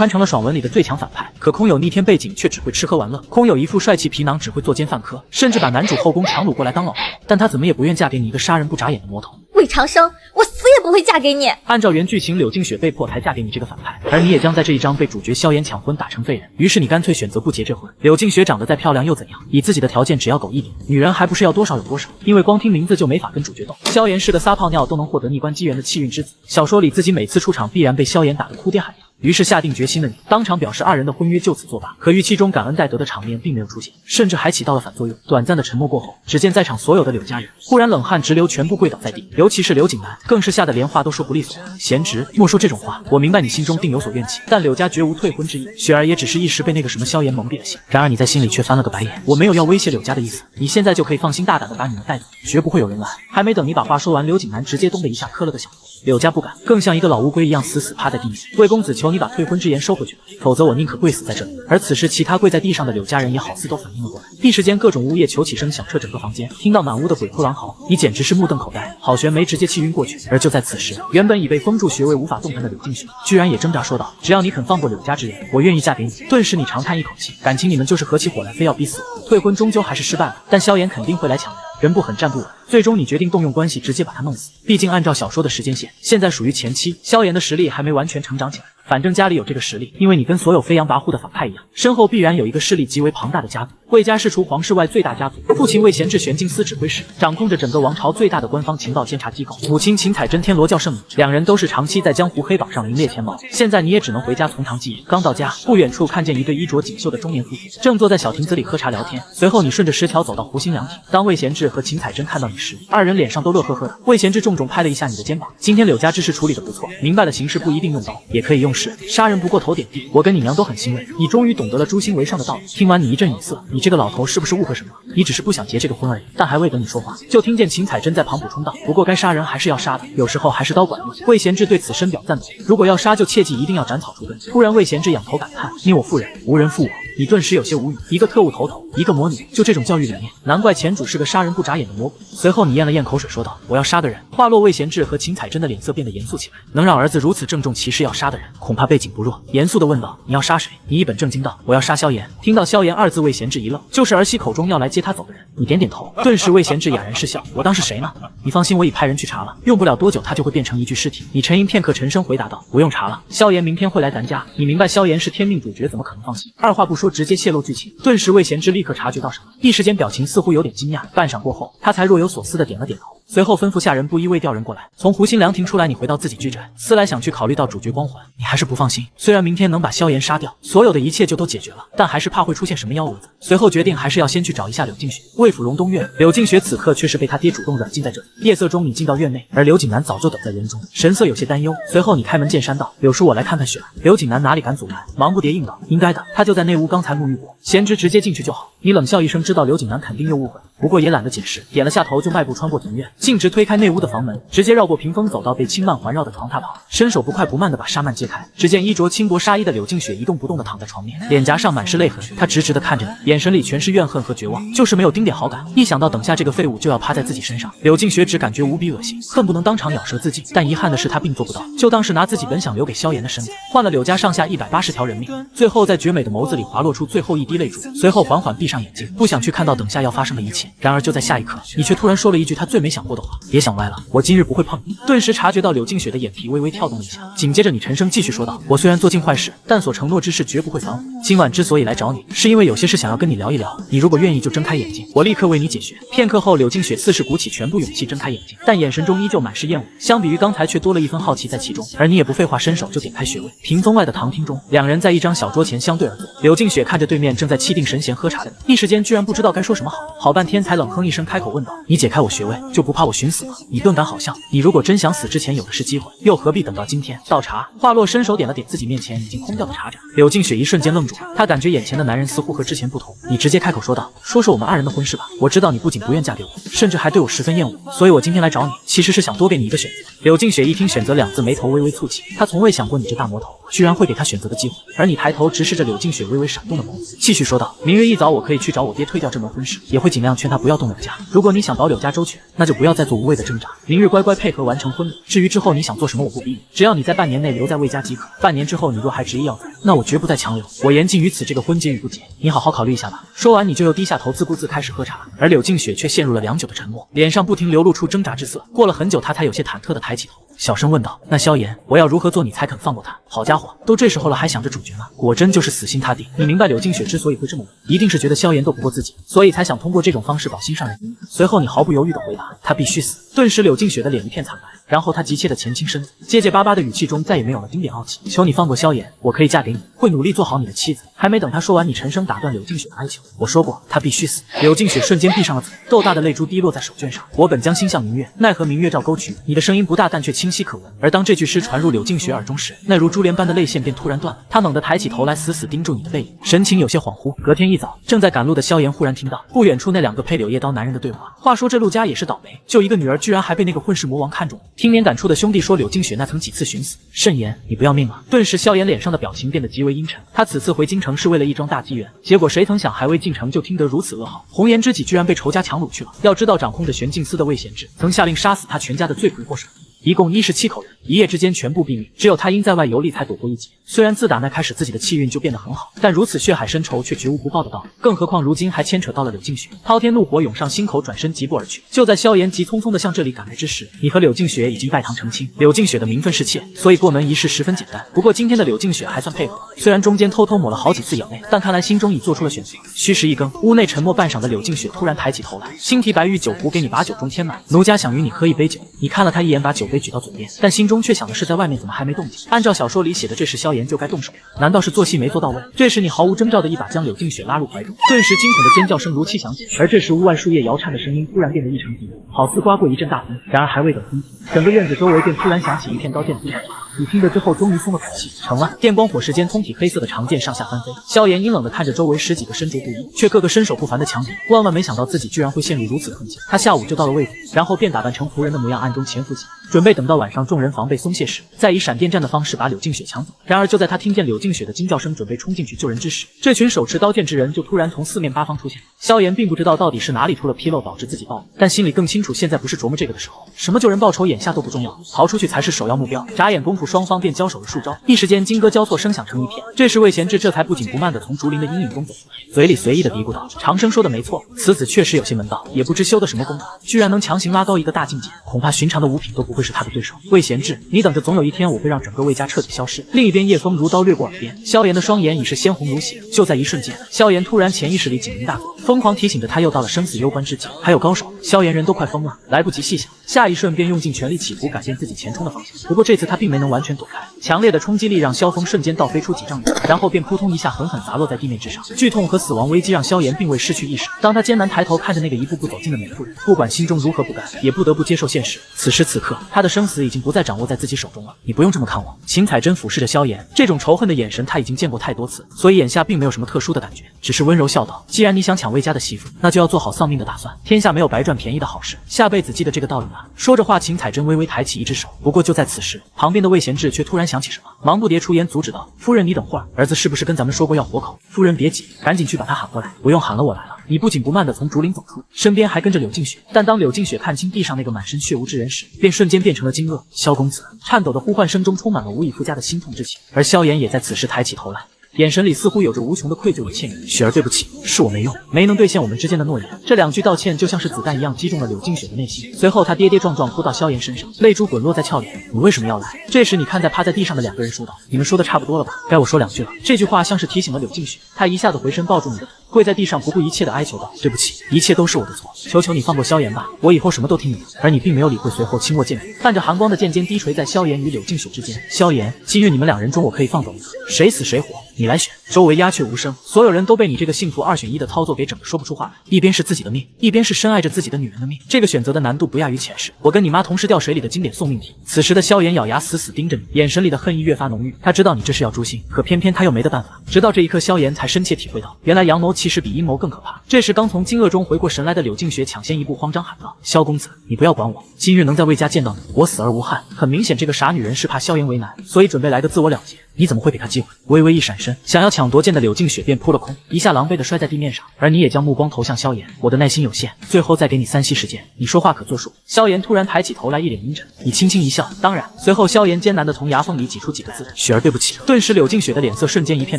穿成了爽文里的最强反派。可空有逆天背景，却只会吃喝玩乐；空有一副帅气皮囊，只会作奸犯科，甚至把男主后宫强掳过来当老婆。但她怎么也不愿嫁给你一个杀人不眨眼的魔头。魏长生，我死也不会嫁给你。按照原剧情，柳静雪被迫才嫁给你这个反派，而你也将在这一章被主角萧炎抢婚打成废人。于是你干脆选择不结这婚。柳静雪长得再漂亮又怎样？以自己的条件，只要狗一点，女人还不是要多少有多少？因为光听名字就没法跟主角斗。萧炎是个撒泡尿都能获得逆关机缘的气运之子，小说里自己每次出场必然被萧炎打得哭爹喊娘。于是下定决心的你，当场表示二人的婚约就此作罢。可预期中感恩戴德的场面并没有出现，甚至还起到了反作用。短暂的沉默过后，只见在场所有的柳家人忽然冷汗直流，全部跪倒在地，尤其是刘景南，更是吓得连话都说不利索。贤侄，莫说这种话，我明白你心中定有所怨气，但柳家绝无退婚之意。雪儿也只是一时被那个什么萧炎蒙蔽了心，然而你在心里却翻了个白眼。我没有要威胁柳家的意思，你现在就可以放心大胆的把你们带走，绝不会有人拦。还没等你把话说完，刘景南直接咚的一下磕了个响头。柳家不敢，更像一个老乌龟一样死死趴在地面。魏公子，求你把退婚之言收回去吧，否则我宁可跪死在这里。而此时，其他跪在地上的柳家人也好似都反应了过来，一时间各种呜咽求起声响彻整个房间。听到满屋的鬼哭狼嚎，你简直是目瞪口呆，郝玄梅直接气晕过去。而就在此时，原本已被封住穴位无法动弹的柳静雪，居然也挣扎说道：“只要你肯放过柳家之人，我愿意嫁给你。”顿时你长叹一口气，感情你们就是合起伙来，非要逼死我。退婚终究还是失败了，但萧炎肯定会来抢人。人不狠站不稳，最终你决定动用关系直接把他弄死。毕竟按照小说的时间线，现在属于前期，萧炎的实力还没完全成长起来。反正家里有这个实力，因为你跟所有飞扬跋扈的反派一样，身后必然有一个势力极为庞大的家族。魏家是除皇室外最大家族，父亲魏贤志玄镜司指挥使，掌控着整个王朝最大的官方情报监察机构；母亲秦彩贞天罗教圣女，两人都是长期在江湖黑榜上名列前茅。现在你也只能回家从长计议。刚到家，不远处看见一对衣着锦绣的中年夫妇，正坐在小亭子里喝茶聊天。随后你顺着石桥走到湖心凉亭，当魏贤志和秦彩贞看到你时，二人脸上都乐呵呵的。魏贤志重重拍了一下你的肩膀，今天柳家之事处理的不错，明白了形势不一定用刀，也可以用势，杀人不过头点地。我跟你娘都很欣慰，你终于懂得了诛心为上的道理。听完你一阵语塞，你这个老头是不是误会什么？你只是不想结这个婚而已。但还未等你说话，就听见秦彩贞在旁补充道：“不过该杀人还是要杀的，有时候还是刀管用。”魏贤志对此深表赞同，如果要杀就切记一定要斩草除根。突然魏贤志仰头感叹：“你我妇人，无人负我。”你顿时有些无语，一个特务头头，一个魔女，就这种教育理念，难怪前主是个杀人不眨眼的魔鬼。随后你咽了咽口水，说道：“我要杀个人。”话落，魏贤志和秦彩贞的脸色变得严肃起来。能让儿子如此郑重其事要杀的人，恐怕背景不弱。严肃地问道：“你要杀谁？”你一本正经道：“我要杀萧炎。”听到萧炎二字，魏贤志一愣，就是儿媳口中要来接他走的人。你点点头，顿时魏贤志哑然失笑：“我当是谁呢？你放心，我已派人去查了，用不了多久他就会变成一具尸体。”你沉吟片刻，沉声回答道：“不用查了，萧炎明天会来咱家。”你明白萧炎是天命主角，怎么可能放心？二话不说，直接泄露剧情。顿时魏贤志立刻察觉到什么，一时间表情似乎有点惊讶，半晌过后，他才若有所思的点了点头，随后吩咐下人不依偎调人过来。从湖心凉亭出来，你回到自己居宅，思来想去，考虑到主角光环，你还是不放心。虽然明天能把萧炎杀掉，所有的一切就都解决了，但还是怕会出现什么幺蛾子。随后决定还是要先去找一下柳静雪。魏府荣东院，柳静雪此刻却是被他爹主动软禁在这里。夜色中，你进到院内，而刘景南早就等在园中，神色有些担忧。随后你开门见山道：“柳叔，我来看看雪儿。”刘景南哪里敢阻拦，忙不迭应道：“应该的，他就在内屋，刚才沐浴过，贤侄直接进去就好。”你冷笑一声，知道刘景南肯定又误会，不过也懒得解释，点了下头就迈步穿过庭院，径直推开内屋的房门，直接绕过屏风走到被青幔环绕的床榻旁，伸手不快不慢地把纱幔揭开。只见衣着轻薄纱衣的柳静雪一动不动地躺在床面，脸颊上满是泪痕，她直直地看着你，眼神里全是怨恨和绝望，就是没有丁点好感。一想到等下这个废物就要趴在自己身上，柳静雪只感觉无比恶心，恨不能当场咬舌自尽。但遗憾的是她并做不到，就当是拿自己本想留给萧炎的身子，换了柳家上下180条人命。最后在绝美的眸子里滑落出最后一滴泪珠，随后缓缓闭上眼睛，不想去看到等下要发生的一切。然而就在下一刻，你却突然说了一句他最没想过的话：“别想歪了，我今日不会碰你。”顿时察觉到柳静雪的眼皮微微跳动了一下，紧接着你沉声继续说道：“我虽然做尽坏事，但所承诺之事绝不会反悔。今晚之所以来找你，是因为有些事想要跟你聊一聊。你如果愿意就睁开眼睛，我立刻为你解决。”片刻后，柳静雪似是鼓起全部勇气睁开眼睛，但眼神中依旧满是厌恶，相比于刚才却多了一分好奇在其中。而你也不废话，伸手就点开穴位。屏风外的堂厅中，两人在一张小桌前相对而坐。柳静雪看着对面正在气定神闲喝茶的你，一时间居然不知道该说什么好，好半天才冷哼一声开口问道：“你解开我穴位，就不怕我寻死吗？”你顿感好笑，你如果真想死之前有的是机会，又何必等到今天？倒茶。话落，伸手点了点自己面前已经空掉的茶盏。柳静雪一瞬间愣住了，她感觉眼前的男人似乎和之前不同。你直接开口说道：“说说我们二人的婚事吧。我知道你不仅不愿嫁给我，甚至还对我十分厌恶，所以我今天来找你，其实是想多给你一个选择。”柳静雪一听选择两字，眉头微微蹙起，她从未想过你这大魔头居然会给她选择的机会。而你抬头直视着柳静雪微微闪动的眸子，继续说道：“明日一早我可以可以去找我爹退掉这门婚事，也会尽量劝他不要动柳家。如果你想保柳家周全，那就不要再做无谓的挣扎，明日乖乖配合完成婚礼。至于之后你想做什么，我不逼你，只要你在半年内留在魏家即可。半年之后你若还执意要走，那我绝不再强留。我言尽于此，这个婚结与不结，你好好考虑一下吧。说完，你就又低下头，自顾自开始喝茶。而柳静雪却陷入了良久的沉默，脸上不停流露出挣扎之色。过了很久，她才有些忐忑地抬起头，小声问道：“那萧炎，我要如何做你才肯放过他？”好家伙，都这时候了还想着主角吗？果真就是死心塌地。你明白柳静雪之所以会这么问，一定是觉得萧炎斗不过自己，所以才想通过这种方式搞心上人。随后你毫不犹豫地回答：“他必须死。”顿时柳静雪的脸一片惨白，然后她急切地前倾身子，结结巴巴的语气中再也没有了丁点傲气。求你放过萧炎，我可以嫁给你，会努力做好你的妻子。还没等他说完，你沉声打断柳静雪的哀求：“我说过，他必须死。”柳静雪瞬间闭上了嘴，豆大的泪珠滴落在手绢上。我本将心向明月，奈何明月照沟渠。你的声音不大，但却清晰可闻。而当这句诗传入柳静雪耳中时，那如珠帘般的泪线便突然断了。她猛地抬起头来，死死盯住你的背影，神情有些恍惚。隔天一早，正在赶路的萧炎忽然听到不远处那两个配柳叶刀男人的对话。话说这陆家也是倒霉，就一个女儿，居然还被那个混世魔王看中了。听绵感触的兄弟说，柳静雪那曾几次寻死，慎言，你不要命了。顿时萧炎脸上的表情变得极为阴沉。他此次回京城是为了一桩大机缘，结果谁曾想还未进城就听得如此噩耗，红颜知己居然被仇家强掳去了。要知道，掌控着玄镜司的魏贤志曾下令杀死他全家的罪魁祸首，一共17口人，一夜之间全部毙命，只有他因在外游历才躲过一劫。虽然自打那开始自己的气运就变得很好，但如此血海深仇却绝无不报的道理，更何况如今还牵扯到了柳静雪。滔天怒火涌上心口，转身疾步而去。就在萧炎急匆匆地向这里赶来之时，你和柳静雪已经拜堂成亲。柳静雪的名分是妾，所以过门仪式十分简单。不过今天的柳静雪还算配合，虽然中间偷偷抹了好几次眼泪，但看来心中已做出了选择。虚实一更，屋内沉默半晌的柳静雪突然抬起头来，轻提白玉酒壶，给你把酒中添满，奴家想与你喝一杯酒。你看了他一眼，把酒杯举到嘴边，但心中却想的是在外面怎么还没动静。按照小说里写的，这时萧炎就该动手了，难道是做戏没做到位？这时你毫无征兆的一把将柳静雪拉入怀中，顿时惊恐的尖叫声如期响起。而这时屋外树叶摇颤的声音突然变得异常急促，好似刮过一阵大风。然而还未等风停，整个院子周围便突然响起一片刀剑突响。你听着之后终于松了口气，成了。电光火石间，通体黑色的长剑上下翻飞。萧炎阴冷地看着周围10几个身着布衣却个个身手不凡的强敌，万万没想到自己居然会陷入如此困境。他下午就到了魏府，然后便打扮成仆人的模样暗中潜伏起来，准备等到晚上众人防备松懈时，再以闪电战的方式把柳静雪抢走。然而就在他听见柳静雪的惊叫声，准备冲进去救人之时，这群手持刀剑之人就突然从四面八方出现。萧炎并不知道到底是哪里出了纰漏导致自己暴露，但心里更清楚，现在不是琢磨这个的时候，什么救人报仇眼下都不重要，逃出去才是首要目标。眨眼功夫，双方便交手了数招，一时间金戈交错，声响成一片。这时魏贤志这才不紧不慢地从竹林的阴影中走出来，嘴里随意地嘀咕道：“长生说的没错，此子确实有些门道，也不知修的什么功法，居然能强行拉高一个大境界，恐怕寻常的五品都不会是他的对手。魏贤志，你等着，总有一天我会让整个魏家彻底消失。”另一边，夜风如刀掠过耳边，萧炎的双眼已是鲜红如血。就在一瞬间，萧炎突然潜意识里警铃大作，疯狂提醒着他又到了生死攸关之际，还有高手。萧炎人都快疯了，来不及细想，下一瞬便用尽全力企图改变自己前冲的方向。不过这次他并没能完全躲开，强烈的冲击力让萧峰瞬间倒飞出几丈远，然后便扑通一下狠狠砸落在地面之上。剧痛和死亡危机让萧炎并未失去意识。当他艰难抬头看着那个一步步走近的美妇人，不管心中如何不甘，也不得不接受现实。此时此刻，他的生死已经不再掌握在自己手中了。你不用这么看我。秦彩珍俯视着萧炎，这种仇恨的眼神他已经见过太多次，所以眼下并没有什么特殊的感觉，只是温柔笑道：“既然你想抢魏家的媳妇，那就要做好丧命的打算。天下没有白赚便宜的好事，下辈子记得这个道理吧。”说着话，秦彩珍微微抬起一只手。不过就在此时，旁边的魏贤志却突然想起什么，忙不迭出言阻止道：“夫人，你等会儿，儿子是不是跟咱们说过要活口？夫人别急，赶紧去把他喊过来。”不用喊了，我来了。你不紧不慢地从竹林走出，身边还跟着柳静雪。但当柳静雪看清地上那个满身血污之人时，便瞬间变成了惊愕。萧公子，颤抖的呼唤声中充满了无以复加的心痛之情。而萧炎也在此时抬起头来，眼神里似乎有着无穷的愧疚与歉意。雪儿，对不起，是我没用，没能兑现我们之间的诺言。这2句道歉就像是子弹一样击中了柳静雪的内心。随后她跌跌撞撞扑到萧炎身上，泪珠滚落在俏脸。你为什么要来？这时你看在趴在地上的2个人说道：“你们说的差不多了吧？该我说2句了。”这句话像是提醒了柳静雪，她一下子回身抱住你的头，跪在地上不顾一切的哀求道：“对不起，一切都是我的错，求求你放过萧炎吧，我以后什么都听你的。”而你并没有理会，随后轻握剑柄，泛着寒光的剑尖低垂在萧炎与柳静雪之间。萧炎，今日你们2人中我可以放走一个，谁死谁活，你来选。周围鸦雀无声，所有人都被你这个幸福2选1的操作给整个说不出话来。一边是自己的命，一边是深爱着自己的女人的命，这个选择的难度不亚于前世我跟你妈同时掉水里的经典送命题。此时的萧炎咬牙死死盯着你，眼神里的恨意越发浓郁。他知道你这是要诛心，可偏偏他又没得办法。直到这一刻，萧炎才深切体会到，原来阳谋气势比阴谋更可怕。这时刚从惊愕中回过神来的柳静雪抢先一步慌张喊道：“萧公子，你不要管我，今日能在魏家见到你，我死而无憾。”很明显这个傻女人是怕萧炎为难，所以准备来个自我了结。你怎么会给他机会？微微一闪身，想要抢夺剑的柳静雪便扑了空，一下狼狈地摔在地面上。而你也将目光投向萧炎，我的耐心有限，最后再给你3息时间，你说话可作数。萧炎突然抬起头来，一脸阴沉。你轻轻一笑，当然。随后萧炎艰难地从牙缝里挤出几个字：雪儿对不起。顿时柳静雪的脸色瞬间一片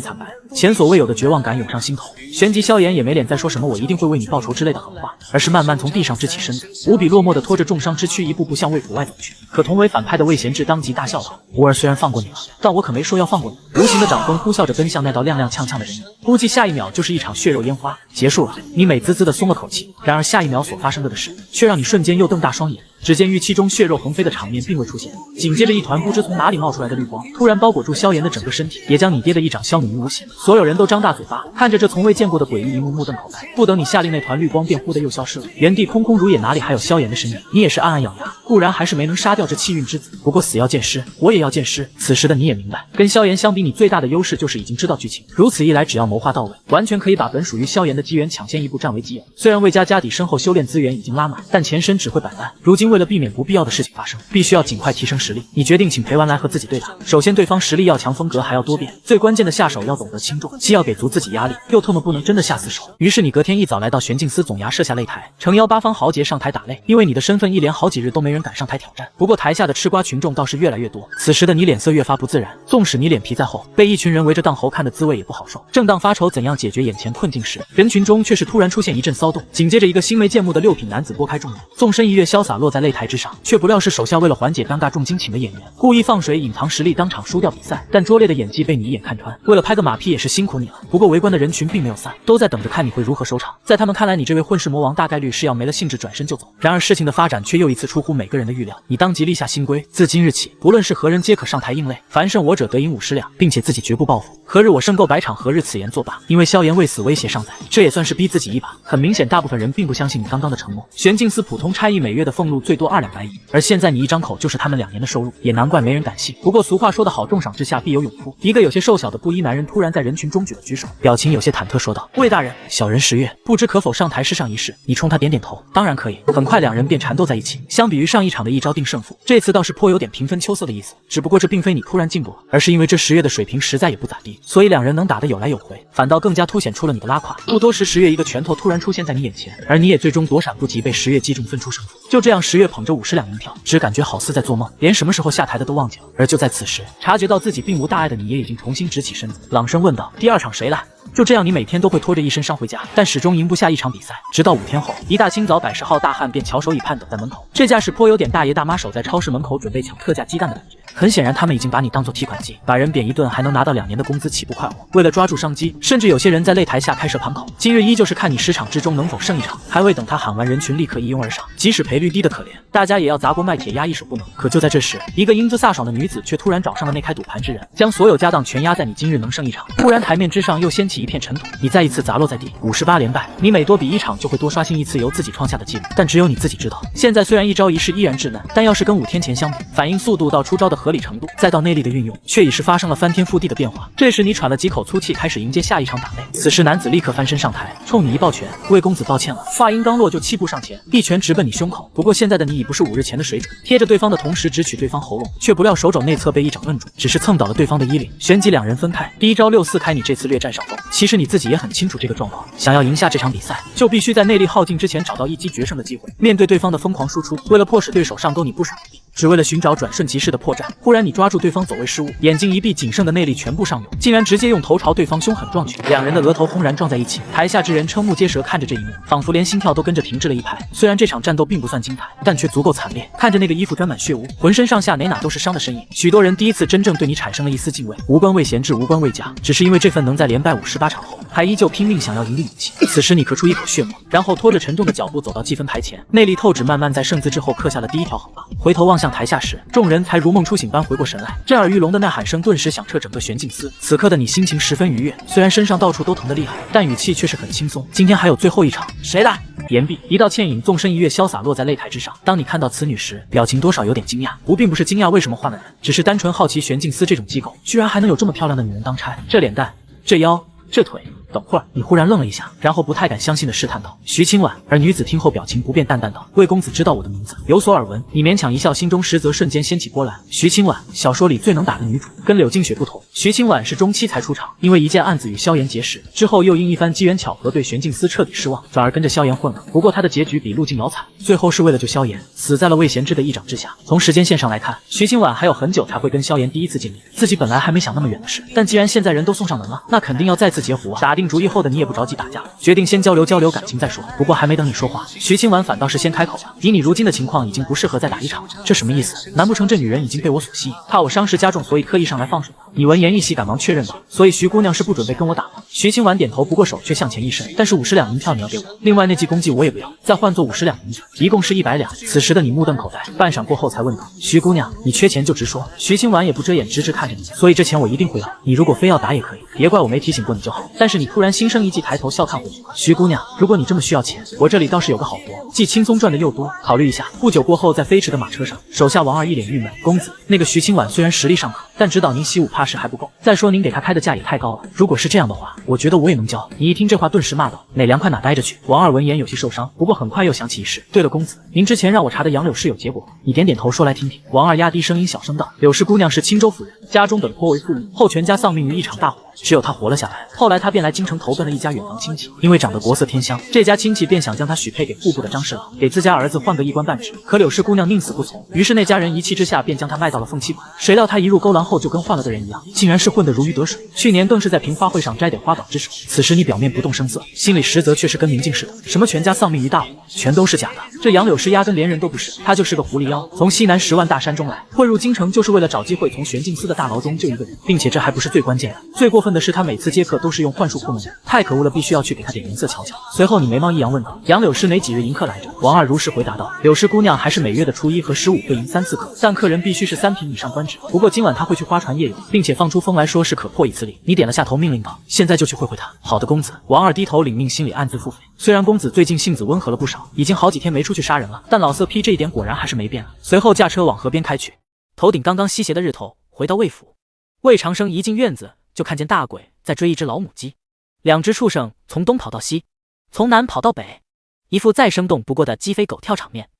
惨白，前所未有的绝望感涌上心头。旋即萧炎也没脸再说什么我一定会为你报仇之类的狠话，而是慢慢从地上支起身子，无比落寞地拖着重伤之躯一步步向魏府外走去。可同为反派的魏贤志当即大笑道：“吾儿虽然放过你了，但我可没说要放过你。”无形的掌风呼啸着奔向那道踉踉跄跄的人影，估计下一秒就是一场血肉烟花，结束了。你美滋滋地松了口气，然而下一秒所发生的事，却让你瞬间又瞪大双眼。只见预期中血肉横飞的场面并未出现，紧接着一团不知从哪里冒出来的绿光，突然包裹住萧炎的整个身体，也将你爹的一掌消弭于无形。所有人都张大嘴巴，看着这从未见过的诡异一幕，目瞪口呆。不等你下令，那团绿光便忽的又消失了，原地空空如也，哪里还有萧炎的身影？你也是暗暗咬牙，固然还是没能杀掉这气运之子，不过死要见尸，我也要见尸。此时的你也明白，跟萧炎相比，你最大的优势就是已经知道剧情，如此一来，只要谋划到位，完全可以把本属于萧炎的机缘抢先一步占为己有。虽然魏家家底深厚，修炼资源已经拉满，但前身只会摆烂。如今为了避免不必要的事情发生，必须要尽快提升实力。你决定请裴完来和自己对打。首先，对方实力要强，风格还要多变，最关键的下手要懂得轻重，既要给足自己压力，又特么不能真的下死手。于是你隔天一早来到玄镜司总衙设下擂台，诚邀八方豪杰上台打擂。因为你的身份，一连好几日都没人敢上台挑战。不过台下的吃瓜群众倒是越来越多。此时的你脸色越发不自然，纵使你脸皮再厚，被一群人围着当猴看的滋味也不好受。正当发愁怎样解决眼前困境时，人群中却是突然出现一阵骚动，紧接着一个星眉剑目的六品男子拨开众人，纵身一跃潇洒落在擂台之上，却不料是手下为了缓解尴尬重金请的演员，故意放水隐藏实力，当场输掉比赛。但拙劣的演技被你一眼看穿，为了拍个马屁也是辛苦你了。不过围观的人群并没有散，都在等着看你会如何收场。在他们看来，你这位混世魔王大概率是要没了兴致转身就走。然而事情的发展却又一次出乎每个人的预料，你当即立下新规，自今日起，不论是何人皆可上台应擂，凡胜我者得银50两，并且自己绝不报复。何日我胜购100场，何日此言作罢。因为萧炎未死威胁尚在，这也算是逼自己一把。很明显，大部分人并不相信你刚刚的承诺。玄镜司普通差役每月的俸禄最多2两白银，而现在你一张口就是他们2年的收入，也难怪没人敢信。不过俗话说得好，重赏之下必有勇夫。一个有些瘦小的布衣男人突然在人群中举了举手，表情有些忐忑说道：“魏大人，小人10月，不知可否上台试上一试？”你冲他点点头，当然可以。很快两人便缠斗在一起。相比于上一场的一招定胜负，这次倒是颇有点平分秋色的意思。只不过这并非你突然进步了，而是因为这10月的水平实在也不咋地，所以两人能打得有来有回，反倒更加凸显出了你的拉胯。不多时10月一个拳头突然出现在你眼前，而你也最终躲闪不及，被10月击中分出胜负。就这样10月捧着50两银票，只感觉好似在做梦，连什么时候下台的都忘记了。而就在此时，察觉到自己并无大碍的你也已经重新直起身子，朗声问道：“第2场谁来？”就这样，你每天都会拖着一身伤回家，但始终赢不下一场比赛。直到5天后，一大清早，100号大汉便翘首以盼等在门口。这架势颇有点大爷大妈守在超市门口准备抢特价鸡蛋的感觉。很显然，他们已经把你当做提款机，把人贬一顿还能拿到2年的工资，岂不快活？为了抓住商机，甚至有些人在擂台下开设盘口。今日依旧是看你10场之中能否胜一场。还未等他喊完，人群立刻一拥而上。即使赔率低的可怜，大家也要砸锅卖铁压一手不能。可就在这时，一个英姿飒爽的女子却突然找上了那开赌盘之人，将所有家当全压在你今日能胜一场。突然台面之上又掀起一片尘土，你再一次砸落在地，58连败。你每多比1场就会多刷新一次由自己创下的记录，但只有你自己知道，现在虽然一招一式依然稚嫩，但要是跟5天前相比，反应速度到出招的合理程度，再到内力的运用，却已是发生了翻天覆地的变化。这时你喘了几口粗气，开始迎接下一场打擂。此时男子立刻翻身上台，冲你一抱拳：“魏公子抱歉了。”话音刚落就气步上前，一拳直奔你胸口。不过现在的你已不是5日前的水准，贴着对方的同时直取对方喉咙，却不料手肘内侧被一掌摁住，只是蹭倒了对方的衣领，旋即两人分开。第一招6-4开，你这次略占上风。其实你自己也很清楚这个状况，想要赢下这场比赛，就必须在内力耗尽之前找到一击决胜的机会。面对对方的疯狂输出，为了迫使对手上钩，你不闪不避，只为了寻找转瞬即逝的破绽。忽然你抓住对方走位失误，眼睛一闭，仅剩的内力全部上涌，竟然直接用头朝对方胸狠撞去，两人的额头轰然撞在一起。台下之人瞠目结舌看着这一幕，仿佛连心跳都跟着停滞了一拍。虽然这场战斗并不算精彩，但却足够惨烈。看着那个衣服沾满血污，浑身上下哪都是伤的身影，许多人第一次真正对你产生了一丝敬畏，无关魏贤志，无关魏家，只是因为这份能在连败58场后还依旧拼命想要赢的勇气。此时你咳出一口血沫，然后拖着沉重的脚步走到计分牌前，内力透支慢慢在胜字之后刻下了第一条横杠。回头望向台下时，众人才如梦初醒般回过神来，震耳欲聋的呐喊声顿时响彻整个玄镜司。此刻的你心情十分愉悦，虽然身上到处都疼得厉害，但语气却是很轻松。今天还有最后一场，谁来？言毕，一道倩影纵身一跃，潇洒落在擂台之上。当你看到此女时，表情多少有点惊讶，并不是惊讶为什么换了人，只是单纯好奇玄镜司这种机构居然还能有这么漂亮的女人当差。这脸蛋，这腰，这腿，等会儿。你忽然愣了一下，然后不太敢相信的试探道：“徐清婉。”而女子听后表情不变，淡淡道：“魏公子知道我的名字，有所耳闻。”你勉强一笑，心中实则瞬间掀起波澜。徐清婉，小说里最能打的女主，跟柳静雪不同，徐清婉是中期才出场，因为一件案子与萧炎结识，之后又因一番机缘巧合对玄镜司彻底失望，转而跟着萧炎混了。不过他的结局比陆静瑶惨，最后是为了救萧炎，死在了魏贤之的一掌之下。从时间线上来看，徐清婉还有很久才会跟萧炎第一次见面。自己本来还没想那么远的事，但既然现在人都送上门了，那肯定要再次截胡啊！打定主意后的你也不着急打架，决定先交流交流感情再说。不过还没等你说话，徐清婉反倒是先开口了：“以你如今的情况，已经不适合再打一场了。”这什么意思？难不成这女人已经被我所吸引，怕我伤势加重，所以刻意上来放水？你闻言一喜，赶忙确认道：“所以徐姑娘是不准备跟我打吗？”徐清婉点头，不过手却向前一伸：“但是50两银票你要给我，另外那记功绩我也不要，再换作50两银子，一共是100两。”此时的你目瞪口呆，半晌过后才问道：“徐姑娘，你缺钱就直说。”徐清婉也不遮掩，直直看着你：“所以这钱我一定会要，你如果非要打也可以，别怪我没提醒过你就好。”但是你突然心生一计，抬头笑看回去：“徐姑娘，如果你这么需要钱，我这里倒是有个好活，既轻松赚的又多，考虑一下。”不久过后，在飞驰的马车上，手下王二一脸郁闷：“公子，那个徐清婉虽然实力尚可，但指导您习武怕是还不够。再说您给他开的价也太高了，如果是这样的话，我觉得我也能教。”你一听这话，顿时骂道：“哪凉快哪待着去！”王二闻言有些受伤，不过很快又想起一事：“对了，公子，您之前让我查的杨柳氏有结果，你点点头说来听听。”王二压低声音小声道：“柳氏姑娘是青州府人，家中本颇为富裕，后全家丧命于一场大火，只有她活了下来。后来她便来京城投奔了一家远房亲戚，因为长得国色天香，这家亲戚便想将她许配给户部的张侍郎，给自家儿子换个一官半职。可柳氏姑娘宁死不从，于是那家人一气之下便将她卖到了凤栖馆。谁料她一入勾栏后就跟换了的人一样，竟然是混得如鱼得水。去年更是在瓶花会上摘点花榜之首。此时你表面不动声色，心里实则却是跟明镜似的。什么全家丧命于大火，全都是假的。这杨柳氏压根连人都不是，她就是个狐狸妖，从西南10万大山中来，混入京城就是为了找机会从玄镜司的大牢中救一个人，并且这还不是最关键的，最过分的是她每次接客都是用幻术糊弄人，太可恶了，必须要去给她点颜色瞧瞧。随后你眉毛一扬问道：“杨柳氏哪几日迎客来着？”王二如实回答道：“柳氏姑娘还是每月的初1和15会迎3次客，但客人必须是3品以上官职。不过今晚她会去花船夜游，并且放出风来说是可破一次令。”你点了下头，命令道：“现在就去会会她。”好的，公子。王二低头领命，心里暗自腹诽。虽然公子最近性子温和了不少，已经好几天没出去杀人了，但老色批这一点果然还是没变。随后驾车往河边开去。头顶刚刚西斜的日头，回到魏府，魏长生一进院子就看见大鬼在追一只老母鸡，两只畜生从东跑到西，从南跑到北，一副再生动不过的鸡飞狗跳场面。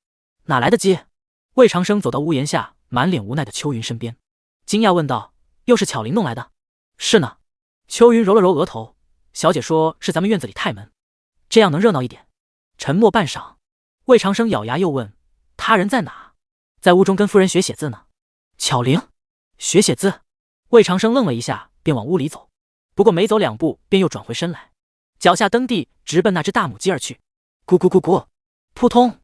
哪来的鸡？魏长生走到屋檐下，满脸无奈的秋云身边，惊讶问道：“又是巧玲弄来的？”“是呢。”秋云揉了揉额头，小姐说是咱们院子里太闷，这样能热闹一点。沉默半晌，魏长生咬牙又问：“他人在哪？”“在屋中跟夫人学写字呢。”“巧玲学写字？”魏长生愣了一下，便往屋里走，不过没走2步便又转回身来，脚下蹬地，直奔那只大母鸡而去。咕咕咕咕，扑通，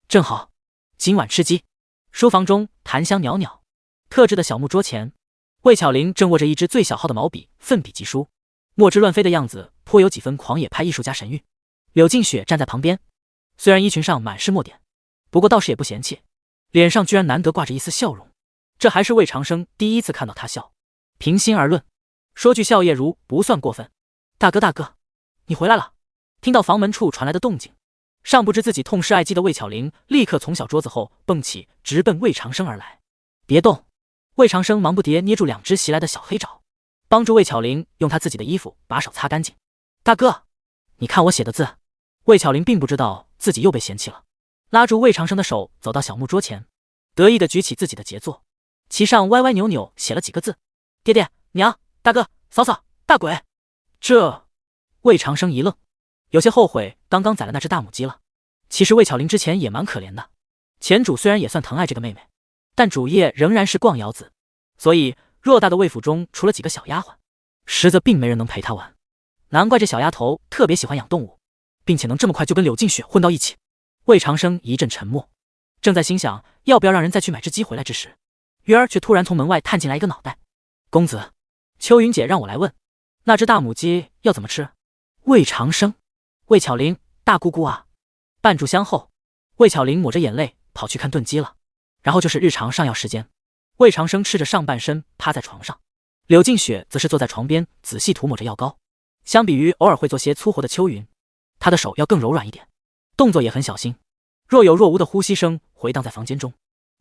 正好，今晚吃鸡。书房中檀香袅袅，特制的小木桌前，魏巧玲正握着一支最小号的毛笔，奋笔疾书，墨汁乱飞的样子颇有几分狂野派艺术家神韵。柳静雪站在旁边，虽然衣裙上满是墨点，不过倒是也不嫌弃，脸上居然难得挂着一丝笑容，这还是魏长生第一次看到他笑。平心而论，说句笑靥如不算过分。大哥大哥，你回来了。听到房门处传来的动静，尚不知自己痛失爱姬的魏巧玲立刻从小桌子后蹦起，直奔魏长生而来。别动！魏长生忙不迭捏住2只袭来的小黑爪，帮助魏巧玲用他自己的衣服把手擦干净。大哥，你看我写的字。魏巧玲并不知道自己又被嫌弃了，拉住魏长生的手走到小木桌前，得意地举起自己的杰作，其上歪歪扭扭写了几个字：爹爹娘大哥嫂嫂大鬼。这魏长生一愣，有些后悔刚刚宰了那只大母鸡了。其实魏巧玲之前也蛮可怜的，前主虽然也算疼爱这个妹妹，但主业仍然是逛窑子，所以偌大的魏府中除了几个小丫鬟，实则并没人能陪她玩。难怪这小丫头特别喜欢养动物，并且能这么快就跟柳静雪混到一起。魏长生一阵沉默，正在心想要不要让人再去买只鸡回来之时，月儿却突然从门外探进来一个脑袋。公子，秋云姐让我来问，那只大母鸡要怎么吃？魏长生，魏巧玲，大姑姑啊。半炷香后，魏巧玲抹着眼泪跑去看炖鸡了，然后就是日常上药时间。魏长生赤着上半身趴在床上，柳静雪则是坐在床边仔细涂抹着药膏。相比于偶尔会做些粗活的秋云，她的手要更柔软一点，动作也很小心，若有若无的呼吸声回荡在房间中。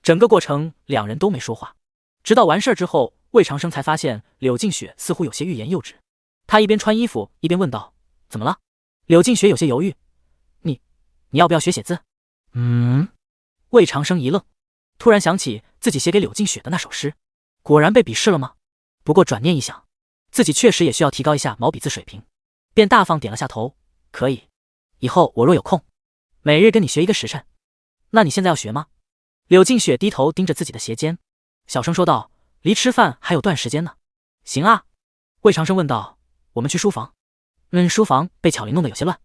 整个过程两人都没说话，直到完事之后，魏长生才发现柳静雪似乎有些欲言又止。他一边穿衣服一边问道：怎么了？柳静雪有些犹豫。你要不要学写字？魏长生一愣，突然想起自己写给柳静雪的那首诗，果然被鄙视了吗？不过转念一想，自己确实也需要提高一下毛笔字水平，便大方点了下头。可以，以后我若有空，每日跟你学一个时辰。那你现在要学吗？柳静雪低头盯着自己的鞋尖，小声说道，离吃饭还有段时间呢。行啊。魏长生问道，我们去书房。书房被巧玲弄得有些乱。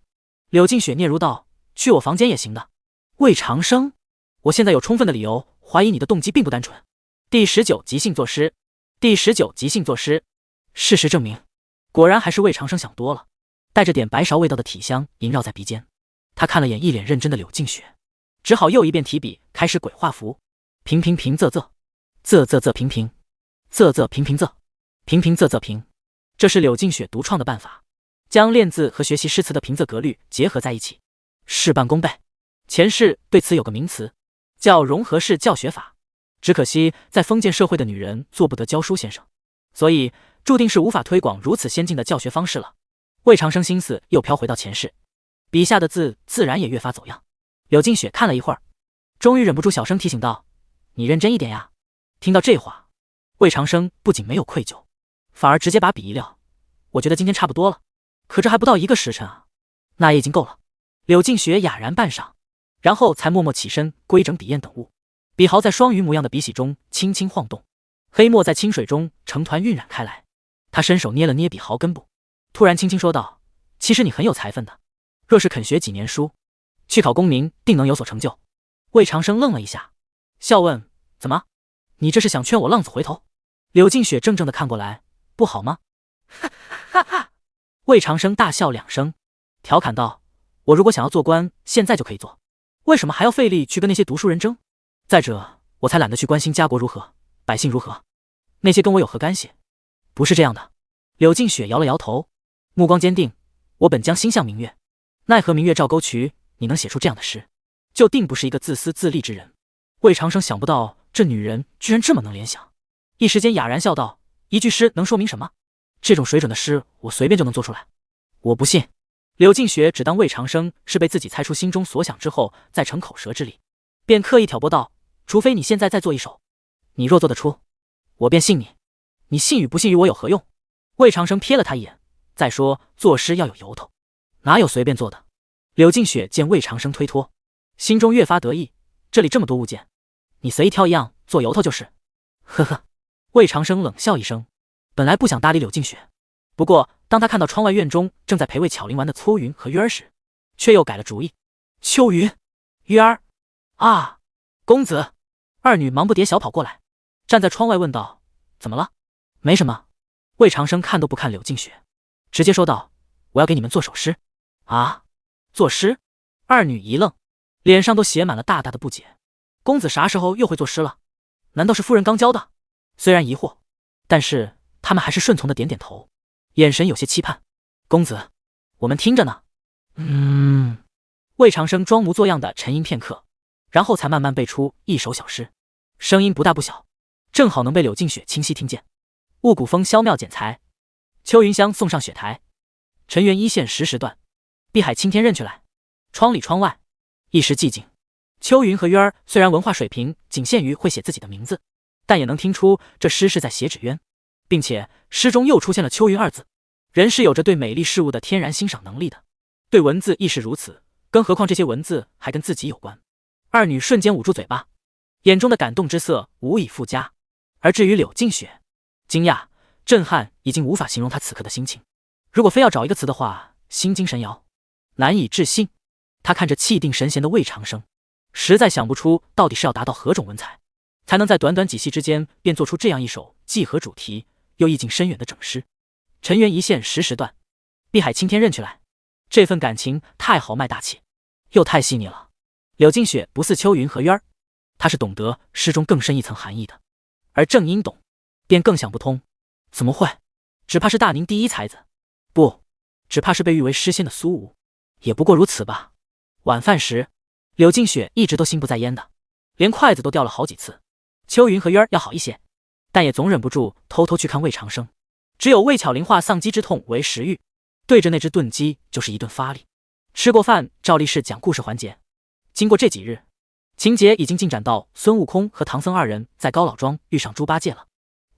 柳静雪嗫嚅道，去我房间也行的。魏长生，我现在有充分的理由怀疑你的动机并不单纯。第19即兴作诗，第19即兴作诗。事实证明，果然还是魏长生想多了，带着点白芍味道的体香萦绕在鼻尖。他看了眼一脸认真的柳静雪，只好又一遍提笔开始鬼画符，平平平仄仄，仄仄仄平平，仄仄平平仄，平平仄仄平。这是柳静雪独创的办法，将练字和学习诗词的平仄格律结合在一起，事半功倍。前世对此有个名词，叫融合式教学法。只可惜在封建社会的女人做不得教书先生，所以注定是无法推广如此先进的教学方式了。魏长生心思又飘回到前世，笔下的字自然也越发走样。柳静雪看了一会儿，终于忍不住小声提醒道，你认真一点呀。听到这话，魏长生不仅没有愧疚，反而直接把笔一撂，我觉得今天差不多了，可这还不到1个时辰啊。那也已经够了。柳静雪哑然半晌，然后才默默起身规整笔砚等物，笔毫在双鱼模样的笔洗中轻轻晃动，黑墨在清水中成团晕染开来。他伸手捏了捏笔毫根部，突然轻轻说道，其实你很有才分的，若是肯学几年书，去考功名定能有所成就。魏长生愣了一下，笑问，怎么，你这是想劝我浪子回头？柳静雪怔怔地看过来，不好吗？哈哈哈！魏长生大笑2声，调侃道，我如果想要做官，现在就可以做，为什么还要费力去跟那些读书人争？再者，我才懒得去关心家国如何，百姓如何，那些跟我有何干系？不是这样的。柳静雪摇了摇头，目光坚定，我本将心向明月，奈何明月照沟渠，你能写出这样的诗，就定不是一个自私自利之人。魏长生想不到这女人居然这么能联想，一时间哑然笑道，一句诗能说明什么？这种水准的诗我随便就能做出来。我不信。柳静雪只当魏长生是被自己猜出心中所想之后再逞口舌之力，便刻意挑拨道，除非你现在再做一首，你若做得出，我便信你。你信与不信与我有何用？魏长生瞥了他一眼，再说作诗要有由头，哪有随便做的？柳静雪见魏长生推脱，心中越发得意，这里这么多物件，你随意挑一样做由头就是。呵呵。魏长生冷笑一声，本来不想搭理柳静雪，不过当他看到窗外院中正在陪魏巧玲玩的秋云和月儿时，却又改了主意。秋云，月儿啊，公子。二女忙不迭小跑过来，站在窗外问道，怎么了？没什么。魏长生看都不看柳静雪，直接说道，我要给你们做首诗。啊，作诗？二女一愣，脸上都写满了大大的不解。公子啥时候又会作诗了？难道是夫人刚教的？虽然疑惑，但是他们还是顺从的点点头，眼神有些期盼。公子，我们听着呢。魏长生装模作样的沉吟片刻，然后才慢慢背出一首小诗，声音不大不小，正好能被柳静雪清晰听见。雾谷风萧妙剪裁，秋云香送上雪台，尘缘一线时时断，碧海青天认去来。窗里窗外一时寂静。秋云和约儿虽然文化水平仅限于会写自己的名字，但也能听出这诗是在写纸鸢，并且诗中又出现了秋云2字。人是有着对美丽事物的天然欣赏能力的，对文字亦是如此，更何况这些文字还跟自己有关。二女瞬间捂住嘴巴，眼中的感动之色无以复加。而至于柳静雪，惊讶、震撼已经无法形容她此刻的心情。如果非要找一个词的话，心惊神摇，难以置信。她看着气定神闲的魏长生，实在想不出到底是要达到何种文采，才能在短短几夕之间便做出这样一首既合主题又意境深远的整诗。尘缘一线时时断，碧海青天认去来。这份感情太豪迈大气，又太细腻了。柳静雪不似秋云和约儿，她是懂得诗中更深一层含义的，而正因懂，便更想不通，怎么会？只怕是大宁第一才子，不，只怕是被誉为诗仙的苏武，也不过如此吧。晚饭时，柳静雪一直都心不在焉的，连筷子都掉了好几次。秋云和约儿要好一些，但也总忍不住偷偷去看魏长生。只有魏巧玲化丧妻之痛为食欲，对着那只炖鸡就是一顿发力。吃过饭，照例是讲故事环节。经过这几日，情节已经进展到孙悟空和唐僧二人在高老庄遇上猪八戒了。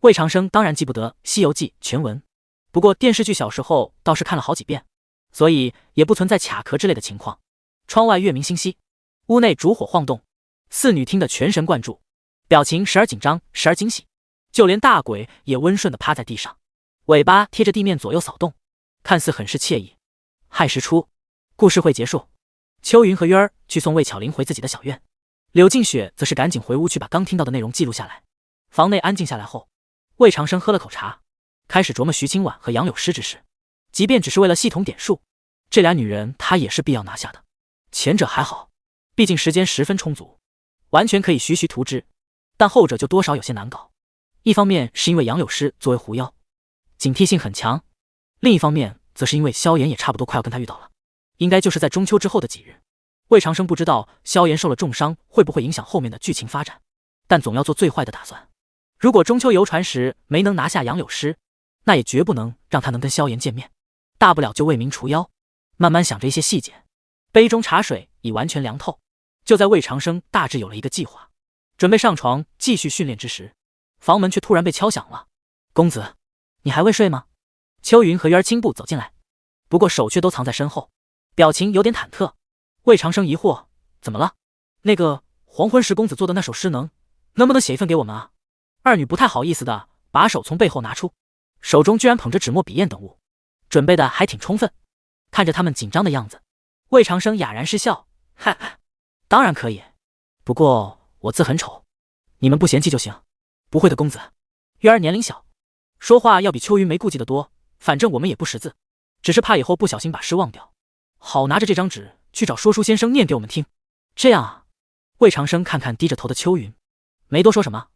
魏长生当然记不得《西游记》全文，不过电视剧小时候倒是看了好几遍，所以也不存在卡壳之类的情况。窗外月明星稀，屋内烛火晃动，四女听得全神贯注，表情时而紧张，时而惊喜，就连大鬼也温顺地趴在地上，尾巴贴着地面左右扫动，看似很是惬意。亥时初，故事会结束，秋云和约儿去送魏巧玲回自己的小院，柳静雪则是赶紧回屋去把刚听到的内容记录下来。房内安静下来后，魏长生喝了口茶，开始琢磨徐清婉和杨柳诗之事。即便只是为了系统点数，这俩女人他也是必要拿下的。前者还好，毕竟时间十分充足，完全可以徐徐图之，但后者就多少有些难搞。一方面是因为杨柳诗作为狐妖，警惕性很强，另一方面则是因为萧炎也差不多快要跟他遇到了，应该就是在中秋之后的几日。魏长生不知道萧炎受了重伤会不会影响后面的剧情发展，但总要做最坏的打算。如果中秋游船时没能拿下杨柳诗，那也绝不能让他能跟萧炎见面，大不了就为民除妖。慢慢想着一些细节，杯中茶水已完全凉透。就在魏长生大致有了一个计划，准备上床继续训练之时，房门却突然被敲响了。公子，你还未睡吗？秋云和渊儿轻步走进来，不过手却都藏在身后，表情有点忐忑。魏长生疑惑，怎么了？那个黄昏时公子做的那首诗能不能写一份给我们啊？二女不太好意思的把手从背后拿出，手中居然捧着纸墨笔砚等物，准备的还挺充分。看着他们紧张的样子，魏长生哑然失笑，嗨，当然可以，不过我字很丑，你们不嫌弃就行。不会的公子。月儿年龄小，说话要比秋云没顾忌的多，反正我们也不识字，只是怕以后不小心把诗忘掉，好拿着这张纸去找说书先生念给我们听。这样啊。魏长生看看低着头的秋云，没多说什么，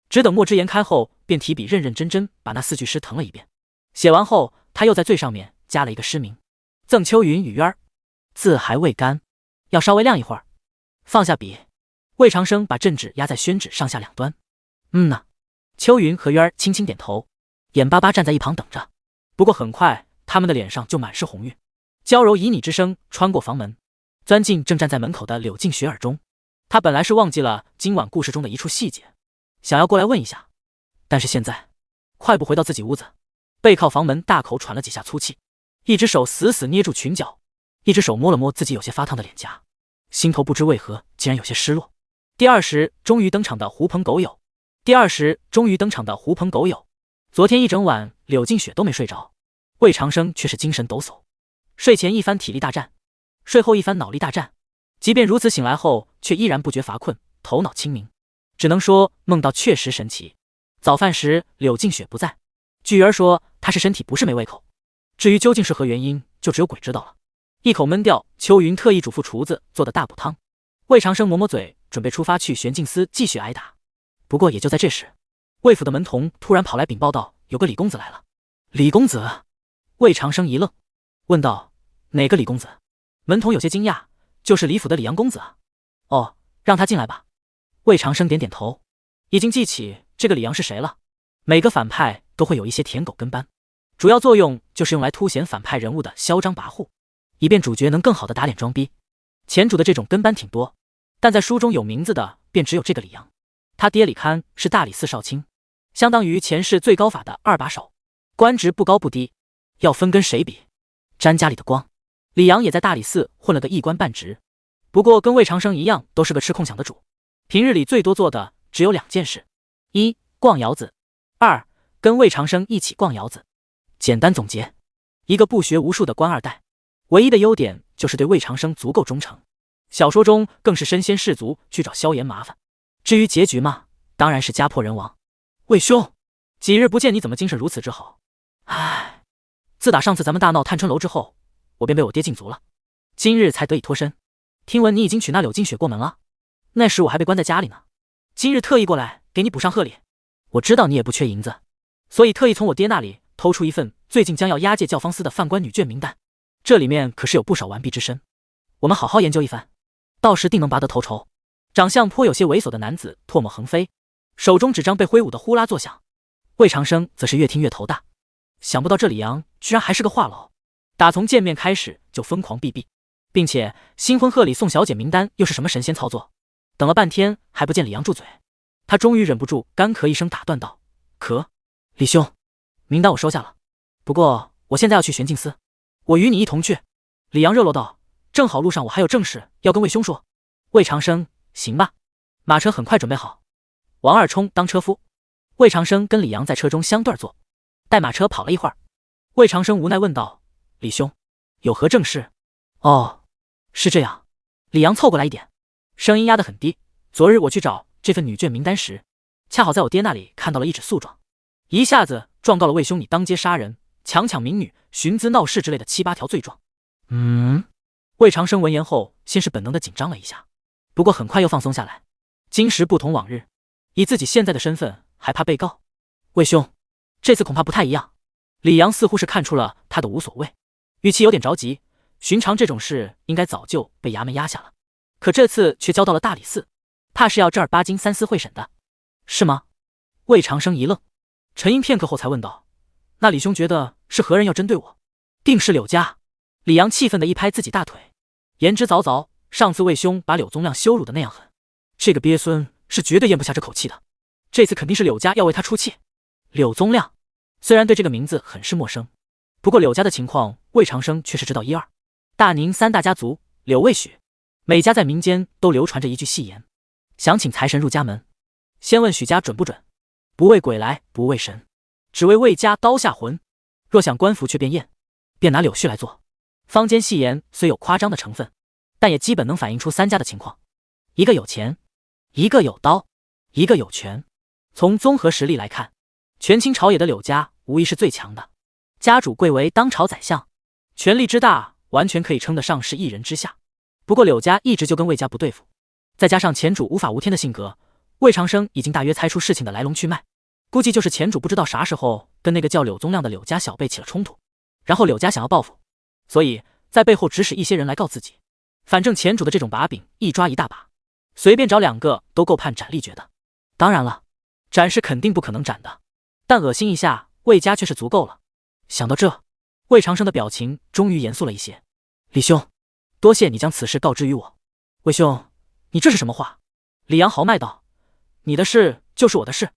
只等墨之言开后，便提笔认认真真把那4句诗誊了一遍。写完后，他又在最上面加了一个诗名，赠秋云与渊儿，字还未干，要稍微晾一会儿。放下笔，魏长生把镇纸压在宣纸上下两端。呢。秋云和渊儿轻轻点头，眼巴巴站在一旁等着。不过很快，他们的脸上就满是红晕。娇柔旖旎之声穿过房门，钻进正站在门口的柳静雪耳中。他本来是忘记了今晚故事中的一处细节，想要过来问一下，但是现在快步回到自己屋子，背靠房门大口喘了几下粗气，一只手死死捏住裙角，一只手摸了摸自己有些发烫的脸颊，心头不知为何竟然有些失落。第二时终于登场的狐朋狗友，昨天一整晚柳静雪都没睡着，魏长生却是精神抖擞。睡前一番体力大战，睡后一番脑力大战，即便如此，醒来后却依然不觉乏困，头脑清明，只能说梦到确实神奇。早饭时柳静雪不在，据儿说她是身体不是没胃口，至于究竟是何原因，就只有鬼知道了。一口闷掉秋云特意嘱咐厨子做的大补汤，魏长生抹抹嘴，准备出发去玄镜司继续挨打。不过也就在这时，魏府的门童突然跑来禀报道，有个李公子来了。李公子？魏长生一愣，问道：哪个李公子？门童有些惊讶，就是李府的李阳公子啊。哦，让他进来吧。魏长生点点头，已经记起这个李阳是谁了。每个反派都会有一些舔狗跟班，主要作用就是用来凸显反派人物的嚣张跋扈，以便主角能更好的打脸装逼。前主的这种跟班挺多，但在书中有名字的便只有这个李阳。他爹李堪是大理寺少卿，相当于前世最高法的2把手，官职不高不低，要分跟谁比？沾家里的光。李阳也在大理寺混了个一官半职，不过跟魏长生一样，都是个吃空饷的主。平日里最多做的只有2件事：一、逛窑子；二、跟魏长生一起逛窑子。简单总结，一个不学无术的官二代，唯一的优点就是对魏长生足够忠诚。小说中更是身先士卒去找萧炎麻烦。至于结局嘛，当然是家破人亡。魏兄，几日不见，你怎么精神如此之好？唉，自打上次咱们大闹探春楼之后，我便被我爹禁足了，今日才得以脱身。听闻你已经娶那柳静雪过门了，那时我还被关在家里呢。今日特意过来给你补上贺礼。我知道你也不缺银子，所以特意从我爹那里偷出一份最近将要押解教坊司的犯官女眷名单，这里面可是有不少完璧之身，我们好好研究一番，到时定能拔得头筹。长相颇有些猥琐的男子唾沫横飞，手中纸张被挥舞得呼啦作响。魏长生则是越听越头大，想不到这李阳居然还是个话痨，打从见面开始就疯狂避避，并且新婚贺礼送小姐名单又是什么神仙操作？等了半天还不见李阳住嘴，他终于忍不住干咳一声打断道：“咳，李兄，名单我收下了，不过我现在要去玄镜司，我与你一同去。”李阳热络道：“正好路上我还有正事要跟魏兄说。”魏长生：“行吧。”马车很快准备好，王二冲当车夫，魏长生跟李阳在车中相对坐。待马车跑了一会儿，魏长生无奈问道：“李兄，有何正事？”“哦，是这样。”李阳凑过来一点，声音压得很低。“昨日我去找这份女眷名单时，恰好在我爹那里看到了一纸诉状，一下子状告了魏兄你当街杀人、强抢民女、寻资闹事之类的7、8条罪状。”魏长生闻言后，先是本能的紧张了一下，不过很快又放松下来。今时不同往日，以自己现在的身份，还怕被告？魏兄，这次恐怕不太一样。李阳似乎是看出了他的无所谓，语气有点着急。寻常这种事应该早就被衙门压下了，可这次却交到了大理寺，怕是要正儿八经3、4会审的，是吗？魏长生一愣，沉吟片刻后才问道：“那李兄觉得是何人要针对我？”“定是柳家。”李阳气愤地一拍自己大腿，言之凿凿，上次魏兄把柳宗亮羞辱的那样狠，这个鳖孙是绝对咽不下这口气的，这次肯定是柳家要为他出气。柳宗亮虽然对这个名字很是陌生，不过柳家的情况魏长生却是知道一二。大宁3大家族，柳魏许，每家在民间都流传着一句戏言：想请财神入家门，先问许家准不准，不为鬼来不为神，只为魏家刀下魂，若想官服却变艳，便拿柳絮来做。坊间戏言虽有夸张的成分，但也基本能反映出3家的情况，一个有钱，一个有刀，一个有权。从综合实力来看，权倾朝野的柳家无疑是最强的，家主贵为当朝宰相，权力之大完全可以称得上是一人之下。不过柳家一直就跟魏家不对付，再加上前主无法无天的性格，魏长生已经大约猜出事情的来龙去脉，估计就是前主不知道啥时候跟那个叫柳宗亮的柳家小辈起了冲突，然后柳家想要报复，所以在背后指使一些人来告自己。反正前主的这种把柄一抓一大把，随便找2个都够判斩立决的。当然了，斩是肯定不可能斩的，但恶心一下魏家却是足够了。想到这，魏长生的表情终于严肃了一些。李兄，多谢你将此事告知于我。魏兄，你这是什么话？李阳豪迈道：“你的事就是我的事，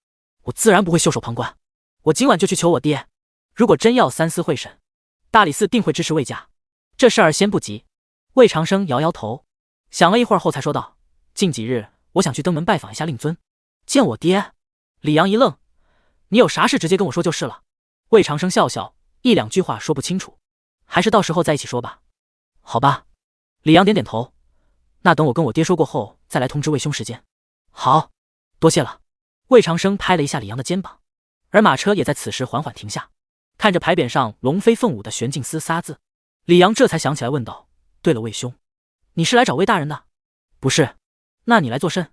我自然不会袖手旁观。我今晚就去求我爹，如果真要3、4会审，大理寺定会支持魏家。这事儿先不急。”魏长生摇摇头，想了一会儿后才说道：“近几日我想去登门拜访一下令尊，见我爹。”李阳一愣：“你有啥事直接跟我说就是了。”魏长生笑笑：“1、2句话说不清楚，还是到时候再一起说吧。”“好吧。”李阳点点头：“那等我跟我爹说过后再来通知魏兄时间。”“好，多谢了。”魏长生拍了一下李阳的肩膀，而马车也在此时缓缓停下，看着牌匾上龙飞凤舞的玄镜司仨字，李阳这才想起来问道：“对了，魏兄，你是来找魏大人的？”“不是。”“那你来做甚？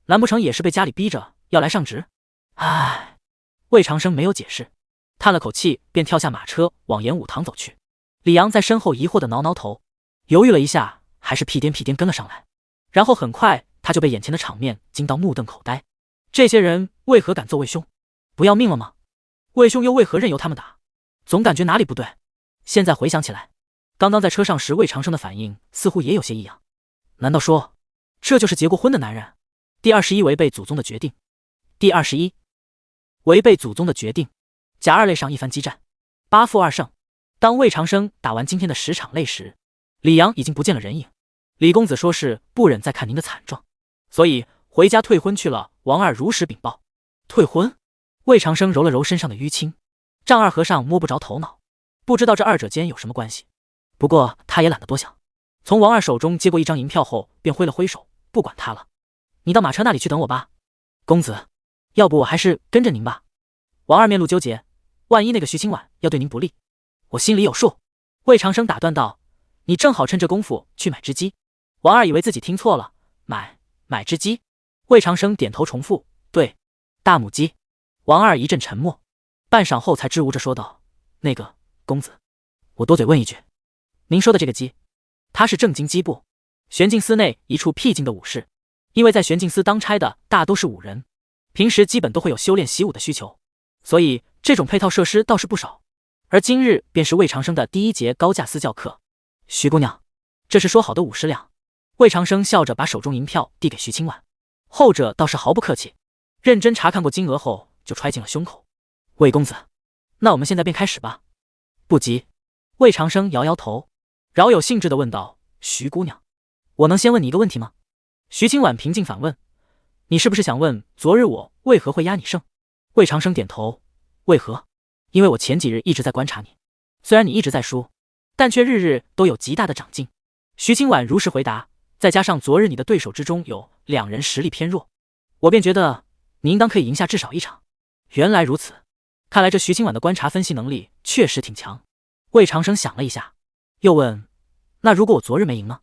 难不成也是被家里逼着要来上职？”“唉。”魏长生没有解释，叹了口气便跳下马车往演武堂走去。李阳在身后疑惑的挠挠头，犹豫了一下，还是屁颠屁颠跟了上来。然后很快他就被眼前的场面惊到目瞪口呆。这些人为何敢揍魏兄？不要命了吗？魏兄又为何任由他们打？总感觉哪里不对。现在回想起来，刚刚在车上时魏长生的反应似乎也有些异样。难道说这就是结过婚的男人？第21违背祖宗的决定。第21违背祖宗的决定。贾二类上一番激战，8负2胜。当魏长生打完今天的10场擂时，李阳已经不见了人影。李公子说是不忍再看您的惨状，所以回家退婚去了。王二如实禀报。退婚？魏长生揉了揉身上的淤青，丈二和尚摸不着头脑，不知道这二者间有什么关系。不过他也懒得多想，从王二手中接过一张银票后便挥了挥手，不管他了。你到马车那里去等我吧。公子，要不我还是跟着您吧。王二面露纠结，万一那个徐清婉要对您不利，我心里有数。魏长生打断道：“你正好趁这功夫去买只鸡。”王二以为自己听错了，买只鸡。魏长生点头重复：“对，大母鸡。”王二一阵沉默，半晌后才支吾着说道：“那个公子，我多嘴问一句，您说的这个鸡，他是正经鸡部，玄镜司内一处僻静的武士，因为在玄镜司当差的大都是武人，平时基本都会有修炼习武的需求，所以这种配套设施倒是不少。而今日便是魏长生的第一节高价私教课。徐姑娘，这是说好的50两。魏长生笑着把手中银票递给徐清婉，后者倒是毫不客气，认真查看过金额后就揣进了胸口。魏公子，那我们现在便开始吧。不急。魏长生摇摇头，饶有兴致地问道：徐姑娘，我能先问你一个问题吗？徐清婉平静反问：你是不是想问昨日我为何会压你胜？魏长生点头：为何？因为我前几日一直在观察你，虽然你一直在输，但却日日都有极大的长进。徐清婉如实回答，再加上昨日你的对手之中有2人实力偏弱，我便觉得你应当可以赢下至少1场。原来如此，看来这徐清婉的观察分析能力确实挺强。魏长生想了一下，又问：那如果我昨日没赢呢？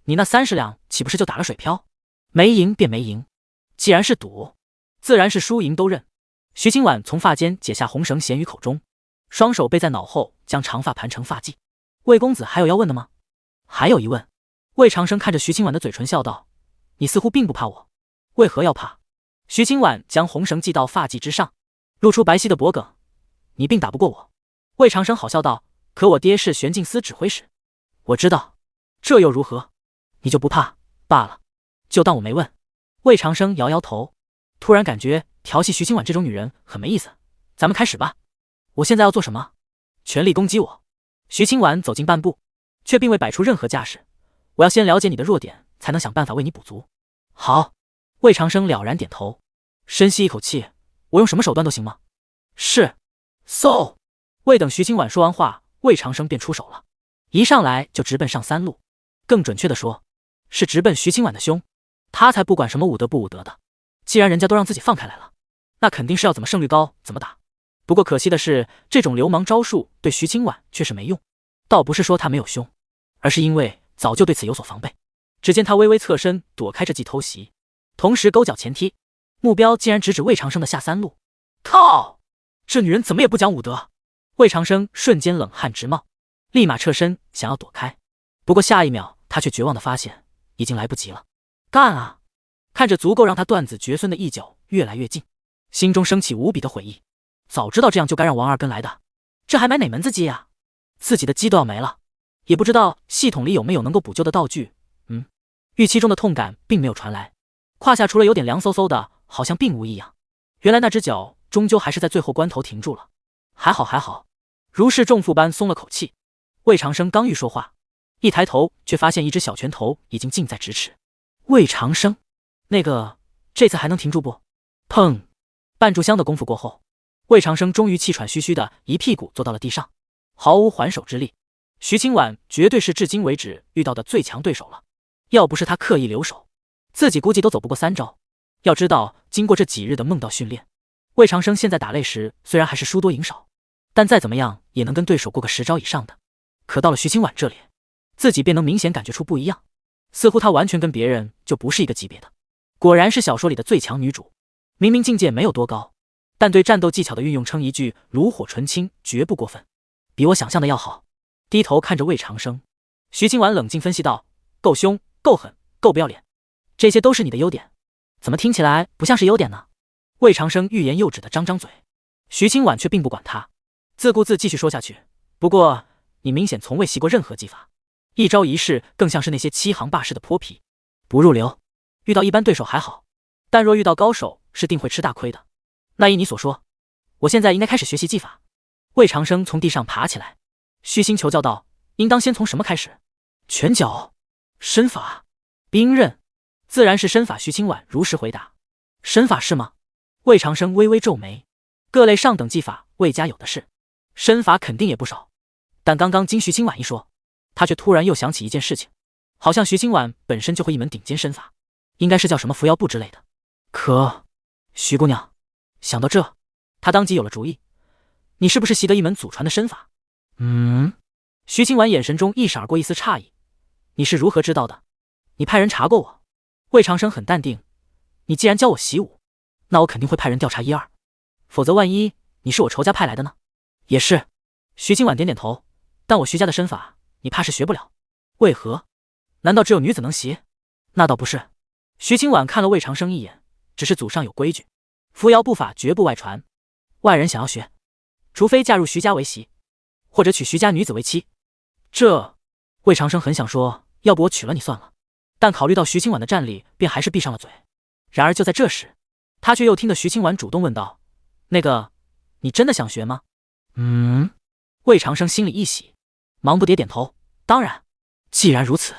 你那30两岂不是就打了水漂？没赢便没赢，既然是赌，自然是输赢都认。徐清婉从发间解下红绳衔于口中，双手背在脑后，将长发盘成发髻。魏公子还有要问的吗？还有一问。魏长生看着徐清婉的嘴唇笑道：你似乎并不怕我，为何要怕？徐清婉将红绳系到发髻之上，露出白皙的脖颈。你并打不过我。魏长生好笑道：可我爹是玄镜司指挥使。我知道，这又如何？你就不怕罢了，就当我没问。魏长生摇摇头，突然感觉调戏徐清婉这种女人很没意思。咱们开始吧。我现在要做什么？全力攻击我。徐清婉走近半步，却并未摆出任何架势。我要先了解你的弱点，才能想办法为你补足。好。魏长生了然点头，深吸一口气，我用什么手段都行吗？是。嗖。未等徐清婉说完话，魏长生便出手了，一上来就直奔上3路，更准确的说，是直奔徐清婉的胸。他才不管什么武德不武德的，既然人家都让自己放开来了，那肯定是要怎么胜率高怎么打。不过可惜的是，这种流氓招数对徐清婉却是没用。倒不是说他没有凶，而是因为早就对此有所防备。只见他微微侧身躲开这记偷袭，同时勾脚前踢，目标竟然直指魏长生的下3路。靠！这女人怎么也不讲武德！魏长生瞬间冷汗直冒，立马侧身想要躲开，不过下一秒他却绝望地发现已经来不及了。干啊！看着足够让他断子绝孙的一脚越来越近，心中升起无比的悔意。早知道这样就该让王二跟来的，这还买哪门子鸡啊？自己的鸡都要没了，也不知道系统里有没有能够补救的道具。预期中的痛感并没有传来，胯下除了有点凉飕飕的，好像并无异样。原来那只脚终究还是在最后关头停住了。还好还好，如释重负般松了口气。魏长生刚欲说话，一抬头却发现一只小拳头已经近在咫尺。魏长生，这次还能停住不？砰！半炷香的功夫过后，魏长生终于气喘吁吁的一屁股坐到了地上，毫无还手之力。徐清婉绝对是至今为止遇到的最强对手了，要不是他刻意留手，自己估计都走不过3招。要知道，经过这几日的梦道训练，魏长生现在打擂时虽然还是输多赢少，但再怎么样也能跟对手过个10招以上的。可到了徐清婉这里，自己便能明显感觉出不一样，似乎她完全跟别人就不是一个级别的。果然是小说里的最强女主，明明境界没有多高，但对战斗技巧的运用称一句炉火纯青绝不过分，比我想象的要好。低头看着魏长生，徐清婉冷静分析道：够凶，够狠，够不要脸，这些都是你的优点，怎么听起来不像是优点呢？魏长生欲言又止的张张嘴，徐清婉却并不管他，自顾自继续说下去。不过你明显从未习过任何技法，一招一式更像是那些欺行霸市的泼皮，不入流。遇到一般对手还好，但若遇到高手，是定会吃大亏的。那依你所说，我现在应该开始学习技法。魏长生从地上爬起来，虚心求教道：应当先从什么开始？拳脚、身法、兵刃，自然是身法。徐清婉如实回答。身法是吗？魏长生微微皱眉，各类上等技法魏家有的是，身法肯定也不少。但刚刚经徐清婉一说，他却突然又想起一件事情，好像徐清婉本身就会一门顶尖身法，应该是叫什么扶摇步之类的。可徐姑娘，想到这，他当即有了主意。你是不是习得一门祖传的身法？徐清婉眼神中一闪而过一丝诧异。你是如何知道的？你派人查过我？魏长生很淡定。你既然教我习武，那我肯定会派人调查1、2，否则万一你是我仇家派来的呢？也是。徐清婉点点头。但我徐家的身法，你怕是学不了。为何？难道只有女子能习？那倒不是。徐清婉看了魏长生一眼，只是祖上有规矩，扶摇步法绝不外传，外人想要学，除非嫁入徐家为媳。或者娶徐家女子为妻。这魏长生很想说，要不我娶了你算了，但考虑到徐清婉的战力，便还是闭上了嘴。然而就在这时，他却又听得徐清婉主动问道：“那个，你真的想学吗？”魏长生心里一喜，忙不迭点头：“当然，既然如此，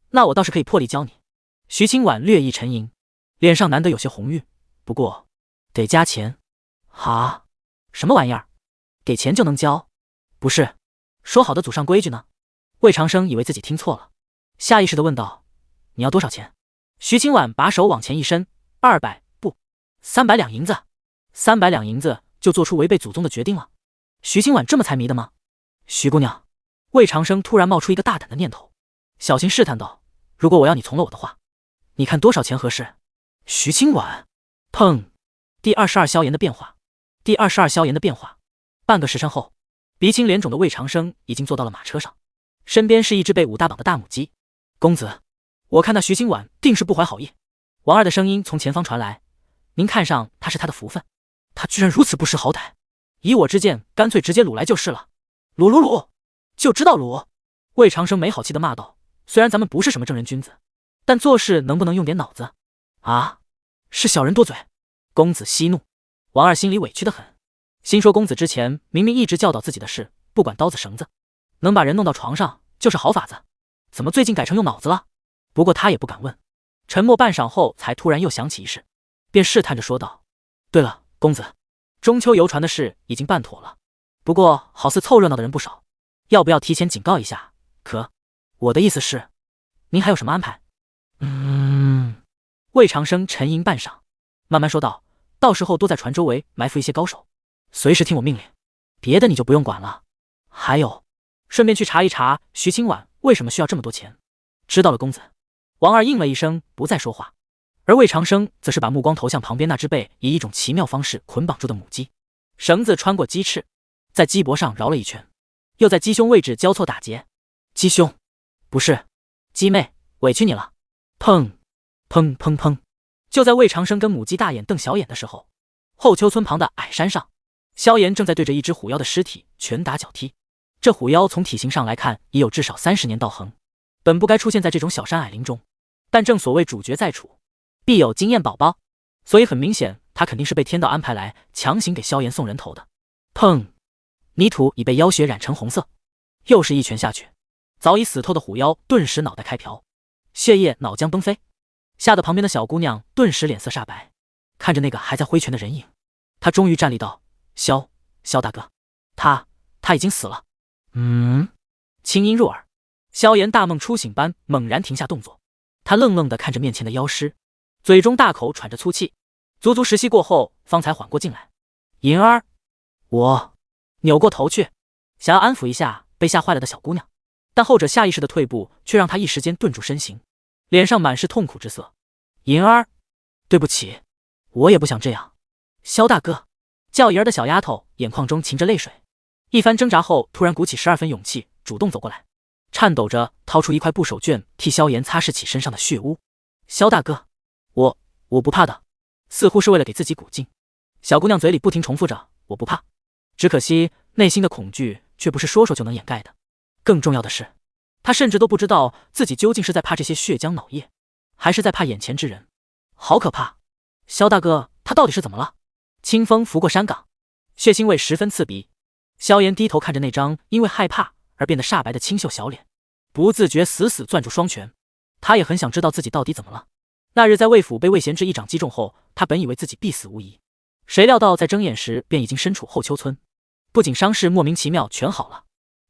那我倒是可以破例教你。”徐清婉略一沉吟，脸上难得有些红晕，不过得加钱。哈？什么玩意儿？给钱就能教？不是，说好的祖上规矩呢？魏长生以为自己听错了，下意识地问道：“你要多少钱？”徐清婉把手往前一伸：“200不，300两银子。300两银子就做出违背祖宗的决定了？徐清婉这么财迷的吗？”徐姑娘，魏长生突然冒出一个大胆的念头，小心试探道：“如果我要你从了我的话，你看多少钱合适？”徐清婉，砰！第22消炎的变化，第22消炎的变化。半个时辰后，鼻青脸肿的魏长生已经坐到了马车上，身边是一只被武大绑的大母鸡。公子，我看那徐清婉定是不怀好意。王二的声音从前方传来：“您看上他是他的福分，他居然如此不识好歹，以我之见，干脆直接掳来就是了。”掳，就知道掳！魏长生没好气地骂道：“虽然咱们不是什么正人君子，但做事能不能用点脑子啊？是小人多嘴。”公子息怒。王二心里委屈得很，心说公子之前明明一直教导自己的是不管刀子绳子，能把人弄到床上就是好法子，怎么最近改成用脑子了？不过他也不敢问，沉默半晌后才突然又想起一事，便试探着说道：“对了，公子，中秋游船的事已经办妥了，不过好似凑热闹的人不少，要不要提前警告一下？可我的意思是，您还有什么安排？”魏长生沉吟半晌，慢慢说道：“到时候多在船周围埋伏一些高手，随时听我命令，别的你就不用管了。还有，顺便去查一查徐清婉为什么需要这么多钱。”知道了，公子。王二应了一声，不再说话。而魏长生则是把目光投向旁边那只被以一种奇妙方式捆绑住的母鸡，绳子穿过鸡翅，在鸡脖上绕了一圈，又在鸡胸位置交错打结。鸡胸，不是，鸡妹，委屈你了。砰砰砰砰！就在魏长生跟母鸡大眼瞪小眼的时候，后丘村旁的矮山上，萧炎正在对着一只虎妖的尸体拳打脚踢。这虎妖从体型上来看已有至少30年道行，本不该出现在这种小山矮林中，但正所谓主角在处，必有经验宝宝，所以很明显他肯定是被天道安排来强行给萧炎送人头的。砰！泥土已被妖血染成红色，又是一拳下去，早已死透的虎妖顿时脑袋开瓢，血液脑浆崩飞，吓得旁边的小姑娘顿时脸色煞白，看着那个还在挥拳的人影，她终于站立道：“萧大哥，他已经死了。”轻音入耳，萧炎大梦初醒般猛然停下动作，他愣愣地看着面前的妖尸，嘴中大口喘着粗气，足足10息过后方才缓过劲来。银儿，我扭过头去，想要安抚一下被吓坏了的小姑娘，但后者下意识的退步却让他一时间顿住身形，脸上满是痛苦之色。银儿，对不起，我也不想这样。萧大哥，叫银儿的小丫头眼眶中噙着泪水，一番挣扎后突然鼓起12分勇气，主动走过来，颤抖着掏出一块布手绢替萧炎擦拭起身上的血污。萧大哥，我不怕的，似乎是为了给自己鼓劲。小姑娘嘴里不停重复着我不怕，只可惜内心的恐惧却不是说说就能掩盖的。更重要的是，她甚至都不知道自己究竟是在怕这些血浆脑液，还是在怕眼前之人。好可怕！萧大哥，他到底是怎么了？清风拂过山岗，血腥味十分刺鼻。萧炎低头看着那张因为害怕而变得煞白的清秀小脸，不自觉死死攥住双拳。他也很想知道自己到底怎么了。那日在魏府被魏贤之一掌击中后，他本以为自己必死无疑，谁料到在睁眼时便已经身处后丘村，不仅伤势莫名其妙全好了，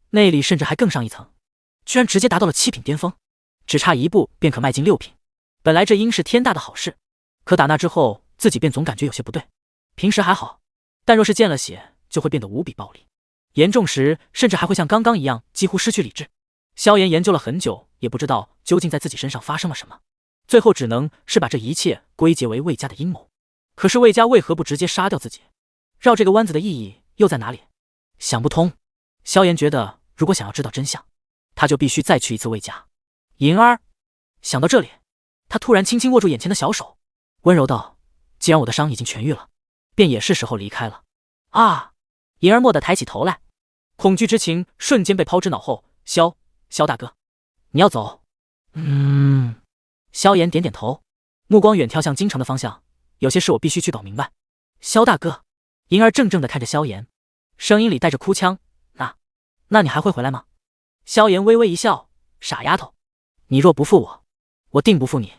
内力甚至还更上一层，居然直接达到了7品巅峰，只差一步便可迈进6品。本来这应是天大的好事，可打那之后自己便总感觉有些不对。平时还好，但若是见了血就会变得无比暴力，严重时甚至还会像刚刚一样几乎失去理智。萧炎研究了很久，也不知道究竟在自己身上发生了什么，最后只能是把这一切归结为魏家的阴谋。可是魏家为何不直接杀掉自己？绕这个弯子的意义又在哪里？想不通。萧炎觉得如果想要知道真相，他就必须再去一次魏家。银儿，想到这里，他突然轻轻握住眼前的小手，温柔道：“既然我的伤已经痊愈了，便也是时候离开了。”啊！银儿蓦地抬起头来，恐惧之情瞬间被抛之脑后。萧大哥，你要走？萧炎点点头，目光远眺向京城的方向。有些事我必须去搞明白。萧大哥，银儿怔怔地看着萧炎，声音里带着哭腔。那你还会回来吗？萧炎微微一笑，傻丫头，你若不负我，我定不负你。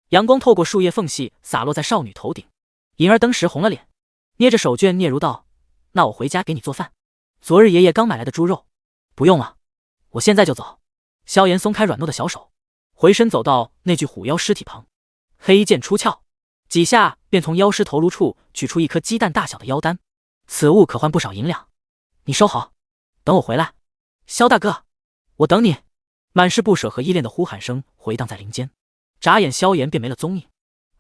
阳光透过树叶缝隙洒落在少女头顶，银儿登时红了脸，捏着手绢嗫嚅道：那我回家给你做饭，昨日爷爷刚买来的猪肉。不用了，我现在就走。萧炎松开软糯的小手，回身走到那具虎妖尸体旁，黑衣剑出鞘，几下便从妖尸头颅处取出一颗鸡蛋大小的妖丹，此物可换不少银两，你收好，等我回来。萧大哥，我等你。满是不舍和依恋的呼喊声回荡在林间，眨眼萧炎便没了踪影。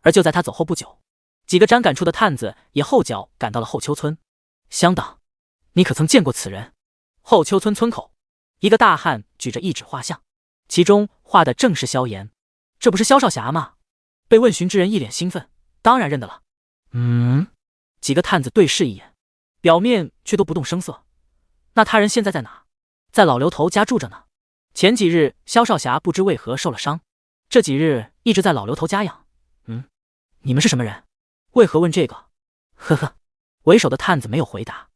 而就在他走后不久，几个沾感处的探子也后脚赶到了后丘村。乡党，你可曾见过此人？后丘村村口，一个大汉举着一纸画像，其中画的正是萧炎。这不是萧少侠吗？被问询之人一脸兴奋，当然认得了。几个探子对视一眼，表面却都不动声色。那他人现在在哪？在老刘头家住着呢。前几日萧少侠不知为何受了伤，这几日一直在老刘头家养。你们是什么人？为何问这个？呵呵，为首的探子没有回答，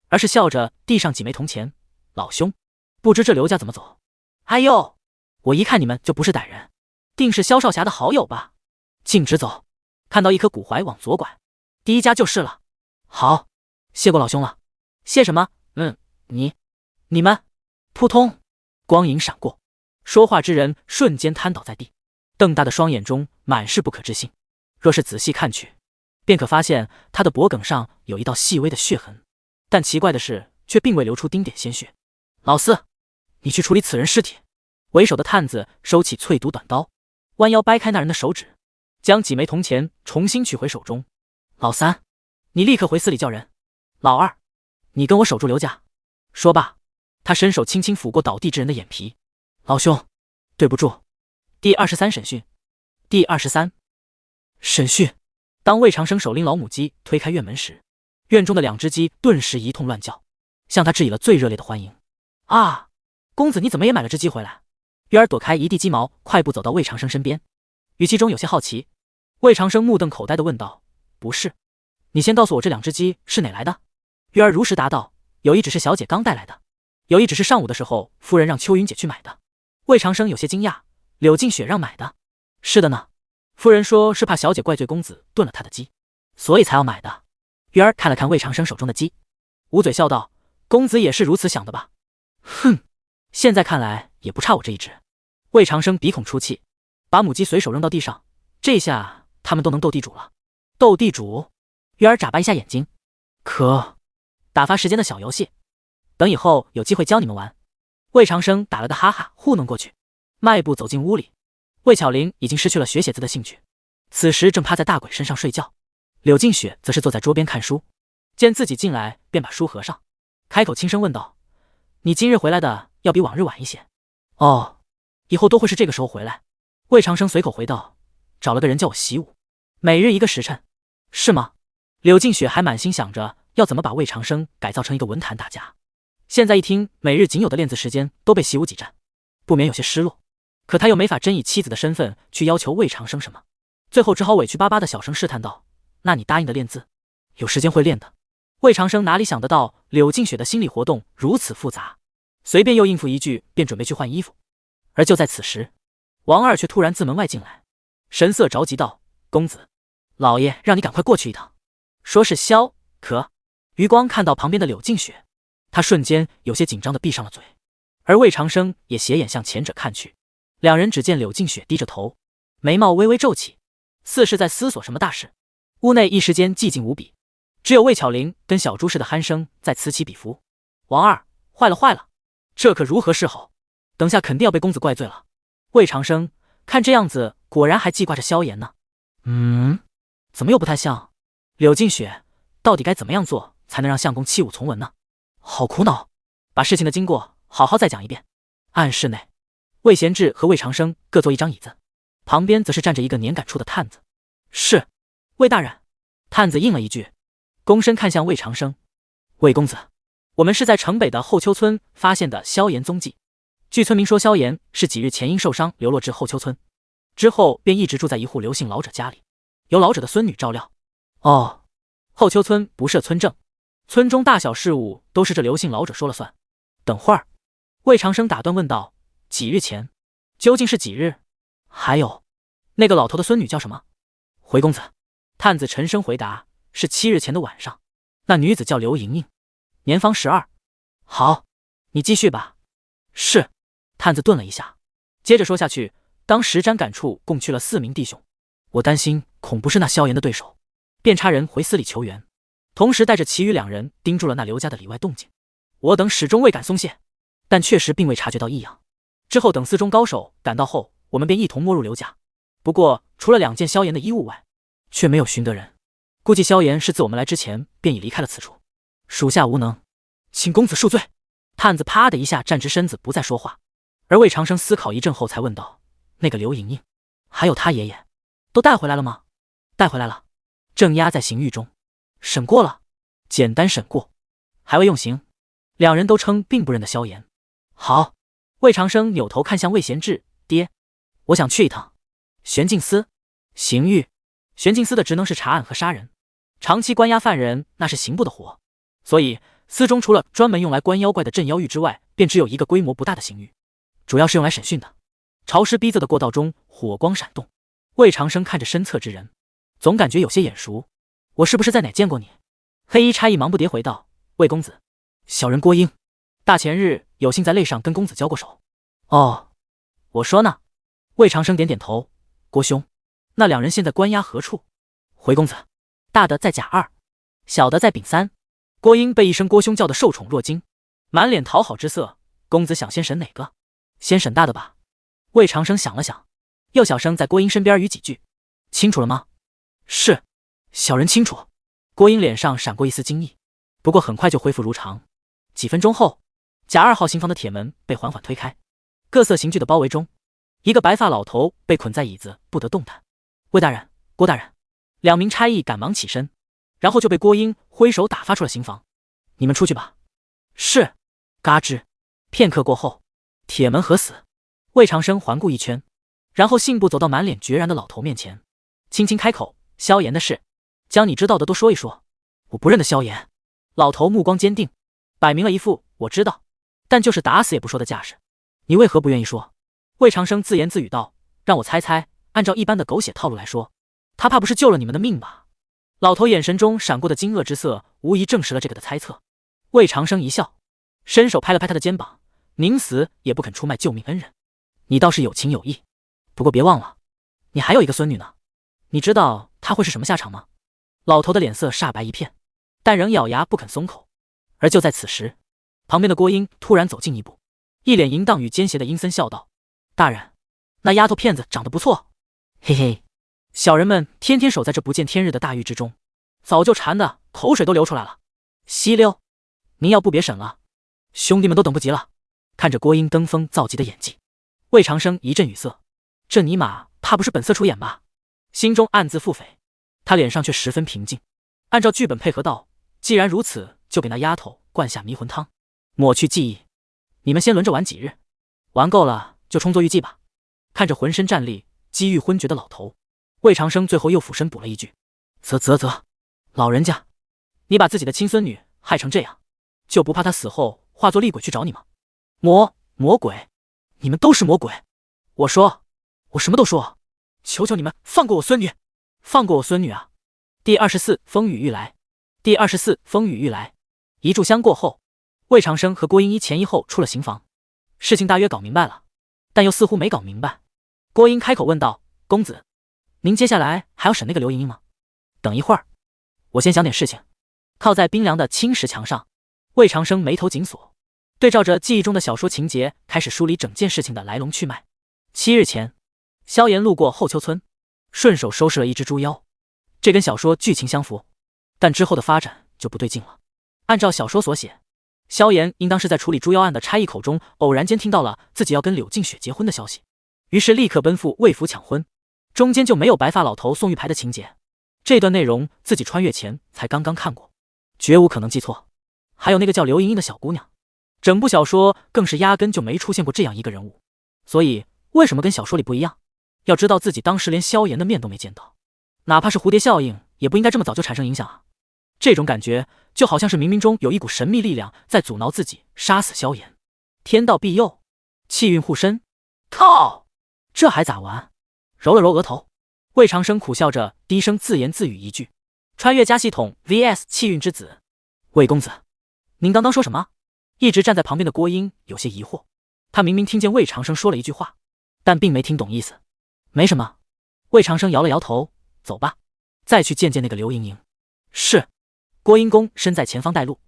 而是笑着递上几枚铜钱。老兄，不知这刘家怎么走？哎呦，我一看你们就不是歹人，定是萧少侠的好友吧？径直走，看到一棵古槐往左拐，第一家就是了。好，谢过老兄了。谢什么？你们。扑通，光影闪过，说话之人瞬间瘫倒在地，瞪大的双眼中满是不可置信。若是仔细看去，便可发现他的脖颈上有一道细微的血痕，但奇怪的是却并未流出丁点鲜血。老四，你去处理此人尸体。为首的探子收起淬毒短刀，弯腰掰开那人的手指，将几枚铜钱重新取回手中。老三，你立刻回寺里叫人。老二，你跟我守住刘家。说罢，他伸手轻轻抚过倒地之人的眼皮。老兄，对不住。第23审讯。第23审讯。当魏长生手拎老母鸡推开院门时，院中的两只鸡顿时一通乱叫，向他致以了最热烈的欢迎。啊，公子你怎么也买了只鸡回来？月儿躲开一地鸡毛，快步走到魏长生身边，语气中有些好奇。魏长生目瞪口呆地问道：不是，你先告诉我这两只鸡是哪来的？月儿如实答道：有一只是小姐刚带来的，有一只是上午的时候夫人让秋云姐去买的。魏长生有些惊讶，柳静雪让买的？是的呢，夫人说是怕小姐怪罪公子炖了她的鸡，所以才要买的。月儿看了看魏长生手中的鸡，捂嘴笑道：公子也是如此想的吧？哼，现在看来也不差我这一只。魏长生鼻孔出气，把母鸡随手扔到地上，这下他们都能斗地主了。斗地主？月儿眨巴一下眼睛，可打发时间的小游戏，等以后有机会教你们玩。魏长生打了个哈哈糊弄过去，迈步走进屋里。魏巧玲已经失去了学写字的兴趣，此时正趴在大鬼身上睡觉。柳静雪则是坐在桌边看书，见自己进来便把书合上，开口轻声问道：你今日回来的要比往日晚一些。哦，以后都会是这个时候回来。魏长生随口回道：找了个人叫我习武，每日一个时辰。是吗？柳静雪还满心想着要怎么把魏长生改造成一个文坛大家，现在一听每日仅有的练字时间都被习武挤占，不免有些失落。可他又没法真以妻子的身份去要求魏长生什么，最后只好委屈巴巴的小声试探道：那你答应的练字，有时间会练的。魏长生哪里想得到柳静雪的心理活动如此复杂，随便又应付一句便准备去换衣服。而就在此时，王二却突然自门外进来，神色着急道：公子，老爷让你赶快过去一趟。说是萧可余光看到旁边的柳静雪，他瞬间有些紧张的闭上了嘴，而魏长生也斜眼向前者看去。两人只见柳静雪低着头，眉毛微微皱起，似是在思索什么大事。屋内一时间寂静无比，只有魏巧玲跟小猪似的鼾声在此起彼伏。王二，坏了坏了，这可如何是好？等下肯定要被公子怪罪了。魏长生看这样子，果然还记挂着萧炎呢。怎么又不太像？柳静雪，到底该怎么样做才能让相公弃武从文呢？好苦恼，把事情的经过好好再讲一遍。暗室内，魏贤志和魏长生各坐一张椅子，旁边则是站着一个年赶处的探子。是，魏大人。探子应了一句，躬身看向魏长生。魏公子，我们是在城北的后丘村发现的萧炎踪迹。据村民说，萧炎是几日前因受伤流落至后丘村，之后便一直住在一户刘姓老者家里，由老者的孙女照料。哦，后丘村不设村政，村中大小事务都是这刘姓老者说了算。等会儿，魏长生打断问道：几日前？究竟是几日？还有，那个老头的孙女叫什么？回公子，探子沉声回答：是7日前的晚上。那女子叫刘莹莹，年方12。好，你继续吧。是。探子顿了一下，接着说下去：当时斩赶处共去了4名弟兄，我担心恐不是那萧炎的对手，便差人回司里求援，同时带着其余2人盯住了那刘家的里外动静。我等始终未敢松懈，但确实并未察觉到异样。之后等司中高手赶到后，我们便一同摸入刘家。不过除了2件萧炎的衣物外，却没有寻得人。估计萧炎是自我们来之前便已离开了此处，属下无能，请公子恕罪。探子啪的一下站直身子，不再说话。而魏长生思考一阵后才问道：那个刘莹莹还有他爷爷都带回来了吗？带回来了，正押在刑狱中，审过了，简单审过，还未用刑。2人都称并不认得萧炎。好。魏长生扭头看向魏贤志：爹，我想去一趟玄镜司。刑狱。玄镜司的职能是查案和杀人，长期关押犯人那是刑部的活，所以司中除了专门用来关妖怪的镇妖狱之外，便只有一个规模不大的刑狱，主要是用来审讯的。潮湿逼仄的过道中火光闪动，魏长生看着身侧之人，总感觉有些眼熟，我是不是在哪见过你？黑衣差役忙不迭回道：魏公子，小人郭英，大前日有幸在擂上跟公子交过手。哦，我说呢。魏长生点点头：郭兄，那2人现在关押何处？回公子，大的在甲2，小的在丙3。郭英被一声郭兄叫得受宠若惊，满脸讨好之色。公子想先审哪个？先审大的吧。魏长生想了想，又小声在郭英身边语几句：清楚了吗？是，小人清楚。郭英脸上闪过一丝惊异，不过很快就恢复如常。几分钟后，甲2号刑房的铁门被缓缓推开，各色刑具的包围中，一个白发老头被捆在椅子不得动弹。魏大人，郭大人，2名差役赶忙起身，然后就被郭英挥手打发出了刑房。你们出去吧。是。嘎吱，片刻过后，铁门合死。魏长生环顾一圈，然后信步走到满脸决然的老头面前，轻轻开口：萧炎的事，将你知道的都说一说。我不认得萧炎。老头目光坚定，摆明了一副我知道，但就是打死也不说的架势。你为何不愿意说？魏长生自言自语道：让我猜猜，按照一般的狗血套路来说，他怕不是救了你们的命吧？老头眼神中闪过的惊愕之色，无疑证实了这个的猜测。魏长生一笑，伸手拍了拍他的肩膀：宁死也不肯出卖救命恩人，你倒是有情有义。不过别忘了，你还有一个孙女呢，你知道她会是什么下场吗？老头的脸色煞白一片，但仍咬牙不肯松口。而就在此时，旁边的郭英突然走近一步，一脸淫荡与奸邪的阴森笑道：大人，那丫头片子长得不错。嘿嘿，小人们天天守在这不见天日的大狱之中，早就馋的口水都流出来了。吸溜，您要不别审了，兄弟们都等不及了。看着郭英登峰造极的演技，魏长生一阵语塞，这尼玛怕不是本色出演吧？心中暗自腹诽，他脸上却十分平静，按照剧本配合道：既然如此，就给那丫头灌下迷魂汤，抹去记忆。你们先轮着玩几日，玩够了就充作玉妓吧。看着浑身战栗、几欲昏厥的老头，魏长生最后又俯身补了一句：啧，老人家，你把自己的亲孙女害成这样，就不怕她死后化作厉鬼去找你吗？魔鬼，你们都是魔鬼！我说，我什么都说，求求你们放过我孙女，放过我孙女啊！第24风雨欲来，第24风雨欲来。一炷香过后，魏长生和郭英一前一后出了刑房，事情大约搞明白了，但又似乎没搞明白。郭英开口问道：公子，您接下来还要审那个刘莹莹吗？等一会儿，我先想点事情。靠在冰凉的青石墙上，魏长生眉头紧锁，对照着记忆中的小说情节，开始梳理整件事情的来龙去脉。7日前，萧炎路过后丘村，顺手收拾了一只猪妖，这跟小说剧情相符，但之后的发展就不对劲了。按照小说所写，萧炎应当是在处理猪妖案的差役口中偶然间听到了自己要跟柳静雪结婚的消息，于是立刻奔赴魏府抢婚，中间就没有白发老头送玉牌的情节。这段内容自己穿越前才刚刚看过，绝无可能记错。还有那个叫刘莹莹的小姑娘，整部小说更是压根就没出现过这样一个人物。所以为什么跟小说里不一样？要知道自己当时连萧炎的面都没见到，哪怕是蝴蝶效应也不应该这么早就产生影响啊。这种感觉就好像是冥冥中有一股神秘力量在阻挠自己杀死萧炎。天道庇佑，气运护身。靠，这还咋玩？揉了揉额头，魏长生苦笑着低声自言自语一句：穿越加系统 vs 气运之子。魏公子，您刚刚说什么？一直站在旁边的郭英有些疑惑，他明明听见魏长生说了一句话，但并没听懂意思。没什么。魏长生摇了摇头，走吧，再去见见那个刘莹莹。是。郭英公身在前方带路。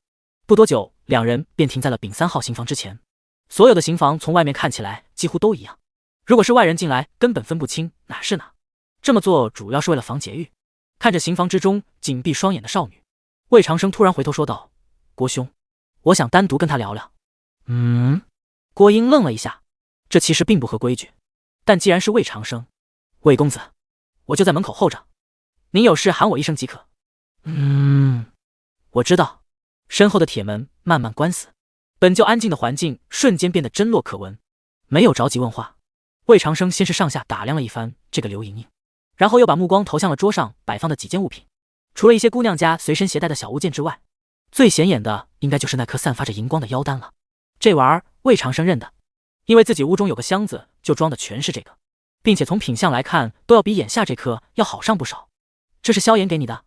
不多久，两人便停在了丙3号刑房之前。所有的刑房从外面看起来几乎都一样，如果是外人进来根本分不清哪是哪。这么做主要是为了防劫狱。看着刑房之中紧闭双眼的少女，魏长生突然回头说道：郭兄，我想单独跟他聊聊。郭英愣了一下，这其实并不合规矩，但既然是魏长生，魏公子，我就在门口候着，您有事喊我一声即可。我知道。身后的铁门慢慢关死，本就安静的环境瞬间变得真落可闻。没有着急问话，魏长生先是上下打量了一番这个刘莹莹，然后又把目光投向了桌上摆放的几件物品。除了一些姑娘家随身携带的小物件之外，最显眼的应该就是那颗散发着荧光的腰丹了。这玩意儿魏长生认得，因为自己屋中有个箱子就装的全是这个，并且从品相来看都要比眼下这颗要好上不少。这是萧炎给你的？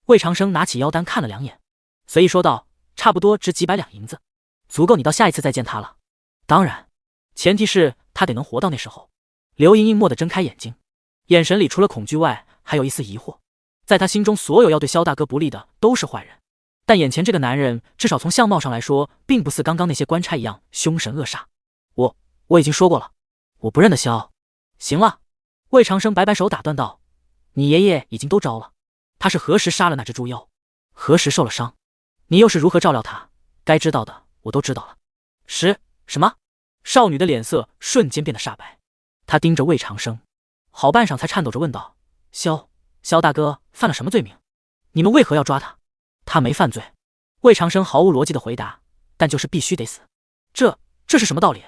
魏长生拿起腰丹看了两眼，随意说道：差不多值几百两银子，足够你到下一次再见他了。当然，前提是他得能活到那时候。刘莹莹蓦地睁开眼睛，眼神里除了恐惧外还有一丝疑惑。在他心中，所有要对萧大哥不利的都是坏人，但眼前这个男人至少从相貌上来说并不似刚刚那些官差一样凶神恶煞。我已经说过了，我不认得萧。行了，魏长生摆摆手打断道：你爷爷已经都招了，他是何时杀了那只猪妖，何时受了伤，你又是如何照料他，该知道的我都知道了。什么？少女的脸色瞬间变得煞白，她盯着魏长生，好半晌才颤抖着问道：萧大哥犯了什么罪名？你们为何要抓他？他没犯罪。魏长生毫无逻辑的回答，但就是必须得死。这是什么道理？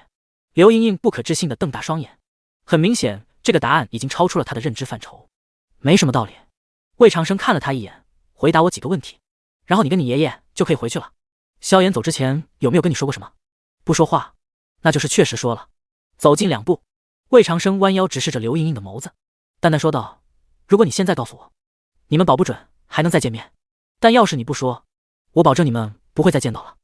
刘莹莹不可置信的瞪大双眼，很明显这个答案已经超出了她的认知范畴。没什么道理。魏长生看了他一眼，回答我几个问题，然后你跟你爷爷就可以回去了。萧炎走之前有没有跟你说过什么？不说话，那就是确实说了。走近2步，魏长生弯腰直视着刘莹莹的眸子，淡淡说道：如果你现在告诉我，你们保不准还能再见面，但要是你不说，我保证你们不会再见到了。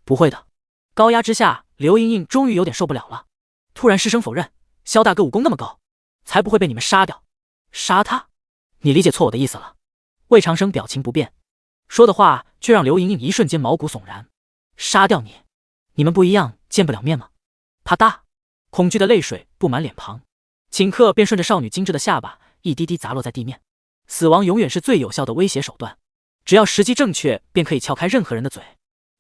不会的。高压之下，刘莹莹终于有点受不了了，突然失声否认：萧大哥武功那么高，才不会被你们杀掉。杀他？你理解错我的意思了。魏长生表情不变，说的话却让刘莹莹一瞬间毛骨悚然。杀掉你？你们不一样见不了面吗？啪嗒，恐惧的泪水布满脸庞，顷刻便顺着少女精致的下巴一滴滴砸落在地面。死亡永远是最有效的威胁手段，只要时机正确便可以撬开任何人的嘴，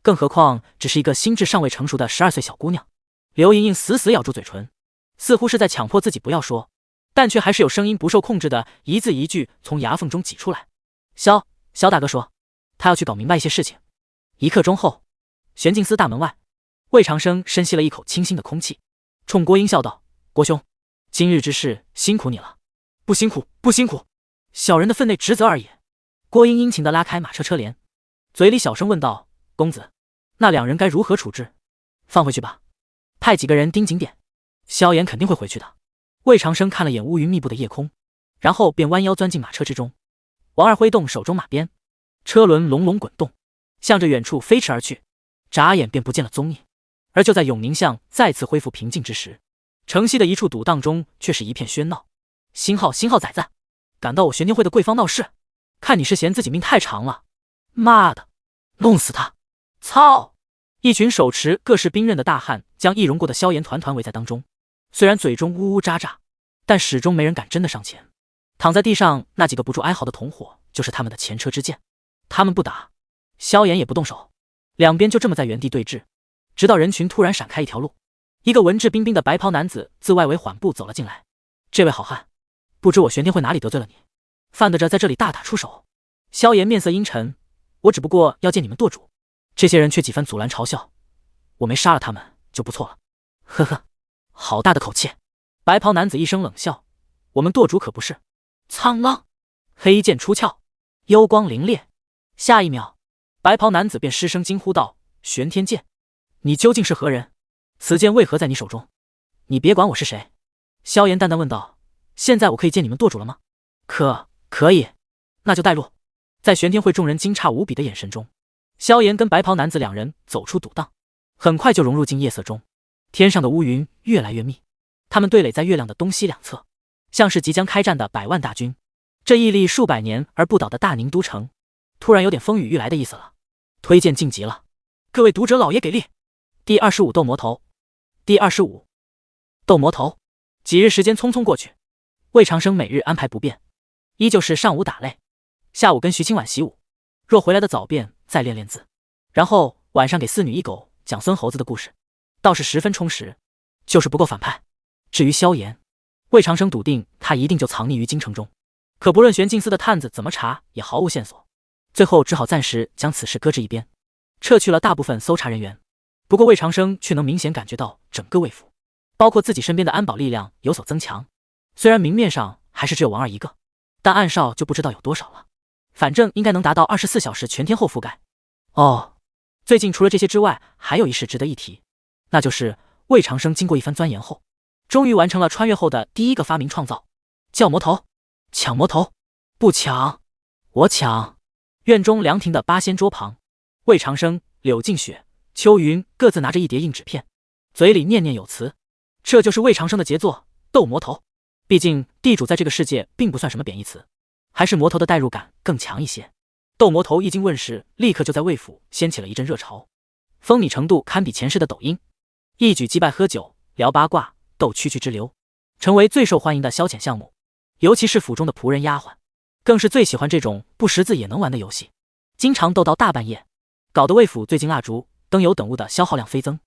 更何况只是一个心智尚未成熟的12岁小姑娘。刘莹莹死死咬住嘴唇，似乎是在强迫自己不要说，但却还是有声音不受控制的一字一句从牙缝中挤出来。萧大哥说他要去搞明白一些事情。1刻钟后，玄镜司大门外，魏长生深吸了一口清新的空气，冲郭英笑道：郭兄，今日之事辛苦你了。不辛苦，小人的分内职责而已。郭英殷勤地拉开马车车帘，嘴里小声问道：公子，那2人该如何处置？放回去吧，派几个人盯紧点，萧炎肯定会回去的。魏长生看了眼乌云密布的夜空，然后便弯腰钻进马车之中。王二挥动手中马鞭，车轮隆隆滚动，向着远处飞驰而去，眨眼便不见了踪影。而就在永宁巷再次恢复平静之时，城西的一处赌档中却是一片喧闹。星号崽子，敢到我玄天会的贵坊闹事，看你是嫌自己命太长了，妈的，弄死他！操！一群手持各式兵刃的大汉将易容过的萧炎团团围在当中，虽然嘴中呜呜喳喳，但始终没人敢真的上前。躺在地上那几个不住哀嚎的同伙就是他们的前车之鉴，他们不打，萧炎也不动手，两边就这么在原地对峙，直到人群突然闪开一条路，一个文质彬彬的白袍男子自外围缓步走了进来。这位好汉，不知我玄天会哪里得罪了你，犯得着在这里大打出手？萧炎面色阴沉，我只不过要见你们舵主，这些人却几番阻拦嘲笑，我没杀了他们就不错了。呵呵，好大的口气！白袍男子一声冷笑，我们舵主可不是。苍狼，黑剑出鞘，幽光凌冽。下一秒，白袍男子便失声惊呼道：玄天剑，你究竟是何人？此剑为何在你手中？你别管我是谁。萧炎淡淡问道：现在我可以见你们舵主了吗？可以，那就带路。在玄天会众人惊诧无比的眼神中，萧炎跟白袍男子两人走出赌档，很快就融入进夜色中。天上的乌云越来越密，他们对垒在月亮的东西两侧，像是即将开战的百万大军。这屹立数百年而不倒的大宁都城，突然有点风雨欲来的意思了。推荐晋级了，各位读者老爷给力！第25斗魔头，第25斗魔头。几日时间匆匆过去，魏长生每日安排不变，依旧是上午打擂，下午跟徐清婉习武，若回来的早便再练练字，然后晚上给四女一狗讲孙猴子的故事，倒是十分充实，就是不够反派。至于萧炎，魏长生笃定他一定就藏匿于京城中，可不论玄镜司的探子怎么查也毫无线索，最后只好暂时将此事搁置一边，撤去了大部分搜查人员。不过魏长生却能明显感觉到整个魏府，包括自己身边的安保力量有所增强，虽然明面上还是只有王二一个，但暗哨就不知道有多少了，反正应该能达到24小时全天候覆盖。哦，最近除了这些之外，还有一事值得一提，那就是魏长生经过一番钻研后，终于完成了穿越后的第一个发明创造——叫魔头。抢魔头？不抢，我抢！院中凉亭的八仙桌旁，魏长生、柳静雪、秋云各自拿着一叠硬纸片，嘴里念念有词。这就是魏长生的杰作——斗魔头。毕竟地主在这个世界并不算什么贬义词，还是魔头的代入感更强一些。斗魔头一经问世，立刻就在魏府掀起了一阵热潮，风靡程度堪比前世的抖音，一举击败喝酒、聊八卦、斗区区之流，成为最受欢迎的消遣项目。尤其是府中的仆人丫鬟，更是最喜欢这种不识字也能玩的游戏，经常斗到大半夜，搞得魏府最近蜡烛、灯油等物的消耗量飞增。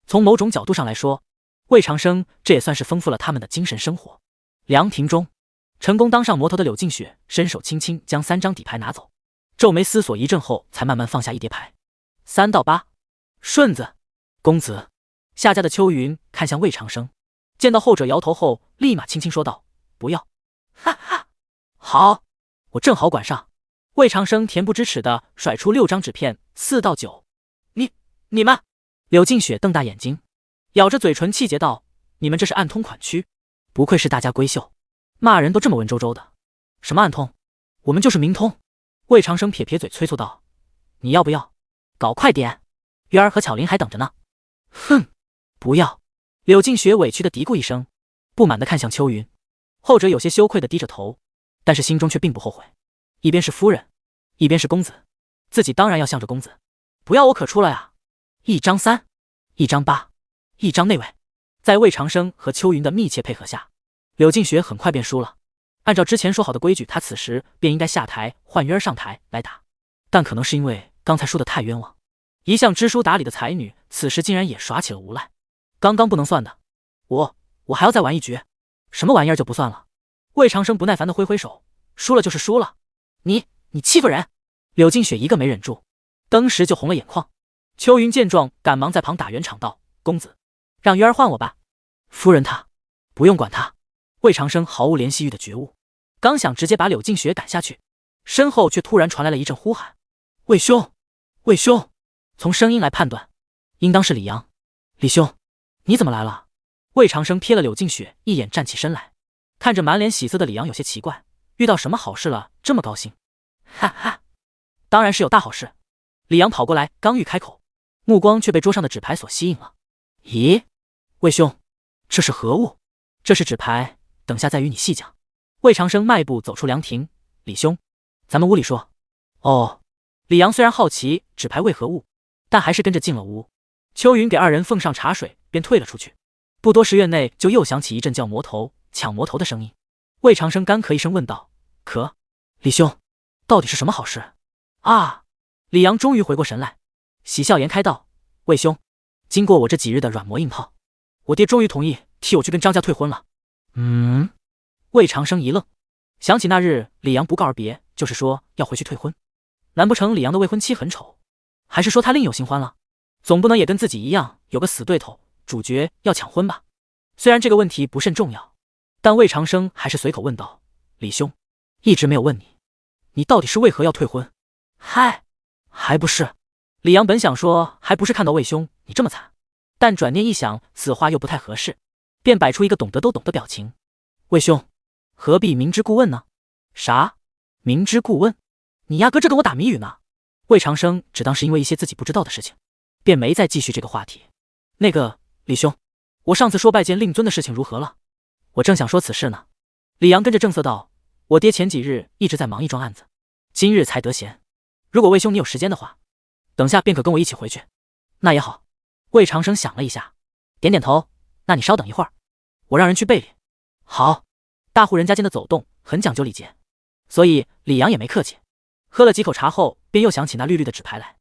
从某种角度上来说，魏长生这也算是丰富了他们的精神生活。凉亭中，成功当上魔头的柳静雪伸手轻轻将3张底牌拿走，皱眉思索一阵后才慢慢放下一叠牌。3到8，顺子，公子。下家的秋云看向魏长生，见到后者摇头后，立马轻轻说道：不要。哈哈，好，我正好管上。魏长生恬不知耻地甩出6张纸片，4到9。你们！柳静雪瞪大眼睛，咬着嘴唇气结道：你们这是暗通款曲，不愧是大家闺秀，骂人都这么文绉绉的。什么暗通？我们就是明通。魏长生撇撇嘴催促道：你要不要？搞快点，月儿和巧玲还等着呢。哼，不要。柳静雪委屈地嘀咕一声，不满地看向秋云。后者有些羞愧地低着头，但是心中却并不后悔。一边是夫人，一边是公子，自己当然要向着公子。不要我可出了呀！1张3，1张8，一张内卫。在魏长生和秋云的密切配合下，柳静雪很快便输了。按照之前说好的规矩，他此时便应该下台换约上台来打，但可能是因为刚才输得太冤枉，一向知书达理的才女此时竟然也耍起了无赖。刚刚不能算的，我还要再玩一局。什么玩意儿就不算了？魏长生不耐烦地挥挥手，输了就是输了。你欺负人！柳静雪一个没忍住，当时就红了眼眶。秋云见状，赶忙在旁打圆场道：公子，让鱼儿换我吧。夫人她不用管他。魏长生毫无怜惜欲的觉悟，刚想直接把柳静雪赶下去，身后却突然传来了一阵呼喊：魏兄，魏兄！从声音来判断，应当是李阳。李兄，你怎么来了？魏长生瞥了柳静雪一眼，站起身来，看着满脸喜色的李阳，有些奇怪，遇到什么好事了，这么高兴？哈哈，当然是有大好事。李阳跑过来，刚欲开口，目光却被桌上的纸牌所吸引了。咦，魏兄，这是何物？这是纸牌，等下再与你细讲。魏长生迈步走出凉亭，李兄，咱们屋里说。哦，李阳虽然好奇纸牌为何物，但还是跟着进了屋。秋云给二人奉上茶水，便退了出去。不多时，院内就又响起一阵叫魔头、抢魔头的声音。魏长生干咳一声问道：可，李兄，到底是什么好事啊？李阳终于回过神来，喜笑颜开道：魏兄，经过我这几日的软磨硬泡，我爹终于同意替我去跟张家退婚了。魏长生一愣，想起那日李阳不告而别，就是说要回去退婚，难不成李阳的未婚妻很丑？还是说他另有新欢了？总不能也跟自己一样有个死对头，主角要抢婚吧？虽然这个问题不甚重要，但魏长生还是随口问道：“李兄，一直没有问你，你到底是为何要退婚？”嗨，还不是。李阳本想说还不是看到魏兄你这么惨，但转念一想，此话又不太合适，便摆出一个懂得都懂的表情。魏兄，何必明知故问呢？啥？明知故问？你压根这跟我打谜语呢？魏长生只当是因为一些自己不知道的事情，便没再继续这个话题。那个，李兄，我上次说拜见令尊的事情如何了？我正想说此事呢。李阳跟着正色道：我爹前几日一直在忙一桩案子，今日才得闲。如果魏兄你有时间的话，等下便可跟我一起回去。那也好。魏长生想了一下，点点头。那你稍等一会儿，我让人去备礼。好。大户人家间的走动很讲究礼节，所以李阳也没客气。喝了几口茶后，便又想起那绿绿的纸牌来。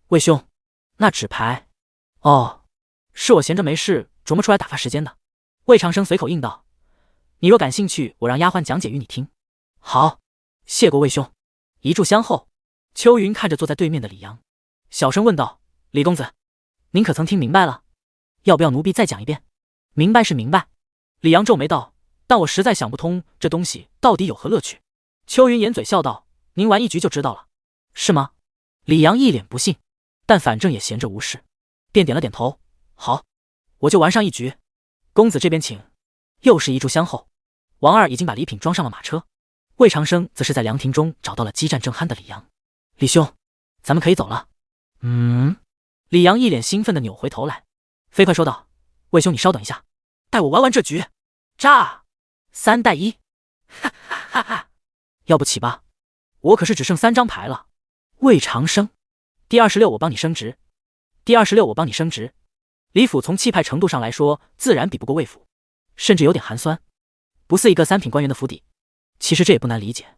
魏兄，那纸牌……哦，是我闲着没事琢磨出来打发时间的。魏长生随口应道：你若感兴趣，我让丫鬟讲解与你听。好，谢过魏兄。一炷香后，秋云看着坐在对面的李阳，小声问道：李公子，您可曾听明白了？要不要奴婢再讲一遍？明白是明白。李阳皱眉道：但我实在想不通这东西到底有何乐趣。秋云掩嘴笑道：您玩一局就知道了。是吗？李阳一脸不信，但反正也闲着无事，便点了点头。好，我就玩上一局。公子这边请。又是一炷香后，王二已经把礼品装上了马车，魏长生则是在凉亭中找到了激战正酣的李阳。李兄，咱们可以走了。李阳一脸兴奋地扭回头来，飞快说道：魏兄你稍等一下，待我玩完这局。炸！3带1，哈哈哈哈！要不起吧？我可是只剩3张牌了。魏长生，第26我帮你升职。第26我帮你升职。李府从气派程度上来说，自然比不过魏府，甚至有点寒酸，不似一个3品官员的府邸。其实这也不难理解，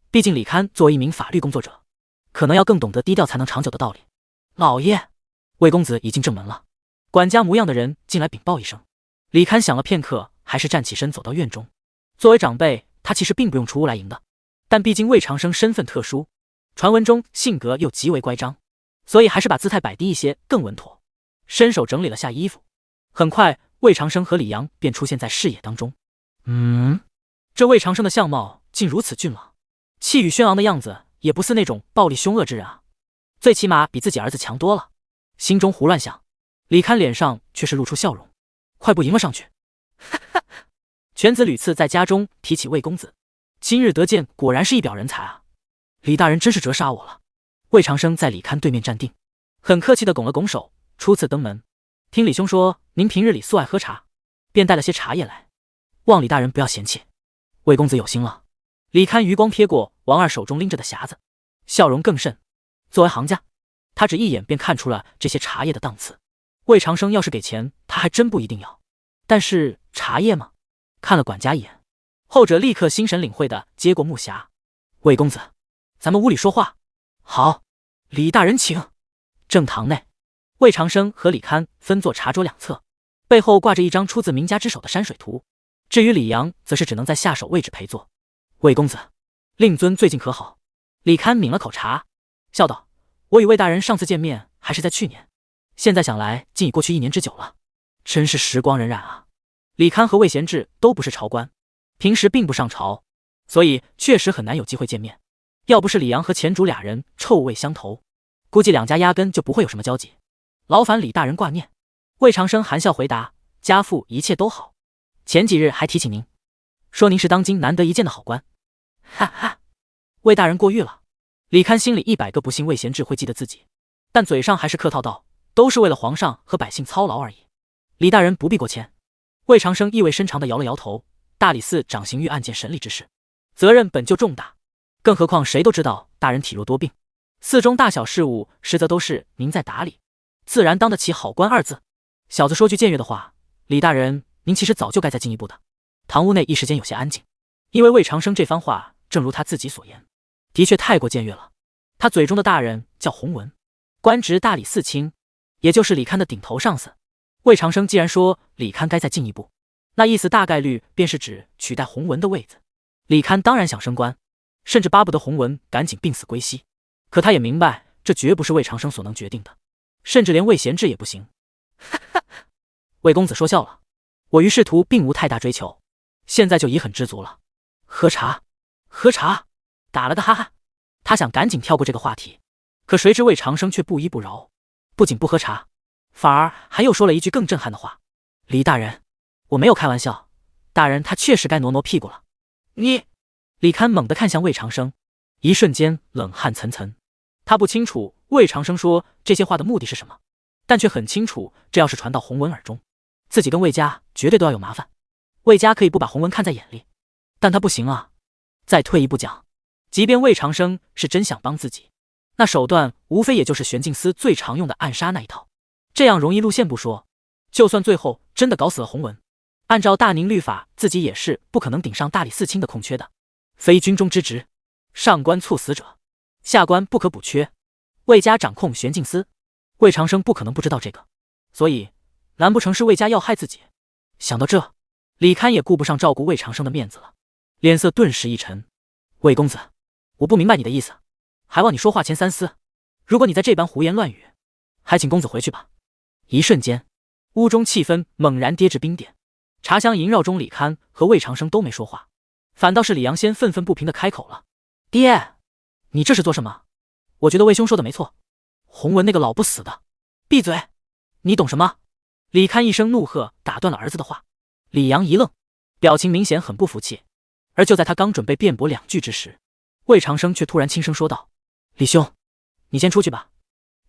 毕竟李堪作为一名法律工作者，可能要更懂得低调才能长久的道理。老爷，魏公子已进正门了。管家模样的人进来禀报一声。李堪想了片刻，还是站起身走到院中。作为长辈，他其实并不用出屋来迎的，但毕竟魏长生身份特殊，传闻中性格又极为乖张，所以还是把姿态摆低一些更稳妥。伸手整理了下衣服，很快魏长生和李阳便出现在视野当中。这魏长生的相貌竟如此俊朗，气宇轩昂的样子也不似那种暴力凶恶之人啊，最起码比自己儿子强多了。心中胡乱想，李堪脸上却是露出笑容，快步迎了上去。哈哈，犬子屡次在家中提起魏公子，今日得见，果然是一表人才啊！李大人真是折杀我了。魏长生在李堪对面站定，很客气地拱了拱手，初次登门，听李兄说您平日里素爱喝茶，便带了些茶叶来，望李大人不要嫌弃。魏公子有心了。李堪余光瞥过王二手中拎着的匣子，笑容更甚。作为行家，他只一眼便看出了这些茶叶的档次。魏长生要是给钱，他还真不一定要。但是茶叶吗？看了管家一眼，后者立刻心神领会地接过木匣。魏公子，咱们屋里说话。好，李大人请。正堂内，魏长生和李堪分坐茶桌两侧，背后挂着一张出自名家之手的山水图。至于李阳，则是只能在下手位置陪坐。魏公子，令尊最近可好？李堪抿了口茶，笑道：我与魏大人上次见面还是在去年，现在想来竟已过去1年之久了，真是时光荏苒啊。李堪和魏贤志都不是朝官，平时并不上朝，所以确实很难有机会见面。要不是李阳和前主俩人臭味相投，估计两家压根就不会有什么交集。劳烦李大人挂念。魏长生含笑回答：家父一切都好，前几日还提起您，说您是当今难得一见的好官。哈哈，魏大人过誉了。李堪心里100个不信魏贤志会记得自己，但嘴上还是客套道：都是为了皇上和百姓操劳而已，李大人不必过谦。魏长生意味深长地摇了摇头，大理寺掌刑狱案件审理之事，责任本就重大，更何况谁都知道大人体弱多病，寺中大小事务实则都是您在打理，自然当得起好官2字。小子说句僭越的话，李大人您其实早就该再进一步的。堂屋内一时间有些安静，因为魏长生这番话正如他自己所言，的确太过僭越了。他嘴中的大人叫洪文，官职大理寺卿，也就是李堪的顶头上司。魏长生既然说李堪该再进一步，那意思大概率便是指取代洪文的位子。李堪当然想升官，甚至巴不得洪文赶紧病死归西，可他也明白这绝不是魏长生所能决定的，甚至连魏贤志也不行。哈哈，魏公子说笑了，我于仕途并无太大追求，现在就已很知足了。喝茶，喝茶，打了个哈哈。他想赶紧跳过这个话题，可谁知魏长生却不依不饶，不仅不喝茶，反而还又说了一句更震撼的话：李大人，我没有开玩笑，大人他确实该挪挪屁股了。你……李堪猛地看向魏长生，一瞬间冷汗涔涔。他不清楚魏长生说这些话的目的是什么，但却很清楚，这要是传到洪文耳中，自己跟魏家绝对都要有麻烦。魏家可以不把洪文看在眼里，但他不行啊。再退一步讲，即便魏长生是真想帮自己，那手段无非也就是玄镜司最常用的暗杀那一套。这样容易路线不说，就算最后真的搞死了洪文，按照大宁律法，自己也是不可能顶上大理寺卿的空缺的。非军中之职，上官猝死者，下官不可补缺。魏家掌控玄镜司，魏长生不可能不知道这个，所以难不成是魏家要害自己？想到这，李堪也顾不上照顾魏长生的面子了，脸色顿时一沉。魏公子，我不明白你的意思，还望你说话前三思。如果你在这般胡言乱语，还请公子回去吧。一瞬间，屋中气氛猛然跌至冰点，茶香萦绕中，李堪和魏长生都没说话，反倒是李阳先愤愤不平地开口了：爹，你这是做什么？我觉得魏兄说的没错，洪文那个老不死的，闭嘴！你懂什么？李堪一声怒喝打断了儿子的话。李阳一愣，表情明显很不服气。而就在他刚准备辩驳两句之时，魏长生却突然轻声说道：李兄，你先出去吧。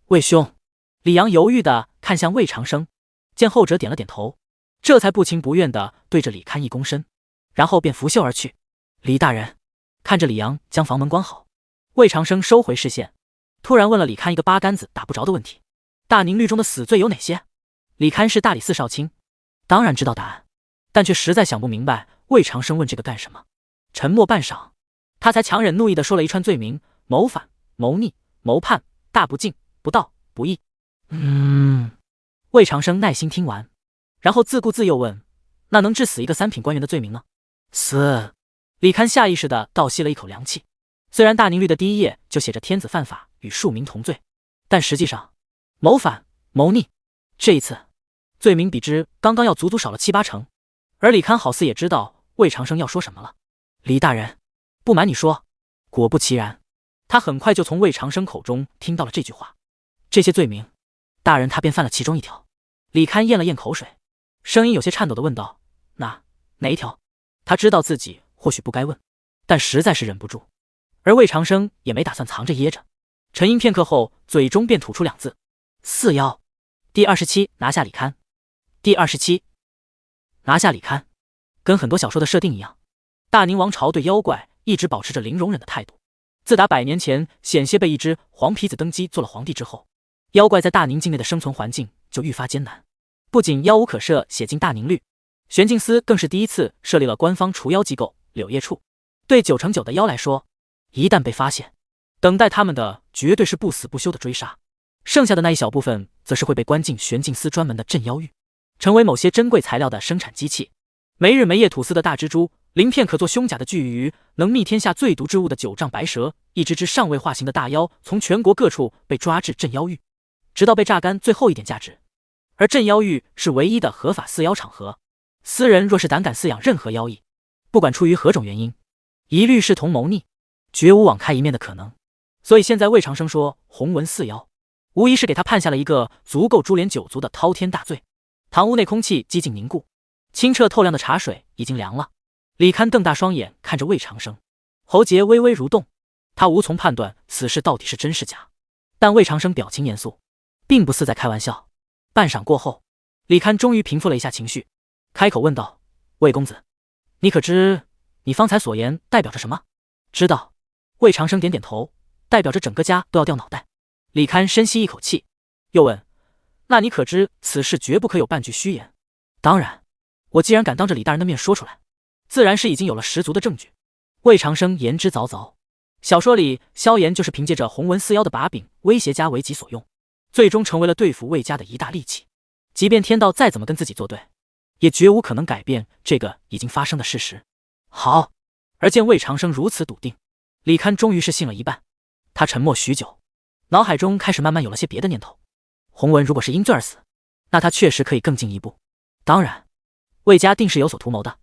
魏兄。李阳犹豫地看向魏长生，见后者点了点头，这才不情不愿地对着李堪一躬身，然后便拂袖而去。李大人。看着李阳将房门关好，魏长生收回视线，突然问了李堪一个八竿子打不着的问题：大宁律中的死罪有哪些？李堪是大理寺少卿，当然知道答案，但却实在想不明白魏长生问这个干什么。沉默半晌，他才强忍怒意地说了一串罪名：谋反、谋逆、谋叛、大不敬、不道、不义。魏长生耐心听完，然后自顾自又问：那能致死一个三品官员的罪名呢？死。李堪下意识地倒吸了一口凉气。虽然大宁律的第一页就写着天子犯法与庶民同罪，但实际上谋反、谋逆这一次罪名比之刚刚要足足少了7、8成。而李堪好似也知道魏长生要说什么了。李大人，不瞒你说，果不其然，他很快就从魏长生口中听到了这句话。这些罪名，大人他便犯了其中一条。李堪咽了咽口水，声音有些颤抖地问道：哪一条？他知道自己或许不该问，但实在是忍不住。而魏长生也没打算藏着掖着，沉吟片刻后，嘴中便吐出2字：四妖。第27，拿下李堪。第27，拿下李堪。跟很多小说的设定一样，大宁王朝对妖怪一直保持着零容忍的态度。自打100年前险些被一只黄皮子登基做了皇帝之后，妖怪在大宁境内的生存环境就愈发艰难。不仅妖无可赦写进大宁律，玄镜司更是第一次设立了官方除妖机构柳叶处。对9成9的妖来说，一旦被发现，等待他们的绝对是不死不休的追杀，剩下的那一小部分则是会被关进玄镜司专门的镇妖狱，成为某些珍贵材料的生产机器。没日没夜吐丝的大蜘蛛，鳞片可做胸甲的巨鱼，能觅天下最毒之物的9丈白蛇，一只只尚未化形的大妖，从全国各处被抓至镇妖狱，直到被榨干最后一点价值。而镇妖狱是唯一的合法饲妖场合，私人若是胆敢饲养任何妖异，不管出于何种原因，一律视同谋逆，绝无网开一面的可能。所以现在魏长生说洪文饲妖，无疑是给他判下了一个足够株连9族的滔天大罪。堂屋内空气几近凝固，清澈透亮的茶水已经凉了。李堪瞪大双眼看着魏长生，喉结微微蠕动，他无从判断此事到底是真是假。但魏长生表情严肃，并不似在开玩笑。半晌过后，李堪终于平复了一下情绪，开口问道：魏公子，你可知你方才所言代表着什么？知道。魏长生点点头，代表着整个家都要掉脑袋。李堪深吸一口气，又问：那你可知此事绝不可有半句虚言？当然，我既然敢当着李大人的面说出来，自然是已经有了十足的证据。魏长生言之凿凿，小说里萧炎就是凭借着洪文饲妖的把柄威胁家为己所用，最终成为了对付魏家的一大利器。即便天道再怎么跟自己作对，也绝无可能改变这个已经发生的事实。好。而见魏长生如此笃定，李堪终于是信了一半。他沉默许久，脑海中开始慢慢有了些别的念头。洪文如果是因罪而死，那他确实可以更进一步。当然，魏家定是有所图谋的，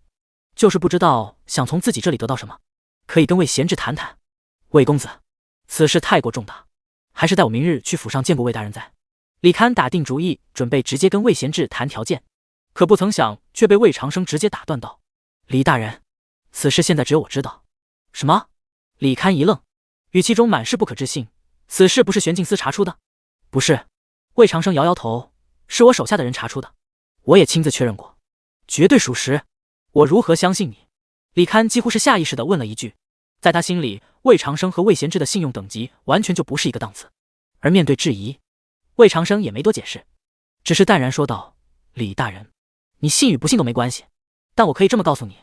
就是不知道想从自己这里得到什么。可以跟魏贤志谈谈。魏公子，此事太过重大，还是待我明日去府上见过魏大人再。李堪打定主意，准备直接跟魏贤志谈条件，可不曾想却被魏长生直接打断道：“李大人，此事现在只有我知道。”什么？李堪一愣，语气中满是不可置信。此事不是玄镜司查出的？不是。魏长生摇摇头，是我手下的人查出的，我也亲自确认过，绝对属实。我如何相信你？李堪几乎是下意识地问了一句，在他心里，魏长生和魏贤志的信用等级完全就不是一个档次。而面对质疑，魏长生也没多解释，只是淡然说道：“李大人，你信与不信都没关系，但我可以这么告诉你，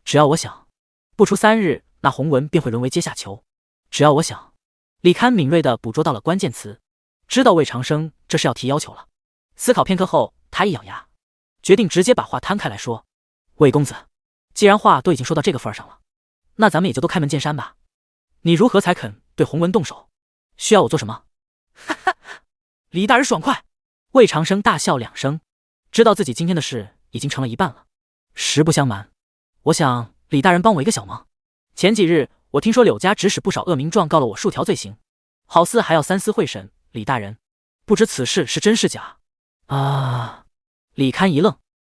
只要我想，不出3日，那洪文便会沦为阶下囚。只要我想。”李堪敏锐地捕捉到了关键词，知道魏长生这是要提要求了。思考片刻后，他一咬牙，决定直接把话摊开来说：“魏公子，既然话都已经说到这个份上了，那咱们也就都开门见山吧。你如何才肯对洪文动手？需要我做什么？”哈哈，李大人爽快！魏长生大笑2声，知道自己今天的事已经成了一半了。实不相瞒，我想李大人帮我一个小忙。前几日我听说柳家指使不少恶名状告了我数条罪行，好似还要3司会审。李大人，不知此事是真是假？啊！李堪一愣，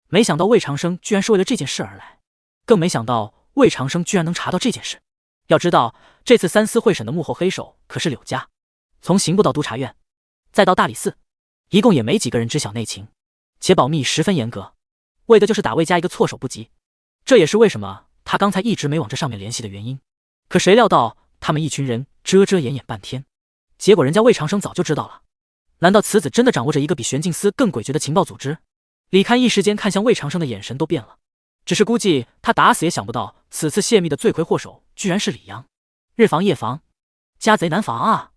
没想到魏长生居然是为了这件事而来，更没想到魏长生居然能查到这件事。要知道，这次3司会审的幕后黑手可是柳家，从刑部到督察院，再到大理寺，一共也没几个人知晓内情，且保密十分严格，为的就是打魏家一个措手不及。这也是为什么他刚才一直没往这上面联系的原因。可谁料到他们一群人遮遮掩掩半天，结果人家魏长生早就知道了。难道此子真的掌握着一个比玄镜司更诡谲的情报组织？李堪一时间看向魏长生的眼神都变了，只是估计他打死也想不到，此次泄密的罪魁祸首居然是李阳。日防夜防，家贼难防啊！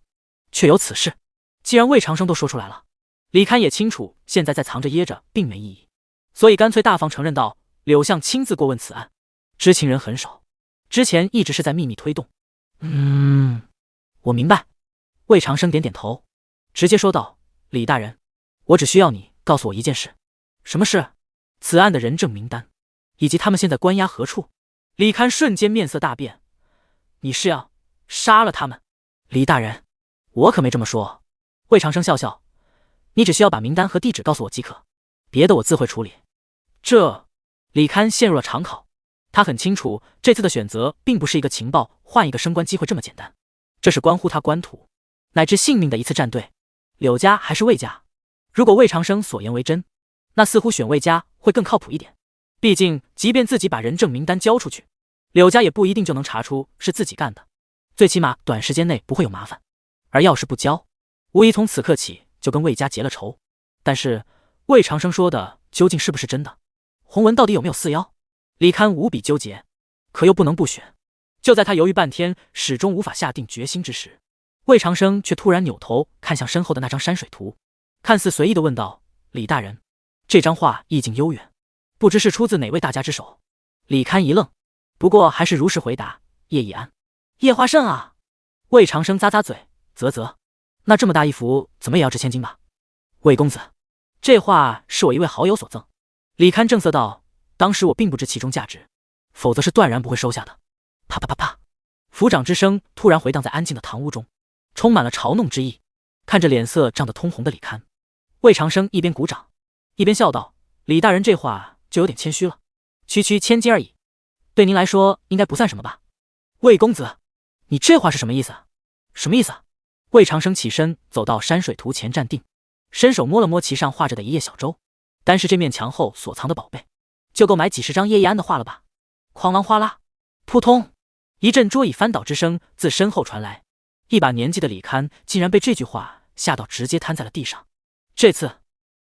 却有此事。既然魏长生都说出来了，李堪也清楚现在再藏着掖着并没意义，所以干脆大方承认道：“柳相亲自过问此案，知情人很少，之前一直是在秘密推动。”我明白。魏长生点点头，直接说道：“李大人，我只需要你告诉我一件事。”什么事？此案的人证名单，以及他们现在关押何处？李堪瞬间面色大变。你是要杀了他们？李大人，我可没这么说。魏长生笑笑，你只需要把名单和地址告诉我即可，别的我自会处理。李堪陷入了长考。他很清楚，这次的选择并不是一个情报换一个升官机会这么简单，这是关乎他官途乃至性命的一次站队。柳家还是魏家？如果魏长生所言为真，那似乎选魏家会更靠谱一点。毕竟，即便自己把人证名单交出去，柳家也不一定就能查出是自己干的，最起码短时间内不会有麻烦。而要是不交，无疑从此刻起就跟魏家结了仇。但是，魏长生说的究竟是不是真的？洪文到底有没有四幺？李堪无比纠结，可又不能不选。就在他犹豫半天，始终无法下定决心之时，魏长生却突然扭头看向身后的那张山水图，看似随意地问道：“李大人，这张画意境悠远，不知是出自哪位大家之手？”李堪一愣，不过还是如实回答：“叶以安。”叶华胜啊！魏长生咂咂嘴，啧啧，那这么大一幅，怎么也要值千金吧？魏公子，这画是我一位好友所赠。李堪正色道：“当时我并不知其中价值，否则是断然不会收下的。”啪啪啪啪，抚掌之声突然回荡在安静的堂屋中，充满了嘲弄之意。看着脸色涨得通红的李堪，魏长生一边鼓掌，一边笑道：“李大人这话就有点谦虚了，区区千金而已，对您来说应该不算什么吧？”魏公子，你这话是什么意思？什么意思？魏长生起身走到山水图前站定，伸手摸了摸其上画着的一叶小舟，单是这面墙后所藏的宝贝，就够买几十张叶一安的画了吧？哐啷哗啦，扑通，一阵桌椅翻倒之声自身后传来，一把年纪的李堪竟然被这句话吓到，直接瘫在了地上。这次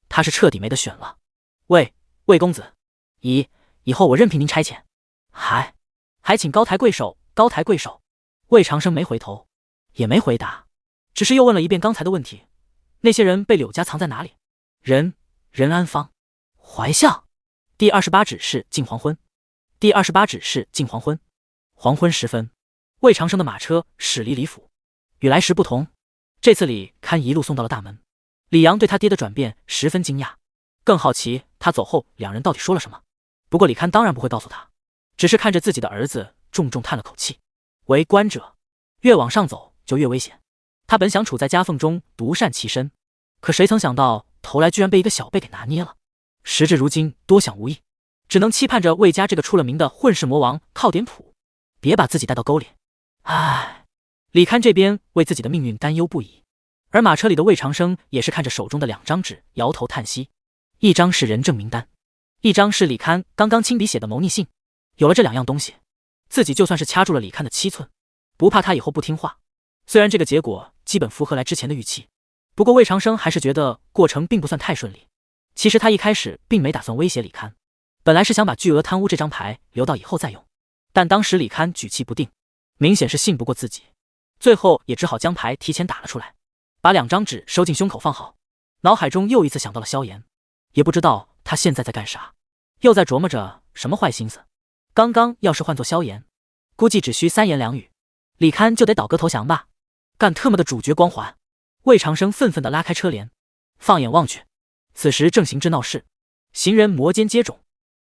他是彻底没得选了。魏公子，以后我任凭您差遣。还请高抬贵手，高抬贵手。魏长生没回头，也没回答，只是又问了一遍刚才的问题：那些人被柳家藏在哪里？任安坊、怀巷。第28指示近黄昏。第28指示近黄昏。黄昏时分，魏长生的马车驶离李府。与来时不同，这次李堪一路送到了大门，李阳对他爹的转变十分惊讶，更好奇他走后两人到底说了什么。不过李堪当然不会告诉他，只是看着自己的儿子重重叹了口气。为官者，越往上走就越危险。他本想处在夹缝中独善其身，可谁曾想到头来居然被一个小辈给拿捏了。时至如今多想无益，只能期盼着魏家这个出了名的混世魔王靠点谱，别把自己带到沟里。唉，李堪这边为自己的命运担忧不已，而马车里的魏长生也是看着手中的2张纸摇头叹息。一张是人证名单，一张是李堪刚刚亲笔写的谋逆信。有了这2样东西，自己就算是掐住了李堪的7寸，不怕他以后不听话。虽然这个结果基本符合来之前的预期，不过魏长生还是觉得过程并不算太顺利。其实他一开始并没打算威胁李堪，本来是想把巨额贪污这张牌留到以后再用，但当时李堪举棋不定，明显是信不过自己，最后也只好将牌提前打了出来，把2张纸收进胸口放好。脑海中又一次想到了萧炎，也不知道他现在在干啥，又在琢磨着什么坏心思。刚刚要是换作萧炎，估计只需3言2语，李堪就得倒戈投降吧。干特么的主角光环！魏长生愤愤地拉开车帘，放眼望去，此时正行至闹市，行人摩肩接踵，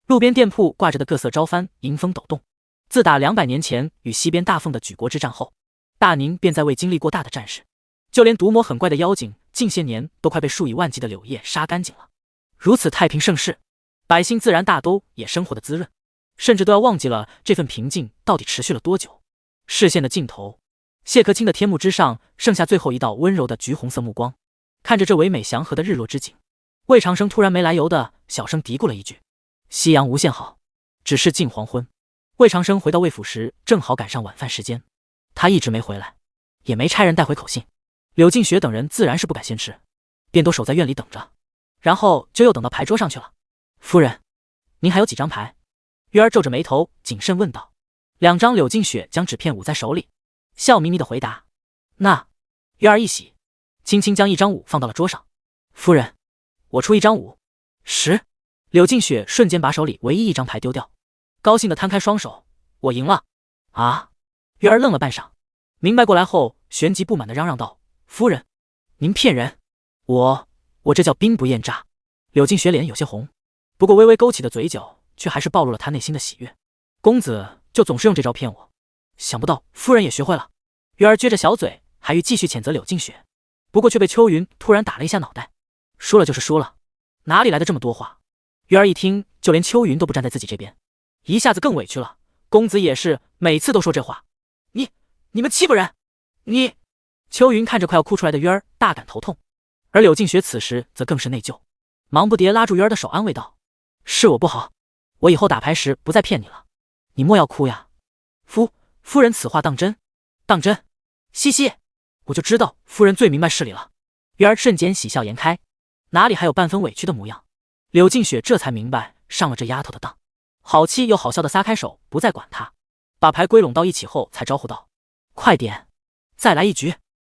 路边店铺挂着的各色招幡迎风抖动。自打200年前与西边大凤的举国之战后，大宁便再未经历过大的战事，就连毒魔很怪的妖精，近些年都快被数以万计的柳叶杀干净了。如此太平盛世，百姓自然大都也生活的滋润，甚至都要忘记了这份平静到底持续了多久。视线的尽头，谢可清的天幕之上剩下最后一道温柔的橘红色目光，看着这唯美祥和的日落之景，魏长生突然没来由的小声嘀咕了一句：夕阳无限好，只是近黄昏。魏长生回到魏府时正好赶上晚饭时间，他一直没回来，也没差人带回口信，柳静雪等人自然是不敢先吃，便都守在院里等着，然后就又等到牌桌上去了。夫人，您还有几张牌？月儿皱着眉头谨慎问道。2张柳静雪将纸片捂在手里，笑眯眯的回答：那。月儿一喜，轻轻将1张5放到了桌上。夫人，我出1张5。10。柳静雪瞬间把手里唯一1张牌丢掉，高兴的摊开双手：我赢了啊！月儿愣了半晌，明白过来后旋即不满的嚷嚷道：夫人，您骗人！我这叫兵不厌诈。柳静雪脸有些红，不过微微勾起的嘴角却还是暴露了她内心的喜悦。公子就总是用这招骗我，想不到夫人也学会了。月儿撅着小嘴，还欲继续谴责柳静雪，不过却被秋云突然打了一下脑袋。输了就是输了，哪里来的这么多话？月儿一听，就连秋云都不站在自己这边，一下子更委屈了。公子也是每次都说这话，你们欺负人！你……秋云看着快要哭出来的月儿，大感头痛，而柳静雪此时则更是内疚，忙不迭拉住月儿的手安慰道：是我不好，我以后打牌时不再骗你了，你莫要哭呀。夫人此话当真？当真？嘻嘻，我就知道夫人最明白事理了。月儿瞬间喜笑颜开，哪里还有半分委屈的模样。柳静雪这才明白上了这丫头的当，好气又好笑的撒开手，不再管她，把牌归拢到一起后才招呼道：快点，再来一局。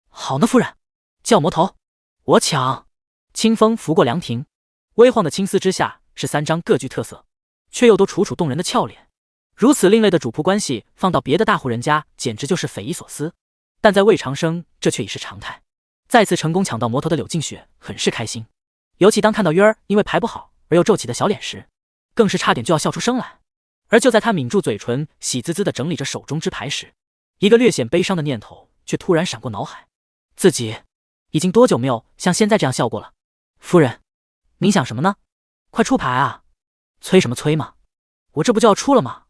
好呢夫人，叫魔头，我抢。清风拂过凉亭，微晃的青丝之下是3张各具特色却又都楚楚动人的俏脸。如此另类的主仆关系放到别的大户人家简直就是匪夷所思，但在魏长生这却已是常态。再次成功抢到魔头的柳静雪很是开心，尤其当看到月儿因为牌不好而又皱起的小脸时，更是差点就要笑出声来。而就在他抿住嘴唇喜滋滋地整理着手中之牌时，一个略显悲伤的念头却突然闪过脑海，自己已经多久没有像现在这样笑过了。夫人，您想什么呢？快出牌啊！催什么催嘛，我这不就要出了吗？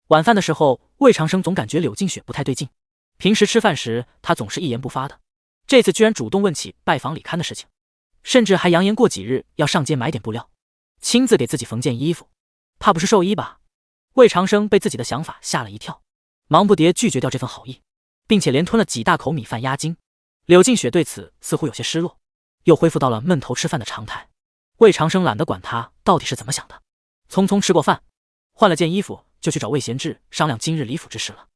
晚饭的时候，魏长生总感觉柳静雪不太对劲，平时吃饭时他总是一言不发的，这次居然主动问起拜访李堪的事情，甚至还扬言过几日要上街买点布料，亲自给自己缝件衣服，怕不是寿衣吧？魏长生被自己的想法吓了一跳，忙不迭拒绝掉这份好意，并且连吞了几大口米饭压惊。柳静雪对此似乎有些失落，又恢复到了闷头吃饭的常态。魏长生懒得管他到底是怎么想的，匆匆吃过饭，换了件衣服就去找魏贤志商量今日李府之事了。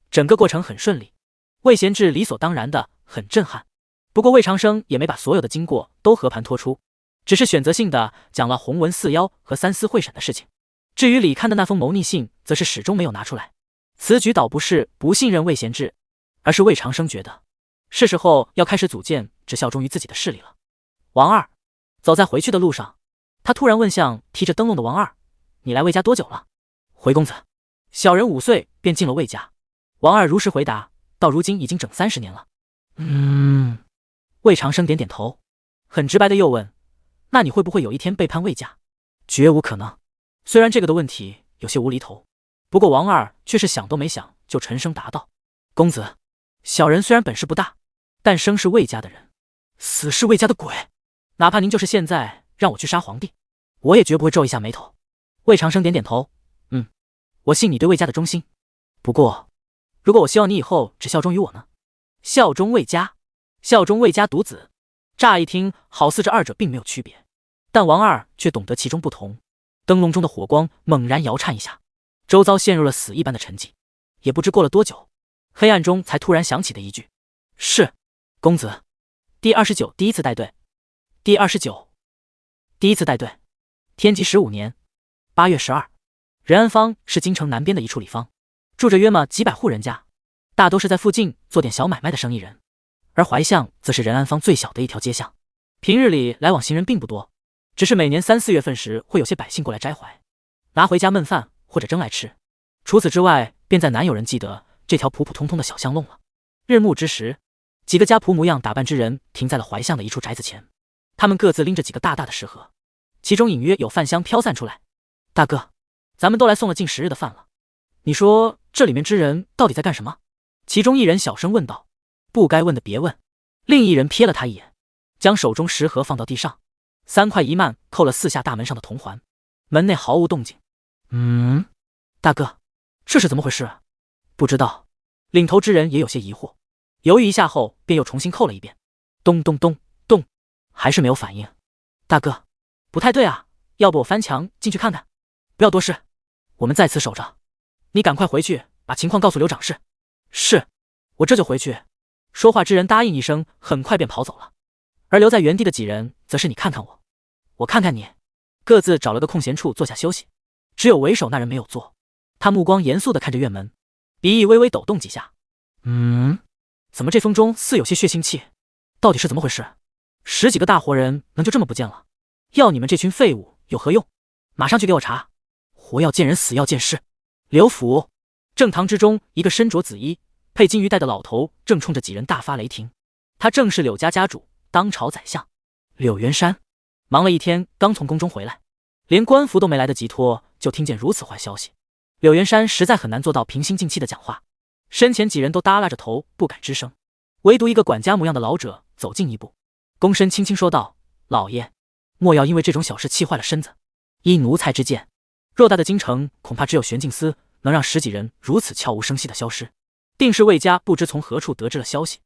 整个过程很顺利，魏贤志理所当然的很震撼，不过魏长生也没把所有的经过都和盘托出，只是选择性的讲了洪文四妖和三司会审的事情。至于李堪的那封谋逆信，则是始终没有拿出来。此举倒不是不信任魏贤志，而是魏长生觉得是时候要开始组建只效忠于自己的势力了。王二走在回去的路上，他突然问向提着灯笼的王二：“你来魏家多久了？”回公子。小人5岁便进了魏家。王二如实回答：“到如今已经整30年了。”魏长生点点头，很直白的又问：“那你会不会有一天背叛魏家？”绝无可能。虽然这个的问题有些无厘头，不过王二却是想都没想就沉声答道：“公子，小人虽然本事不大，但生是魏家的人，死是魏家的鬼。哪怕您就是现在让我去杀皇帝，我也绝不会皱一下眉头。”魏长生点点头：“我信你对魏家的忠心。不过，如果我希望你以后只效忠于我呢？”效忠魏家，效忠魏家独子，乍一听好似这二者并没有区别，但王二却懂得其中不同。灯笼中的火光猛然摇颤一下，周遭陷入了死一般的沉寂。也不知过了多久，黑暗中才突然响起的一句：“是，公子。”第29第一次带队。第29第一次带队。天启15年8月12，仁安坊是京城南边的一处里坊，住着约么几百户人家，大都是在附近做点小买卖的生意人。而怀巷则是仁安坊最小的一条街巷，平日里来往行人并不多，只是每年3、4月份时会有些百姓过来摘怀，拿回家焖饭或者蒸来吃。除此之外，便再难有人记得这条普普通通的小巷弄了。日暮之时，几个家仆模样打扮之人停在了怀巷的一处宅子前，他们各自拎着几个大大的食盒，其中隐约有饭香飘散出来。“大哥，咱们都来送了近10日的饭了，你说这里面之人到底在干什么？”其中一人小声问道。“不该问的别问。”另一人瞥了他一眼，将手中食盒放到地上，3快一慢扣了4下大门上的铜环，门内毫无动静。“大哥，这是怎么回事？”“不知道。”领头之人也有些疑惑，犹豫一下后便又重新扣了一遍，咚咚咚咚，还是没有反应。“大哥，不太对啊，要不我翻墙进去看看？”“不要多事，我们在此守着，你赶快回去把情况告诉刘长士。”“是，我这就回去。”说话之人答应一声，很快便跑走了。而留在原地的几人则是你看看我，我看看你，各自找了个空闲处坐下休息。只有为首那人没有坐，他目光严肃地看着院门，鼻翼微微抖动几下。怎么这风中似有些血腥气？到底是怎么回事？10几个大活人能就这么不见了？要你们这群废物有何用？马上去给我查！活要见人，死要见尸。刘府正堂之中，一个身着紫衣配金鱼带的老头正冲着几人大发雷霆。他正是柳家家主，当朝宰相柳元山。忙了一天，刚从宫中回来，连官服都没来得及脱，就听见如此坏消息。柳元山实在很难做到平心静气的讲话，身前几人都耷拉着头不敢吱声，唯独一个管家模样的老者走近一步，躬身轻轻说道：“老爷，莫要因为这种小事气坏了身子。依奴才之见，偌大的京城，恐怕只有玄镜司能让10几人如此悄无声息的消失，定是魏家不知从何处得知了消息，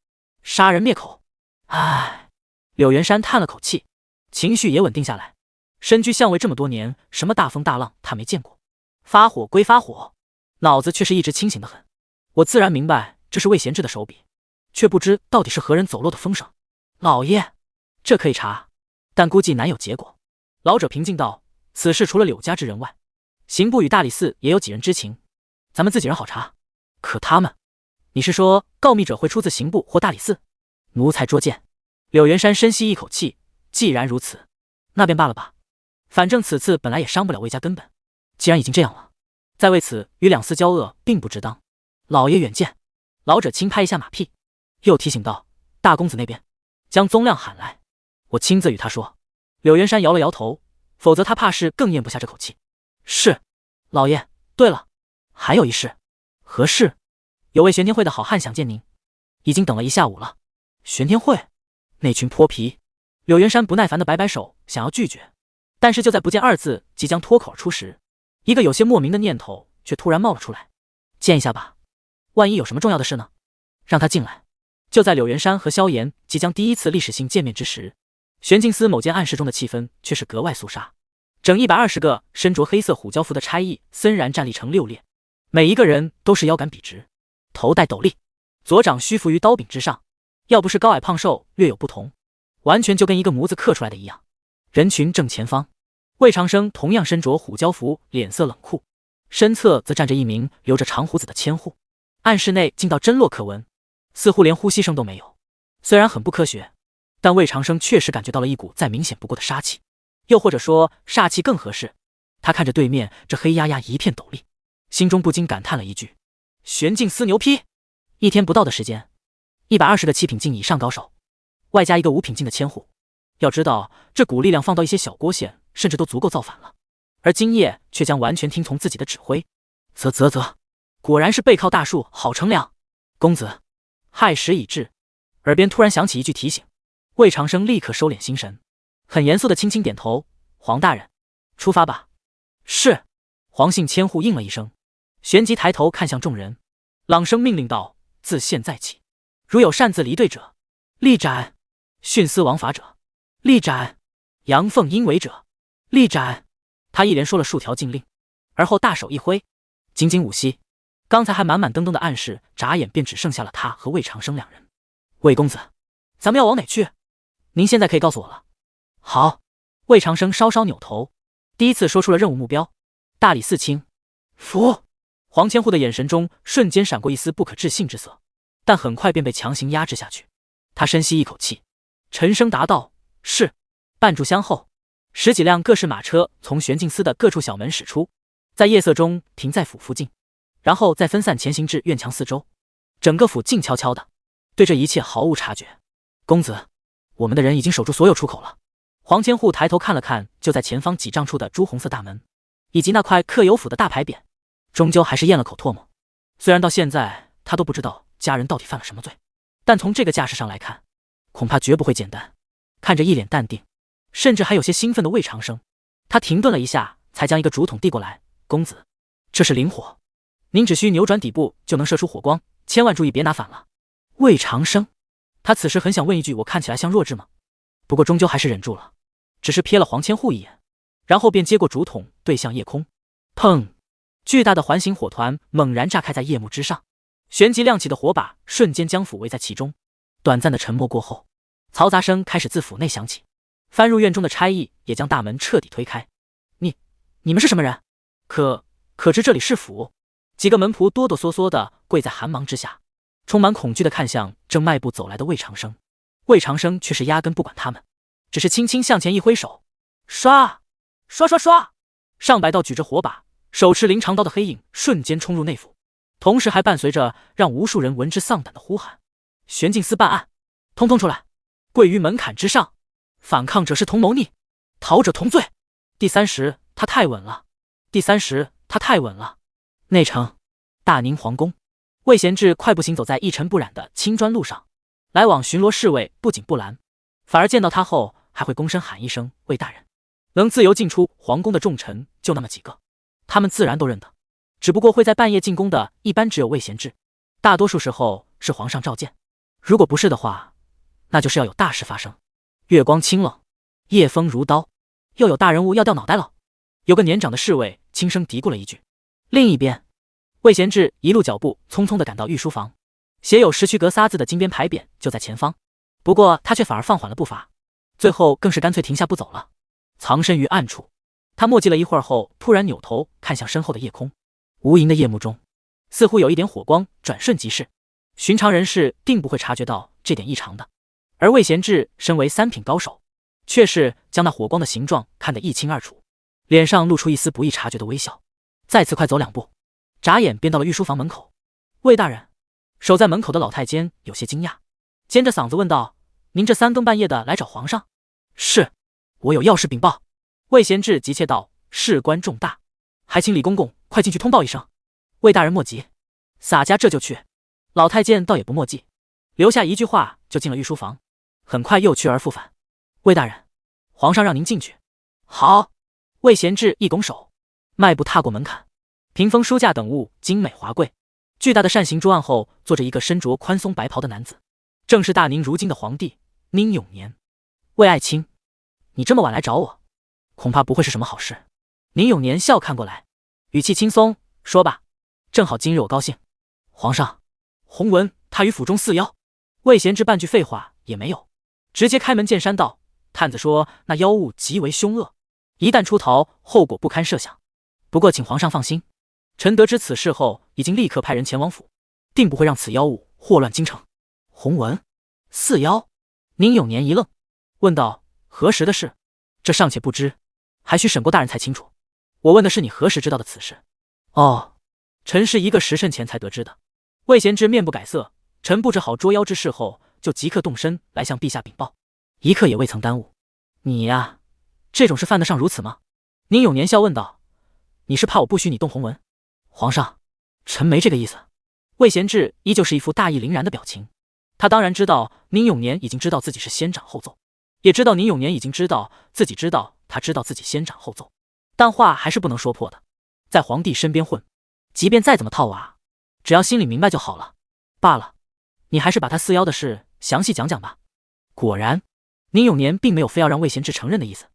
杀人灭口。”唉，柳元山叹了口气，情绪也稳定下来。身居相位这么多年，什么大风大浪他没见过，发火归发火，脑子却是一直清醒的很。我自然明白这是魏贤志的手笔，却不知到底是何人走漏的风声。老爷，这可以查，但估计难有结果。老者平静道：“此事除了柳家之人外，刑部与大理寺也有几人知情，咱们自己人好查。可他们，你是说告密者会出自刑部或大理寺？”奴才捉见。柳元山深吸一口气，既然如此，那便罢了吧。反正此次本来也伤不了魏家根本，既然已经这样了，再为此与两寺交恶并不值当。老爷远见。老者轻拍一下马屁，又提醒道：“大公子那边，将宗亮喊来，我亲自与他说。”柳元山摇了摇头，否则他怕是更咽不下这口气。是，老爷。对了，还有一事。何事？有位玄天会的好汉想见您，已经等了一下午了。玄天会？那群泼皮！柳元山不耐烦地摆摆手，想要拒绝，但是就在不见2字即将脱口而出时，一个有些莫名的念头却突然冒了出来。见一下吧，万一有什么重要的事呢？让他进来。就在柳元山和萧炎即将第一次历史性见面之时，玄镜司某间暗室中的气氛却是格外肃杀。整120个身着黑色虎蛟服的差役森然站立成6列，每一个人都是腰杆笔直，头戴斗笠，左掌虚浮于刀柄之上，要不是高矮胖瘦略有不同，完全就跟一个模子刻出来的一样。人群正前方，魏长生同样身着虎蛟服，脸色冷酷，身侧则站着一名留着长胡子的千户，暗室内竟倒针落可闻，似乎连呼吸声都没有。虽然很不科学，但魏长生确实感觉到了一股再明显不过的杀气，又或者说煞气更合适。他看着对面这黑压压一片斗笠，心中不禁感叹了一句：玄镜司牛批！1天不到的时间，120个7品境以上高手，外加一个5品境的千户。要知道，这股力量放到一些小郭县，甚至都足够造反了。而今夜却将完全听从自己的指挥。啧，果然是背靠大树好乘凉。公子，亥时已至。耳边突然响起一句提醒，魏长生立刻收敛心神，很严肃的轻轻点头：黄大人，出发吧。是。黄姓千户应了一声，旋即抬头看向众人，朗声命令道：自现在起，如有擅自离队者，立斩；徇私枉法者，立斩；阳奉阴违者，立斩。他一连说了数条禁令，而后大手一挥，仅仅午夕，刚才还满满登登的暗示，眨眼便只剩下了他和魏长生2人。魏公子，咱们要往哪去？您现在可以告诉我了。好。魏长生稍稍扭头，第一次说出了任务目标：大理寺卿。服。黄千户的眼神中瞬间闪过一丝不可置信之色，但很快便被强行压制下去。他深吸一口气，沉声答道：是。半炷香后，10几辆各式马车从玄镜司的各处小门驶出，在夜色中停在府附近，然后再分散前行至院墙四周。整个府静悄悄的，对这一切毫无察觉。公子，我们的人已经守住所有出口了。黄千户抬头看了看就在前方几丈处的朱红色大门，以及那块刻有府的大牌匾，终究还是咽了口唾沫。虽然到现在他都不知道家人到底犯了什么罪，但从这个架势上来看，恐怕绝不会简单。看着一脸淡定，甚至还有些兴奋的魏长生，他停顿了一下，才将一个竹筒递过来：公子，这是灵火，您只需扭转底部就能射出火光，千万注意别拿反了。魏长生，他此时很想问一句：我看起来像弱智吗？不过终究还是忍住了，只是瞥了黄千户一眼，然后便接过竹筒对向夜空。砰！巨大的环形火团猛然炸开在夜幕之上，旋即亮起的火把瞬间将府围在其中。短暂的沉默过后，嘈杂声开始自府内响起，翻入院中的差役也将大门彻底推开。你们是什么人？可知这里是府？几个门仆哆哆嗦嗦的跪在寒芒之下，充满恐惧的看向正迈步走来的魏长生。魏长生却是压根不管他们，只是轻轻向前一挥手，刷刷刷刷，上百道举着火把、手持灵长刀的黑影瞬间冲入内府，同时还伴随着让无数人闻之丧胆的呼喊：玄镜司办案，通通出来，跪于门槛之上，反抗者是同谋逆，逃者同罪。第30，他太稳了。第30，他太稳了。内城大宁皇宫，魏贤志快步行走在一尘不染的青砖路上，来往巡逻侍卫不仅不拦，反而见到他后还会躬身喊一声魏大人。能自由进出皇宫的重臣就那么几个，他们自然都认得，只不过会在半夜进宫的一般只有魏贤志，大多数时候是皇上召见，如果不是的话，那就是要有大事发生。月光清冷，夜风如刀，又有大人物要掉脑袋了。有个年长的侍卫轻声嘀咕了一句。另一边，魏贤志一路脚步匆匆地赶到御书房，写有10区阁仨字的金边牌匾就在前方，不过他却反而放缓了步伐，最后更是干脆停下不走了，藏身于暗处。他默记了一会儿后，突然扭头看向身后的夜空，无垠的夜幕中似乎有一点火光转瞬即逝，寻常人士定不会察觉到这点异常的，而魏贤志身为3品高手，却是将那火光的形状看得一清二楚，脸上露出一丝不易察觉的微笑，再次快走2步，眨眼便到了御书房门口。魏大人，守在门口的老太监有些惊讶，尖着嗓子问道：您这3更半夜的来找皇上？是，我有要事禀报。魏贤志急切道：事关重大，还请李公公快进去通报一声。魏大人莫急，洒家这就去。老太监倒也不墨迹，留下一句话就进了御书房，很快又去而复返。魏大人，皇上让您进去。好。魏贤志一拱手，迈步踏过门槛，屏风书架等物精美华贵，巨大的扇形桌案后坐着一个身着宽松白袍的男子，正是大宁如今的皇帝宁永年。魏爱卿，你这么晚来找我，恐怕不会是什么好事。宁永年笑看过来，语气轻松，说吧，正好今日我高兴。皇上，洪文他于府中饲妖。魏贤志半句废话也没有，直接开门见山道：探子说那妖物极为凶恶，一旦出逃，后果不堪设想。不过请皇上放心，臣得知此事后，已经立刻派人前往府，定不会让此妖物祸乱京城。洪文，四妖？宁永年一愣，问道：何时的事？这尚且不知，还需审过大人才清楚。我问的是你何时知道的此事？哦，臣是一个时辰前才得知的。魏贤之面不改色，臣布置好捉妖之事后，就即刻动身来向陛下禀报，一刻也未曾耽误。你呀，这种事犯得上如此吗？宁永年笑问道。你是怕我不许你动弘文？皇上，臣没这个意思。魏贤志依旧是一副大义凛然的表情。他当然知道宁永年已经知道自己是先斩后奏，也知道宁永年已经知道自己知道他知道自己先斩后奏，但话还是不能说破的。在皇帝身边混，即便再怎么套娃，只要心里明白就好了。罢了，你还是把他四妖的事详细讲讲吧。果然，宁永年并没有非要让魏贤志承认的意思，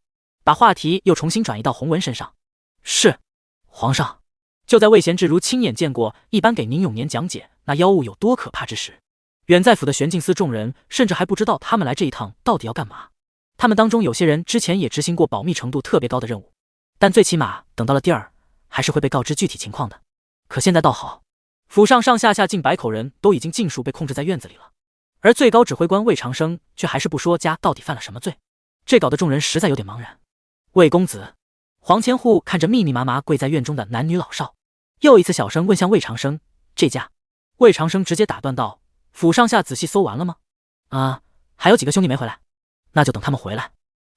把话题又重新转移到弘文身上。是，皇上。就在魏贤志如亲眼见过一般给宁永年讲解那妖物有多可怕之时，远在府的玄镜司众人甚至还不知道他们来这一趟到底要干嘛。他们当中有些人之前也执行过保密程度特别高的任务，但最起码等到了地儿还是会被告知具体情况的。可现在倒好，府上上下下近100口人都已经尽数被控制在院子里了，而最高指挥官魏长生却还是不说家到底犯了什么罪，这搞得众人实在有点茫然。魏公子，黄千户看着密密麻麻跪在院中的男女老少，又一次小声问向魏长生：这家？魏长生直接打断道：府上下仔细搜完了吗？啊，还有几个兄弟没回来，那就等他们回来。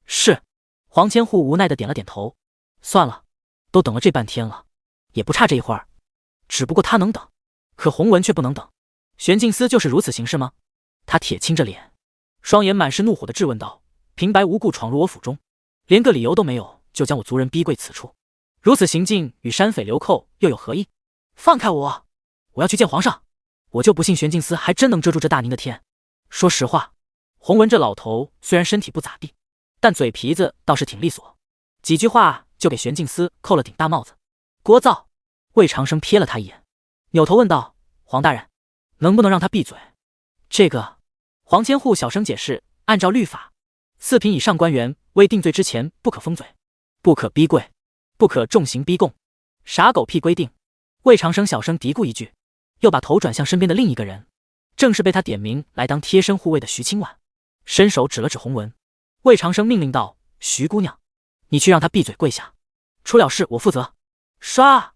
是。黄千户无奈的点了点头。算了，都等了这半天了，也不差这一会儿。只不过他能等，可弘文却不能等。玄镜司就是如此行事吗？他铁青着脸，双眼满是怒火的质问道：平白无故闯入我府中，连个理由都没有，就将我族人逼跪此处，如此行径与山匪流寇又有何异？放开我！我要去见皇上！我就不信玄镜司还真能遮住这大宁的天。说实话，弘文这老头虽然身体不咋地，但嘴皮子倒是挺利索，几句话就给玄镜司扣了顶大帽子。聒噪！魏长生瞥了他一眼，扭头问道：黄大人，能不能让他闭嘴？这个……黄千户小声解释，按照律法，4品以上官员未定罪之前不可封嘴，不可逼跪，不可重刑逼供。啥狗屁规定？魏长生小声嘀咕一句，又把头转向身边的另一个人，正是被他点名来当贴身护卫的徐清婉，伸手指了指弘文。魏长生命令道：徐姑娘，你去让他闭嘴跪下，出了事我负责。唰！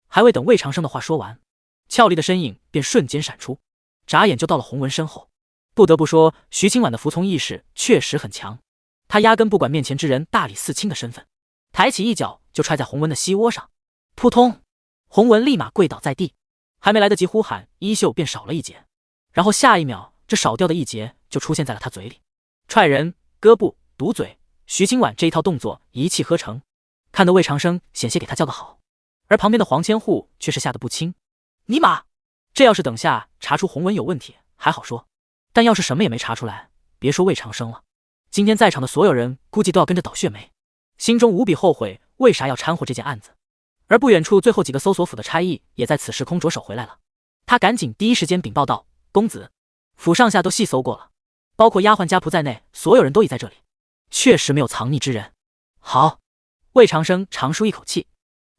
还未等魏长生的话说完，俏丽的身影便瞬间闪出，眨眼就到了弘文身后。不得不说，徐清婉的服从意识确实很强，她压根不管面前之人大理寺卿的身份，抬起一脚就踹在弘文的膝窝上，扑通！弘文立马跪倒在地，还没来得及呼喊，衣袖便少了一截，然后下一秒，这少掉的一截就出现在了他嘴里。踹人、割布、堵嘴，徐清婉这一套动作一气呵成，看得魏长生险些给他叫个好，而旁边的黄千户却是吓得不轻。尼玛，这要是等下查出弘文有问题还好说，但要是什么也没查出来，别说魏长生了，今天在场的所有人估计都要跟着倒血霉，心中无比后悔为啥要掺和这件案子。而不远处最后几个搜索府的差役也在此时空着手回来了，他赶紧第一时间禀报道：公子，府上下都细搜过了，包括丫鬟家仆在内，所有人都已在这里，确实没有藏匿之人。好，魏长生长舒一口气，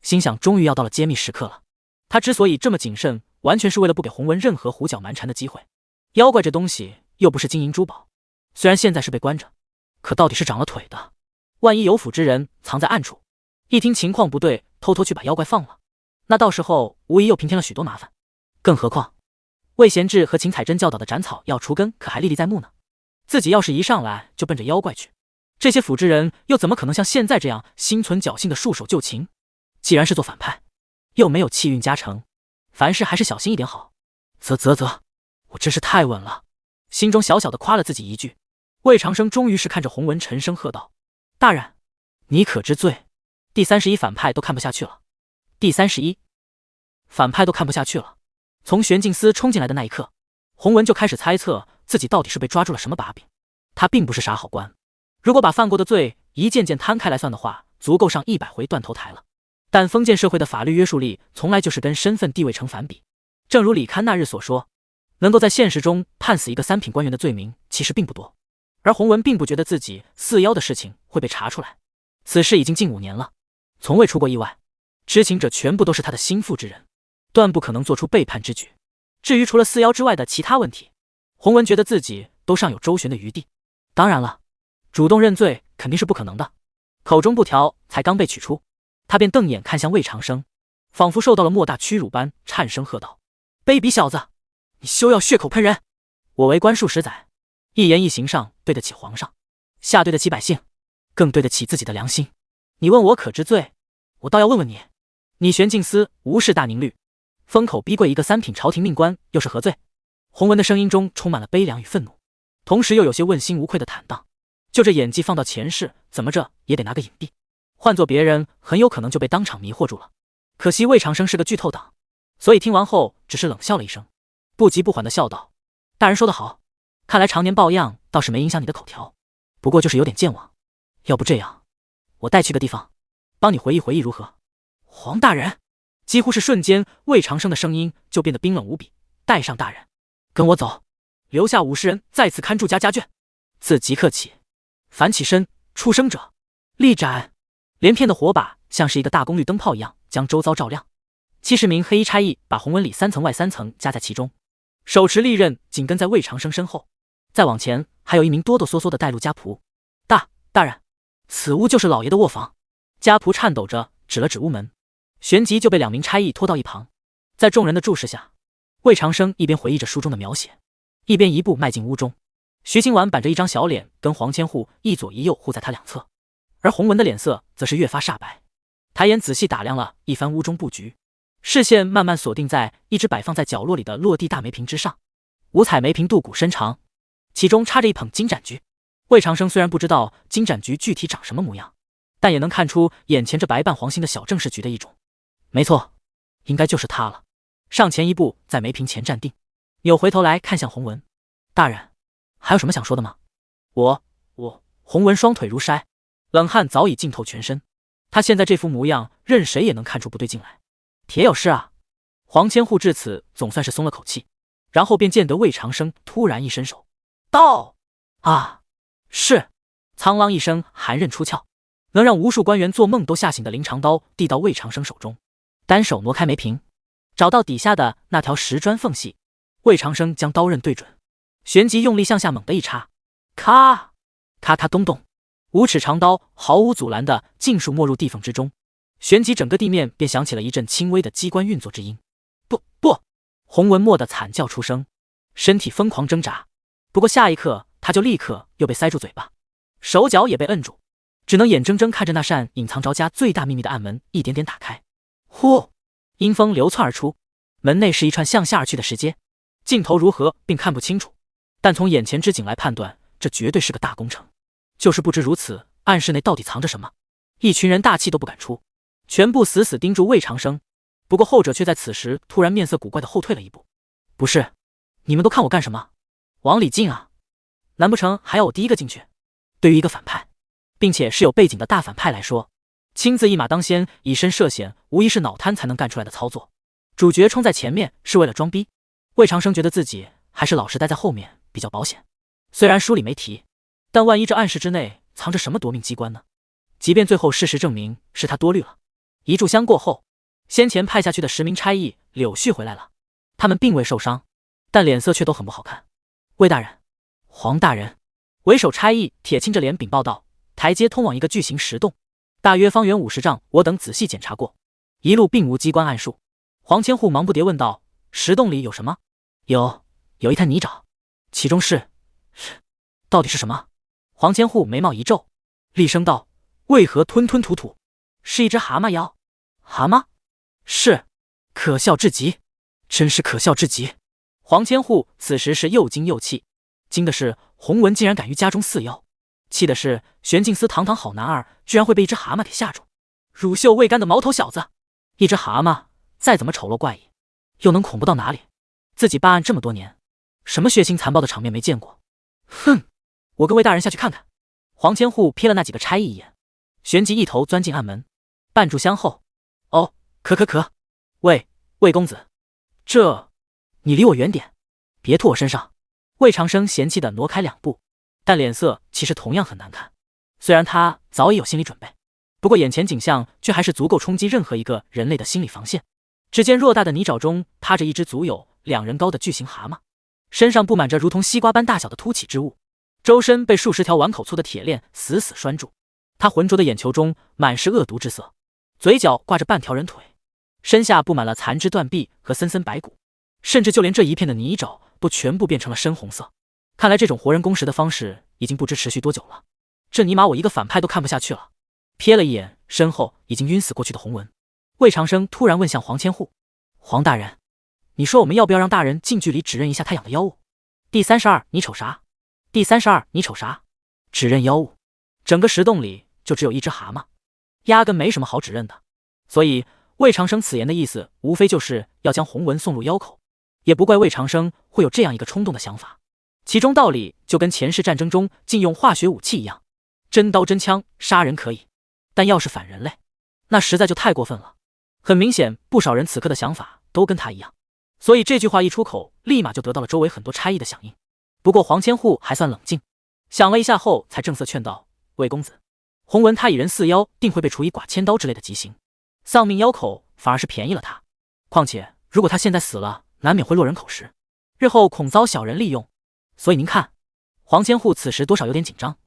心想终于要到了揭秘时刻了。他之所以这么谨慎，完全是为了不给弘文任何胡搅蛮缠的机会。妖怪这东西又不是金银珠宝，虽然现在是被关着，可到底是长了腿的，万一有府之人藏在暗处，一听情况不对，偷偷去把妖怪放了，那到时候无疑又平添了许多麻烦。更何况魏贤志和秦彩珍教导的斩草要除根可还历历在目呢，自己要是一上来就奔着妖怪去，这些府之人又怎么可能像现在这样心存侥幸的束手就擒？既然是做反派，又没有气运加成，凡事还是小心一点好。啧，我真是太稳了，心中小小的夸了自己一句。魏长生终于是看着弘文沉声喝道：大人，你可知罪？第31反派都看不下去了。第31反派都看不下去了。从玄镜司冲进来的那一刻，弘文就开始猜测自己到底是被抓住了什么把柄。他并不是啥好官，如果把犯过的罪一件件摊开来算的话，足够上100回断头台了。但封建社会的法律约束力从来就是跟身份地位成反比。正如李堪那日所说，能够在现实中判死一个3品官员的罪名其实并不多。而弘文并不觉得自己四妖的事情会被查出来，此事已经近5年了，从未出过意外，知情者全部都是他的心腹之人，断不可能做出背叛之举。至于除了四妖之外的其他问题，弘文觉得自己都尚有周旋的余地。当然了，主动认罪肯定是不可能的。口中布条才刚被取出，他便瞪眼看向魏长生，仿佛受到了莫大屈辱般，颤声喝道：“卑鄙小子，你休要血口喷人！我为官数十载，一言一行上对得起皇上，下对得起百姓，更对得起自己的良心。你问我可知罪？我倒要问问你，你玄镜司无视大宁律，封口逼跪一个3品朝廷命官，又是何罪？”洪文的声音中充满了悲凉与愤怒，同时又有些问心无愧的坦荡。就这演技放到前世，怎么着也得拿个影帝。换做别人，很有可能就被当场迷惑住了。可惜魏长生是个剧透党，所以听完后只是冷笑了一声，不急不缓地笑道：“大人说得好，看来常年抱恙倒是没影响你的口条，不过就是有点健忘。要不这样，我带去个地方，帮你回忆回忆如何？”黄大人！几乎是瞬间，魏长生的声音就变得冰冷无比。带上大人，跟我走，留下50人再次看住家眷。自即刻起，凡起身出生者，立斩！连片的火把像是一个大功率灯泡一样，将周遭照亮。70名黑衣差役把红纹里3层外3层夹在其中，手持利刃紧跟在魏长生身后。再往前还有一名哆哆嗦嗦的带路家仆。大人，此屋就是老爷的卧房。家仆颤抖着指了指屋门，旋即就被2名差役拖到一旁。在众人的注视下，魏长生一边回忆着书中的描写，一边一步迈进屋中。徐清婉板着一张小脸，跟黄千户一左一右护在他两侧，而洪文的脸色则是越发煞白。抬眼仔细打量了一番屋中布局，视线慢慢锁定在一只摆放在角落里的落地大梅瓶之上。五彩梅瓶镀骨深长，其中插着一捧金盏菊。魏长生虽然不知道金盏菊具体长什么模样，但也能看出眼前这白半黄心的小正式菊的一种。没错，应该就是它了。上前一步，在梅瓶前站定，扭回头来看向洪文：“大人，还有什么想说的吗？”我……洪文双腿如筛，冷汗早已浸透全身。他现在这副模样，任谁也能看出不对劲来。铁有事啊！黄千户至此总算是松了口气，然后便见得魏长生突然一伸手，道：“啊，是！”苍啷一声，寒刃出鞘，能让无数官员做梦都吓醒的灵长刀递到魏长生手中，单手挪开梅瓶，找到底下的那条石砖缝隙，魏长生将刀刃对准，旋即用力向下猛地一插，咔咔咔咚咚，5尺长刀毫无阻拦地尽数没入地缝之中，旋即整个地面便响起了一阵轻微的机关运作之音。不！洪文蓦地惨叫出声，身体疯狂挣扎，不过下一刻他就立刻又被塞住嘴巴，手脚也被摁住，只能眼睁睁看着那扇隐藏着家最大秘密的暗门一点点打开。呼！阴风流窜而出，门内是一串向下而去的石阶，尽头如何并看不清楚，但从眼前之景来判断，这绝对是个大工程。就是不知如此，暗室内到底藏着什么？一群人大气都不敢出，全部死死盯住魏长生。不过后者却在此时突然面色古怪的后退了一步。不是，你们都看我干什么？往里进啊！难不成还要我第一个进去？对于一个反派，并且是有背景的大反派来说，亲自一马当先，以身涉险，无疑是脑瘫才能干出来的操作。主角冲在前面是为了装逼，魏长生觉得自己还是老实待在后面比较保险。虽然书里没提，但万一这暗室之内藏着什么夺命机关呢？即便最后事实证明是他多虑了。一炷香过后，先前派下去的10名差役柳絮回来了，他们并未受伤，但脸色却都很不好看。魏大人，黄大人，为首差役铁青着脸禀报道：“台阶通往一个巨型石洞，大约方圆50丈，我等仔细检查过，一路并无机关暗数。”黄千户忙不迭问道：“石洞里有什么？”有一滩泥沼，其中是到底是什么？黄千户眉毛一皱，厉声道：“为何吞吞吐吐？是一只蛤蟆妖？”蛤蟆？是，可笑至极，真是可笑至极。黄千户此时是又惊又气，惊的是洪文竟然敢于家中饲妖，气的是玄镜司堂堂好男儿居然会被一只蛤蟆给吓住。乳臭未干的毛头小子，一只蛤蟆再怎么丑陋怪异，又能恐怖到哪里？自己办案这么多年，什么血腥残暴的场面没见过？哼，我跟魏大人下去看看。黄千户瞥了那几个差役一眼，旋即一头钻进暗门，半炷香后，哦，可，魏公子，你离我远点，别吐我身上。魏长生嫌弃地挪开2步，但脸色其实同样很难看。虽然他早已有心理准备，不过眼前景象却还是足够冲击任何一个人类的心理防线。只见偌大的泥沼中趴着一只足有2人高的巨型蛤蟆，身上布满着如同西瓜般大小的凸起之物，周身被数十条碗口粗的铁链死死拴住。他浑浊的眼球中满是恶毒之色，嘴角挂着半条人腿，身下布满了残肢断臂和森森白骨，甚至就连这一片的泥沼都全部变成了深红色。看来这种活人攻食的方式已经不知持续多久了。这尼玛我一个反派都看不下去了。瞥了一眼身后已经晕死过去的洪文，魏长生突然问向黄千户：“黄大人，你说我们要不要让大人近距离指认一下他养的妖物？”第32，你瞅啥？第32，你瞅啥？指认妖物？整个石洞里就只有一只蛤蟆，压根没什么好指认的。所以魏长生此言的意思，无非就是要将洪文送入妖口。也不怪魏长生会有这样一个冲动的想法，其中道理就跟前世战争中禁用化学武器一样，真刀真枪杀人可以，但要是反人类，那实在就太过分了。很明显，不少人此刻的想法都跟他一样，所以这句话一出口，立马就得到了周围很多差异的响应。不过黄千户还算冷静，想了一下后才正色劝道：“魏公子，洪文他以人似妖，定会被处以剐千刀之类的极刑，丧命妖口反而是便宜了他。况且如果他现在死了，难免会落人口实，日后恐遭小人利用。所以您看。”黄千户此时多少有点紧张，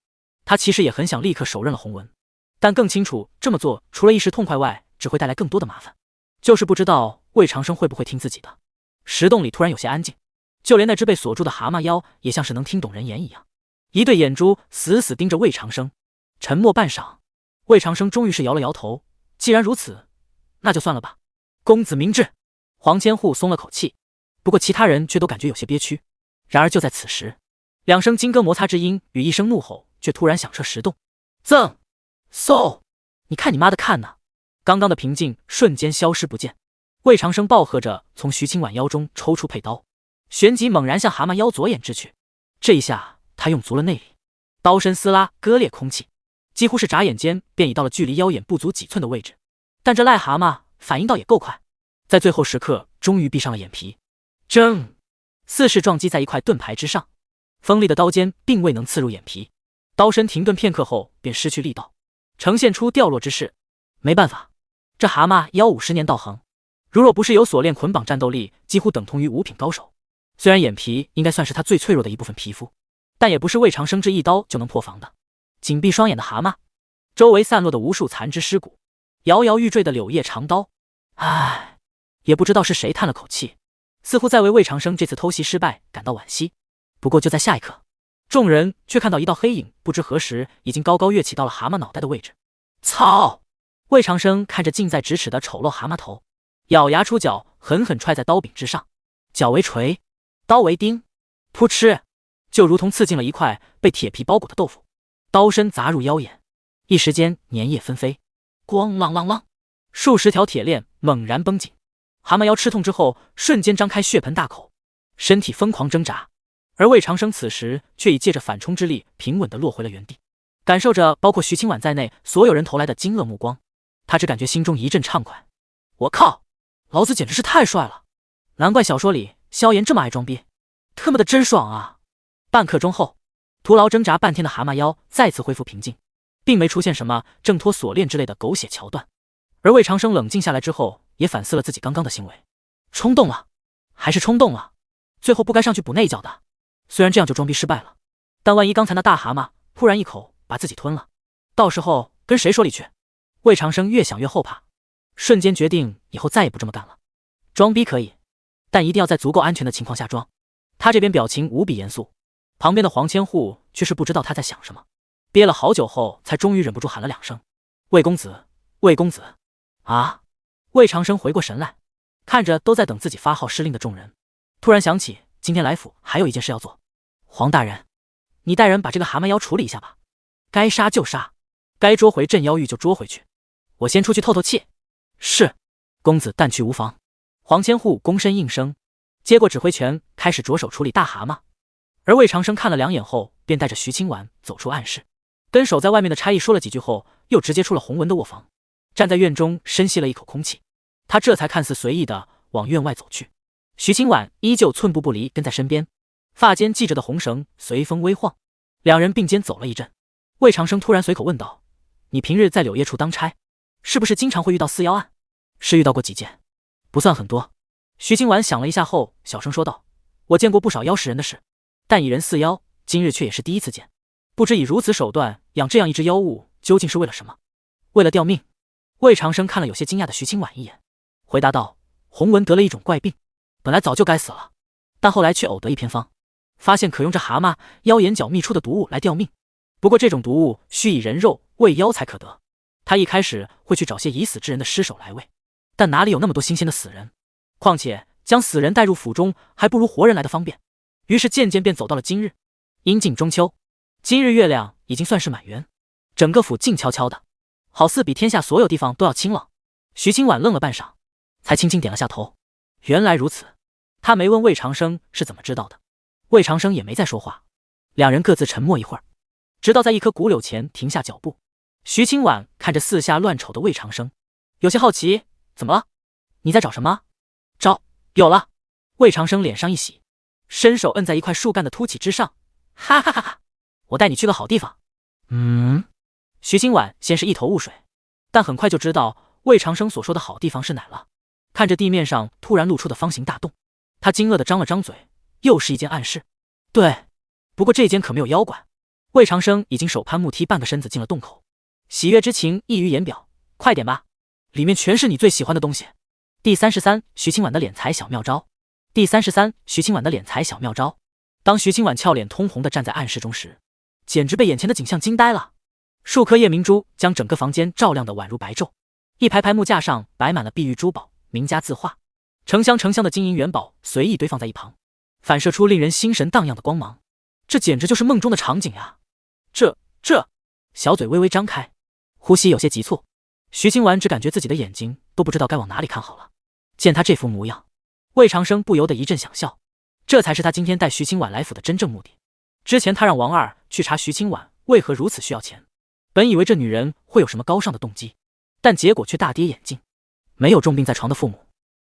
他其实也很想立刻手刃了洪文，但更清楚这么做除了一时痛快外，只会带来更多的麻烦，就是不知道魏长生会不会听自己的。石洞里突然有些安静，就连那只被锁住的蛤蟆妖也像是能听懂人言一样，一对眼珠死死盯着魏长生。沉默半晌，魏长生终于是摇了摇头：“既然如此，那就算了吧。公子明智。”黄千户松了口气，不过其他人却都感觉有些憋屈。然而就在此时，两声金戈摩擦之音与一声怒吼却突然响彻石洞。赠嗖！你看你妈的看呢！刚刚的平静瞬间消失不见。魏长生暴喝着从徐清婉腰中抽出佩刀，旋即猛然向蛤蟆妖左眼掷去。这一下他用足了内力，刀身撕拉割裂空气，几乎是眨眼间便已到了距离妖眼不足几寸的位置。但这癞蛤蟆反应倒也够快，在最后时刻终于闭上了眼皮。铮！似是撞击在一块盾牌之上，锋利的刀尖并未能刺入眼皮，刀身停顿片刻后便失去力道，呈现出掉落之势。没办法，这蛤蟆妖50年道行，如若不是有锁链捆绑，战斗力几乎等同于5品高手。虽然眼皮应该算是他最脆弱的一部分皮肤，但也不是魏长生这一刀就能破防的。紧闭双眼的蛤蟆，周围散落的无数残肢尸骨，摇摇欲坠的柳叶长刀。唉，也不知道是谁叹了口气，似乎在为魏长生这次偷袭失败感到惋惜。不过就在下一刻，众人却看到一道黑影不知何时已经高高跃起到了蛤蟆脑袋的位置。操！魏长生看着近在咫尺的丑陋蛤蟆头，咬牙出脚，狠狠踹在刀柄之上，脚为锤，刀为钉，噗嗤，就如同刺进了一块被铁皮包裹的豆腐。刀身砸入腰眼，一时间粘液纷飞，咣啷啷啷，数十条铁链猛然绷紧。蛤蟆妖吃痛之后，瞬间张开血盆大口，身体疯狂挣扎。而魏长生此时却已借着反冲之力，平稳地落回了原地，感受着包括徐清婉在内所有人投来的惊愕目光。他只感觉心中一阵畅快。我靠，老子简直是太帅了！难怪小说里萧炎这么爱装逼，他妈的真爽啊！半刻钟后，徒劳挣扎半天的蛤蟆妖再次恢复平静，并没出现什么挣脱锁链之类的狗血桥段。而魏长生冷静下来之后，也反思了自己刚刚的行为，冲动了，还是冲动了，最后不该上去补那一脚的。虽然这样就装逼失败了，但万一刚才那大蛤蟆突然一口把自己吞了，到时候跟谁说理去？魏长生越想越后怕，瞬间决定以后再也不这么干了。装逼可以，但一定要在足够安全的情况下装。他这边表情无比严肃，旁边的黄千户却是不知道他在想什么，憋了好久后才终于忍不住喊了2声：“魏公子，魏公子！”啊！魏长生回过神来，看着都在等自己发号施令的众人，突然想起今天来府还有一件事要做。黄大人，你带人把这个蛤蟆妖处理一下吧，该杀就杀，该捉回镇妖狱就捉回去，我先出去透透气。是，公子但去无妨。黄千户躬身应声，接过指挥权，开始着手处理大蛤蟆。而魏长生看了2眼后，便带着徐清婉走出暗室，跟守在外面的差役说了几句后，又直接出了洪文的卧房，站在院中深吸了一口空气。他这才看似随意的往院外走去，徐清婉依旧寸步不离跟在身边，发间系着的红绳随风微晃，两人并肩走了一阵。魏长生突然随口问道：“你平日在柳叶处当差，是不是经常会遇到私妖案？”“是遇到过几件，不算很多。”徐清婉想了一下后小声说道：“我见过不少妖食人的事，但以人饲妖，今日却也是第一次见。不知以如此手段养这样一只妖物，究竟是为了什么？为了吊命。魏长生看了有些惊讶的徐清婉一眼，回答道：洪文得了一种怪病，本来早就该死了，但后来却偶得一偏方，发现可用这蛤蟆、妖眼角秘出的毒物来吊命。不过这种毒物需以人肉喂妖才可得。他一开始会去找些已死之人的尸首来喂，但哪里有那么多新鲜的死人？况且将死人带入府中，还不如活人来的方便。于是渐渐便走到了今日。阴尽中秋，今日月亮已经算是满圆，整个府静悄悄的，好似比天下所有地方都要清冷。徐清婉愣了半晌，才轻轻点了下头。原来如此，他没问魏长生是怎么知道的，魏长生也没再说话，两人各自沉默一会儿，直到在一棵古柳前停下脚步。徐清婉看着四下乱瞅的魏长生，有些好奇：怎么了？你在找什么？找，有了。魏长生脸上一喜，伸手摁在一块树干的凸起之上，哈哈哈哈，我带你去个好地方。徐清婉先是一头雾水，但很快就知道魏长生所说的好地方是哪了。看着地面上突然露出的方形大洞，他惊愕地张了张嘴，又是一间暗室。对，不过这间可没有妖怪。魏长生已经手攀木梯，半个身子进了洞口，喜悦之情溢于言表。快点吧，里面全是你最喜欢的东西。第33，徐清婉的敛财小妙招。第33，徐清婉的敛财小妙招。当徐清婉俏脸通红地站在暗室中时，简直被眼前的景象惊呆了。数颗夜明珠将整个房间照亮得宛如白昼，一排排木架上摆满了碧玉珠宝、名家字画，成箱成箱的金银元宝随意堆放在一旁，反射出令人心神荡漾的光芒。这简直就是梦中的场景啊！这……小嘴微微张开，呼吸有些急促。徐清婉只感觉自己的眼睛都不知道该往哪里看好了。见他这副模样，魏长生不由得一阵想笑。这才是他今天带徐清婉来府的真正目的。之前他让王二去查徐清婉为何如此需要钱，本以为这女人会有什么高尚的动机，但结果却大跌眼镜。没有重病在床的父母，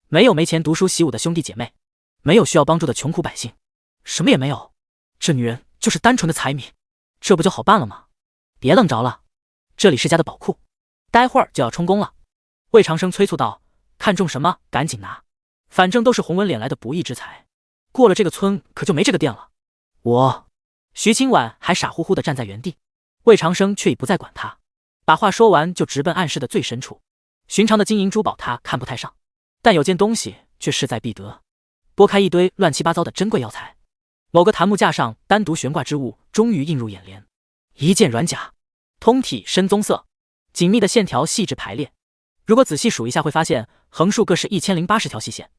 没有没钱读书习武的兄弟姐妹，没有需要帮助的穷苦百姓，什么也没有。这女人就是单纯的财迷，这不就好办了吗？别愣着了，这里是家的宝库，待会儿就要充公了。魏长生催促道：看中什么赶紧拿，反正都是洪文敛来的不义之财，过了这个村可就没这个店了。徐清婉还傻乎乎地站在原地，魏长生却已不再管他，把话说完就直奔暗室的最深处。寻常的金银珠宝他看不太上，但有件东西却势在必得。拨开一堆乱七八糟的珍贵药材，某个檀木架上单独悬挂之物终于映入眼帘。一件软甲，通体深棕色，紧密的线条细致排列，如果仔细数一下会发现横竖各是1080条细线，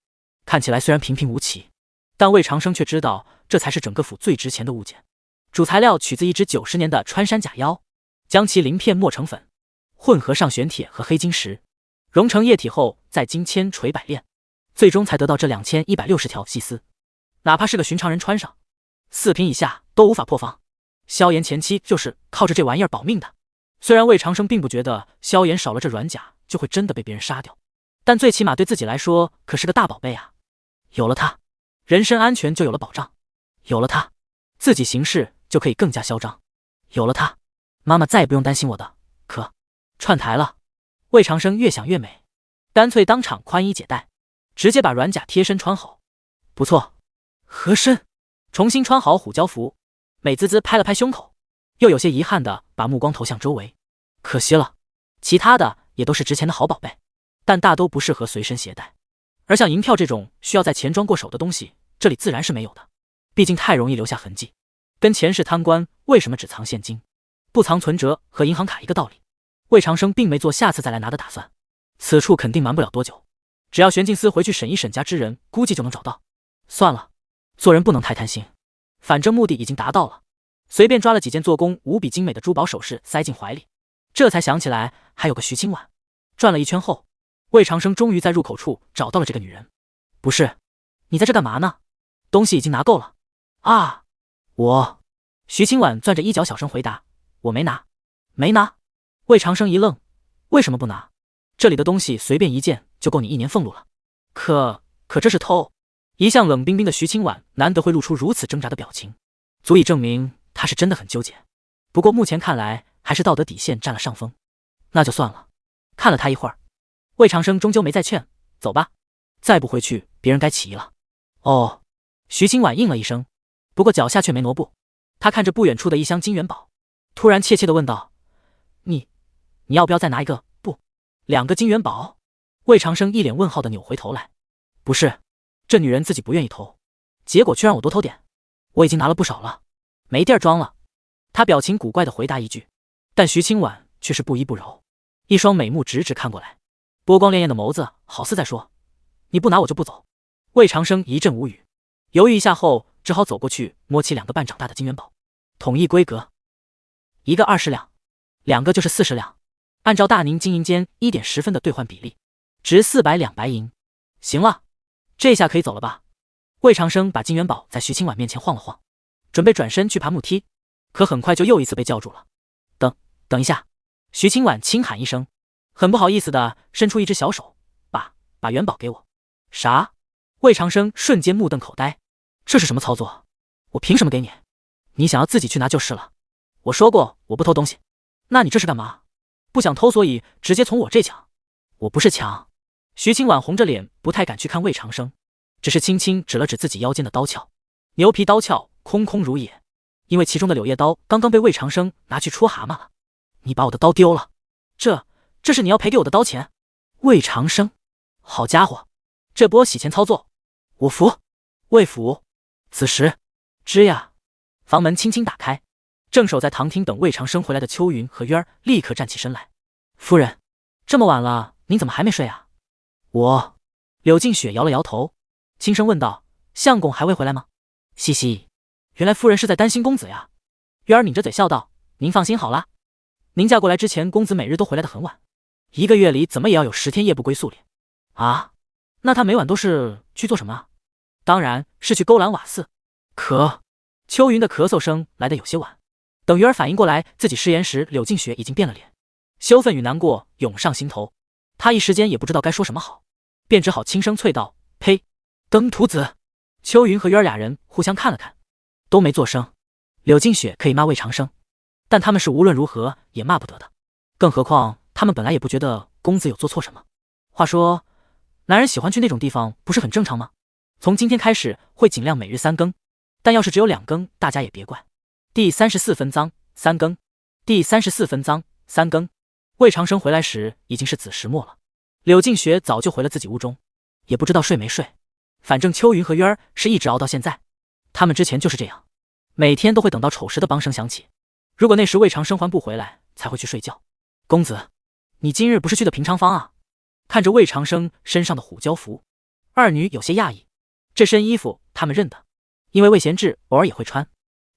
看起来虽然平平无奇，但魏长生却知道这才是整个府最值钱的物件。主材料取自一只90年的穿山甲妖，将其鳞片磨成粉，混合上玄铁和黑晶石，融成液体后再经千锤百炼，最终才得到这2160条细丝。哪怕是个寻常人穿上，4品以下都无法破防。萧炎前期就是靠着这玩意儿保命的。虽然魏长生并不觉得萧炎少了这软甲就会真的被别人杀掉，但最起码对自己来说可是个大宝贝啊。有了它，人身安全就有了保障；有了它，自己行事就可以更加嚣张；有了它，妈妈再也不用担心我的串台了。魏长生越想越美，干脆当场宽衣解带，直接把软甲贴身穿好。不错，合身。重新穿好虎胶服，美滋滋拍了拍胸口，又有些遗憾的把目光投向周围。可惜了，其他的也都是值钱的好宝贝，但大都不适合随身携带。而像银票这种需要在钱庄过手的东西，这里自然是没有的，毕竟太容易留下痕迹。跟前世贪官为什么只藏现金，不藏存折和银行卡一个道理。魏长生并没做下次再来拿的打算，此处肯定瞒不了多久，只要玄镜司回去审一审家之人，估计就能找到。算了，做人不能太贪心，反正目的已经达到了。随便抓了几件做工无比精美的珠宝首饰塞进怀里，这才想起来还有个徐清婉。转了一圈后，魏长生终于在入口处找到了这个女人。不是，你在这干嘛呢？东西已经拿够了。啊，徐清婉攥着衣角小声回答，我没拿。没拿？魏长生一愣，为什么不拿？这里的东西随便一件就够你1年俸禄了。可这是偷。一向冷冰冰的徐清婉难得会露出如此挣扎的表情，足以证明她是真的很纠结。不过目前看来还是道德底线占了上风，那就算了。看了他一会儿，魏长生终究没再劝，走吧，再不回去别人该起疑了。哦，徐清婉应了一声，不过脚下却没挪步。他看着不远处的一箱金元宝，突然怯怯地问道：“你要不要再拿一个？不，2个金元宝？”魏长生一脸问号地扭回头来：“不是，这女人自己不愿意偷，结果却让我多偷点。我已经拿了不少了，没地儿装了。”他表情古怪地回答一句，但徐清婉却是不依不饶，一双美目直直看过来，波光潋滟的眸子好似在说：“你不拿我就不走。”魏长生一阵无语，犹豫一下后，只好走过去摸起2个半长大的金元宝，统一规格，1个20两，2个就是40两，按照大宁金银间1.10分的兑换比例，值400两白银。行了，这下可以走了吧？魏长生把金元宝在徐清婉面前晃了晃，准备转身去爬木梯，可很快就又一次被叫住了。等一下！徐清婉轻喊一声，很不好意思的伸出一只小手，把元宝给我。啥？魏长生瞬间目瞪口呆，这是什么操作？我凭什么给你？你想要自己去拿就是了。我说过我不偷东西。那你这是干嘛？不想偷，所以直接从我这抢。我不是抢。徐清婉红着脸不太敢去看魏长生，只是轻轻指了指自己腰间的刀鞘，牛皮刀鞘空空如也，因为其中的柳叶刀刚刚被魏长生拿去戳蛤蟆了。你把我的刀丢了，这是你要赔给我的刀钱？魏长生，好家伙，这波洗钱操作，我服！魏服！此时，吱呀，房门轻轻打开，正守在堂厅等魏长生回来的秋云和渊儿立刻站起身来。夫人，这么晚了，您怎么还没睡啊？柳静雪摇了摇头，轻声问道：“相公还未回来吗？”嘻嘻，原来夫人是在担心公子呀。渊儿抿着嘴笑道：“您放心好了，您嫁过来之前，公子每日都回来得很晚，1个月里怎么也要有10天夜不归宿哩。”啊，那他每晚都是去做什么啊？当然是去勾栏瓦肆。秋云的咳嗽声来得有些晚，等鱼儿反应过来自己失言时，柳静雪已经变了脸，羞愤与难过涌上心头，她一时间也不知道该说什么好，便只好轻声啐道：“呸！登徒子！”秋云和鱼儿俩人互相看了看，都没作声。柳静雪可以骂魏长生，但他们是无论如何也骂不得的，更何况他们本来也不觉得公子有做错什么。话说，男人喜欢去那种地方不是很正常吗？从今天开始会尽量每日3更，但要是只有2更，大家也别怪。第34分赃3更，第34分赃3更。魏长生回来时已经是子时末了，柳静雪早就回了自己屋中，也不知道睡没睡。反正秋云和渊儿是一直熬到现在，他们之前就是这样，每天都会等到丑时的梆声响起，如果那时魏长生还不回来，才会去睡觉。公子，你今日不是去的平昌坊啊？看着魏长生身上的虎蛟服，二女有些讶异。这身衣服他们认得，因为魏贤志偶尔也会穿，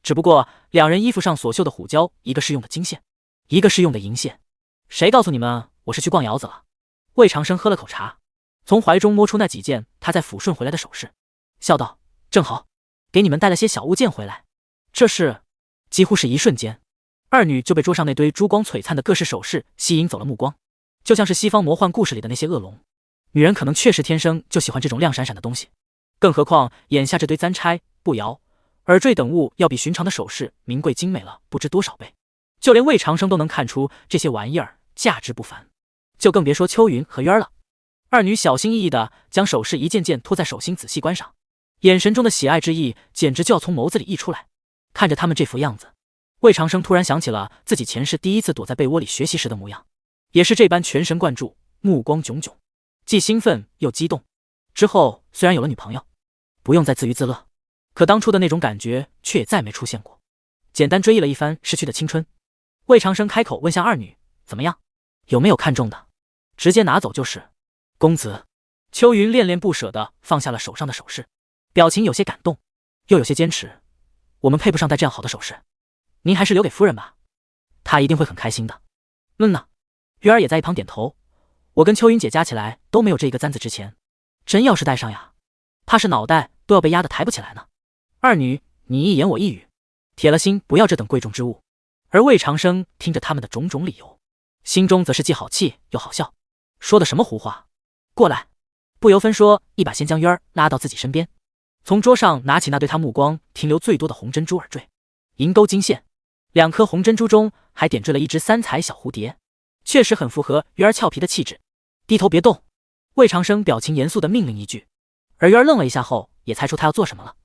只不过2人衣服上所绣的虎蛟，一个是用的金线，一个是用的银线。谁告诉你们我是去逛窑子了？魏长生喝了口茶，从怀中摸出那几件他在抚顺回来的首饰，笑道：“正好，给你们带了些小物件回来。”这是……几乎是一瞬间，二女就被桌上那堆珠光璀璨的各式首饰吸引走了目光，就像是西方魔幻故事里的那些恶龙。女人可能确实天生就喜欢这种亮闪闪的东西，更何况眼下这堆簪钗、步摇、耳坠等物要比寻常的首饰名贵精美了不知多少倍，就连魏长生都能看出这些玩意儿价值不凡，就更别说秋云和渊儿了。二女小心翼翼地将首饰一件件托在手心仔细观赏，眼神中的喜爱之意简直就要从眸子里溢出来。看着他们这副样子，魏长生突然想起了自己前世第一次躲在被窝里学习时的模样，也是这般全神贯注，目光炯炯，既兴奋又激动。之后虽然有了女朋友，不用再自娱自乐，可当初的那种感觉却也再没出现过。简单追忆了一番逝去的青春，魏长生开口问向二女：“怎么样？有没有看中的？直接拿走就是。”公子，秋云恋恋不舍地放下了手上的首饰，表情有些感动，又有些坚持：“我们配不上戴这样好的首饰，您还是留给夫人吧，她一定会很开心的。”呢，月儿也在一旁点头。我跟秋云姐加起来都没有这一个簪子值钱，真要是戴上呀，怕是脑袋都要被压得抬不起来呢。二女你一言我一语，铁了心不要这等贵重之物。而魏长生听着他们的种种理由，心中则是既好气又好笑，说的什么胡话？过来，不由分说，一把先将渊儿拉到自己身边，从桌上拿起那对他目光停留最多的红珍珠耳坠，银钩金线，2颗红珍珠中还点缀了一只3彩小蝴蝶，确实很符合渊儿俏皮的气质。低头别动，魏长生表情严肃地命令一句，而渊儿愣了一下后，也猜出他要做什么了，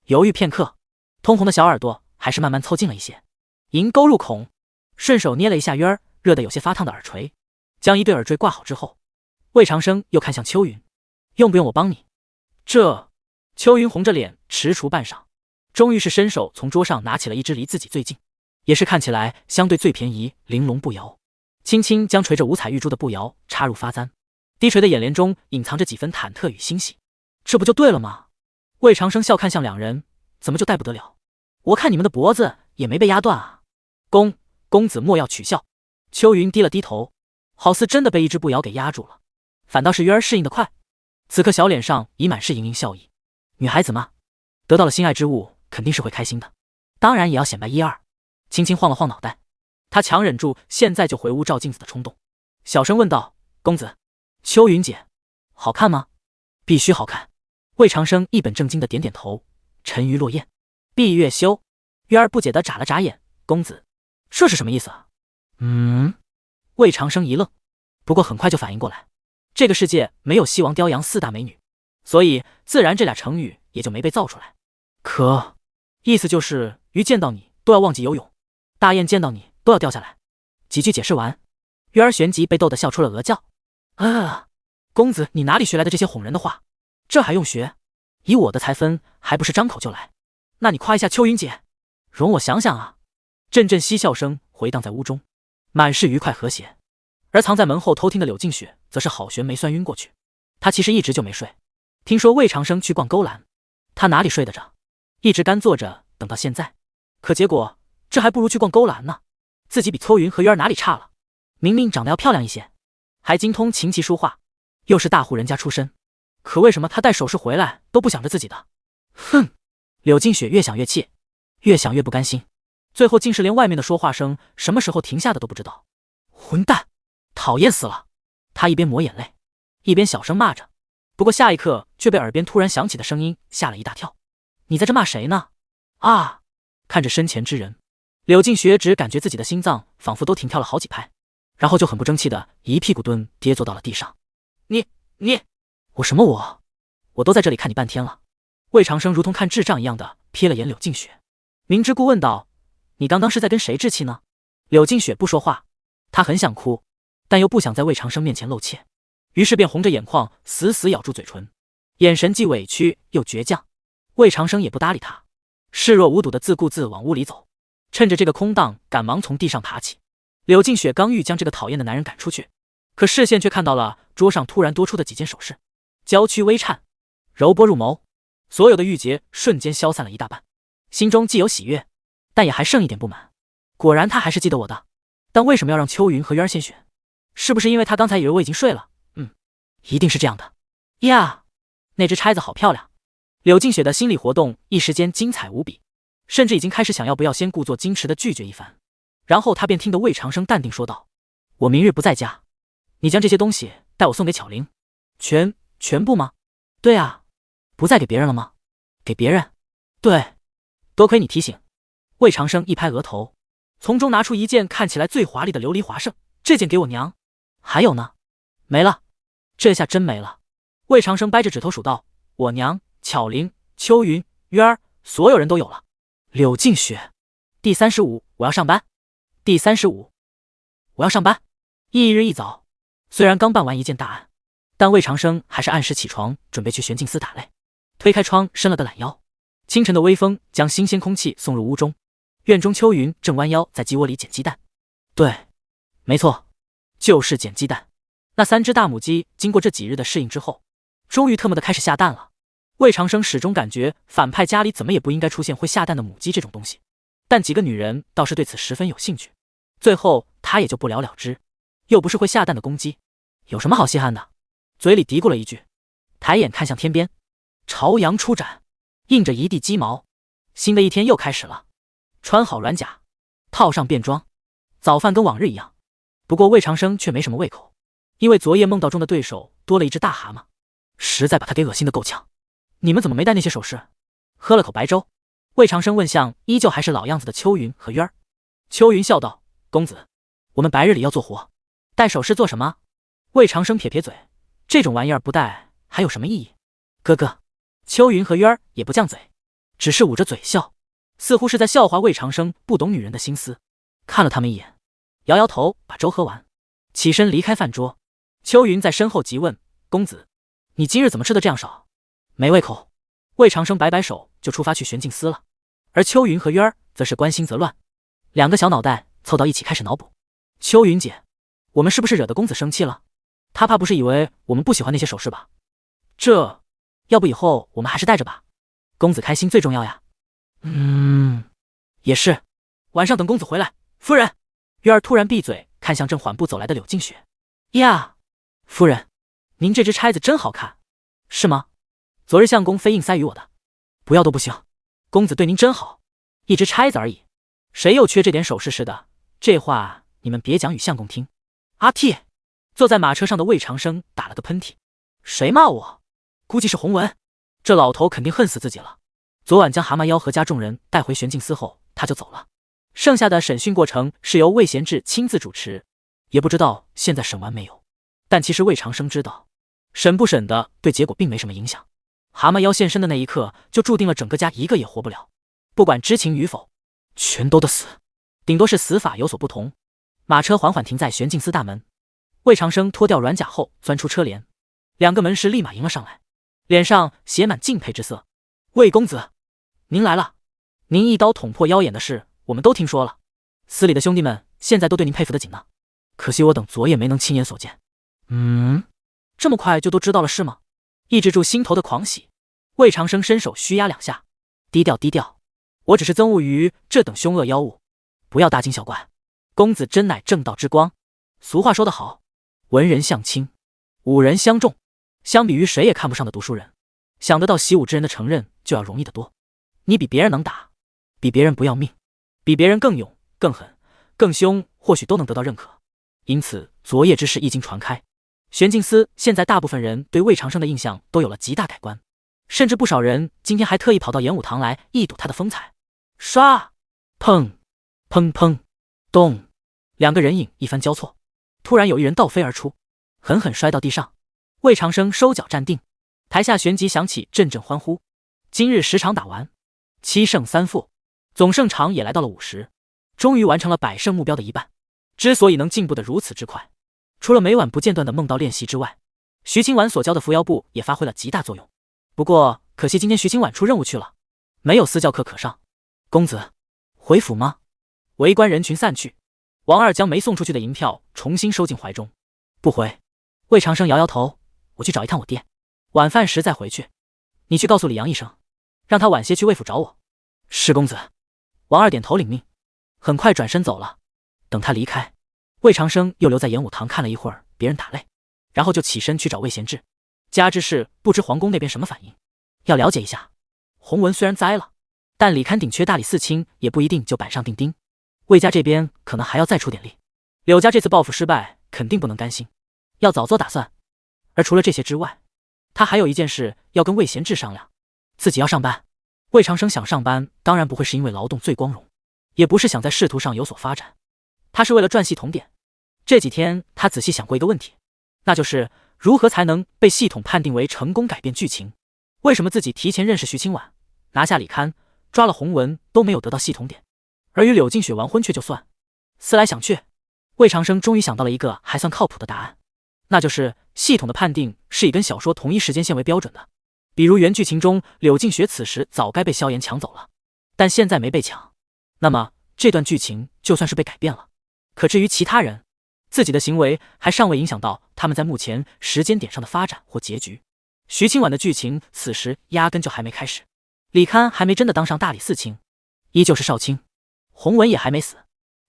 犹豫片刻，通红的小耳朵还是慢慢凑近了一些，银钩入孔，顺手捏了一下约儿热得有些发烫的耳垂，将一对耳坠挂好之后，魏长生又看向秋云，用不用我帮你？这秋云红着脸踟蹰半晌，终于是伸手从桌上拿起了一只离自己最近，也是看起来相对最便宜玲珑步摇，轻轻将垂着五彩玉珠的步摇插入发簪，低垂的眼帘中隐藏着几分忐忑与欣喜。这不就对了吗？魏长生笑看向两人，怎么就带不得了？我看你们的脖子也没被压断啊。公子莫要取笑。秋云低了低头，好似真的被一只步摇给压住了，反倒是约儿适应得快，此刻小脸上已满是盈盈笑意。女孩子嘛，得到了心爱之物肯定是会开心的，当然也要显摆一二。轻轻晃了晃脑袋，他强忍住现在就回屋照镜子的冲动，小声问道：公子，秋云姐好看吗？必须好看。魏长生一本正经的点点头，沉鱼落雁。闭月羞。约儿不解地眨了眨眼，公子这是什么意思啊？魏长生一愣，不过很快就反应过来，这个世界没有西王雕羊四大美女，所以自然这俩成语也就没被造出来。可意思就是鱼见到你都要忘记游泳，大雁见到你都要掉下来。几句解释完，约儿旋即被逗得笑出了鹅叫。公子你哪里学来的这些哄人的话？这还用学？以我的才分，还不是张口就来？那你夸一下秋云姐。容我想想啊。阵阵嬉笑声回荡在屋中，满是愉快和谐。而藏在门后偷听的柳静雪则是好悬没酸晕过去。她其实一直就没睡，听说魏长生去逛勾栏，她哪里睡得着，一直干坐着等到现在。可结果这还不如去逛勾栏呢，自己比秋云和约儿哪里差了？明明长得要漂亮一些，还精通琴棋书画，又是大户人家出身，可为什么她带首饰回来都不想着自己的？哼！柳静雪越想越气，越想越不甘心，最后竟是连外面的说话声什么时候停下的都不知道。混蛋，讨厌死了！她一边抹眼泪，一边小声骂着，不过下一刻却被耳边突然响起的声音吓了一大跳。你在这骂谁呢？啊！看着身前之人，柳静雪只感觉自己的心脏仿佛都停跳了好几拍，然后就很不争气的一屁股蹲跌坐到了地上。你我什么我都在这里看你半天了。魏长生如同看智障一样的瞥了眼柳静雪，明知故问道：你刚刚是在跟谁置气呢？柳静雪不说话，她很想哭，但又不想在魏长生面前露怯，于是便红着眼眶死死咬住嘴唇，眼神既委屈又倔强。魏长生也不搭理他，视若无睹的自顾自往屋里走，趁着这个空档赶忙从地上爬起。柳静雪刚欲将这个讨厌的男人赶出去，可视线却看到了桌上突然多出的几件首饰，娇躯微颤，柔波入眸，所有的郁结瞬间消散了一大半，心中既有喜悦，但也还剩一点不满。果然他还是记得我的，但为什么要让秋云和约儿先选？是不是因为他刚才以为我已经睡了？一定是这样的。呀，那只钗子好漂亮！柳静雪的心理活动一时间精彩无比，甚至已经开始想要不要先故作矜持的拒绝一番。然后他便听得魏长生淡定说道：我明日不在家，你将这些东西带我送给巧玲。全部吗？对啊。不再给别人了吗？给别人？对，多亏你提醒。魏长生一拍额头，从中拿出一件看起来最华丽的琉璃华胜，这件给我娘。还有呢？没了。这下真没了。魏长生掰着指头数道：我娘、巧玲、秋云、约儿，所有人都有了。柳静雪。第35，我要上班。第35，我要上班。翌日一早，虽然刚办完一件大案，但魏长生还是按时起床，准备去玄镜司打擂。推开窗，伸了个懒腰，清晨的微风将新鲜空气送入屋中。院中秋云正弯腰在鸡窝里捡鸡蛋。对，没错，就是捡鸡蛋。那3只大母鸡经过这几日的适应之后，终于特么的开始下蛋了。魏长生始终感觉反派家里怎么也不应该出现会下蛋的母鸡这种东西，但几个女人倒是对此十分有兴趣，最后他也就不了了之。又不是会下蛋的公鸡，有什么好稀罕的？嘴里嘀咕了一句，抬眼看向天边，朝阳出展，映着一地鸡毛。新的一天又开始了，穿好软甲，套上便装，早饭跟往日一样。不过魏长生却没什么胃口，因为昨夜梦到中的对手多了一只大蛤蟆，实在把他给恶心的够呛。你们怎么没带那些首饰？喝了口白粥，魏长生问向依旧还是老样子的秋云和约儿。秋云笑道：公子，我们白日里要做活，带首饰做什么？魏长生撇撇嘴，这种玩意儿不带还有什么意义？哥哥。秋云和约儿也不犟嘴，只是捂着嘴笑，似乎是在笑话魏长生不懂女人的心思。看了他们一眼，摇摇头，把粥喝完，起身离开饭桌。秋云在身后急问：“公子，你今日怎么吃的这样少？没胃口。”魏长生摆摆手，就出发去玄镜司了。而秋云和渊儿则是关心则乱，两个小脑袋凑到一起开始脑补。秋云姐，我们是不是惹得公子生气了？他怕不是以为我们不喜欢那些首饰吧？要不以后我们还是戴着吧，公子开心最重要呀。也是。晚上等公子回来。夫人。渊儿突然闭嘴，看向正缓步走来的柳静雪。呀，夫人，您这只钗子真好看，是吗？昨日相公非硬塞于我的，不要都不行。公子对您真好，一只钗子而已，谁又缺这点首饰似的？这话你们别讲与相公听。阿嚏！坐在马车上的魏长生打了个喷嚏。谁骂我？估计是洪文，这老头肯定恨死自己了。昨晚将蛤蟆妖和家众人带回玄镜司后，他就走了。剩下的审讯过程是由魏贤志亲自主持，也不知道现在审完没有。但其实魏长生知道，审不审的对结果并没什么影响。蛤蟆妖现身的那一刻，就注定了整个家一个也活不了，不管知情与否，全都得死，顶多是死法有所不同。马车缓缓停在玄镜司大门，魏长生脱掉软甲后钻出车帘，两个门士立马迎了上来，脸上写满敬佩之色。魏公子，您来了。您一刀捅破妖眼的事我们都听说了，司里的兄弟们现在都对您佩服得紧呢。可惜我等昨夜没能亲眼所见。这么快就都知道了是吗？抑制住心头的狂喜，魏长生伸手虚压两下，低调低调，我只是憎恶于这等凶恶妖物，不要大惊小怪。公子真乃正道之光。俗话说得好，文人相轻，武人相重。相比于谁也看不上的读书人，想得到习武之人的承认就要容易得多。你比别人能打，比别人不要命，比别人更勇更狠更凶，或许都能得到认可。因此昨夜之事一经传开，玄镜司现在大部分人对魏长生的印象都有了极大改观，甚至不少人今天还特意跑到演武堂来一睹他的风采。唰，砰砰砰，咚，两个人影一番交错，突然有一人倒飞而出，狠狠摔到地上。魏长生收脚站定，台下旋即响起阵阵欢呼。今日10场打完，7胜3负，总胜场也来到了50，终于完成了100胜目标的一半。之所以能进步得如此之快，除了每晚不间断的梦道练习之外，徐清婉所教的扶摇步也发挥了极大作用。不过可惜今天徐清婉出任务去了，没有私教课可上。公子，回府吗？围观人群散去，王二将没送出去的银票重新收进怀中。不回。魏长生摇摇头，我去找一趟我爹，晚饭时再回去。你去告诉李阳一声，让他晚些去魏府找我。是公子。王二点头领命，很快转身走了。等他离开，魏长生又留在演武堂看了一会儿别人打擂，然后就起身去找魏贤志。家之事不知皇宫那边什么反应，要了解一下。洪文虽然栽了，但李堪顶缺大理寺卿也不一定就板上钉钉，魏家这边可能还要再出点力。柳家这次报复失败肯定不能甘心，要早做打算。而除了这些之外，他还有一件事要跟魏贤志商量，自己要上班。魏长生想上班当然不会是因为劳动最光荣，也不是想在仕途上有所发展，他是为了赚系统点。这几天他仔细想过一个问题，那就是如何才能被系统判定为成功改变剧情。为什么自己提前认识徐清婉，拿下李堪，抓了洪文都没有得到系统点，而与柳静雪完婚却就算？思来想去，魏长生终于想到了一个还算靠谱的答案，那就是系统的判定是以跟小说同一时间线为标准的。比如原剧情中柳静雪此时早该被萧炎抢走了，但现在没被抢，那么这段剧情就算是被改变了。可至于其他人，自己的行为还尚未影响到他们在目前时间点上的发展或结局。徐清婉的剧情此时压根就还没开始，李堪还没真的当上大理寺卿，依旧是少卿，洪文也还没死，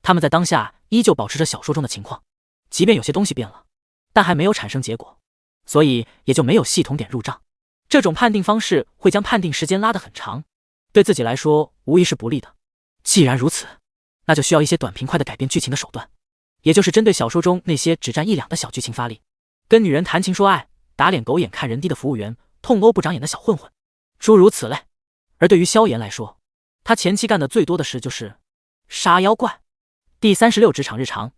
他们在当下依旧保持着小说中的情况，即便有些东西变了，但还没有产生结果，所以也就没有系统点入账。这种判定方式会将判定时间拉得很长，对自己来说无疑是不利的。既然如此，那就需要一些短平快的改变剧情的手段，也就是针对小说中那些只占1两的小剧情发力，跟女人谈情说爱，打脸狗眼看人低的服务员，痛殴不长眼的小混混，诸如此类。而对于萧炎来说，他前期干的最多的事就是杀妖怪。第36职场日常。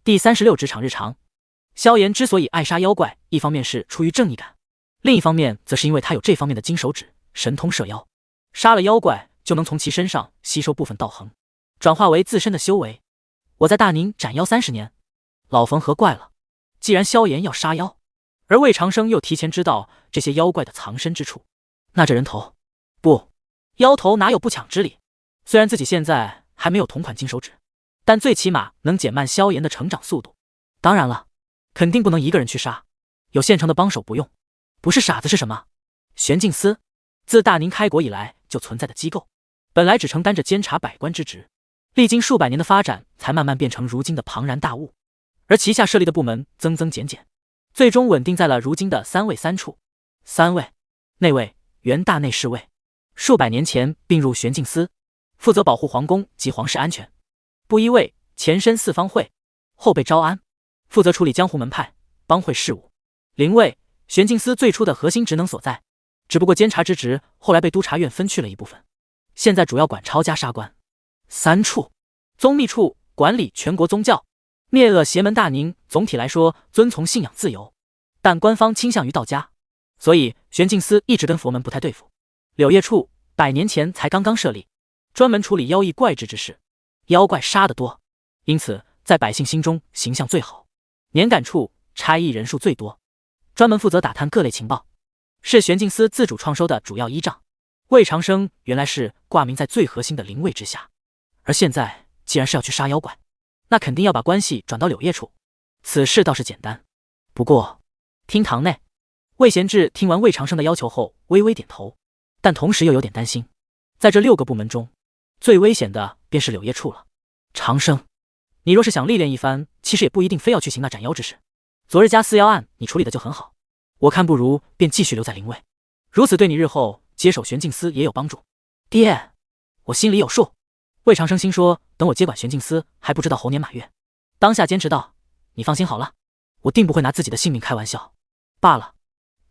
第36职场日常。萧炎之所以爱杀妖怪，一方面是出于正义感，另一方面则是因为他有这方面的金手指，神通射妖。杀了妖怪就能从其身上吸收部分道行，转化为自身的修为。我在大宁斩妖30年，老冯和怪了。既然萧炎要杀妖，而魏长生又提前知道这些妖怪的藏身之处，那这人头不，妖头哪有不抢之理？虽然自己现在还没有同款金手指，但最起码能减慢萧炎的成长速度。当然了，肯定不能一个人去杀，有现成的帮手不用。不是傻子是什么？玄镜司，自大宁开国以来就存在的机构，本来只承担着监察百官之职，历经数百年的发展，才慢慢变成如今的庞然大物。而旗下设立的部门增增减减，最终稳定在了如今的3位3处。3位，内卫、元大内侍卫，数百年前并入玄镜司，负责保护皇宫及皇室安全。不一卫，前身四方会，后被招安，负责处理江湖门派、帮会事务。0卫，玄镜司最初的核心职能所在，只不过监察之职后来被督察院分去了一部分，现在主要管抄家杀官。3处，宗密处，管理全国宗教。灭恶邪门大宁总体来说遵从信仰自由，但官方倾向于道家，所以玄镜司一直跟佛门不太对付。柳叶处100年前才刚刚设立，专门处理妖异怪质之事，妖怪杀得多，因此在百姓心中形象最好。年感处差役人数最多，专门负责打探各类情报，是玄镜司自主创收的主要依仗。魏长生原来是挂名在最核心的0卫之下，而现在既然是要去杀妖怪，那肯定要把关系转到柳叶处，此事倒是简单。不过厅堂内，魏贤志听完魏长生的要求后微微点头，但同时又有点担心。在这6个部门中，最危险的便是柳叶处了。长生，你若是想历练一番，其实也不一定非要去行那斩妖之事。昨日家私妖案你处理的就很好，我看不如便继续留在0卫，如此对你日后接手玄镜司也有帮助。爹，我心里有数。魏长生心说，等我接管玄镜司还不知道猴年马月。当下坚持道，你放心好了，我定不会拿自己的性命开玩笑。罢了，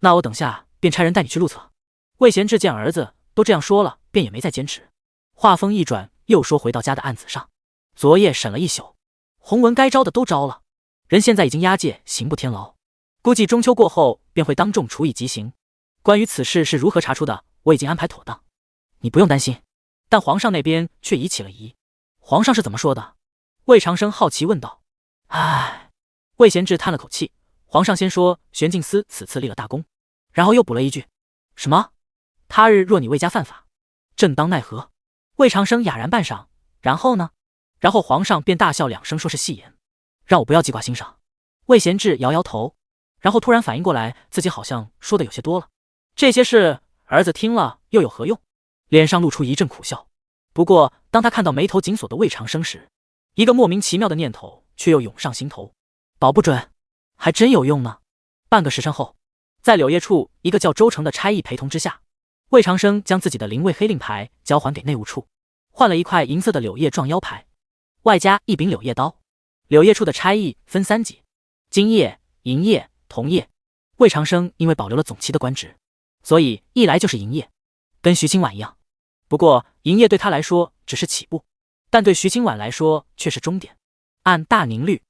那我等下便差人带你去路测。魏贤志见儿子都这样说了，便也没再坚持。话锋一转，又说回到家的案子上。昨夜审了一宿，洪文该招的都招了，人现在已经押解刑部天牢，估计中秋过后便会当众处以极刑。关于此事是如何查出的，我已经安排妥当，你不用担心。但皇上那边却疑起了疑。皇上是怎么说的？魏长生好奇问道。唉，魏贤志叹了口气，皇上先说玄镜司此次立了大功，然后又补了一句，什么？他日若你魏家犯法，朕当奈何？魏长生哑然半晌，然后呢？然后皇上便大笑2声，说是戏言，让我不要记挂心上。魏贤志摇摇头，然后突然反应过来，自己好像说的有些多了。这些事儿子听了又有何用？脸上露出一阵苦笑。不过当他看到眉头紧锁的魏长生时，一个莫名其妙的念头却又涌上心头，保不准还真有用呢。半个时辰后，在柳叶处一个叫周成的差役陪同之下，魏长生将自己的0卫黑令牌交还给内务处，换了一块银色的柳叶撞妖牌，外加一柄柳叶刀。柳叶处的差役分3级，金叶、银叶、铜叶。魏长生因为保留了总期的官职，所以一来就是银叶，跟徐清婉一样。不过银叶对他来说只是起步，但对徐清婉来说却是终点。按大宁律，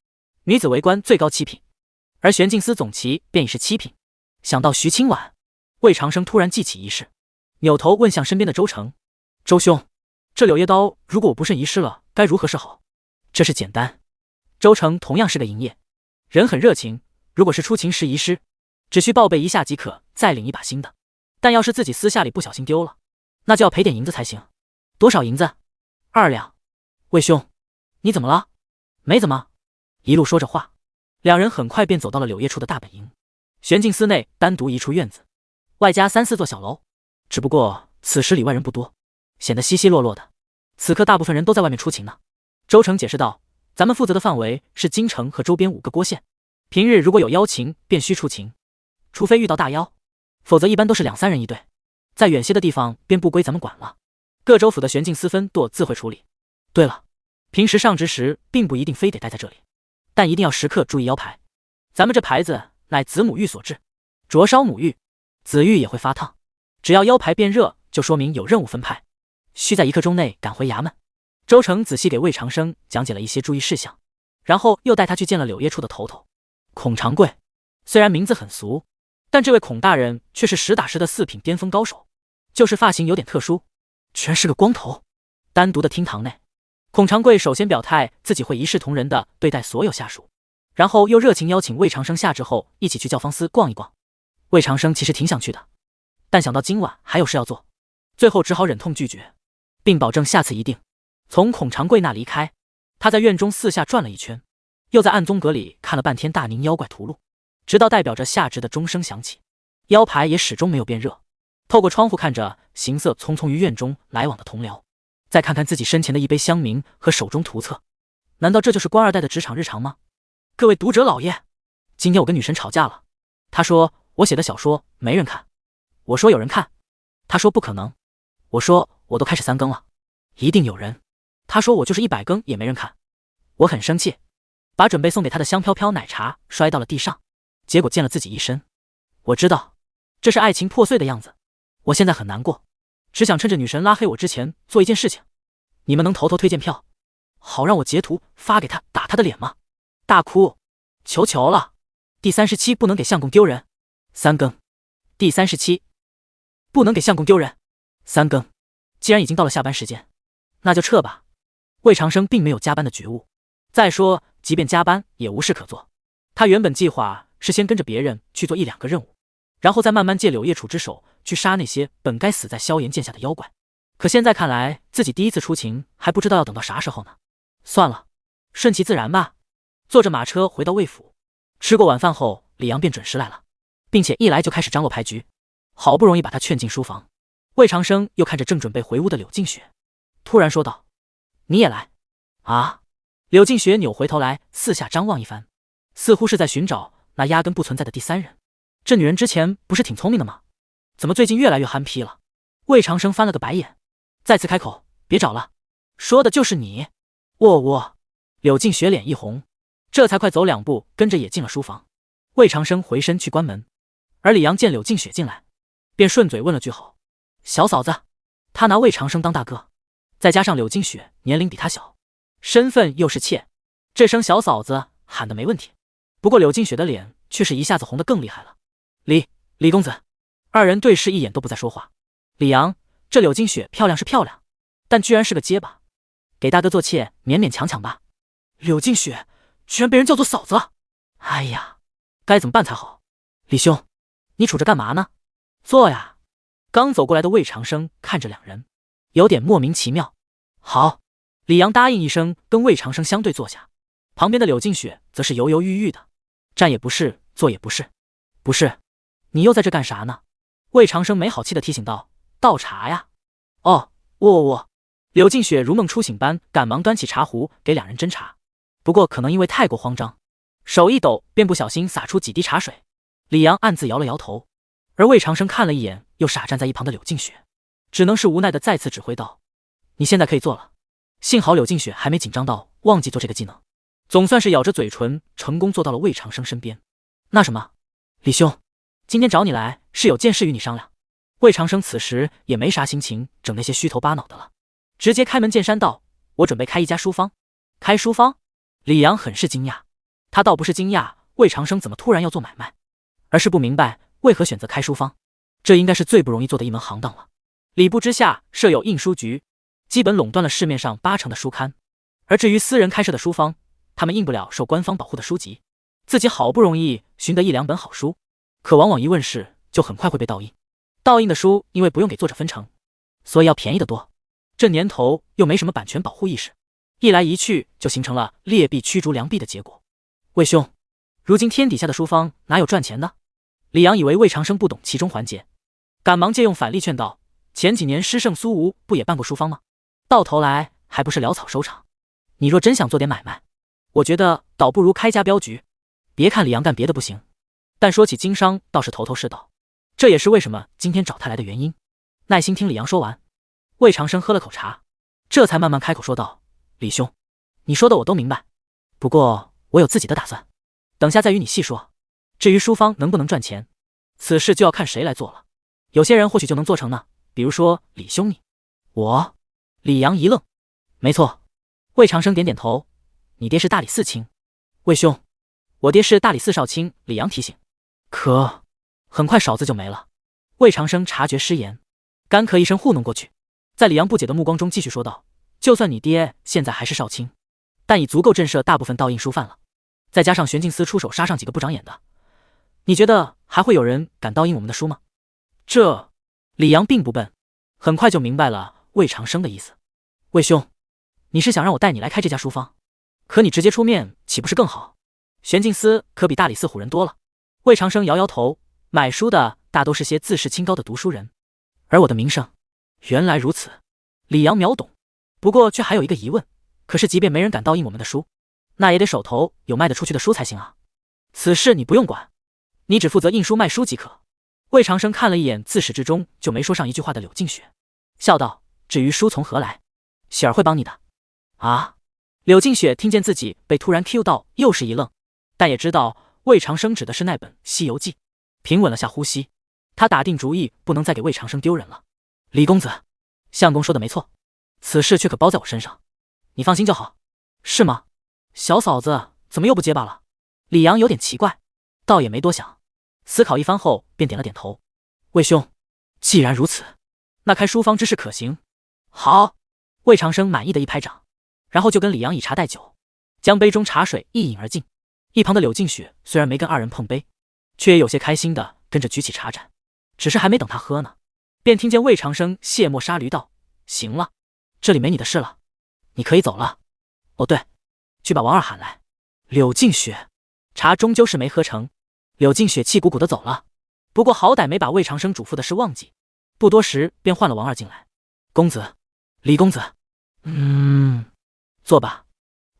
女子为官最高7品，而玄镜司总旗便已是7品。想到徐清婉，魏长生突然记起一事，扭头问向身边的周成：周兄，这柳叶刀如果我不慎遗失了，该如何是好？这事简单。周成同样是个银叶，人很热情，如果是出勤时遗失，只需报备一下即可再领一把新的，但要是自己私下里不小心丢了，那就要赔点银子才行。多少银子？2两。魏兄，你怎么了？没怎么。一路说着话，两人很快便走到了柳叶处的大本营。玄镜司内单独一处院子，外加3、4座小楼，只不过此时里外人不多，显得稀稀落落的。此刻大部分人都在外面出勤呢。周成解释道，咱们负责的范围是京城和周边5个郭县，平日如果有妖情便需出勤，除非遇到大妖，否则一般都是2、3人一队，在远些的地方便不归咱们管了，各州府的玄镜司分舵自会处理。对了，平时上职时并不一定非得待在这里，但一定要时刻注意妖牌。咱们这牌子乃子母玉所制，灼烧母玉，子玉也会发烫，只要妖牌变热，就说明有任务分派，需在1刻钟内赶回衙门。周成仔细给魏长生讲解了一些注意事项，然后又带他去见了柳叶处的头头孔长贵。虽然名字很俗，但这位孔大人却是实打实的4品巅峰高手，就是发型有点特殊，居然是个光头。单独的厅堂内，孔长贵首先表态自己会一视同仁地对待所有下属，然后又热情邀请魏长生下至后一起去教坊司逛一逛。魏长生其实挺想去的，但想到今晚还有事要做，最后只好忍痛拒绝，并保证下次一定。从孔长贵那离开，他在院中四下转了一圈，又在暗宗阁里看了半天大宁妖怪图录，直到代表着夏至的钟声响起，腰牌也始终没有变热。透过窗户看着行色匆匆于院中来往的同僚，再看看自己身前的一杯香茗和手中图册，难道这就是官二代的职场日常吗？各位读者老爷，今天我跟女神吵架了，她说我写的小说没人看，我说有人看，她说不可能，我说我都开始3更了，一定有人，她说我就是100更也没人看。我很生气，把准备送给她的香飘飘奶茶摔到了地上，结果溅了自己一身。我知道这是爱情破碎的样子，我现在很难过，只想趁着女神拉黑我之前做一件事情。你们能投推荐票，好让我截图发给她打她的脸吗？大哭，求求了。第37不能给相公丢人，3更。第37不能给相公丢人，3更。既然已经到了下班时间，那就撤吧。魏长生并没有加班的觉悟，再说即便加班也无事可做。他原本计划是先跟着别人去做1-2个任务，然后再慢慢借柳叶杵之手去杀那些本该死在萧炎剑下的妖怪。可现在看来，自己第一次出勤还不知道要等到啥时候呢。算了，顺其自然吧。坐着马车回到魏府，吃过晚饭后，李阳便准时来了，并且一来就开始张罗牌局。好不容易把他劝进书房，魏长生又看着正准备回屋的柳静雪，突然说道：“你也来啊？”柳静雪扭回头来，四下张望一番，似乎是在寻找那压根不存在的第三人。这女人之前不是挺聪明的吗？怎么最近越来越憨批了？魏长生翻了个白眼，再次开口：“别找了，说的就是你。”喔。柳静雪脸一红，这才快走2步，跟着也进了书房。魏长生回身去关门，而李阳见柳静雪进来，便顺嘴问了句好。小嫂子，他拿魏长生当大哥，再加上柳静雪年龄比他小，身份又是妾，这声小嫂子喊得没问题。不过柳静雪的脸却是一下子红得更厉害了。李公子。二人对视一眼都不再说话。李阳，这柳静雪漂亮是漂亮，但居然是个结巴，给大哥做妾勉勉强强吧。柳静雪居然被人叫做嫂子了，哎呀，该怎么办才好？李兄，你杵着干嘛呢？坐呀。刚走过来的魏长生看着两人，有点莫名其妙。好。李阳答应一声，跟魏长生相对坐下，旁边的柳静雪则是犹犹豫豫的，站也不是，坐也不是。不是，你又在这干啥呢？魏长生没好气的提醒道：“倒茶呀。”哦，我。柳静雪如梦初醒般赶忙端起茶壶给两人斟茶，不过可能因为太过慌张，手一抖便不小心洒出几滴茶水。李阳暗自摇了摇头，而魏长生看了一眼又傻站在一旁的柳静雪，只能是无奈的再次指挥道：“你现在可以做了。”幸好柳静雪还没紧张到忘记做这个技能，总算是咬着嘴唇成功坐到了魏长生身边。那什么，李兄，今天找你来是有件事与你商量。魏长生此时也没啥心情整那些虚头巴脑的了，直接开门见山道：“我准备开一家书坊。”开书坊？李阳很是惊讶，他倒不是惊讶魏长生怎么突然要做买卖，而是不明白为何选择开书坊。这应该是最不容易做的一门行当了。礼部之下设有印书局，基本垄断了市面上80%的书刊，而至于私人开设的书坊，他们印不了受官方保护的书籍，自己好不容易寻得1-2本好书，可往往一问世就很快会被盗印。盗印的书因为不用给作者分成，所以要便宜得多。这年头又没什么版权保护意识，一来一去就形成了劣币驱逐良币的结果。魏兄，如今天底下的书坊哪有赚钱的？李阳以为魏长生不懂其中环节，赶忙借用反例劝道：“前几年诗圣苏吴不也办过书坊吗？到头来还不是潦草收场。你若真想做点买卖，我觉得倒不如开家镖局。”别看李阳干别的不行，但说起经商倒是头头是道，这也是为什么今天找他来的原因。耐心听李阳说完，魏长生喝了口茶，这才慢慢开口说道：“李兄，你说的我都明白，不过我有自己的打算，等下再与你细说。至于书坊能不能赚钱，此事就要看谁来做了。有些人或许就能做成呢，比如说李兄你。”我？李阳一愣。没错。魏长生点点头。你爹是大理寺卿。魏兄，我爹是大理寺少卿。李阳提醒。可很快勺子就没了。魏长生察觉失言，干咳一声糊弄过去。在李阳不解的目光中继续说道：“就算你爹现在还是少卿，但已足够震慑大部分盗印书贩了。再加上玄镜司出手杀上几个不长眼的，你觉得还会有人敢盗印我们的书吗？”这李阳并不笨，很快就明白了魏长生的意思。魏兄，你是想让我带你来开这家书坊？可你直接出面岂不是更好？玄镜司可比大理寺唬人多了。魏长生摇摇头，买书的大都是些自视清高的读书人，而我的名声……原来如此。李阳秒懂，不过却还有一个疑问，可是即便没人敢盗印我们的书，那也得手头有卖得出去的书才行啊。此事你不用管，你只负责印书卖书即可。魏长生看了一眼自始至终就没说上一句话的柳静雪，笑道：“至于书从何来，雪儿会帮你的。”啊！柳静雪听见自己被突然 Q 到，又是一愣，但也知道魏长生指的是那本《西游记》，平稳了下呼吸，他打定主意不能再给魏长生丢人了。李公子，相公说的没错，此事却可包在我身上，你放心就好。是吗？小嫂子怎么又不结巴了？李阳有点奇怪，倒也没多想，思考一番后便点了点头。魏兄，既然如此，那开书坊之事可行？好。魏长生满意的一拍掌，然后就跟李阳以茶代酒，将杯中茶水一饮而尽。一旁的柳静雪虽然没跟二人碰杯，却也有些开心的跟着举起茶盏，只是还没等他喝呢，便听见魏长生卸磨杀驴道：“行了，这里没你的事了，你可以走了。哦对，去把王二喊来。”柳静雪，茶终究是没喝成，柳静雪气鼓鼓的走了。不过好歹没把魏长生嘱咐的事忘记，不多时便唤了王二进来。公子，李公子，坐吧。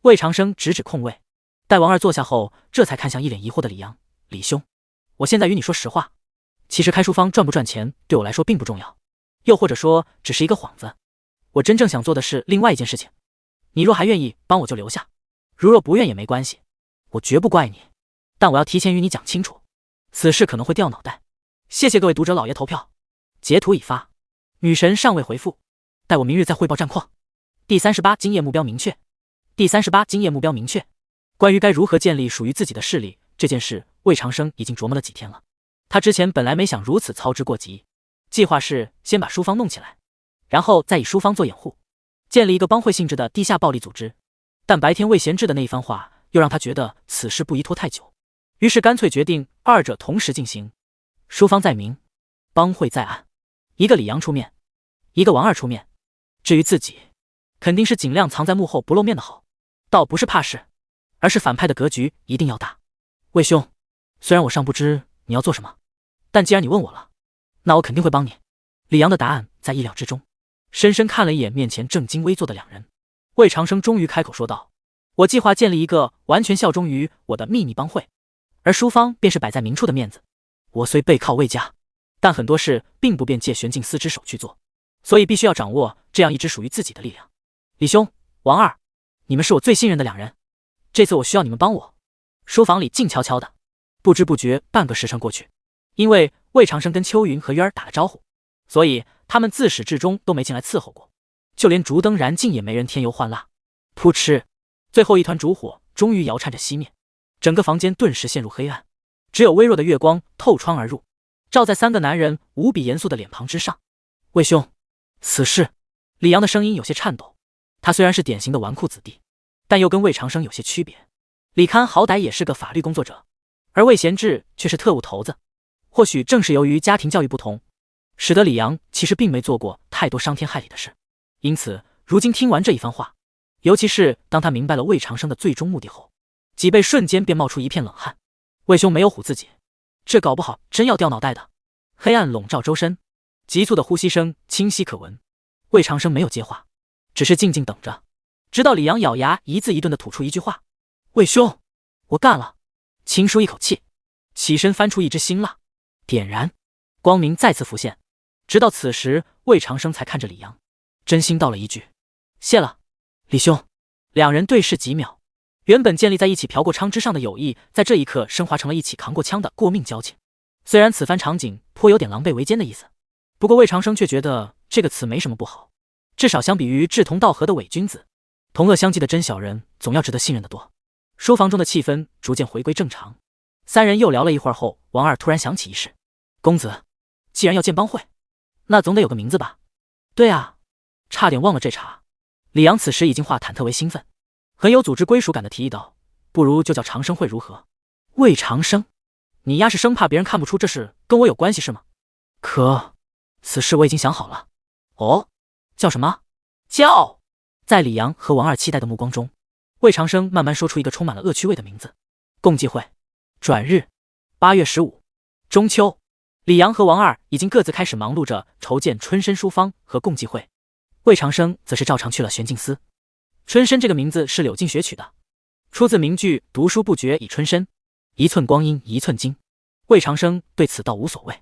魏长生指指空位，待王二坐下后，这才看向一脸疑惑的李阳：“李兄，我现在与你说实话，其实开书坊赚不赚钱对我来说并不重要，又或者说只是一个幌子。我真正想做的是另外一件事情。你若还愿意帮我就留下，如若不愿也没关系，我绝不怪你。但我要提前与你讲清楚，此事可能会掉脑袋。谢谢各位读者老爷投票，截图已发，女神尚未回复，待我明日再汇报战况。第38今夜目标明确。第38今夜目标明确。关于该如何建立属于自己的势力这件事，魏长生已经琢磨了几天了。他之前本来没想如此操之过急，计划是先把书坊弄起来，然后再以书坊做掩护，建立一个帮会性质的地下暴力组织。但白天魏贤志的那一番话又让他觉得此事不宜拖太久，于是干脆决定二者同时进行。书坊在明，帮会在暗，一个李阳出面，一个王二出面。至于自己，肯定是尽量藏在幕后不露面的好，倒不是怕事，而是反派的格局一定要大。魏兄，虽然我尚不知你要做什么，但既然你问我了，那我肯定会帮你。李阳的答案在意料之中，深深看了一眼面前正襟危坐的两人，魏长生终于开口说道：“我计划建立一个完全效忠于我的秘密帮会，而书坊便是摆在明处的面子。我虽背靠魏家，但很多事并不便借玄镜司之手去做，所以必须要掌握这样一支属于自己的力量。李兄，王二，你们是我最信任的两人，这次我需要你们帮我。”书房里静悄悄的，不知不觉半个时辰过去。因为魏长生跟秋云和渊儿打了招呼，所以他们自始至终都没进来伺候过，就连烛灯燃尽也没人添油换蜡。噗嗤，最后一团烛火终于摇颤着熄灭，整个房间顿时陷入黑暗，只有微弱的月光透窗而入，照在三个男人无比严肃的脸庞之上。魏兄，此事……李阳的声音有些颤抖，他虽然是典型的纨绔子弟，但又跟魏长生有些区别。李堪好歹也是个法律工作者，而魏贤志却是特务头子。或许正是由于家庭教育不同，使得李阳其实并没做过太多伤天害理的事。因此如今听完这一番话，尤其是当他明白了魏长生的最终目的后，脊背瞬间便冒出一片冷汗。魏兄没有唬自己，这搞不好真要掉脑袋的。黑暗笼罩周身，急促的呼吸声清晰可闻。魏长生没有接话，只是静静等着，直到李阳咬牙一字一顿地吐出一句话：“魏兄，我干了。”轻舒一口气，起身翻出一支辛蜡，点燃，光明再次浮现。直到此时，魏长生才看着李阳，真心道了一句：“谢了，李兄。”两人对视几秒，原本建立在一起嫖过娼之上的友谊，在这一刻升华成了一起扛过枪的过命交情。虽然此番场景颇有点狼狈为奸的意思，不过魏长生却觉得这个词没什么不好，至少相比于志同道合的伪君子，同恶相济的真小人总要值得信任的多。书房中的气氛逐渐回归正常，三人又聊了一会儿后，王二突然想起一事：“公子，既然要建帮会，那总得有个名字吧？”“对啊，差点忘了这茬。李阳此时已经化忐忑为兴奋，很有组织归属感的提议道：“不如就叫长生会如何？”魏长生，你丫是生怕别人看不出这事跟我有关系是吗？可此事我已经想好了。哦，叫什么？叫……在李阳和王二期待的目光中，魏长生慢慢说出一个充满了恶趣味的名字：共济会。转日8月15，中秋。李阳和王二已经各自开始忙碌着筹建春申书坊和共济会，魏长生则是照常去了玄镜司。春申这个名字是柳敬学取的，出自名句“读书不觉已春申，一寸光阴一寸金”。魏长生对此倒无所谓，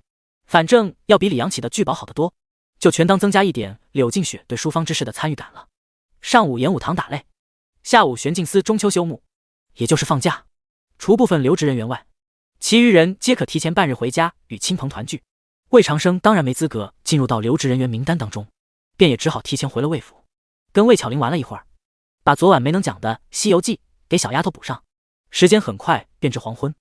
反正要比李阳起的聚宝好得多，就全当增加一点柳敬雪对书坊之事的参与感了。上午演武堂打擂，下午玄镜司中秋休沐，也就是放假，除部分留职人员外，其余人皆可提前半日回家与亲朋团聚。魏长生当然没资格进入到留职人员名单当中，便也只好提前回了魏府，跟魏巧玲玩了一会儿，把昨晚没能讲的《西游记》给小丫头补上。时间很快便至黄昏，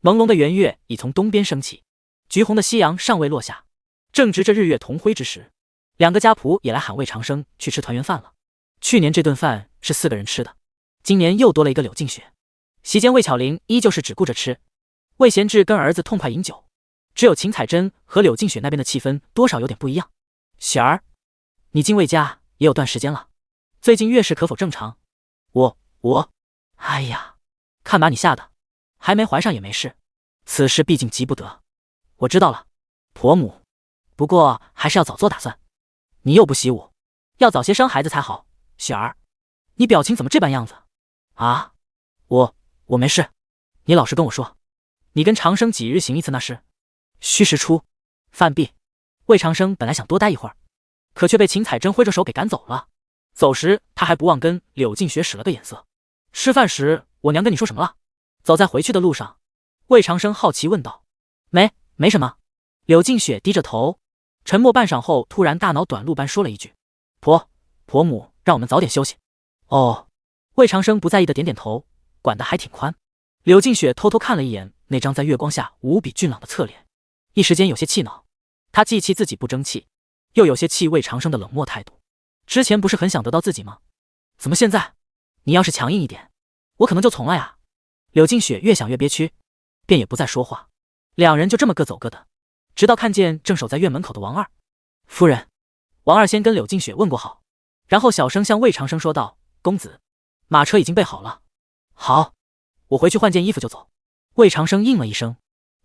朦胧的圆月已从东边升起，橘红的夕阳尚未落下，正值这日月同辉之时，两个家仆也来喊魏长生去吃团圆饭了。去年这顿饭是4个人吃的，今年又多了一个柳敬雪。席间魏巧玲依旧是只顾着吃，魏贤志跟儿子痛快饮酒，只有秦彩珍和柳敬雪那边的气氛多少有点不一样。雪儿，你进魏家也有段时间了，最近月事可否正常？哎呀，看把你吓的，还没怀上也没事，此事毕竟急不得。我知道了，婆母，不过还是要早做打算。你又不习武，要早些生孩子才好。雪儿，你表情怎么这般样子？啊，我没事，你老实跟我说，你跟长生几日行一次那是？戌时初，饭毕，魏长生本来想多待一会儿，可却被秦彩珍挥着手给赶走了。走时他还不忘跟柳敬雪使了个眼色。吃饭时我娘跟你说什么了？走在回去的路上，魏长生好奇问道。没什么。柳敬雪低着头，沉默半晌后，突然大脑短路般说了一句：婆母让我们早点休息。哦，魏长生不在意的点点头，管得还挺宽。柳敬雪偷偷看了一眼那张在月光下无比俊朗的侧脸，一时间有些气恼。他既气自己不争气，又有些气魏长生的冷漠态度。之前不是很想得到自己吗？怎么现在？你要是强硬一点，我可能就从了呀。柳敬雪越想越憋屈，便也不再说话。两人就这么各走各的，直到看见正守在院门口的王二。夫人，王二先跟柳敬雪问过好，然后小声向魏长生说道：公子，马车已经备好了。好，我回去换件衣服就走。魏长生应了一声，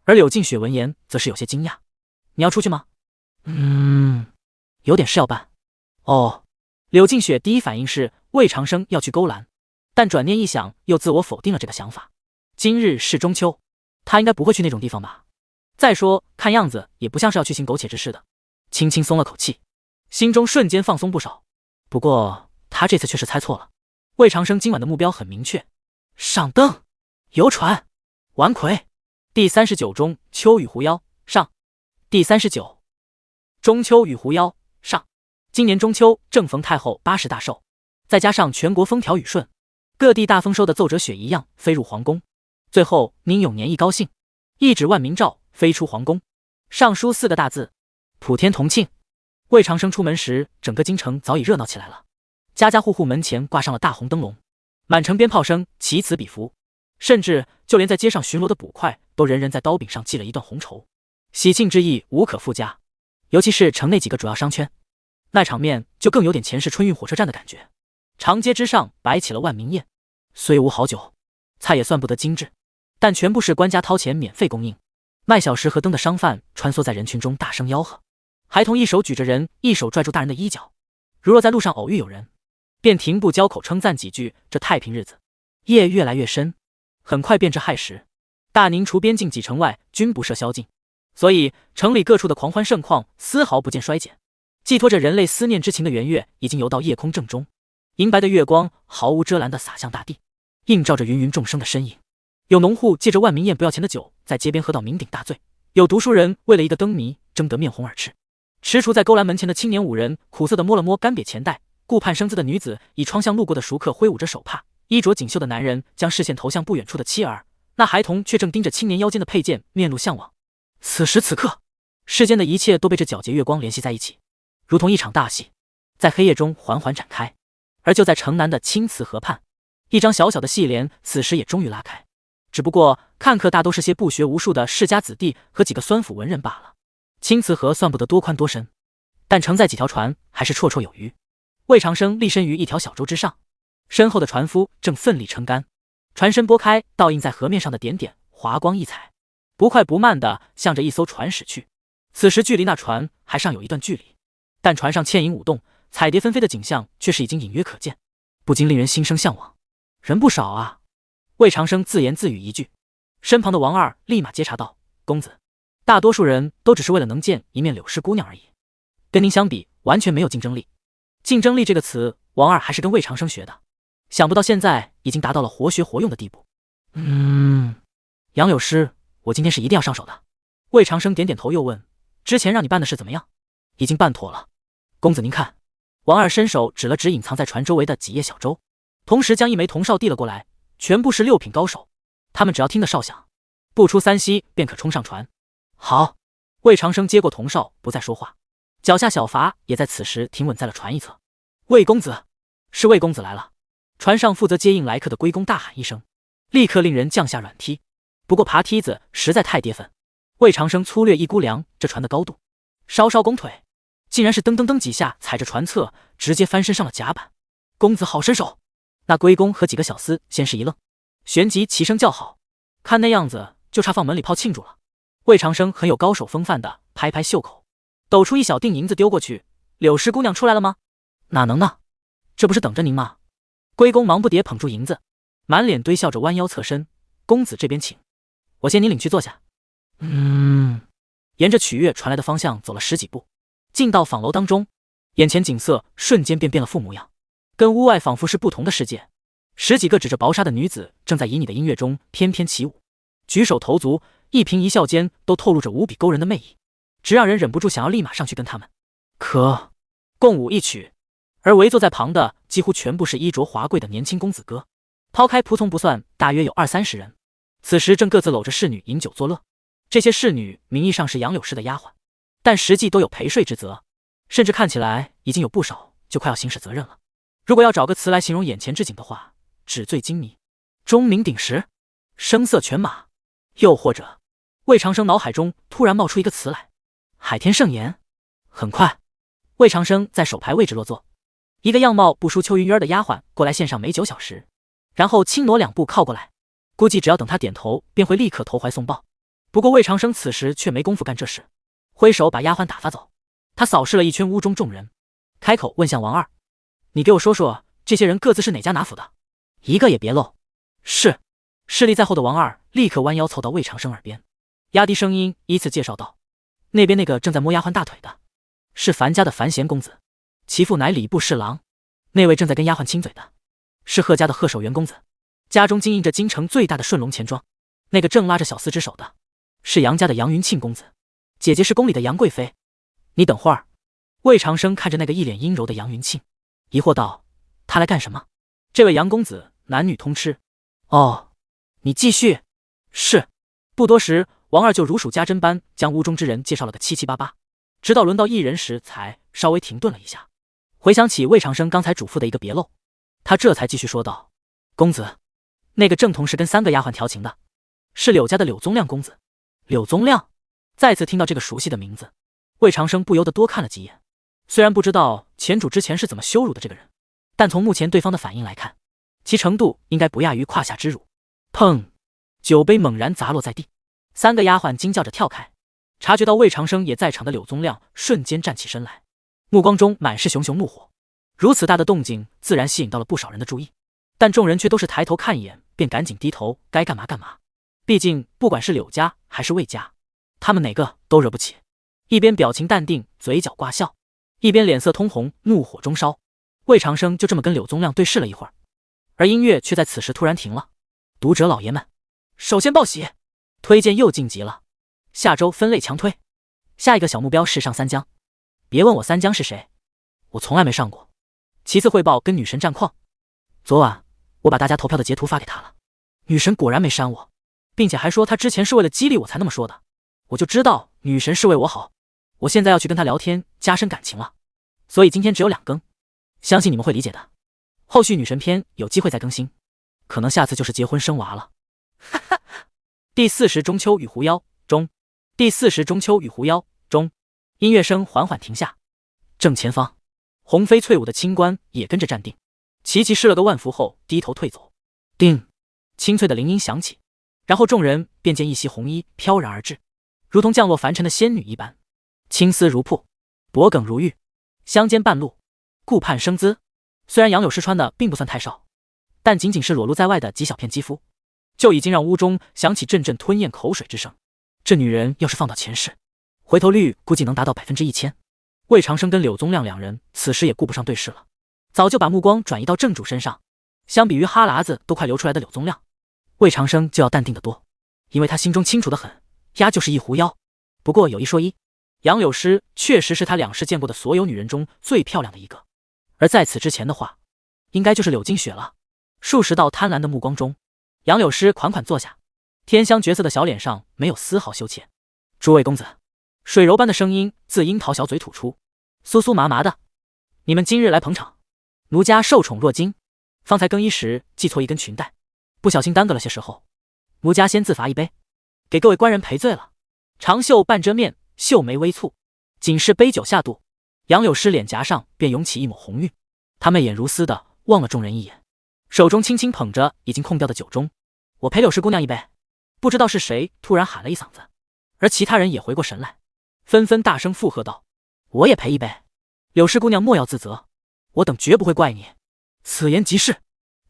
而柳敬雪闻言则是有些惊讶。你要出去吗？有点事要办。哦，柳敬雪第一反应是魏长生要去勾栏，但转念一想，又自我否定了这个想法。今日是中秋，他应该不会去那种地方吧？再说看样子也不像是要去行苟且之事的。轻轻松了口气，心中瞬间放松不少。不过他这次却是猜错了。魏长生今晚的目标很明确，上灯、游船、玩魁。第39中秋与狐妖上。第39中秋与狐妖上。今年中秋正逢太后80大寿，再加上全国风调雨顺，各地大丰收的奏折雪一样飞入皇宫。最后宁永年一高兴，一纸万民诏飞出皇宫，上书4个大字：普天同庆。魏长生出门时，整个京城早已热闹起来了，家家户户门前挂上了大红灯笼，满城鞭炮声齐此彼伏，甚至就连在街上巡逻的捕快都人人在刀柄上系了一段红绸，喜庆之意无可复加。尤其是城内几个主要商圈，那场面就更有点前世春运火车站的感觉。长街之上摆起了万民宴，虽无好酒，菜也算不得精致，但全部是官家掏钱免费供应。卖小食和灯的商贩穿梭在人群中大声吆喝，孩童一手举着人，一手拽住大人的衣角。如若在路上偶遇有人，便停步交口称赞几句这太平日子。夜越来越深，很快便至亥时，大宁除边境几城外均不设宵禁，所以城里各处的狂欢盛况丝毫不见衰减。寄托着人类思念之情的圆月已经游到夜空正中，银白的月光毫无遮拦地洒向大地，映照着芸芸众生的身影。有农户借着万民宴不要钱的酒在街边喝到酩酊大醉，有读书人为了一个灯谜争得面红耳赤。踟蹰在勾栏门前的青年5人苦涩地摸了摸干瘪钱袋，顾盼生姿的女子以窗向路过的熟客挥舞着手帕，衣着锦绣的男人将视线投向不远处的妻儿，那孩童却正盯着青年腰间的佩剑面露向往。此时此刻，世间的一切都被这皎洁月光联系在一起，如同一场大戏。在黑夜中缓缓展开。而就在城南的青瓷河畔，一张小小的戏帘此时也终于拉开。只不过看客大都是些不学无术的世家子弟和几个酸腐文人罢了。青瓷河算不得多宽多深，但承载几条船还是绰绰有余。魏长生立身于一条小舟之上，身后的船夫正奋力撑杆，船身拨开倒映在河面上的点点华光异彩，不快不慢地向着一艘船驶去。此时距离那船还尚有一段距离，但船上倩影舞动，彩蝶纷飞的景象却是已经隐约可见，不禁令人心生向往。人不少啊！魏长生自言自语一句，身旁的王二立马接茬道：“公子，大多数人都只是为了能见一面柳氏姑娘而已，跟您相比，完全没有竞争力。”竞争力这个词，王二还是跟魏长生学的，想不到现在已经达到了活学活用的地步。杨柳师，我今天是一定要上手的。魏长生点点头，又问：“之前让你办的事怎么样？”已经办妥了。公子您看。王二伸手指了指隐藏在船周围的几叶小舟，同时将一枚铜哨递了过来，全部是6品高手，他们只要听得哨响，不出3息便可冲上船。好。魏长生接过铜哨，不再说话，脚下小筏也在此时停稳在了船一侧。魏公子，是魏公子来了。船上负责接应来客的龟公大喊一声，立刻令人降下软梯。不过爬梯子实在太跌份，魏长生粗略一估量这船的高度，稍稍拱腿，竟然是噔噔噔几下踩着船侧，直接翻身上了甲板。公子好身手！那龟公和几个小厮先是一愣，旋即齐声叫好。看那样子，就差放门里炮庆祝了。魏长生很有高手风范的拍拍袖口，抖出一小锭银子丢过去：“柳氏姑娘出来了吗？”“哪能呢？这不是等着您吗？”龟公忙不迭捧住银子，满脸堆笑着弯腰侧身：“公子这边请，我先您领去坐下。”沿着曲乐传来的方向走了10几步，进到坊楼当中，眼前景色瞬间便变了副模样，跟屋外仿佛是不同的世界。10几个指着薄纱的女子正在旖旎的音乐中翩翩起舞，举手投足，一颦一笑间都透露着无比勾人的魅意，直让人忍不住想要立马上去跟他们共舞一曲。而围坐在旁的几乎全部是衣着华贵的年轻公子哥，抛开仆从不算，大约有20-30人，此时正各自搂着侍女饮酒作乐。这些侍女名义上是杨柳氏的丫鬟，但实际都有陪睡之责，甚至看起来已经有不少就快要行使责任了。如果要找个词来形容眼前之景的话，纸醉金迷、钟鸣鼎食、声色犬马，又或者魏长生脑海中突然冒出一个词来：海天盛筵。很快，魏长生在首排位置落座，一个样貌不输邱云渊的丫鬟过来献上美酒小食，然后轻挪2步靠过来，估计只要等他点头，便会立刻投怀送抱。不过魏长生此时却没工夫干这事，挥手把丫鬟打发走。他扫视了一圈屋中众人，开口问向王二：“你给我说说，这些人各自是哪家哪府的？一个也别漏。”是。势力在后的王二立刻弯腰凑到魏长生耳边，压低声音依次介绍道：“那边那个正在摸丫鬟大腿的，是樊家的樊贤公子，其父乃礼部侍郎；那位正在跟丫鬟亲嘴的，是贺家的贺守元公子，家中经营着京城最大的顺龙钱庄；那个正拉着小厮之手的，是杨家的杨云庆公子，姐姐是宫里的杨贵妃。你等会儿。”魏长生看着那个一脸阴柔的杨云庆，疑惑道：“他来干什么？”这位杨公子男女通吃。哦，你继续。是。不多时，王二就如数家珍般将屋中之人介绍了个七七八八，直到轮到一人时才稍微停顿了一下，回想起魏长生刚才嘱咐的一个别漏，他这才继续说道：“公子，那个正同是跟3个丫鬟调情的，是柳家的柳宗亮公子。”柳宗亮。再次听到这个熟悉的名字，魏长生不由得多看了几眼。虽然不知道前主之前是怎么羞辱的这个人，但从目前对方的反应来看，其程度应该不亚于胯下之辱。砰！酒杯猛然砸落在地，3个丫鬟惊叫着跳开，察觉到魏长生也在场的柳宗亮瞬间站起身来，目光中满是熊熊怒火。如此大的动静自然吸引到了不少人的注意，但众人却都是抬头看一眼便赶紧低头，该干嘛干嘛。毕竟不管是柳家还是魏家，他们哪个都惹不起。一边表情淡定，嘴角挂笑，一边脸色通红，怒火中烧。魏长生就这么跟柳宗亮对视了一会儿，而音乐却在此时突然停了。读者老爷们，首先报喜，推荐又晋级了，下周分类强推，下一个小目标是上3江。别问我3江是谁，我从来没上过。其次汇报跟女神战况，昨晚我把大家投票的截图发给她了，女神果然没删我，并且还说她之前是为了激励我才那么说的，我就知道女神是为我好，我现在要去跟她聊天加深感情了，所以今天只有2更。相信你们会理解的。后续女神篇有机会再更新，可能下次就是结婚生娃了。哈哈。第40中秋与狐妖中，第40中秋与狐妖中，音乐声缓缓停下，正前方，红飞翠舞的清官也跟着站定。琪琪施了个万符后，低头退走。叮，清脆的铃音响起，然后众人便见一袭红衣飘然而至，如同降落凡尘的仙女一般，青丝如瀑，脖颈如玉，香肩半露，顾盼生姿。虽然杨柳诗穿的并不算太少，但仅仅是裸露在外的几小片肌肤，就已经让屋中响起阵阵吞咽口水之声。这女人要是放到前世，回头率估计能达到1000%。魏长生跟柳宗亮两人此时也顾不上对视了，早就把目光转移到正主身上。相比于哈喇子都快流出来的柳宗亮，魏长生就要淡定得多，因为他心中清楚得很，丫就是一狐妖。不过有一说一，杨柳诗确实是他两世见过的所有女人中最漂亮的一个，而在此之前的话，应该就是柳金雪了。数十道贪婪的目光中，杨柳诗款款坐下，天香绝色的小脸上没有丝毫羞怯。诸位公子，水柔般的声音自樱桃小嘴吐出，酥酥麻麻的，你们今日来捧场，奴家受宠若惊。方才更衣时系错一根裙带，不小心耽搁了些时候，奴家先自罚一杯，给各位官人赔罪了。长袖半遮面，秀眉微蹙，仅是杯酒下肚，杨柳诗脸颊上便涌起一抹红晕。她媚眼如丝的望了众人一眼，手中轻轻捧着已经空掉的酒盅。我陪柳氏姑娘一杯。不知道是谁突然喊了一嗓子，而其他人也回过神来，纷纷大声附和道：我也陪一杯。柳氏姑娘莫要自责，我等绝不会怪你。此言极是。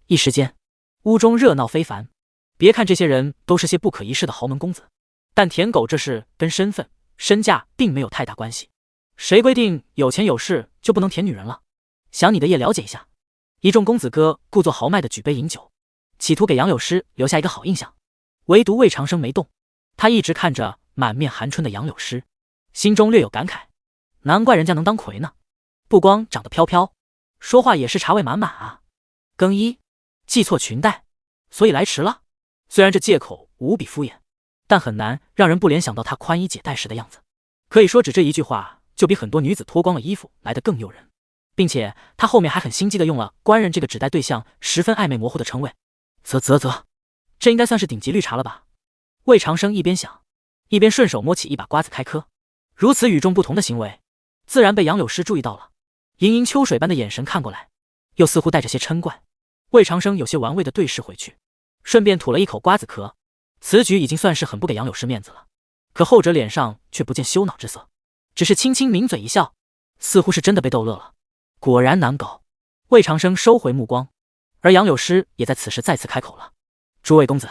一时间屋中热闹非凡，别看这些人都是些不可一世的豪门公子，但舔狗这事跟身份身价并没有太大关系。谁规定有钱有势就不能舔女人了？想你的也了解一下。一众公子哥故作豪迈的举杯饮酒，企图给杨柳诗留下一个好印象。唯独魏长生没动，他一直看着满面含春的杨柳诗，心中略有感慨，难怪人家能当魁呢，不光长得飘飘，说话也是茶味满满啊。更衣系错裙带，所以来迟了。虽然这借口无比敷衍，但很难让人不联想到他宽衣解带时的样子。可以说只这一句话就比很多女子脱光了衣服来得更诱人，并且他后面还很心机的用了官人这个指代对象十分暧昧模糊的称谓。啧，这应该算是顶级绿茶了吧。魏长生一边想，一边顺手摸起一把瓜子开嗑。如此与众不同的行为，自然被杨柳诗注意到了，盈盈秋水般的眼神看过来，又似乎带着些嗔怪。魏长生有些玩味的对视回去，顺便吐了一口瓜子壳。此举已经算是很不给杨柳诗面子了，可后者脸上却不见羞恼之色，只是轻轻抿嘴一笑，似乎是真的被逗乐了。果然难搞。魏长生收回目光，而杨柳诗也在此时再次开口了：诸位公子，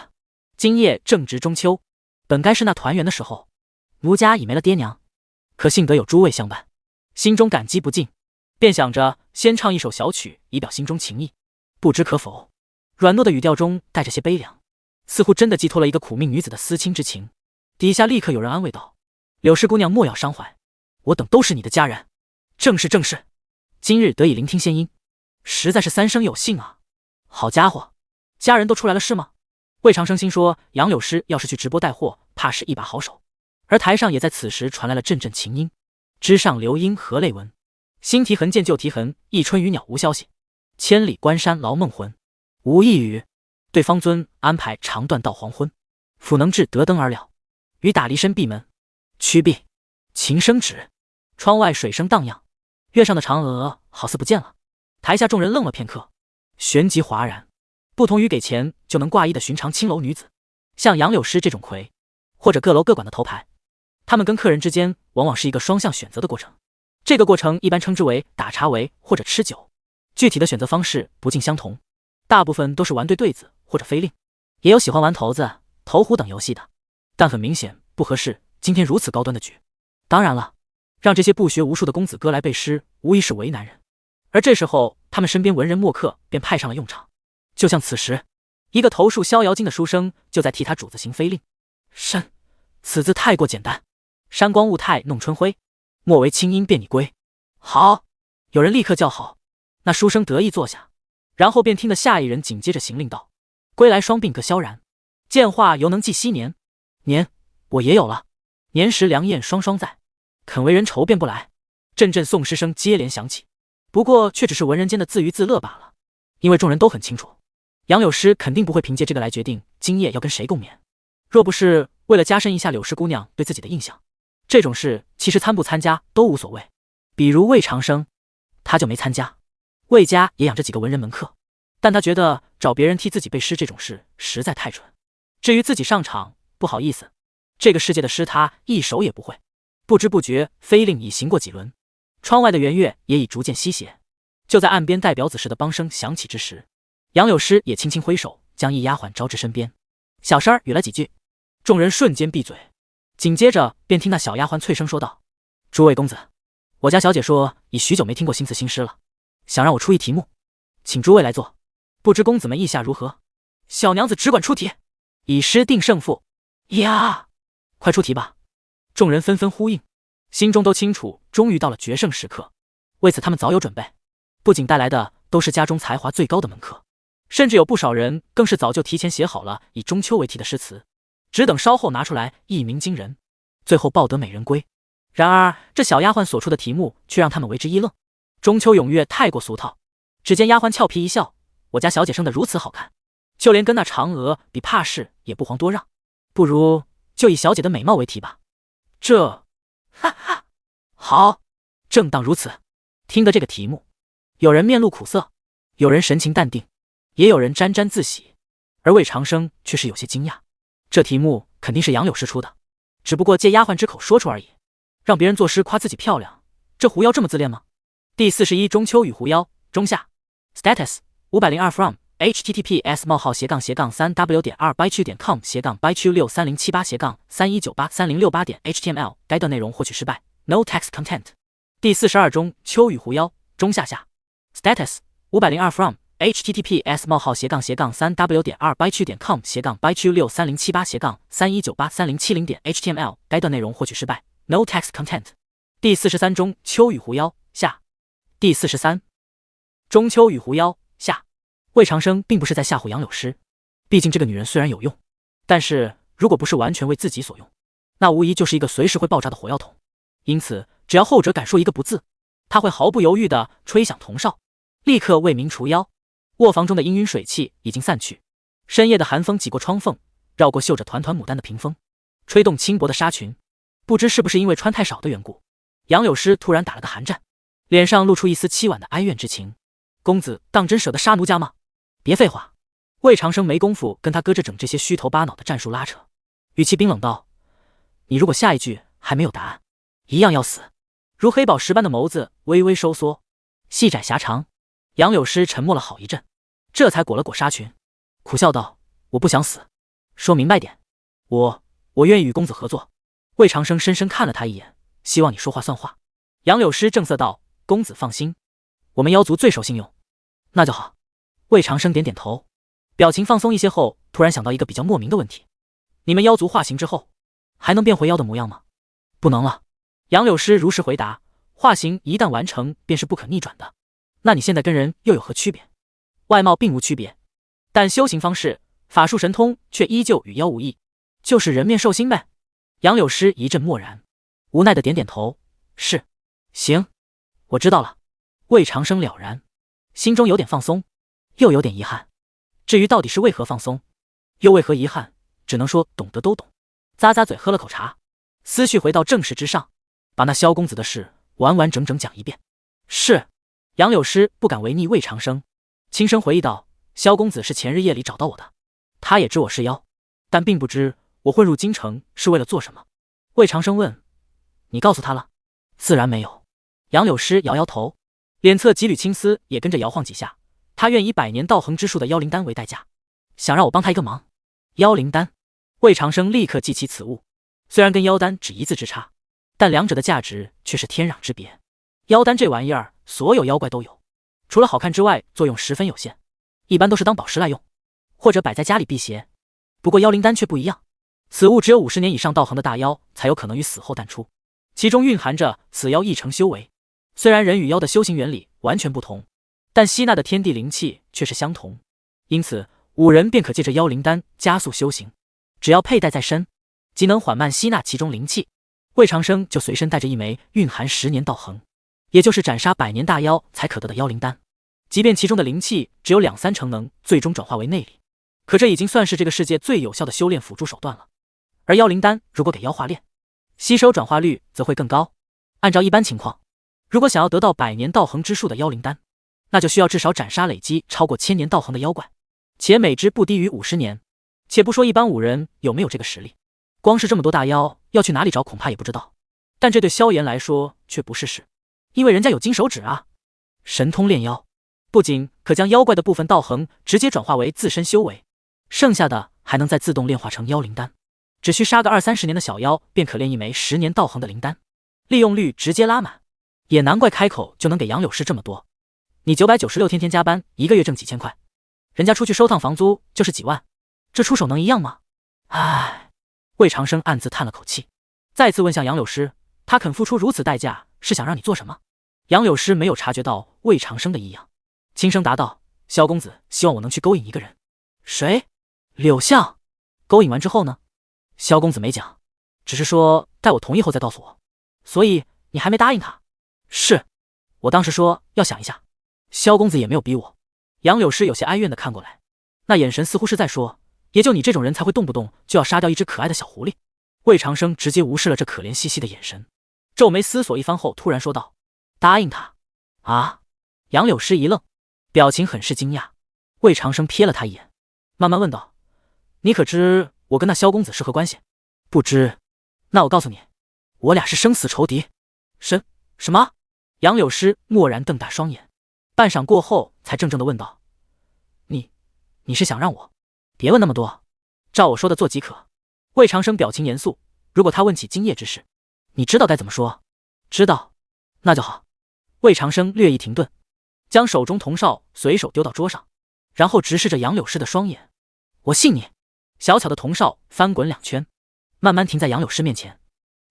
今夜正值中秋，本该是那团圆的时候，奴家已没了爹娘，可幸得有诸位相伴，心中感激不尽，便想着先唱一首小曲以表心中情意，不知可否？软糯的语调中带着些悲凉，似乎真的寄托了一个苦命女子的思亲之情。底下立刻有人安慰道：柳氏姑娘莫要伤怀，我等都是你的家人。正是，今日得以聆听仙音，实在是三生有幸啊。好家伙，家人都出来了是吗？魏长生心说，杨柳诗要是去直播带货，怕是一把好手。而台上也在此时传来了阵阵琴音：枝上流莺何泪闻，新啼痕见旧啼痕，一春鱼鸟无消息，千里关山劳梦魂。无一语，对方尊安排长断到黄昏，抚能至得灯而了，雨打离深闭门，屈壁琴声止，窗外水声荡漾，月上的嫦娥好似不见了。台下众人愣了片刻，旋即哗然。不同于给钱就能挂衣的寻常青楼女子，像杨柳诗这种魁，或者各楼各馆的头牌，他们跟客人之间往往是一个双向选择的过程。这个过程一般称之为打茶围或者吃酒，具体的选择方式不尽相同，大部分都是玩对子或者飞令，也有喜欢玩骰子、投壶等游戏的，但很明显不合适今天如此高端的局。当然了，让这些不学无术的公子哥来背诗，无疑是为难人。而这时候他们身边文人墨客便派上了用场，就像此时一个头束逍遥津的书生就在替他主子行飞令。山，此字太过简单，山光雾态弄春晖，莫为清音辨你归。好，有人立刻叫好。那书生得意坐下，然后便听得下一人紧接着行令道：归来双鬓各萧然，见话犹能记昔年。年，我也有了，年时良燕双双在，肯为人愁便不来。阵阵宋诗声接连响起，不过却只是文人间的自娱自乐罢了。因为众人都很清楚，杨柳诗肯定不会凭借这个来决定今夜要跟谁共眠。若不是为了加深一下柳氏姑娘对自己的印象，这种事其实参不参加都无所谓。比如魏长生，他就没参加。魏家也养着几个文人门客，但他觉得找别人替自己背诗这种事实在太蠢。至于自己上场，不好意思，这个世界的诗他一首也不会。不知不觉飞令已行过几轮，窗外的圆月也已逐渐西斜。就在岸边代表子时的梆声响起之时，杨柳诗也轻轻挥手，将一丫鬟招至身边，小声语了几句。众人瞬间闭嘴，紧接着便听那小丫鬟脆声说道：“诸位公子，我家小姐说已许久没听过新词新诗了，想让我出一题目，请诸位来做，不知公子们意下如何？”小娘子只管出题，以诗定胜负。呀，快出题吧！众人纷纷呼应，心中都清楚，终于到了决胜时刻。为此他们早有准备，不仅带来的都是家中才华最高的门客，甚至有不少人更是早就提前写好了以中秋为题的诗词，只等稍后拿出来一鸣惊人，最后抱得美人归。然而这小丫鬟所出的题目却让他们为之一愣。中秋咏月太过俗套，只见丫鬟俏皮一笑：“我家小姐生得如此好看，就连跟那嫦娥比怕是也不遑多让，不如就以小姐的美貌为题吧。”这，哈哈，好，正当如此。听得这个题目，有人面露苦涩，有人神情淡定，也有人沾沾自喜，而魏长生却是有些惊讶。这题目肯定是杨柳诗出的，只不过借丫鬟之口说出而已。让别人作诗夸自己漂亮，这狐妖这么自恋吗？第41中秋与狐妖中下 status 502 from https://byq.com/byq.com/by63078/31983068.html 该段内容获取失败 No text content。 第42中秋与狐妖中下下 status 502 from https://byq.com/byq.com/byq63078/31983070.html 该段内容获取失败 No text content。 第43中秋与狐妖下。第43中秋与狐妖下。魏长生并不是在吓唬杨柳诗，毕竟这个女人虽然有用，但是如果不是完全为自己所用，那无疑就是一个随时会爆炸的火药桶。因此只要后者敢说一个不字，他会毫不犹豫地吹响铜哨，立刻为民除妖。卧房中的氤氲水汽已经散去，深夜的寒风挤过窗缝，绕过绣着团团牡丹的屏风，吹动轻薄的纱裙。不知是不是因为穿太少的缘故，杨柳诗突然打了个寒战，脸上露出一丝凄婉的哀怨之情。公子当真舍得杀奴家吗？别废话！魏长生没工夫跟他搁着整这些虚头巴脑的战术拉扯，语气冰冷道：“你如果下一句还没有答案，一样要死。”如黑宝石般的眸子微微收缩，细窄狭长。杨柳诗沉默了好一阵，这才裹了裹纱裙，苦笑道：“我不想死，说明白点，我愿意与公子合作。”魏长生深深看了他一眼，希望你说话算话。杨柳诗正色道：“公子放心，我们妖族最守信用。”那就好。魏长生点点头，表情放松一些后，突然想到一个比较莫名的问题：你们妖族化形之后，还能变回妖的模样吗？不能了。杨柳诗如实回答：化形一旦完成，便是不可逆转的。那你现在跟人又有何区别？外貌并无区别，但修行方式、法术神通却依旧与妖无异，就是人面兽心呗。杨柳诗一阵默然，无奈的点点头：是，行，我知道了。魏长生了然，心中有点放松，又有点遗憾。至于到底是为何放松，又为何遗憾，只能说懂得都懂。咂咂嘴喝了口茶，思绪回到正事之上，把那萧公子的事完完整整讲一遍。是。杨柳诗不敢违逆魏长生，轻声回忆道：萧公子是前日夜里找到我的，他也知我是妖，但并不知我混入京城是为了做什么。魏长生问：你告诉他了？自然没有。杨柳诗摇摇头，脸侧几缕青丝也跟着摇晃几下。他愿以100年道行之术的妖灵丹为代价，想让我帮他一个忙。妖灵丹，魏长生立刻记起此物，虽然跟妖丹只一字之差，但两者的价值却是天壤之别。妖丹这玩意儿，所有妖怪都有，除了好看之外，作用十分有限，一般都是当宝石来用，或者摆在家里辟邪。不过妖灵丹却不一样，此物只有50年以上道行的大妖才有可能于死后淡出，其中蕴含着此妖一成修为。虽然人与妖的修行原理完全不同，但吸纳的天地灵气却是相同，因此5人便可借着妖灵丹加速修行。只要佩戴在身，即能缓慢吸纳其中灵气。魏长生就随身带着一枚蕴含10年道行、也就是斩杀100年大妖才可得的妖灵丹。即便其中的灵气只有2-3成能最终转化为内力，可这已经算是这个世界最有效的修炼辅助手段了。而妖灵丹如果给妖化炼，吸收转化率则会更高。按照一般情况，如果想要得到100年道行之术的妖灵丹，那就需要至少斩杀累积超过1000年道行的妖怪，且每只不低于50年。且不说一般武人有没有这个实力，光是这么多大妖要去哪里找恐怕也不知道。但这对萧炎来说却不是事，因为人家有金手指啊，神通炼妖，不仅可将妖怪的部分道行直接转化为自身修为，剩下的还能再自动炼化成妖灵丹。只需杀个20-30年的小妖，便可炼一枚10年道行的灵丹，利用率直接拉满。也难怪开口就能给杨柳师这么多。你996天天加班，一个月挣几千块，人家出去收趟房租就是几万，这出手能一样吗？唉，魏长生暗自叹了口气，再次问向杨柳师，他肯付出如此代价，是想让你做什么？杨柳师没有察觉到魏长生的异样，轻声答道：萧公子希望我能去勾引一个人。谁？柳巷。勾引完之后呢？萧公子没讲，只是说待我同意后再告诉我。所以你还没答应他？是，我当时说要想一下。萧公子也没有逼我。杨柳师有些哀怨地看过来，那眼神似乎是在说，也就你这种人才会动不动就要杀掉一只可爱的小狐狸。魏长生直接无视了这可怜兮兮的眼神，皱眉思索一番后突然说道：答应他？啊？杨柳师一愣，表情很是惊讶。魏长生瞥了他一眼，慢慢问道：你可知我跟那萧公子是何关系？不知。那我告诉你，我俩是生死仇敌。什么？杨柳师蓦然瞪大双眼，半晌过后才怔怔地问道：你是想让我别问那么多，照我说的做即可。魏长生表情严肃，如果他问起今夜之事，你知道该怎么说？知道。那就好。魏长生略一停顿，将手中铜哨随手丢到桌上，然后直视着杨柳师的双眼。我信你。小巧的铜哨翻滚2圈，慢慢停在杨柳师面前。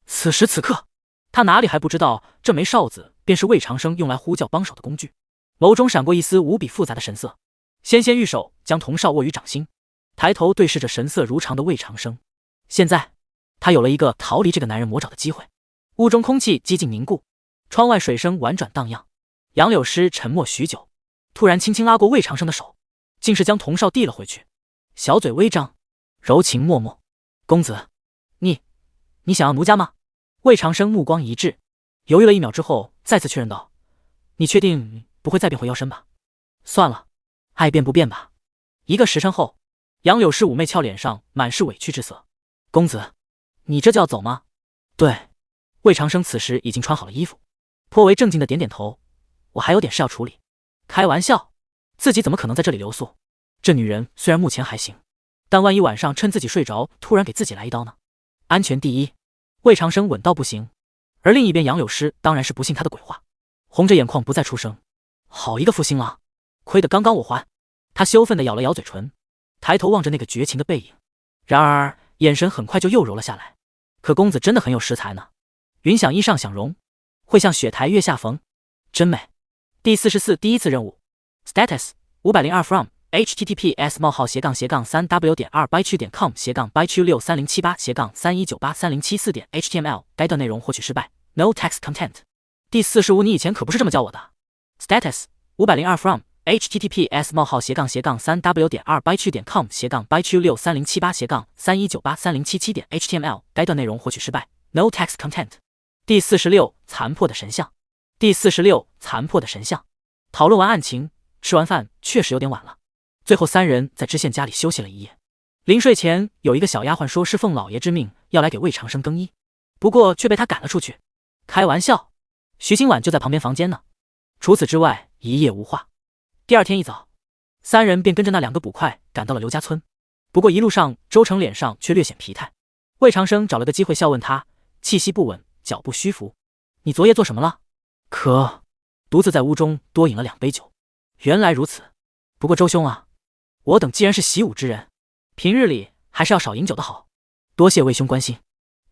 此时此刻，他哪里还不知道这枚哨子便是魏长生用来呼叫帮手的工具，眸中闪过一丝无比复杂的神色，纤纤玉手将铜哨握于掌心，抬头对视着神色如常的魏长生。现在他有了一个逃离这个男人魔爪的机会。屋中空气几近凝固，窗外水声婉转荡漾。杨柳师沉默许久，突然轻轻拉过魏长生的手，竟是将铜哨递了回去，小嘴微张，柔情脉脉。公子，你想要奴家吗？魏长生目光一滞，犹豫了1秒之后再次确认道：你确定不会再变回妖身吧？算了，爱变不变吧。1个时辰后，杨柳师妩媚俏脸上满是委屈之色。公子，你这就要走吗？对。魏长生此时已经穿好了衣服，颇为正经的点点头。我还有点事要处理。开玩笑，自己怎么可能在这里留宿？这女人虽然目前还行，但万一晚上趁自己睡着突然给自己来一刀呢？安全第一。魏长生稳到不行，而另一边杨柳师当然是不信他的鬼话，红着眼眶不再出声。好一个负心郎，亏得刚刚我还。他羞愤地咬了咬嘴唇，抬头望着那个绝情的背影，然而眼神很快就又柔了下来。可公子真的很有识才呢，云想衣上想容，会向雪台月下逢，真美。第44第一次任务 Status 502 from https://bychu.com/bychu63078/31983074.html 该段内容获取失败 No text content。 第45你以前可不是这么教我的。 Status 502 from https://bychu.com/bychu63078/31983077.html 该段内容获取失败 No text content。 第46残破的神像。第46残破的神像。讨论完案情，吃完饭确实有点晚了，最后3人在知县家里休息了一夜。临睡前，有一个小丫鬟说是奉老爷之命要来给魏长生更衣，不过却被他赶了出去。开玩笑，徐今晚就在旁边房间呢。除此之外，一夜无话。第2天一早，3人便跟着那2个捕快赶到了刘家村。不过一路上，周成脸上却略显疲态。魏长生找了个机会笑问他，气息不稳，脚步虚浮：你昨夜做什么了？可独自在屋中多饮了2杯酒。原来如此。不过周兄啊，我等既然是习武之人，平日里还是要少饮酒的好。多谢魏兄关心。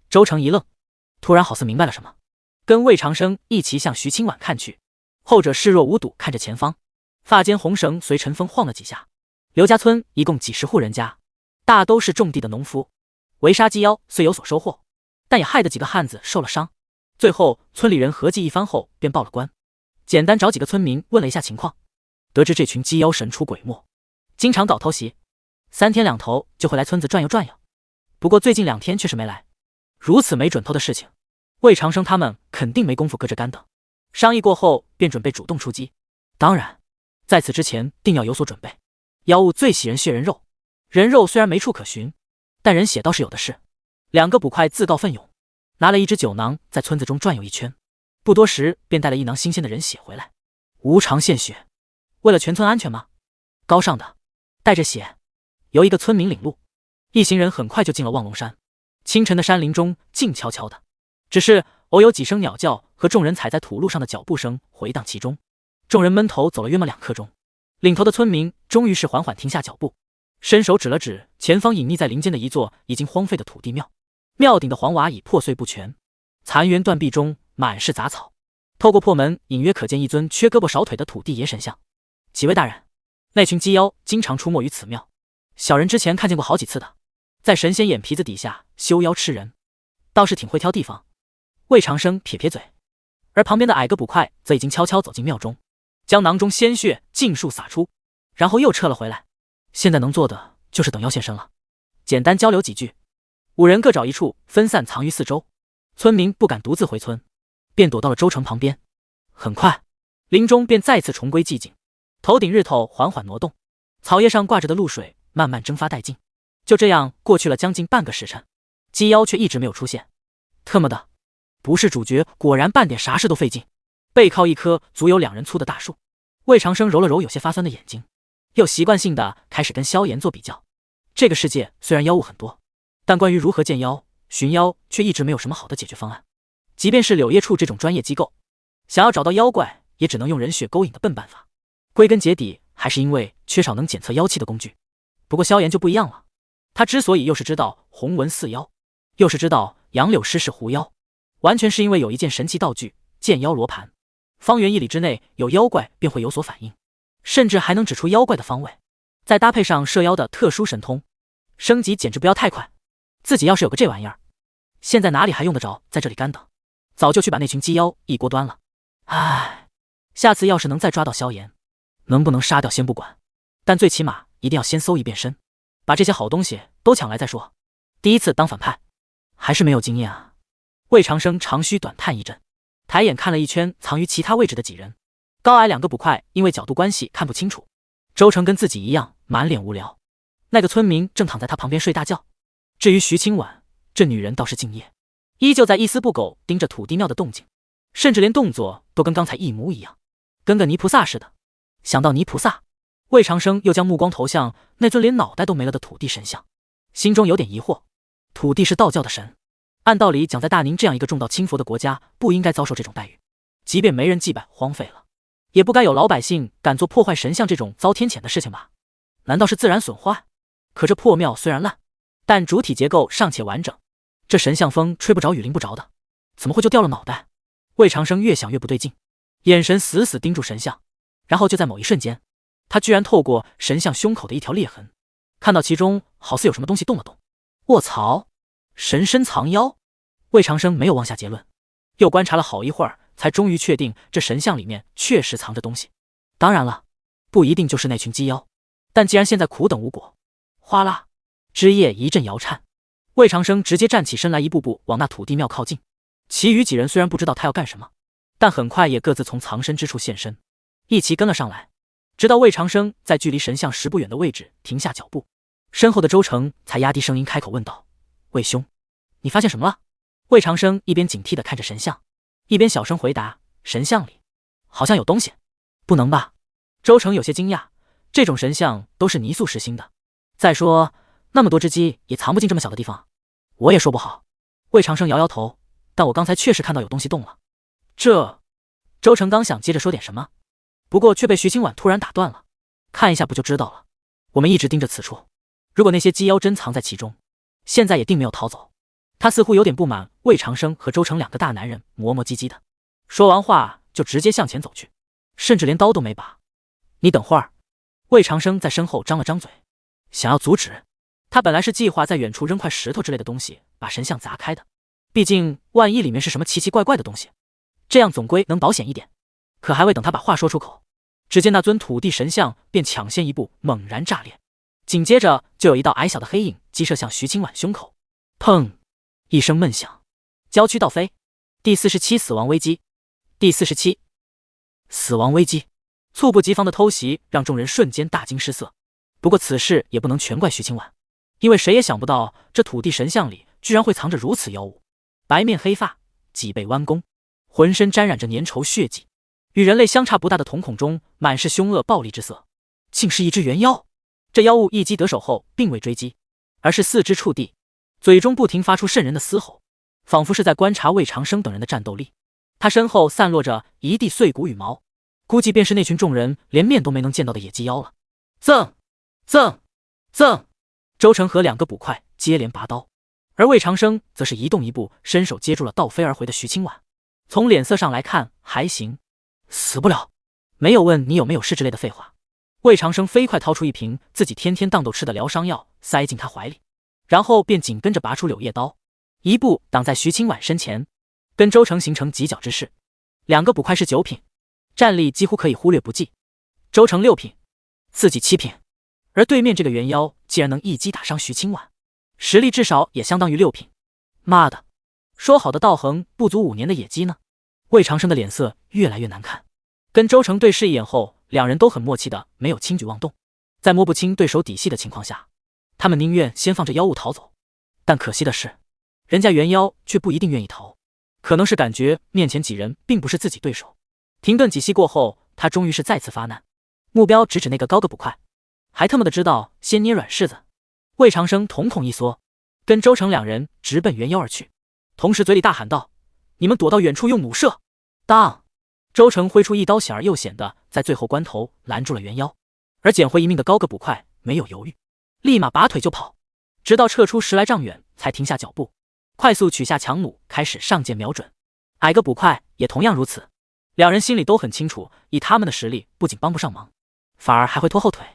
周成一愣，突然好似明白了什么，跟魏长生一齐向徐清婉看去。后者视若无睹看着前方，发间红绳随晨风晃了几下。刘家村一共几10户人家，大都是种地的农夫。围杀鸡妖虽有所收获，但也害得几个汉子受了伤。最后村里人合计一番后便报了官。简单找几个村民问了一下情况，得知这群鸡妖神出鬼没，经常搞偷袭，3天2头就会来村子转悠转悠。不过最近2天确实没来，如此没准头的事情，魏长生他们肯定没工夫搁着干等。商议过后，便准备主动出击。当然，在此之前定要有所准备。妖物最喜人血人肉，人肉虽然没处可寻，但人血倒是有的是。2个捕快自告奋勇，拿了一只酒囊，在村子中转悠一圈，不多时便带了一囊新鲜的人血回来。无偿献血，为了全村安全吗？高尚的，带着血，由一个村民领路。一行人很快就进了望龙山。清晨的山林中静悄悄的，只是偶有几声鸟叫和众人踩在土路上的脚步声回荡其中。众人闷头走了约莫2刻钟，领头的村民终于是缓缓停下脚步，伸手指了指前方隐匿在林间的一座已经荒废的土地庙。庙顶的黄瓦已破碎不全，残垣断壁中满是杂草。透过破门，隐约可见一尊缺胳膊少腿的土地爷神像。几位大人，那群鸡妖经常出没于此庙，小人之前看见过好几次的，在神仙眼皮子底下修妖吃人，倒是挺会挑地方。魏长生撇撇嘴，而旁边的矮个捕快则已经悄悄走进庙中，将囊中鲜血尽数洒出，然后又撤了回来。现在能做的就是等妖现身了，简单交流几句，5人各找一处分散藏于四周。村民不敢独自回村，便躲到了州城旁边。很快，林中便再次重归寂静。头顶日头缓缓挪动，草叶上挂着的露水慢慢蒸发殆尽。就这样过去了将近半个时辰，鸡妖却一直没有出现。特么的，不是主角果然办点啥事都费劲。背靠一棵足有2人粗的大树，魏长生揉了揉有些发酸的眼睛，又习惯性的开始跟萧炎做比较。这个世界虽然妖物很多，但关于如何见妖、寻妖却一直没有什么好的解决方案。即便是柳叶处这种专业机构，想要找到妖怪也只能用人血勾引的笨办法。归根结底还是因为缺少能检测妖气的工具。不过萧炎就不一样了，他之所以又是知道红纹四妖，又是知道杨柳诗是狐妖，完全是因为有一件神奇道具见妖罗盘。方圆1里之内有妖怪便会有所反应，甚至还能指出妖怪的方位。再搭配上射妖的特殊神通，升级简直不要太快。自己要是有个这玩意儿，现在哪里还用得着在这里干等，早就去把那群鸡妖一锅端了。唉，下次要是能再抓到萧炎，能不能杀掉先不管，但最起码一定要先搜一遍身，把这些好东西都抢来再说。第一次当反派，还是没有经验啊。魏长生长吁短叹一阵，抬眼看了一圈藏于其他位置的几人，高矮2个捕快因为角度关系看不清楚。周成跟自己一样满脸无聊，那个村民正躺在他旁边睡大觉。至于徐清婉，这女人倒是敬业，依旧在一丝不苟盯着土地庙的动静，甚至连动作都跟刚才一模一样，跟个泥菩萨似的。想到泥菩萨，魏长生又将目光投向那尊连脑袋都没了的土地神像，心中有点疑惑。土地是道教的神，按道理讲在大宁这样一个重道轻佛的国家，不应该遭受这种待遇。即便没人祭拜荒废了，也不该有老百姓敢做破坏神像这种遭天谴的事情吧？难道是自然损坏？可这破庙虽然烂，但主体结构尚且完整，这神像风吹不着雨淋不着的，怎么会就掉了脑袋？魏长生越想越不对劲，眼神死死盯住神像，然后就在某一瞬间，他居然透过神像胸口的一条裂痕，看到其中好似有什么东西动了动。卧槽，神身藏妖！魏长生没有妄下结论，又观察了好一会儿，才终于确定这神像里面确实藏着东西。当然了，不一定就是那群鸡妖，但既然现在苦等无果，哗啦，枝叶一阵摇颤，魏长生直接站起身来，一步步往那土地庙靠近。其余几人虽然不知道他要干什么，但很快也各自从藏身之处现身，一齐跟了上来，直到魏长生在距离神像10步远的位置停下脚步，身后的周成才压低声音开口问道：“魏兄，你发现什么了？”魏长生一边警惕地看着神像，一边小声回答：“神像里好像有东西。”“不能吧？”周成有些惊讶，这种神像都是泥塑实心的，再说那么多只鸡也藏不进这么小的地方。我也说不好。魏长生摇摇头，但我刚才确实看到有东西动了。这……周成刚想接着说点什么，不过却被徐清婉突然打断了。看一下不就知道了。我们一直盯着此处，如果那些鸡妖真藏在其中，现在也定没有逃走。他似乎有点不满魏长生和周成2个大男人磨磨唧唧的，说完话就直接向前走去，甚至连刀都没拔。你等会儿。魏长生在身后张了张嘴，想要阻止。他本来是计划在远处扔块石头之类的东西把神像砸开的，毕竟万一里面是什么奇奇怪怪的东西，这样总归能保险一点。可还未等他把话说出口，只见那尊土地神像便抢先一步，猛然炸裂，紧接着就有一道矮小的黑影击射向徐清婉胸口。砰！一声闷响，娇躯倒飞。第47死亡危机。第47死亡危机。猝不及防的偷袭让众人瞬间大惊失色。不过此事也不能全怪徐清婉，因为谁也想不到这土地神像里居然会藏着如此妖物。白面黑发，脊背弯弓，浑身沾染着粘稠血迹，与人类相差不大的瞳孔中满是凶恶暴戾之色，竟是一只猿妖。这妖物一击得手后并未追击，而是四肢触地，嘴中不停发出瘆人的嘶吼，仿佛是在观察魏长生等人的战斗力。他身后散落着一地碎骨羽毛，估计便是那群众人连面都没能见到的野鸡妖了。赠赠赠！周成和2个捕快接连拔刀，而魏长生则是移动一步，伸手接住了倒飞而回的徐清婉。从脸色上来看还行，死不了，没有问你有没有事之类的废话。魏长生飞快掏出一瓶自己天天当斗吃的疗伤药，塞进他怀里，然后便紧跟着拔出柳叶刀，一步挡在徐清婉身前，跟周成形成犄角之势。2个捕快是9品，战力几乎可以忽略不计。周成6品，自己7品，而对面这个猿妖既然能一击打伤徐清婉，实力至少也相当于6品。妈的，说好的道行不足5年的野鸡呢？魏长生的脸色越来越难看，跟周成对视一眼后，2人都很默契的没有轻举妄动。在摸不清对手底细的情况下，他们宁愿先放这妖物逃走。但可惜的是，人家猿妖却不一定愿意逃，可能是感觉面前几人并不是自己对手。停顿几息过后，他终于是再次发难，目标直指那个高个捕快，还他妈的知道先捏软柿子。魏长生瞳孔一缩，跟周成2人直奔猿妖而去，同时嘴里大喊道：你们躲到远处用弩射！当！周成挥出一刀，险而又险的在最后关头拦住了猿妖，而捡回一命的高个捕快没有犹豫，立马拔腿就跑，直到撤出10来丈远才停下脚步，快速取下强弩，开始上箭瞄准。矮个捕快也同样如此，2人心里都很清楚，以他们的实力不仅帮不上忙，反而还会拖后腿，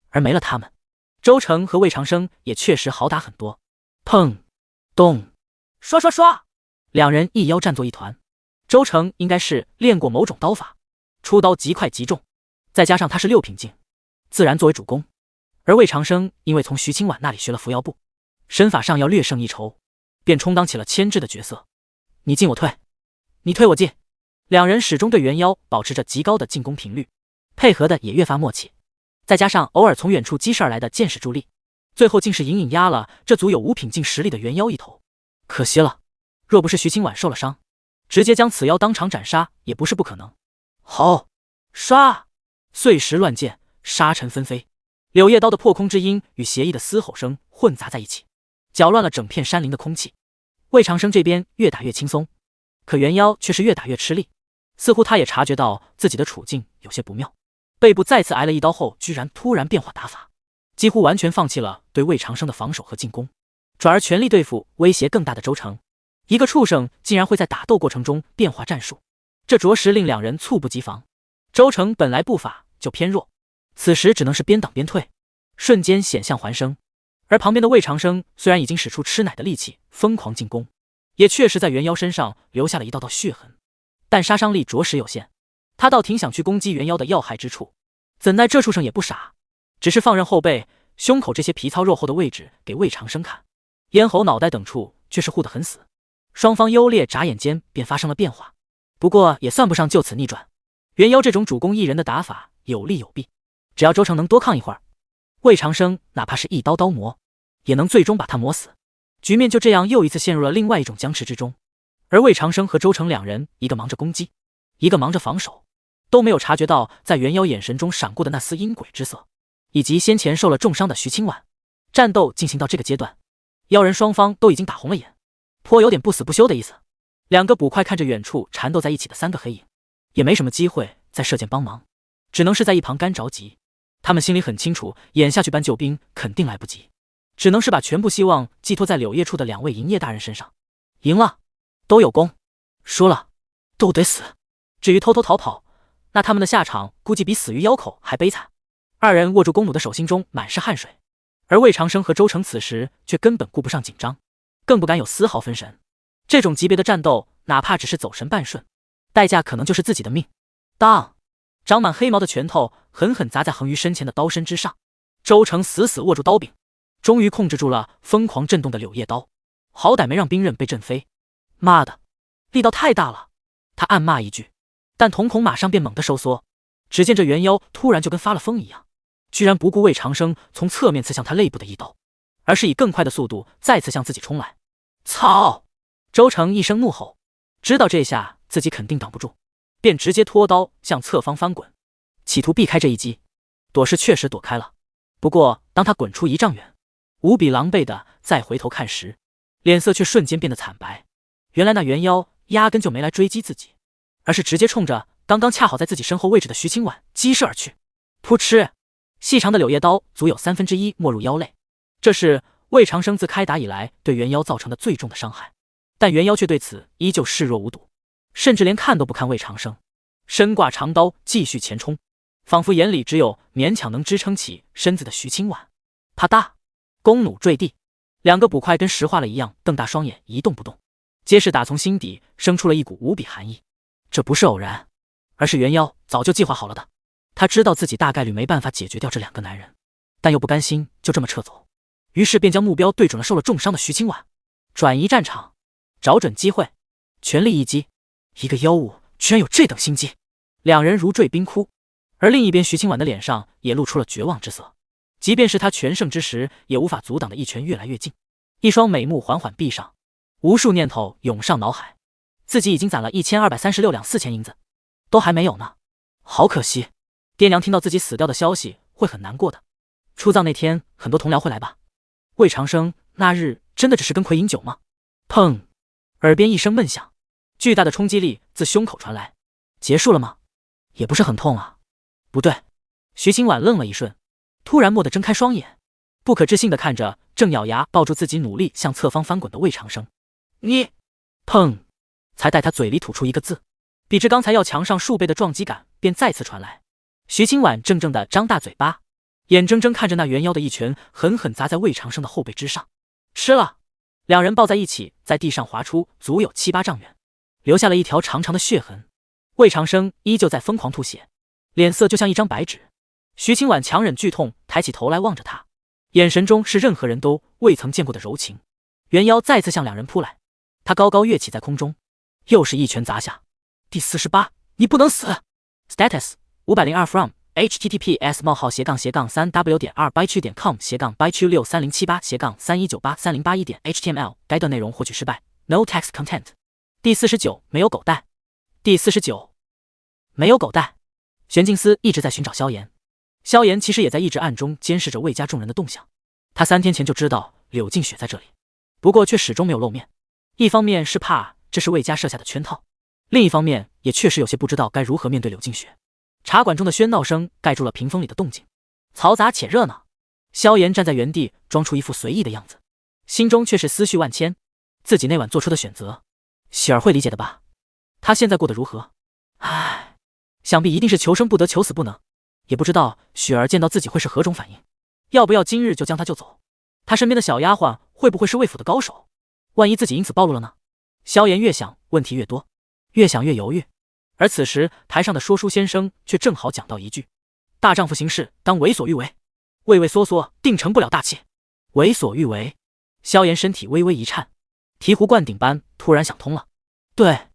而没了他们，周成和魏长生也确实好打很多。砰咚刷刷刷，2人一腰战作一团。周成应该是练过某种刀法，出刀极快极重，再加上他是6品境，自然作为主攻。而魏长生因为从徐清婉那里学了扶摇步，身法上要略胜一筹，便充当起了牵制的角色。你进我退，你退我进，2人始终对猿妖保持着极高的进攻频率，配合的也越发默契，再加上偶尔从远处激射而来的箭矢助力，最后竟是隐隐压了这足有5品境实力的猿妖一头。可惜了，若不是徐清婉受了伤，直接将此妖当场斩杀也不是不可能。好，杀！碎石乱溅，沙尘纷飞，柳叶刀的破空之音与邪异的嘶吼声混杂在一起，搅乱了整片山林的空气。魏长生这边越打越轻松，可猿妖却是越打越吃力，似乎他也察觉到自己的处境有些不妙，背部再次挨了一刀后，居然突然变化打法，几乎完全放弃了对魏长生的防守和进攻，转而全力对付威胁更大的周成。一个畜生竟然会在打斗过程中变化战术，这着实令2人猝不及防。周成本来步法就偏弱，此时只能是边挡边退，瞬间险象环生。而旁边的魏长生虽然已经使出吃奶的力气疯狂进攻，也确实在猿妖身上留下了一道道血痕，但杀伤力着实有限。他倒挺想去攻击猿妖的要害之处，怎奈这畜生也不傻，只是放任后背、胸口这些皮糙肉厚的位置给魏长生看，咽喉、脑袋等处却是护得很死。双方优劣眨眼间便发生了变化，不过也算不上就此逆转。猿妖这种主攻一人的打法有利有弊，只要周成能多抗一会儿，魏长生哪怕是一刀刀磨，也能最终把他磨死。局面就这样又一次陷入了另外一种僵持之中。而魏长生和周成2人，一个忙着攻击，一个忙着防守，都没有察觉到在猿妖眼神中闪过的那丝阴诡之色，以及先前受了重伤的徐清婉。战斗进行到这个阶段，妖人双方都已经打红了眼，颇有点不死不休的意思。2个捕快看着远处缠斗在一起的3个黑影，也没什么机会再射箭帮忙，只能是在一旁干着急。他们心里很清楚，眼下去搬救兵肯定来不及，只能是把全部希望寄托在柳叶处的2位营业大人身上。赢了都有功，输了都得死。至于偷偷逃跑，那他们的下场估计比死于妖口还悲惨。2人握住弓弩的手心中满是汗水，而魏长生和周成此时却根本顾不上紧张，更不敢有丝毫分神。这种级别的战斗，哪怕只是走神半瞬，代价可能就是自己的命。当，长满黑毛的拳头狠狠砸在横于身前的刀身之上。周成死死握住刀柄，终于控制住了疯狂震动的柳叶刀，好歹没让兵刃被震飞。妈的，力道太大了！他暗骂一句，但瞳孔马上便猛地收缩。只见这猿妖突然就跟发了疯一样，居然不顾魏长生从侧面刺向他肋部的一刀，而是以更快的速度再次向自己冲来。操！周成一声怒吼，知道这下自己肯定挡不住，便直接拖刀向侧方翻滚，企图避开这一击。躲是确实躲开了，不过当他滚出1丈远，无比狼狈的再回头看时，脸色却瞬间变得惨白。原来那猿妖压根就没来追击自己，而是直接冲着刚刚恰好在自己身后位置的徐清婉击射而去。噗嗤，细长的柳叶刀足有1/3没入腰肋，这是魏长生自开打以来对猿妖造成的最重的伤害。但猿妖却对此依旧视若无睹，甚至连看都不看魏长生，身挂长刀继续前冲，仿佛眼里只有勉强能支撑起身子的徐清婉。啪嗒，弓弩坠地，两个捕快跟石化了一样瞪大双眼一动不动，皆是打从心底生出了一股无比寒意。这不是偶然，而是猿妖早就计划好了的。他知道自己大概率没办法解决掉这2个男人，但又不甘心就这么撤走，于是便将目标对准了受了重伤的徐清婉，转移战场，找准机会，全力一击。一个妖物居然有这等心机！两人如坠冰窟，而另一边徐清婉的脸上也露出了绝望之色。即便是他全盛之时，也无法阻挡的一拳越来越近，一双美目缓缓闭上，无数念头涌上脑海。自己已经攒了1236两4千银子，都还没有呢，好可惜。爹娘听到自己死掉的消息会很难过的。出葬那天，很多同僚会来吧？魏长生那日真的只是跟魁饮酒吗？砰！耳边一声闷响，巨大的冲击力自胸口传来。结束了吗？也不是很痛啊。不对。徐清婉愣了一瞬，突然蓦地睁开双眼，不可置信地看着正咬牙抱住自己努力向侧方翻滚的魏长生。你！砰！才待他嘴里吐出一个字，比之刚才要强上数倍的撞击感便再次传来。徐清婉怔怔地张大嘴巴，眼睁睁看着那猿妖的一拳狠狠砸在魏长生的后背之上。吃了！两人抱在一起，在地上划出足有7、8丈远，留下了一条长长的血痕。魏长生依旧在疯狂吐血，脸色就像一张白纸。徐清婉强忍剧痛，抬起头来望着他，眼神中是任何人都未曾见过的柔情。猿妖再次向两人扑来，他高高跃起在空中，又是一拳砸下。第48，你不能死。Status 502 from https://byq.com/3w.2byq.com/byq63078308.3198308.html 该段内容获取失败 No text content。 第49，没有狗带。第49，没有狗带。玄静思一直在寻找萧炎，萧炎其实也在一直暗中监视着魏家众人的动向。他3天前就知道柳静雪在这里，不过却始终没有露面。一方面是怕这是魏家设下的圈套，另一方面也确实有些不知道该如何面对柳静雪。茶馆中的喧闹声盖住了屏风里的动静，嘈杂且热闹。萧炎站在原地，装出一副随意的样子，心中却是思绪万千。自己那晚做出的选择，雪儿会理解的吧？他现在过得如何？唉，想必一定是求生不得，求死不能。也不知道雪儿见到自己会是何种反应，要不要今日就将他救走？他身边的小丫鬟会不会是魏府的高手？万一自己因此暴露了呢？萧炎越想问题越多，越想越犹豫。而此时台上的说书先生却正好讲到一句：大丈夫行事当为所欲为，畏畏缩缩定成不了大器。为所欲为。萧炎身体微微一颤，醍醐灌顶般突然想通了。对，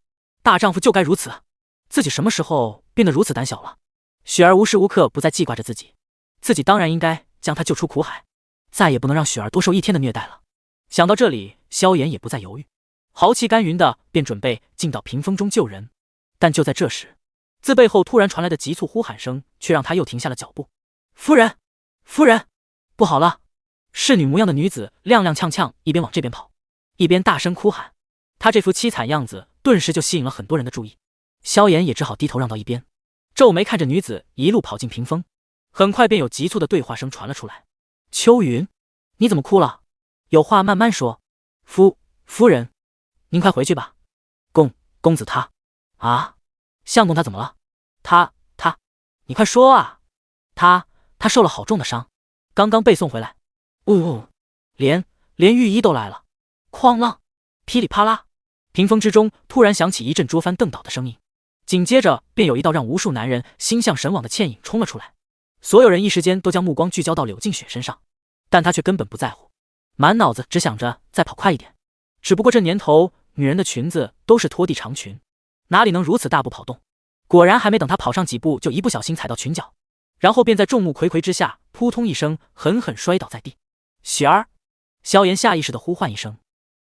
大丈夫就该如此。自己什么时候变得如此胆小了？雪儿无时无刻不在记挂着自己，自己当然应该将她救出苦海，再也不能让雪儿多受1天的虐待了。想到这里，萧炎也不再犹豫，豪气干云的便准备进到屏风中救人。但就在这时，自背后突然传来的急促呼喊声却让他又停下了脚步。夫人，夫人，不好了！侍女模样的女子踉踉跄跄，一边往这边跑，一边大声哭喊。她这副凄惨样子顿时就吸引了很多人的注意。萧炎也只好低头让到一边，皱眉看着女子一路跑进屏风。很快便有急促的对话声传了出来。秋云，你怎么哭了？有话慢慢说。夫人，您快回去吧。公子他啊，相公他怎么了？他，你快说啊！他受了好重的伤，刚刚被送回来。连御医都来了。哐啷，噼里啪啦，屏风之中突然响起一阵捉翻凳倒的声音，紧接着便有一道让无数男人心向神往的倩影冲了出来，所有人一时间都将目光聚焦到柳静雪身上，但她却根本不在乎，满脑子只想着再跑快一点。只不过这年头，女人的裙子都是拖地长裙，哪里能如此大步跑动？果然还没等她跑上几步，就一不小心踩到裙角，然后便在众目睽睽之下扑通一声狠狠摔倒在地。雪儿！萧炎下意识地呼唤一声，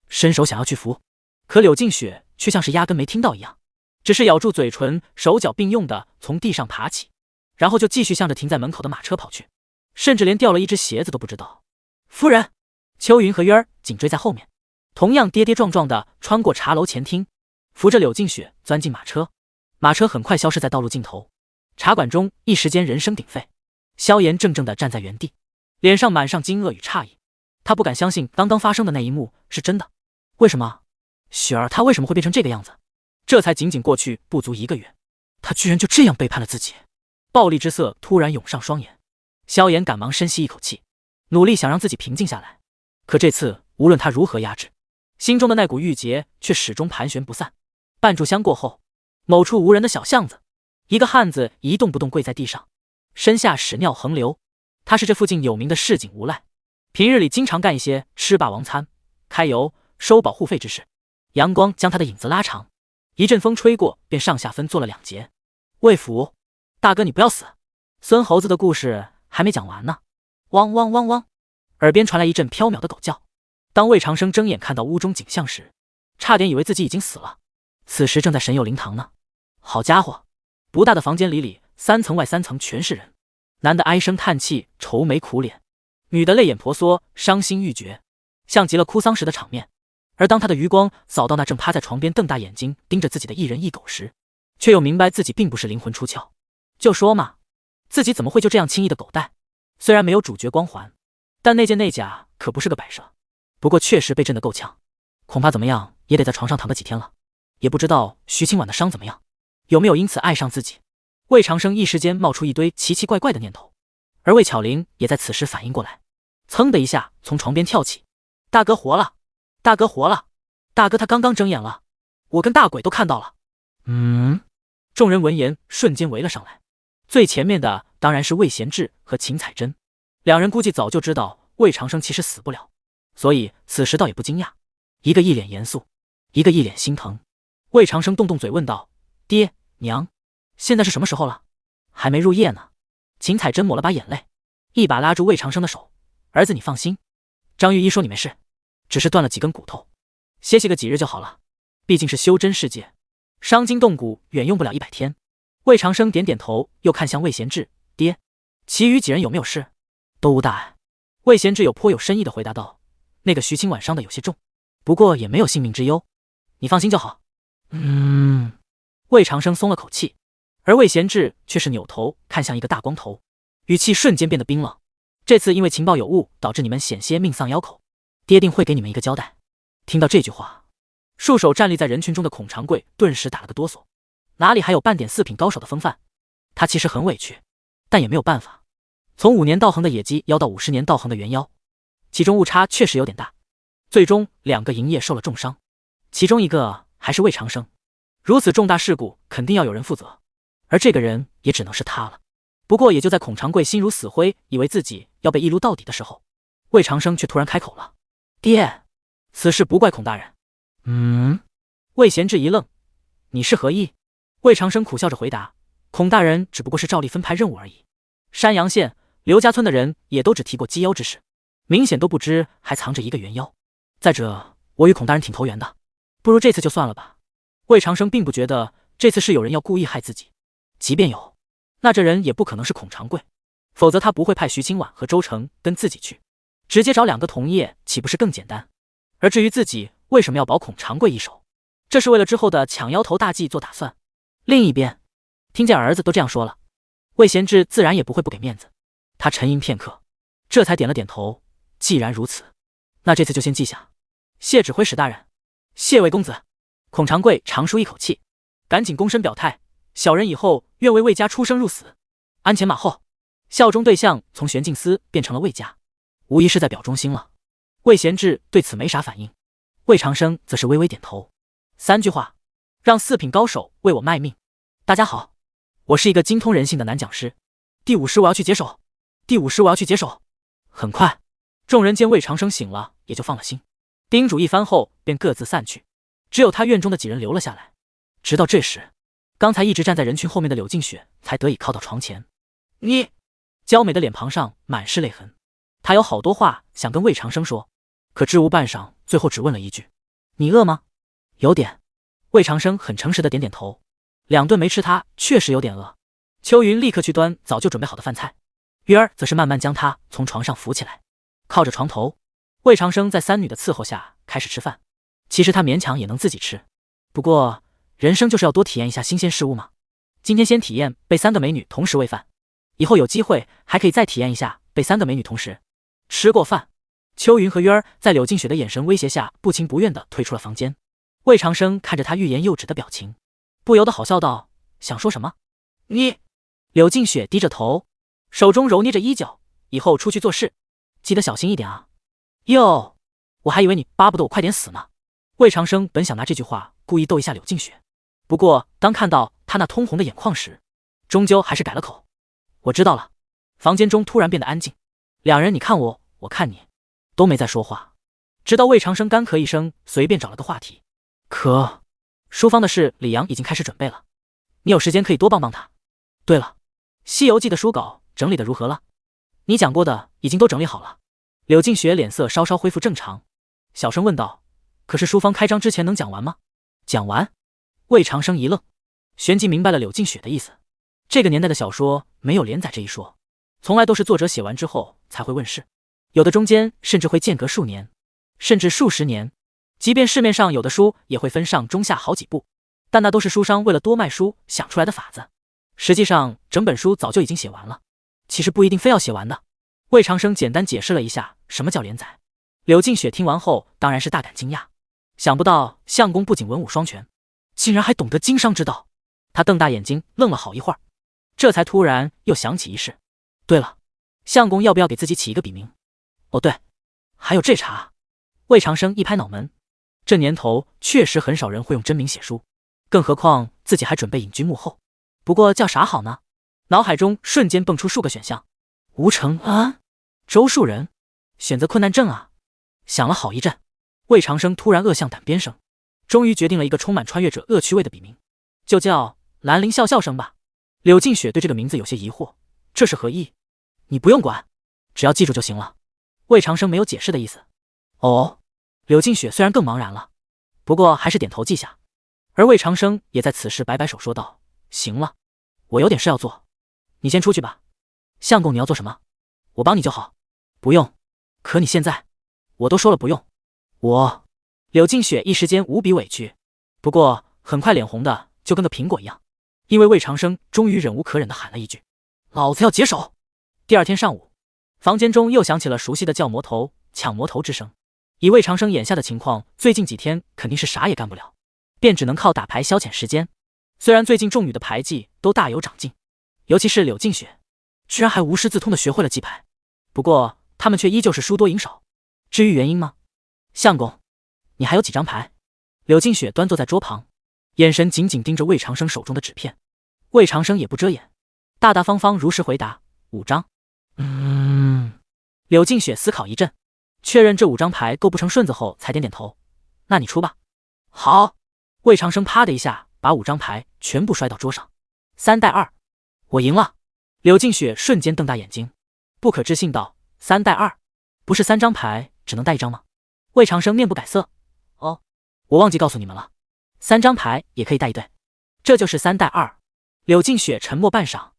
伸手想要去扶，可柳静雪却像是压根没听到一样，只是咬住嘴唇，手脚并用的从地上爬起，然后就继续向着停在门口的马车跑去，甚至连掉了一只鞋子都不知道。夫人！秋云和约儿紧追在后面，同样跌跌撞撞的穿过茶楼前厅，扶着柳静雪钻进马车。马车很快消失在道路尽头，茶馆中一时间人声鼎沸。萧炎怔怔地站在原地，脸上满上惊愕与诧异，他不敢相信刚刚发生的那一幕是真的。为什么？雪儿她为什么会变成这个样子？这才仅仅过去不足1个月，她居然就这样背叛了自己。暴戾之色突然涌上双眼，萧炎赶忙深吸一口气，努力想让自己平静下来。可这次无论他如何压制，心中的那股郁结却始终盘旋不散。半炷香过后，某处无人的小巷子，一个汉子一动不动跪在地上，身下屎尿横流。他是这附近有名的市井无赖，平日里经常干一些吃霸王餐、开油、收保护费之事。阳光将他的影子拉长，一阵风吹过，便上下分做了2截。魏福，大哥你不要死！孙猴子的故事还没讲完呢。汪汪汪汪！耳边传来一阵飘渺的狗叫。当魏长生睁眼看到屋中景象时，差点以为自己已经死了。此时正在神佑灵堂呢。好家伙，不大的房间里3层外3层全是人，男的唉声叹气，愁眉苦脸，女的泪眼婆娑，伤心欲绝，像极了哭丧时的场面。而当他的余光扫到那正趴在床边瞪大眼睛盯着自己的一人一狗时，却又明白自己并不是灵魂出窍。就说嘛，自己怎么会就这样轻易的狗带？虽然没有主角光环，但那件内甲可不是个摆设，不过确实被震得够呛，恐怕怎么样也得在床上躺个几天了。也不知道徐清婉的伤怎么样，有没有因此爱上自己。魏长生一时间冒出一堆奇奇怪怪的念头，而魏巧灵也在此时反应过来，噌的一下从床边跳起。大哥活了，大哥活了，大哥他刚刚睁眼了，我跟大鬼都看到了。众人闻言瞬间围了上来，最前面的当然是魏贤志和秦彩珍，两人估计早就知道魏长生其实死不了，所以此时倒也不惊讶，一个一脸严肃，一个一脸心疼。魏长生动动嘴问道：爹娘，现在是什么时候了？还没入夜呢。秦彩珍抹了把眼泪，一把拉住魏长生的手：儿子你放心，张御医说你没事，只是断了几根骨头，歇息个几日就好了，毕竟是修真世界，伤筋动骨远用不了100天。魏长生点点头，又看向魏贤志：爹，其余几人有没有事？都无大碍。魏贤志颇有深意地回答道：那个徐清婉伤的有些重，不过也没有性命之忧，你放心就好。魏长生松了口气，而魏贤志却是扭头看向一个大光头，语气瞬间变得冰冷。这次因为情报有误，导致你们险些命丧腰口，爹定会给你们一个交代。听到这句话，束手站立在人群中的孔长贵顿时打了个哆嗦，哪里还有半点4品高手的风范？他其实很委屈，但也没有办法。从5年道行的野鸡妖到50年道行的元妖，其中误差确实有点大，最终2个营业受了重伤，其中一个还是魏长生。如此重大事故肯定要有人负责，而这个人也只能是他了。不过也就在孔长贵心如死灰，以为自己要被一撸到底的时候，魏长生却突然开口了：爹，此事不怪孔大人。魏贤志一愣：你是何意？魏长生苦笑着回答：孔大人只不过是照例分派任务而已。山阳县刘家村的人也都只提过鸡妖之事，明显都不知还藏着一个元妖。再者，我与孔大人挺投缘的，不如这次就算了吧。魏长生并不觉得这次是有人要故意害自己，即便有，那这人也不可能是孔长贵，否则他不会派徐清婉和周成跟自己去，直接找2个同业岂不是更简单？而至于自己为什么要保孔长贵一手，这是为了之后的抢妖头大计做打算。另一边，听见儿子都这样说了，魏贤志自然也不会不给面子，他沉吟片刻，这才点了点头。既然如此，那这次就先记下。谢指挥使大人。谢魏公子。孔长贵长舒一口气，赶紧躬身表态：小人以后愿为魏家出生入死，鞍前马后。效忠对象从玄镜司变成了魏家，无疑是在表忠心了。魏贤志对此没啥反应，魏长生则是微微点头。3句话，让4品高手为我卖命，大家好，我是一个精通人性的男讲师。第5师我要去解手，第5师我要去解手。很快，众人见魏长生醒了，也就放了心。叮嘱一番后，便各自散去。只有他院中的几人留了下来。直到这时，刚才一直站在人群后面的柳静雪才得以靠到床前。你，娇美的脸庞上满是泪痕。她有好多话想跟魏长生说，可支吾半晌，最后只问了一句：“你饿吗？”有点。魏长生很诚实的点点头。2顿没吃，他确实有点饿。秋云立刻去端早就准备好的饭菜，月儿则是慢慢将他从床上扶起来，靠着床头。魏长生在三女的伺候下开始吃饭。其实他勉强也能自己吃，不过人生就是要多体验一下新鲜事物嘛。今天先体验被3个美女同时喂饭，以后有机会还可以再体验一下被3个美女同时吃过饭。秋云和月儿在柳静雪的眼神威胁下不情不愿地退出了房间。魏长生看着他欲言又止的表情，不由得好笑道：“想说什么？”你。柳静雪低着头，手中揉捏着衣角：“以后出去做事，记得小心一点啊。”哟，我还以为你巴不得我快点死呢。魏长生本想拿这句话故意逗一下柳静雪，不过当看到他那通红的眼眶时，终究还是改了口：“我知道了。”房间中突然变得安静，2人你看我，我看你，都没再说话。直到魏长生干咳一声，随便找了个话题：“可书方的事，李阳已经开始准备了，你有时间可以多帮帮他。对了，西游记的书稿整理的如何了？你讲过的已经都整理好了。”柳静雪脸色稍稍恢复正常，小声问道：“可是书方开张之前能讲完吗？”讲完？魏长生一愣，旋即明白了柳静雪的意思。这个年代的小说没有连载这一说，从来都是作者写完之后才会问世，有的中间甚至会间隔数年，甚至数十年。即便市面上有的书也会分上中下好几部，但那都是书商为了多卖书想出来的法子。实际上整本书早就已经写完了，其实不一定非要写完的。魏长生简单解释了一下什么叫连载。柳静雪听完后当然是大感惊讶，想不到相公不仅文武双全，竟然还懂得经商之道。他瞪大眼睛愣了好一会儿，这才突然又想起一事。对了，相公要不要给自己起一个笔名？哦对，还有这茬。魏长生一拍脑门，这年头确实很少人会用真名写书，更何况自己还准备隐居幕后。不过叫啥好呢？脑海中瞬间蹦出数个选项：吴承安、周树人、选择困难症啊。想了好一阵，魏长生突然恶向胆边生，终于决定了一个充满穿越者恶趣味的笔名，就叫兰陵笑笑生吧。柳静雪对这个名字有些疑惑，这是何意？你不用管，只要记住就行了。魏长生没有解释的意思。哦，柳静雪虽然更茫然了，不过还是点头记下。而魏长生也在此时摆摆手说道：“行了，我有点事要做，你先出去吧。相公你要做什么？我帮你就好。不用，可你现在……我都说了不用。我……”柳静雪一时间无比委屈，不过很快脸红的就跟个苹果一样，因为魏长生终于忍无可忍的喊了一句：“老子要解手！”第二天上午，房间中又响起了熟悉的叫魔头、抢魔头之声。以魏长生眼下的情况，最近几天肯定是啥也干不了，便只能靠打牌消遣时间。虽然最近众女的牌技都大有长进，尤其是柳静雪，居然还无师自通的学会了记牌，不过他们却依旧是输多赢少。至于原因吗？相公，你还有几张牌？柳静雪端坐在桌旁，眼神紧紧盯着魏长生手中的纸片。魏长生也不遮掩，大大方方如实回答：5张。柳静雪思考一阵，确认这5张牌够不成顺子后，才点点头。那你出吧。好。魏长生啪的一下把5张牌全部摔到桌上。3带2，我赢了。柳静雪瞬间瞪大眼睛，不可置信道：“3带2，不是3张牌只能带1张吗？”魏长生面不改色：“哦，我忘记告诉你们了，3张牌也可以带1对，这就是3带2。”柳静雪沉默半晌，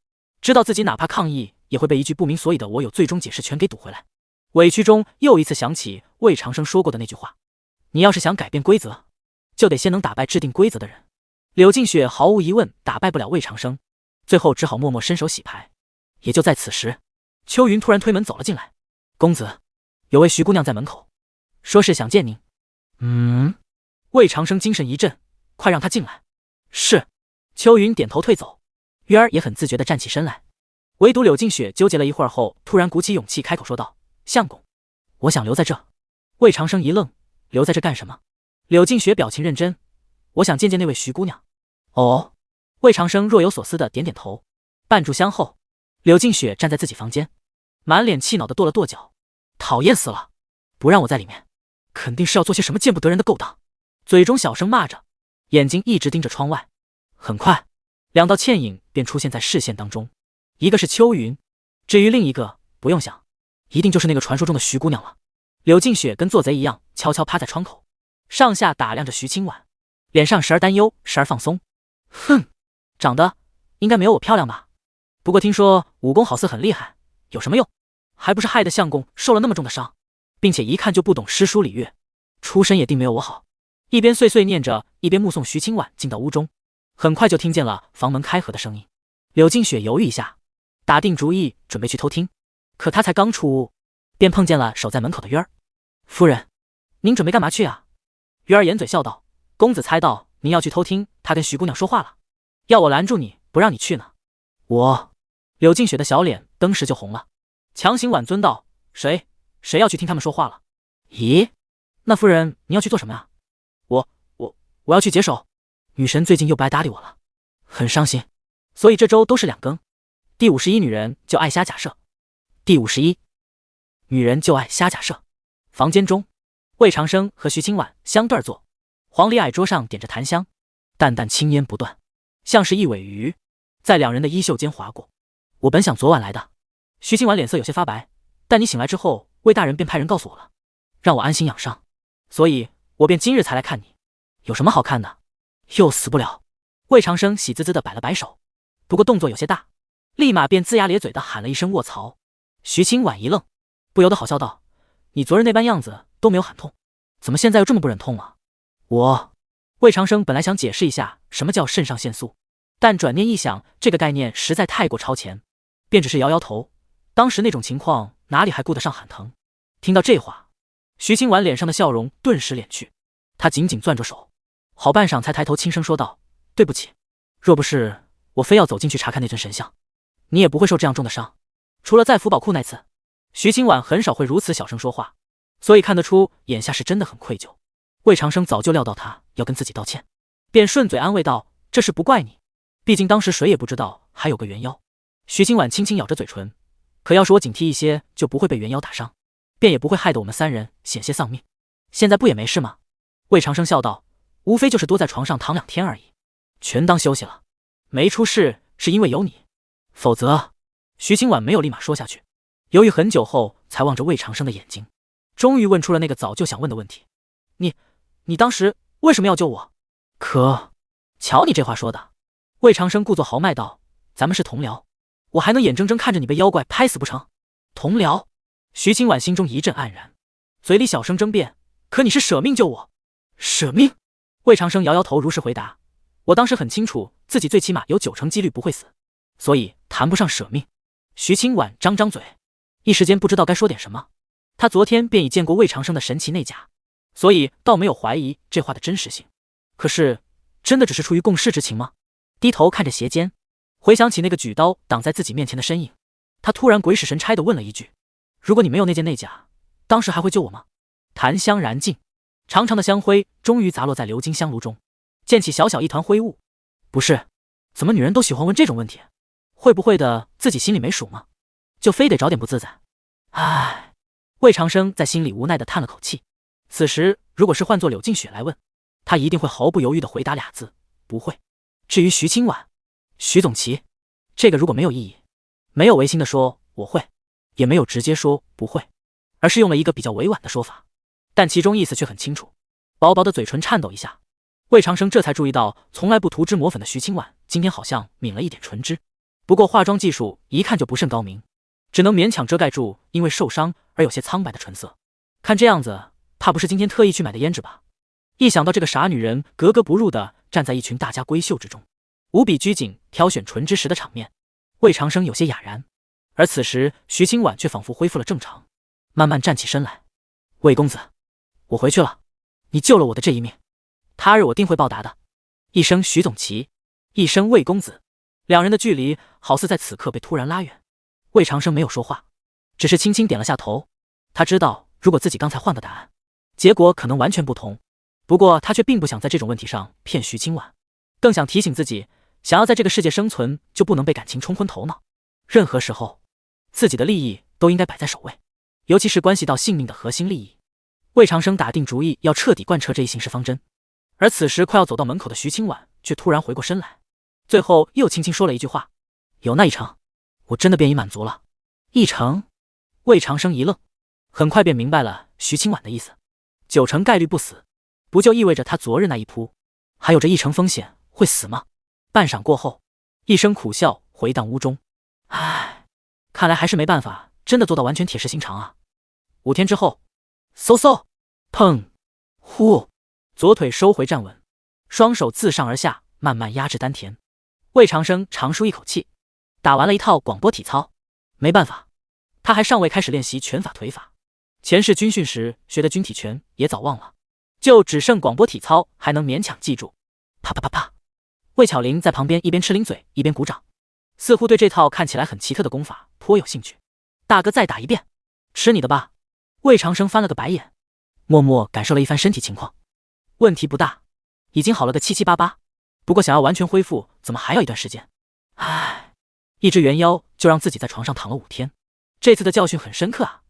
知道自己哪怕抗议也会被一句不明所以的“我有最终解释权”给堵回来。委屈中又一次想起魏长生说过的那句话：“你要是想改变规则，就得先能打败制定规则的人。”柳静雪毫无疑问打败不了魏长生，最后只好默默伸手洗牌。也就在此时，秋云突然推门走了进来：“公子，有位徐姑娘在门口，说是想见您。”魏长生精神一振：“快让她进来。”是。秋云点头退走，月儿也很自觉地站起身来。唯独柳静雪纠结了一会儿后，突然鼓起勇气开口说道：“相公，我想留在这。”魏长生一愣：“留在这干什么？”柳静雪表情认真：“我想见见那位徐姑娘。”哦，魏长生若有所思的点点头。半炷香后，柳静雪站在自己房间，满脸气恼的跺了跺脚，讨厌死了，不让我在里面，肯定是要做些什么见不得人的勾当，嘴中小声骂着，眼睛一直盯着窗外。很快2道倩影便出现在视线当中，一个是秋云，至于另一个不用想，一定就是那个传说中的徐姑娘了。柳静雪跟做贼一样悄悄趴在窗口，上下打量着徐清婉，脸上时而担忧时而放松。哼，长得应该没有我漂亮吧，不过听说武功好似很厉害，有什么用？还不是害得相公受了那么重的伤，并且一看就不懂诗书礼乐，出身也定没有我好。一边碎碎念着，一边目送徐清婉进到屋中。很快就听见了房门开合的声音。柳静雪犹豫一下，打定主意准备去偷听，可她才刚出屋，便碰见了守在门口的鱼儿。夫人，您准备干嘛去啊？鱼儿掩嘴笑道，公子猜到您要去偷听他跟徐姑娘说话了，要我拦住你不让你去呢。柳静雪的小脸登时就红了，强行婉尊道，谁要去听他们说话了？咦，那夫人你要去做什么呀？我要去解手，女神最近又不爱搭理我了，很伤心，所以这周都是2更。第51女人就爱瞎假设。第51女人就爱瞎假设。房间中，魏长生和徐清婉相对坐，黄梨矮桌上点着檀香，淡淡青烟不断，像是一尾鱼在2人的衣袖间划过。我本想昨晚来的。徐清婉脸色有些发白，但你醒来之后，魏大人便派人告诉我了，让我安心养伤，所以我便今日才来看你。有什么好看的？又死不了。魏长生喜滋滋的摆了摆手，不过动作有些大，立马便龇牙咧嘴的喊了一声卧槽。徐清婉一愣，不由得好笑道，你昨日那般样子都没有喊痛，怎么现在又这么不忍痛了？魏长生本来想解释一下什么叫肾上腺素，但转念一想，这个概念实在太过超前，便只是摇摇头，当时那种情况哪里还顾得上喊疼。听到这话，徐清婉脸上的笑容顿时敛去，她紧紧攥着手，好半晌才抬头轻声说道，对不起，若不是我非要走进去查看那尊神像，你也不会受这样重的伤。除了在福宝库那次，徐清婉很少会如此小声说话，所以看得出眼下是真的很愧疚。魏长生早就料到他要跟自己道歉，便顺嘴安慰道，这事不怪你，毕竟当时谁也不知道还有个猿妖。徐清婉轻轻咬着嘴唇，可要是我警惕一些，就不会被猿妖打伤，便也不会害得我们3人险些丧命。现在不也没事吗？魏长生笑道，无非就是多在床上躺2天而已，全当休息了。没出事是因为有你，否则……徐清婉没有立马说下去，犹豫很久后才望着魏长生的眼睛，终于问出了那个早就想问的问题，你当时为什么要救我？可瞧你这话说的。魏长生故作豪迈道，咱们是同僚，我还能眼睁睁看着你被妖怪拍死不成？同僚？徐清婉心中一阵黯然，嘴里小声争辩，可你是舍命救我。舍命？魏长生摇摇头，如实回答，我当时很清楚自己最起码有9成几率不会死，所以谈不上舍命。徐清婉张张嘴，一时间不知道该说点什么。他昨天便已见过魏长生的神奇内甲，所以倒没有怀疑这话的真实性。可是真的只是出于共事之情吗？低头看着斜肩，回想起那个举刀挡在自己面前的身影，他突然鬼使神差地问了一句，如果你没有那件内甲，当时还会救我吗？檀香燃尽，长长的香灰终于砸落在鎏金香炉中，溅起小小一团灰雾。不是，怎么女人都喜欢问这种问题？会不会的自己心里没数吗？就非得找点不自在？唉，魏长生在心里无奈地叹了口气。此时如果是换作柳静雪来问，他一定会毫不犹豫地回答2字，不会。至于徐清婉、徐总旗，这个如果没有异议，没有违心地说我会，也没有直接说不会，而是用了一个比较委婉的说法，但其中意思却很清楚。薄薄的嘴唇颤抖一下，魏长生这才注意到从来不涂脂抹粉的徐清婉今天好像抿了一点唇脂，不过化妆技术一看就不甚高明，只能勉强遮盖住因为受伤而有些苍白的唇色。看这样子，怕不是今天特意去买的胭脂吧？一想到这个傻女人格格不入的站在一群大家闺秀之中，无比拘谨挑选唇脂时的场面，魏长生有些哑然。而此时徐清婉却仿佛恢复了正常，慢慢站起身来，魏公子，我回去了，你救了我的这一命，他日我定会报答的。一声徐总旗，一声魏公子，2人的距离好似在此刻被突然拉远。魏长生没有说话，只是轻轻点了下头。他知道如果自己刚才换个答案，结果可能完全不同，不过他却并不想在这种问题上骗徐清婉，更想提醒自己想要在这个世界生存，就不能被感情冲昏头脑。任何时候，自己的利益都应该摆在首位，尤其是关系到性命的核心利益。魏长生打定主意要彻底贯彻这一行事方针，而此时快要走到门口的徐清婉却突然回过身来，最后又轻轻说了一句话：“有那一成，我真的便已满足了。”一成？魏长生一愣，很快便明白了徐清婉的意思。9成概率不死，不就意味着他昨日那一扑还有着1成风险会死吗？半晌过后，一声苦笑回荡屋中。唉，看来还是没办法真的做到完全铁石心肠啊。5天之后，嗖嗖，砰，呼，左腿收回站稳，双手自上而下慢慢压制丹田。魏长生长舒一口气，打完了一套广播体操。没办法，他还尚未开始练习拳法腿法，前世军训时学的军体拳也早忘了，就只剩广播体操还能勉强记住。啪啪啪啪，魏巧玲在旁边一边吃零嘴一边鼓掌，似乎对这套看起来很奇特的功法颇有兴趣。大哥再打一遍。吃你的吧。魏长生翻了个白眼，默默感受了一番身体情况，问题不大，已经好了个七七八八，不过想要完全恢复怎么还要一段时间。唉，一只猿妖就让自己在床上躺了5天，这次的教训很深刻啊。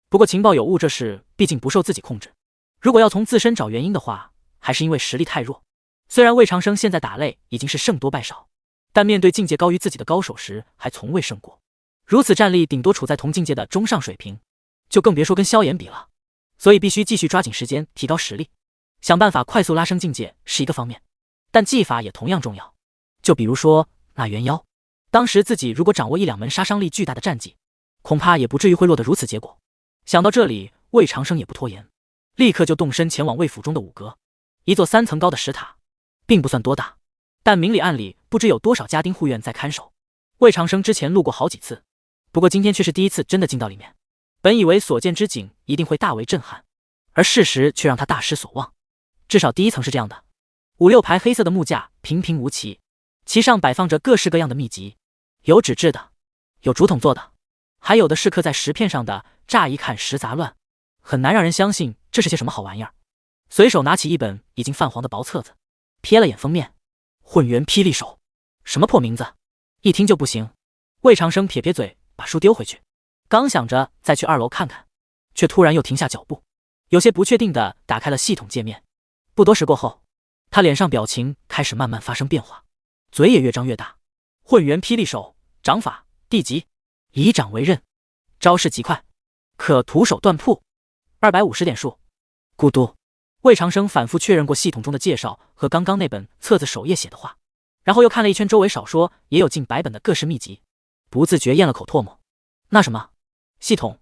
不过情报有误这事毕竟不受自己控制，如果要从自身找原因的话，还是因为实力太弱。虽然魏长生现在打擂已经是胜多败少，但面对境界高于自己的高手时还从未胜过，如此战力顶多处在同境界的中上水平，就更别说跟萧炎比了。所以必须继续抓紧时间提高实力，想办法快速拉升境界是一个方面，但技法也同样重要。就比如说那猿妖，当时自己如果掌握1-2门杀伤力巨大的战技，恐怕也不至于会落得如此结果。想到这里，魏长生也不拖延，立刻就动身前往魏府中的5阁，一座3层高的石塔，并不算多大，但明里暗里不知有多少家丁护院在看守。魏长生之前路过好几次，不过今天却是第一次真的进到里面。本以为所见之景一定会大为震撼，而事实却让他大失所望。至少第1层是这样的，5-6排黑色的木架平平无奇，其上摆放着各式各样的秘籍，有纸质的，有竹筒做的，还有的是刻在石片上的，乍一看石杂乱，很难让人相信这是些什么好玩意儿。随手拿起一本已经泛黄的薄册子，瞥了眼封面，混元霹雳手，什么破名字，一听就不行。魏长生撇撇嘴，把书丢回去，刚想着再去2楼看看，却突然又停下脚步，有些不确定地打开了系统界面。不多时过后，他脸上表情开始慢慢发生变化，嘴也越张越大。混元霹雳手，掌法地级，以掌为刃，招式极快，可徒手断铺，250点数。咕嘟，魏长生反复确认过系统中的介绍和刚刚那本册子首页写的话，然后又看了一圈周围少说也有近100本的各式秘籍，不自觉咽了口唾沫。那什么，系统，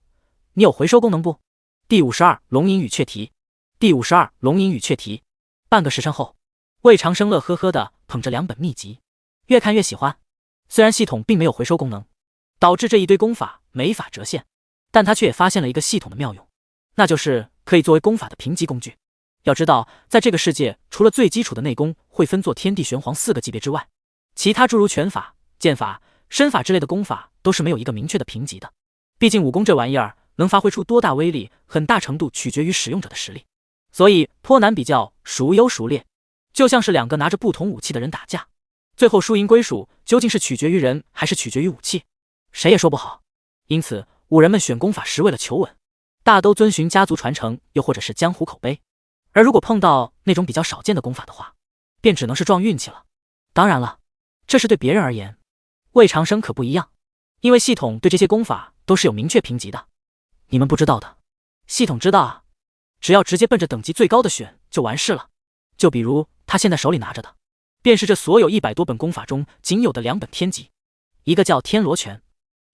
你有回收功能不？第52龙吟语雀题，第52龙吟语雀题。半个时辰后，魏长生乐呵呵地捧着2本秘籍，越看越喜欢。虽然系统并没有回收功能，导致这一堆功法没法折现，但他却也发现了一个系统的妙用，那就是可以作为功法的评级工具。要知道，在这个世界，除了最基础的内功会分作天地玄黄4个级别之外，其他诸如拳法、剑法、身法之类的功法都是没有一个明确的评级的。毕竟武功这玩意儿能发挥出多大威力，很大程度取决于使用者的实力，所以颇难比较孰优孰劣。就像是2个拿着不同武器的人打架，最后输赢归属究竟是取决于人还是取决于武器，谁也说不好。因此武人们选功法时为了求稳，大都遵循家族传承又或者是江湖口碑，而如果碰到那种比较少见的功法的话，便只能是撞运气了。当然了，这是对别人而言，魏长生可不一样，因为系统对这些功法都是有明确评级的。你们不知道的，系统知道啊，只要直接奔着等级最高的选就完事了。就比如他现在手里拿着的，便是这所有100多本功法中仅有的2本天级，一个叫天罗拳，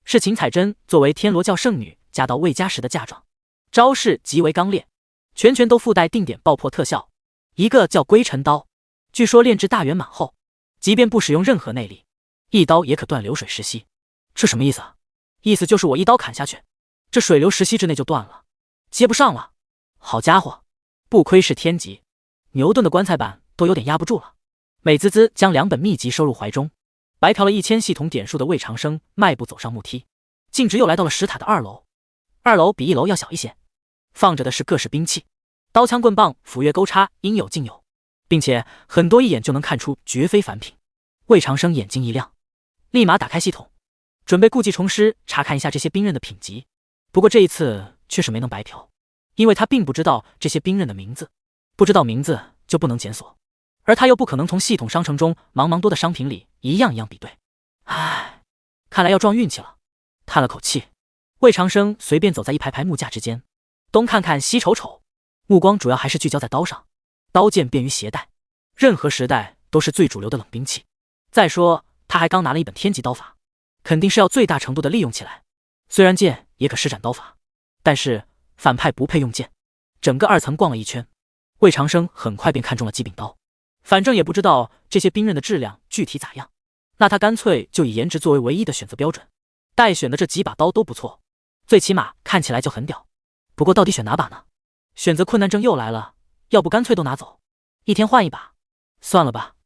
是秦彩珍作为天罗教圣女嫁到魏家时的嫁妆，招式极为刚烈，拳拳都附带定点爆破特效；一个叫归尘刀，据说炼制大圆满后，即便不使用任何内力，一刀也可断流水石溪。这什么意思啊？意思就是我一刀砍下去，这水流石溪之内就断了，接不上了。好家伙，不亏是天级，牛顿的棺材板都有点压不住了。美滋滋将2本秘籍收入怀中，白嫖了1000系统点数的魏长生迈步走上木梯，径直又来到了石塔的2楼。2楼比1楼要小一些，放着的是各式兵器，刀枪棍棒、斧钺钩叉应有尽有，并且很多一眼就能看出绝非凡品。魏长生眼睛一亮，立马打开系统，准备故技重施查看一下这些兵刃的品级。不过这一次却是没能白嫖，因为他并不知道这些兵刃的名字，不知道名字就不能检索，而他又不可能从系统商城中茫茫多的商品里一样一样比对。唉，看来要撞运气了。叹了口气，魏长生随便走在一排排木架之间，东看看西瞅瞅，目光主要还是聚焦在刀上。刀剑便于携带，任何时代都是最主流的冷兵器。再说他还刚拿了一本天级刀法，肯定是要最大程度的利用起来。虽然剑也可施展刀法，但是反派不配用剑。整个2层逛了一圈，魏长生很快便看中了机柄刀。反正也不知道这些兵刃的质量具体咋样，那他干脆就以颜值作为唯一的选择标准。待选的这几把刀都不错，最起码看起来就很屌。不过到底选哪把呢？选择困难症又来了，要不干脆都拿走，一天换一把。算了吧，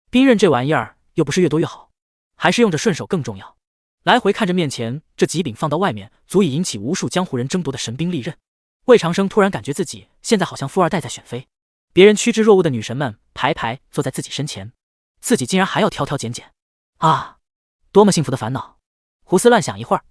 兵刃这玩意儿又不是越多越好，还是用着顺手更重要。来回看着面前这几柄放到外面足以引起无数江湖人争夺的神兵利刃，魏长生突然感觉自己现在好像富二代在选妃，别人趋之若鹜的女神们排排坐在自己身前，自己竟然还要挑挑拣拣啊！多么幸福的烦恼！胡思乱想一会儿，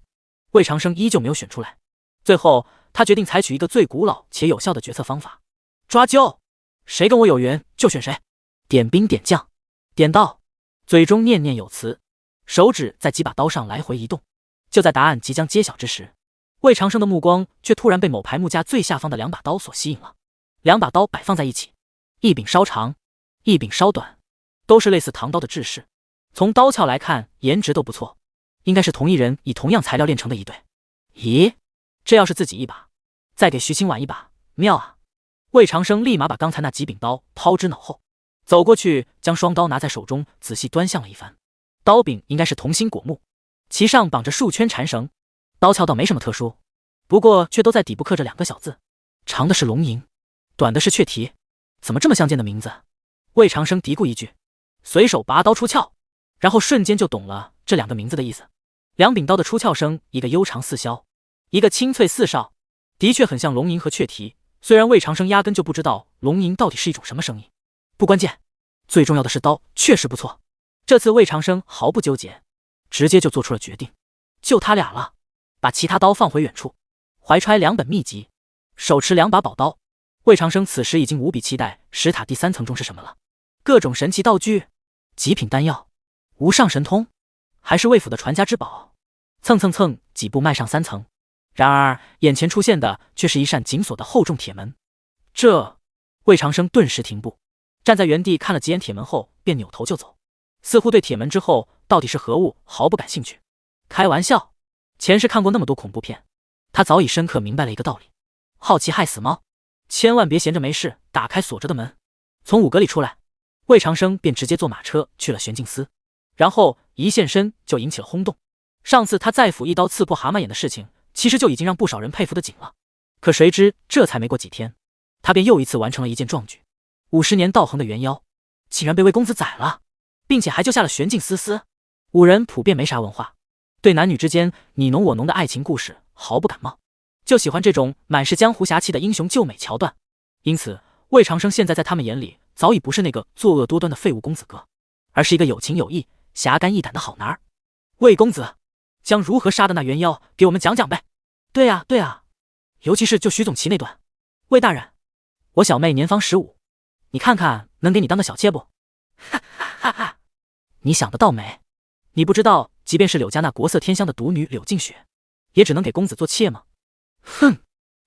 魏长生依旧没有选出来。最后他决定采取一个最古老且有效的决策方法，抓阄，谁跟我有缘就选谁。点兵点将点到，嘴中念念有词，手指在几把刀上来回移动。就在答案即将揭晓之时，魏长生的目光却突然被某排木架最下方的2把刀所吸引了。2把刀摆放在一起，一柄稍长，一柄稍短，都是类似唐刀的制式，从刀鞘来看颜值都不错，应该是同一人以同样材料炼成的一对。咦，这要是自己一把，再给徐清婉一把，妙啊！魏长生立马把刚才那几柄刀抛之脑后，走过去将双刀拿在手中仔细端详了一番。刀柄应该是同心果木，其上绑着数圈缠绳，刀鞘倒没什么特殊，不过却都在底部刻着2个小字，长的是龙吟，短的是雀啼，怎么这么相间的名字？魏长生嘀咕一句，随手拔刀出鞘，然后瞬间就懂了这2个名字的意思。2柄刀的出鞘声，一个悠长似箫，一个清脆似哨，的确很像龙吟和雀啼。虽然魏长生压根就不知道龙吟到底是一种什么声音，不关键，最重要的是刀确实不错。这次魏长生毫不纠结，直接就做出了决定，就他俩了，把其他刀放回远处，怀揣2本秘籍，手持2把宝刀。魏长生此时已经无比期待石塔第3层中是什么了，各种神奇道具，极品丹药，无上神通，还是魏府的传家之宝。蹭蹭蹭几步迈上3层，然而眼前出现的却是一扇紧锁的厚重铁门。这魏长生顿时停步，站在原地看了几眼铁门后便扭头就走，似乎对铁门之后到底是何物毫不感兴趣。开玩笑，前世看过那么多恐怖片，他早已深刻明白了一个道理，好奇害死猫，千万别闲着没事打开锁着的门。从五阁里出来，魏长生便直接坐马车去了玄镜司，然后一现身就引起了轰动。上次他再斧一刀刺破蛤蟆眼的事情，其实就已经让不少人佩服得紧了。可谁知这才没过几天，他便又一次完成了一件壮举，50年道行的元妖竟然被魏公子宰了，并且还救下了玄镜司。5人普遍没啥文化，对男女之间你侬我侬的爱情故事毫不感冒，就喜欢这种满是江湖侠气的英雄救美桥段。因此魏长生现在在他们眼里早已不是那个作恶多端的废物公子哥，而是一个有情有义、侠肝义胆的好男儿。魏公子将如何杀的那元妖给我们讲讲呗。对啊，尤其是就徐总旗那段。魏大人，我小妹年方15，你看看能给你当个小妾不？哈哈哈哈，你想得到没？你不知道即便是柳家那国色天香的独女柳静雪，也只能给公子做妾吗？哼，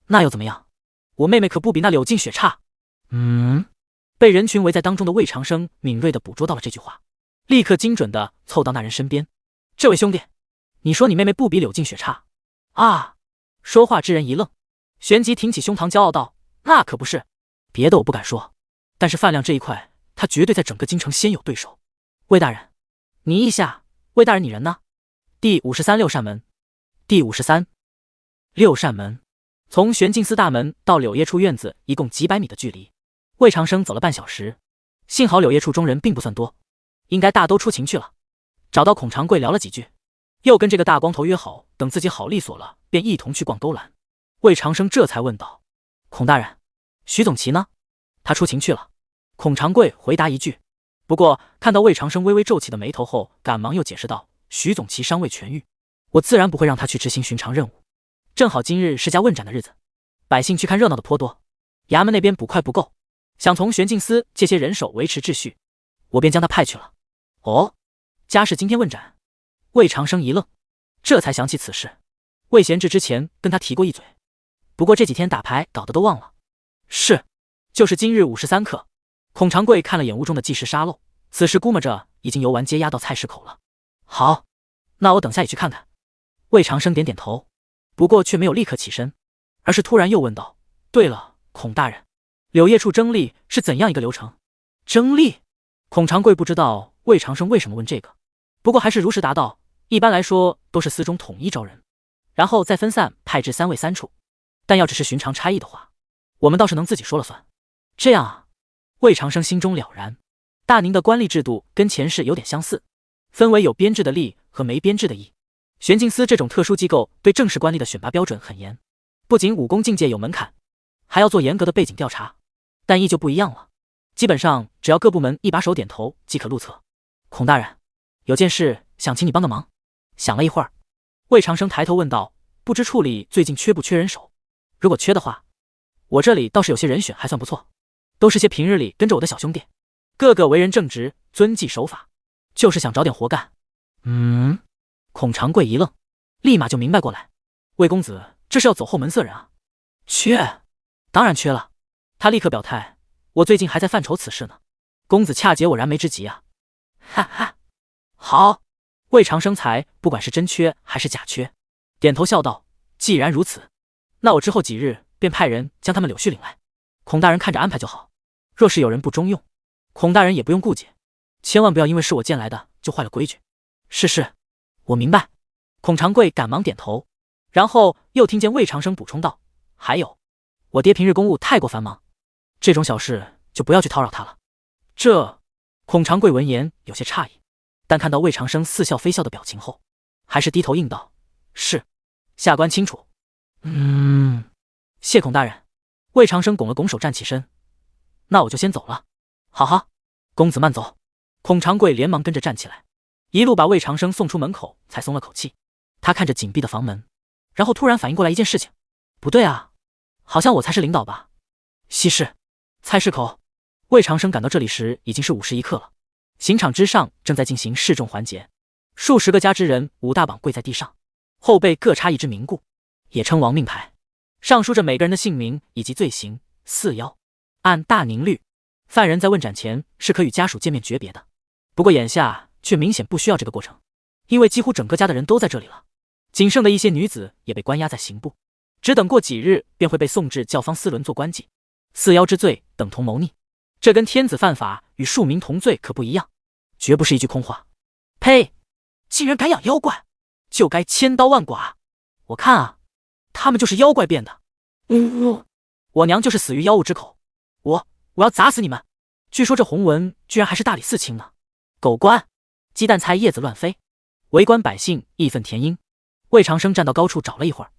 那又怎么样？我妹妹可不比那柳静雪差。被人群围在当中的魏长生敏锐地捕捉到了这句话，立刻精准地凑到那人身边。这位兄弟，你说你妹妹不比柳静雪差啊？说话之人一愣，旋即挺起胸膛骄傲道，那可不是，别的我不敢说，但是饭量这一块他绝对在整个京城先有对手。魏大人，你意下，魏大人你人呢？第53六扇门。第53六扇门。从玄镜司大门到柳叶处院子一共几百米的距离，魏长生走了半小时，幸好柳叶处中人并不算多，应该大都出勤去了。找到孔长贵聊了几句，又跟这个大光头约好，等自己好利索了便一同去逛勾栏。魏长生这才问道，孔大人，徐总旗呢？他出勤去了。孔长贵回答一句，不过看到魏长生微微皱起的眉头后，赶忙又解释道：“徐总其伤未痊愈，我自然不会让他去执行寻常任务。正好今日是家问斩的日子，百姓去看热闹的颇多，衙门那边捕快不够，想从玄镜司借些人手维持秩序，我便将他派去了。”哦，家是今天问斩？魏长生一愣，这才想起此事。魏贤志之前跟他提过一嘴，不过这几天打牌搞得都忘了。是，就是今日午时3刻。孔长贵看了眼屋中的计时沙漏，此时估摸着已经游玩接押到菜市口了。好，那我等下也去看看。魏长生点点头，不过却没有立刻起身，而是突然又问道：“对了，孔大人，柳叶处征吏是怎样一个流程？”征吏？孔长贵不知道魏长生为什么问这个，不过还是如实答道：“一般来说都是司中统一招人，然后再分散派至3卫3处，但要只是寻常差役的话，我们倒是能自己说了算。”这样啊。魏长生心中了然，大宁的官吏制度跟前世有点相似，分为有编制的吏和没编制的役。玄镜司这种特殊机构对正式官吏的选拔标准很严，不仅武功境界有门槛，还要做严格的背景调查。但役就不一样了，基本上只要各部门一把手点头即可入册。孔大人，有件事想请你帮个忙。想了一会儿，魏长生抬头问道：“不知处里最近缺不缺人手？如果缺的话，我这里倒是有些人选还算不错。都是些平日里跟着我的小兄弟，个个为人正直，遵纪守法，就是想找点活干。”孔长贵一愣，立马就明白过来，魏公子这是要走后门色人啊？缺，当然缺了。他立刻表态：“我最近还在犯愁此事呢，公子恰解我燃眉之急啊！”哈哈，好。魏长生才不管是真缺还是假缺，点头笑道：“既然如此，那我之后几日便派人将他们柳絮领来，孔大人看着安排就好。若是有人不中用，孔大人也不用顾忌，千万不要因为是我荐来的就坏了规矩。”是，我明白。孔长贵赶忙点头，然后又听见魏长生补充道：“还有，我爹平日公务太过繁忙，这种小事就不要去叨扰他了。”这……孔长贵闻言有些诧异，但看到魏长生似笑非笑的表情后，还是低头应道：“是，下官清楚。”谢孔大人。魏长生拱了拱手站起身：“那我就先走了。”好，公子慢走。孔长贵连忙跟着站起来，一路把魏长生送出门口，才松了口气。他看着紧闭的房门，然后突然反应过来一件事情：不对啊，好像我才是领导吧？西市菜市口，魏长生赶到这里时已经是午时1刻了。刑场之上正在进行示众环节，数十个家之人5大绑跪在地上，后背各插一支名簿，也称亡命牌，上书着每个人的姓名以及罪行。4幺，按大宁律，犯人在问斩前是可与家属见面诀别的，不过眼下却明显不需要这个过程，因为几乎整个家的人都在这里了。仅剩的一些女子也被关押在刑部，只等过几日便会被送至教坊司伦做官祭。4幺之罪等同谋逆，这跟天子犯法与庶民同罪可不一样，绝不是一句空话。呸！竟然敢养妖怪，就该千刀万剐！我看啊，他们就是妖怪变的。我娘就是死于妖物之口，我要砸死你们！据说这洪文居然还是大理寺卿呢，狗官！鸡蛋菜叶子乱飞，围观百姓义愤填膺。魏长生站到高处找了一会儿，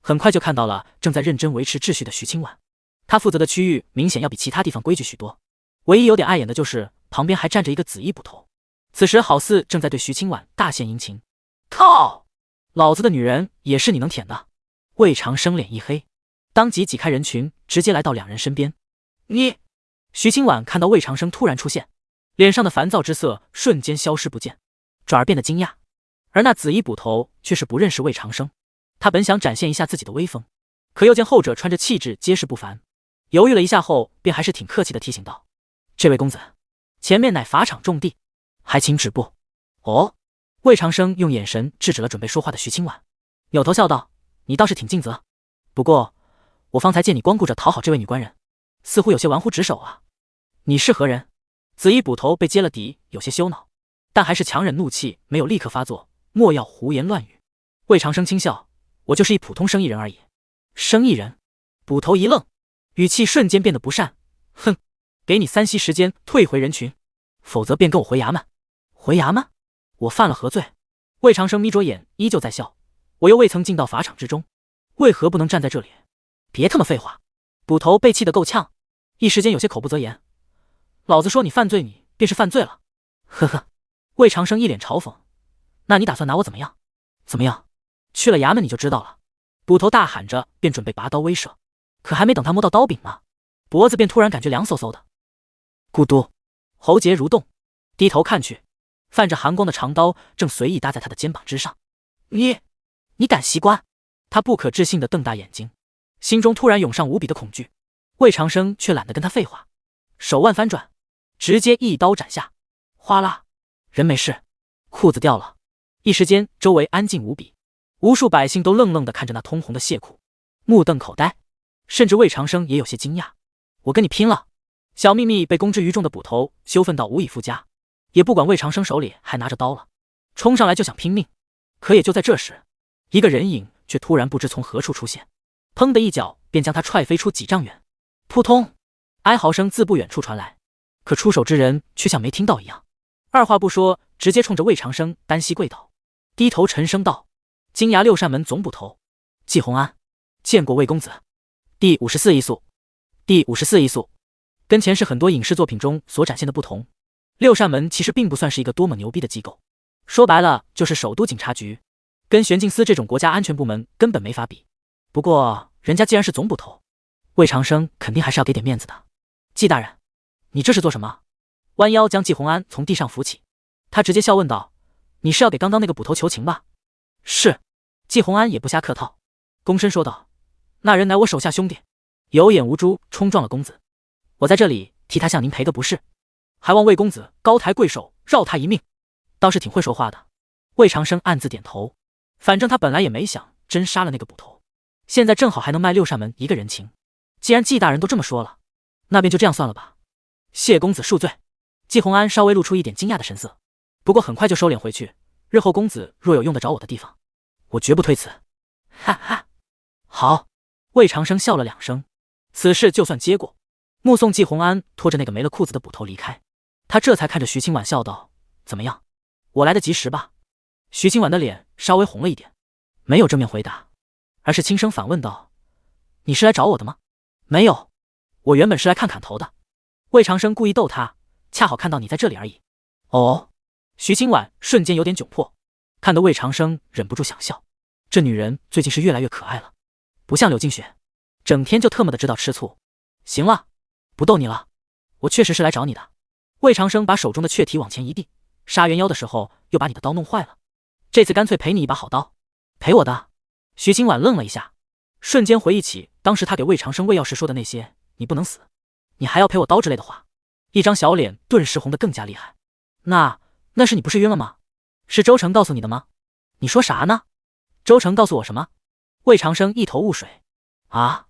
很快就看到了正在认真维持秩序的徐清婉。他负责的区域明显要比其他地方规矩许多，唯一有点碍眼的就是旁边还站着一个紫衣捕头，此时好似正在对徐清婉大献殷勤。靠！老子的女人也是你能舔的！魏长生脸一黑，当即挤开人群，直接来到2人身边。你……徐清婉看到魏长生突然出现，脸上的烦躁之色瞬间消失不见，转而变得惊讶。而那紫衣捕头却是不认识魏长生，他本想展现一下自己的威风，可又见后者穿着气质结实不凡，犹豫了一下后，便还是挺客气的提醒道：“这位公子，前面乃法场重地，还请止步。”哦，魏长生用眼神制止了准备说话的徐清婉，扭头笑道：“你倒是挺尽责，不过我方才见你光顾着讨好这位女官人，似乎有些玩忽职守啊。你是何人？”紫衣捕头被揭了底，有些羞恼，但还是强忍怒气，没有立刻发作，莫要胡言乱语。魏长生轻笑：“我就是一普通生意人而已。”生意人？捕头一愣，语气瞬间变得不善：“哼，给你3息时间退回人群，否则便跟我回衙门。”回衙门？我犯了何罪？魏长生眯着眼，依旧在笑：“我又未曾进到法场之中，为何不能站在这里？”别他妈废话！捕头被气得够呛，一时间有些口不择言。老子说你犯罪，你便是犯罪了。呵呵，魏长生一脸嘲讽。那你打算拿我怎么样？怎么样？去了衙门你就知道了。捕头大喊着便准备拔刀威慑，可还没等他摸到刀柄呢，脖子便突然感觉凉飕飕的。咕嘟，喉结蠕动，低头看去，泛着寒光的长刀正随意搭在他的肩膀之上。你敢袭官？他不可置信地瞪大眼睛，心中突然涌上无比的恐惧。魏长生却懒得跟他废话，手腕翻转，直接一刀斩下。哗啦，人没事，裤子掉了。一时间周围安静无比，无数百姓都愣愣地看着那通红的血裤，目瞪口呆，甚至魏长生也有些惊讶。我跟你拼了！小秘密被公之于众的捕头羞愤到无以复加，也不管魏长生手里还拿着刀了，冲上来就想拼命。可也就在这时，一个人影却突然不知从何处出现，砰的一脚便将他踹飞出几丈远。扑通，哀嚎声自不远处传来，可出手之人却像没听到一样，二话不说，直接冲着魏长生单膝跪倒，低头沉声道：“金衙六扇门总捕头季洪安，见过魏公子。”第54一宿。第54一宿。跟前世很多影视作品中所展现的不同，六扇门其实并不算是一个多么牛逼的机构，说白了就是首都警察局，跟玄镜司这种国家安全部门根本没法比。不过人家既然是总捕头，魏长生肯定还是要给点面子的。季大人，你这是做什么？弯腰将季洪安从地上扶起，他直接笑问道：“你是要给刚刚那个捕头求情吧？”是。季洪安也不瞎客套，躬身说道：“那人乃我手下兄弟，有眼无珠冲撞了公子，我在这里替他向您赔个不是，还望魏公子高抬贵手，饶他一命。”倒是挺会说话的。魏长生暗自点头，反正他本来也没想真杀了那个捕头，现在正好还能卖六扇门一个人情。既然季大人都这么说了，那便就这样算了吧。谢公子恕罪。季洪安稍微露出一点惊讶的神色，不过很快就收敛回去。日后公子若有用得着我的地方，我绝不推辞。哈哈，好。魏长生笑了两声，此事就算接过。目送季洪安拖着那个没了裤子的捕头离开，他这才看着徐清婉笑道：“怎么样，我来得及时吧？”徐清婉的脸稍微红了一点，没有正面回答，而是轻声反问道：“你是来找我的吗？”“没有，我原本是来看砍头的。”魏长生故意逗他，恰好看到你在这里而已。哦。徐清婉瞬间有点窘迫，看得魏长生忍不住想笑，这女人最近是越来越可爱了，不像柳静雪，整天就特么的知道吃醋。行了，不逗你了，我确实是来找你的。魏长生把手中的雀蹄往前一递，杀元妖的时候又把你的刀弄坏了，这次干脆赔你一把好刀。赔我的？徐清婉愣了一下，瞬间回忆起当时他给魏长生喂药时说的那些“你不能死，你还要赔我刀”之类的话，一张小脸顿时红得更加厉害。那是你不是晕了吗？是周成告诉你的吗？你说啥呢？周成告诉我什么？魏长生一头雾水。啊！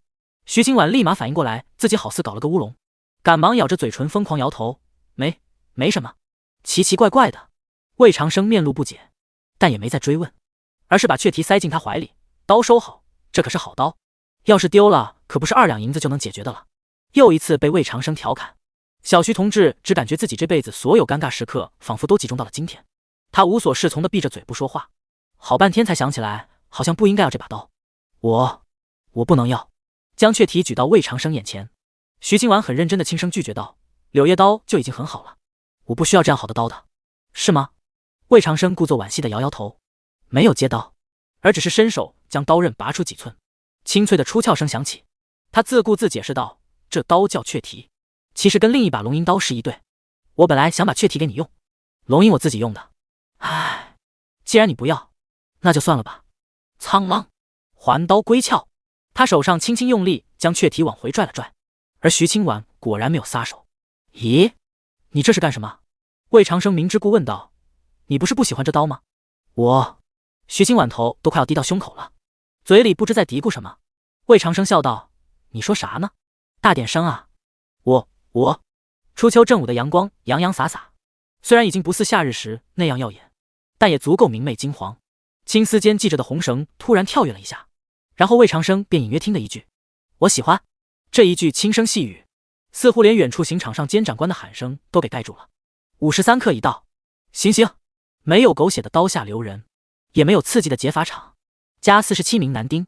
徐清婉立马反应过来自己好似搞了个乌龙，赶忙咬着嘴唇疯狂摇头，没什么。奇奇怪怪的。魏长生面露不解，但也没再追问，而是把雀蹄塞进他怀里，刀收好，这可是好刀，要是丢了可不是2两银子就能解决的了。又一次被魏长生调侃，小徐同志只感觉自己这辈子所有尴尬时刻仿佛都集中到了今天，他无所适从的闭着嘴不说话，好半天才想起来好像不应该要这把刀。我不能要。将雀蹄举到魏长生眼前，徐清婉很认真的轻声拒绝道：“柳叶刀就已经很好了，我不需要这样好的刀的。”是吗？魏长生故作惋惜的摇摇头，没有接刀，而只是伸手将刀刃拔出几寸，清脆的出鞘声响起。他自顾自解释道：“这刀叫雀蹄，其实跟另一把龙吟刀是一对，我本来想把雀蹄给你用，龙吟我自己用的。唉，既然你不要，那就算了吧。”苍啷，还刀归鞘，他手上轻轻用力将雀蹄往回拽了拽，而徐清婉果然没有撒手。咦，你这是干什么？魏长生明知故问道：“你不是不喜欢这刀吗？”徐清婉头都快要低到胸口了，嘴里不知在嘀咕什么。魏长生笑道：“你说啥呢？大点声啊！”我。初秋正午的阳光洋洋洒洒，虽然已经不似夏日时那样耀眼，但也足够明媚金黄。青丝间系着的红绳突然跳跃了一下，然后魏长生便隐约听了一句：“我喜欢。”这一句轻声细语，似乎连远处刑场上监长官的喊声都给盖住了。53刻已到，行，没有狗血的刀下留人，也没有刺激的劫法场，加47名男丁，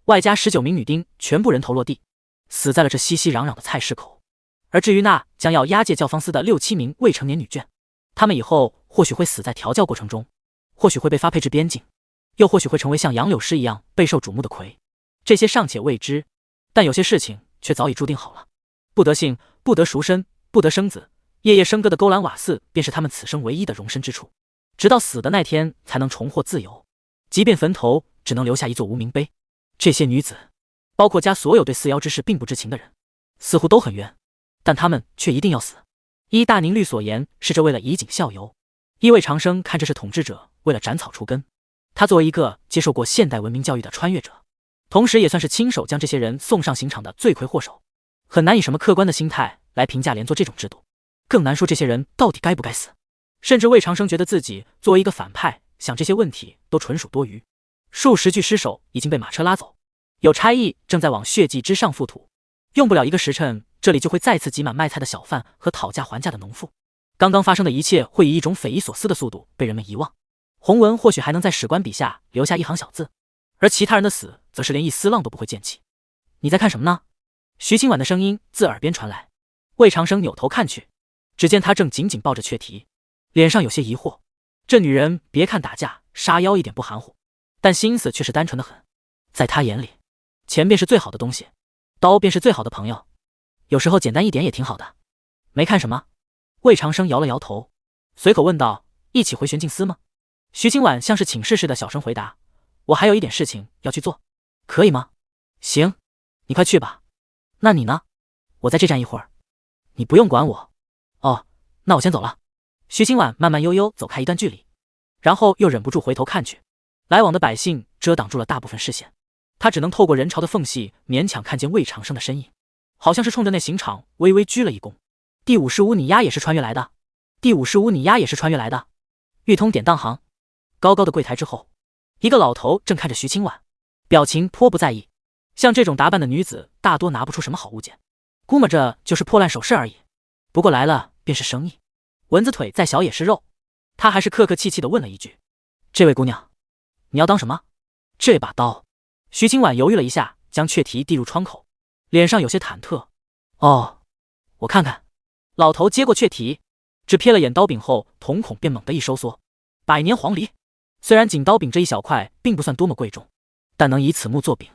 外加19名女丁，全部人头落地，死在了这熙熙攘攘的菜市口。而至于那将要押解教坊司的6、7名未成年女眷，她们以后或许会死在调教过程中，或许会被发配至边境，又或许会成为像杨柳诗一样备受瞩目的魁，这些尚且未知，但有些事情却早已注定好了。不得姓，不得赎身，不得生子，夜夜笙歌的勾栏瓦肆便是他们此生唯一的容身之处，直到死的那天才能重获自由，即便坟头只能留下一座无名碑。这些女子，包括家所有对四妖之事并不知情的人，似乎都很冤，但他们却一定要死。依大宁律所言，是这为了以儆效尤；依魏长生看，这是统治者为了斩草除根。他作为一个接受过现代文明教育的穿越者，同时也算是亲手将这些人送上刑场的罪魁祸首，很难以什么客观的心态来评价连坐这种制度，更难说这些人到底该不该死。甚至魏长生觉得自己作为一个反派，想这些问题都纯属多余。数十具尸首已经被马车拉走，有差役正在往血迹之上覆土，用不了1个时辰，这里就会再次挤满卖菜的小贩和讨价还价的农妇。刚刚发生的一切会以一种匪夷所思的速度被人们遗忘，洪文或许还能在史官笔下留下一行小字，而其他人的死则是连一丝浪都不会溅起。你在看什么呢？徐清婉的声音自耳边传来。魏长生扭头看去，只见他正紧紧抱着雀蹄，脸上有些疑惑。这女人别看打架杀妖一点不含糊，但心思却是单纯的很。在他眼里，钱便是最好的东西，刀便是最好的朋友，有时候简单一点也挺好的。没看什么？魏长生摇了摇头，随口问道：一起回玄镜司吗？徐清婉像是请示似的小声回答：我还有一点事情要去做，可以吗？行，你快去吧。那你呢？我在这站一会儿。你不用管我。哦，那我先走了。徐清婉慢慢悠悠走开一段距离，然后又忍不住回头看去，来往的百姓遮挡住了大部分视线，他只能透过人潮的缝隙勉强看见魏长生的身影，好像是冲着那刑场微微鞠了一躬。第55你丫也是穿越来的？第55你丫也是穿越来的？玉通典当行。高高的柜台之后，一个老头正看着徐清婉，表情颇不在意。像这种打扮的女子大多拿不出什么好物件，估摸着就是破烂首饰而已。不过来了便是生意，蚊子腿再小也是肉。他还是客客气气地问了一句：这位姑娘，你要当什么？这把刀。徐清婉犹豫了一下，将雀蹄递入窗口，脸上有些忐忑。哦，我看看。老头接过雀蹄，只瞥了眼刀柄后，瞳孔便猛地一收缩。百年黄梨。虽然锦刀柄这一小块并不算多么贵重，但能以此木做柄，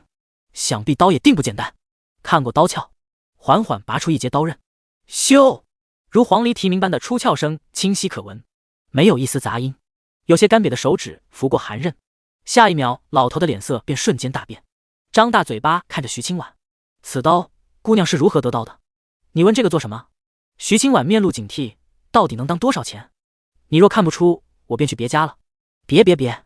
想必刀也定不简单。看过刀鞘，缓缓拔出一截刀刃，咻，如黄鹂啼鸣般的出鞘声清晰可闻，没有一丝杂音。有些干瘪的手指拂过寒刃，下一秒老头的脸色便瞬间大变，张大嘴巴看着徐清婉：此刀姑娘是如何得到的？你问这个做什么？徐清婉面露警惕，到底能当多少钱？你若看不出，我便去别家了。别！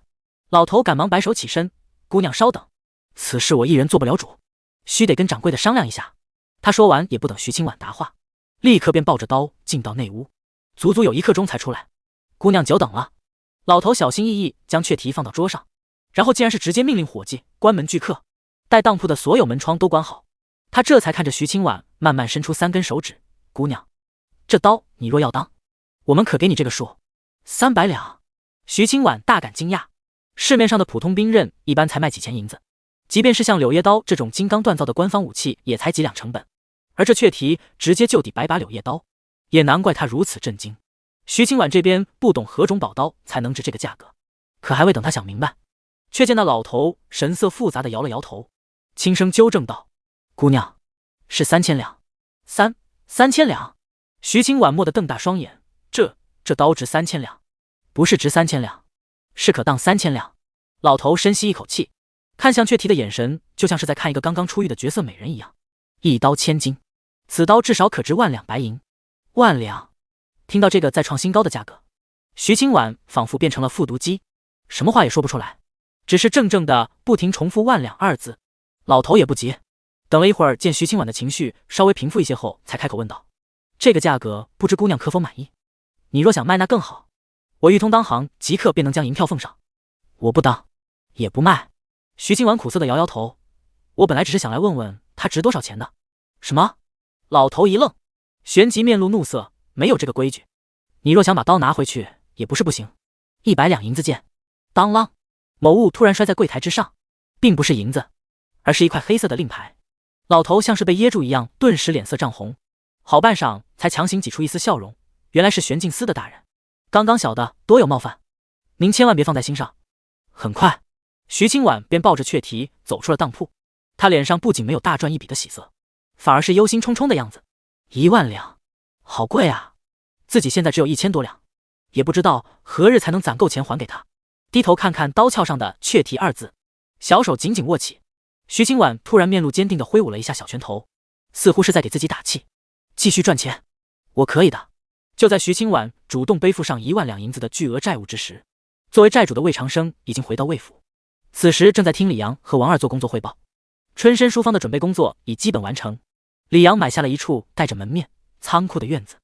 老头赶忙摆手起身，姑娘稍等，此事我一人做不了主，须得跟掌柜的商量一下。他说完也不等徐清婉答话，立刻便抱着刀进到内屋，足足有1刻钟才出来。姑娘久等了。老头小心翼翼将雀蹄放到桌上，然后竟然是直接命令伙计关门拒客，待当铺的所有门窗都关好，他这才看着徐清婉慢慢伸出3根手指：姑娘，这刀你若要当，我们可给你这个数，300两。徐清婉大感惊讶，市面上的普通兵刃一般才卖几钱银子，即便是像柳叶刀这种金刚锻造的官方武器也才几两成本，而这雀蹄直接就抵100把柳叶刀，也难怪他如此震惊。徐清婉这边不懂何种宝刀才能值这个价格，可还未等他想明白，却见那老头神色复杂的摇了摇头，轻声纠正道：姑娘，是3000两。3000两。徐清婉蓦地瞪大双眼，这刀值3000两？不是值3000两，是可当3000两。老头深吸一口气，看向雀蹄的眼神就像是在看一个刚刚出狱的绝色美人一样。一刀千金，此刀至少可值1万两白银。1万两。听到这个再创新高的价格，徐清婉仿佛变成了复读机，什么话也说不出来，只是怔怔的不停重复1万两2字。老头也不急，等了一会儿，见徐清婉的情绪稍微平复一些后，才开口问道：这个价格不知姑娘可否满意？你若想卖那更好，我玉通当行即刻便能将银票奉上。我不当，也不卖。徐清婉苦涩的摇摇头，我本来只是想来问问它值多少钱的。什么？老头一愣，旋即面露怒色，没有这个规矩。你若想把刀拿回去也不是不行，100两银子见。当啷，某物突然摔在柜台之上，并不是银子，而是一块黑色的令牌。老头像是被噎住一样，顿时脸色涨红，好半晌才强行挤出一丝笑容，原来是玄静司的大人，刚刚小的多有冒犯，您千万别放在心上。很快，徐清婉便抱着雀蹄走出了当铺，他脸上不仅没有大赚一笔的喜色，反而是忧心忡忡的样子。1万两，好贵啊！自己现在只有1000多两，也不知道何日才能攒够钱还给他。低头看看刀鞘上的雀蹄2字，小手紧紧握起。徐清婉突然面露坚定地挥舞了一下小拳头，似乎是在给自己打气，继续赚钱，我可以的。就在徐清婉主动背负上1万两银子的巨额债务之时，作为债主的魏长生已经回到魏府，此时正在听李阳和王二做工作汇报。春申书坊的准备工作已基本完成，李阳买下了一处带着门面、仓库的院子，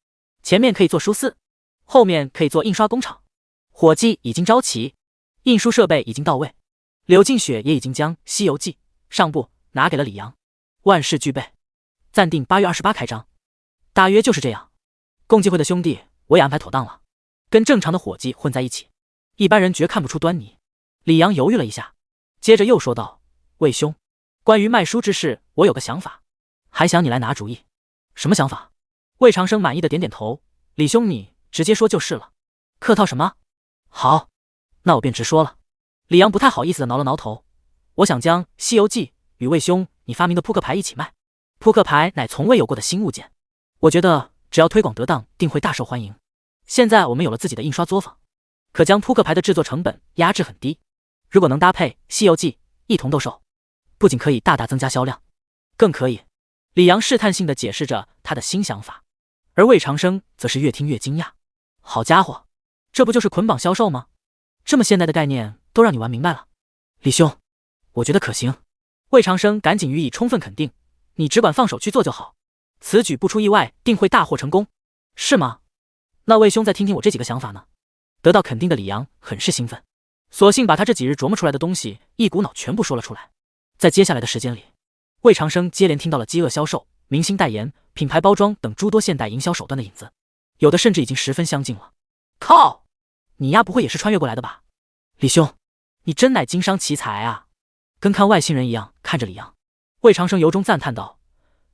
前面可以做书肆，后面可以做印刷工厂，伙计已经招齐，印书设备已经到位。柳静雪也已经将《西游记》上部拿给了李阳，万事俱备，暂定8月28开张。大约就是这样。共济会的兄弟我也安排妥当了，跟正常的伙计混在一起，一般人绝看不出端倪。李阳犹豫了一下，接着又说道：魏兄，关于卖书之事我有个想法，还想你来拿主意。什么想法？魏长生满意的点点头。李兄你直接说就是了，客套什么？好，那我便直说了。李阳不太好意思的挠了挠头，我想将《西游记》与魏兄你发明的扑克牌一起卖。扑克牌乃从未有过的新物件，我觉得只要推广得当，定会大受欢迎。现在我们有了自己的印刷作坊，可将扑克牌的制作成本压制很低。如果能搭配《西游记》一同兜售，不仅可以大大增加销量，更可以……李阳试探性地解释着他的新想法，而魏长生则是越听越惊讶。好家伙，这不就是捆绑销售吗？这么现代的概念都让你玩明白了。李兄，我觉得可行。魏长生赶紧予以充分肯定，你只管放手去做就好，此举不出意外定会大获成功。是吗？那魏兄再听听我这几个想法呢？得到肯定的李阳很是兴奋，索性把他这几日琢磨出来的东西一股脑全部说了出来。在接下来的时间里，魏长生接连听到了饥饿销售、明星代言、品牌包装等诸多现代营销手段的影子，有的甚至已经十分相近了。靠，你丫不会也是穿越过来的吧？李兄，你真乃经商奇才啊，跟看外星人一样看着李阳。魏长生由衷赞叹道，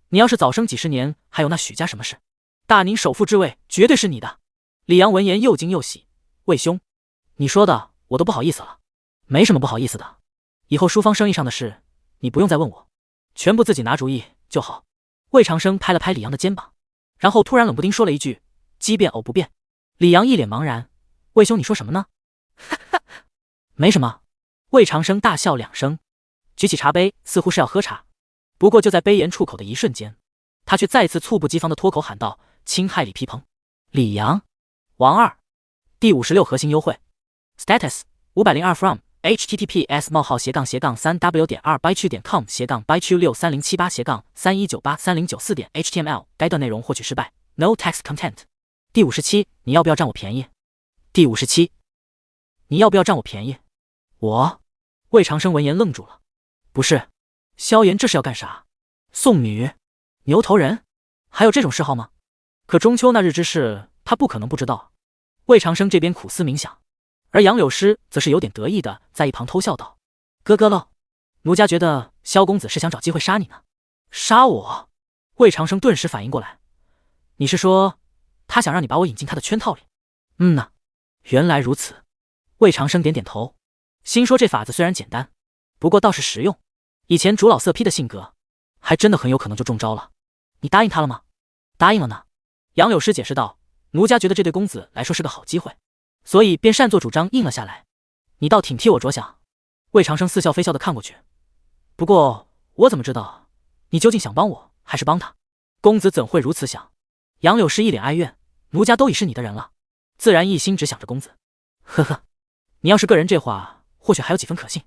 你要是早生几十年，还有那许家什么事？大宁首富之位绝对是你的。李阳闻言又惊又喜，魏兄，你说的我都不好意思了。没什么不好意思的，以后书坊生意上的事你不用再问我，全部自己拿主意就好。魏长生拍了拍李阳的肩膀，然后突然冷不丁说了一句，机变偶不变。李阳一脸茫然，魏兄你说什么呢？没什么。魏长生大笑2声，举起茶杯似乎是要喝茶，不过就在杯沿触口的一瞬间，他却再次猝不及防地脱口喊道，侵害李皮鹏。李阳，王二，第56核心优惠 status 502 from https://bychu.com/w.2bychu.30783198309.html 该段内容获取失败 No text content。 第57，你要不要占我便宜？第57，你要不要占我便宜？我……魏长生闻言愣住了，不是，萧炎这是要干啥？送女？牛头人？还有这种嗜好吗？可中秋那日之事，他不可能不知道。魏长生这边苦思冥想，而杨柳诗则是有点得意的在一旁偷笑道：咯咯喽，奴家觉得萧公子是想找机会杀你呢。杀我？魏长生顿时反应过来，你是说他想让你把我引进他的圈套里？呐，原来如此。魏长生点点头，心说这法子虽然简单，不过倒是实用，以前主老色批的性格，还真的很有可能就中招了。你答应他了吗？答应了呢。杨柳诗解释道，奴家觉得这对公子来说是个好机会，所以便擅作主张应了下来。你倒挺替我着想。魏长生似笑非笑的看过去，不过我怎么知道你究竟想帮我还是帮他？公子怎会如此想？杨柳诗一脸哀怨，奴家都已是你的人了，自然一心只想着公子。呵呵，你要是个人这话或许还有几分可信。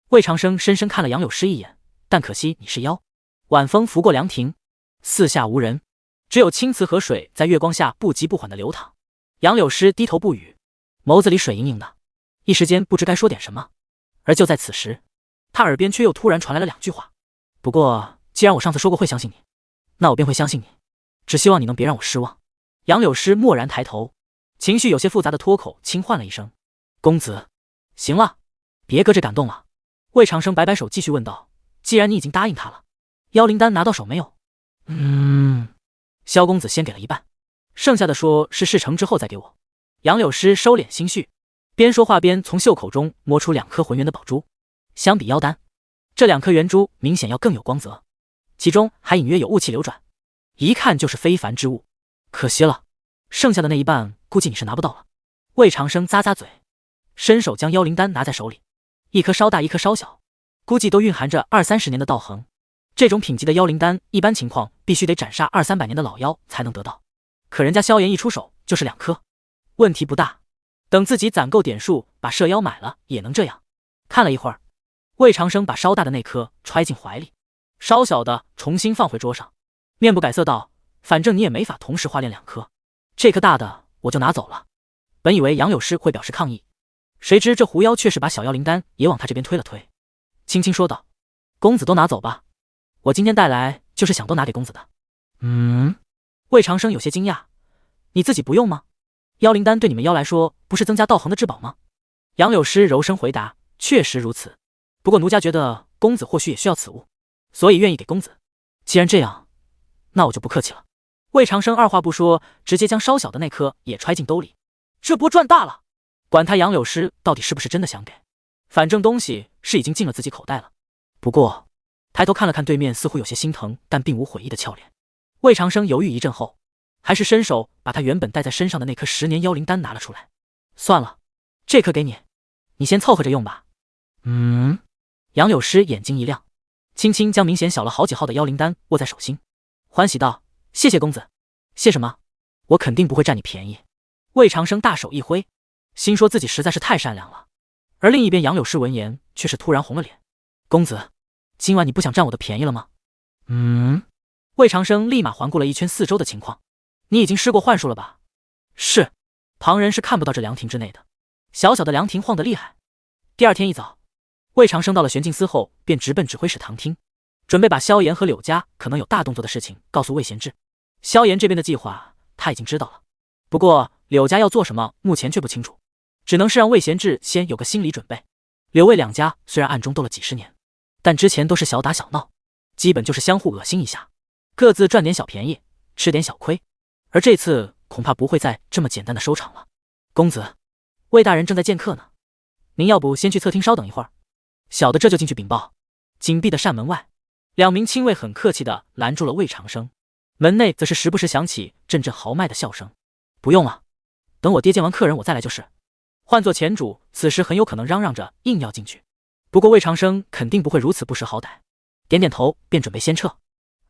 魏长生深深看了杨柳诗一眼，但可惜你是妖。晚风拂过凉亭，四下无人，只有青瓷河水在月光下不急不缓地流淌。杨柳诗低头不语，眸子里水盈盈的，一时间不知该说点什么。而就在此时，他耳边却又突然传来了2句话。不过既然我上次说过会相信你，那我便会相信你，只希望你能别让我失望。杨柳诗蓦然抬头，情绪有些复杂的脱口轻唤了一声，公子。行了，别搁这感动了。魏长生摆摆手继续问道，既然你已经答应他了，妖灵丹拿到手没有？萧公子先给了一半，剩下的说是事成之后再给我。杨柳诗收敛心绪，边说话边从袖口中摸出2颗浑圆的宝珠。相比腰丹，这2颗圆珠明显要更有光泽，其中还隐约有雾气流转，一看就是非凡之物。可惜了，剩下的那一半估计你是拿不到了。魏长生咂咂嘴，伸手将妖灵丹拿在手里，一颗稍大，一颗稍小，估计都蕴含着20-30年的道行。这种品级的妖灵丹，一般情况必须得斩杀200-300年的老妖才能得到，可人家萧炎一出手就是2颗，问题不大。等自己攒够点数，把蛇妖买了也能这样。看了一会儿，魏长生把稍大的那颗揣进怀里，稍小的重新放回桌上，面不改色道：“反正你也没法同时化炼2颗，这颗大的我就拿走了。”本以为杨柳诗会表示抗议，谁知这狐妖却是把小妖灵丹也往他这边推了推，轻轻说道：“公子都拿走吧，我今天带来就是想都拿给公子的。”魏长生有些惊讶：“你自己不用吗？妖灵丹对你们妖来说不是增加道行的至宝吗？”杨柳诗柔声回答：“确实如此，不过奴家觉得公子或许也需要此物，所以愿意给公子。既然这样，那我就不客气了。”魏长生二话不说，直接将稍小的那颗也揣进兜里，这波赚大了。管他杨柳诗到底是不是真的想给，反正东西是已经进了自己口袋了。不过抬头看了看对面似乎有些心疼但并无悔意的俏脸，魏长生犹豫一阵后，还是伸手把他原本带在身上的那颗10年妖灵丹拿了出来。算了，这颗给你，你先凑合着用吧。杨柳诗眼睛一亮，轻轻将明显小了好几号的妖灵丹握在手心，欢喜道：“谢谢公子。”“谢什么？我肯定不会占你便宜。”魏长生大手一挥，心说自己实在是太善良了。而另一边杨柳诗闻言却是突然红了脸：“公子，今晚你不想占我的便宜了吗？”魏长生立马环顾了一圈四周的情况：“你已经施过幻术了吧？”“是。”旁人是看不到这凉亭之内的，小小的凉亭晃得厉害。第二天一早，魏长生到了玄镜司后，便直奔指挥使堂厅，准备把萧炎和柳家可能有大动作的事情告诉魏贤志。萧炎这边的计划他已经知道了，不过柳家要做什么目前却不清楚，只能是让魏贤志先有个心理准备。柳魏2家虽然暗中斗了几10年，但之前都是小打小闹，基本就是相互恶心一下，各自赚点小便宜，吃点小亏，而这次恐怕不会再这么简单的收场了。公子，魏大人正在见客呢，您要不先去侧厅稍等一会儿？小的这就进去禀报。紧闭的扇门外，2名亲卫很客气地拦住了魏长生，门内则是时不时响起阵阵豪迈的笑声。不用了，等我爹见完客人我再来就是。换做前主，此时很有可能嚷嚷着硬要进去，不过魏长生肯定不会如此不识好歹，点点头便准备先撤。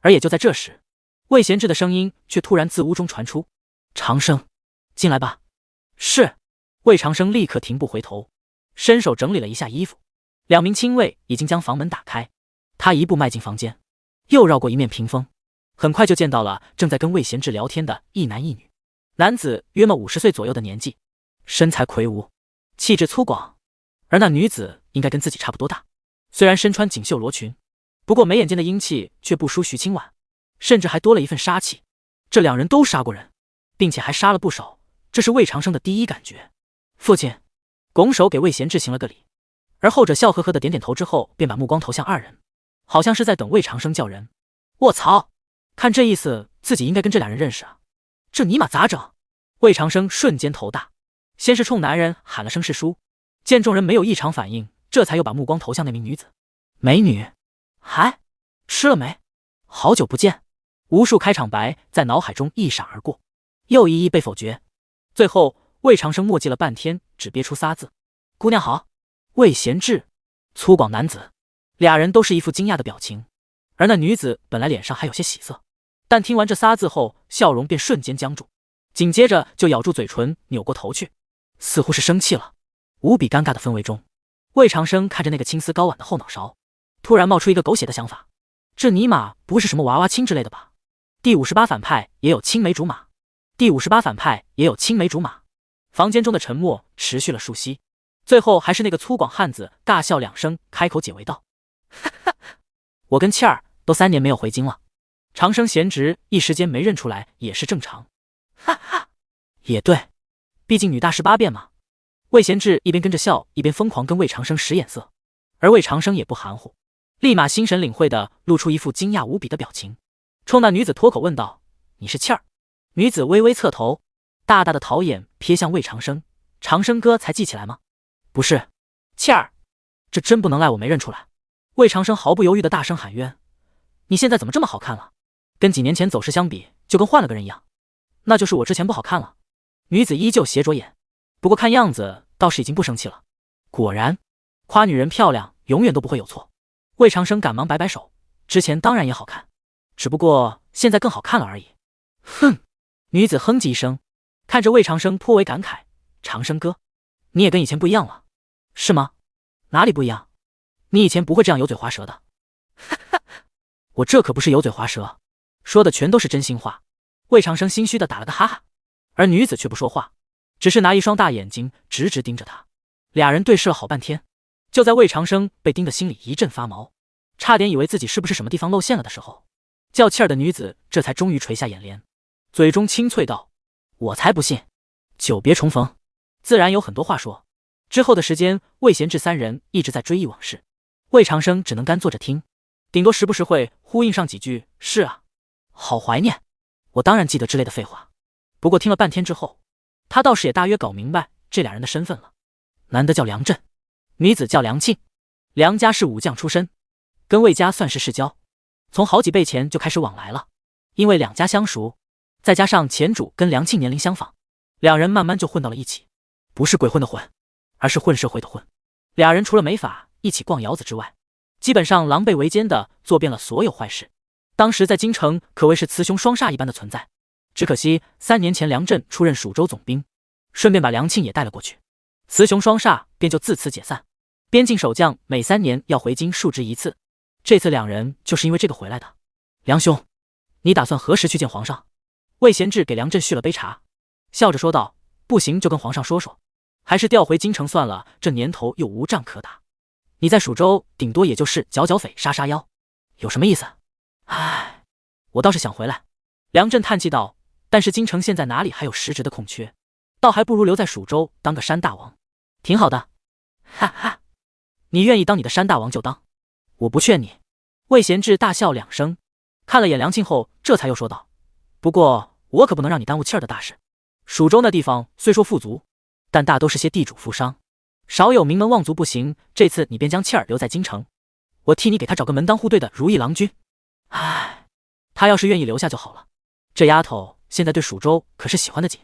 而也就在这时，魏贤志的声音却突然自屋中传出：“长生，进来吧。”“是。”魏长生立刻停步回头，伸手整理了一下衣服。2名亲卫已经将房门打开，他一步迈进房间，又绕过一面屏风，很快就见到了正在跟魏贤志聊天的一男一女。男子约莫50岁左右的年纪，身材魁梧，气质粗犷，而那女子应该跟自己差不多大，虽然身穿锦绣罗裙，不过眉眼间的英气却不输徐清婉，甚至还多了一份杀气。这2人都杀过人，并且还杀了不少，这是魏长生的第一感觉。父亲拱手给魏贤志行了个礼，而后者笑呵呵的点点头之后，便把目光投向2人，好像是在等魏长生叫人。卧槽，看这意思自己应该跟这2人认识啊，这尼玛咋整？魏长生瞬间头大，先是冲男人喊了声是叔，见众人没有异常反应，这才又把目光投向那名女子。美女，嗨，吃了没？好久不见。无数开场白在脑海中一闪而过，又一一被否决。最后魏长生墨迹了半天，只憋出仨字：姑娘好。魏贤志，粗犷男子。2人都是一副惊讶的表情，而那女子本来脸上还有些喜色，但听完这仨字后，笑容便瞬间僵住，紧接着就咬住嘴唇，扭过头去，似乎是生气了。无比尴尬的氛围中，魏长生看着那个青丝高挽的后脑勺，突然冒出一个狗血的想法：这尼玛不会是什么娃娃亲之类的吧？第58反派也有青梅竹马，第58反派也有青梅竹马。房间中的沉默持续了数息，最后还是那个粗犷汉子大笑2声，开口解围道：哈哈，我跟倩儿都3年没有回京了。长生贤侄一时间没认出来也是正常。哈哈，也对，毕竟女大18变嘛。魏贤志一边跟着笑，一边疯狂跟魏长生使眼色，而魏长生也不含糊，立马心神领会的露出一副惊讶无比的表情，冲那女子脱口问道：你是气儿。女子微微侧头，大大的桃眼瞥向魏长生，长生哥才记起来吗？不是，气儿，这真不能赖我没认出来。魏长生毫不犹豫的大声喊冤，你现在怎么这么好看了？跟几年前走时相比，就跟换了个人一样。那就是我之前不好看了。女子依旧斜着眼，不过看样子倒是已经不生气了。果然，夸女人漂亮永远都不会有错。魏长生赶忙摆摆手，之前当然也好看，只不过现在更好看了而已。哼！女子哼唧一声，看着魏长生颇为感慨，长生哥，你也跟以前不一样了，是吗？哪里不一样？你以前不会这样油嘴滑舌的。哈哈，我这可不是油嘴滑舌，说的全都是真心话。魏长生心虚的打了个哈哈，而女子却不说话，只是拿一双大眼睛直直盯着他。俩人对视了好半天，就在魏长生被盯得心里一阵发毛，差点以为自己是不是什么地方露馅了的时候，叫气儿的女子这才终于垂下眼帘，嘴中清脆道：我才不信，久别重逢，自然有很多话说。之后的时间，魏贤志三人一直在追忆往事，魏长生只能干坐着听，顶多时不时会呼应上几句是啊，好怀念，我当然记得之类的废话。不过听了半天之后，他倒是也大约搞明白这俩人的身份了。男的叫梁震，女子叫梁庆，梁家是武将出身，跟魏家算是世交，从好几辈前就开始往来了。因为两家相熟，再加上前主跟梁庆年龄相仿，两人慢慢就混到了一起，不是鬼混的混，而是混社会的混。俩人除了没法一起逛窑子之外，基本上狼狈为奸的做遍了所有坏事。当时在京城可谓是雌雄双煞一般的存在，只可惜3年前梁震出任蜀州总兵，顺便把梁庆也带了过去，雌雄双煞便就自此解散。边境守将每3年要回京述职一次，这次两人就是因为这个回来的。梁兄，你打算何时去见皇上？魏贤志给梁震续了杯茶，笑着说道：不行就跟皇上说说，还是调回京城算了，这年头又无仗可打。你在蜀州顶多也就是剿剿匪杀杀妖，有什么意思？唉，我倒是想回来。梁震叹气道，但是京城现在哪里还有实职的空缺，倒还不如留在蜀州当个山大王，挺好的。哈哈，你愿意当你的山大王就当，我不劝你。魏贤志大笑2声，看了眼梁庆后，这才又说道：不过我可不能让你耽误气儿的大事。蜀州那地方虽说富足，但大都是些地主富商，少有名门望族不行。这次你便将气儿留在京城，我替你给他找个门当户对的如意郎君。唉，他要是愿意留下就好了，这丫头现在对蜀州可是喜欢的紧。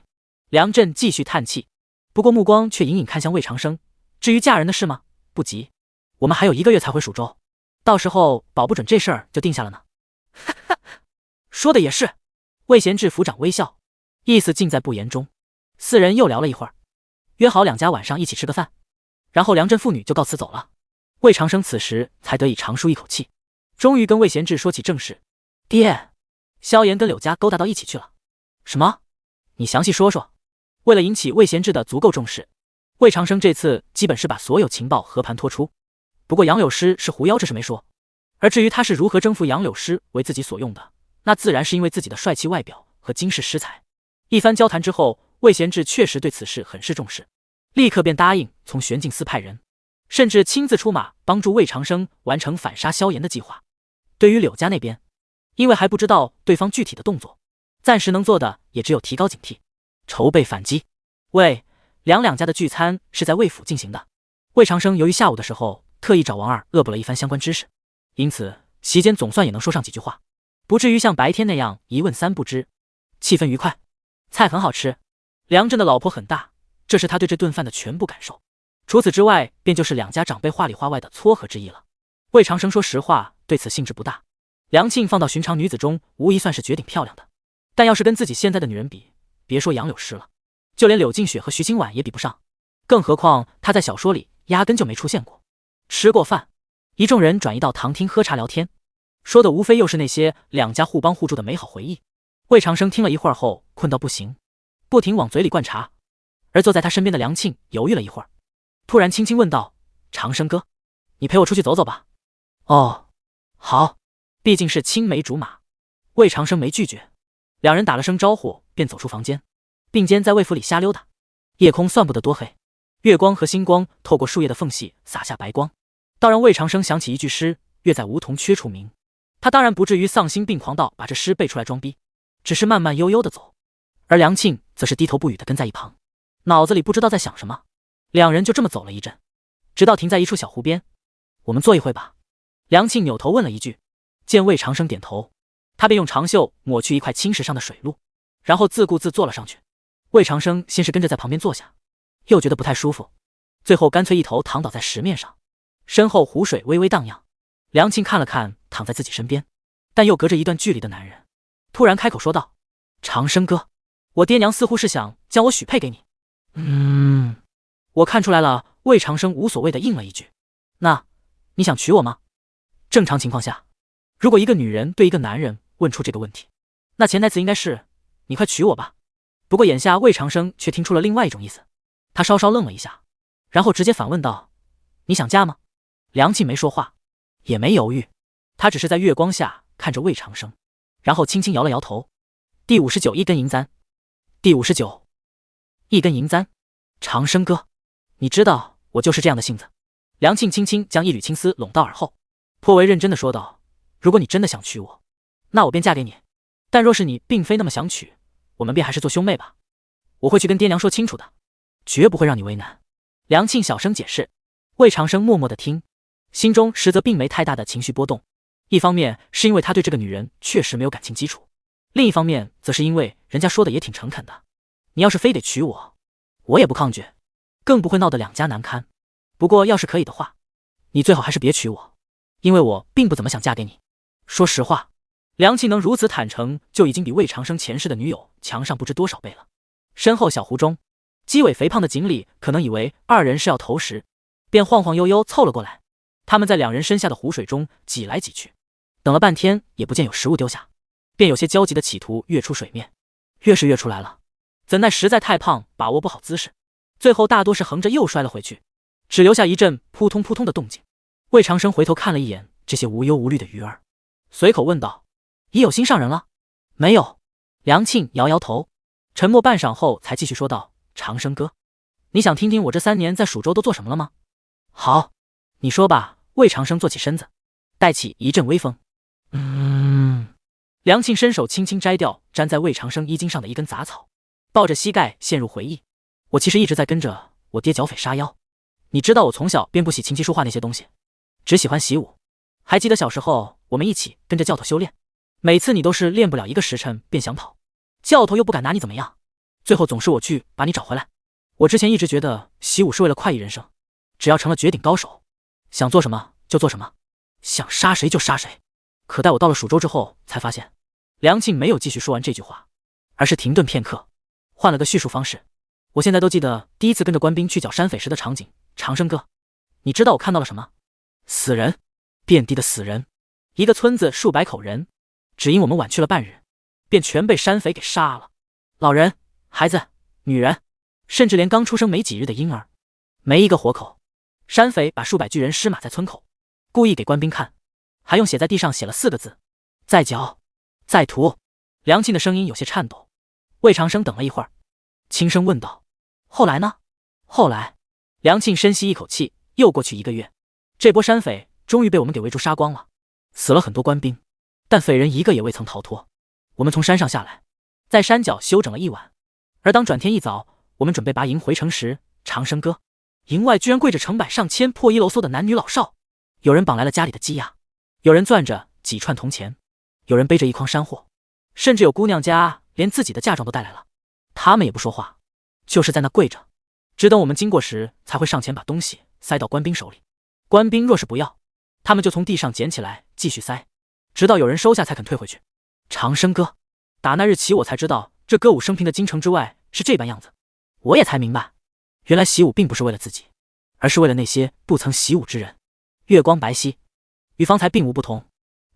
梁震继续叹气，不过目光却隐隐看向魏长生。至于嫁人的事吗？不急，我们还有1个月才回蜀州，到时候保不准这事儿就定下了呢。哈哈，说的也是。魏贤志抚掌微笑，意思尽在不言中。4人又聊了一会儿，约好两家晚上一起吃个饭，然后梁震父女就告辞走了。魏长生此时才得以长舒一口气，终于跟魏贤志说起正事。爹，萧炎跟柳家勾搭到一起去了。什么？你详细说说。为了引起魏贤志的足够重视，魏长生这次基本是把所有情报和盘托出。不过杨柳诗是狐妖，这是没说。而至于他是如何征服杨柳诗为自己所用的，那自然是因为自己的帅气外表和惊世诗才。一番交谈之后，魏贤志确实对此事很是重视，立刻便答应从玄镜司派人，甚至亲自出马帮助魏长生完成反杀萧炎的计划。对于柳家那边，因为还不知道对方具体的动作，暂时能做的也只有提高警惕，筹备反击。两家的聚餐是在魏府进行的。魏长生由于下午的时候特意找王二恶补了一番相关知识，因此席间总算也能说上几句话，不至于像白天那样一问3不知。气氛愉快，菜很好吃，梁震的老婆很大，这是他对这顿饭的全部感受。除此之外，便就是两家长辈话里话外的撮合之意了。魏长生说实话对此兴致不大，梁庆放到寻常女子中无疑算是绝顶漂亮的，但要是跟自己现在的女人比，别说杨柳诗了，就连柳静雪和徐清婉也比不上，更何况她在小说里压根就没出现过。吃过饭，一众人转移到堂厅喝茶聊天，说的无非又是那些两家互帮互助的美好回忆。魏长生听了一会儿后困到不行，不停往嘴里灌茶，而坐在他身边的梁庆犹豫了一会儿，突然轻轻问道：长生哥，你陪我出去走走吧。哦，好，毕竟是青梅竹马，魏长生没拒绝。两人打了声招呼便走出房间，并肩在魏府里瞎溜达。夜空算不得多黑，月光和星光透过树叶的缝隙洒下白光，倒让魏长生想起一句诗：月在梧桐缺处鸣。他当然不至于丧心病狂到把这诗背出来装逼，只是慢慢悠悠地走，而梁庆则是低头不语地跟在一旁，脑子里不知道在想什么。两人就这么走了一阵，直到停在一处小湖边。我们坐一会吧。梁庆扭头问了一句，见魏长生点头，他便用长袖抹去一块青石上的水露，然后自顾自坐了上去。魏长生先是跟着在旁边坐下，又觉得不太舒服，最后干脆一头躺倒在石面上，身后湖水微微荡漾。梁庆看了看躺在自己身边但又隔着一段距离的男人，突然开口说道：长生哥，我爹娘似乎是想将我许配给你。我看出来了。魏长生无所谓的应了一句，那你想娶我吗？正常情况下，如果一个女人对一个男人问出这个问题，那潜台词应该是你快娶我吧。不过眼下魏长生却听出了另外一种意思，他稍稍愣了一下，然后直接反问道：你想嫁吗？梁庆没说话，也没犹豫，他只是在月光下看着魏长生，然后轻轻摇了摇头。第59一根银簪。第59一根银簪。长生哥，你知道我就是这样的性子。梁庆轻轻将一缕青丝拢到耳后，颇为认真地说道：如果你真的想娶我，那我便嫁给你，但若是你并非那么想娶，我们便还是做兄妹吧。我会去跟爹娘说清楚的，绝不会让你为难。梁庆小声解释。魏长生默默地听，心中实则并没太大的情绪波动，一方面是因为他对这个女人确实没有感情基础，另一方面则是因为人家说的也挺诚恳的，你要是非得娶我，我也不抗拒，更不会闹得两家难堪。不过要是可以的话，你最好还是别娶我，因为我并不怎么想嫁给你。说实话，梁庆能如此坦诚，就已经比魏长生前世的女友强上不知多少倍了。身后小湖中，鸡尾肥胖的锦鲤可能以为二人是要投食，便晃晃悠悠凑了过来。他们在两人身下的湖水中挤来挤去，等了半天也不见有食物丢下，便有些焦急的企图跃出水面。越是跃出来了，怎奈实在太胖，把握不好姿势，最后大多是横着又摔了回去，只留下一阵扑通扑通的动静。魏长生回头看了一眼这些无忧无虑的鱼儿，随口问道：已有心上人了？没有。梁庆摇摇头，沉默半晌后才继续说道：长生哥，你想听听我这3年在蜀州都做什么了吗？好，你说吧。魏长生坐起身子，带起一阵微风。梁庆伸手轻轻摘掉粘在魏长生衣襟上的一根杂草，抱着膝盖陷入回忆。我其实一直在跟着我爹剿匪杀妖，你知道我从小便不喜琴棋书画那些东西，只喜欢习武。还记得小时候我们一起跟着教头修炼，每次你都是练不了1个时辰便想跑，教头又不敢拿你怎么样，最后总是我去把你找回来。我之前一直觉得习武是为了快意人生，只要成了绝顶高手，想做什么就做什么，想杀谁就杀谁。可待我到了蜀州之后才发现。梁庆没有继续说完这句话，而是停顿片刻，换了个叙述方式。我现在都记得第一次跟着官兵去剿山匪时的场景。长生哥，你知道我看到了什么？死人，遍地的死人。一个村子数百口人，只因我们晚去了半日，便全被山匪给杀了。老人、孩子、女人，甚至连刚出生没几日的婴儿，没一个活口。山匪把数百具人尸码在村口，故意给官兵看，还用写在地上写了4个字：再剿，再屠。梁庆的声音有些颤抖。魏长生等了一会儿，轻声问道：后来呢？后来，梁庆深吸一口气，又过去1个月，这波山匪终于被我们给围住杀光了，死了很多官兵，但匪人一个也未曾逃脱。我们从山上下来，在山脚休整了1晚，而当转天一早，我们准备拔营回城时，长生哥，营外居然跪着成百上千破衣漏搜的男女老少，有人绑来了家里的鸡鸭，有人攥着几串铜钱，有人背着一筐山货，甚至有姑娘家连自己的嫁妆都带来了。他们也不说话，就是在那跪着，只等我们经过时才会上前把东西塞到官兵手里。官兵若是不要，他们就从地上捡起来继续塞，直到有人收下才肯退回去。长生哥，打那日起我才知道这歌舞升平的京城之外是这般样子，我也才明白，原来习武并不是为了自己，而是为了那些不曾习武之人。月光白皙，与方才并无不同。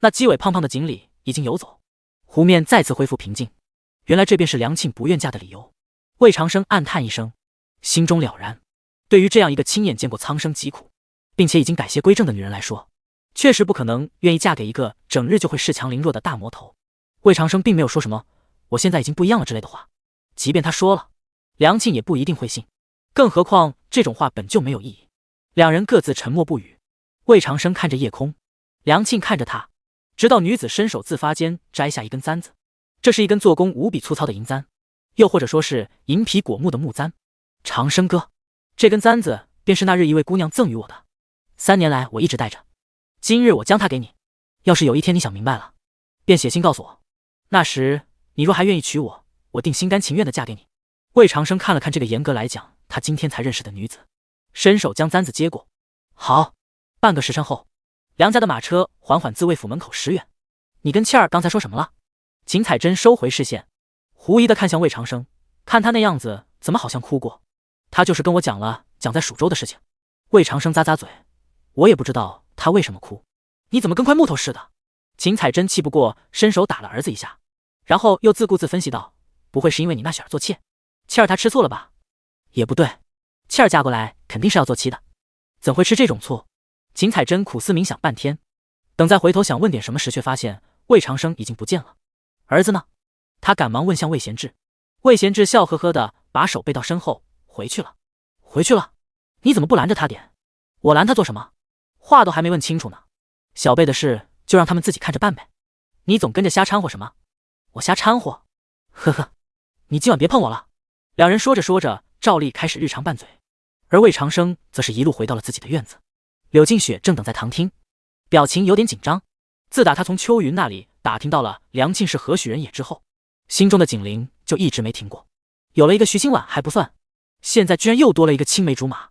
那鸡尾胖胖的锦鲤已经游走，湖面再次恢复平静。原来这便是梁庆不愿嫁的理由。魏长生暗叹一声，心中了然。对于这样一个亲眼见过苍生疾苦，并且已经改邪归正的女人来说，确实不可能愿意嫁给一个整日就会恃强凌弱的大魔头。魏长生并没有说什么我现在已经不一样了之类的话，即便他说了，梁庆也不一定会信，更何况这种话本就没有意义。两人各自沉默不语。魏长生看着夜空，梁庆看着他，直到女子伸手自发间摘下一根簪子，这是一根做工无比粗糙的银簪，又或者说是银皮果木的木簪。长生哥，这根簪子便是那日一位姑娘赠予我的，3年来我一直带着，今日我将它给你。要是有一天你想明白了，便写信告诉我，那时你若还愿意娶我，我定心甘情愿地嫁给你。魏长生看了看这个严格来讲他今天才认识的女子，伸手将簪子接过。好，半个时辰后，梁家的马车缓缓自魏府门口驶远。你跟倩儿刚才说什么了？秦彩珍收回视线，狐疑地看向魏长生，看他那样子怎么好像哭过。他就是跟我讲了讲在蜀州的事情。魏长生咂咂嘴，我也不知道他为什么哭。你怎么跟块木头似的？秦彩珍气不过，伸手打了儿子一下，然后又自顾自分析道，不会是因为你那小儿做妾？倩儿她吃醋了吧？也不对，倩儿嫁过来肯定是要做妻的，怎会吃这种醋？秦彩珍苦思冥想半天，等再回头想问点什么时，却发现魏长生已经不见了。儿子呢？他赶忙问向魏贤志。魏贤志笑呵呵的把手背到身后，回去了。回去了？你怎么不拦着他点？我拦他做什么？话都还没问清楚呢。小辈的事就让他们自己看着办呗。你总跟着瞎掺和什么？我瞎掺和？呵呵，你今晚别碰我了。两人说着说着，照例开始日常拌嘴，而魏长生则是一路回到了自己的院子。柳静雪正等在堂厅，表情有点紧张。自打他从秋云那里打听到了梁庆是何许人也之后，心中的警铃就一直没停过。有了一个徐新婉还不算，现在居然又多了一个青梅竹马，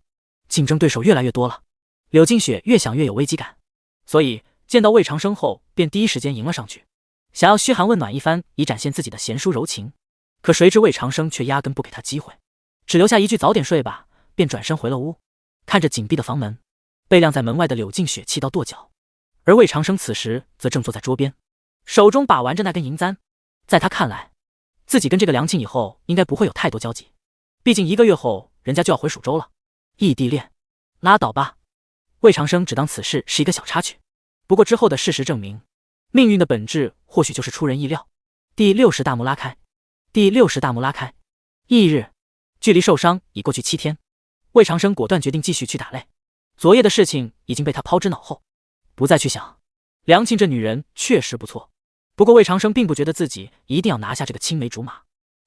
竞争对手越来越多了。柳静雪越想越有危机感，所以见到魏长生后便第一时间迎了上去，想要嘘寒问暖一番，以展现自己的贤淑柔情。可谁知魏长生却压根不给他机会，只留下一句早点睡吧，便转身回了屋。看着紧闭的房门，被晾在门外的柳静雪气到跺脚，而魏长生此时则正坐在桌边，手中把玩着那根银簪。在他看来，自己跟这个梁庆以后应该不会有太多交集，毕竟1个月后人家就要回蜀州了。异地恋，拉倒吧。魏长生只当此事是一个小插曲，不过之后的事实证明，命运的本质或许就是出人意料。第60大幕拉开，第60大幕拉开。翌日，距离受伤已过去7天，魏长生果断决定继续去打擂。昨夜的事情已经被他抛之脑后，不再去想。梁庆这女人确实不错，不过魏长生并不觉得自己一定要拿下这个青梅竹马。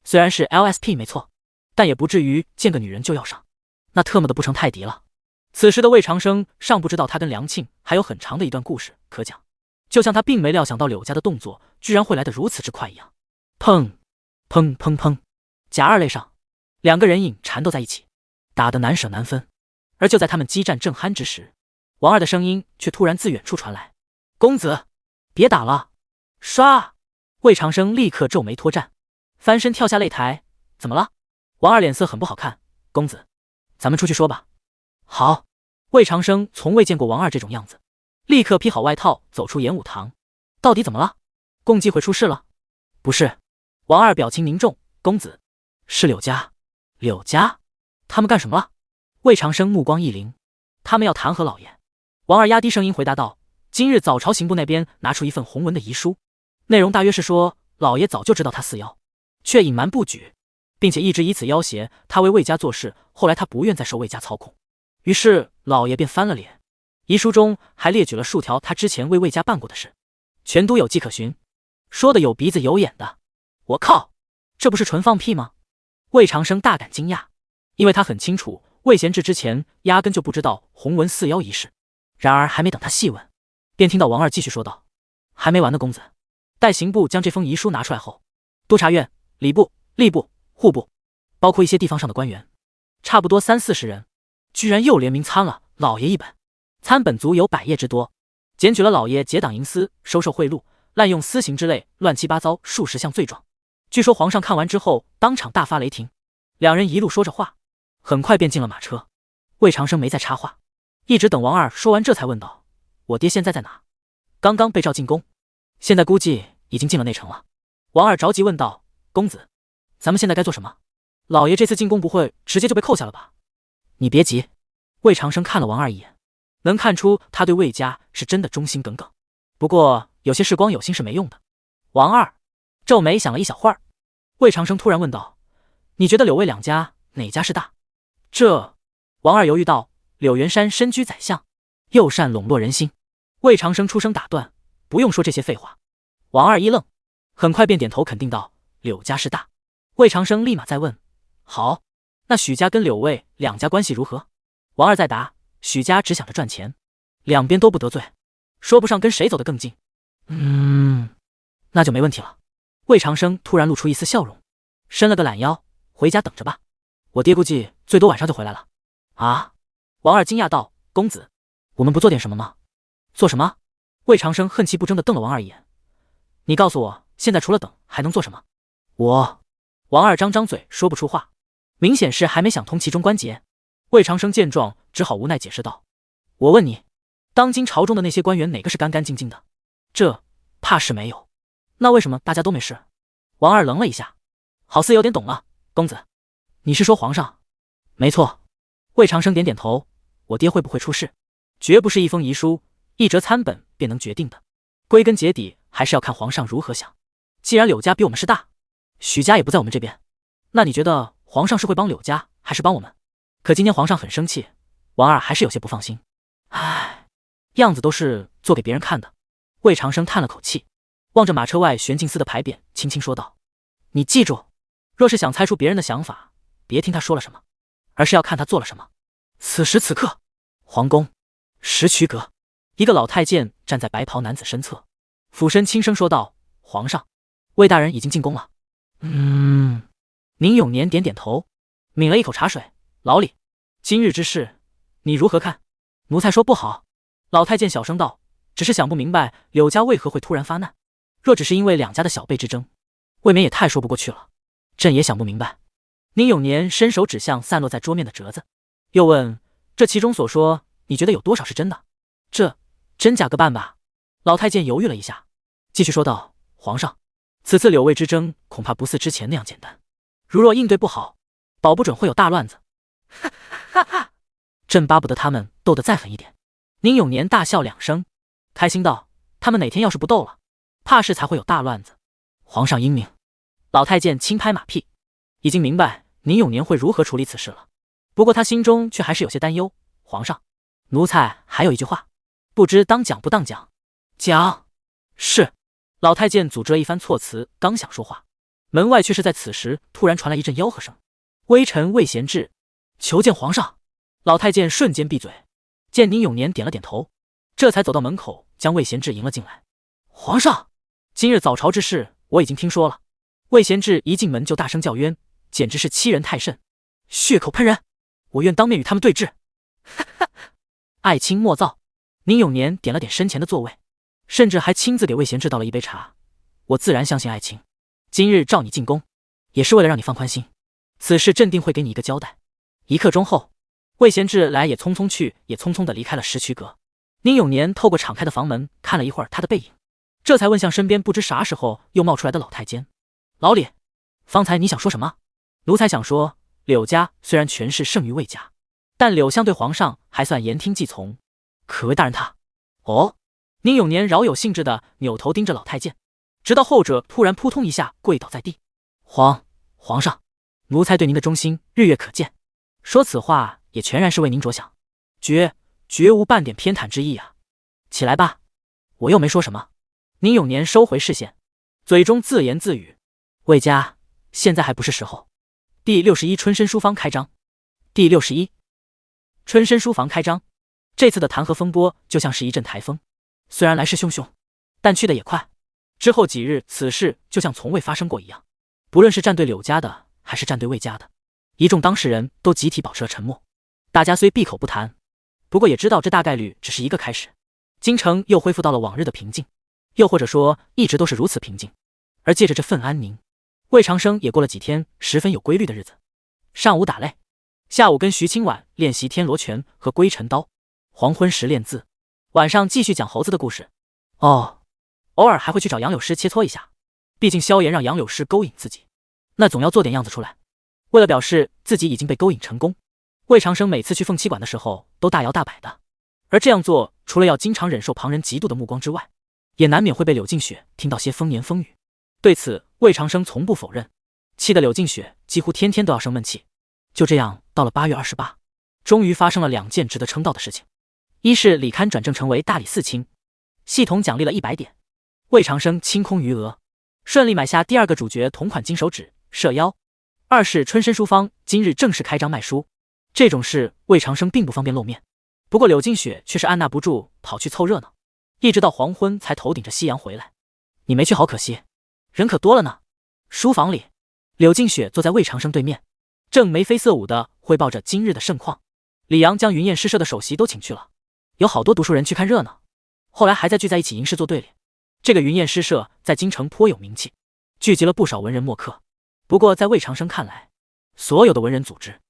虽然是 LSP 没错，但也不至于见个女人就要上，那特么的不成泰迪了。此时的魏长生尚不知道他跟梁庆还有很长的一段故事可讲，就像他并没料想到柳家的动作居然会来得如此之快一样。砰砰砰砰，甲二肋上，两个人影缠斗在一起，打得难舍难分。而就在他们激战正酣之时，王二的声音却突然自远处传来：公子，别打了！唰！魏长生立刻皱眉脱战，翻身跳下擂台。怎么了？王二脸色很不好看。公子，咱们出去说吧。好。魏长生从未见过王二这种样子，立刻披好外套走出演武堂。到底怎么了？共机会出事了？不是。王二表情凝重。公子，是柳家。柳家？他们干什么了？魏长生目光一凌。他们要弹劾老爷。王二压低声音回答道：今日早朝刑部那边拿出一份红文的遗书，内容大约是说老爷早就知道他四妖，却隐瞒不举，并且一直以此要挟他为魏家做事，后来他不愿再受魏家操控，于是老爷便翻了脸。遗书中还列举了数条他之前为魏家办过的事，全都有迹可循，说的有鼻子有眼的。我靠，这不是纯放屁吗？魏长生大感惊讶，因为他很清楚魏贤志之前压根就不知道洪文四妖一事。然而还没等他细问，便听到王二继续说道：还没完呢，公子。待刑部将这封遗书拿出来后，督察院、礼部、吏部、户部，包括一些地方上的官员，差不多30-40人，居然又联名参了老爷一本。参本足有100页之多，检举了老爷结党营私、收受贿赂、滥用私刑之类乱七八糟数十项罪状。据说皇上看完之后当场大发雷霆。两人一路说着话，很快便进了马车。魏长生没再插话，一直等王二说完这才问道：我爹现在在哪？刚刚被召进宫，现在估计已经进了内城了。王二着急问道：公子，咱们现在该做什么？老爷这次进宫不会直接就被扣下了吧？你别急。魏长生看了王二一眼，能看出他对魏家是真的忠心耿耿，不过有些事光有心是没用的。王二皱眉想了一小会儿，魏长生突然问道：你觉得柳魏两家哪家是大？这……王二犹豫道：柳元山身居宰相，又善笼络人心。魏长生出声打断：不用说这些废话。王二一愣，很快便点头肯定道：“柳家是大。”魏长生立马再问：“好，那许家跟柳魏两家关系如何？”王二再答：“许家只想着赚钱，两边都不得罪，说不上跟谁走得更近。”那就没问题了。魏长生突然露出一丝笑容，伸了个懒腰：“回家等着吧，我爹估计最多晚上就回来了。”啊！王二惊讶道：“公子，我们不做点什么吗？”“做什么？”魏长生恨气不争地瞪了王二一眼：“你告诉我，现在除了等还能做什么？”王二张张嘴说不出话，明显是还没想通其中关节。魏长生见状，只好无奈解释道：“我问你，当今朝中的那些官员哪个是干干净净的？这怕是没有。那为什么大家都没事？”王二愣了一下，好似有点懂了：“公子，你是说皇上？”“没错。”魏长生点点头：“我爹会不会出事，绝不是一封遗书、一折参本便能决定的。归根结底，还是要看皇上如何想。既然柳家比我们是大，许家也不在我们这边，那你觉得皇上是会帮柳家，还是帮我们？”可今天皇上很生气，王二还是有些不放心。唉，样子都是做给别人看的。魏长生叹了口气，望着马车外玄镜司的牌匾，轻轻说道：“你记住，若是想猜出别人的想法，别听他说了什么，而是要看他做了什么。”此时此刻，皇宫石渠阁，一个老太监站在白袍男子身侧，俯身轻声说道：“皇上，魏大人已经进宫了。”宁永年点点头，抿了一口茶水：“老李，今日之事你如何看？”奴才说不好。老太监小声道：“只是想不明白柳家为何会突然发难，若只是因为两家的小辈之争，未免也太说不过去了。朕也想不明白。”宁永年伸手指向散落在桌面的折子，又问：“这其中所说，你觉得有多少是真的？这真假各半吧？”老太监犹豫了一下，继续说道：“皇上，此次柳魏之争恐怕不似之前那样简单，如若应对不好，保不准会有大乱子。”哈哈哈！朕巴不得他们斗得再狠一点。宁永年大笑两声，开心道：“他们哪天要是不斗了，怕是才会有大乱子。皇上英明。”老太监轻拍马屁，已经明白宁永年会如何处理此事了。不过他心中却还是有些担忧：“皇上，奴才还有一句话，不知当讲不当讲？”“讲。”“是。”老太监组织了一番措辞，刚想说话，门外却是在此时突然传来一阵吆喝声：“微臣魏贤志，求见皇上。”老太监瞬间闭嘴，见宁永年点了点头，这才走到门口，将魏贤志迎了进来。“皇上，今日早朝之事我已经听说了。”魏贤志一进门就大声叫冤，简直是欺人太甚，血口喷人，我愿当面与他们对质。哈哈，爱卿莫躁。宁永年点了点身前的座位，甚至还亲自给魏贤志倒了一杯茶。我自然相信爱卿，今日召你进宫，也是为了让你放宽心。此事朕定会给你一个交代。1刻钟后，魏贤志来也匆匆去也匆匆地离开了石渠阁。宁永年透过敞开的房门看了一会儿他的背影，这才问向身边不知啥时候又冒出来的老太监：“老李，方才你想说什么？”“奴才想说，柳家虽然权势胜于魏家，但柳相对皇上还算言听计从，可谓大人他。”“哦。”宁永年饶有兴致地扭头盯着老太监，直到后者突然扑通一下跪倒在地。“皇上，奴才对您的忠心日月可见，说此话也全然是为您着想，绝无半点偏袒之意啊。起来吧，我又没说什么。”宁永年收回视线，嘴中自言自语：“魏家现在还不是时候。”第61春申书房开张。第61春申书房开张。这次的弹劾风波就像是一阵台风，虽然来势汹汹，但去的也快。之后几日，此事就像从未发生过一样。不论是站队柳家的，还是站队魏家的，一众当事人都集体保持了沉默。大家虽闭口不谈，不过也知道这大概率只是一个开始。京城又恢复到了往日的平静，又或者说一直都是如此平静。而借着这份安宁，魏长生也过了几天十分有规律的日子。上午打擂，下午跟徐清婉练习天罗拳和归尘刀，黄昏时练字，晚上继续讲猴子的故事。偶尔还会去找杨柳诗切磋一下，毕竟萧炎让杨柳诗勾引自己，那总要做点样子出来。为了表示自己已经被勾引成功，魏长生每次去凤栖馆的时候都大摇大摆的。而这样做，除了要经常忍受旁人嫉妒的目光之外，也难免会被柳静雪听到些风言风语。对此，魏长生从不否认，气得柳静雪几乎天天都要生闷气。就这样，到了8月28，终于发生了2件值得称道的事情。一是李堪转正成为大理寺卿，系统奖励了100点，魏长生清空余额。顺利买下第2个主角同款金手指射妖。2是春申书坊今日正式开张卖书，这种事魏长生并不方便露面，不过柳静雪却是按捺不住跑去凑热闹，一直到黄昏才头顶着夕阳回来。你没去好可惜，人可多了呢。书房里，柳静雪坐在魏长生对面，正眉飞色舞地汇报着今日的盛况。李阳将云燕诗社的首席都请去了，有好多读书人去看热闹，后来还在聚在一起吟诗作对联。这个云燕诗社在京城颇有名气，聚集了不少文人墨客。不过在魏长生看来，所有的文人组织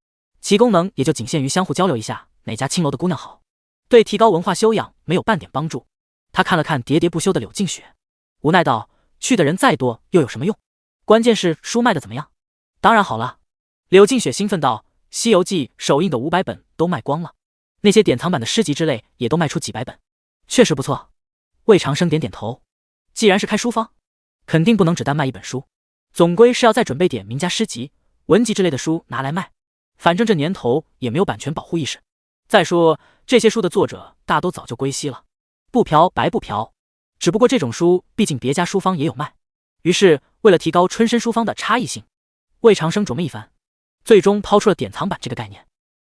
其功能也就仅限于相互交流一下哪家青楼的姑娘好，对提高文化修养没有半点帮助。他看了看喋喋不休的柳静雪，无奈道：去的人再多又有什么用？关键是书卖的怎么样？当然好了。柳静雪兴奋道：西游记首映的500本都卖光了，那些典藏版的诗集之类也都卖出几百本，确实不错。魏长生点点头，既然是开书坊，肯定不能只单卖一本书，总归是要再准备点名家诗集、文集之类的书拿来卖，反正这年头也没有版权保护意识。再说这些书的作者大都早就归西了，不嫖白不嫖，只不过这种书毕竟别家书坊也有卖。于是为了提高春申书坊的差异性，魏长生琢磨一番，最终抛出了典藏版这个概念。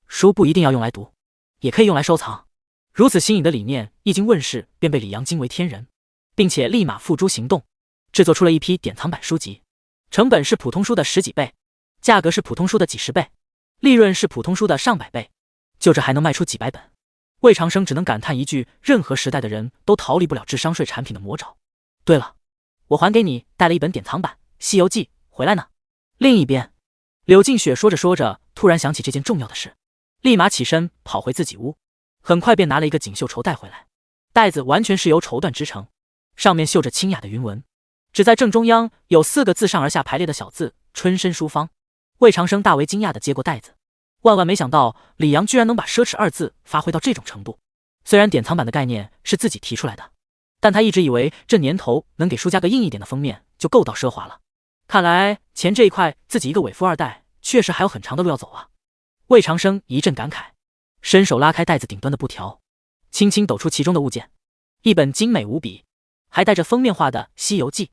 书不一定要用来读，也可以用来收藏。如此新颖的理念一经问世，便被李阳惊为天人，并且立马付诸行动，制作出了一批典藏版书籍，成本是普通书的10几倍，价格是普通书的几十倍，利润是普通书的上百倍，就这还能卖出几百本。魏长生只能感叹一句：任何时代的人都逃离不了智商税产品的魔爪。对了，我还给你带了一本典藏版《西游记》回来呢。另一边，柳静雪说着说着，突然想起这件重要的事，立马起身跑回自己屋，很快便拿了一个锦绣绸带回来。带子完全是由绸缎织成，上面绣着清雅的云纹，只在正中央有4个自上而下排列的小字：春申书坊。魏长生大为惊讶地接过带子，万万没想到李阳居然能把奢侈2字发挥到这种程度。虽然典藏版的概念是自己提出来的，但他一直以为这年头能给书加个硬一点的封面就够到奢华了。看来钱这一块自己一个伪富二代确实还有很长的路要走啊。魏长生一阵感慨，伸手拉开带子顶端的布条，轻轻抖出其中的物件，一本精美无比还带着封面画的《西游记》，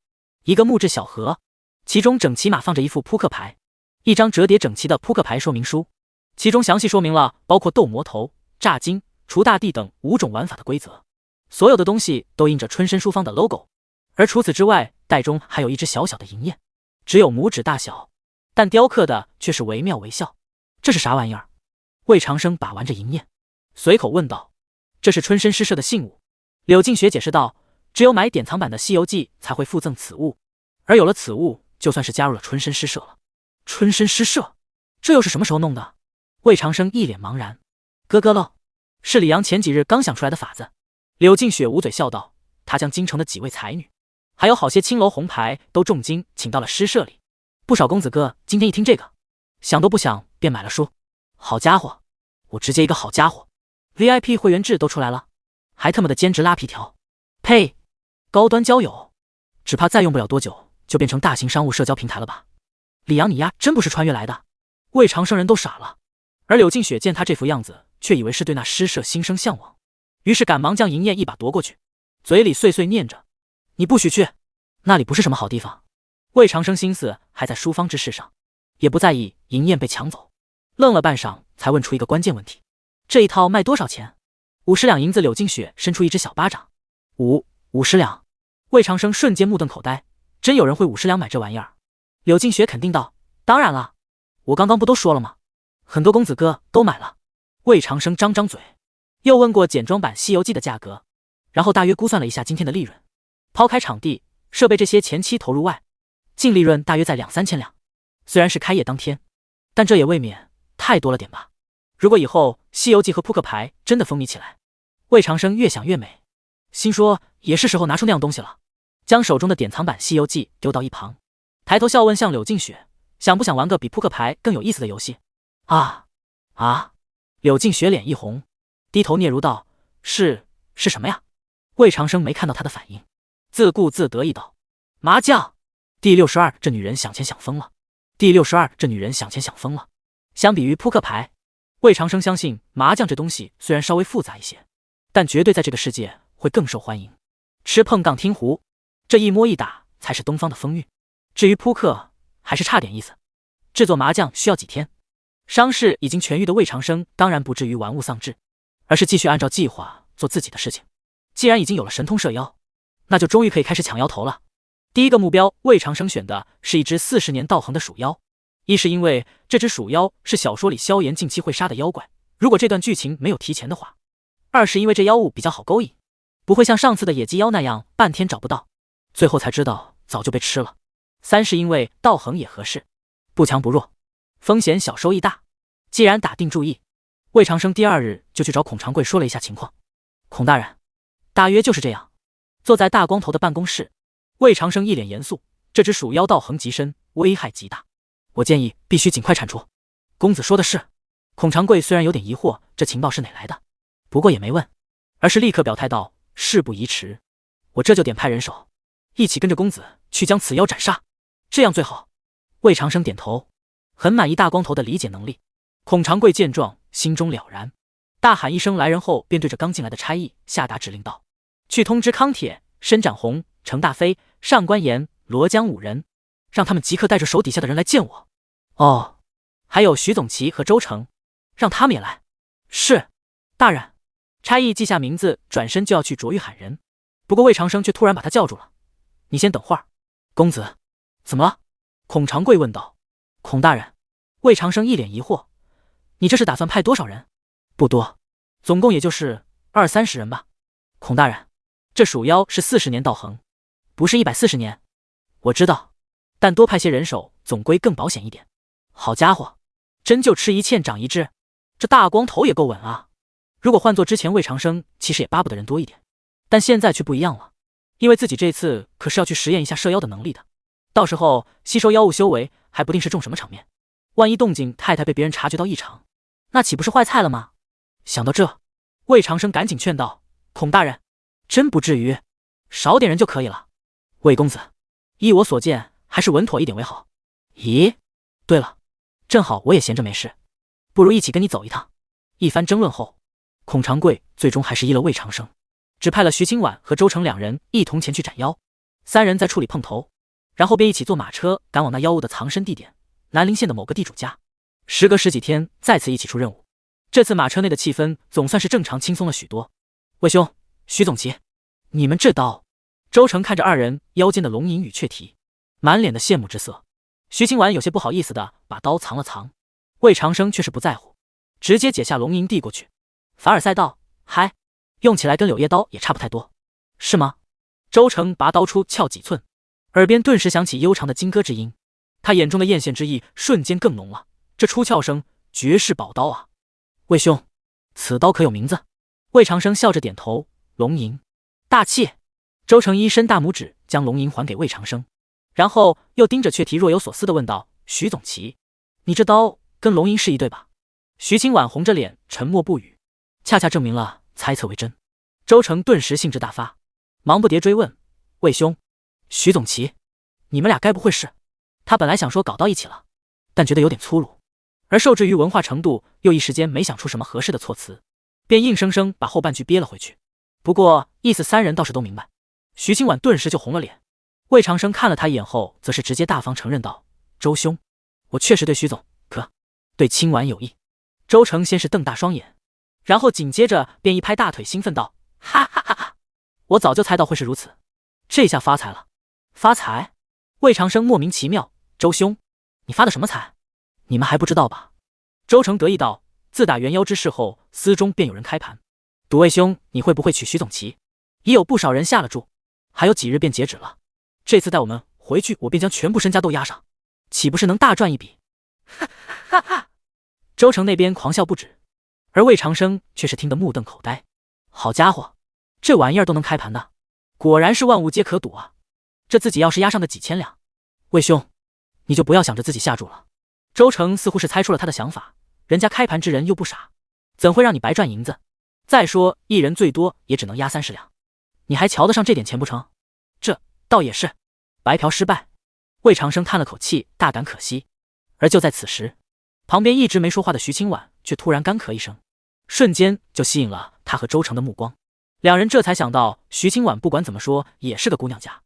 一个木质小盒，其中整齐码放着一副扑克牌，一张折叠整齐的扑克牌说明书，其中详细说明了包括斗魔头、炸金、除大地等5种玩法的规则，所有的东西都印着春申书坊的 logo。 而除此之外，袋中还有一只小小的银燕，只有拇指大小，但雕刻的却是惟妙惟肖。这是啥玩意儿？魏长生把玩着银燕，随口问道。这是春申诗社的信物。柳静雪解释道，只有买典藏版的《西游记》才会附赠此物，而有了此物，就算是加入了春申诗社了。春申诗社？这又是什么时候弄的？魏长生一脸茫然。咯咯喽，是李阳前几日刚想出来的法子。柳静雪捂嘴笑道，他将京城的几位才女，还有好些青楼红牌都重金请到了诗社里，不少公子哥今天一听这个，想都不想便买了书。好家伙，我直接一个好家伙， VIP 会员制都出来了，还他妈的兼职拉皮条。呸，高端交友，只怕再用不了多久就变成大型商务社交平台了吧。李阳你丫真不是穿越来的。魏长生人都傻了，而柳静雪见他这副样子，却以为是对那诗社心生向往，于是赶忙将银燕一把夺过去，嘴里碎碎念着，你不许去，那里不是什么好地方。魏长生心思还在书坊之事上，也不在意银燕被抢走，愣了半晌才问出一个关键问题，这一套卖多少钱？50两银子。柳静雪伸出一只小巴掌，50两。魏长生瞬间目瞪口呆，真有人会50两买这玩意儿？柳静雪肯定道，当然了，我刚刚不都说了吗，很多公子哥都买了。魏长生张张嘴，又问过简装版《西游记》的价格，然后大约估算了一下今天的利润，抛开场地、设备这些前期投入外，净利润大约在2-3千两。虽然是开业当天，但这也未免太多了点吧。如果以后《西游记》和扑克牌真的风靡起来，魏长生越想越美，心说也是时候拿出那样东西了，将手中的典藏版《西游记》丢到一旁，抬头笑问向柳静雪，想不想玩个比扑克牌更有意思的游戏？啊！柳静雪脸一红，低头嗫嚅道，是什么呀？魏长生没看到他的反应，自顾自得意道，麻将。第62，这女人想钱想疯了。第62，这女人想钱想疯了。相比于扑克牌，魏长生相信麻将这东西虽然稍微复杂一些，但绝对在这个世界会更受欢迎。吃碰杠听胡，这一摸一打才是东方的风韵。至于扑克，还是差点意思。制作麻将需要几天？伤势已经痊愈的魏长生当然不至于玩物丧志，而是继续按照计划做自己的事情。既然已经有了神通射妖，那就终于可以开始抢妖头了。第一个目标，魏长生选的是一只40年道行的鼠妖。一是因为这只鼠妖是小说里萧炎近期会杀的妖怪，如果这段剧情没有提前的话；二是因为这妖物比较好勾引，不会像上次的野鸡妖那样半天找不到，最后才知道早就被吃了；三是因为道行也合适，不强不弱，风险小收益大。既然打定主意，魏长生第2日就去找孔长贵说了一下情况。孔大人，大约就是这样。坐在大光头的办公室，魏长生一脸严肃，这只鼠妖道行极深，危害极大，我建议必须尽快铲除。公子说的是。孔长贵虽然有点疑惑这情报是哪来的，不过也没问，而是立刻表态道：事不宜迟，我这就点派人手，一起跟着公子去将此妖斩杀，这样最好。魏长生点头，很满意大光头的理解能力。孔长贵见状，心中了然，大喊一声来人后，便对着刚进来的差役下达指令道：去通知康铁、申展宏、程大飞、上官岩、罗江5人，让他们即刻带着手底下的人来见我。哦，还有徐总旗和周成，让他们也来。是，大人。差役记下名字，转身就要去卓玉喊人，不过魏长生却突然把他叫住了：你先等会儿。公子，怎么了？孔长贵问道。孔大人。魏长生一脸疑惑，你这是打算派多少人？不多，总共也就是20-30人吧。孔大人，这鼠妖是40年道行，不是140年。我知道，但多派些人手总归更保险一点。好家伙，真就吃一堑长一智，这大光头也够稳啊。如果换做之前魏长生，其实也巴不得人多一点，但现在却不一样了，因为自己这次可是要去实验一下射妖的能力的，到时候吸收妖物修为还不定是中什么场面，万一动静太被别人察觉到异常，那岂不是坏菜了吗？想到这，魏长生赶紧劝道：孔大人，真不至于，少点人就可以了。魏公子，依我所见，还是稳妥一点为好。咦，对了，正好我也闲着没事，不如一起跟你走一趟。一番争论后，孔长贵最终还是依了魏长生，只派了徐清婉和周成2人一同前去斩妖，3人在处理碰头，然后便一起坐马车赶往那妖物的藏身地点南陵县的某个地主家。时隔10几天再次一起出任务，这次马车内的气氛总算是正常轻松了许多。魏兄，徐总旗，你们这刀……周成看着2人腰间的龙吟与雀蹄，满脸的羡慕之色。徐清婉有些不好意思的把刀藏了藏，魏长生却是不在乎，直接解下龙吟递过去。凡尔赛道：嗨，用起来跟柳叶刀也差不太多，是吗？周成拔刀出鞘几寸，耳边顿时响起悠长的金戈之音，他眼中的艳羡之意瞬间更浓了。这出鞘声绝世宝刀啊！魏兄，此刀可有名字？魏长生笑着点头：龙吟。大气。周成一伸大拇指将龙吟还给魏长生，然后又盯着雀蹄若有所思地问道：徐总旗，你这刀跟龙吟是一对吧？徐清婉红着脸沉默不语，恰恰证明了猜测为真。周成顿时兴致大发，忙不迭追问：魏兄，徐总旗，你们俩该不会是……他本来想说搞到一起了，但觉得有点粗鲁，而受制于文化程度，又一时间没想出什么合适的措辞，便硬生生把后半句憋了回去。不过意思3人倒是都明白。徐清婉顿时就红了脸，魏长生看了他一眼后，则是直接大方承认道：周兄，我确实对徐总对清婉有意。周成先是瞪大双眼，然后紧接着便一拍大腿兴奋道：哈哈哈哈，我早就猜到会是如此，这下发财了。发财？魏长生莫名其妙：周兄，你发的什么财？你们还不知道吧？周成得意道：自打元妖之事后，司中便有人开盘，赌魏兄你会不会娶徐总旗，已有不少人下了注，还有几日便截止了，这次带我们回去，我便将全部身家都押上，岂不是能大赚一笔？哈哈哈！周成那边狂笑不止，而魏长生却是听得目瞪口呆。好家伙，这玩意儿都能开盘的，果然是万物皆可赌啊！这自己要是押上的几千两，魏兄，你就不要想着自己下注了。周成似乎是猜出了他的想法，人家开盘之人又不傻，怎会让你白赚银子？再说一人最多也只能押30两，你还瞧得上这点钱不成？这倒也是，白嫖失败。魏长生叹了口气，大感可惜。而就在此时，旁边一直没说话的徐清婉却突然干咳一声，瞬间就吸引了他和周成的目光。2人这才想到，徐清婉不管怎么说也是个姑娘家，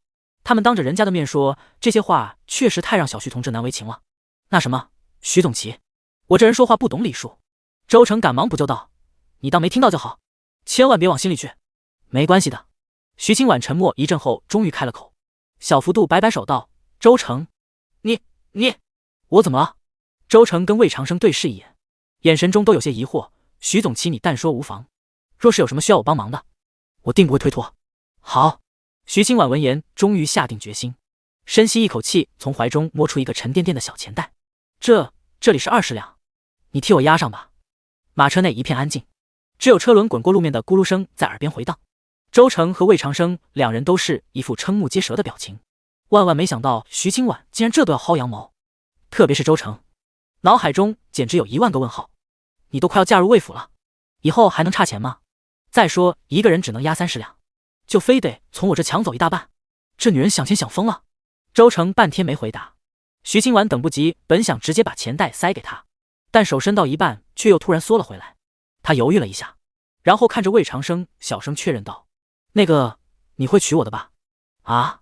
他们当着人家的面说这些话，确实太让小徐同志难为情了。那什么，徐总旗，我这人说话不懂礼数。周成赶忙补救道：“你当没听到就好，千万别往心里去。”没关系的。徐清婉沉默一阵后，终于开了口，小幅度摆摆手道：“周成，你，我怎么了？”周成跟魏长生对视一眼，眼神中都有些疑惑。徐总旗，你但说无妨，若是有什么需要我帮忙的，我定不会推脱。好。徐清婉闻言，终于下定决心，深吸一口气，从怀中摸出一个沉甸甸的小钱袋。这里是20两，你替我押上吧。马车内一片安静，只有车轮滚过路面的咕噜声在耳边回荡。周成和魏长生两人都是一副瞠目结舌的表情，万万没想到徐清婉竟然这都要薅羊毛，特别是周成，脑海中简直有10000个问号。你都快要嫁入魏府了，以后还能差钱吗？再说一个人只能押30两，就非得从我这抢走1大半，这女人想钱想疯了。周成半天没回答，徐清婉等不及，本想直接把钱袋塞给他，但手伸到一半，却又突然缩了回来。他犹豫了一下，然后看着魏长生，小声确认道：“那个，你会娶我的吧？”啊！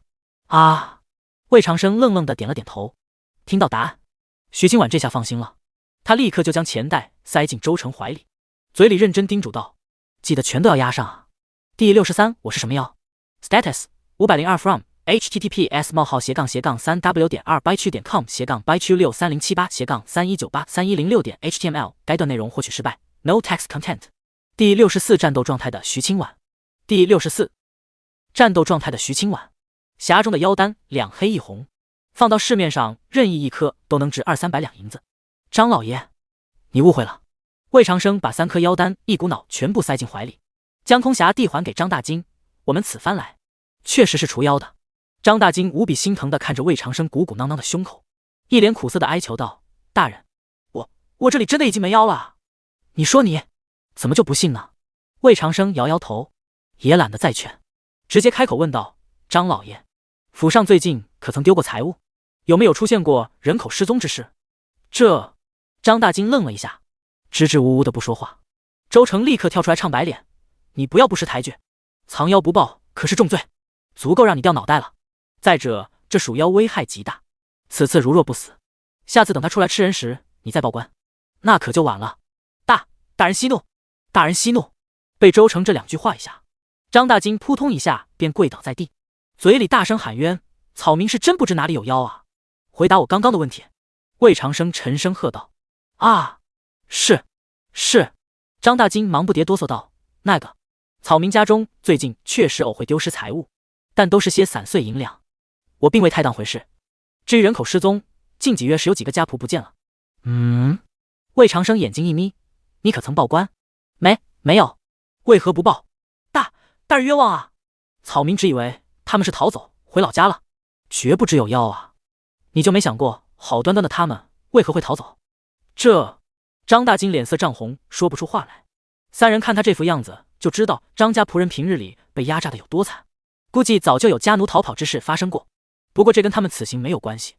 魏长生愣愣的点了点头。听到答案，徐清婉这下放心了，他立刻就将钱袋塞进周成怀里，嘴里认真叮嘱道：“记得全都要押上啊。第63，我是什么妖 ？Status 502 from https://bychu.com/bychu63078/3198/3198/3109.html 该段内容获取失败 ，No text content。第64战斗状态的徐清婉。第64战斗状态的徐清婉，匣中的腰单2黑1红，放到市面上任意一颗都能值200-300两银子。张老爷，你误会了。魏长生把3颗腰单一股脑全部塞进怀里，将空匣递还给张大金。我们此番来，确实是除妖的。张大金无比心疼地看着魏长生鼓鼓囊囊的胸口，一脸苦涩地哀求道：“大人，我这里真的已经没腰了。你说你怎么就不信呢？”魏长生摇摇头，也懒得再劝，直接开口问道：“张老爷，府上最近可曾丢过财物？有没有出现过人口失踪之事？”张大金愣了一下，支支吾吾的不说话。周成立刻跳出来唱白脸：“你不要不识抬举，藏妖不报可是重罪，足够让你掉脑袋了。再者，这鼠妖危害极大，此次如若不死，下次等他出来吃人时，你再报官，那可就晚了。大人息怒，大人息怒。”被周成这2句话一下，张大金扑通一下便跪倒在地，嘴里大声喊冤：“草民是真不知哪里有妖啊！回答我刚刚的问题。”魏长生沉声喝道：“啊，是。”张大金忙不迭哆嗦道：“那个，草民家中最近确实偶会丢失财物，但都是些散碎银两，我并未太当回事。至于人口失踪，近几月是有几个家仆不见了。”魏长生眼睛一眯：“你可曾报官？”没有。为何不报？大人冤枉啊！草民只以为他们是逃走回老家了，绝不知有妖啊！你就没想过好端端的他们为何会逃走？张大金脸色涨红，说不出话来。3人看他这副样子，就知道张家仆人平日里被压榨的有多惨，估计早就有家奴逃跑之事发生过。不过这跟他们此行没有关系，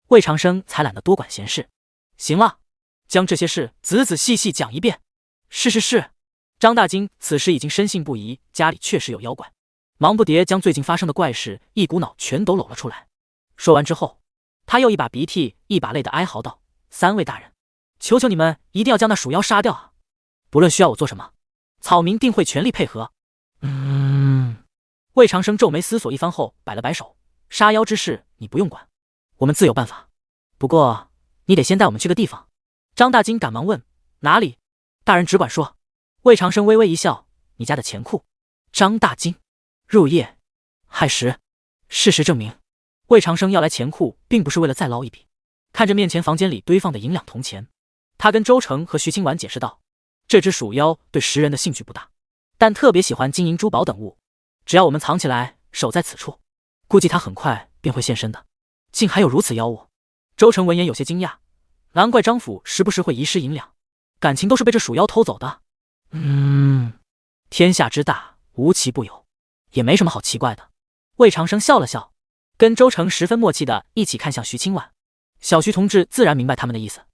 魏长生才懒得多管闲事。行了，将这些事仔仔细细讲一遍。是。张大金此时已经深信不疑，家里确实有妖怪，忙不迭将最近发生的怪事一股脑全都搂了出来。说完之后，他又一把鼻涕一把泪的哀嚎道：“3位大人，求求你们一定要将那鼠妖杀掉啊！不论需要我做什么，草民定会全力配合。”魏长生皱眉思索一番后，摆了摆手：“杀妖之事你不用管，我们自有办法。不过你得先带我们去个地方。”张大金赶忙问：“哪里？”大人只管说。魏长生微微一笑：“你家的钱库。”张大金入夜亥时，事实证明，魏长生要来钱库并不是为了再捞一笔。看着面前房间里堆放的银两铜钱，他跟周成和徐清婉解释道：“这只鼠妖对食人的兴趣不大，但特别喜欢金银珠宝等物，只要我们藏起来守在此处，估计他很快便会现身的。竟还有如此妖物！”周成闻言有些惊讶，难怪张府时不时会遗失银两，感情都是被这鼠妖偷走的。天下之大，无奇不有，也没什么好奇怪的。魏长生笑了笑，跟周成十分默契的一起看向徐清婉。小徐同志自然明白他们的意思，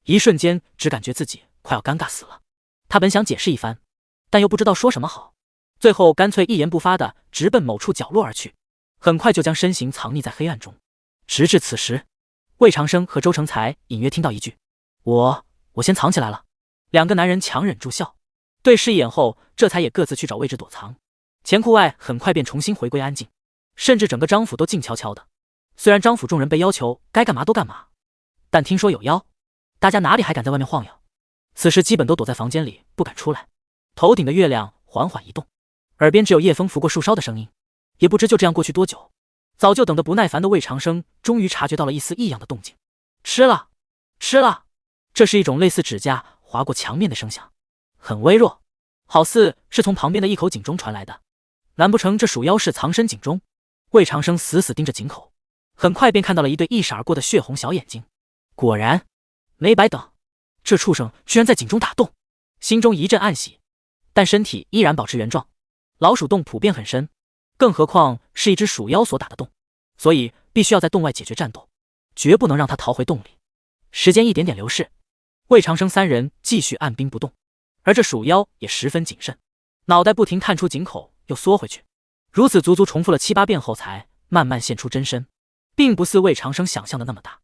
一瞬间只感觉自己快要尴尬死了。他本想解释一番，但又不知道说什么好，最后干脆一言不发的直奔某处角落而去。很快就将身形藏匿在黑暗中。直至此时，魏长生和周成才隐约听到一句：“我先藏起来了。”两个男人强忍住笑，对视一眼后，这才也各自去找位置躲藏。钱库外很快便重新回归安静，甚至整个张府都静悄悄的。虽然张府众人被要求该干嘛都干嘛，但听说有妖，大家哪里还敢在外面晃悠？此时基本都躲在房间里不敢出来。头顶的月亮缓缓移动，耳边只有夜风拂过树梢的声音。也不知就这样过去多久，早就等得不耐烦的魏长生终于察觉到了一丝异样的动静。吃了，吃了！这是一种类似指甲划过墙面的声响，很微弱，好似是从旁边的一口井中传来的。难不成这鼠妖是藏身井中？魏长生死死盯着井口，很快便看到了一对一闪而过的血红小眼睛。果然没白等，这畜生居然在井中打洞，心中一阵暗喜，但身体依然保持原状。老鼠洞普遍很深，更何况是一只鼠妖所打的洞，所以必须要在洞外解决战斗，绝不能让他逃回洞里。时间一点点流逝，魏长生三人继续按兵不动，而这鼠妖也十分谨慎，脑袋不停探出井口又缩回去，如此足足重复了7、8遍后，才慢慢现出真身，并不似魏长生想象的那么大，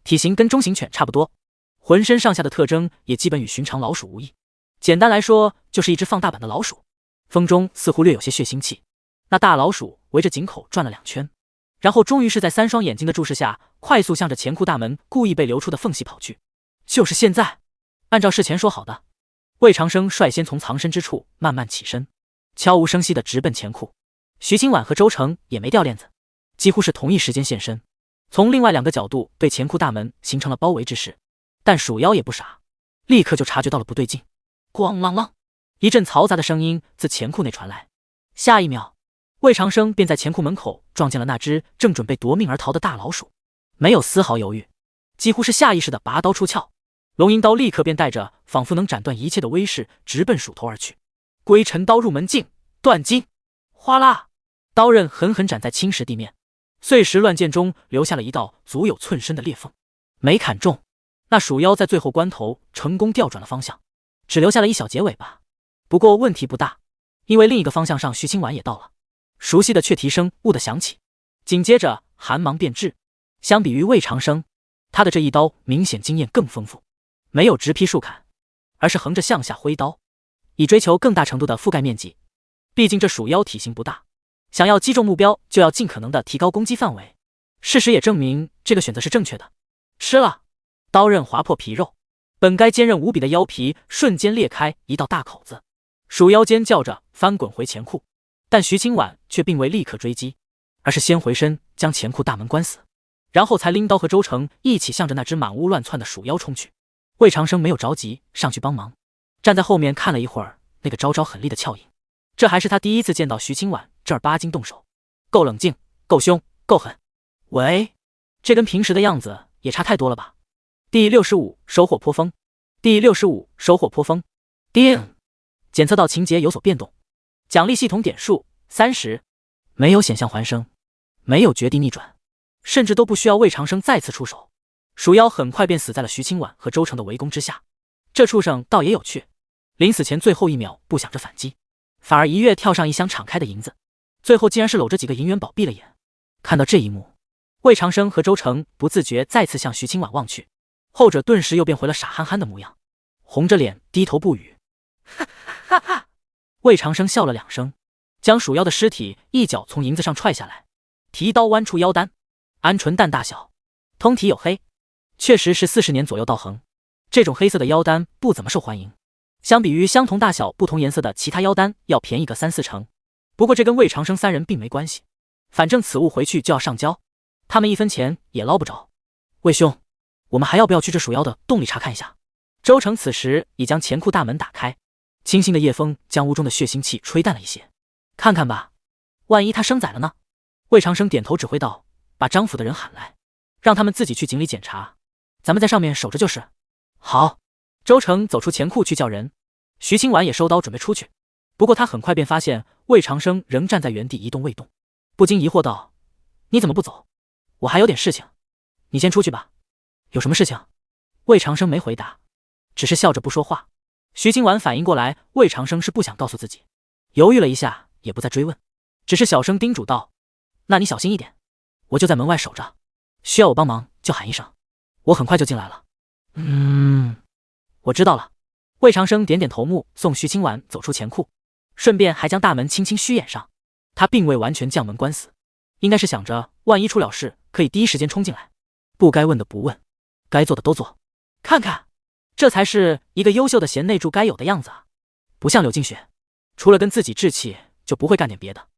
体型跟中型犬差不多，浑身上下的特征也基本与寻常老鼠无异。简单来说，就是一只放大版的老鼠，风中似乎略有些血腥气。那大老鼠围着井口转了2圈，然后终于是在3双眼睛的注视下，快速向着钱库大门故意被留出的缝隙跑去。就是现在，按照事前说好的，魏长生率先从藏身之处慢慢起身，悄无声息地直奔钱库。徐清婉和周成也没掉链子，几乎是同一时间现身，从另外2个角度对钱库大门形成了包围之势。但鼠妖也不傻，立刻就察觉到了不对劲。咣啷啷，一阵嘈杂的声音自钱库内传来，下一秒，魏长生便在钱库门口撞见了那只正准备夺命而逃的大老鼠，没有丝毫犹豫，几乎是下意识的拔刀出鞘，龙吟刀立刻便带着仿佛能斩断一切的威势直奔鼠头而去。归尘刀入门境，断筋！哗啦，刀刃狠狠斩在青石地面，碎石乱溅中留下了一道足有寸深的裂缝。没砍中，那鼠妖在最后关头成功调转了方向，只留下了一小截尾巴。不过问题不大，因为另一个方向上徐清婉也到了。熟悉的雀啼声兀地响起，紧接着寒芒便至。相比于魏长生，他的这一刀明显经验更丰富，没有直劈竖砍，而是横着向下挥刀，以追求更大程度的覆盖面积。毕竟这鼠妖体型不大，想要击中目标就要尽可能的提高攻击范围。事实也证明这个选择是正确的。吃了，刀刃划破皮肉，本该坚韧无比的腰皮瞬间裂开一道大口子，鼠妖尖叫着翻滚回钱库。但徐清婉却并未立刻追击，而是先回身将钱库大门关死，然后才拎刀和周成一起向着那只满屋乱窜的鼠妖冲去。魏长生没有着急上去帮忙，站在后面看了一会儿那个招招狠厉的俏影。这还是他第一次见到徐清婉正儿八经动手，够冷静，够凶，够狠。喂，这跟平时的样子也差太多了吧？第65收获颇丰，第65收获颇丰。叮，检测到情节有所变动，奖励系统点数30，没有险象环生，没有绝地逆转，甚至都不需要魏长生再次出手。鼠妖很快便死在了徐清婉和周成的围攻之下。这畜生倒也有趣，临死前最后1秒不想着反击，反而一跃跳上一箱敞开的银子，最后竟然是搂着几个银元宝闭了眼。看到这一幕，魏长生和周成不自觉再次向徐清婉望去，后者顿时又变回了傻憨憨的模样，红着脸低头不语。哈哈哈！魏长生笑了2声，将鼠妖的尸体一脚从银子上踹下来，提刀剜出腰丹，鹌鹑蛋大小，通体黝黑，确实是40年左右道行。这种黑色的腰丹不怎么受欢迎，相比于相同大小不同颜色的其他腰丹要便宜个3、4成。不过这跟魏长生3人并没关系，反正此物回去就要上交，他们1分钱也捞不着。魏兄，我们还要不要去这鼠妖的洞里查看一下？周成此时已将钱库大门打开，清新的夜风将屋中的血腥气吹淡了一些。看看吧，万一他生崽了呢？魏长生点头指挥道：“把张府的人喊来，让他们自己去井里检查，咱们在上面守着就是。”好。周成走出钱库去叫人，徐清婉也收刀准备出去，不过他很快便发现魏长生仍站在原地一动未动，不禁疑惑道：“你怎么不走？我还有点事情，你先出去吧。”有什么事情？魏长生没回答，只是笑着不说话。徐清婉反应过来魏长生是不想告诉自己，犹豫了一下也不再追问，只是小声叮嘱道：“那你小心一点，我就在门外守着，需要我帮忙就喊一声，我很快就进来了。我知道了。魏长生点点头目送徐清婉走出钱库，顺便还将大门轻轻虚掩上。他并未完全将门关死，应该是想着万一出了事可以第一时间冲进来，不该问的不问，该做的都做。看看，这才是一个优秀的贤内助该有的样子啊！不像柳静雪，除了跟自己置气就不会干点别的。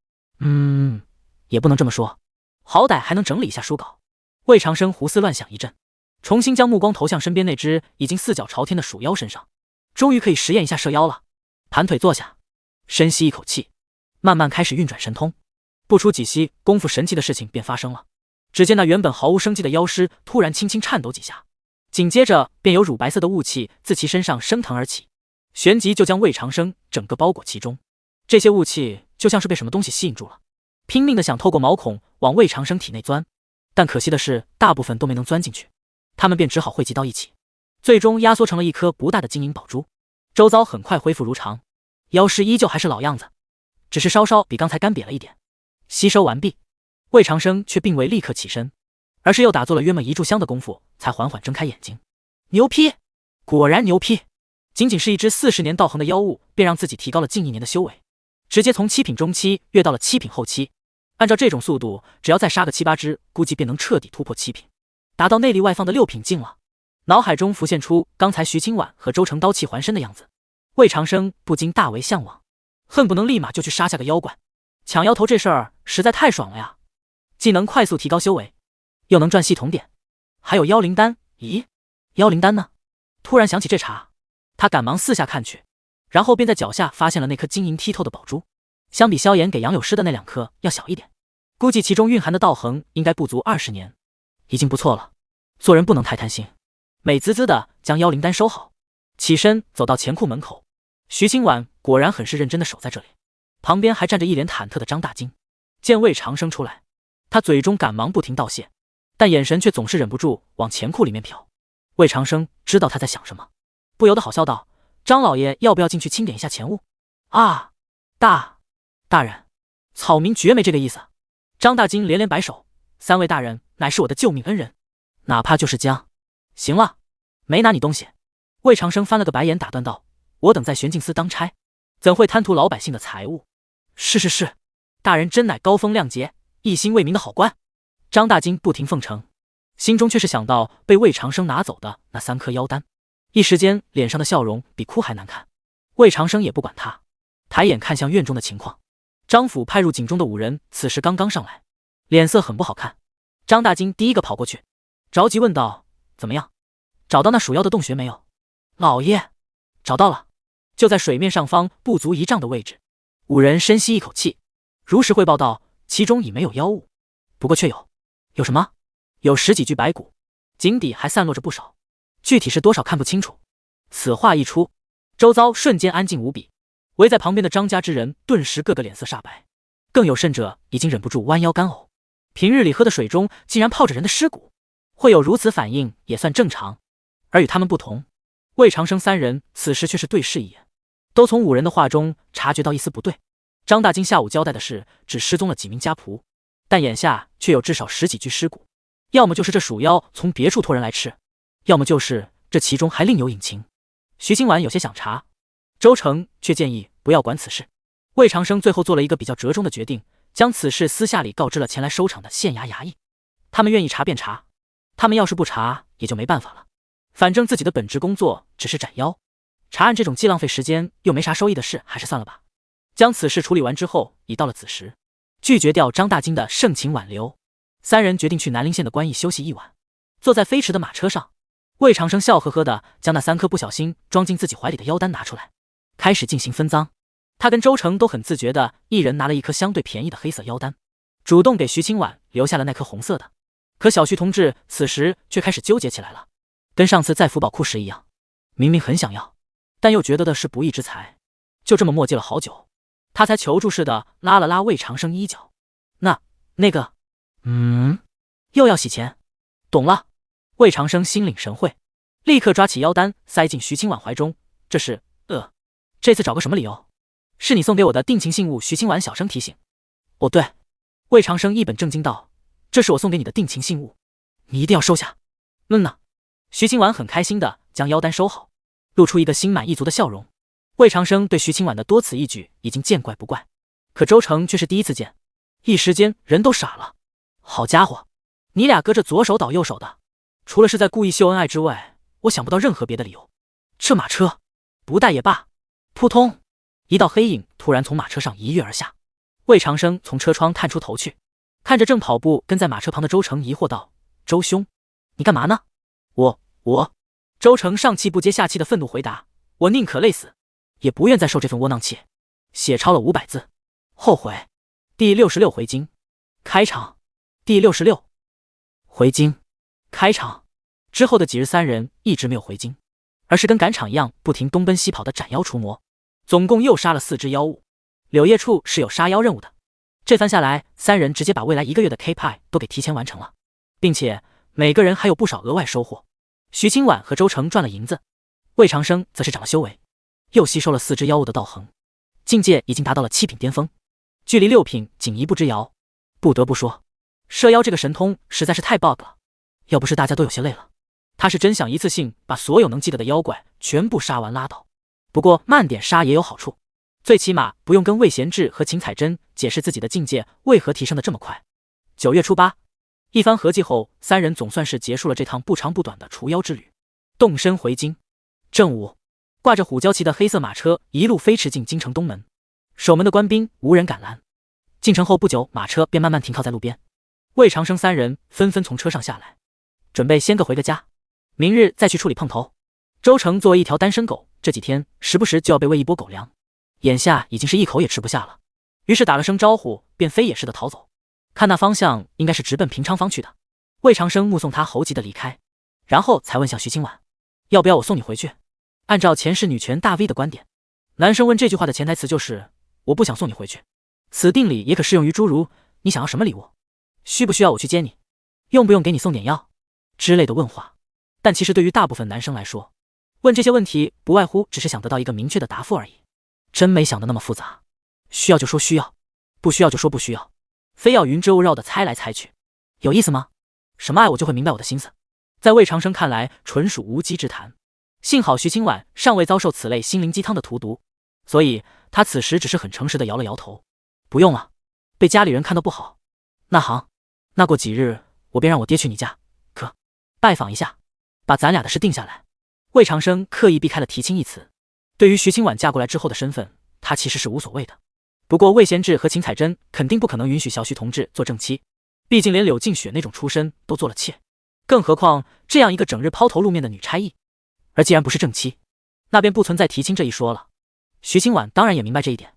也不能这么说，好歹还能整理一下书稿。魏长生胡思乱想一阵，重新将目光投向身边那只已经四脚朝天的鼠妖身上，终于可以实验一下射妖了。盘腿坐下，深吸一口气，慢慢开始运转神通。不出几息功夫，神奇的事情便发生了。只见那原本毫无生机的妖尸突然轻轻颤抖几下，紧接着便有乳白色的雾气自其身上升腾而起，旋即就将魏长生整个包裹其中。这些雾气就像是被什么东西吸引住了，拼命的想透过毛孔往魏长生体内钻，但可惜的是大部分都没能钻进去，他们便只好汇集到一起，最终压缩成了一颗不大的金银宝珠。周遭很快恢复如常，妖尸依旧还是老样子，只是稍稍比刚才干瘪了一点。吸收完毕，魏长生却并未立刻起身，而是又打坐了约莫1炷香的功夫，才缓缓睁开眼睛。牛批，果然牛批！仅仅是一只40年道行的妖物，便让自己提高了近1年的修为，直接从7品中期跃到了7品后期。按照这种速度，只要再杀个7、8只，估计便能彻底突破7品，达到内力外放的6品境了。脑海中浮现出刚才徐清婉和周成刀气还身的样子，魏长生不禁大为向往，恨不能立马就去杀下个妖怪。抢妖头这事儿实在太爽了呀！既能快速提高修为，又能赚系统点，还有妖灵丹。咦，妖灵丹呢？突然想起这茬，他赶忙四下看去，然后便在脚下发现了那颗晶莹剔透的宝珠。相比萧炎给杨柳诗的那2颗要小一点，估计其中蕴含的道行应该不足20年，已经不错了。做人不能太贪心，美滋滋的将妖灵丹收好，起身走到钱库门口。徐清婉果然很是认真的守在这里，旁边还站着一脸忐忑的张大金。见魏长生出来，他嘴中赶忙不停道谢，但眼神却总是忍不住往钱库里面瞟。魏长生知道他在想什么，不由得好笑道：“张老爷要不要进去清点一下钱物？”啊，大人，草民绝没这个意思。张大金连连摆手：“3位大人乃是我的救命恩人，哪怕就是将……行了，没拿你东西。”魏长生翻了个白眼打断道：“我等在玄镜司当差，怎会贪图老百姓的财物？”是，大人真乃高风亮节、一心为民的好官。张大金不停奉承，心中却是想到被魏长生拿走的那3颗妖丹，一时间脸上的笑容比哭还难看。魏长生也不管他，抬眼看向院中的情况。张府派入警中的5人此时刚刚上来，脸色很不好看。张大金第一个跑过去，着急问道：“怎么样？找到那鼠妖的洞穴没有？”“老爷，找到了，就在水面上方不足1丈的位置。”5人深吸一口气，如实汇报道：“其中已没有妖物，不过却有什么？有10几具白骨，井底还散落着不少，具体是多少看不清楚。”此话一出，周遭瞬间安静无比，围在旁边的张家之人顿时个个脸色煞白，更有甚者已经忍不住弯腰干呕。平日里喝的水中竟然泡着人的尸骨，会有如此反应也算正常。而与他们不同，魏长生3人此时却是对视一眼，都从5人的话中察觉到一丝不对。张大金下午交代的是只失踪了几名家仆，但眼下却有至少10几具尸骨，要么就是这鼠妖从别处托人来吃，要么就是这其中还另有隐情。徐清婉有些想查，周成却建议不要管此事。魏长生最后做了一个比较折中的决定，将此事私下里告知了前来收场的县衙衙役。他们愿意查便查，他们要是不查也就没办法了，反正自己的本职工作只是斩妖，查案这种既浪费时间又没啥收益的事还是算了吧。将此事处理完之后，已到了子时，拒绝掉张大金的盛情挽留，3人决定去南陵县的官驿休息一晚。坐在飞驰的马车上，魏长生笑呵呵的将那3颗不小心装进自己怀里的妖丹拿出来，开始进行分赃。他跟周成都很自觉的一人拿了一颗相对便宜的黑色妖丹，主动给徐清婉留下了那颗红色的。可小徐同志此时却开始纠结起来了，跟上次在福宝库时一样，明明很想要，但又觉得的是不义之财，就这么磨叽了好久，他才求助似的拉了拉魏长生衣角：“那个，又要洗钱？懂了。”魏长生心领神会，立刻抓起妖丹塞进徐清婉怀中。这是这次找个什么理由？是你送给我的定情信物。徐清婉小声提醒。哦对，魏长生一本正经道：“这是我送给你的定情信物，你一定要收下。”呢。徐清婉很开心的将腰单收好，露出一个心满意足的笑容。魏长生对徐清婉的多此一举已经见怪不怪，可周成却是第一次见，一时间人都傻了。好家伙，你俩隔着左手倒右手的，除了是在故意秀恩爱之外，我想不到任何别的理由。这马车不带也罢。扑通，一道黑影突然从马车上一跃而下。魏长生从车窗探出头去，看着正跑步跟在马车旁的周成，疑惑道：“周兄，你干嘛呢？”我。周成上气不接下气的愤怒回答：“我宁可累死，也不愿再受这份窝囊气。”写抄了500字，后悔。第66回经开场。第66回经开场之后的几日，三人一直没有回京，而是跟赶场一样不停东奔西跑的斩妖除魔，总共又杀了4只妖物。柳叶处是有杀妖任务的，这番下来，三人直接把未来1个月的 K 派都给提前完成了，并且每个人还有不少额外收获。徐清婉和周成赚了银子，魏长生则是长了修为，又吸收了4只妖物的道行，境界已经达到了7品巅峰，距离6品仅1步之遥。不得不说，射妖这个神通实在是太 bug 了，要不是大家都有些累了，他是真想一次性把所有能记得的妖怪全部杀完拉倒。不过慢点杀也有好处，最起码不用跟魏贤志和秦彩珍解释自己的境界为何提升的这么快。9月初8，一番合计后，三人总算是结束了这趟不长不短的除妖之旅，动身回京。正午，挂着虎蛟旗的黑色马车一路飞驰进京城东门，守门的官兵无人敢拦。进城后不久，马车便慢慢停靠在路边。魏长生三人纷纷从车上下来，准备先各回个家，明日再去处理碰头。周成作为一条单身狗，这几天时不时就要被喂一波狗粮，眼下已经是一口也吃不下了，于是打了声招呼便飞也似的逃走。看那方向应该是直奔平昌坊去的。魏长生目送他猴急的离开，然后才问向徐清婉：“要不要我送你回去？”按照前世女权大 V 的观点，男生问这句话的潜台词就是我不想送你回去。此定理也可适用于诸如你想要什么礼物，需不需要我去接你，用不用给你送点药之类的问话。但其实对于大部分男生来说，问这些问题不外乎只是想得到一个明确的答复而已，真没想的那么复杂。需要就说需要，不需要就说不需要，非要云遮雾绕的猜来猜去，有意思吗？什么爱我就会明白我的心思，在魏长生看来纯属无稽之谈。幸好徐清婉尚未遭受此类心灵鸡汤的荼毒，所以他此时只是很诚实的摇了摇头：“不用了，被家里人看到不好。那行，那过几日我便让我爹去你家，可拜访一下，把咱俩的事定下来。”魏长生刻意避开了提亲一词，对于徐清婉嫁过来之后的身份，他其实是无所谓的。不过魏贤志和秦彩珍肯定不可能允许小徐同志做正妻，毕竟连柳静雪那种出身都做了妾，更何况这样一个整日抛头露面的女差役。而既然不是正妻，那便不存在提亲这一说了。徐清婉当然也明白这一点，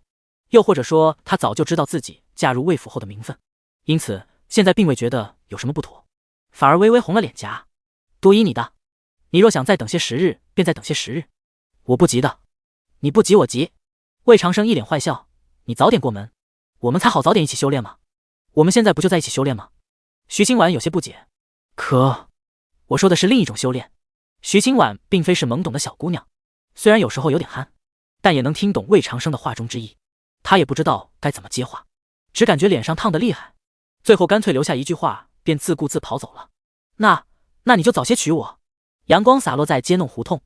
又或者说她早就知道自己嫁入魏府后的名分，因此现在并未觉得有什么不妥，反而微微红了脸颊：“多依你的，你若想再等些时日，便再等些时日，我不急的。你不急我急。”魏长生一脸坏笑：“你早点过门，我们才好早点一起修炼嘛。我们现在不就在一起修炼吗？”徐清婉有些不解：“可我说的是另一种修炼。”徐清婉并非是懵懂的小姑娘，虽然有时候有点憨，但也能听懂魏长生的话中之意。她也不知道该怎么接话，只感觉脸上烫得厉害，最后干脆留下一句话便自顾自跑走了：“那你就早些娶我。”阳光洒落在街弄胡同，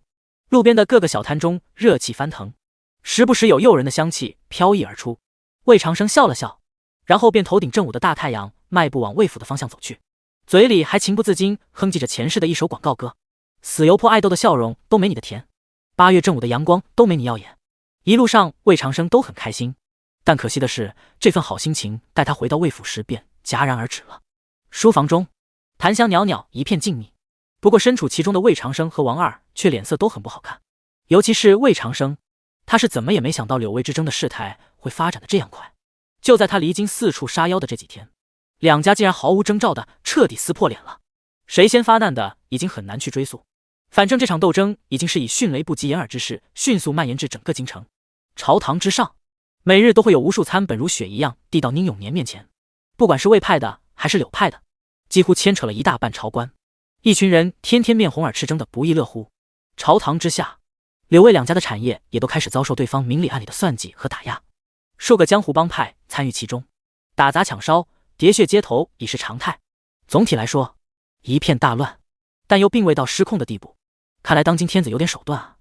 路边的各个小摊中热气翻腾，时不时有诱人的香气飘逸而出。魏长生笑了笑，然后便头顶正午的大太阳，迈步往魏府的方向走去，嘴里还情不自禁哼唧着前世的一首广告歌：“死油泼爱豆的笑容都没你的甜，8月正午的阳光都没你耀眼。”一路上魏长生都很开心，但可惜的是，这份好心情待他回到魏府时便戛然而止了。书房中檀香袅袅，一片静谧，不过身处其中的魏长生和王二却脸色都很不好看，尤其是魏长生，他是怎么也没想到柳魏之争的事态会发展的这样快。就在他离京四处杀妖的这几天，两家竟然毫无征兆的彻底撕破脸了。谁先发难的已经很难去追溯，反正这场斗争已经是以迅雷不及掩耳之势迅速蔓延至整个京城。朝堂之上，每日都会有无数参本如雪一样递到宁永年面前，不管是魏派的还是柳派的，几乎牵扯了一大半朝官，一群人天天面红耳赤，争得不亦乐乎。朝堂之下，柳魏两家的产业也都开始遭受对方明里暗里的算计和打压，数个江湖帮派参与其中，打砸抢烧，喋血街头已是常态。总体来说，一片大乱，但又并未到失控的地步。看来当今天子有点手段啊。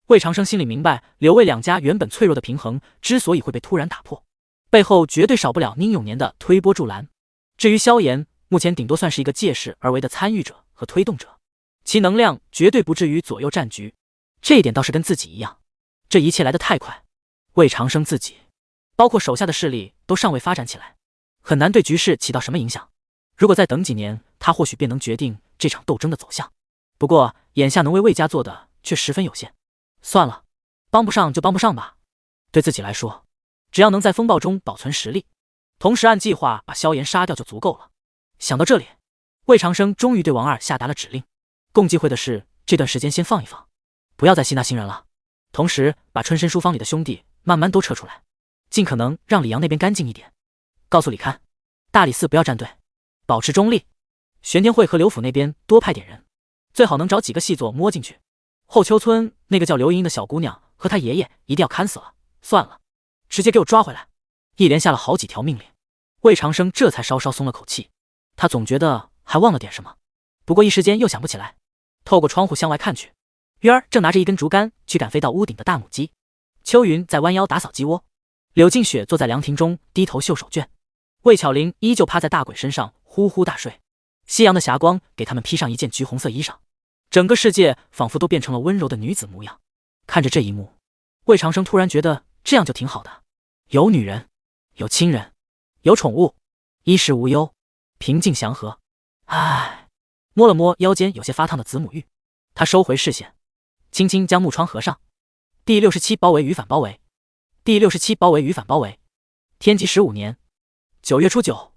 魏长生心里明白，柳魏两家原本脆弱的平衡之所以会被突然打破，背后绝对少不了宁永年的推波助澜。至于萧炎，目前顶多算是一个借势而为的参与者和推动者，其能量绝对不至于左右战局。这一点倒是跟自己一样，这一切来得太快，魏长生自己包括手下的势力都尚未发展起来，很难对局势起到什么影响。如果再等几年，他或许便能决定这场斗争的走向。不过眼下能为魏家做的却十分有限，算了，帮不上就帮不上吧。对自己来说，只要能在风暴中保存实力，同时按计划把萧炎杀掉就足够了。想到这里，魏长生终于对王二下达了指令，共忌讳的是这段时间先放一放，不要再吸纳新人了，同时把春申书坊里的兄弟慢慢都撤出来，尽可能让李阳那边干净一点。告诉李堪，大理寺不要站队，保持中立。玄天会和刘府那边多派点人，最好能找几个细作摸进去。后丘村那个叫刘莹莹的小姑娘和她爷爷一定要看死了，算了，直接给我抓回来。一连下了好几条命令，魏长生这才稍稍松了口气。他总觉得还忘了点什么，不过一时间又想不起来。透过窗户向外看去，鱼儿正拿着一根竹竿去赶飞到屋顶的大母鸡，秋云在弯腰打扫鸡窝，柳静雪坐在凉亭中低头绣手绢，魏巧玲依旧趴在大鬼身上呼呼大睡。夕阳的霞光给他们披上一件橘红色衣裳，整个世界仿佛都变成了温柔的女子模样。看着这一幕，魏长生突然觉得这样就挺好的，有女人，有亲人，有宠物，衣食无忧，平静祥和。唉，摸了摸腰间有些发烫的子母玉，他收回视线，轻轻将木窗合上。第67包围与反包围，第67包围与反包围。天纪15年9月初9，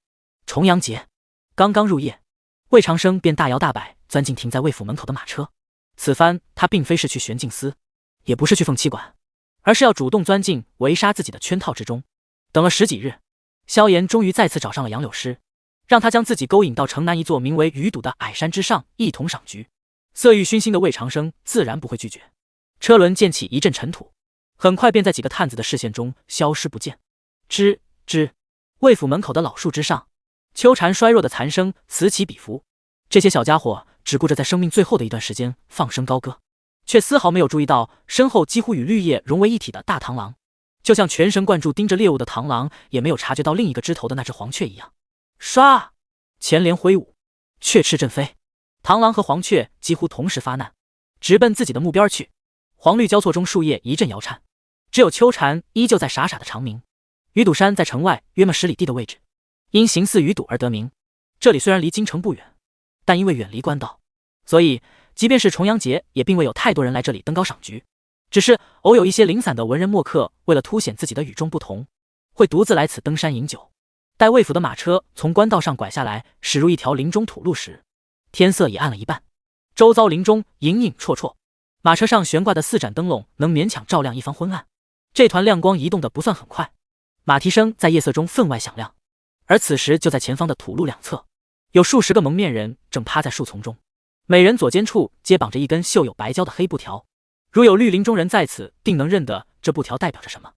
重阳节。刚刚入夜，魏长生便大摇大摆钻进停在魏府门口的马车。此番他并非是去玄镜司，也不是去凤栖馆，而是要主动钻进围杀自己的圈套之中。等了十几日，萧炎终于再次找上了杨柳诗，让他将自己勾引到城南一座名为鱼堵的矮山之上，一同赏菊。色欲熏心的魏长生自然不会拒绝。车轮溅起一阵尘土，很快便在几个探子的视线中消失不见。吱吱，魏府门口的老树之上，秋蝉衰弱的残声此起彼伏。这些小家伙只顾着在生命最后的一段时间放声高歌，却丝毫没有注意到身后几乎与绿叶融为一体的大螳螂，就像全神贯注盯着猎物的螳螂也没有察觉到另一个枝头的那只黄雀一样。唰，前连挥舞，雀翅振飞，螳螂和黄雀几乎同时发难，直奔自己的目标去。黄绿交错中，树叶一阵摇颤，只有秋蝉依旧在傻傻的长鸣。鱼堵山在城外约么10里地的位置，因形似鱼堵而得名。这里虽然离京城不远，但因为远离官道，所以即便是重阳节也并未有太多人来这里登高赏菊。只是偶有一些零散的文人墨客，为了凸显自己的与众不同，会独自来此登山饮酒。待魏府的马车从官道上拐下来，驶入一条林中土路时，天色已暗了一半，周遭林中影影绰绰，马车上悬挂的4盏灯笼能勉强照亮一方昏暗。这团亮光移动的不算很快，马蹄声在夜色中分外响亮。而此时就在前方的土路两侧，有数十个蒙面人正趴在树丛中，每人左肩处皆绑着一根绣有白胶的黑布条。如有绿林中人在此，定能认得这布条代表着什么：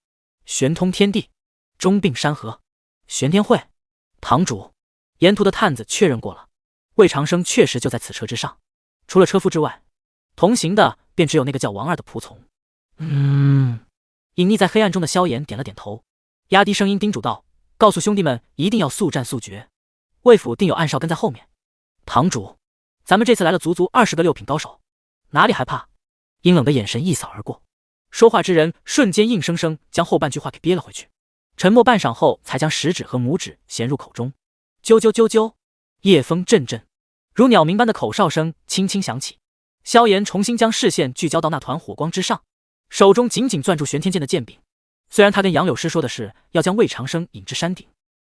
玄通天地，中并山河，玄天会。堂主，沿途的探子确认过了，魏长生确实就在此车之上，除了车夫之外，同行的便只有那个叫王二的仆从。隐匿在黑暗中的萧炎点了点头，压低声音叮嘱道：告诉兄弟们一定要速战速决，魏府定有暗哨跟在后面。堂主，咱们这次来了足足20个6品高手，哪里还怕？阴冷的眼神一扫而过，说话之人瞬间硬生生将后半句话给憋了回去，沉默半晌后才将食指和拇指衔入口中。啾啾啾啾，夜风阵阵，如鸟鸣般的口哨声轻轻响起。萧炎重新将视线聚焦到那团火光之上，手中紧紧攥住玄天剑的剑柄。虽然他跟杨柳诗说的是要将魏长生引至山顶，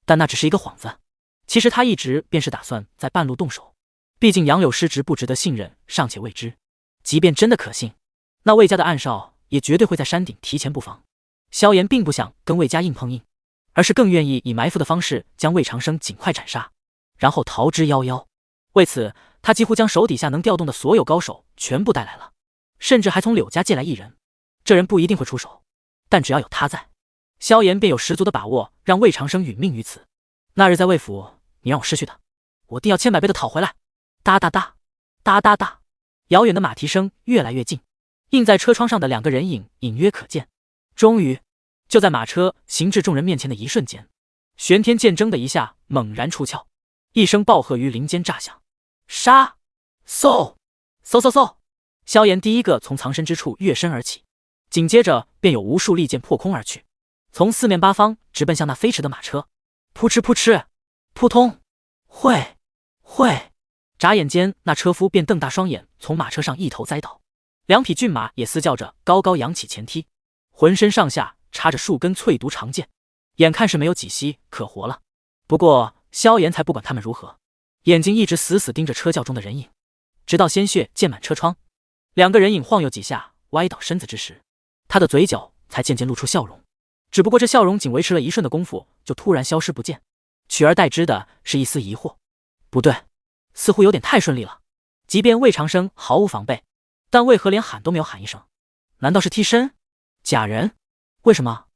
但那只是一个幌子。其实他一直便是打算在半路动手，毕竟杨柳诗值不值得信任尚且未知，即便真的可信，那魏家的暗哨也绝对会在山顶提前布防。萧炎并不想跟魏家硬碰硬，而是更愿意以埋伏的方式将魏长生尽快斩杀，然后逃之夭夭。为此，他几乎将手底下能调动的所有高手全部带来了，甚至还从柳家借来一人。这人不一定会出手，但只要有他在，萧炎便有十足的把握让魏长生殒命于此。那日在魏府，你让我失去的，我定要千百倍的讨回来。哒哒哒，哒哒哒，遥远的马蹄声越来越近，映在车窗上的两个人影隐约可见。终于，就在马车行至众人面前的一瞬间，玄天剑铮的一下猛然出鞘，一声暴喝于林间炸响，杀！嗖！嗖嗖嗖！萧炎第一个从藏身之处跃身而起，紧接着便有无数利剑破空而去，从四面八方直奔向那飞驰的马车。扑哧扑哧，扑通！会！眨眼间，那车夫便瞪大双眼，从马车上一头栽倒，两匹骏马也嘶叫着高高扬起前踢，浑身上下插着数根淬毒长剑，眼看是没有几息可活了。不过萧炎才不管他们如何，眼睛一直死死盯着车轿中的人影，直到鲜血溅满车窗，两个人影晃悠几下歪倒身子之时，他的嘴角才渐渐露出笑容。只不过这笑容仅维持了一瞬的功夫，就突然消失不见，取而代之的是一丝疑惑。不对，似乎有点太顺利了。即便魏长生毫无防备，但为何连喊都没有喊一声？难道是替身？假人？为什么？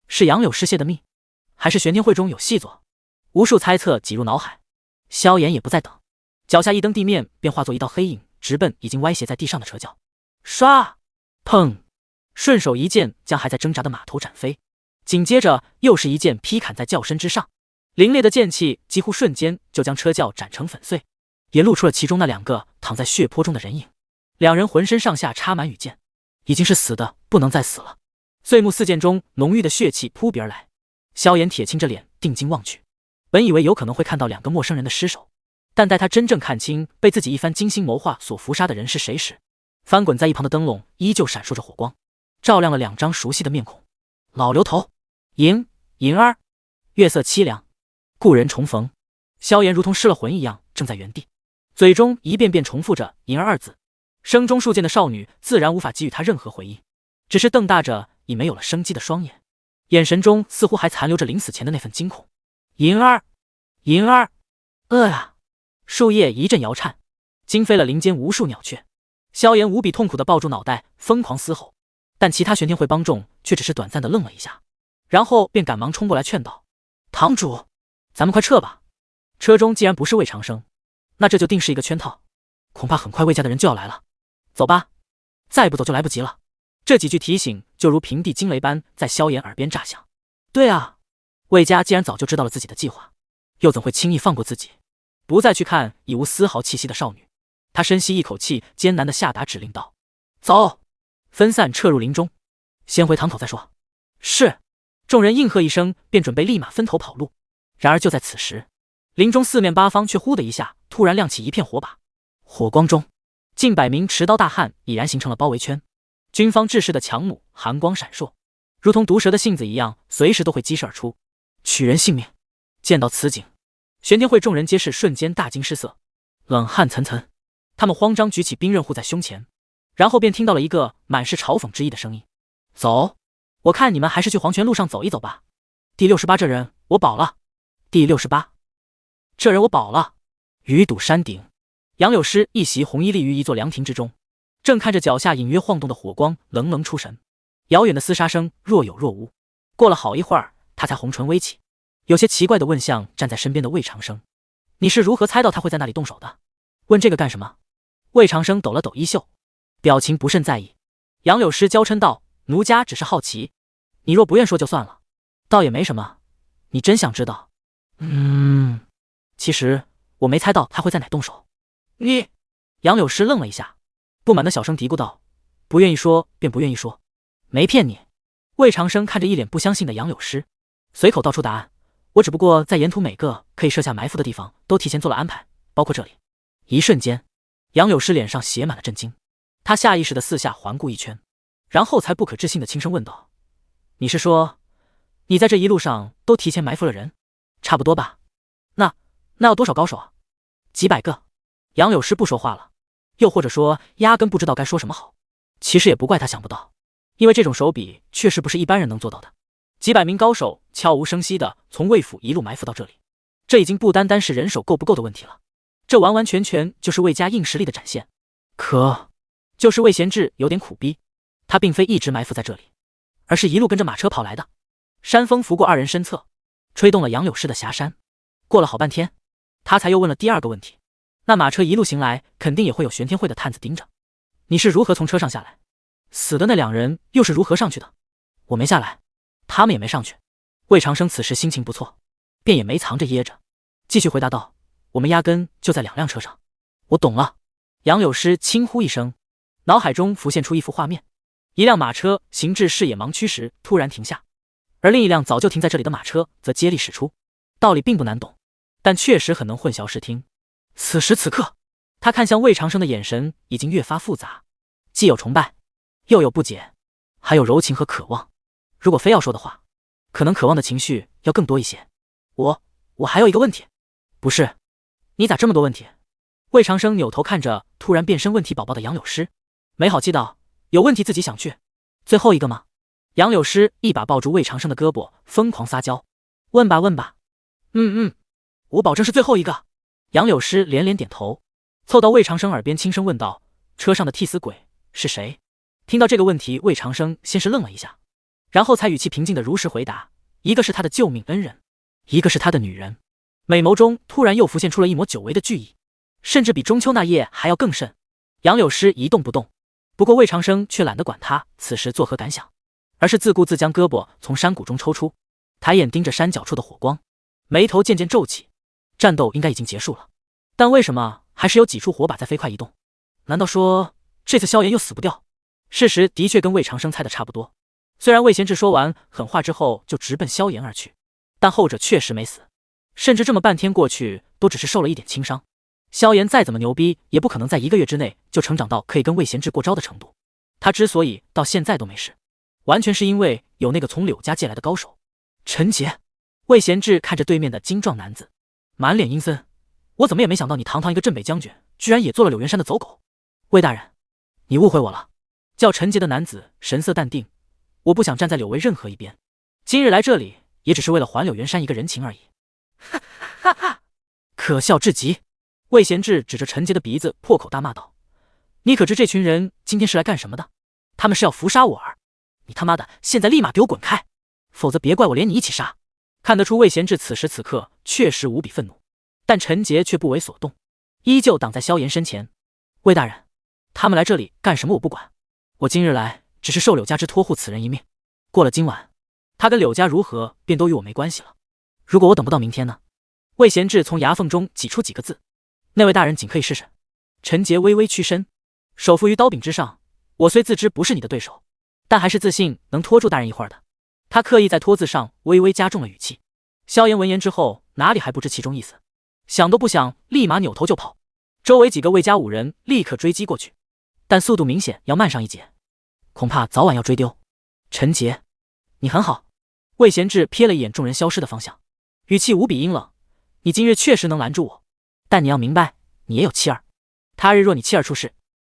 是杨柳失窃的命，还是玄天会中有细作？无数猜测挤入脑海，萧炎也不再等，脚下一蹬地面，便化作一道黑影，直奔已经歪斜在地上的车轿。唰！砰！顺手一剑将还在挣扎的马头斩飞，紧接着又是一剑劈砍在轿身之上，凌冽的剑气几乎瞬间就将车轿斩成粉碎，也露出了其中那两个躺在血泊中的人影。两人浑身上下插满羽箭，已经是死的不能再死了。碎木四剑中浓郁的血气扑鼻而来，萧炎铁青着脸定睛望去，本以为有可能会看到两个陌生人的尸首，但待他真正看清被自己一番精心谋划所伏杀的人是谁时，翻滚在一旁的灯笼依旧闪烁着火光，照亮了两张熟悉的面孔。老刘头，莹儿，月色凄凉，故人重逢。萧炎如同失了魂一样，正在原地，嘴中一遍遍重复着莹儿二字。声中数剑的少女自然无法给予他任何回应，只是瞪大着已没有了生机的双眼，眼神中似乎还残留着临死前的那份惊恐。莹儿，啊！树叶一阵摇颤，惊飞了林间无数鸟雀。萧炎无比痛苦地抱住脑袋，疯狂嘶吼，但其他玄天会帮众却只是短暂地愣了一下，然后便赶忙冲过来劝道：堂主，咱们快撤吧，车中既然不是魏长生，那这就定是一个圈套，恐怕很快魏家的人就要来了。走吧，再不走就来不及了。这几句提醒就如平地惊雷般在萧炎耳边炸响。对啊，魏家既然早就知道了自己的计划，又怎会轻易放过自己？不再去看已无丝毫气息的少女，他深吸一口气，艰难地下达指令道：走！分散撤入林中，先回堂口再说。是。众人应和一声，便准备立马分头跑路。然而就在此时，林中四面八方却忽的一下突然亮起一片火把，火光中近百名持刀大汉已然形成了包围圈，军方制式的强弩寒光闪烁，如同毒蛇的性子一样，随时都会激射而出，取人性命。见到此景，玄天会众人皆是瞬间大惊失色，冷汗涔涔。他们慌张举起兵刃护在胸前，然后便听到了一个满是嘲讽之意的声音：走，我看你们还是去黄泉路上走一走吧。第68这人我保了。第68这人我保了。鱼堵山顶，杨柳诗一袭红衣立于一座凉亭之中，正看着脚下隐约晃动的火光，愣愣出神。遥远的厮杀声若有若无，过了好一会儿，他才红唇微起，有些奇怪地问向站在身边的魏长生：你是如何猜到他会在那里动手的？问这个干什么？魏长生抖了抖衣袖，表情不甚在意。杨柳诗娇嗔道：奴家只是好奇，你若不愿说就算了，倒也没什么。你真想知道？其实我没猜到他会在哪动手。你……杨柳诗愣了一下，不满的小声嘀咕道：不愿意说便不愿意说，没骗你。魏长生看着一脸不相信的杨柳诗，随口道出答案：我只不过在沿途每个可以设下埋伏的地方都提前做了安排，包括这里。一瞬间，杨柳诗脸上写满了震惊，他下意识的四下环顾一圈，然后才不可置信的轻声问道：你是说你在这一路上都提前埋伏了人？差不多吧。那要多少高手啊？几百个。杨柳诗不说话了，又或者说压根不知道该说什么好。其实也不怪他想不到，因为这种手笔确实不是一般人能做到的。几百名高手悄无声息地从魏府一路埋伏到这里，这已经不单单是人手够不够的问题了，这完完全全就是魏家硬实力的展现。可就是魏贤志有点苦逼，他并非一直埋伏在这里，而是一路跟着马车跑来的。山风拂过二人身侧，吹动了杨柳诗的霞衫，过了好半天，他才又问了第二个问题。那马车一路行来，肯定也会有玄天会的探子盯着。你是如何从车上下来？死的那2人又是如何上去的？我没下来，他们也没上去。魏长生此时心情不错，便也没藏着掖着，继续回答道：我们压根就在2辆车上。我懂了。杨柳诗轻呼一声，脑海中浮现出一幅画面：一辆马车行至视野盲区时突然停下，而另一辆早就停在这里的马车则接力驶出。道理并不难懂，但确实很能混淆视听。此时此刻，他看向魏长生的眼神已经越发复杂，既有崇拜，又有不解，还有柔情和渴望。如果非要说的话，可能渴望的情绪要更多一些。我还有一个问题。不是，你咋这么多问题？魏长生扭头看着突然变身问题宝宝的杨柳诗，没好气道：有问题自己想去。最后一个吗？杨柳诗一把抱住魏长生的胳膊，疯狂撒娇：问吧问吧。我保证是最后一个。杨柳诗连连点头，凑到魏长生耳边轻声问道：车上的替死鬼是谁？听到这个问题，魏长生先是愣了一下，然后才语气平静的如实回答：一个是他的救命恩人，一个是他的女人。美眸中突然又浮现出了一抹久违的惧意，甚至比中秋那夜还要更甚。杨柳诗一动不动，不过魏长生却懒得管他此时作何感想，而是自顾自将胳膊从山谷中抽出，抬眼盯着山脚处的火光，眉头渐渐皱起。战斗应该已经结束了，但为什么还是有几处火把在飞快移动？难道说这次萧炎又死不掉？事实的确跟魏长生猜的差不多，虽然魏贤志说完狠话之后就直奔萧炎而去，但后者确实没死，甚至这么半天过去都只是受了一点轻伤。萧炎再怎么牛逼，也不可能在1个月之内就成长到可以跟魏贤志过招的程度。他之所以到现在都没事，完全是因为有那个从柳家借来的高手陈杰。魏贤志看着对面的精壮男子，满脸阴森：我怎么也没想到你堂堂一个镇北将军，居然也做了柳元山的走狗。魏大人，你误会我了。叫陈杰的男子神色淡定：我不想站在柳卫任何一边，今日来这里也只是为了还柳元山一个人情而已。哈哈哈，可笑至极。魏贤志指着陈杰的鼻子破口大骂道：你可知这群人今天是来干什么的？他们是要伏杀我儿，你他妈的现在立马给我滚开，否则别怪我连你一起杀。看得出魏贤志此时此刻确实无比愤怒，但陈杰却不为所动，依旧挡在萧炎身前。魏大人，他们来这里干什么我不管，我今日来只是受柳家之托护此人一命，过了今晚，他跟柳家如何便都与我没关系了。如果我等不到明天呢？魏贤志从牙缝中挤出几个字：那位大人仅可以试试。陈杰微微屈身，手扶于刀柄之上，我虽自知不是你的对手，但还是自信能拖住大人一会儿的。他刻意在拖字上微微加重了语气。萧炎闻言之后哪里还不知其中意思，想都不想立马扭头就跑。周围几个魏家5人立刻追击过去，但速度明显要慢上一截，恐怕早晚要追丢。陈杰，你很好。魏贤志瞥了一眼众人消失的方向，语气无比阴冷：你今日确实能拦住我，但你要明白，你也有妻儿，他日若你妻儿出事，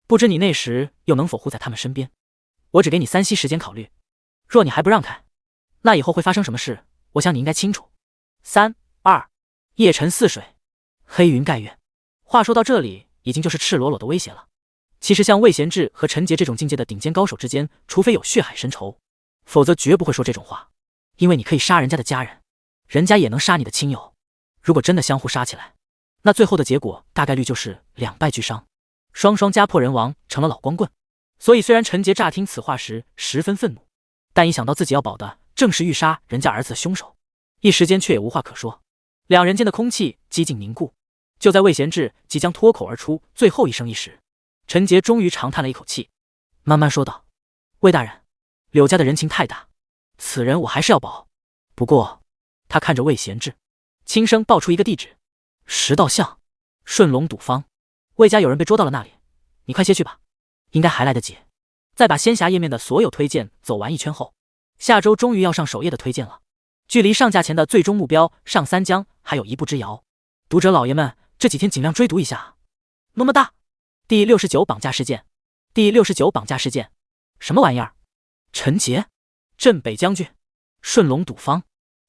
不知你那时又能否护在他们身边。我只给你3息时间考虑，若你还不让开，那以后会发生什么事，我想你应该清楚。3、2，夜沉似水，黑云盖月。话说到这里，已经就是赤裸裸的威胁了。其实像魏贤志和陈杰这种境界的顶尖高手之间，除非有血海深仇，否则绝不会说这种话。因为你可以杀人家的家人，人家也能杀你的亲友。如果真的相互杀起来，那最后的结果大概率就是两败俱伤，双双家破人亡，成了老光棍。所以虽然陈杰乍听此话时十分愤怒，但一想到自己要保的正是欲杀人家儿子的凶手，一时间却也无话可说。两人间的空气几近凝固。就在魏贤志即将脱口而出最后一声一时，陈杰终于长叹了一口气，慢慢说道：魏大人，柳家的人情太大，此人我还是要保。不过他看着魏贤志，轻声报出一个地址：石道巷顺龙赌坊。魏家有人被捉到了那里，你快些去吧，应该还来得及。在把仙侠页面的所有推荐走完一圈后，下周终于要上首页的推荐了。距离上架前的最终目标上3江还有一步之遥，读者老爷们这几天尽量追读一下。么么哒。第69绑架事件。第69绑架事件。什么玩意儿？陈杰，镇北将军，顺龙赌坊，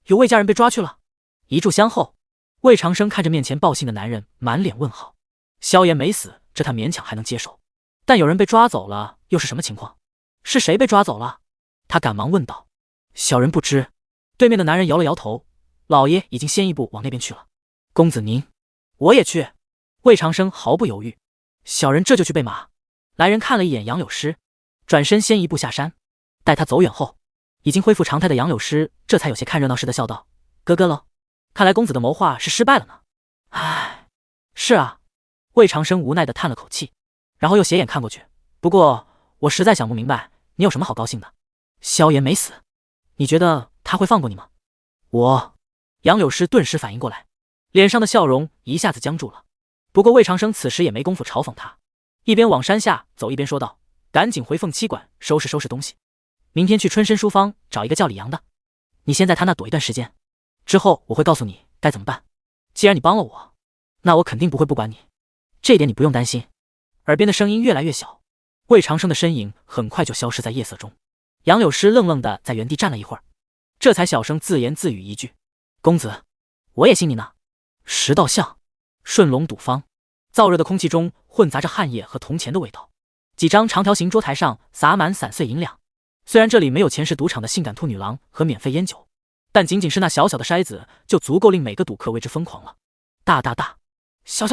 有魏家人被抓去了。一炷香后，魏长生看着面前报信的男人，满脸问号。萧炎没死，这他勉强还能接受，但有人被抓走了，又是什么情况？是谁被抓走了？他赶忙问道。小人不知。对面的男人摇了摇头，老爷已经先一步往那边去了。公子您，我也去。魏长生毫不犹豫，小人这就去备马。来人看了一眼杨柳诗，转身先一步下山。待他走远后，已经恢复常态的杨柳诗这才有些看热闹似的笑道：“哥哥喽，看来公子的谋划是失败了呢。”唉，是啊。魏长生无奈地叹了口气，然后又斜眼看过去。不过我实在想不明白，你有什么好高兴的？萧炎没死，你觉得他会放过你吗？杨柳诗顿时反应过来，脸上的笑容一下子僵住了。不过魏长生此时也没工夫嘲讽他，一边往山下走一边说道：“赶紧回凤栖馆收拾收拾东西，明天去春申书坊找一个叫李阳的，你先在他那躲一段时间，之后我会告诉你该怎么办。既然你帮了我，那我肯定不会不管你，这一点你不用担心。”耳边的声音越来越小，魏长生的身影很快就消失在夜色中。杨柳诗愣愣地在原地站了一会儿，这才小声自言自语一句：“公子，我也信你呢。”10道巷，顺龙赌坊，燥热的空气中混杂着汗液和铜钱的味道。几张长条形桌台上洒满散碎银两。虽然这里没有前世赌场的性感兔女郎和免费烟酒，但仅仅是那小小的筛子就足够令每个赌客为之疯狂了。大，小，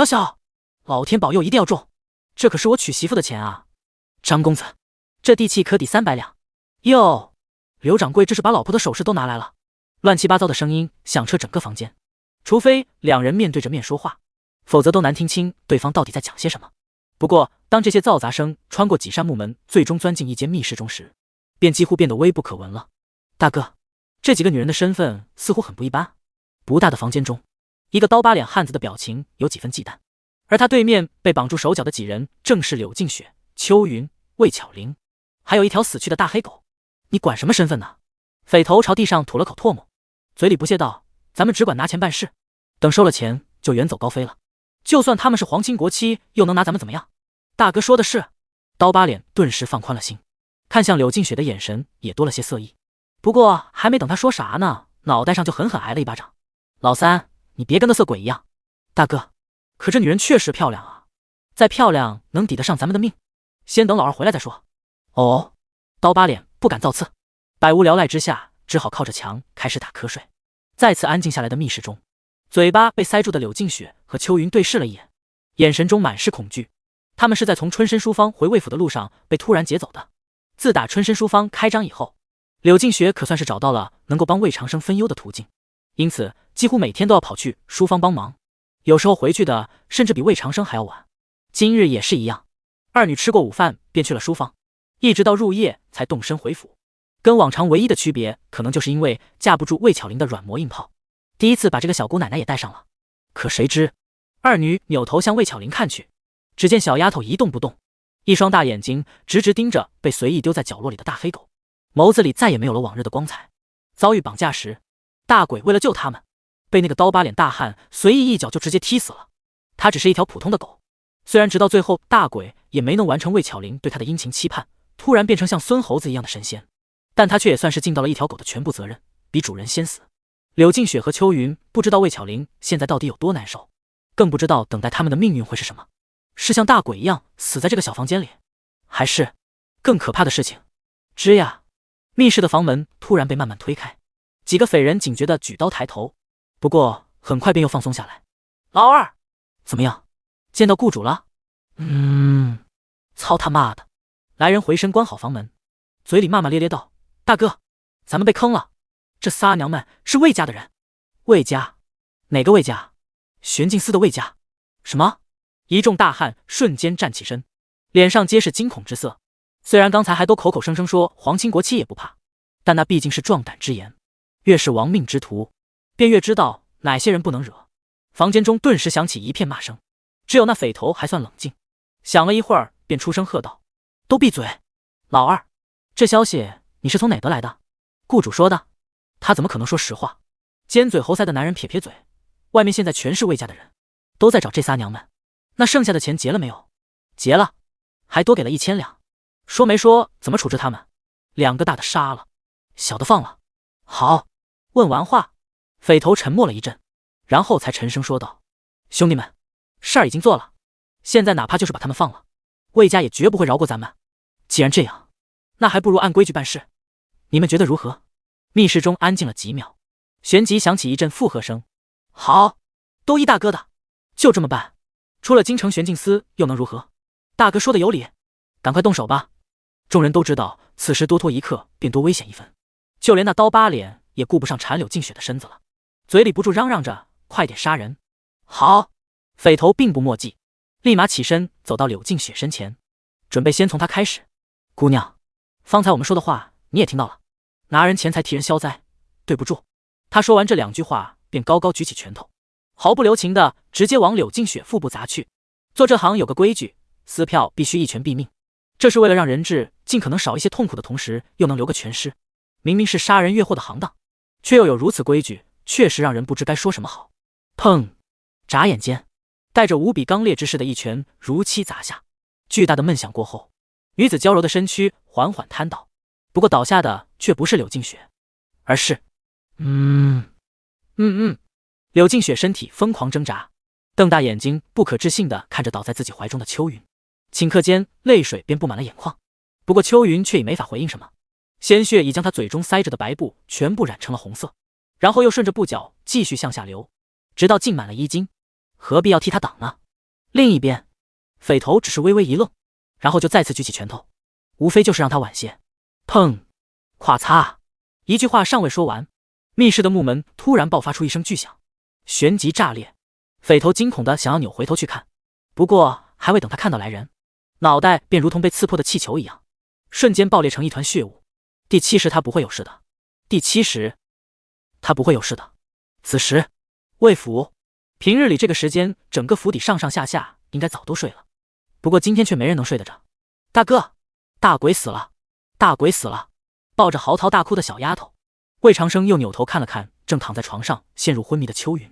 老天保佑一定要中，这可是我娶媳妇的钱啊！张公子，这地契可抵300两。哟，刘掌柜这是把老婆的首饰都拿来了。乱七八糟的声音响彻整个房间，除非两人面对着面说话，否则都难听清对方到底在讲些什么。不过当这些噪杂声穿过几扇木门，最终钻进一间密室中时，便几乎变得微不可闻了。大哥，这几个女人的身份似乎很不一般。不大的房间中，一个刀疤脸汉子的表情有几分忌惮，而他对面被绑住手脚的几人正是柳静雪、秋云、魏巧玲，还有一条死去的大黑狗。你管什么身份呢？匪头朝地上吐了口唾沫，嘴里不屑道：“咱们只管拿钱办事，等收了钱就远走高飞了。就算他们是皇亲国戚，又能拿咱们怎么样？”大哥说的是。刀疤脸顿时放宽了心，看向柳静雪的眼神也多了些色意。不过还没等他说啥呢，脑袋上就狠狠挨了一巴掌。老三，你别跟个色鬼一样。大哥，可这女人确实漂亮啊，再漂亮能抵得上咱们的命？先等老二回来再说。哦，刀疤脸不敢造次，百无聊赖之下，只好靠着墙开始打瞌睡。再次安静下来的密室中，嘴巴被塞住的柳静雪和秋云对视了一眼，眼神中满是恐惧。他们是在从春申书坊回魏府的路上被突然劫走的。自打春申书坊开张以后，柳静雪可算是找到了能够帮魏长生分忧的途径，因此几乎每天都要跑去书坊帮忙，有时候回去的甚至比魏长生还要晚。今日也是一样，二女吃过午饭便去了书坊，一直到入夜才动身回府。跟往常唯一的区别，可能就是因为架不住魏巧玲的软磨硬泡，第一次把这个小姑奶奶也带上了。可谁知二女扭头向魏巧玲看去，只见小丫头一动不动，一双大眼睛直直盯着被随意丢在角落里的大黑狗，眸子里再也没有了往日的光彩。遭遇绑架时，大鬼为了救他们，被那个刀疤脸大汉随意一脚就直接踢死了。他只是一条普通的狗，虽然直到最后大鬼也没能完成魏巧玲对他的殷勤期盼，突然变成像孙猴子一样的神仙，但他却也算是尽到了一条狗的全部责任，比主人先死。柳静雪和秋云不知道魏巧玲现在到底有多难受，更不知道等待他们的命运会是什么，是像大鬼一样死在这个小房间里，还是更可怕的事情。吱呀，密室的房门突然被慢慢推开，几个匪人警觉地举刀抬头，不过很快便又放松下来。老二，怎么样？见到雇主了？操他妈的！来人回身关好房门，嘴里骂骂咧咧道：“大哥，咱们被坑了，这仨娘们是魏家的人。”魏家？哪个魏家？玄镜司的魏家？什么？一众大汉瞬间站起身，脸上皆是惊恐之色。虽然刚才还都口口声声说皇亲国戚也不怕，但那毕竟是壮胆之言，越是亡命之徒，便越知道哪些人不能惹。房间中顿时响起一片骂声，只有那匪头还算冷静，想了一会儿便出声喝道：“都闭嘴！老二，这消息你是从哪得来的？”雇主说的。他怎么可能说实话？尖嘴猴腮的男人撇撇嘴，外面现在全是魏家的人，都在找这仨娘们。那剩下的钱结了没有？结了，还多给了1000两。说没说怎么处置他们？两个大的杀了，小的放了。好。问完话，匪头沉默了一阵，然后才沉声说道：“兄弟们，事儿已经做了，现在哪怕就是把他们放了，魏家也绝不会饶过咱们。既然这样，那还不如按规矩办事，你们觉得如何？”密室中安静了几秒，旋即响起一阵附和声：“好。”都依大哥的，就这么办。出了京城玄镜司又能如何？大哥说的有理，赶快动手吧。众人都知道，此时多拖一刻便多危险一分，就连那刀疤脸也顾不上缠柳静雪的身子了，嘴里不住嚷嚷着快点杀人。好，匪头并不墨迹，立马起身走到柳静雪身前，准备先从她开始。姑娘，方才我们说的话你也听到了，拿人钱财替人消灾，对不住。他说完这2句话，便高高举起拳头，毫不留情的直接往柳静雪腹部砸去。做这行有个规矩，撕票必须一拳毙命，这是为了让人质尽可能少一些痛苦的同时，又能留个全尸。明明是杀人越货的行当，却又有如此规矩，确实让人不知该说什么好。砰！眨眼间，带着无比刚烈之势的一拳如期砸下。巨大的闷响过后，女子娇柔的身躯缓缓瘫倒，不过倒下的却不是柳静雪，而是……柳静雪身体疯狂挣扎，瞪大眼睛不可置信地看着倒在自己怀中的秋云，顷刻间泪水便布满了眼眶。不过秋云却已没法回应什么，鲜血已将她嘴中塞着的白布全部染成了红色，然后又顺着布角继续向下流，直到浸满了衣襟。何必要替他挡呢？另一边，匪头只是微微一愣，然后就再次举起拳头，无非就是让他晚些。砰！咵嚓！一句话尚未说完，密室的木门突然爆发出一声巨响，旋即炸裂。匪头惊恐的想要扭回头去看，不过还未等他看到来人，脑袋便如同被刺破的气球一样，瞬间爆裂成一团血雾。第70他不会有事的，第70他不会有事的。此时魏府，平日里这个时间，整个府邸上上下下应该早都睡了，不过今天却没人能睡得着。大哥，大鬼死了，大鬼死了！抱着嚎啕大哭的小丫头，魏长生又扭头看了看正躺在床上陷入昏迷的秋云，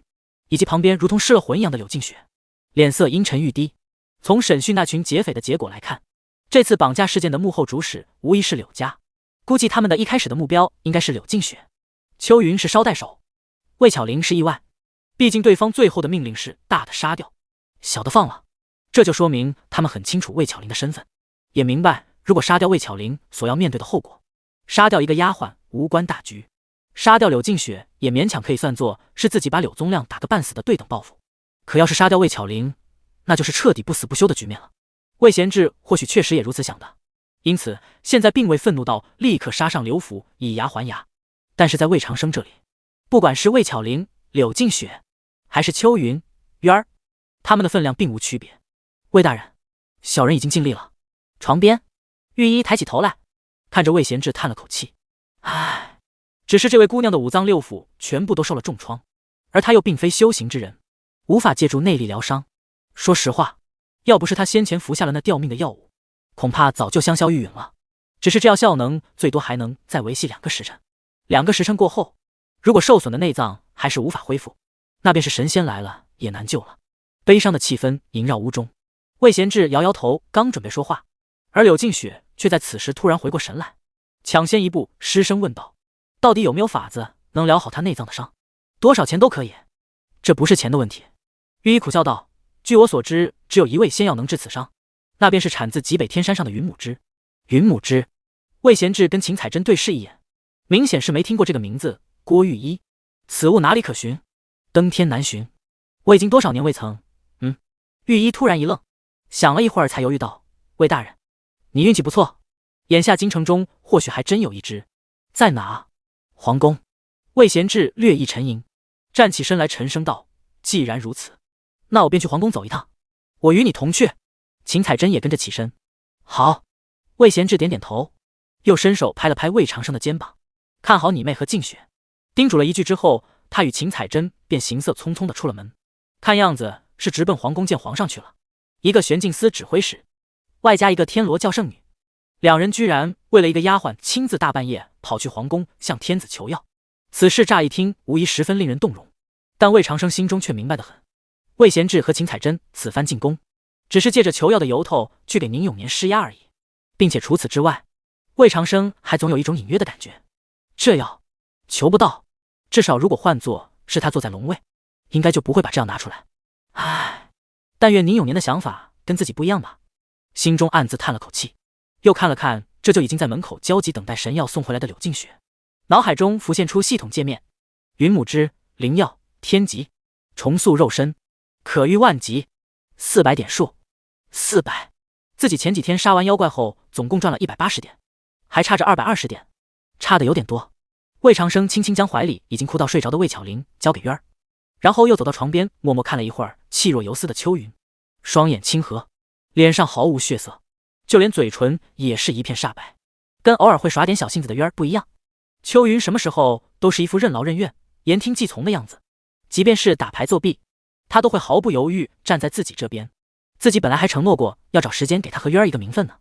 以及旁边如同失了魂一样的柳静雪，脸色阴沉欲滴。从审讯那群劫匪的结果来看，这次绑架事件的幕后主使无疑是柳家，估计他们的一开始的目标应该是柳静雪。秋云是捎带手，魏巧玲是意外，毕竟对方最后的命令是大的杀掉，小的放了，这就说明他们很清楚魏巧玲的身份，也明白如果杀掉魏巧玲所要面对的后果。杀掉一个丫鬟无关大局，杀掉柳静雪也勉强可以算作是自己把柳宗亮打个半死的对等报复，可要是杀掉魏巧玲，那就是彻底不死不休的局面了。魏贤志或许确实也如此想的，因此现在并未愤怒到立刻杀上刘府以牙还牙，但是在魏长生这里，不管是魏巧玲、柳静雪还是秋云、渊儿，他们的分量并无区别。魏大人，小人已经尽力了。床边，御医抬起头来，看着魏贤志叹了口气，唉，只是这位姑娘的五脏六腑全部都受了重创，而她又并非修行之人，无法借助内力疗伤。说实话，要不是她先前服下了那吊命的药物，恐怕早就香消玉殒了。只是这药效能最多还能再维系2个时辰，2个时辰过后，如果受损的内脏还是无法恢复，那便是神仙来了也难救了。悲伤的气氛萦绕屋中，魏贤志摇摇头，刚准备说话，而柳静雪却在此时突然回过神来，抢先一步失声问道：到底有没有法子能疗好他内脏的伤？多少钱都可以，这不是钱的问题。御医苦笑道：据我所知，只有一味仙药能治此伤，那便是产自极北天山上的云母枝。云母枝？魏贤志跟秦彩珍对视一眼，明显是没听过这个名字。郭御医，此物哪里可寻？登天难寻。我已经多少年未曾……御医突然一愣，想了一会儿才犹豫道：魏大人，你运气不错，眼下京城中或许还真有一支。在哪？皇宫。魏贤志略一沉吟，站起身来沉声道：既然如此，那我便去皇宫走一趟，我与你同去。秦彩珍也跟着起身。好。魏贤志点点头，又伸手拍了拍魏长生的肩膀，看好你妹和静雪。叮嘱了一句之后，他与秦彩珍便行色匆匆地出了门，看样子是直奔皇宫见皇上去了。一个玄镜司指挥使，外加一个天罗教圣女，2人居然为了一个丫鬟亲自大半夜跑去皇宫向天子求药，此事乍一听无疑十分令人动容，但魏长生心中却明白得很，魏贤志和秦彩珍此番进宫，只是借着求药的由头去给宁永年施压而已，并且除此之外，魏长生还总有一种隐约的感觉，这药求不到，至少如果换作是他坐在龙位，应该就不会把这药拿出来。唉，但愿宁永年的想法跟自己不一样吧。心中暗自叹了口气，又看了看这就已经在门口焦急等待神药送回来的柳静雪，脑海中浮现出系统界面：云母枝、灵药、天极。重塑肉身，可遇万疾，400点数，400。自己前几天杀完妖怪后，总共赚了180点，还差着220点，差的有点多。魏长生轻轻将怀里已经哭到睡着的魏巧玲交给渊儿，然后又走到床边，默默看了一会儿气若游丝的秋云，双眼清和，脸上毫无血色，就连嘴唇也是一片煞白，跟偶尔会耍点小性子的渊儿不一样。秋云什么时候都是一副任劳任怨、言听计从的样子，即便是打牌作弊，他都会毫不犹豫站在自己这边。自己本来还承诺过要找时间给他和渊儿一个名分呢，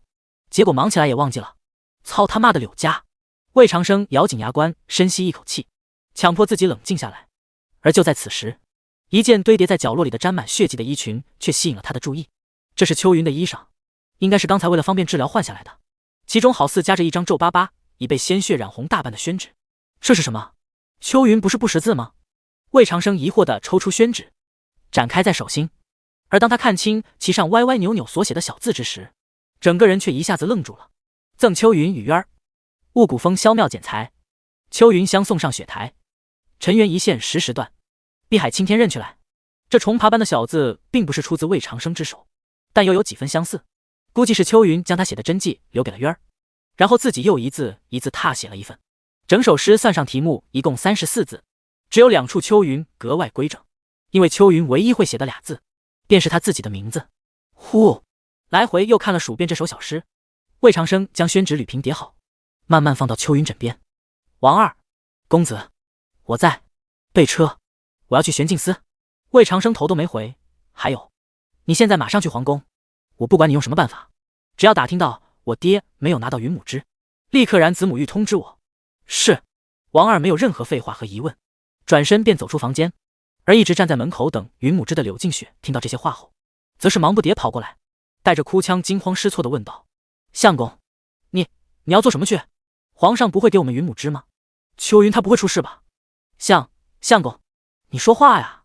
结果忙起来也忘记了。操他妈的柳家！魏长生咬紧牙关，深吸一口气，强迫自己冷静下来。而就在此时，一件堆叠在角落里的沾满血迹的衣裙却吸引了他的注意。这是秋云的衣裳，应该是刚才为了方便治疗换下来的，其中好似夹着一张皱巴巴已被鲜血染红大半的宣纸。这是什么？秋云不是不识字吗？魏长生疑惑地抽出宣纸，展开在手心。而当他看清其上歪歪扭扭所写的小字之时，整个人却一下子愣住了。赠秋云与渊儿，雾谷峰霄庙剪裁，秋云相送上雪台，尘缘一线时断，碧海青天认去来。这重爬般的小字并不是出自魏长生之手，但又有几分相似，估计是秋云将他写的真迹留给了渊儿，然后自己又一字一字踏写了一份。整首诗算上题目一共34字，只有2处秋云格外规整，因为秋云唯一会写的俩字便是他自己的名字。呼，来回又看了数遍这首小诗，魏长生将宣纸捋平叠好，慢慢放到秋云枕边。王二公子，我在，备车，我要去玄镜司。魏长生头都没回。还有，你现在马上去皇宫，我不管你用什么办法，只要打听到我爹没有拿到云母枝，立刻燃子母玉通知我。是。王二没有任何废话和疑问，转身便走出房间。而一直站在门口等云母枝的柳静雪听到这些话后，则是忙不迭跑过来，带着哭腔惊慌失措地问道：相公，你要做什么去？皇上不会给我们云母枝吗？秋云他不会出事吧？相公，你说话呀！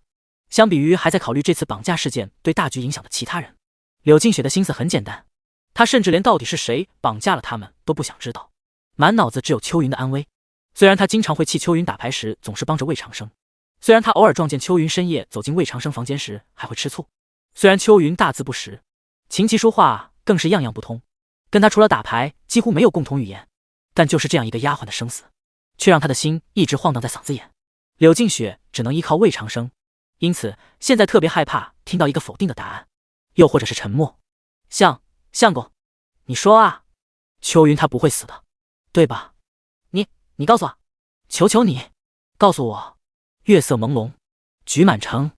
相比于还在考虑这次绑架事件对大局影响的其他人，柳静雪的心思很简单，她甚至连到底是谁绑架了他们都不想知道，满脑子只有秋云的安危。虽然她经常会气秋云打牌时总是帮着魏长生，虽然他偶尔撞见秋云深夜走进魏长生房间时还会吃醋，虽然秋云大字不识，琴棋书画更是样样不通，跟他除了打牌几乎没有共同语言，但就是这样一个丫鬟的生死，却让他的心一直晃荡在嗓子眼。柳静雪只能依靠魏长生，因此现在特别害怕听到一个否定的答案，又或者是沉默。相公，你说啊，秋云他不会死的，对吧？你告诉我，求求你，告诉我。月色朦胧，菊满城，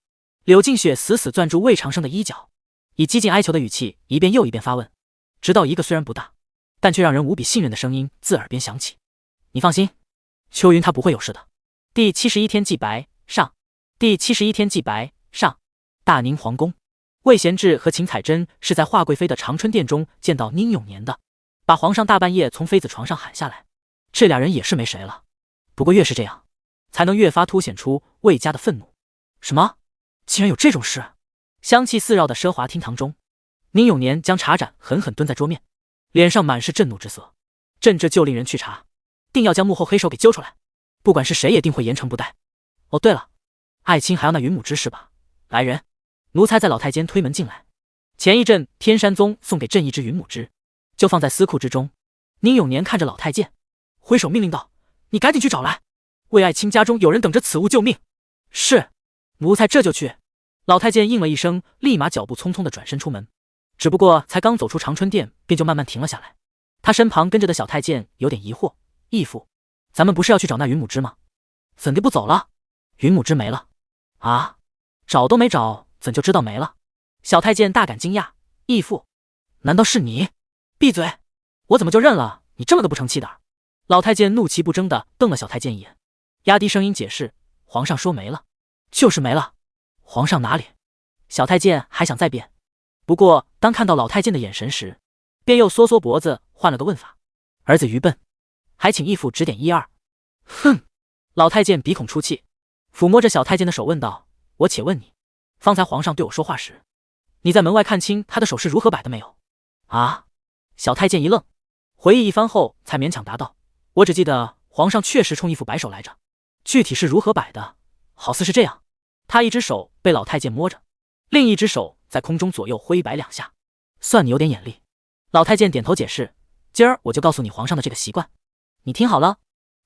柳静雪死死攥住魏长生的衣角，以几近哀求的语气一遍又一遍发问，直到一个虽然不大，但却让人无比信任的声音自耳边响起：你放心，秋云他不会有事的。第71天祭白上，第71天祭白上。大宁皇宫，魏贤志和秦彩珍是在华贵妃的长春殿中见到宁永年的，把皇上大半夜从妃子床上喊下来，这俩人也是没谁了。不过越是这样，才能越发凸显出魏家的愤怒。什么？竟然有这种事？香气四绕的奢华厅堂中，宁永年将茶盏狠狠蹲在桌面，脸上满是震怒之色。这就令人去查，定要将幕后黑手给揪出来，不管是谁也定会严惩不贷。哦对了，爱卿还要那云母之事吧？来人！奴才在老太监推门进来。前一阵天山宗送给朕一只云母枝，就放在司库之中。宁永年看着老太监，挥手命令道：你赶紧去找来，魏爱卿家中有人等着此物救命。是，奴才这就去。老太监应了一声，立马脚步匆匆地转身出门。只不过才刚走出长春殿，便就慢慢停了下来。他身旁跟着的小太监有点疑惑：义父，咱们不是要去找那云母枝吗？怎地不走了？云母枝没了啊？找都没找，怎就知道没了？小太监大感惊讶：义父，难道是你？闭嘴！我怎么就认了你这么个不成器的？老太监怒其不争地瞪了小太监一眼，压低声音解释：皇上说没了，就是没了。皇上哪里？小太监还想再辩，不过当看到老太监的眼神时，便又缩缩脖子换了个问法：儿子愚笨，还请义父指点一二。哼！老太监鼻孔出气，抚摸着小太监的手问道：我且问你，方才皇上对我说话时，你在门外看清他的手是如何摆的没有？啊！小太监一愣，回忆一番后才勉强答道：我只记得皇上确实冲义父摆手来着，具体是如何摆的，好似是这样。他一只手被老太监摸着，另一只手在空中左右挥摆2下。算你有点眼力。老太监点头解释，今儿我就告诉你皇上的这个习惯，你听好了，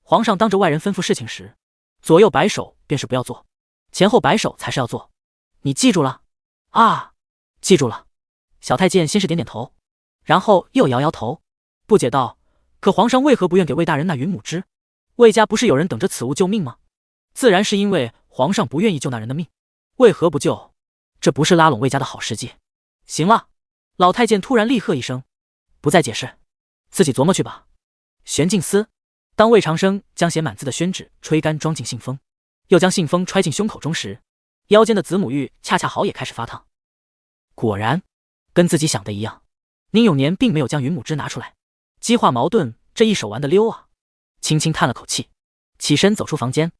皇上当着外人吩咐事情时，左右摆手便是不要做，前后摆手才是要做，你记住了？啊，记住了。小太监先是点点头，然后又摇摇头，不解道，可皇上为何不愿给魏大人那云母枝？魏家不是有人等着此物救命吗？自然是因为皇上不愿意救那人的命，为何不救？这不是拉拢魏家的好时机。行了，老太监突然厉喝一声，不再解释，自己琢磨去吧。玄镜司，当魏长生将写满字的宣纸吹干装进信封，又将信封揣进胸口中时，腰间的子母玉恰恰好也开始发烫。果然跟自己想的一样，宁永年并没有将云母枝拿出来，激化矛盾，这一手玩得溜啊。轻轻叹了口气，起身走出房间，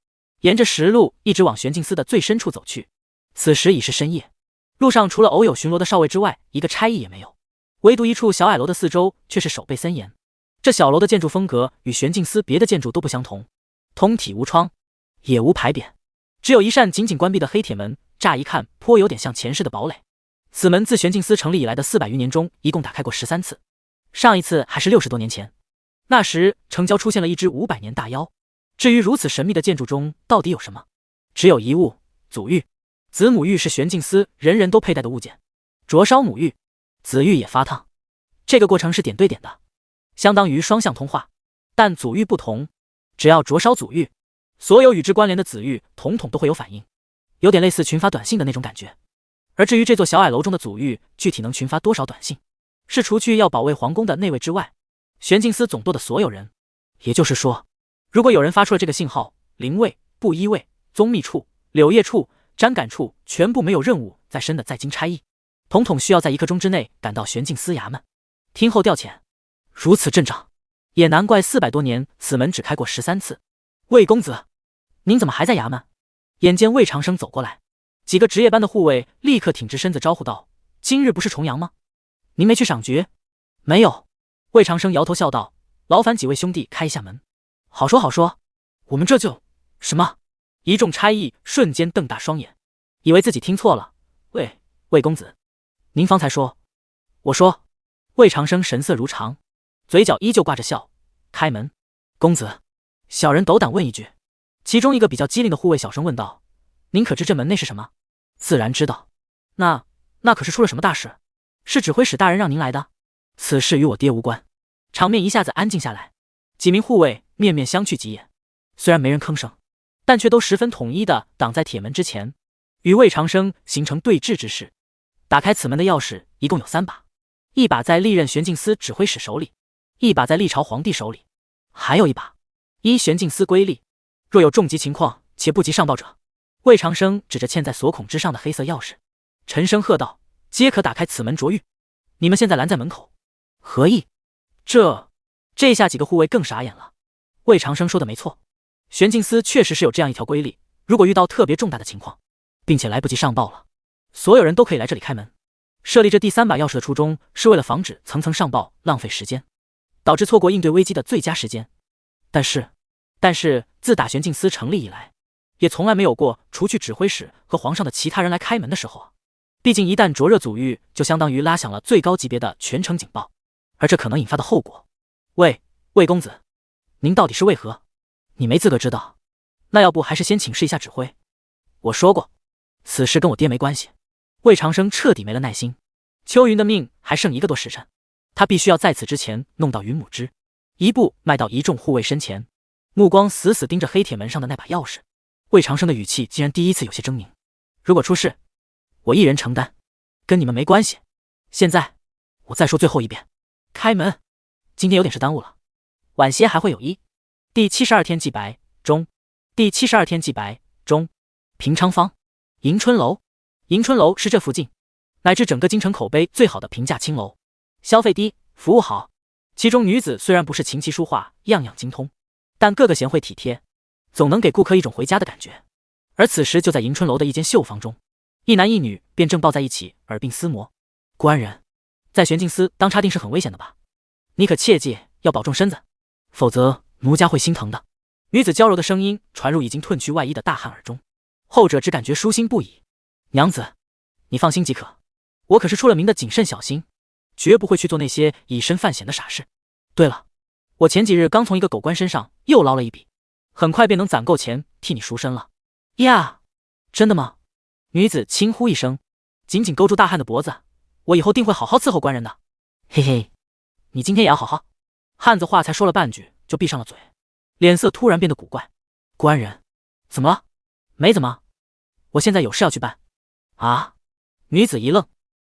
沿着石路一直往玄镜司的最深处走去。此时已是深夜，路上除了偶有巡逻的哨卫之外，一个差役也没有，唯独一处小矮楼的四周却是守备森严。这小楼的建筑风格与玄镜司别的建筑都不相同，通体无窗，也无牌匾，只有一扇紧紧关闭的黑铁门，乍一看颇有点像前世的堡垒。此门自玄镜司成立以来的400余年中，一共打开过13次，上一次还是60多年前，那时城郊出现了一只500年大妖。至于如此神秘的建筑中到底有什么，只有一物，祖玉。子母玉是玄镜司人人都佩戴的物件，灼烧母玉，子玉也发烫，这个过程是点对点的，相当于双向通话。但祖玉不同，只要灼烧祖玉，所有与之关联的子玉统统都会有反应，有点类似群发短信的那种感觉。而至于这座小矮楼中的祖玉具体能群发多少短信，是除去要保卫皇宫的内卫之外，玄镜司总舵的所有人。也就是说，如果有人发出了这个信号，灵卫、布衣卫、宗秘处、柳叶处、瞻感处全部没有任务在身的在京差役，统统需要在1刻钟之内赶到玄镜司衙门，听候调遣。如此阵仗，也难怪400多年此门只开过13次。魏公子，您怎么还在衙门？眼见魏长生走过来，几个值夜班的护卫立刻挺直身子招呼道，今日不是重阳吗？您没去赏菊？没有。魏长生摇头笑道，劳烦几位兄弟开一下门。好说好说，我们这就……什么？一众差役瞬间瞪大双眼，以为自己听错了。魏公子，您方才说？我说。魏长生神色如常，嘴角依旧挂着笑。开门。公子，小人斗胆问一句。其中一个比较机灵的护卫小声问道，您可知这门内是什么？自然知道。那可是出了什么大事？是指挥使大人让您来的？此事与我爹无关。场面一下子安静下来，几名护卫面面相觑几眼，虽然没人吭声，但却都十分统一地挡在铁门之前，与魏长生形成对峙之势。打开此门的钥匙一共有3把，一把在历任玄镜司指挥使手里，一把在历朝皇帝手里，还有一把依玄镜司规例，若有重急情况且不及上报者，魏长生指着嵌在锁孔之上的黑色钥匙，沉声喝道，皆可打开此门着狱。你们现在拦在门口，何意？这下几个护卫更傻眼了。魏长生说的没错，玄镜司确实是有这样一条规例，如果遇到特别重大的情况，并且来不及上报了，所有人都可以来这里开门。设立这第3把钥匙的初衷是为了防止层层上报浪费时间，导致错过应对危机的最佳时间。但是自打玄镜司成立以来，也从来没有过除去指挥使和皇上的其他人来开门的时候啊。毕竟一旦灼热祖玉，就相当于拉响了最高级别的全城警报，而这可能引发的后果。魏公子，您到底是为何？你没资格知道。那要不还是先请示一下指挥。我说过，此事跟我爹没关系。魏长生彻底没了耐心，秋云的命还剩1个多时辰，他必须要在此之前弄到云母枝，一步迈到一众护卫身前，目光死死盯着黑铁门上的那把钥匙。魏长生的语气竟然第一次有些狰狞，如果出事，我一人承担，跟你们没关系。现在我再说最后一遍，开门。今天有点事耽误了，晚些还会有一。第72天祭白中，第72天祭白中。平昌坊迎春楼，迎春楼是这附近乃至整个京城口碑最好的平价青楼，消费低，服务好。其中女子虽然不是琴棋书画样样精通，但个个贤惠体贴，总能给顾客一种回家的感觉。而此时就在迎春楼的一间绣房中，一男一女便正抱在一起耳鬓厮磨。官人，在玄镜司当差定是很危险的吧？你可切记要保重身子，否则奴家会心疼的。女子娇柔的声音传入已经褪去外衣的大汉耳中。后者只感觉舒心不已。娘子，你放心即可，我可是出了名的谨慎小心，绝不会去做那些以身犯险的傻事。对了，我前几日刚从一个狗官身上又捞了一笔，很快便能攒够钱替你赎身了。呀，真的吗？女子轻呼一声，紧紧勾住大汉的脖子，我以后定会好好伺候官人的。嘿嘿，你今天也要好好。汉子话才说了半句就闭上了嘴，脸色突然变得古怪。官人，怎么了？没怎么，我现在有事要去办。啊？女子一愣，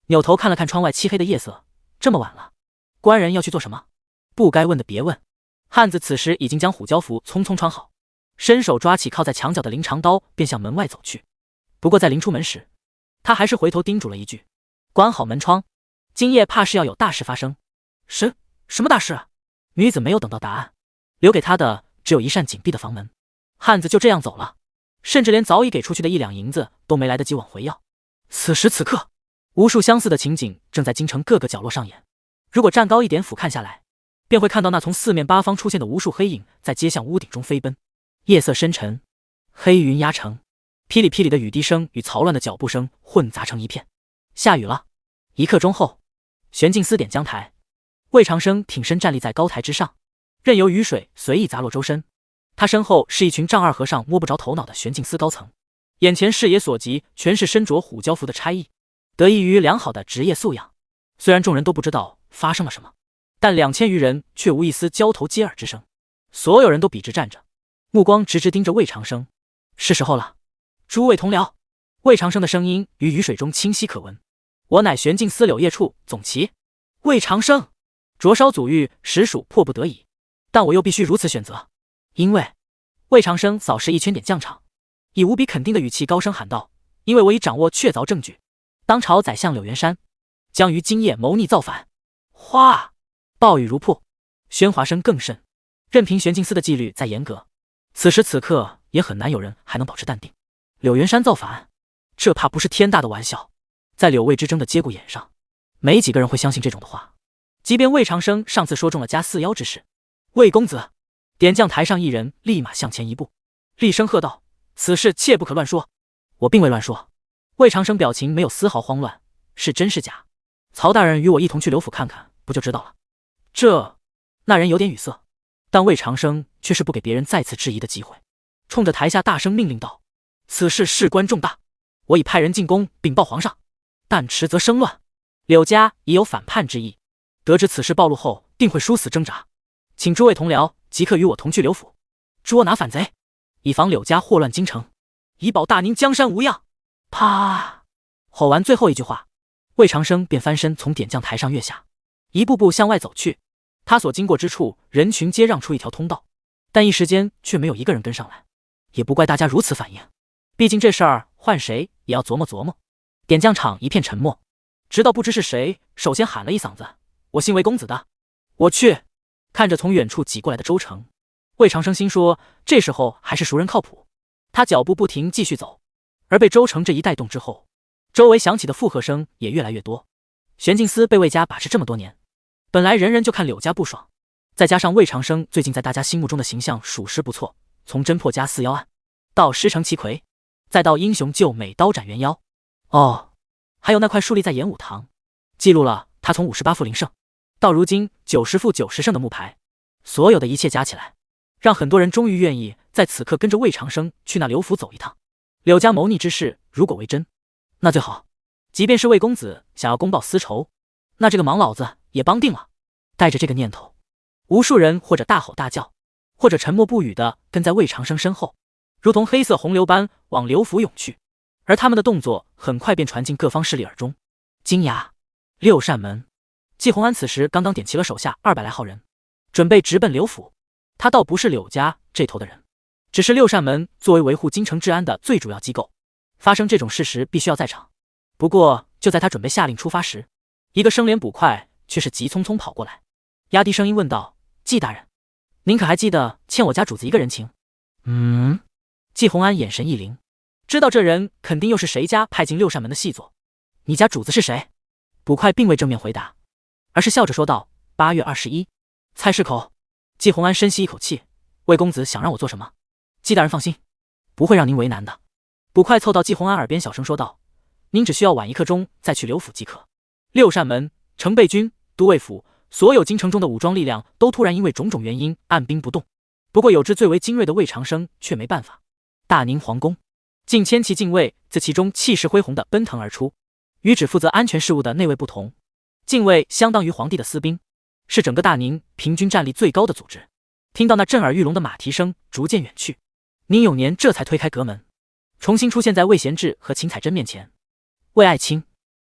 扭头看了看窗外漆黑的夜色，这么晚了，官人要去做什么？不该问的别问。汉子此时已经将虎蛟服匆匆穿好，伸手抓起靠在墙角的林长刀，便向门外走去。不过在临出门时，他还是回头叮嘱了一句：关好门窗，今夜怕是要有大事发生。什么大事啊？女子没有等到答案，留给他的只有一扇紧闭的房门。汉子就这样走了，甚至连早已给出去的1两银子都没来得及往回要。此时此刻，无数相似的情景正在京城各个角落上演。如果站高一点俯瞰下来，便会看到那从四面八方出现的无数黑影在街巷屋顶中飞奔。夜色深沉，黑云压城，噼里噼里的雨滴声与嘈乱的脚步声混杂成一片。下雨了。1刻钟后，玄镜司点江台，魏长生挺身站立在高台之上，任由雨水随意砸落周身。他身后是一群丈二和尚摸不着头脑的玄镜司高层，眼前视野所及全是身着虎蛟服的差役，得益于良好的职业素养，虽然众人都不知道发生了什么，但2000余人却无一丝交头接耳之声。所有人都笔直站着，目光直直盯着魏长生。是时候了，诸位同僚。魏长生的声音于雨水中清晰可闻。我乃玄镜司柳叶处总旗魏长生，灼烧祖域实属迫不得已，但我又必须如此选择。因为魏长生扫视一圈点将场，以无比肯定的语气高声喊道：因为我已掌握确凿证据，当朝宰相柳元山将于今夜谋逆造反。哗！暴雨如瀑，喧哗声更甚。任凭玄镜司的纪律再严格，此时此刻也很难有人还能保持淡定。柳元山造反，这怕不是天大的玩笑。在柳魏之争的节骨眼上，没几个人会相信这种的话。即便魏长生上次说中了加4妖之事，魏公子，点将台上一人立马向前一步，厉声喝道：此事切不可乱说。我并未乱说。魏长生表情没有丝毫慌乱，是真是假？曹大人与我一同去刘府看看，不就知道了。那人有点语塞，但魏长生却是不给别人再次质疑的机会，冲着台下大声命令道：此事事关重大，我已派人进宫禀报皇上，但迟则生乱，柳家已有反叛之意，得知此事暴露后定会殊死挣扎，请诸位同僚即刻与我同去刘府，捉拿反贼，以防柳家祸乱京城，以保大宁江山无恙。啪！吼完最后一句话，魏长生便翻身从点将台上跃下，一步步向外走去。他所经过之处，人群皆让出一条通道，但一时间却没有一个人跟上来。也不怪大家如此反应，毕竟这事儿换谁也要琢磨琢磨。点将场一片沉默，直到不知是谁首先喊了一嗓子：我信魏公子的。我去！看着从远处挤过来的周成，魏长生心说这时候还是熟人靠谱。他脚步不停继续走，而被周成这一带动之后，周围响起的附和声也越来越多。玄镜司被魏家把持这么多年，本来人人就看柳家不爽，再加上魏长生最近在大家心目中的形象属实不错，从侦破家4妖案到师承齐魁，再到英雄救美刀斩元妖，还有那块竖立在演武堂，记录了他从58负0胜到如今90负90胜的木牌，所有的一切加起来，让很多人终于愿意在此刻跟着魏长生去那刘府走一趟。柳家谋逆之事如果为真，那最好，即便是魏公子想要公报私仇，那这个忙老子也帮定了。带着这个念头，无数人或者大吼大叫，或者沉默不语的跟在魏长生身后，如同黑色洪流般往刘府涌去。而他们的动作很快便传进各方势力耳中。金衙、六扇门，季鸿安此时刚刚点齐了手下200来号人，准备直奔刘府。他倒不是柳家这头的人，只是六扇门作为维护京城治安的最主要机构，发生这种事时必须要在场。不过就在他准备下令出发时，一个生脸捕快却是急匆匆跑过来，压低声音问道：季大人，您可还记得欠我家主子一个人情？季鸿安眼神一灵，知道这人肯定又是谁家派进六扇门的细作。你家主子是谁？捕快并未正面回答，而是笑着说道：8月21，菜市口。季鸿安深吸一口气，魏公子想让我做什么？季大人放心，不会让您为难的。捕快凑到季红安耳边小声说道：“您只需要晚1刻钟再去刘府即可。”6扇门、城备军、都尉府，所有京城中的武装力量都突然因为种种原因按兵不动。不过有之最为精锐的魏长生却没办法。大宁皇宫，近1000骑禁卫自其中气势恢宏地奔腾而出。与只负责安全事务的内卫不同，禁卫相当于皇帝的私兵，是整个大宁平均战力最高的组织。听到那震耳欲聋的马蹄声逐渐远去，宁永年这才推开阁门，重新出现在魏贤志和秦彩珍面前。魏爱卿，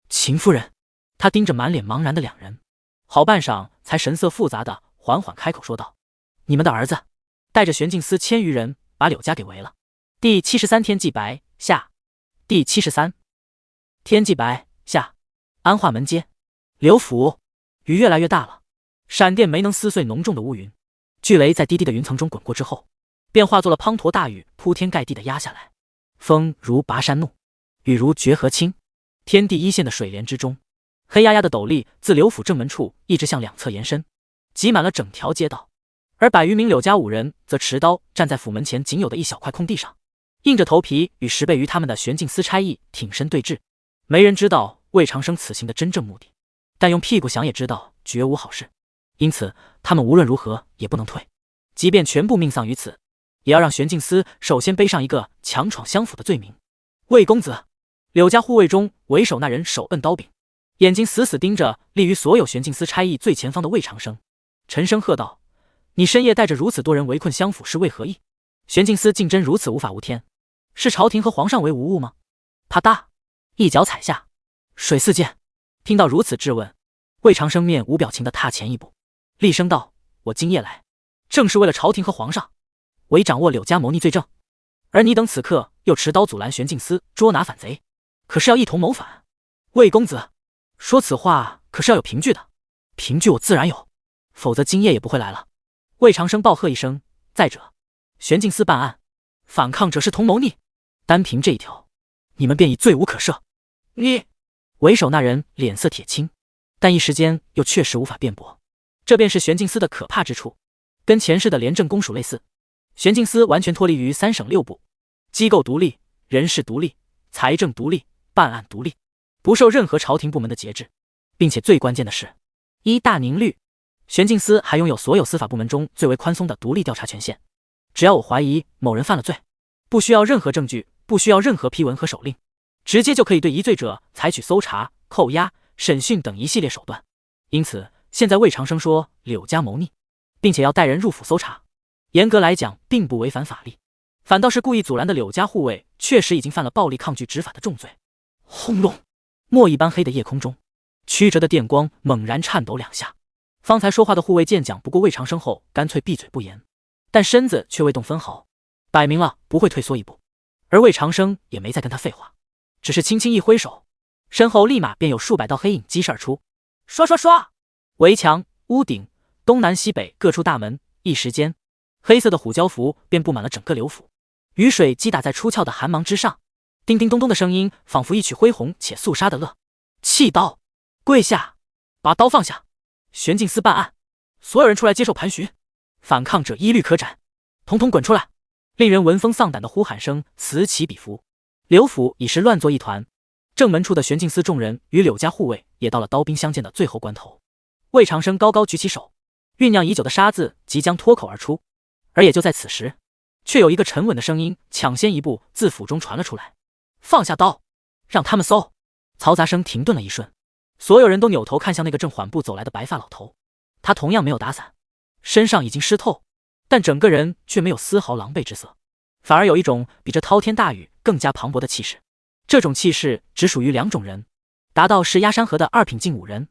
秦夫人。他盯着满脸茫然的两人，好半晌才神色复杂的缓缓开口说道：“你们的儿子带着玄镜司1000余人把柳家给围了。”第73天祭白下。第73天祭白下。安化门街，刘府。雨越来越大了，闪电没能撕碎浓重的乌云，巨雷在低低的云层中滚过之后，便化作了滂沱大雨，铺天盖地的压下来。风如拔山怒，雨如决河倾。天地一线的水帘之中，黑压压的斗笠自刘府正门处一直向两侧延伸，挤满了整条街道。而100余名柳家武人则持刀站在府门前仅有的一小块空地上，硬着头皮与10倍于他们的玄镜司差役挺身对峙。没人知道魏长生此行的真正目的，但用屁股想也知道绝无好事，因此他们无论如何也不能退，即便全部命丧于此，也要让玄镜司首先背上一个强闯相府的罪名。魏公子，柳家护卫中为首那人手摁刀柄，眼睛死死盯着立于所有玄镜司差役最前方的魏长生，沉声喝道：“你深夜带着如此多人围困相府是为何意？玄镜司竟真如此无法无天？是朝廷和皇上为无物吗？”啪嗒，一脚踩下，水四溅。听到如此质问，魏长生面无表情地踏前一步，厉声道：“我今夜来，正是为了朝廷和皇上，我已掌握柳家谋逆罪证，而你等此刻又持刀阻拦玄镜司捉拿反贼，可是要一同谋反？魏公子，说此话可是要有凭据的。凭据我自然有，否则今夜也不会来了。”魏长生暴喝一声：“再者，玄镜司办案，反抗者是同谋逆，单凭这一条，你们便已罪无可赦。”你为首那人脸色铁青，但一时间又确实无法辩驳。这便是玄镜司的可怕之处，跟前世的廉政公署类似。玄镜司完全脱离于3省6部，机构独立，人事独立，财政独立，办案独立，不受任何朝廷部门的节制，并且最关键的是，依大宁律，玄镜司还拥有所有司法部门中最为宽松的独立调查权限。只要我怀疑某人犯了罪，不需要任何证据，不需要任何批文和手令，直接就可以对疑罪者采取搜查、扣押、审讯等一系列手段。因此现在魏长生说柳家谋逆，并且要带人入府搜查，严格来讲并不违反法律，反倒是故意阻拦的柳家护卫确实已经犯了暴力抗拒执法的重罪。轰隆，墨一般黑的夜空中，曲折的电光猛然颤抖2下。方才说话的护卫见讲不过魏长生后，干脆闭嘴不言，但身子却未动分毫，摆明了不会退缩一步。而魏长生也没再跟他废话，只是轻轻一挥手，身后立马便有数百道黑影激射而出。刷刷刷，围墙、屋顶、东南西北各处大门，一时间黑色的虎椒符便布满了整个刘府。雨水击打在出鞘的寒芒之上，叮叮咚咚的声音仿佛一曲恢宏且肃杀的乐。弃刀，跪下，把刀放下，玄镜司办案，所有人出来接受盘询，反抗者一律可斩，统统滚出来！令人闻风丧胆的呼喊声此起彼伏，刘府已是乱作一团。正门处的玄镜司众人与柳家护卫也到了刀兵相见的最后关头。魏长生高高举起手，酝酿已久的杀字即将脱口而出，而也就在此时，却有一个沉稳的声音抢先一步自府中传了出来：“放下刀，让他们搜。”嘈杂声停顿了一瞬，所有人都扭头看向那个正缓步走来的白发老头。他同样没有打伞，身上已经湿透，但整个人却没有丝毫狼狈之色，反而有一种比这滔天大雨更加磅礴的气势。这种气势只属于2种人，达到是压山河的2品禁武人，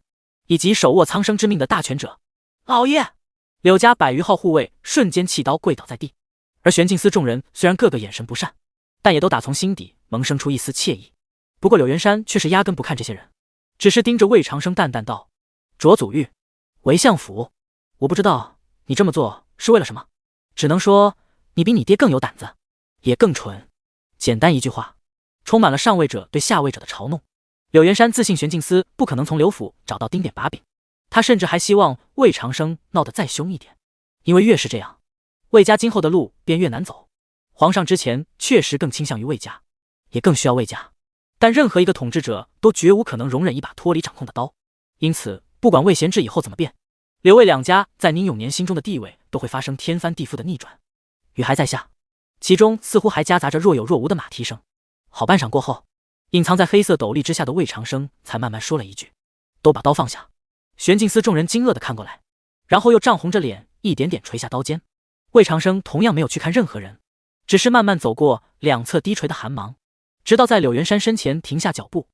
以及手握苍生之命的大权者。老爷！柳家100余号护卫瞬间弃刀跪倒在地，而玄镜司众人虽然个个眼神不善，但也都打从心底萌生出一丝惬意。不过柳元山却是压根不看这些人，只是盯着魏长生淡淡道：“卓祖玉，为相府，我不知道你这么做是为了什么，只能说你比你爹更有胆子，也更蠢。”简单一句话，充满了上位者对下位者的嘲弄。柳元山自信玄镜司不可能从刘府找到丁点把柄，他甚至还希望魏长生闹得再凶一点，因为越是这样，魏家今后的路便越难走。皇上之前确实更倾向于魏家，也更需要魏家。但任何一个统治者都绝无可能容忍一把脱离掌控的刀，因此不管魏贤志以后怎么变，刘魏两家在宁永年心中的地位都会发生天翻地覆的逆转。雨还在下，其中似乎还夹杂着若有若无的马蹄声。好半晌过后，隐藏在黑色斗笠之下的魏长生才慢慢说了一句：“都把刀放下。”玄镜司众人惊愕地看过来，然后又涨红着脸一点点垂下刀尖。魏长生同样没有去看任何人，只是慢慢走过两侧低垂的寒芒，直到在柳元山身前停下脚步。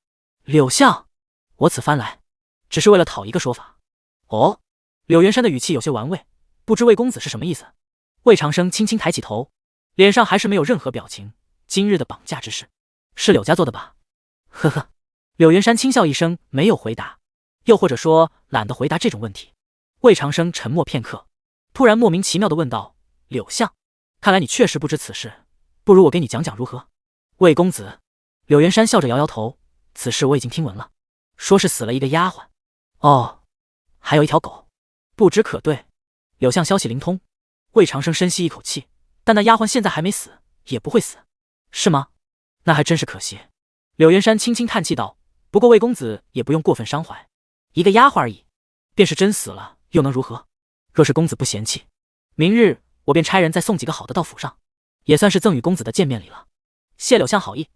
柳相，我此番来只是为了讨一个说法。哦，柳元山的语气有些玩味，不知魏公子是什么意思？魏长生轻轻抬起头，脸上还是没有任何表情。今日的绑架之事，是柳家做的吧？呵呵。柳元山轻笑一声，没有回答，又或者说懒得回答这种问题。魏长生沉默片刻，突然莫名其妙地问道：“柳相，看来你确实不知此事，不如我给你讲讲如何？”魏公子，柳元山笑着摇摇头，此事我已经听闻了，说是死了一个丫鬟。哦，还有一条狗，不知可对？柳相消息灵通。魏长生深吸一口气，但那丫鬟现在还没死，也不会死，是吗？那还真是可惜。柳元山轻轻叹气道：“不过魏公子也不用过分伤怀，一个丫鬟而已，便是真死了又能如何？若是公子不嫌弃，明日我便差人再送几个好的到府上，也算是赠与公子的见面礼了。”谢柳相好意。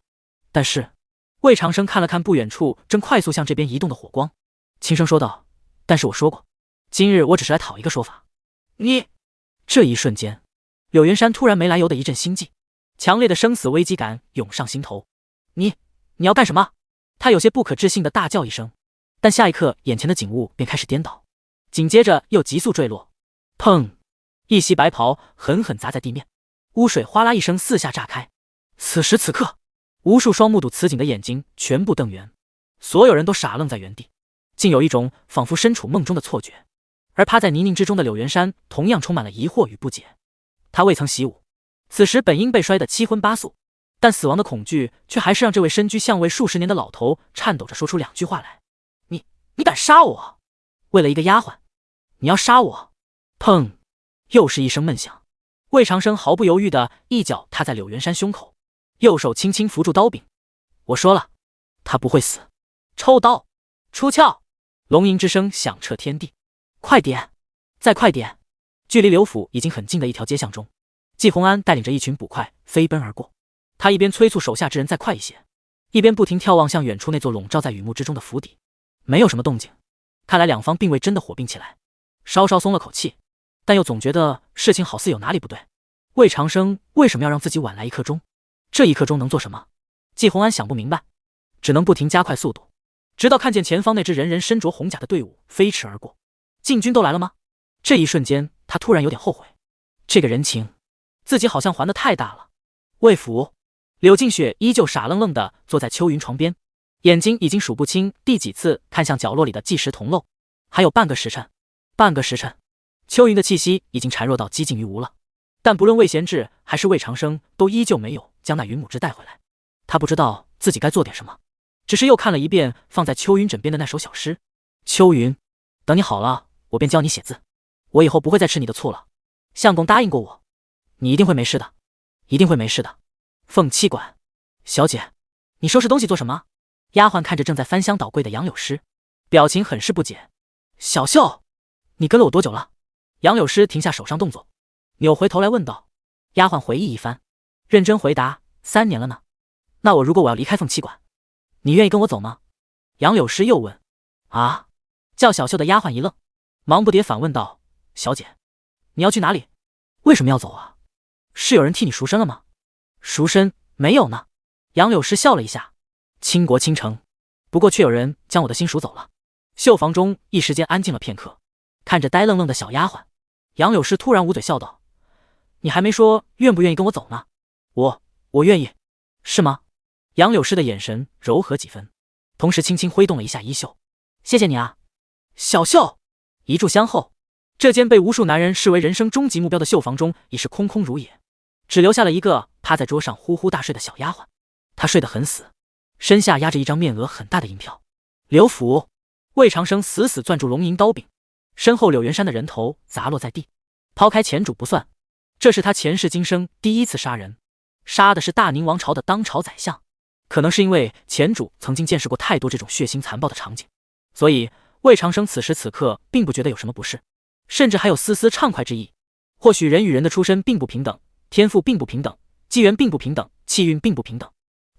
但是魏长生看了看不远处正快速向这边移动的火光，轻声说道：“但是我说过，今日我只是来讨一个说法。”你……这一瞬间，柳元山突然没来由的一阵心悸，强烈的生死危机感涌上心头。你要干什么？他有些不可置信的大叫一声，但下一刻眼前的景物便开始颠倒，紧接着又急速坠落。砰！一袭白袍狠狠砸在地面，污水哗啦一声四下炸开。此时此刻，无数双目睹此景的眼睛全部瞪圆，所有人都傻愣在原地，竟有一种仿佛身处梦中的错觉。而趴在泥泞之中的柳元山同样充满了疑惑与不解。他未曾习武，此时本应被摔得七荤八素，但死亡的恐惧却还是让这位身居相位数十年的老头颤抖着说出两句话来：“你敢杀我？为了一个丫鬟，你要杀我？”砰！又是一声闷响，魏长生毫不犹豫地一脚踏在柳元山胸口，右手轻轻扶住刀柄。我说了，他不会死。抽刀，出鞘！龙吟之声响彻天地。快点，再快点！距离刘府已经很近的一条街巷中，季鸿安带领着一群捕快飞奔而过。他一边催促手下之人再快一些，一边不停眺望向远处那座笼罩在雨幕之中的府邸。没有什么动静，看来两方并未真的火并起来。稍稍松了口气，但又总觉得事情好似有哪里不对。魏长生为什么要让自己晚来一刻钟？这一刻钟能做什么？季鸿安想不明白，只能不停加快速度，直到看见前方那支人人身着红甲的队伍飞驰而过。禁军都来了吗？这一瞬间，他突然有点后悔，这个人情，自己好像还得太大了。魏府，柳静雪依旧傻愣愣地坐在秋云床边，眼睛已经数不清第几次看向角落里的计时铜漏。还有半个时辰，秋云的气息已经孱弱到几近于无了。但不论魏贤志还是魏长生，都依旧没有将那云母之带回来。他不知道自己该做点什么，只是又看了一遍放在秋云枕边的那首小诗：“秋云，等你好了，我便教你写字。我以后不会再吃你的醋了。相公答应过我，你一定会没事的，一定会没事的。”凤栖馆，小姐，你收拾东西做什么？丫鬟看着正在翻箱倒柜的杨柳诗，表情很是不解。小秀，你跟了我多久了？杨柳诗停下手上动作，扭回头来问道。丫鬟回忆一番，认真回答：“3年了呢。”那我如果要离开凤栖馆，你愿意跟我走吗？杨柳诗又问。啊！叫小秀的丫鬟一愣，忙不迭反问道：“小姐，你要去哪里？为什么要走啊？是有人替你赎身了吗？”赎身没有呢。杨柳诗笑了一下，倾国倾城，不过却有人将我的心赎走了。绣房中一时间安静了片刻，看着呆愣愣的小丫鬟，杨柳诗突然捂嘴笑道：“你还没说愿不愿意跟我走呢。”我愿意。是吗？杨柳诗的眼神柔和几分，同时轻轻挥动了一下衣袖。谢谢你啊，小秀。一炷香后，这间被无数男人视为人生终极目标的绣房中已是空空如也，只留下了一个趴在桌上呼呼大睡的小丫鬟。她睡得很死，身下压着一张面额很大的银票。刘府，魏长生死死攥住龙吟刀柄，身后柳元山的人头砸落在地。抛开前主不算，这是他前世今生第一次杀人，杀的是大宁王朝的当朝宰相。可能是因为前主曾经见识过太多这种血腥残暴的场景，所以魏长生此时此刻并不觉得有什么不适，甚至还有丝丝畅快之意。或许人与人的出身并不平等，天赋并不平等，机缘并不平等，气运并不平等，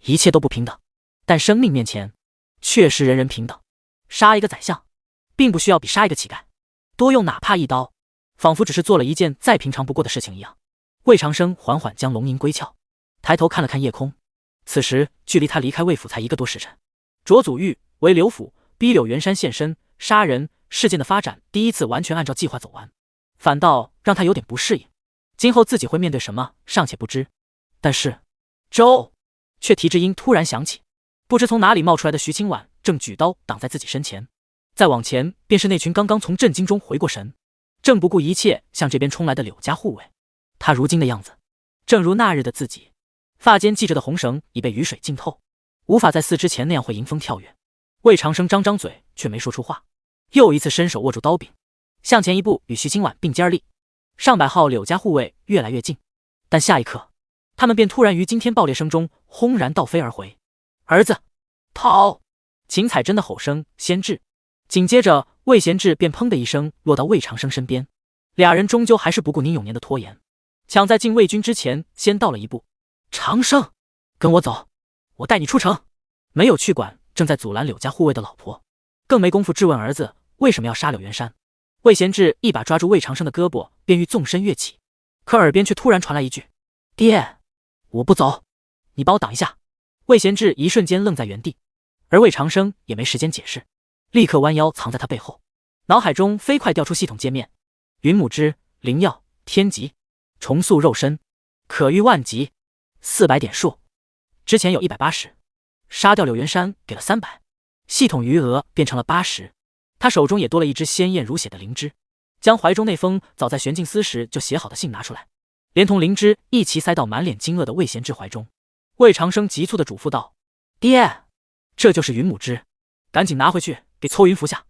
一切都不平等，但生命面前确实人人平等。杀一个宰相并不需要比杀一个乞丐多用哪怕一刀，仿佛只是做了一件再平常不过的事情一样。魏长生缓缓将龙吟归鞘，抬头看了看夜空，此时距离他离开魏府才1个多时辰。卓祖玉为刘府逼柳元山现身杀人事件的发展第一次完全按照计划走完，反倒让他有点不适应。今后自己会面对什么尚且不知，但是周却提之音突然响起，不知从哪里冒出来的徐清婉正举刀挡在自己身前，再往前便是那群刚刚从震惊中回过神，正不顾一切向这边冲来的柳家护卫。他如今的样子正如那日的自己，发间系着的红绳已被雨水浸透，无法再似之前那样会迎风跳跃。魏长生张张嘴却没说出话，又一次伸手握住刀柄，向前一步与徐清婉并肩而立。上百号柳家护卫越来越近，但下一刻他们便突然于惊天爆裂声中轰然倒飞而回。儿子跑！秦彩珍的吼声先至，紧接着魏贤志便砰的一声落到魏长生身边。俩人终究还是不顾宁永年的拖延，抢在进魏军之前先到了一步。长生，跟我走，我带你出城。没有去管正在阻拦柳家护卫的老婆，更没工夫质问儿子为什么要杀柳元山。魏贤志一把抓住魏长生的胳膊，便欲纵身跃起，可耳边却突然传来一句：爹，我不走，你帮我挡一下。魏贤志一瞬间愣在原地，而魏长生也没时间解释，立刻弯腰藏在他背后，脑海中飞快调出系统界面：云母之灵药天级，重塑肉身，可遇万级，400点数，之前有180，杀掉柳元山给了300，系统余额变成了80。他手中也多了一支鲜艳如血的灵芝，将怀中那封早在玄镜司时就写好的信拿出来，连同灵芝一齐塞到满脸惊愕的魏贤志怀中。魏长生急促地嘱咐道：爹，这就是云母芝，赶紧拿回去给搓云服下，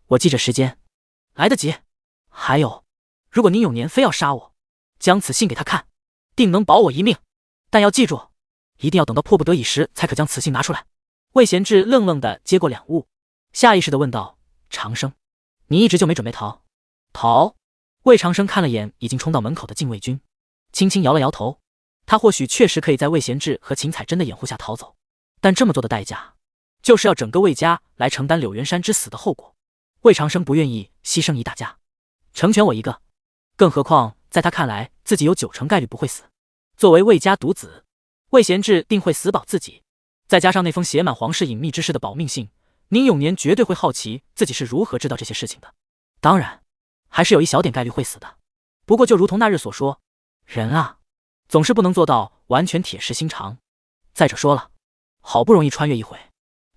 我记着时间，来得及。还有，如果宁永年非要杀我，将此信给他看，定能保我一命，但要记住，一定要等到迫不得已时才可将此信拿出来。魏贤志愣愣地接过两物，下意识地问道：长生，你一直就没准备逃？逃？魏长生看了眼已经冲到门口的禁卫军，轻轻摇了摇头。他或许确实可以在魏贤志和秦彩珍的掩护下逃走，但这么做的代价，就是要整个魏家来承担柳元山之死的后果。魏长生不愿意牺牲一大家，成全我一个，更何况在他看来，自己有90%概率不会死。作为魏家独子，魏贤志定会死保自己，再加上那封写满皇室隐秘之事的保命信，宁永年绝对会好奇自己是如何知道这些事情的。当然，还是有一小点概率会死的。不过就如同那日所说，人啊，总是不能做到完全铁石心肠。再者说了，好不容易穿越一回，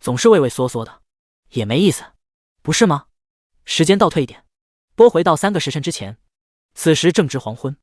总是畏畏缩缩的，也没意思，不是吗？时间倒退一点，拨回到3个时辰之前，此时正值黄昏，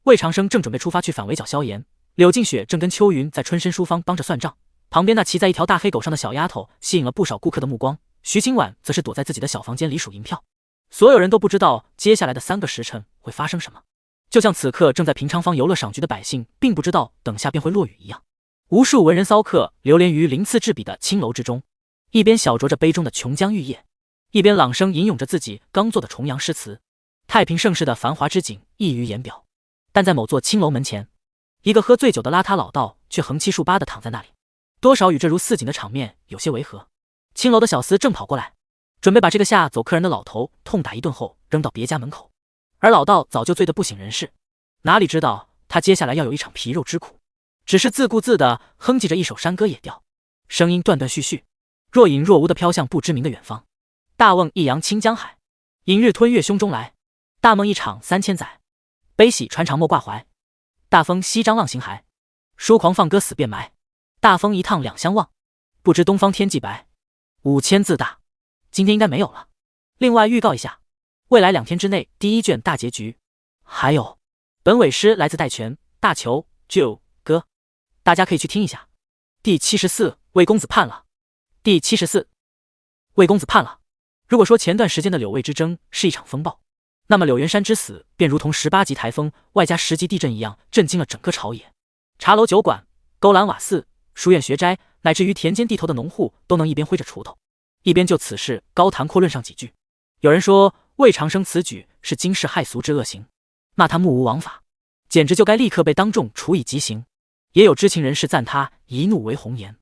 魏长生正准备出发去反围剿萧炎，柳静雪正跟秋云在春申书坊帮着算账，旁边那骑在一条大黑狗上的小丫头吸引了不少顾客的目光，徐清婉则是躲在自己的小房间里数银票。所有人都不知道接下来的3个时辰会发生什么，就像此刻正在平昌坊游乐赏局的百姓并不知道等下便会落雨一样。无数文人骚客流连于鳞次栉比的青楼之中，一边小酌着杯中的琼浆玉液，一边朗声吟咏着自己刚做的重阳诗词。太平盛世的繁华之景溢于言表，但在某座青楼门前，一个喝醉酒的邋遢老道却横七竖八地躺在那里，多少与这如似锦的场面有些违和。青楼的小厮正跑过来，准备把这个吓走客人的老头痛打一顿后扔到别家门口，而老道早就醉得不省人事，哪里知道他接下来要有一场皮肉之苦，只是自顾自地哼唧着一首山歌野调，声音断断续续，若隐若无地飘向不知名的远方。大瓮一扬清江海，引日吞月胸中来，大梦一场3000载，悲喜传长莫挂怀，大风西张浪形骸，疏狂放歌死便埋，大风一趟两相望，不知东方天际白，5000字大。今天应该没有了。另外预告一下，未来2天之内第1卷大结局。还有，本尾诗来自戴荃、大球、就歌，大家可以去听一下。第74，魏公子叛了。第74，魏公子叛了。如果说前段时间的柳魏之争是一场风暴，那么柳元山之死便如同18级台风外加10级地震一样，震惊了整个朝野。茶楼酒馆、勾栏瓦肆、书院学斋、乃至于田间地头的农户都能一边挥着锄头，一边就此事高谈阔论上几句。有人说魏长生此举是惊世骇俗之恶行，骂他目无王法，简直就该立刻被当众处以极刑。也有知情人士赞他一怒为红颜，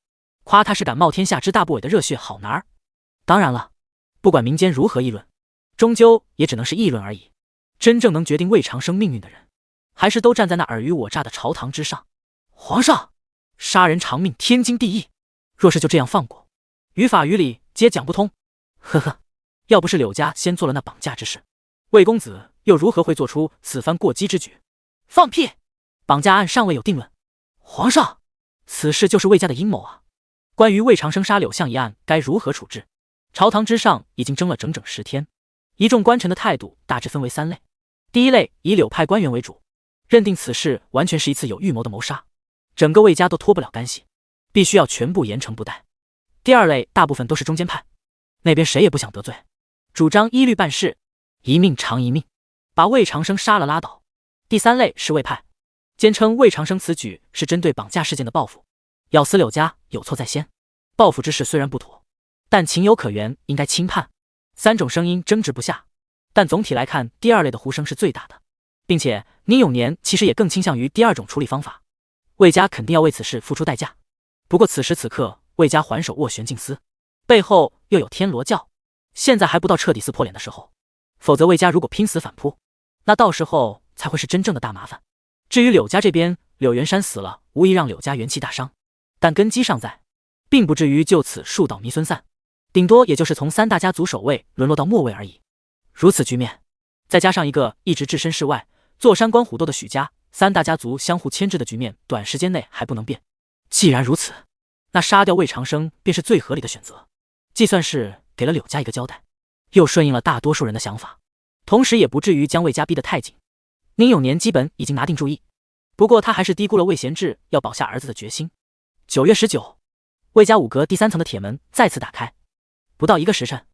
夸他是敢冒天下之大不韪的热血好男儿。当然了，不管民间如何议论，终究也只能是议论而已。真正能决定魏长生命运的人，还是都站在那尔虞我诈的朝堂之上。皇上，杀人偿命，天经地义，若是就这样放过，于法于理皆讲不通。呵呵，要不是柳家先做了那绑架之事，魏公子又如何会做出此番过激之举？放屁！绑架案尚未有定论。皇上，此事就是魏家的阴谋啊！关于魏长生杀柳巷一案该如何处置，朝堂之上已经争了整整10天。一众官臣的态度大致分为3类。第一类以柳派官员为主，认定此事完全是一次有预谋的谋杀，整个魏家都脱不了干系，必须要全部严惩不贷。第二类大部分都是中间派，那边谁也不想得罪，主张依律办事，一命偿一命，把魏长生杀了拉倒。第三类是魏派，坚称魏长生此举是针对绑架事件的报复，要死柳家有错在先，报复之事虽然不妥，但情有可原，应该轻判。3种声音争执不下，但总体来看，第二类的呼声是最大的，并且宁永年其实也更倾向于第二种处理方法。魏家肯定要为此事付出代价，不过此时此刻魏家还手握玄镜司，背后又有天罗教，现在还不到彻底撕破脸的时候，否则魏家如果拼死反扑，那到时候才会是真正的大麻烦。至于柳家这边，柳元山死了无疑让柳家元气大伤，但根基尚在，并不至于就此树倒糜孙散，顶多也就是从3大家族首位沦落到末位而已。如此局面，再加上一个一直置身事外坐山观虎斗的许家，3大家族相互牵制的局面短时间内还不能变。既然如此，那杀掉魏长生便是最合理的选择，既算是给了柳家一个交代，又顺应了大多数人的想法，同时也不至于将魏家逼得太紧。宁永年基本已经拿定主意，不过他还是低估了魏贤志要保下儿子的决心。9月19，魏家5阁第3层的铁门再次打开，不到1个时辰，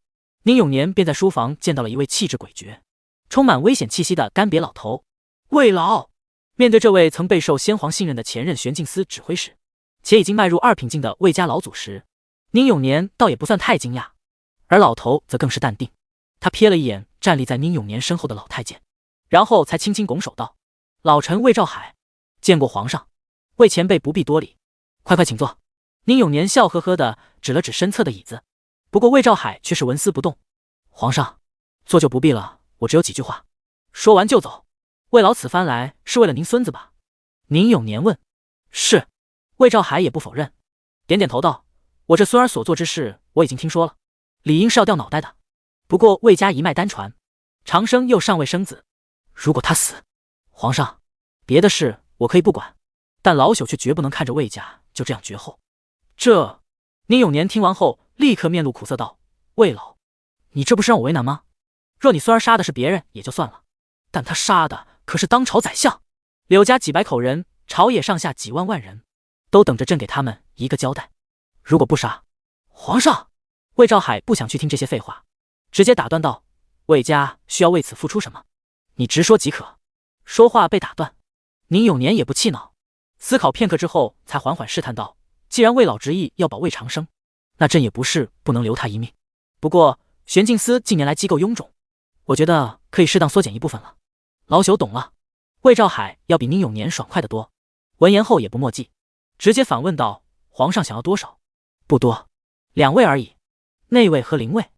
宁永年便在书房见到了一位气质诡谲、充满危险气息的干瘪老头。魏老面对这位曾备受先皇信任的前任玄镜司指挥使，且已经迈入2品境的魏家老祖时，宁永年倒也不算太惊讶，而老头则更是淡定。他瞥了一眼站立在宁永年身后的老太监，然后才轻轻拱手道：“老臣魏兆海，见过皇上。魏前辈不必多礼，快快请坐。”宁永年笑呵呵地指了指身侧的椅子，不过魏兆海却是纹丝不动。“皇上，坐就不必了，我只有几句话。”说完就走。“魏老此番来是为了您孙子吧？”宁永年问。“是。”魏兆海也不否认，点点头道：“我这孙儿所做之事我已经听说了，理应是要掉脑袋的。不过魏家一脉单传，长生又尚未生子，如果他死，皇上，别的事我可以不管，但老朽却绝不能看着魏家就这样绝后。”这……宁永年听完后立刻面露苦涩道：“魏老，你这不是让我为难吗？若你孙儿杀的是别人也就算了，但他杀的可是当朝宰相，柳家几百口人，朝野上下几万万人，都等着朕给他们一个交代。如果不杀，皇上……”魏兆海不想去听这些废话，直接打断道：“魏家需要为此付出什么？你直说即可。”说话被打断，宁永年也不气恼，思考片刻之后才缓缓试探道：“既然魏老执意要保魏长生，那朕也不是不能留他一命。不过玄镜司近年来机构臃肿，我觉得可以适当缩减一部分了。”老朽懂了。魏兆海要比宁永年爽快得多，闻言后也不墨迹，直接反问道：“皇上想要多少？”“不多，2位而已。内卫和灵卫。”“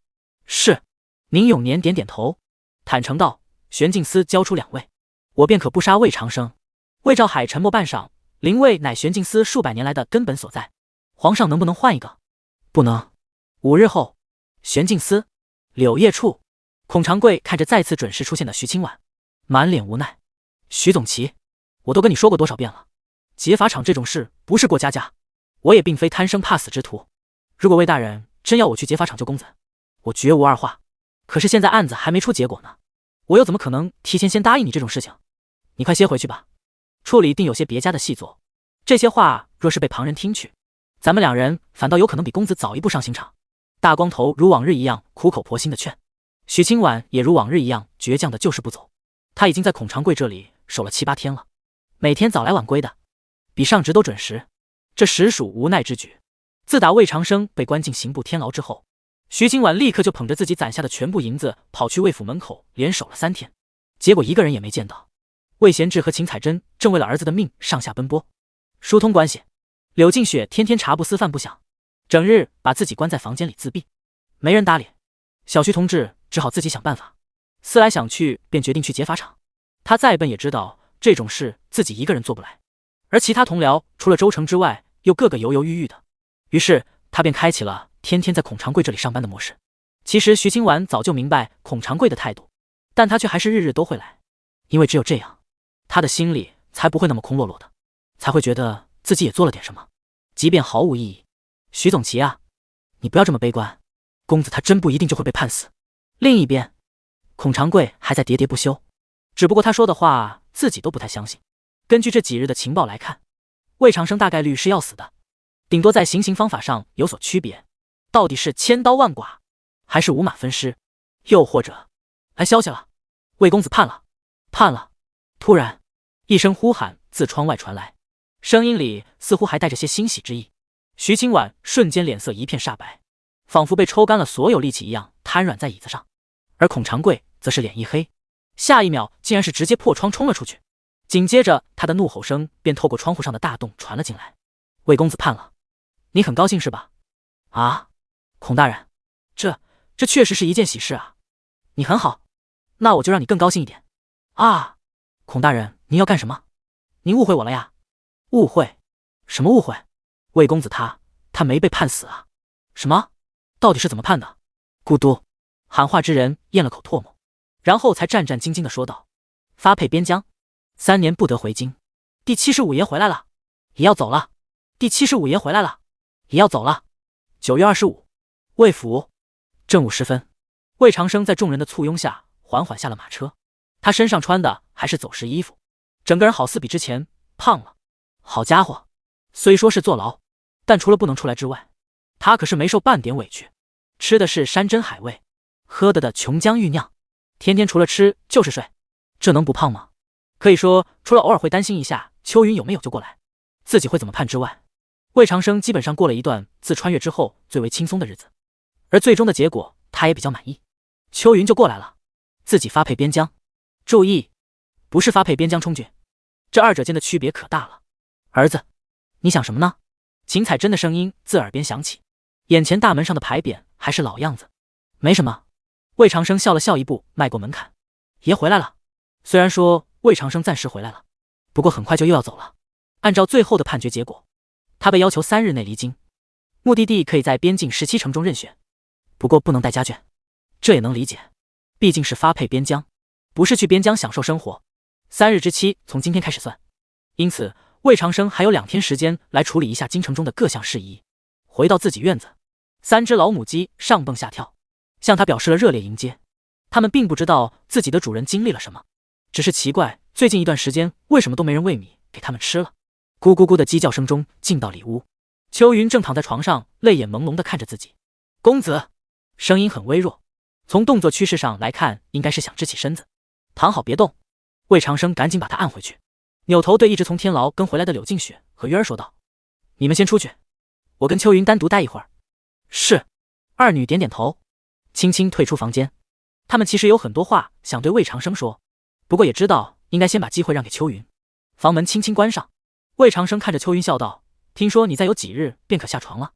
是。”宁永年点点头，坦诚道：“玄镜司交出2位，我便可不杀魏长生。”魏兆海沉默半晌，灵卫乃玄镜司数百年来的根本所在，皇上能不能换一个？不能。5日后，玄镜司柳叶处，孔长贵看着再次准时出现的徐清婉，满脸无奈：“徐总旗，我都跟你说过多少遍了，劫法场这种事不是过家家，我也并非贪生怕死之徒。如果魏大人真要我去劫法场救公子，我绝无二话。可是现在案子还没出结果呢，我又怎么可能提前先答应你这种事情？你快歇回去吧，处里定有些别家的细作。这些话若是被旁人听去，咱们2人反倒有可能比公子早一步上刑场。”大光头如往日一样苦口婆心的劝，许清婉也如往日一样倔强的就是不走。他已经在孔长贵这里守了7、8天了，每天早来晚归的，比上职都准时，这实属无奈之举。自打魏长生被关进刑部天牢之后，徐清婉立刻就捧着自己攒下的全部银子跑去魏府门口连守了3天，结果一个人也没见到。魏贤志和秦彩珍正为了儿子的命上下奔波，疏通关系。柳静雪天天茶不思饭不想，整日把自己关在房间里自闭，没人搭理。小徐同志只好自己想办法，思来想去便决定去劫法场。他再笨也知道这种事自己一个人做不来，而其他同僚除了周成之外又个个犹犹豫豫的，于是他便开启了天天在孔长贵这里上班的模式。其实徐清婉早就明白孔长贵的态度，但他却还是日日都会来，因为只有这样，他的心里才不会那么空落落的，才会觉得自己也做了点什么，即便毫无意义。徐总旗啊，你不要这么悲观，公子他真不一定就会被判死。另一边，孔长贵还在喋喋不休，只不过他说的话自己都不太相信。根据这几日的情报来看，魏长生大概率是要死的，顶多在行刑方法上有所区别，到底是千刀万剐，还是五马分尸，又或者来消息了，魏公子判了，判了。突然一声呼喊自窗外传来，声音里似乎还带着些欣喜之意。徐清婉瞬间脸色一片煞白，仿佛被抽干了所有力气一样瘫软在椅子上，而孔长贵则是脸一黑，下一秒竟然是直接破窗冲了出去。紧接着他的怒吼声便透过窗户上的大洞传了进来。魏公子判了，你很高兴是吧？啊，孔大人，这确实是一件喜事啊。你很好，那我就让你更高兴一点。啊，孔大人，您要干什么？您误会我了呀。误会？什么误会？魏公子他没被判死啊。什么？到底是怎么判的？咕嘟，喊话之人咽了口唾沫，然后才战战兢兢地说道：发配边疆，3年不得回京。第75爷回来了，也要走了。第75爷回来了，也要走了。9月25，魏府正午时分，魏长生在众人的簇拥下缓缓下了马车。他身上穿的还是走时衣服，整个人好似比之前胖了。好家伙，虽说是坐牢，但除了不能出来之外，他可是没受半点委屈，吃的是山珍海味，喝的琼浆玉酿，天天除了吃就是睡，这能不胖吗？可以说除了偶尔会担心一下秋云有没有救过来，自己会怎么判之外，魏长生基本上过了一段自穿越之后最为轻松的日子，而最终的结果他也比较满意。秋云就过来了，自己发配边疆，注意，不是发配边疆充军，这二者间的区别可大了。儿子，你想什么呢？秦彩珍的声音自耳边响起，眼前大门上的牌匾还是老样子。没什么。魏长生笑了笑，一步迈过门槛。爷回来了。虽然说魏长生暂时回来了，不过很快就又要走了。按照最后的判决结果，他被要求3日内离京，目的地可以在边境17城中任选，不过不能带家眷。这也能理解，毕竟是发配边疆，不是去边疆享受生活。3日之期从今天开始算，因此魏长生还有2天时间来处理一下京城中的各项事宜。回到自己院子，3只老母鸡上蹦下跳，向他表示了热烈迎接。他们并不知道自己的主人经历了什么，只是奇怪最近一段时间为什么都没人喂米给他们吃了。咕咕咕的鸡叫声中进到里屋，秋云正躺在床上，泪眼朦胧地看着自己。公子，声音很微弱，从动作趋势上来看应该是想支起身子。躺好别动。魏长生赶紧把他按回去，扭头对一直从天牢跟回来的柳静雪和约儿说道：你们先出去，我跟秋云单独待一会儿。是。二女点点头，轻轻退出房间。他们其实有很多话想对魏长生说，不过也知道应该先把机会让给秋云。房门轻轻关上，魏长生看着秋云笑道：听说你再有几日便可下床了。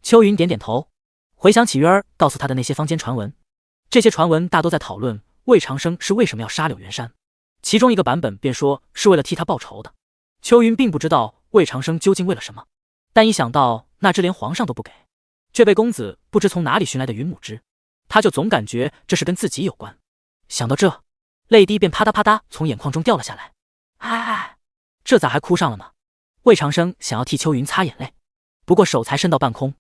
秋云点点头，回想起约儿告诉他的那些坊间传闻，这些传闻大都在讨论魏长生是为什么要杀柳元山，其中一个版本便说是为了替他报仇的。秋云并不知道魏长生究竟为了什么，但一想到那只连皇上都不给，却被公子不知从哪里寻来的云母枝，他就总感觉这是跟自己有关。想到这，泪滴便啪嗒啪嗒从眼眶中掉了下来。哎，这咋还哭上了呢？魏长生想要替秋云擦眼泪，不过手才伸到半空，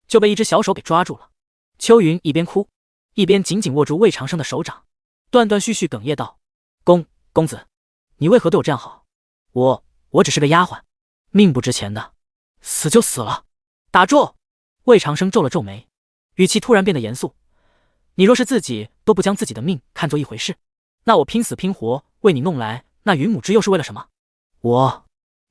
就被一只小手给抓住了。秋云一边哭，一边紧紧握住魏长生的手掌，断断续续哽咽道：公子，你为何对我这样好？我只是个丫鬟，命不值钱的，死就死了。打住！魏长生皱了皱眉，语气突然变得严肃。你若是自己都不将自己的命看作一回事，那我拼死拼活为你弄来那云母枝又是为了什么？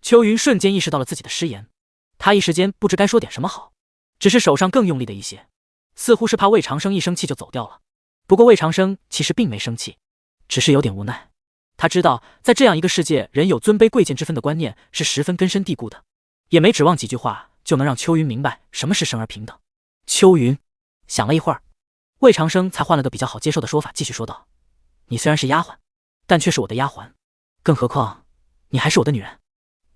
秋云瞬间意识到了自己的失言，他一时间不知该说点什么好，只是手上更用力的一些，似乎是怕魏长生一生气就走掉了。不过魏长生其实并没生气，只是有点无奈。他知道在这样一个世界，人有尊卑贵贱之分的观念是十分根深蒂固的，也没指望几句话就能让秋云明白什么是生而平等。秋云想了一会儿，魏长生才换了个比较好接受的说法，继续说道：你虽然是丫鬟，但却是我的丫鬟，更何况你还是我的女人。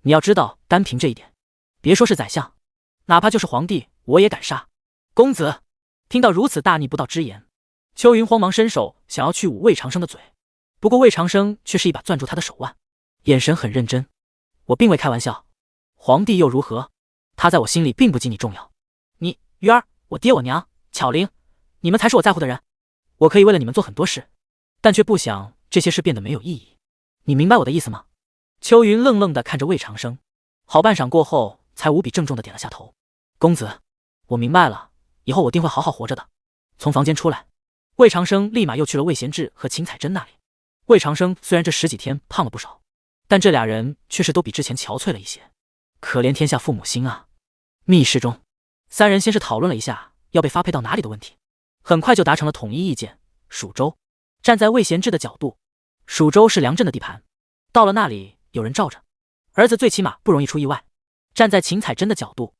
你要知道，单凭这一点，别说是宰相，哪怕就是皇帝我也敢杀。公子听到如此大逆不道之言，秋云慌忙伸手想要去捂魏长生的嘴，不过魏长生却是一把攥住他的手腕，眼神很认真。我并未开玩笑，皇帝又如何？他在我心里并不及你重要。你鱼儿，我爹我娘巧玲，你们才是我在乎的人。我可以为了你们做很多事，但却不想这些事变得没有意义。你明白我的意思吗？秋云愣愣地看着魏长生，好半晌过后才无比郑重地点了下头。公子，我明白了，以后我定会好好活着的。从房间出来，魏长生立马又去了魏贤志和秦彩珍那里。魏长生虽然这10几天胖了不少，但这俩人却是都比之前憔悴了一些。可怜天下父母心啊！密室中，三人先是讨论了一下要被发配到哪里的问题，很快就达成了统一意见。蜀州，站在魏贤志的角度，蜀州是梁震的地盘，到了那里有人罩着，儿子最起码不容易出意外。站在秦彩珍的角度，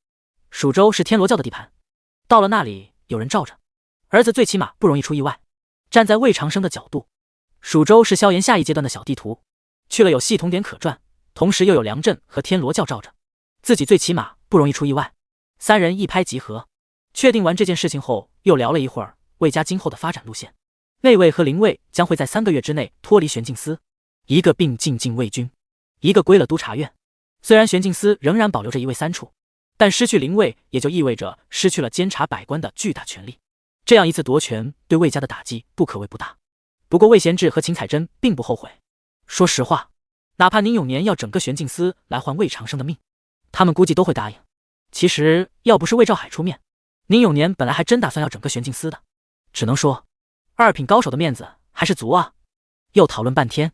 蜀州是天罗教的地盘，到了那里有人罩着，儿子最起码不容易出意外。站在魏长生的角度，蜀州是萧炎下一阶段的小地图，去了有系统点可转，同时又有梁震和天罗教罩着，自己最起码不容易出意外。三人一拍即合，确定完这件事情后，又聊了一会儿魏家今后的发展路线。内卫和灵卫将会在3个月之内脱离玄镜司，一个并进禁卫军，一个归了督察院。虽然玄镜司仍然保留着一卫3处，但失去灵卫也就意味着失去了监察百官的巨大权力。这样一次夺权对魏家的打击不可谓不大。不过魏贤志和秦彩珍并不后悔，说实话，哪怕宁永年要整个玄镜司来换魏长生的命，他们估计都会答应。其实要不是魏兆海出面，宁永年本来还真打算要整个玄镜司的。只能说2品高手的面子还是足啊。又讨论半天，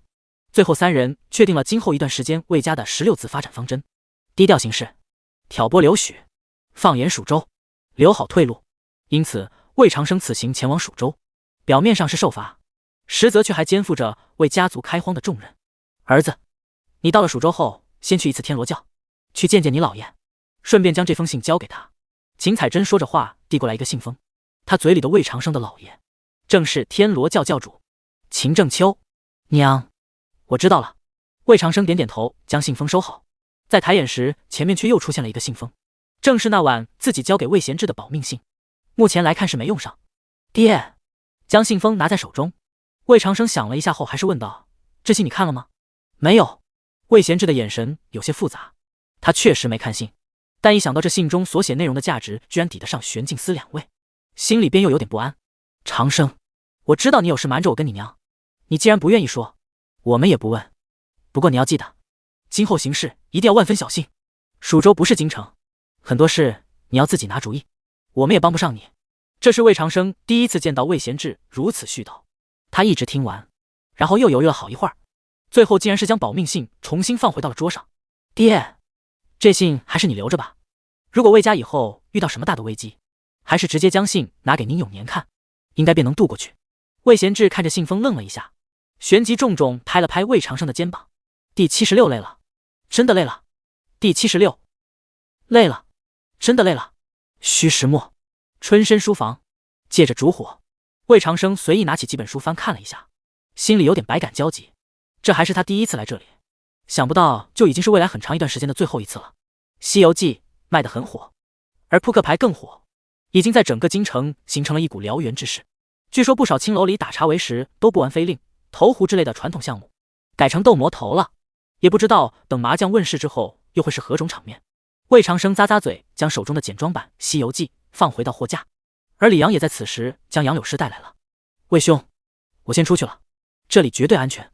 最后三人确定了今后一段时间魏家的16字发展方针：低调行事，挑拨刘许，放眼蜀州，留好退路。因此魏长生此行前往蜀州，表面上是受罚，实则却还肩负着为家族开荒的重任。儿子，你到了蜀州后，先去一次天罗教，去见见你姥爷，顺便将这封信交给他。秦彩珍说着话，递过来一个信封，他嘴里的魏长生的姥爷正是天罗教教主秦正秋。娘，我知道了。魏长生点点头，将信封收好。在抬眼时，前面却又出现了一个信封，正是那晚自己交给魏贤志的保命信。目前来看是没用上。爹，将信封拿在手中，魏长生想了一下后，还是问道：这信你看了吗？没有。魏贤志的眼神有些复杂，他确实没看信，但一想到这信中所写内容的价值居然抵得上玄镜司2位，心里便又有点不安。长生，我知道你有事瞒着我跟你娘，你既然不愿意说，我们也不问。不过你要记得，今后行事一定要万分小心。蜀州不是京城，很多事你要自己拿主意，我们也帮不上你。这是魏长生第一次见到魏贤志如此絮叨，他一直听完，然后又犹豫了好一会儿，最后竟然是将保命信重新放回到了桌上。爹，这信还是你留着吧，如果魏家以后遇到什么大的危机，还是直接将信拿给宁永年看，应该便能渡过去。魏贤志看着信封愣了一下，旋即重重拍了拍魏长生的肩膀。第76累了，真的累了。第76累了，真的累了。虚实墨，春申书房，借着烛火，魏长生随意拿起几本书翻看了一下，心里有点百感交集。这还是他第一次来这里，想不到就已经是未来很长一段时间的最后一次了。西游记卖得很火，而扑克牌更火，已经在整个京城形成了一股燎原之势。据说不少青楼里打茶为食都不玩飞令、投壶之类的传统项目，改成斗魔头了。也不知道等麻将问世之后又会是何种场面。魏长生咂咂嘴，将手中的简装版《西游记》放回到货架，而李阳也在此时将杨柳诗带来了。魏兄，我先出去了，这里绝对安全，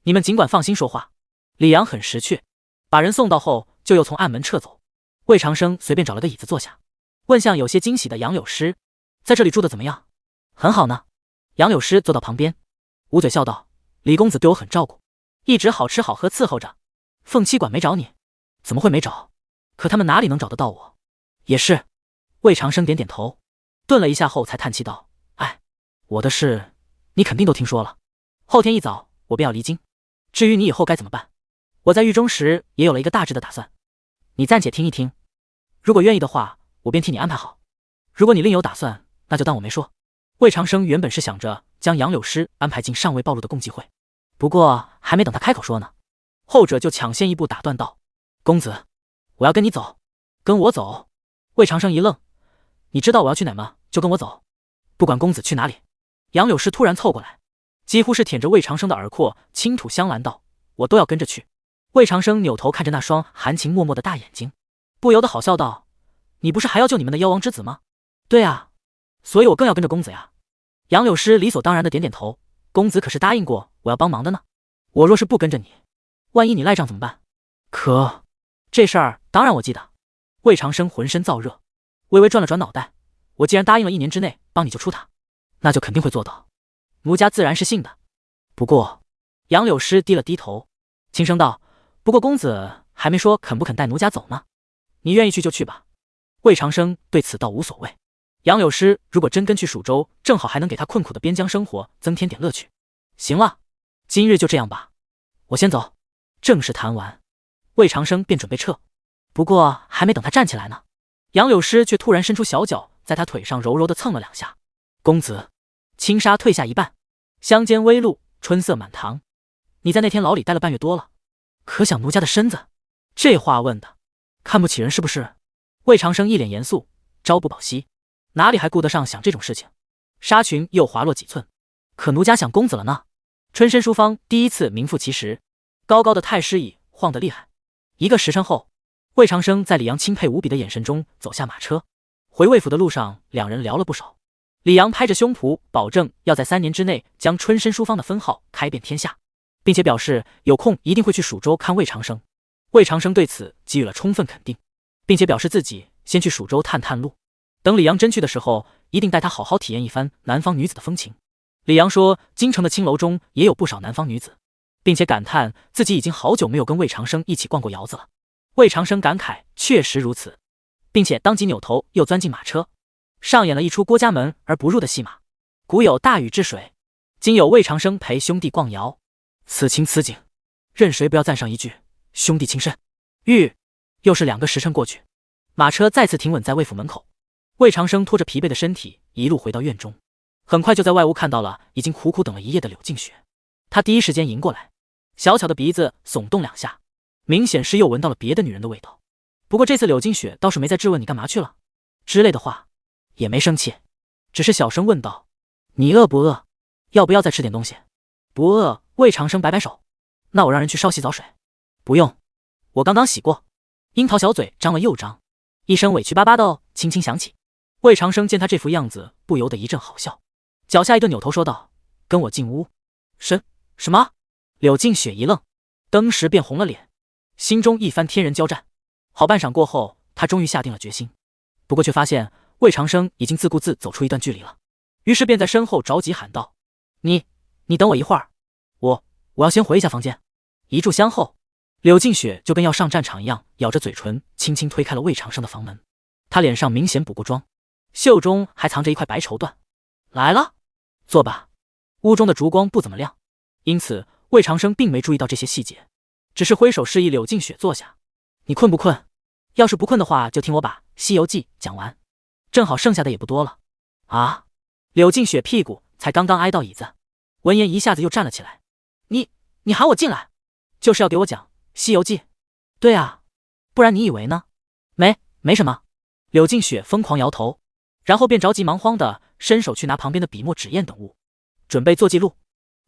你们尽管放心说话。李阳很识趣，把人送到后就又从暗门撤走。魏长生随便找了个椅子坐下，问向有些惊喜的杨柳诗：在这里住的怎么样？很好呢。杨柳诗坐到旁边，捂嘴笑道：李公子对我很照顾，一直好吃好喝伺候着。凤七馆没找你？怎么会没找？可他们哪里能找得到我？也是。魏长生点点头，顿了一下后才叹气道：“哎，我的事你肯定都听说了。后天一早我便要离京，至于你以后该怎么办，我在狱中时也有了一个大致的打算。你暂且听一听，如果愿意的话，我便替你安排好；如果你另有打算，那就当我没说。”魏长生原本是想着将杨柳诗安排进尚未暴露的共济会，不过还没等他开口说呢，后者就抢先一步打断道：“公子，我要跟你走。”“跟我走？”魏长生一愣，“你知道我要去哪吗？就跟我走，不管公子去哪里。”杨柳诗突然凑过来，几乎是舔着魏长生的耳廓，倾吐香兰道：“我都要跟着去。”魏长生扭头看着那双含情脉脉的大眼睛，不由得好笑道：“你不是还要救你们的妖王之子吗？”“对啊，所以我更要跟着公子呀。”杨柳诗理所当然的点点头：“公子可是答应过我要帮忙的呢？我若是不跟着你，万一你赖账怎么办？”“可这事儿当然我记得。”魏长生浑身燥热，微微转了转脑袋：“我既然答应了1年之内帮你救出他，那就肯定会做到。奴家自然是信的。不过……”杨柳诗低了低头，轻声道：“不过公子还没说肯不肯带奴家走呢。你愿意去就去吧。”魏长生对此倒无所谓。杨柳诗如果真跟去蜀州，正好还能给他困苦的边疆生活增添点乐趣。行了，今日就这样吧，我先走。正式谈完，魏长生便准备撤，不过还没等他站起来呢，杨柳诗却突然伸出小脚，在他腿上柔柔地蹭了2下。“公子，轻纱褪下一半，香间微露，春色满堂。你在那天牢里待了半月多了，可想奴家的身子？”这话问的，看不起人是不是？魏长生一脸严肃：“朝不保夕，哪里还顾得上想这种事情？”纱裙又滑落几寸，可奴家想公子了呢。春申书坊第一次名副其实，高高的太师椅晃得厉害。1个时辰后，魏长生在李阳钦佩无比的眼神中走下马车。回魏府的路上，两人聊了不少。李阳拍着胸脯保证要在3年之内将春申书坊的分号开遍天下，并且表示有空一定会去蜀州看魏长生。魏长生对此给予了充分肯定，并且表示自己先去蜀州探探路，等李阳真去的时候，一定带他好好体验一番南方女子的风情。李阳说京城的青楼中也有不少南方女子，并且感叹自己已经好久没有跟魏长生一起逛过窑子了。魏长生感慨确实如此，并且当即扭头又钻进马车，上演了一出郭家门而不入的戏码。古有大禹治水，今有魏长生陪兄弟逛窑，此情此景，任谁不要赞上一句兄弟情深。又是2个时辰过去，马车再次停稳在魏府门口。魏长生拖着疲惫的身体一路回到院中，很快就在外屋看到了已经苦苦等了1夜的柳静雪。他第一时间迎过来，小巧的鼻子耸动2下，明显是又闻到了别的女人的味道。不过这次柳静雪倒是没再质问你干嘛去了之类的话，也没生气，只是小声问道：“你饿不饿？要不要再吃点东西？”“不饿。”魏长生摆摆手：“那我让人去烧洗澡水。”“不用，我刚刚洗过。”樱桃小嘴张了又张，一声委屈巴巴的哦轻轻响起。魏长生见他这副样子，不由得一阵好笑，脚下一顿扭头说道：“跟我进屋。”“什么？”柳静雪一愣，登时便红了脸，心中一番天人交战。好半晌过后，他终于下定了决心，不过却发现魏长生已经自顾自走出一段距离了，于是便在身后着急喊道：“你等我一会儿，我要先回一下房间。”一炷香后，柳静雪就跟要上战场一样，咬着嘴唇，轻轻推开了魏长生的房门。她脸上明显补过妆，袖中还藏着一块白绸缎。“来了，坐吧。”屋中的烛光不怎么亮，因此魏长生并没注意到这些细节，只是挥手示意柳静雪坐下。“你困不困？要是不困的话，就听我把《西游记》讲完，正好剩下的也不多了。”“啊！”柳静雪屁股才刚刚挨到椅子，闻言一下子又站了起来。你喊我进来，就是要给我讲《西游记》？”“对啊，不然你以为呢？”“没什么。”柳静雪疯狂摇头，然后便着急忙慌的伸手去拿旁边的笔墨纸砚等物，准备做记录。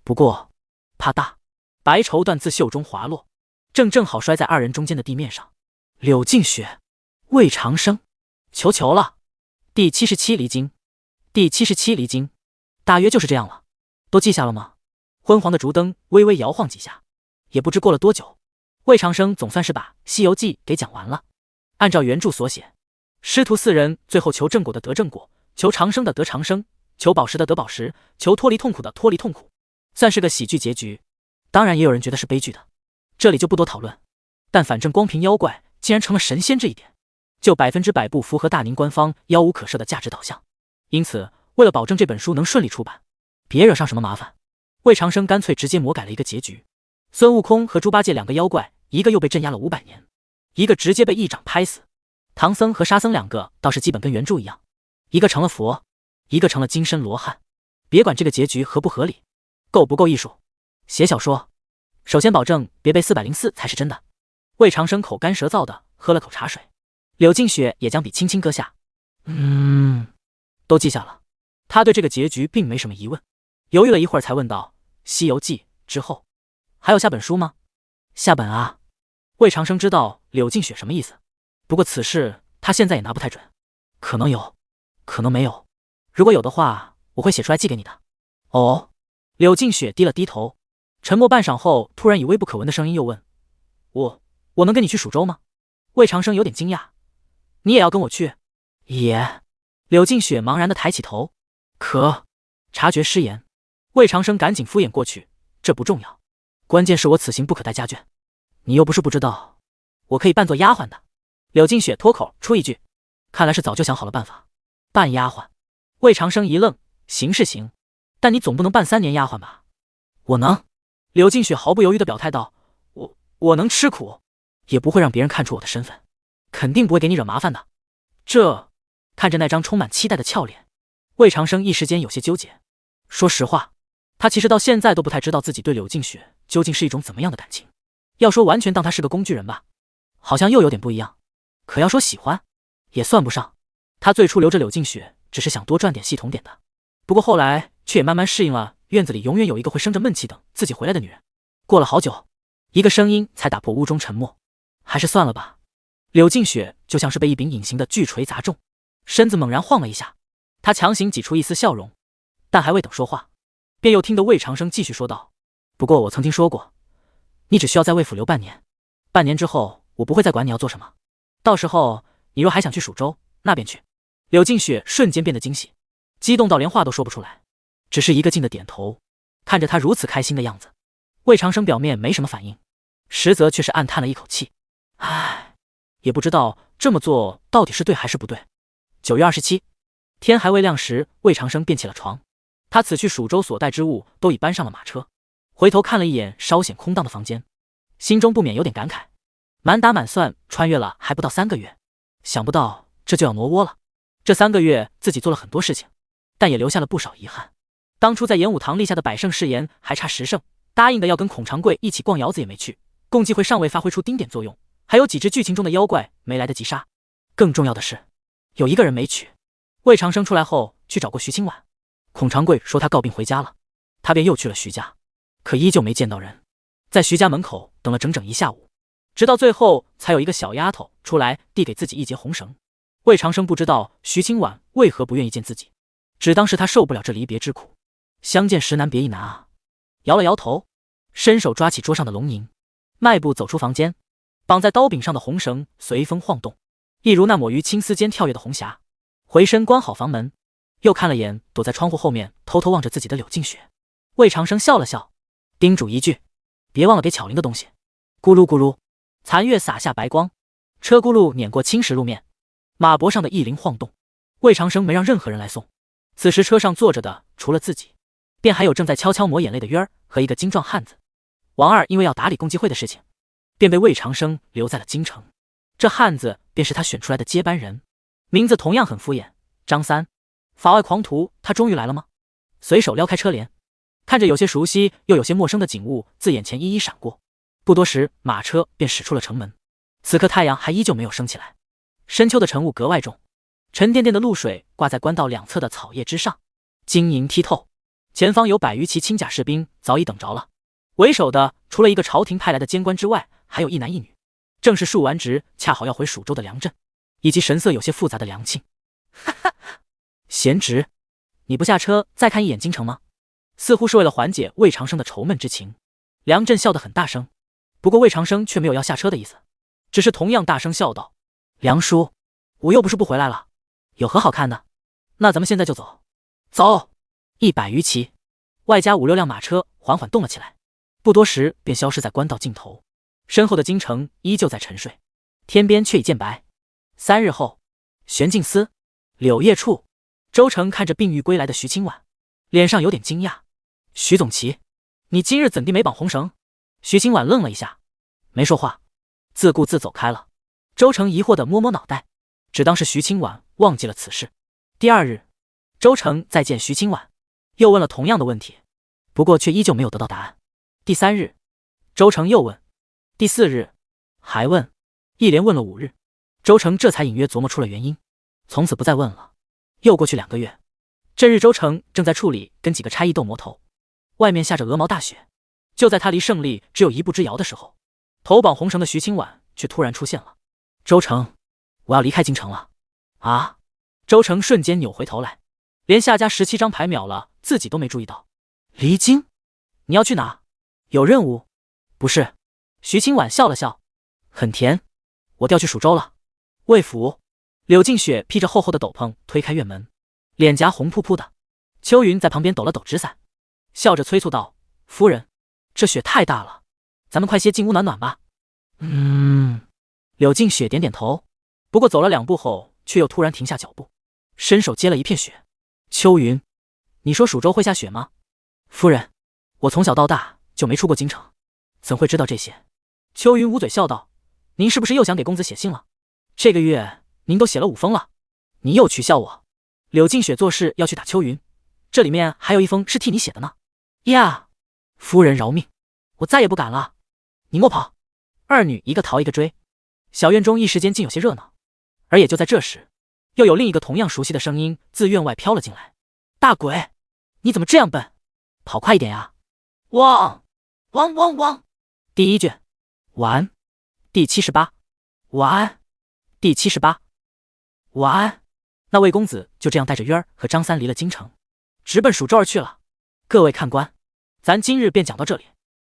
不过啪嗒，白绸缎自袖中滑落，正好摔在2人中间的地面上。柳静雪，魏长生，求了。第77离京，第77离京，大约就是这样了。都记下了吗？昏黄的烛灯微微摇晃几下，也不知过了多久，魏长生总算是把《西游记》给讲完了。按照原著所写，师徒4人最后求正果的得正果，求长生的得长生，求宝石的得宝石，求脱离痛苦的脱离痛苦，算是个喜剧结局。当然也有人觉得是悲剧的，这里就不多讨论。但反正光凭妖怪竟然成了神仙，这一点就100%不符合大宁官方妖无可赦的价值导向。因此，为了保证这本书能顺利出版，别惹上什么麻烦，魏长生干脆直接魔改了一个结局。孙悟空和猪八戒2个妖怪，一个又被镇压了500年，一个直接被一掌拍死。唐僧和沙僧2个倒是基本跟原著一样，一个成了佛，一个成了金身罗汉。别管这个结局合不合理，够不够艺术。写小说，首先保证别背404才是真的。魏长生口干舌燥的喝了口茶水，柳静雪也将笔轻轻搁下。都记下了。他对这个结局并没什么疑问，犹豫了一会儿才问道：西游记之后还有下本书吗？下本啊。魏长生知道柳静雪什么意思，不过此事他现在也拿不太准，可能有，可能没有。如果有的话，我会写出来寄给你的。哦。柳静雪低了低头，沉默半晌后，突然以微不可闻的声音又问：我能跟你去蜀州吗？魏长生有点惊讶：你也要跟我去？也。柳静雪茫然地抬起头，可察觉失言，魏长生赶紧敷衍过去：这不重要，关键是我此行不可带家眷，你又不是不知道，我可以扮作丫鬟的。柳静雪脱口出一句，看来是早就想好了办法。扮丫鬟？魏长生一愣，行是行，但你总不能扮3年丫鬟吧？我能。柳静雪毫不犹豫地表态道：我能吃苦，也不会让别人看出我的身份，肯定不会给你惹麻烦的。看着那张充满期待的俏脸，魏长生一时间有些纠结。说实话，他其实到现在都不太知道自己对柳静雪究竟是一种怎么样的感情。要说完全当她是个工具人吧，好像又有点不一样，可要说喜欢，也算不上。他最初留着柳静雪只是想多赚点系统点的，不过后来却也慢慢适应了院子里永远有一个会生着闷气等自己回来的女人。过了好久，一个声音才打破屋中沉默：还是算了吧。柳静雪就像是被一柄隐形的巨锤砸中，身子猛然晃了一下，她强行挤出一丝笑容，但还未等说话，便又听得魏长生继续说道：不过我曾经说过，你只需要在魏府留半年，半年之后我不会再管你要做什么，到时候你若还想去蜀州，那便去。柳静雪瞬间变得惊喜，激动到连话都说不出来，只是一个劲的点头。看着他如此开心的样子，魏长生表面没什么反应，实则却是暗叹了一口气。唉，也不知道这么做到底是对还是不对。9月27，天还未亮时，魏长生便起了床。他此去蜀州所带之物都已搬上了马车，回头看了一眼稍显空荡的房间，心中不免有点感慨。满打满算穿越了还不到3个月，想不到这就要挪窝了。这3个月自己做了很多事情，但也留下了不少遗憾。当初在演武堂立下的100胜誓言还差10胜，答应的要跟孔长贵一起逛窑子也没去，共济会尚未发挥出丁点作用，还有几只剧情中的妖怪没来得及杀。更重要的是，有一个人没娶。魏长生出来后去找过徐清婉，孔长贵说他告病回家了，他便又去了徐家，可依旧没见到人。在徐家门口等了整整1下午，直到最后才有一个小丫头出来递给自己一截红绳。魏长生不知道徐清婉为何不愿意见自己，只当是他受不了这离别之苦，相见时难别亦难啊。摇了摇头，伸手抓起桌上的龙吟，迈步走出房间，绑在刀柄上的红绳随风晃动，一如那抹于青丝间跳跃的红霞。回身关好房门，又看了眼躲在窗户后面偷偷望着自己的柳静雪。魏长生笑了笑，叮嘱一句：别忘了给巧玲的东西。咕噜咕噜，残月洒下白光，车轱辘碾过青石路面，马脖上的一铃晃动。魏长生没让任何人来送，此时车上坐着的除了自己，便还有正在悄悄抹眼泪的约儿和一个精壮汉子。王二因为要打理共济会的事情，便被魏长生留在了京城。这汉子便是他选出来的接班人，名字同样很敷衍，张三。法外狂徒他终于来了吗？随手撩开车帘，看着有些熟悉又有些陌生的景物自眼前一一闪过，不多时马车便驶出了城门。此刻太阳还依旧没有升起来，深秋的晨雾格外重，沉甸甸的露水挂在官道两侧的草叶之上，晶莹剔透。前方有100余骑轻甲士兵早已等着了，为首的除了一个朝廷派来的监官之外，还有一男一女，正是述完职恰好要回蜀州的梁震，以及神色有些复杂的梁庆。哈哈，贤侄，你不下车再看一眼京城吗？似乎是为了缓解魏长生的愁闷之情，梁震笑得很大声，不过魏长生却没有要下车的意思，只是同样大声笑道：梁叔，我又不是不回来了，有何好看的？那咱们现在就走。走！100余骑，外加5、6辆马车缓缓动了起来，不多时便消失在官道尽头。身后的京城依旧在沉睡，天边却已渐白。3日后，玄镜司柳叶处，周成看着病愈归来的徐清婉，脸上有点惊讶。徐总旗，你今日怎地没绑红绳？徐清婉愣了一下，没说话，自顾自走开了。周成疑惑地摸摸脑袋，只当是徐清婉忘记了此事。第2日，周成再见徐清婉，又问了同样的问题，不过却依旧没有得到答案。第3日，周成又问，第4日还问，一连问了5日，周成这才隐约琢磨出了原因，从此不再问了。又过去2个月，这日周成正在处理跟几个差役斗魔头，外面下着鹅毛大雪。就在他离胜利只有1步之遥的时候，头绑红绳的徐清婉却突然出现了。周成，我要离开京城了。啊！周成瞬间扭回头来，连夏家17张牌秒了自己都没注意到。离京？你要去哪？有任务？不是。徐清婉笑了笑，很甜，我调去蜀州了。魏府，柳静雪披着厚厚的斗篷推开院门，脸颊红扑扑的。秋云在旁边抖了抖纸伞，笑着催促道：夫人，这雪太大了，咱们快些进屋暖暖吧。柳静雪点点头，不过走了2步后却又突然停下脚步，伸手接了一片雪。秋云，你说蜀州会下雪吗？夫人，我从小到大就没出过京城，怎会知道这些？秋云捂嘴笑道：您是不是又想给公子写信了？这个月您都写了5封了，你又取笑我。柳静雪做事要去打秋云，这里面还有1封是替你写的呢。呀，夫人饶命，我再也不敢了。你莫跑！二女一个逃一个追，小院中一时间竟有些热闹。而也就在这时，又有另一个同样熟悉的声音自院外飘了进来：大鬼，你怎么这样笨？跑快一点呀！汪汪汪汪！第1卷完，第78。晚安，第78。晚安。那魏公子就这样带着约儿和张三离了京城，直奔蜀州而去了。各位看官，咱今日便讲到这里，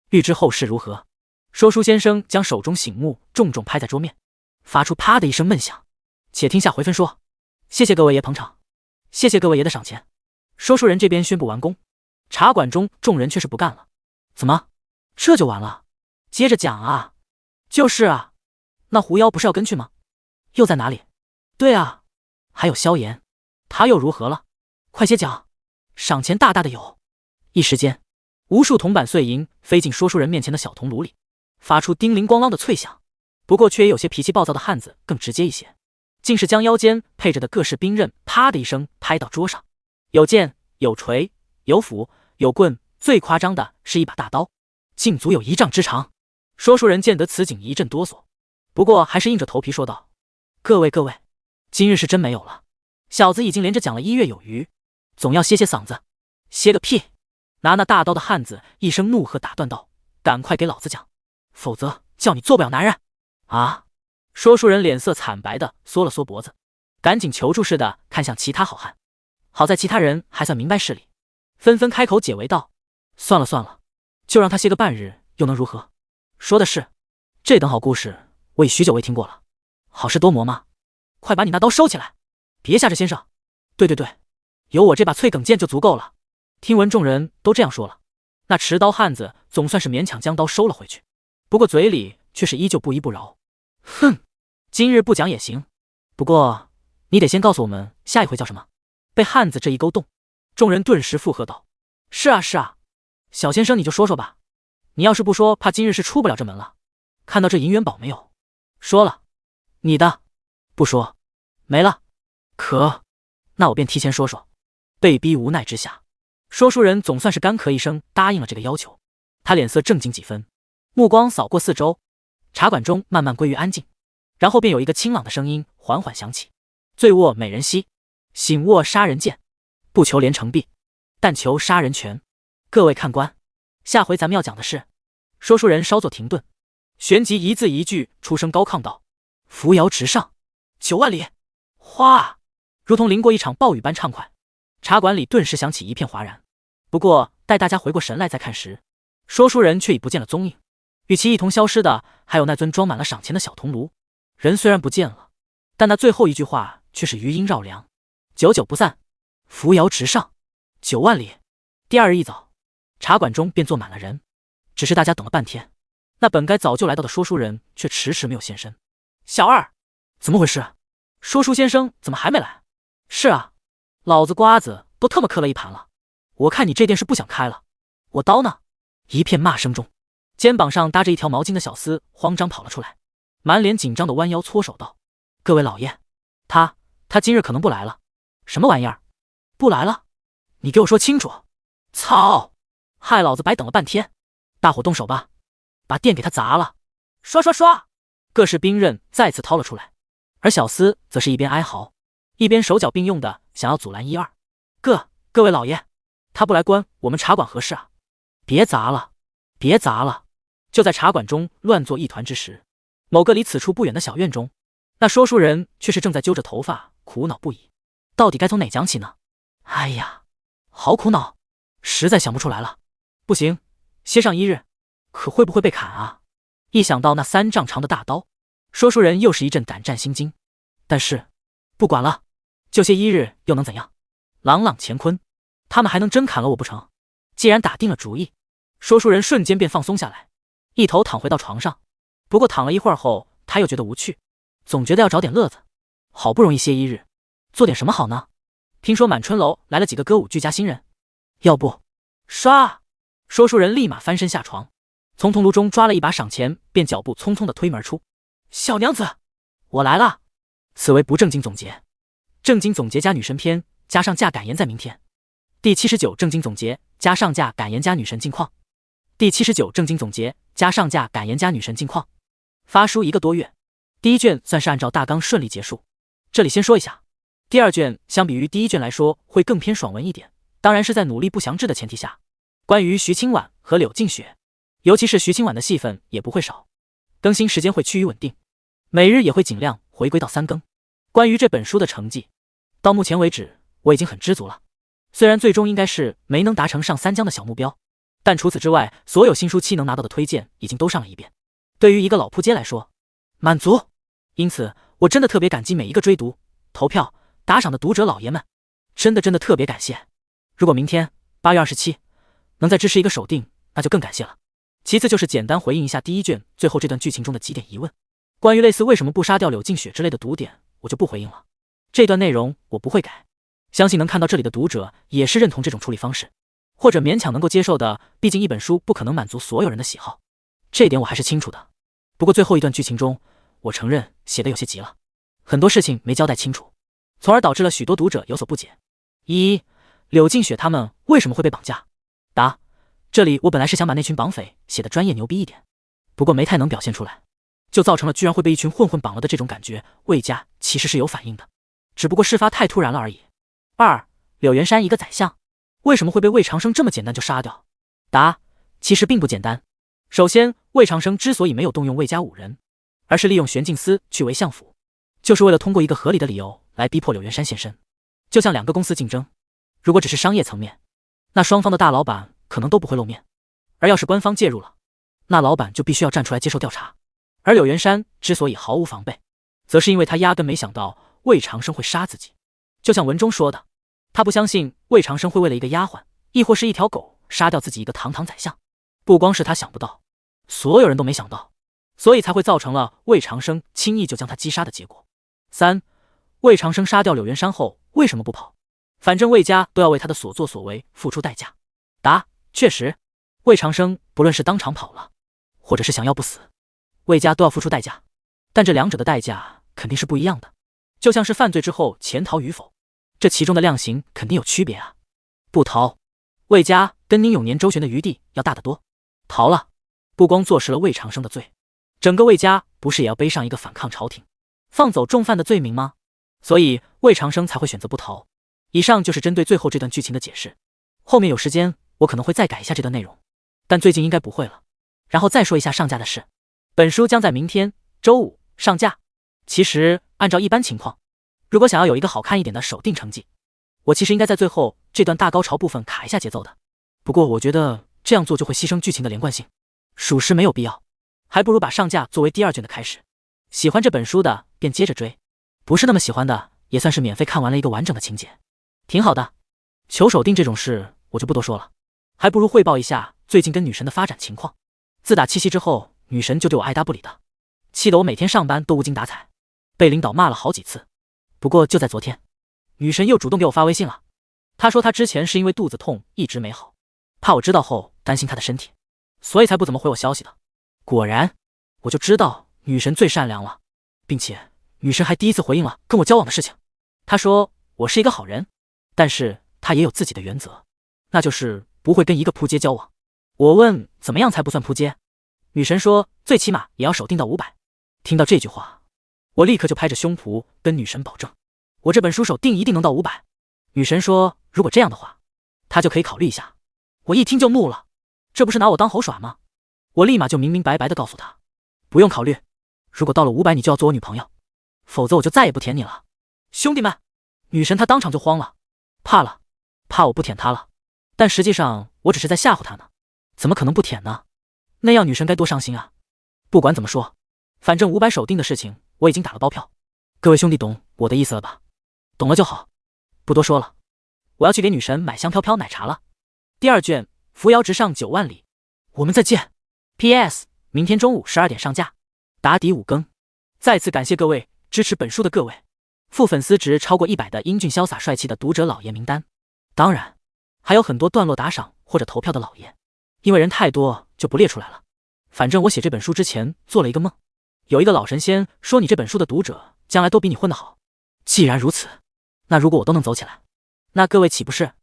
欲知后事如何，说书先生将手中醒目重重拍在桌面，发出啪的一声闷响。且听下回分说。谢谢各位爷捧场，谢谢各位爷的赏钱。说书人这边宣布完工，茶馆中众人却是不干了。怎么，这就完了？接着讲啊！就是啊，那狐妖不是要跟去吗？又在哪里？对啊，还有萧炎，他又如何了？快些讲，赏钱大大的有。一时间，无数铜板碎银飞进说书人面前的小铜炉里，发出叮铃咣啷的脆响。不过却也有些脾气暴躁的汉子更直接一些，竟是将腰间配着的各式兵刃啪的一声拍到桌上，有剑，有锤，有斧，有棍，最夸张的是一把大刀，竟足有1丈之长。说书人见得此景一阵哆嗦，不过还是硬着头皮说道：各位，今日是真没有了，小子已经连着讲了1月有余，总要歇歇嗓子。歇个屁！拿那大刀的汉子一声怒喝打断道：赶快给老子讲，否则叫你做不了男人啊！说书人脸色惨白的缩了缩脖子，赶紧求助似的看向其他好汉。好在其他人还算明白事理，纷纷开口解围道：算了，就让他歇个半日又能如何？说的是，这等好故事我已许久未听过了。好事多磨吗？快把你那刀收起来，别吓着先生。对，有我这把淬梗剑就足够了。听闻众人都这样说了，那持刀汉子总算是勉强将刀收了回去，不过嘴里却是依旧不依不饶。哼，今日不讲也行，不过你得先告诉我们下一回叫什么。被汉子这一勾动，众人顿时附和道：是啊，小先生你就说说吧，你要是不说，怕今日是出不了这门了。看到这银元宝没有？说了。你的？不说。没了。可，那我便提前说说。被逼无奈之下，说书人总算是干咳一声答应了这个要求。他脸色正经几分，目光扫过四周，茶馆中慢慢归于安静，然后便有一个清朗的声音缓缓响起：醉卧美人膝，醒卧杀人剑，不求连城璧，但求杀人权。各位看官，下回咱们要讲的是……说书人稍作停顿，旋即一字一句出声高亢道：扶摇直上，9万里。哗，如同淋过一场暴雨般畅快，茶馆里顿时响起一片哗然。不过待大家回过神来再看时，说书人却已不见了踪影。与其一同消失的还有那尊装满了赏钱的小铜炉，人虽然不见了，但那最后一句话却是余音绕梁，久久不散。扶摇直上，9万里。第二日一早，茶馆中便坐满了人，只是大家等了半天，那本该早就来到的说书人却迟迟没有现身。小二，怎么回事？说书先生怎么还没来？是啊，老子瓜子都特么磕了一盘了，我看你这店是不想开了。我刀呢？一片骂声中，肩膀上搭着一条毛巾的小厮慌张跑了出来，满脸紧张的弯腰搓手道：各位老爷，他今日可能不来了。什么玩意儿？不来了？你给我说清楚！操！害老子白等了半天。大伙动手吧，把店给他砸了！刷刷刷！各式兵刃再次掏了出来，而小厮则是一边哀嚎，一边手脚并用的想要阻拦一二。各位老爷，他不来关我们茶馆何事啊？别砸了，别砸了！就在茶馆中乱作一团之时，某个离此处不远的小院中，那说书人却是正在揪着头发苦恼不已，到底该从哪讲起呢？哎呀，好苦恼，实在想不出来了。不行，歇上一日，可会不会被砍啊？一想到那3丈长的大刀，说书人又是一阵胆战心惊。但是不管了，就歇一日又能怎样？朗朗乾坤，他们还能真砍了我不成？既然打定了主意，说书人瞬间便放松下来，一头躺回到床上。不过躺了一会儿后，他又觉得无趣，总觉得要找点乐子。好不容易歇一日，做点什么好呢？听说满春楼来了几个歌舞俱佳新人，要不刷！说书人立马翻身下床，从铜炉中抓了一把赏钱，便脚步匆匆地推门出。小娘子，我来了。此为不正经总结，正经总结加女神篇加上架感言在明天。第79正经总结加上架感言加女神近况。第79正经总结加上架感言加女神近况。发书1个多月，第1卷算是按照大纲顺利结束。这里先说一下，第2卷相比于第1卷来说会更偏爽文一点，当然是在努力不详制的前提下。关于徐清婉和柳静雪，尤其是徐清婉的戏份也不会少，更新时间会趋于稳定，每日也会尽量回归到3更。关于这本书的成绩，到目前为止我已经很知足了。虽然最终应该是没能达成上3江的小目标，但除此之外，所有新书期能拿到的推荐已经都上了一遍。对于一个老扑街来说，满足。因此我真的特别感激每一个追读、投票、打赏的读者老爷们，真的特别感谢。如果明天8月27能再支持一个手定，那就更感谢了。其次就是简单回应一下第1卷最后这段剧情中的几点疑问。关于类似为什么不杀掉柳静雪之类的读点，我就不回应了，这段内容我不会改。相信能看到这里的读者也是认同这种处理方式，或者勉强能够接受的，毕竟一本书不可能满足所有人的喜好，这点我还是清楚的。不过最后一段剧情中，我承认写得有些急了，很多事情没交代清楚，从而导致了许多读者有所不解。1. 柳静雪他们为什么会被绑架？答：这里我本来是想把那群绑匪写得专业牛逼一点，不过没太能表现出来，就造成了居然会被一群混混绑了的这种感觉。魏家其实是有反应的，只不过事发太突然了而已。2. 柳元山一个宰相，为什么会被魏长生这么简单就杀掉？答：其实并不简单。首先，魏长生之所以没有动用魏家5人，而是利用玄镜司去围相府，就是为了通过一个合理的理由来逼迫柳元山现身。就像2个公司竞争，如果只是商业层面，那双方的大老板可能都不会露面，而要是官方介入了，那老板就必须要站出来接受调查。而柳元山之所以毫无防备，则是因为他压根没想到魏长生会杀自己。就像文中说的，他不相信魏长生会为了一个丫鬟，亦或是一条狗，杀掉自己一个堂堂宰相。不光是他想不到，所有人都没想到，所以才会造成了魏长生轻易就将他击杀的结果。3. 魏长生杀掉柳元山后为什么不跑？反正魏家都要为他的所作所为付出代价。答：确实，魏长生不论是当场跑了，或者是想要不死，魏家都要付出代价，但这2者的代价肯定是不一样的。就像是犯罪之后潜逃与否，这其中的量刑肯定有区别啊。不逃，魏家跟宁永年周旋的余地要大得多；逃了，不光坐实了魏长生的罪，整个魏家不是也要背上一个反抗朝廷、放走重犯的罪名吗？所以魏长生才会选择不逃。以上就是针对最后这段剧情的解释，后面有时间我可能会再改一下这段内容，但最近应该不会了。然后再说一下上架的事，本书将在明天周5上架。其实按照一般情况，如果想要有一个好看一点的手定成绩，我其实应该在最后这段大高潮部分卡一下节奏的。不过我觉得这样做就会牺牲剧情的连贯性，属实没有必要，还不如把上架作为第2卷的开始。喜欢这本书的便接着追，不是那么喜欢的也算是免费看完了一个完整的情节，挺好的。求手定这种事我就不多说了，还不如汇报一下最近跟女神的发展情况。自打七夕之后，女神就对我爱答不理的，气得我每天上班都无精打采，被领导骂了好几次。不过就在昨天，女神又主动给我发微信了。她说她之前是因为肚子痛一直没好，怕我知道后担心她的身体，所以才不怎么回我消息的。果然，我就知道女神最善良了，并且女神还第一次回应了跟我交往的事情。她说我是一个好人，但是她也有自己的原则，那就是不会跟一个扑街交往。我问怎么样才不算扑街，女神说最起码也要手定到500。听到这句话，我立刻就拍着胸脯跟女神保证，我这本书手定一定能到500。女神说如果这样的话，她就可以考虑一下。我一听就怒了，这不是拿我当猴耍吗？我立马就明明白白的告诉她，不用考虑，如果到了500你就要做我女朋友，否则我就再也不舔你了。兄弟们，女神她当场就慌了，怕我不舔她了，但实际上我只是在吓唬她呢，怎么可能不舔呢？那样女神该多伤心啊！不管怎么说，反正500手定的事情我已经打了包票，各位兄弟懂我的意思了吧？懂了就好，不多说了，我要去给女神买香飘飘奶茶了。第2卷扶摇直上9万里，我们再见。PS 明天中午12点上架，打底5更。再次感谢各位支持本书的各位，副粉丝值超过100的英俊潇洒帅气的读者老爷名单，当然还有很多段落打赏或者投票的老爷，因为人太多就不列出来了。反正我写这本书之前做了一个梦，有一个老神仙说你这本书的读者将来都比你混得好。既然如此，那如果我都能走起来，那各位岂不是？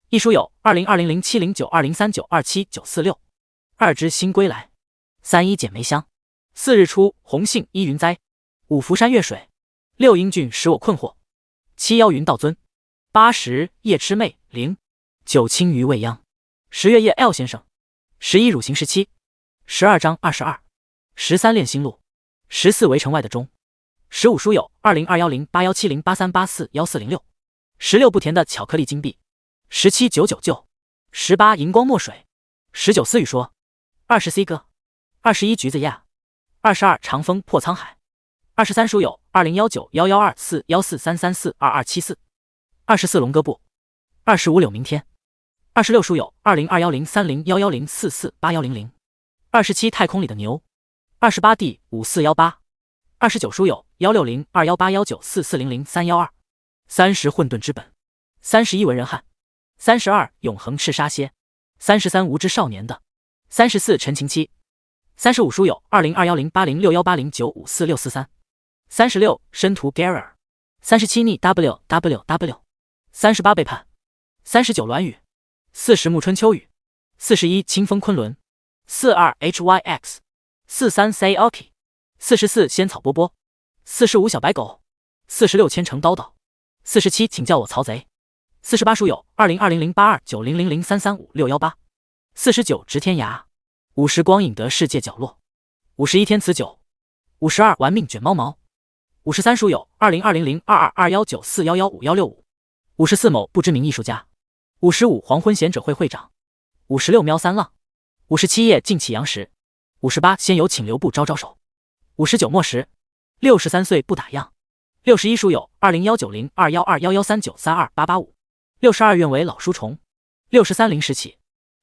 一书有202007092039279462只新归来，3剪梅香，4日出红杏依云栽，5浮山越水，6英俊使我困惑，7邀云道尊，8夜痴妹0，9青鱼未央，10月夜 L 先生，11汝行17，12章22，13练心路，14围城外的钟，15书友202081781708384146，16不甜的巧克力金币，1799旧，18荧光墨水，19思雨说，20C 哥，21橘子呀，22长风破沧海，23书友201911241433422274，24龙哥布，25柳明天，26书友20213011044810，27太空里的牛，28 D 5418，29书友160218194400312312，30混沌之本，31文人汉，32永恒赤沙蝎，33无知少年的，34陈情期，35书友2021806180954643，36申屠 Garer，37 逆 WWW，38背叛，39栾雨，40暮春秋雨，41清风昆仑，42 HYX，43 Sayoki，44仙草波波，45小白狗，46千城叨叨，47请叫我曹贼，48书友202008290003356184，49直天涯，50光影得世界角落，51天慈酒，52玩命卷猫毛，53书友2020222194115165，54某不知名艺术家，55黄昏贤者会会长，56喵三浪，57夜尽起阳时，58先有请留步招招手，59末时，63岁不打烊，61书友201902121139328855，62愿为老书虫，63临时起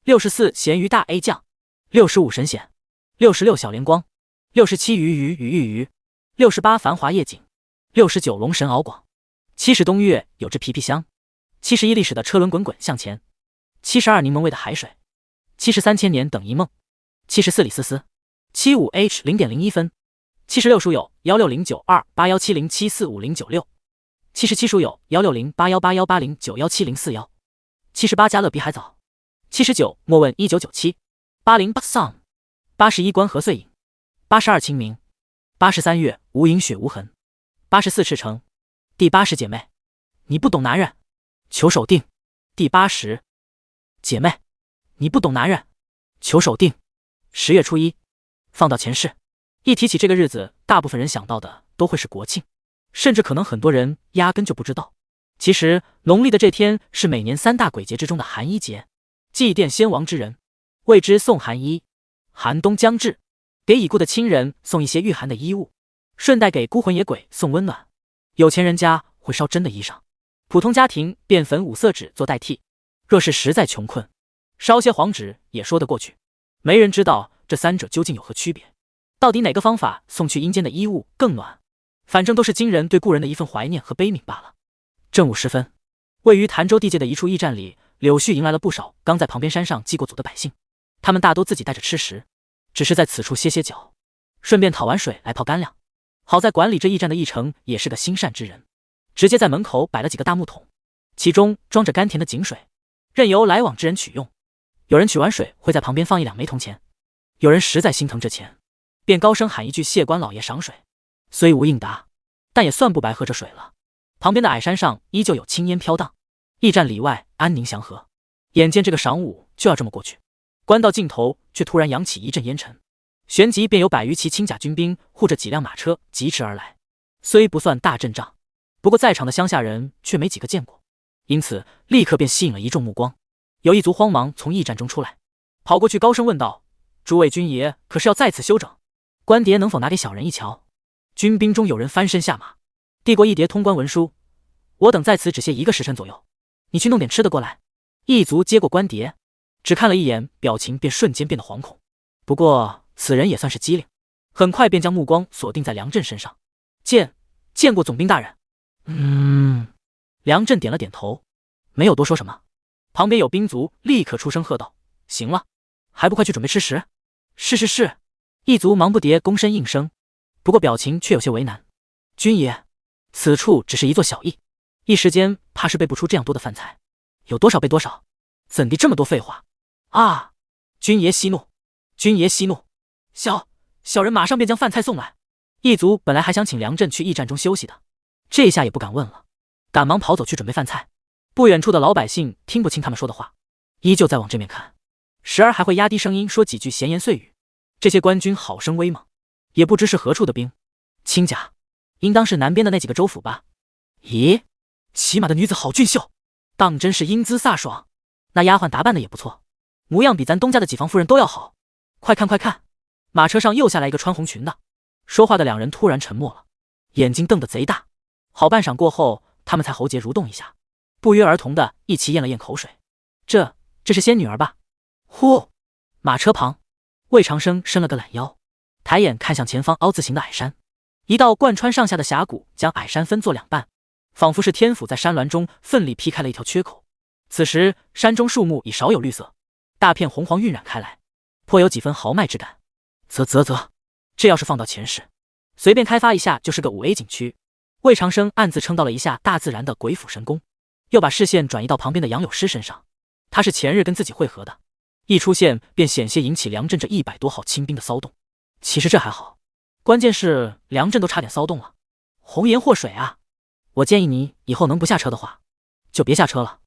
，64咸鱼大 A 酱，65神显，66小莲光，67鱼，68繁华夜景，69龙神敖广，70冬月有只皮皮香，71历史的车轮滚滚向前，72柠檬味的海水，73千年等一梦，74李思思，75 H 0.01分，76书友1609281707450967书友160818180917041778加勒比海藻，79莫问199780 Song，81关河碎影，82清明，83月无影雪无痕，84赤诚，第80姐妹你不懂男人求守定，第80姐妹你不懂男人求守定，10月初1放到前世，一提起这个日子，大部分人想到的都会是国庆，甚至可能很多人压根就不知道，其实农历的这天是每年3大鬼节之中的寒衣节，祭奠先亡之人，谓之送寒衣。寒冬将至，给已故的亲人送一些御寒的衣物，顺带给孤魂野鬼送温暖。有钱人家会烧真的衣裳，普通家庭便粉五色纸做代替，若是实在穷困，烧些黄纸也说得过去。没人知道这3者究竟有何区别，到底哪个方法送去阴间的衣物更暖？反正都是今人对故人的一份怀念和悲悯罢了。正午时分，位于潭州地界的一处驿站里，柳絮迎来了不少刚在旁边山上祭过祖的百姓，他们大都自己带着吃食，只是在此处歇歇脚，顺便讨完水来泡干粮。好在管理这驿站的驿丞也是个心善之人，直接在门口摆了几个大木桶，其中装着甘甜的井水，任由来往之人取用。有人取完水会在旁边放1两煤铜钱，有人实在心疼这钱，便高声喊一句谢官老爷赏水，虽无应答，但也算不白喝这水了。旁边的矮山上依旧有青烟飘荡，驿站里外安宁祥和。眼见这个晌午就要这么过去，官道尽头却突然扬起一阵烟尘，旋即便有100余骑轻甲军兵护着几辆马车疾驰而来。虽不算大阵仗，不过在场的乡下人却没几个见过，因此立刻便吸引了一众目光。有一族慌忙从驿站中出来，跑过去高声问道：“诸位军爷可是要在此休整？官牒能否拿给小人一瞧？”军兵中有人翻身下马，递过一叠通关文书：“我等在此只歇1个时辰左右，你去弄点吃的过来。”一族接过官牒，只看了一眼，表情便瞬间变得惶恐。不过此人也算是机灵，很快便将目光锁定在梁震身上。见过总兵大人。梁震点了点头，没有多说什么。旁边有兵卒立刻出声喝道：“行了，还不快去准备吃食？”“是。”一族忙不迭躬身应声，不过表情却有些为难。“军爷，此处只是一座小驿，一时间怕是备不出这样多的饭菜，有多少备多少，怎地这么多废话啊？”“军爷息怒，军爷息怒，小人马上便将饭菜送来。”一族本来还想请梁震去驿站中休息的，这下也不敢问了，赶忙跑走去准备饭菜。不远处的老百姓听不清他们说的话，依旧在往这面看，时而还会压低声音说几句闲言碎语。这些官军好生威猛，也不知是何处的兵，轻甲，应当是南边的那几个州府吧？咦，骑马的女子好俊秀，当真是英姿飒爽。那丫鬟打扮的也不错，模样比咱东家的几房夫人都要好。快看，马车上又下来一个穿红裙的。说话的两人突然沉默了，眼睛瞪得贼大。好半晌过后，他们才喉结蠕动一下，不约而同的一起咽了咽口水。这是仙女儿吧？呼！马车旁，魏长生伸了个懒腰，抬眼看向前方凹字形的矮山，一道贯穿上下的峡谷将矮山分作2半，仿佛是天府在山峦中奋力劈开了一条缺口。此时山中树木已少有绿色，大片红黄晕染开来，颇有几分豪迈之感。啧，这要是放到前世，随便开发一下就是个5A 景区。魏长生暗自称道了一下大自然的鬼斧神工，又把视线转移到旁边的杨柳诗身上。他是前日跟自己会合的，一出现便险些引起梁震这100多号亲兵的骚动。其实这还好，关键是梁震都差点骚动了。红颜祸水啊，我建议你以后能不下车的话，就别下车了。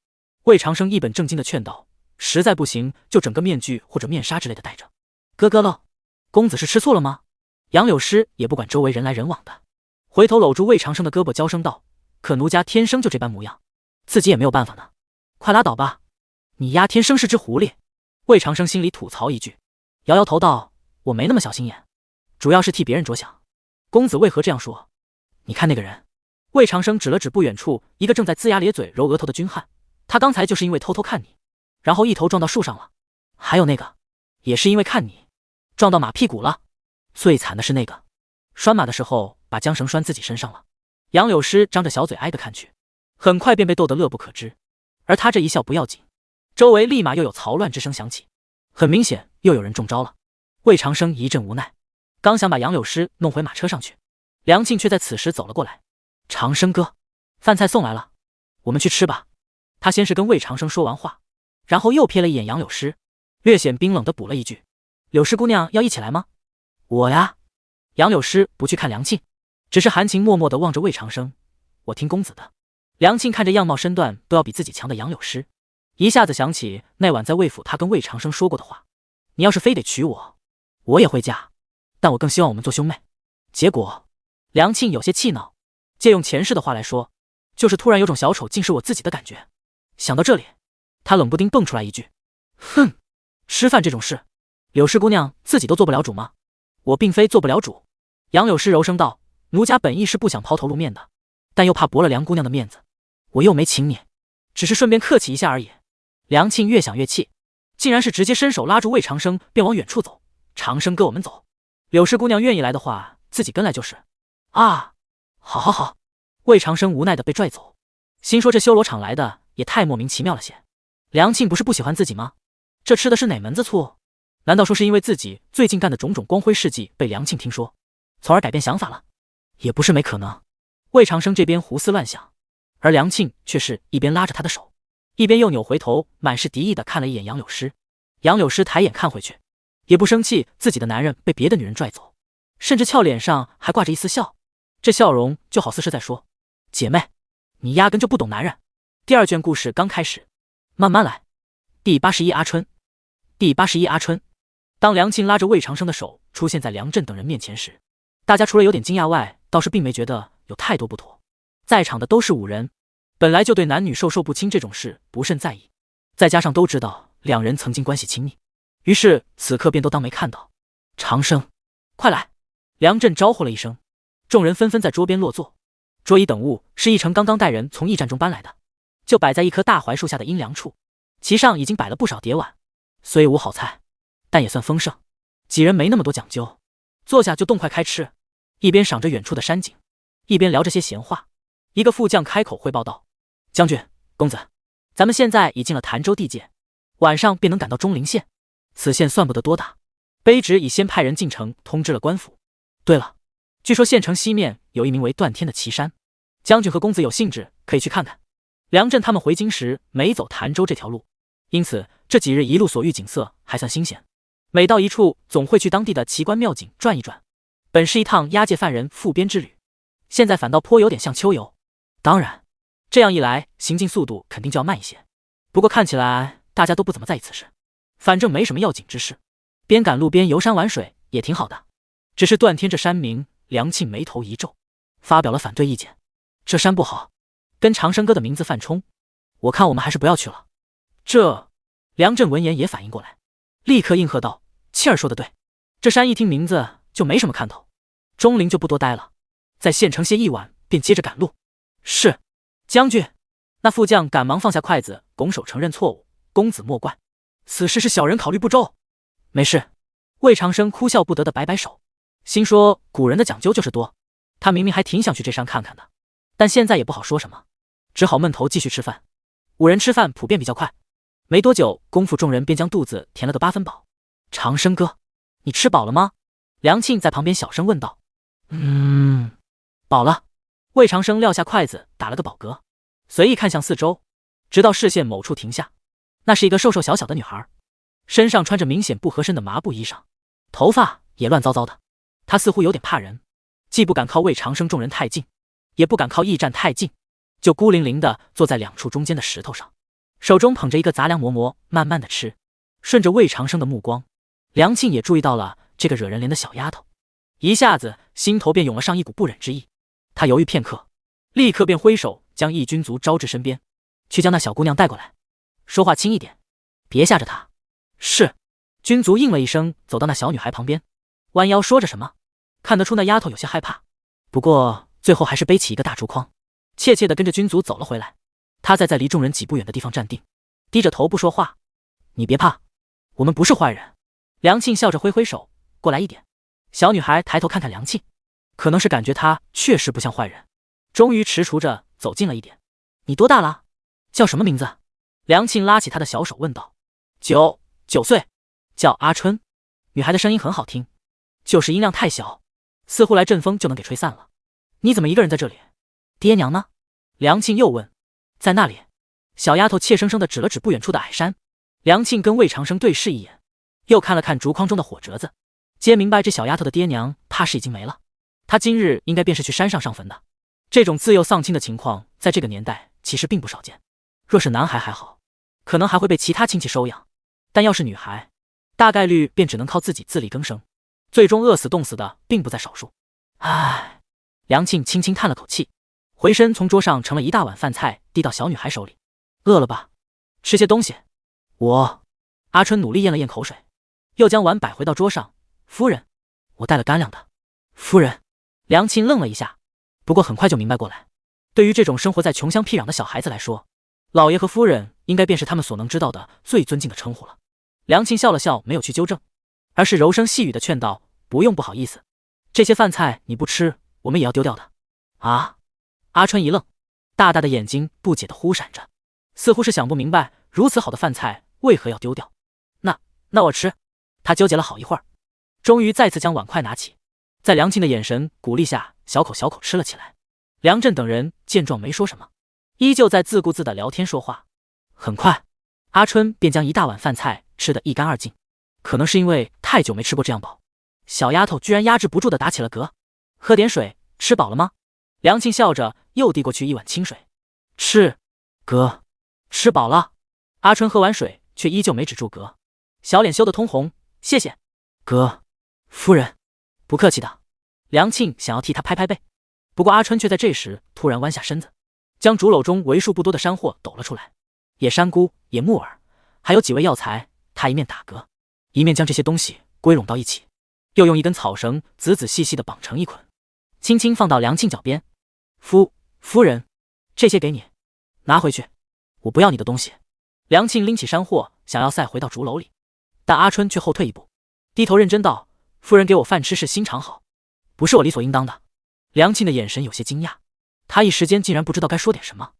魏长生一本正经的劝道，实在不行就整个面具或者面纱之类的戴着。咯喽，公子是吃醋了吗？杨柳诗也不管周围人来人往的，回头搂住魏长生的胳膊娇声道：“可奴家天生就这般模样，自己也没有办法呢。快拉倒吧，你丫天生是只狐狸。”魏长生心里吐槽一句，摇摇头道：“我没那么小心眼，主要是替别人着想。公子为何这样说？你看那个人。”魏长生指了指不远处一个正在龇牙咧嘴揉额头的军汉，他刚才就是因为偷偷看你，然后一头撞到树上了。还有那个，也是因为看你，撞到马屁股了。最惨的是那个，拴马的时候把缰绳拴自己身上了。杨柳诗张着小嘴挨着看去，很快便被逗得乐不可支。而他这一笑不要紧，周围立马又有嘈乱之声响起，很明显又有人中招了。魏长生一阵无奈，刚想把杨柳诗弄回马车上去，梁庆却在此时走了过来：“长生哥，饭菜送来了，我们去吃吧。”他先是跟魏长生说完话，然后又瞥了一眼杨柳诗，略显冰冷地补了一句：“柳诗姑娘要一起来吗？”“我呀。”杨柳诗不去看梁庆，只是含情脉脉地望着魏长生：“我听公子的。”梁庆看着样貌身段都要比自己强的杨柳诗，一下子想起那晚在魏府他跟魏长生说过的话：“你要是非得娶我，我也会嫁，但我更希望我们做兄妹。”结果梁庆有些气恼，借用前世的话来说，就是突然有种小丑竟是我自己的感觉。想到这里，他冷不丁蹦出来一句：“哼，吃饭这种事，柳氏姑娘自己都做不了主吗？”“我并非做不了主。”杨柳诗柔声道：“奴家本意是不想抛头露面的，但又怕驳了梁姑娘的面子，我又没请你，只是顺便客气一下而已。”梁庆越想越气，竟然是直接伸手拉住魏长生便往远处走：“长生哥，我们走。”柳氏姑娘愿意来的话，自己跟来就是。啊，好好好。魏长生无奈的被拽走，心说这修罗场来的也太莫名其妙了些。梁庆不是不喜欢自己吗？这吃的是哪门子醋？难道说是因为自己最近干的种种光辉事迹被梁庆听说，从而改变想法了？也不是没可能。魏长生这边胡思乱想，而梁庆却是一边拉着他的手，一边又扭回头，满是敌意的看了一眼杨柳诗。杨柳诗抬眼看回去，也不生气自己的男人被别的女人拽走，甚至俏脸上还挂着一丝笑，这笑容就好似是在说：姐妹，你压根就不懂男人。第二卷故事刚开始，慢慢来。第81阿春。第81阿春。当梁庆拉着魏长生的手出现在梁震等人面前时，大家除了有点惊讶外，倒是并没觉得有太多不妥。在场的都是武人，本来就对男女授受不亲这种事不甚在意，再加上都知道两人曾经关系亲密，于是此刻便都当没看到。长生，快来！梁震招呼了一声，众人纷纷在桌边落座。桌椅等物是一成刚刚带人从驿站中搬来的，就摆在一棵大槐树下的阴凉处，其上已经摆了不少碟碗，虽无好菜，但也算丰盛。几人没那么多讲究，坐下就动筷开吃，一边赏着远处的山景，一边聊着些闲话。一个副将开口汇报道：将军，公子，咱们现在已进了潭州地界，晚上便能赶到钟陵县，此县算不得多大，卑职已先派人进城通知了官府。对了，据说县城西面有一名为段天的奇山，将军和公子有兴致可以去看看。梁震他们回京时没走潭州这条路，因此这几日一路所遇景色还算新鲜，每到一处总会去当地的奇观妙景转一转，本是一趟押解犯人复边之旅，现在反倒颇有点像秋游。当然这样一来行进速度肯定就要慢一些，不过看起来大家都不怎么在意此事，反正没什么要紧之事，边赶路边游山玩水也挺好的。只是段天这山名，梁庆眉头一皱，发表了反对意见。这山不好，跟长生哥的名字犯冲，我看我们还是不要去了。这梁震闻言也反应过来，立刻应和道：妻儿说的对，这山一听名字就没什么看头，钟灵就不多待了，在县城歇一晚便接着赶路。是，将军。那副将赶忙放下筷子，拱手承认错误：公子莫怪，此事是小人考虑不周。没事。魏长生哭笑不得的摆摆手，心说古人的讲究就是多，他明明还挺想去这山看看的，但现在也不好说什么，只好闷头继续吃饭。五人吃饭普遍比较快，没多久功夫众人便将肚子填了个8分饱。长生哥，你吃饱了吗？梁庆在旁边小声问道。饱了。魏长生撂下筷子打了个饱嗝，随意看向四周，直到视线某处停下，那是一个瘦瘦小小的女孩，身上穿着明显不合身的麻布衣裳，头发也乱糟糟的。她似乎有点怕人，既不敢靠魏长生众人太近，也不敢靠驿站太近，就孤零零地坐在两处中间的石头上，手中捧着一个杂粮馍馍，慢慢地吃。顺着魏长生的目光，梁庆也注意到了这个惹人怜的小丫头，一下子心头便涌了上一股不忍之意。他犹豫片刻，立刻便挥手将义军卒招至身边，去将那小姑娘带过来，说话轻一点，别吓着她。是。军卒应了一声，走到那小女孩旁边，弯腰说着什么，看得出那丫头有些害怕，不过最后还是背起一个大竹筐，怯怯地跟着军卒走了回来。他在离众人几步远的地方站定，低着头不说话。你别怕，我们不是坏人。梁庆笑着挥挥手，过来一点。小女孩抬头看看梁庆，可能是感觉他确实不像坏人，终于踟蹰着走近了一点。你多大了？叫什么名字？梁庆拉起他的小手问道。9岁，叫阿春。女孩的声音很好听，就是音量太小，似乎来阵风就能给吹散了。你怎么一个人在这里？爹娘呢？梁庆又问。在那里。小丫头怯生生地指了指不远处的矮山。梁庆跟魏长生对视一眼，又看了看竹筐中的火折子，皆明白这小丫头的爹娘怕是已经没了，她今日应该便是去山上上坟的。这种自幼丧亲的情况在这个年代其实并不少见，若是男孩还好，可能还会被其他亲戚收养，但要是女孩，大概率便只能靠自己自力更生，最终饿死冻死的并不在少数。唉，梁庆轻轻叹了口气，回身从桌上盛了一大碗饭菜递到小女孩手里。饿了吧？吃些东西。阿春努力咽了咽口水，又将碗摆回到桌上。夫人，我带了干粮的。夫人。梁庆愣了一下，不过很快就明白过来，对于这种生活在穷乡僻壤的小孩子来说，老爷和夫人应该便是他们所能知道的最尊敬的称呼了。梁庆笑了笑，没有去纠正，而是柔声细语地劝道：不用不好意思，这些饭菜你不吃，我们也要丢掉的。啊！阿春一愣，大大的眼睛不解地忽闪着，似乎是想不明白如此好的饭菜为何要丢掉。那我吃。他纠结了好一会儿，终于再次将碗筷拿起，在梁庆的眼神鼓励下，小口小口吃了起来。梁振等人见状没说什么，依旧在自顾自地聊天说话。很快，阿春便将一大碗饭菜吃得一干二净。可能是因为太久没吃过这样饱，小丫头居然压制不住地打起了嗝。喝点水，吃饱了吗？梁庆笑着又递过去一碗清水。嗝，吃饱了。阿春喝完水却依旧没止住嗝，小脸羞得通红。谢谢，夫人，不客气的。梁庆想要替他拍拍背，不过阿春却在这时突然弯下身子，将竹篓中为数不多的山货抖了出来，野山菇、野木耳，还有几味药材。他一面打嗝，一面将这些东西归拢到一起，又用一根草绳仔仔细细地绑成一捆，轻轻放到梁庆脚边。夫人，这些给你，拿回去。我不要你的东西。梁庆拎起山货想要塞回到竹篓里，但阿春却后退一步，低头认真道：夫人给我饭吃是心肠好，不是我理所应当的。梁庆的眼神有些惊讶，他一时间竟然不知道该说点什么。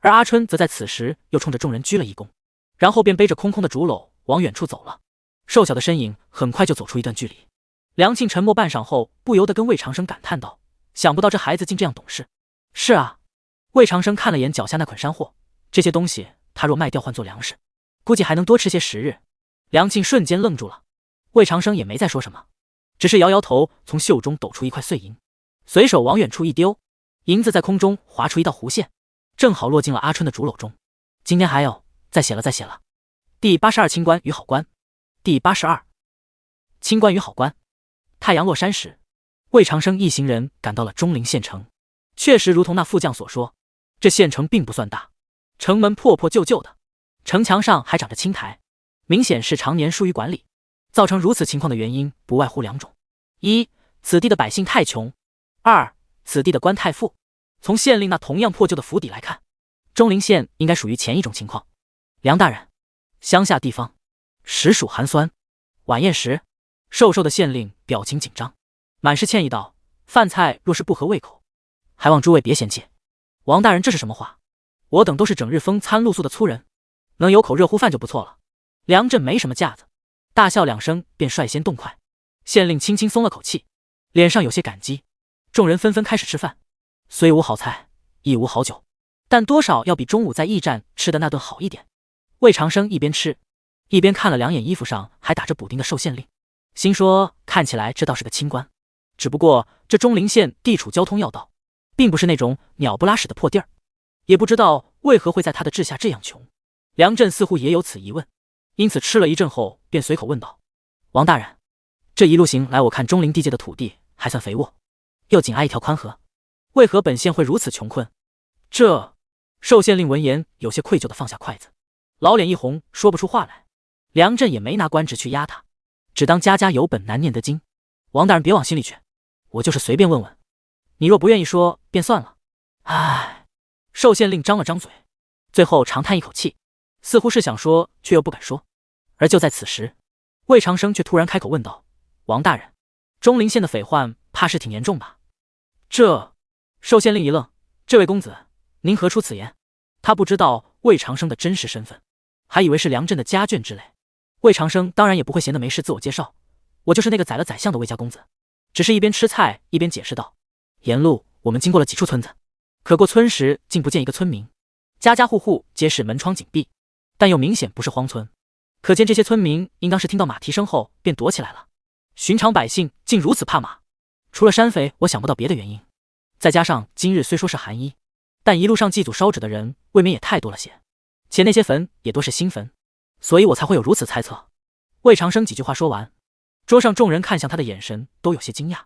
而阿春则在此时又冲着众人鞠了一躬，然后便背着空空的竹篓往远处走了。瘦小的身影很快就走出一段距离。梁庆沉默半晌后，不由得跟魏长生感叹道：想不到这孩子竟这样懂事。是啊，魏长生看了眼脚下那捆山货，这些东西他若卖掉换做粮食，估计还能多吃些10日。梁庆瞬间愣住了，魏长生也没再说什么，只是摇摇头，从袖中抖出一块碎银，随手往远处一丢，银子在空中划出一道弧线，正好落进了阿春的竹篓中。今天还有，再写了。第82清官与好官。第82清官与好官。太阳落山时，魏长生一行人赶到了钟陵县城。确实如同那副将所说，这县城并不算大，城门破破旧旧的，城墙上还长着青苔，明显是常年疏于管理。造成如此情况的原因不外乎2种：一，此地的百姓太穷；二，此地的官太富。从县令那同样破旧的府邸来看，钟陵县应该属于前一种情况。梁大人，乡下地方实属寒酸。晚宴时，瘦瘦的县令表情紧张，满是歉意道：饭菜若是不合胃口，还望诸位别嫌弃。王大人这是什么话？我等都是整日风餐露宿的粗人，能有口热乎饭就不错了。梁振没什么架子，大笑2声便率先动筷。县令轻轻松了口气，脸上有些感激。众人纷纷开始吃饭，虽无好菜，亦无好酒，但多少要比中午在驿站吃的那顿好一点。魏长生一边吃，一边看了2眼衣服上还打着补丁的寿县令，心说看起来这倒是个清官，只不过这钟陵县地处交通要道，并不是那种鸟不拉屎的破地儿，也不知道为何会在他的治下这样穷。梁振似乎也有此疑问，因此吃了一阵后便随口问道：王大人，这一路行来，我看钟陵地界的土地还算肥沃，又紧挨一条宽河，为何本县会如此穷困？这寿县令闻言有些愧疚地放下筷子，老脸一红，说不出话来。梁振也没拿官职去压他，只当家家有本难念的经。王大人别往心里去，我就是随便问问，你若不愿意说便算了。唉，寿县令张了张嘴，最后长叹一口气，似乎是想说却又不敢说。而就在此时，魏长生却突然开口问道：王大人，钟陵县的匪患怕是挺严重吧？这寿县令一愣，这位公子，您何出此言？他不知道魏长生的真实身份，还以为是梁振的家眷之类。魏长生当然也不会闲得没事自我介绍，我就是那个宰了宰相的魏家公子。只是一边吃菜一边解释道：沿路我们经过了几处村子，可过村时竟不见一个村民，家家户户皆是门窗紧闭，但又明显不是荒村，可见这些村民应当是听到马蹄声后便躲起来了。寻常百姓竟如此怕马，除了山匪我想不到别的原因。再加上今日虽说是寒衣，但一路上祭祖烧纸的人未免也太多了些，且那些坟也都是新坟，所以我才会有如此猜测。魏长生几句话说完，桌上众人看向他的眼神都有些惊讶，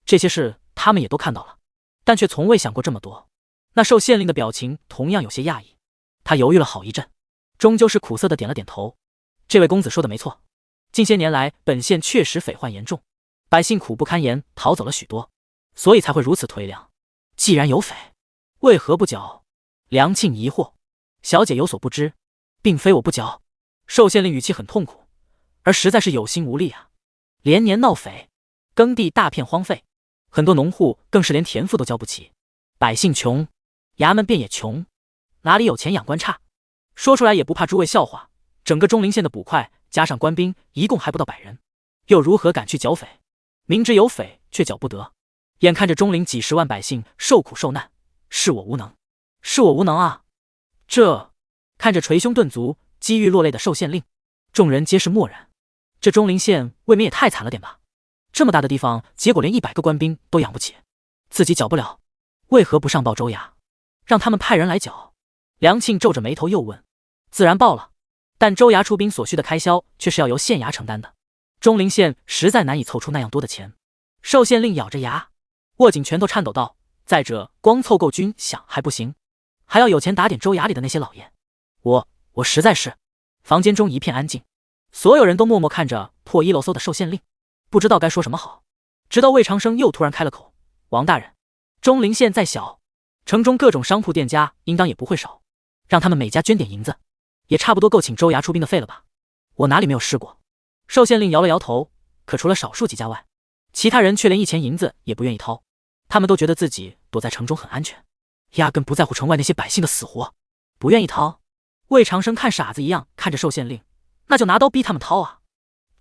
这些事他们也都看到了，但却从未想过这么多。那寿县令的表情同样有些讶异，他犹豫了好一阵，终究是苦涩的点了点头。这位公子说的没错，近些年来本县确实匪患严重，百姓苦不堪言，逃走了许多，所以才会如此颓凉。既然有匪，为何不剿？梁庆疑惑，小姐有所不知，并非我不剿。寿县令语气很痛苦，而实在是有心无力啊。连年闹匪，耕地大片荒废，很多农户更是连田赋都交不起，百姓穷，衙门便也穷，哪里有钱养官差？说出来也不怕诸位笑话，整个中陵县的捕快加上官兵一共还不到100人，又如何敢去剿匪？明知有匪却剿不得，眼看着中陵几10万百姓受苦受难，是我无能，是我无能啊！这看着捶胸顿足、几欲落泪的受县令，众人皆是默然。这中陵县未免也太惨了点吧？这么大的地方，结果连100个官兵都养不起，自己剿不了，为何不上报州衙，让他们派人来剿？梁庆皱着眉头又问：自然报了，但州衙出兵所需的开销却是要由县衙承担的，中陵县实在难以凑出那样多的钱。受县令咬着牙，握紧拳头颤抖道：再者，光凑够军饷还不行，还要有钱打点州衙里的那些老爷。我实在是……房间中一片安静，所有人都默默看着破衣漏搜的受县令，不知道该说什么好。直到魏长生又突然开了口：王大人，中陵县再小，城中各种商铺店家应当也不会少，让他们每家捐点银子，也差不多够请州衙出兵的费了吧？我哪里没有试过？受县令摇了摇头，可除了少数几家外，其他人却连1钱银子也不愿意掏。他们都觉得自己躲在城中很安全，压根不在乎城外那些百姓的死活，不愿意掏。魏长生看傻子一样看着受县令，那就拿刀逼他们掏啊！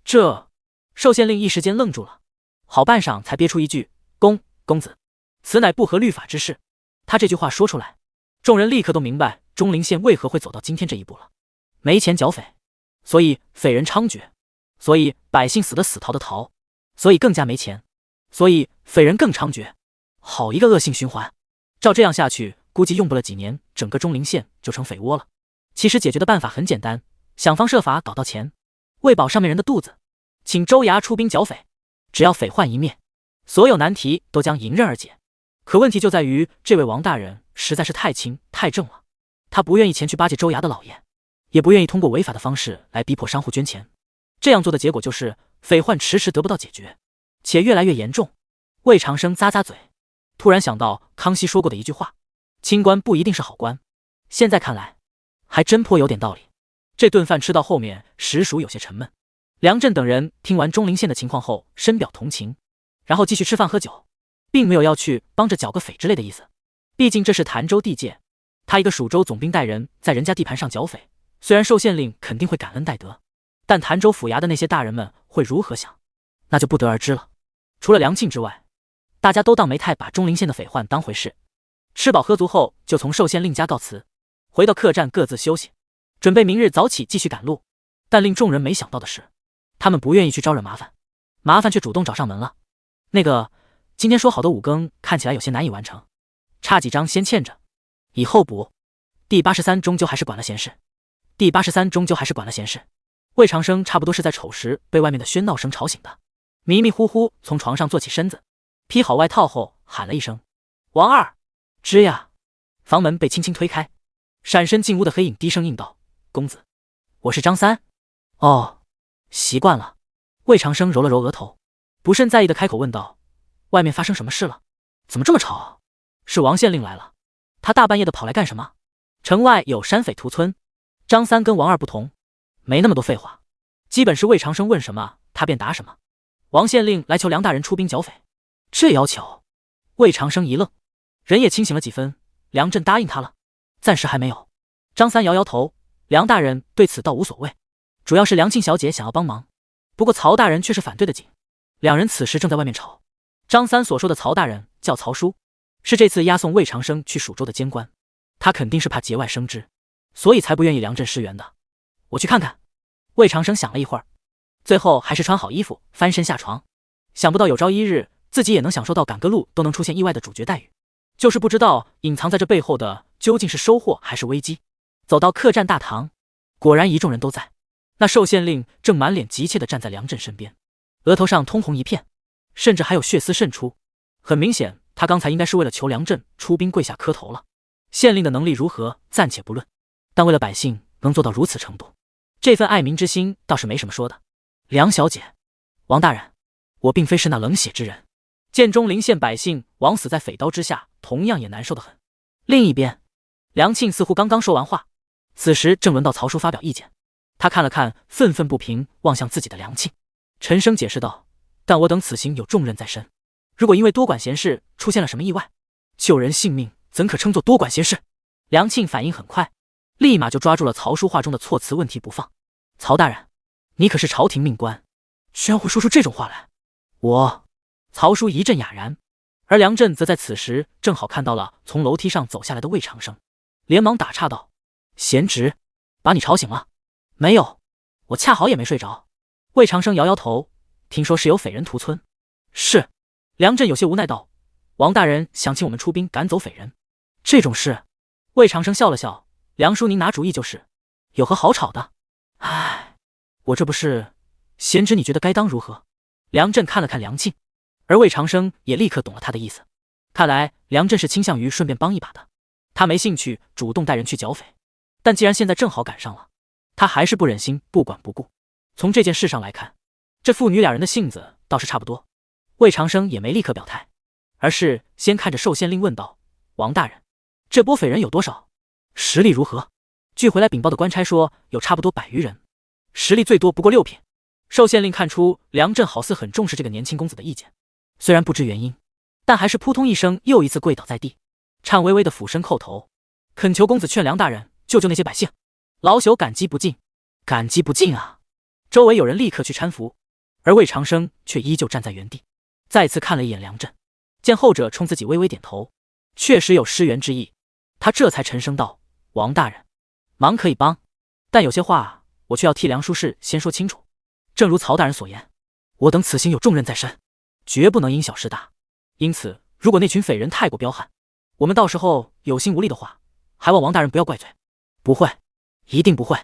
这受县令一时间愣住了，好半晌才憋出一句：公子，此乃不合律法之事。他这句话说出来，众人立刻都明白中陵县为何会走到今天这一步了。没钱剿匪，所以匪人猖獗，所以百姓死的死，逃的逃，所以更加没钱，所以匪人更猖獗。好一个恶性循环！照这样下去，估计用不了几年，整个中陵县就成匪窝了。其实解决的办法很简单，想方设法搞到钱，喂饱上面人的肚子，请州衙出兵剿匪，只要匪患一灭，所有难题都将迎刃而解。可问题就在于，这位王大人实在是太轻太正了，他不愿意前去巴结州衙的老爷，也不愿意通过违法的方式来逼迫商户捐钱。这样做的结果就是匪患迟迟得不到解决，且越来越严重。魏长生咂咂嘴，突然想到康熙说过的一句话：清官不一定是好官。现在看来还真颇有点道理。这顿饭吃到后面实属有些沉闷。梁震等人听完中陵县的情况后深表同情，然后继续吃饭喝酒，并没有要去帮着剿个匪之类的意思。毕竟这是潭州地界，他一个蜀州总兵带人在人家地盘上剿匪，虽然受县令肯定会感恩戴德，但潭州府衙的那些大人们会如何想，那就不得而知了。除了梁庆之外，大家都当没太把中陵县的匪患当回事。吃饱喝足后，就从受县令家告辞，回到客栈各自休息，准备明日早起继续赶路。但令众人没想到的是，他们不愿意去招惹麻烦，麻烦却主动找上门了。那个，今天说好的5更看起来有些难以完成，差几张先欠着，以后补。第83终究还是管了闲事。魏长生差不多是在丑时被外面的喧闹声吵醒的，迷迷糊糊从床上坐起身子，披好外套后喊了一声：王二，吱呀！房门被轻轻推开，闪身进屋的黑影低声应道：公子，我是张三。哦，习惯了。魏长生揉了揉额头，不甚在意的开口问道：外面发生什么事了？怎么这么吵啊？是王县令来了，他大半夜的跑来干什么？城外有山匪屠村。张三跟王二不同，没那么多废话，基本是魏长生问什么他便答什么。王县令来求梁大人出兵剿匪，这要求？魏长生一愣，人也清醒了几分。梁震答应他了，暂时还没有。张三摇摇头，梁大人对此倒无所谓，主要是梁庆小姐想要帮忙，不过曹大人却是反对的紧。两人此时正在外面吵。张三所说的曹大人叫曹叔，是这次押送魏长生去蜀州的监官，他肯定是怕节外生枝，所以才不愿意梁震失援的。我去看看。魏长生想了一会儿，最后还是穿好衣服翻身下床。想不到有朝一日自己也能享受到赶个路都能出现意外的主角待遇，就是不知道隐藏在这背后的究竟是收获还是危机。走到客栈大堂，果然一众人都在。那受县令正满脸急切地站在梁震身边，额头上通红一片，甚至还有血丝渗出。很明显，他刚才应该是为了求梁震出兵跪下磕头了。县令的能力如何暂且不论，但为了百姓能做到如此程度，这份爱民之心倒是没什么说的。梁小姐，王大人，我并非是那冷血之人，建中陵县百姓枉死在匪刀之下，同样也难受得很。另一边，梁庆似乎刚刚说完话，此时正轮到曹叔发表意见。他看了看愤愤不平望向自己的梁庆，沉声解释道：但我等此行有重任在身，如果因为多管闲事出现了什么意外，救人性命怎可称作多管闲事？梁庆反应很快，立马就抓住了曹叔话中的措辞问题不放。曹大人，你可是朝廷命官，居然会说出这种话来？曹叔一阵哑然，而梁震则在此时正好看到了从楼梯上走下来的魏长生，连忙打岔道：贤侄，把你吵醒了？没有，我恰好也没睡着。魏长生摇摇头，听说是有匪人屠村。是。梁震有些无奈道：王大人想请我们出兵赶走匪人，这种事……魏长生笑了笑：梁叔您拿主意就是，有何好吵的？唉，我这不是……贤侄你觉得该当如何？梁震看了看梁庆，而魏长生也立刻懂了他的意思，看来梁震是倾向于顺便帮一把的，他没兴趣主动带人去剿匪，但既然现在正好赶上了，他还是不忍心不管不顾。从这件事上来看，这父女俩人的性子倒是差不多。魏长生也没立刻表态，而是先看着寿县令问道：王大人，这波匪人有多少？实力如何？据回来禀报的官差说，有差不多100余人，实力最多不过6品。寿县令看出梁震好似很重视这个年轻公子的意见，虽然不知原因，但还是扑通一声又一次跪倒在地，颤巍巍的俯身叩头，恳求公子劝梁大人救救那些百姓，老朽感激不尽。感激不尽啊！周围有人立刻去搀扶，而魏长生却依旧站在原地，再次看了一眼梁震，见后者冲自己微微点头，确实有施援之意，他这才沉声道：王大人，忙可以帮，但有些话我却要替梁书士先说清楚。正如曹大人所言，我等此行有重任在身，绝不能因小失大，因此如果那群匪人太过彪悍，我们到时候有心无力的话，还望王大人不要怪罪。不会，一定不会。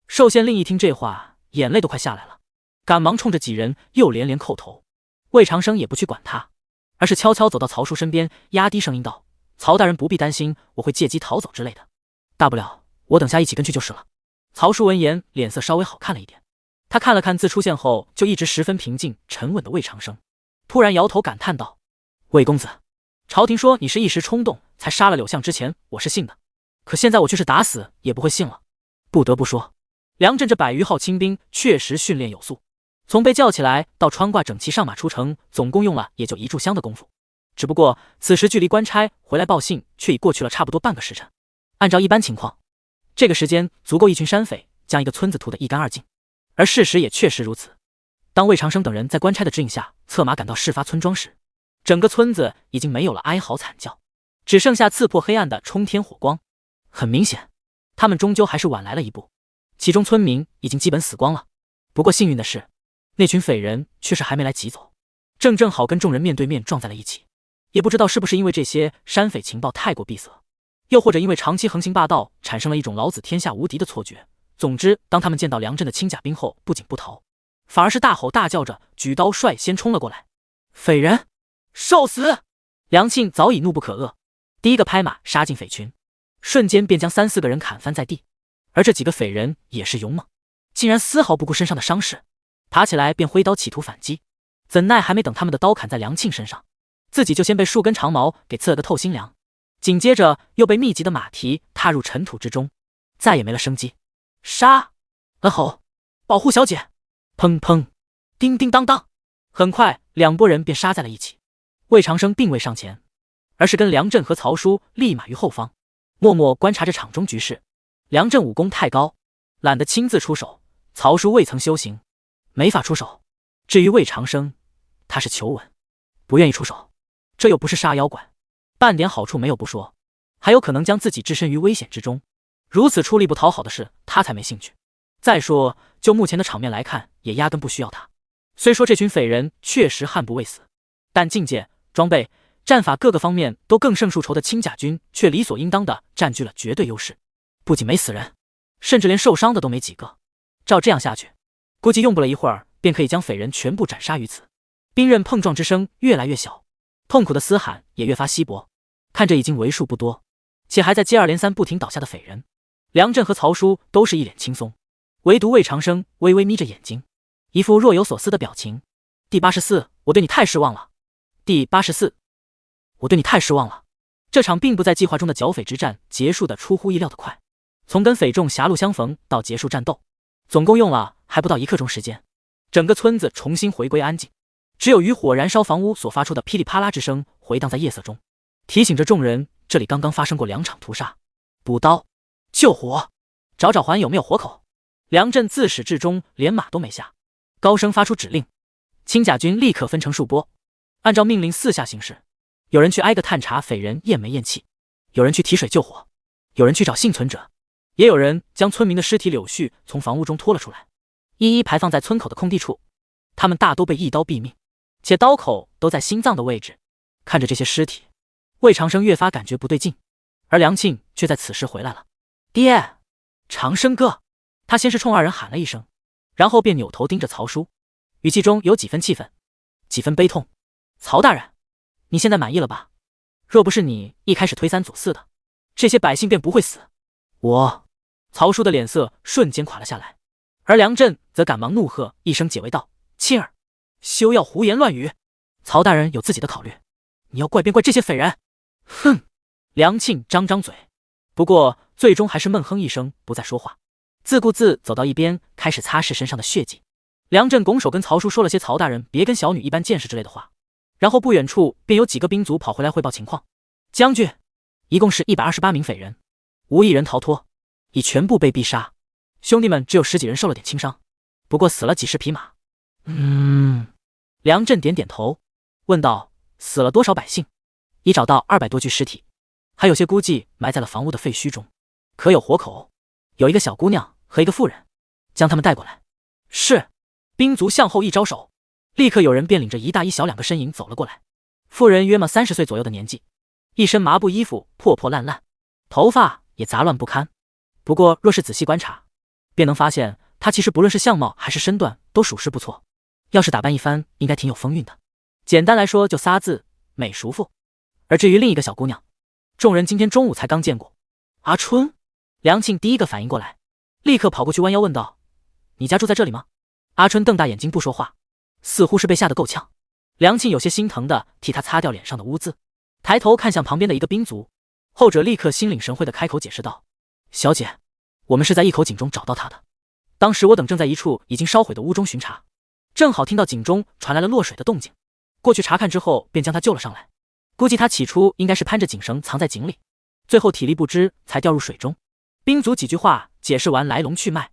寿县令一听这话，眼泪都快下来了，赶忙冲着几人又连连叩头。魏长生也不去管他，而是悄悄走到曹叔身边，压低声音道：曹大人不必担心我会借机逃走之类的，大不了我等下一起跟去就是了。曹叔闻言脸色稍微好看了一点，他看了看自出现后就一直十分平静沉稳的魏长生，突然摇头感叹道：魏公子，朝廷说你是一时冲动才杀了柳相之前，我是信的，可现在我却是打死也不会信了。不得不说，梁震这100余号亲兵确实训练有素，从被叫起来到穿挂整齐上马出城，总共用了也就1炷香的功夫。只不过此时距离官差回来报信却已过去了差不多半个时辰，按照一般情况，这个时间足够一群山匪将一个村子屠得一干二净。而事实也确实如此，当魏长生等人在官差的指引下策马赶到事发村庄时，整个村子已经没有了哀嚎惨叫，只剩下刺破黑暗的冲天火光。很明显，他们终究还是晚来了一步，其中村民已经基本死光了。不过幸运的是，那群匪人却是还没来急走，正好跟众人面对面撞在了一起。也不知道是不是因为这些山匪情报太过闭塞，又或者因为长期横行霸道产生了一种老子天下无敌的错觉，总之当他们见到梁震的轻甲兵后，不仅不逃，反而是大吼大叫着举刀率先冲了过来。匪人受死！梁庆早已怒不可遏，第一个拍马杀进匪群，瞬间便将3、4个人砍翻在地。而这几个匪人也是勇猛，竟然丝毫不顾身上的伤势，爬起来便挥刀企图反击。怎奈还没等他们的刀砍在梁庆身上，自己就先被数根长矛给刺了个透心凉，紧接着又被密集的马蹄踏入尘土之中，再也没了生机。杀！吼！保护小姐！砰砰！叮叮当当！很快2拨人便杀在了一起。魏长生并未上前，而是跟梁震和曹叔立马于后方，默默观察着场中局势。梁震武功太高，懒得亲自出手，曹叔未曾修行，没法出手。至于魏长生，他是求稳，不愿意出手，这又不是杀妖怪，半点好处没有不说，还有可能将自己置身于危险之中。如此出力不讨好的事，他才没兴趣。再说就目前的场面来看，也压根不需要他。虽说这群匪人确实悍不畏死，但境界、装备、战法各个方面都更胜数筹的轻甲军却理所应当的占据了绝对优势，不仅没死人，甚至连受伤的都没几个。照这样下去，估计用不了一会儿便可以将匪人全部斩杀于此。兵刃碰撞之声越来越小，痛苦的嘶喊也越发稀薄，看着已经为数不多且还在接二连三不停倒下的匪人，梁震和曹叔都是一脸轻松，唯独魏长生微微眯着眼睛，一副若有所思的表情。第84，我对你太失望了。第84，我对你太失望了。这场并不在计划中的剿匪之战结束的出乎意料的快，从跟匪众狭路相逢到结束战斗，总共用了还不到1刻钟时间，整个村子重新回归安静。只有渔火燃烧房屋所发出的噼里啪啦之声回荡在夜色中，提醒着众人这里刚刚发生过2场屠杀。补刀，救火，找找还有没有活口。梁震自始至终连马都没下，高声发出指令。轻甲军立刻分成数波，按照命令四下行事。有人去挨个探查匪人验煤验气，有人去提水救火，有人去找幸存者，也有人将村民的尸体柳絮从房屋中拖了出来，一一排放在村口的空地处。他们大都被一刀毙命，且刀口都在心脏的位置。看着这些尸体，魏长生越发感觉不对劲，而梁庆却在此时回来了。爹，长生哥！他先是冲2人喊了一声，然后便扭头盯着曹叔，语气中有几分气愤，几分悲痛。曹大人，你现在满意了吧？若不是你一开始推3阻4的，这些百姓便不会死。曹叔的脸色瞬间垮了下来，而梁震则赶忙怒喝一声解围道：庆儿，休要胡言乱语！曹大人有自己的考虑，你要怪便怪这些匪人。哼！梁庆张张嘴，不过最终还是闷哼一声，不再说话，自顾自走到一边，开始擦拭身上的血迹。梁震拱手跟曹叔说了些曹大人别跟小女一般见识之类的话，然后不远处便有几个兵卒跑回来汇报情况。将军，一共是128名匪人，无一人逃脱，已全部被毙杀。兄弟们只有10几人受了点轻伤，不过死了几10匹马。梁震点点头，问道：死了多少百姓？已找到200多具尸体，还有些估计埋在了房屋的废墟中，可有活口？有一个小姑娘和一个妇人，将他们带过来。是。兵卒向后一招手，立刻有人便领着一大一小2个身影走了过来。妇人约么30岁左右的年纪，一身麻布衣服破破烂烂，头发也杂乱不堪。不过若是仔细观察，便能发现她其实不论是相貌还是身段都属实不错，要是打扮一番应该挺有风韵的。简单来说就仨字：美淑妇。而至于另一个小姑娘，众人今天中午才刚见过。阿春。梁庆第一个反应过来，立刻跑过去弯腰问道：你家住在这里吗？阿春瞪大眼睛不说话，似乎是被吓得够呛。梁庆有些心疼的替他擦掉脸上的污渍，抬头看向旁边的一个兵卒，后者立刻心领神会的开口解释道：小姐，我们是在一口井中找到他的，当时我等正在一处已经烧毁的屋中巡查，正好听到井中传来了落水的动静，过去查看之后便将他救了上来。估计他起初应该是攀着井绳藏在井里，最后体力不支才掉入水中。兵卒几句话解释完来龙去脉，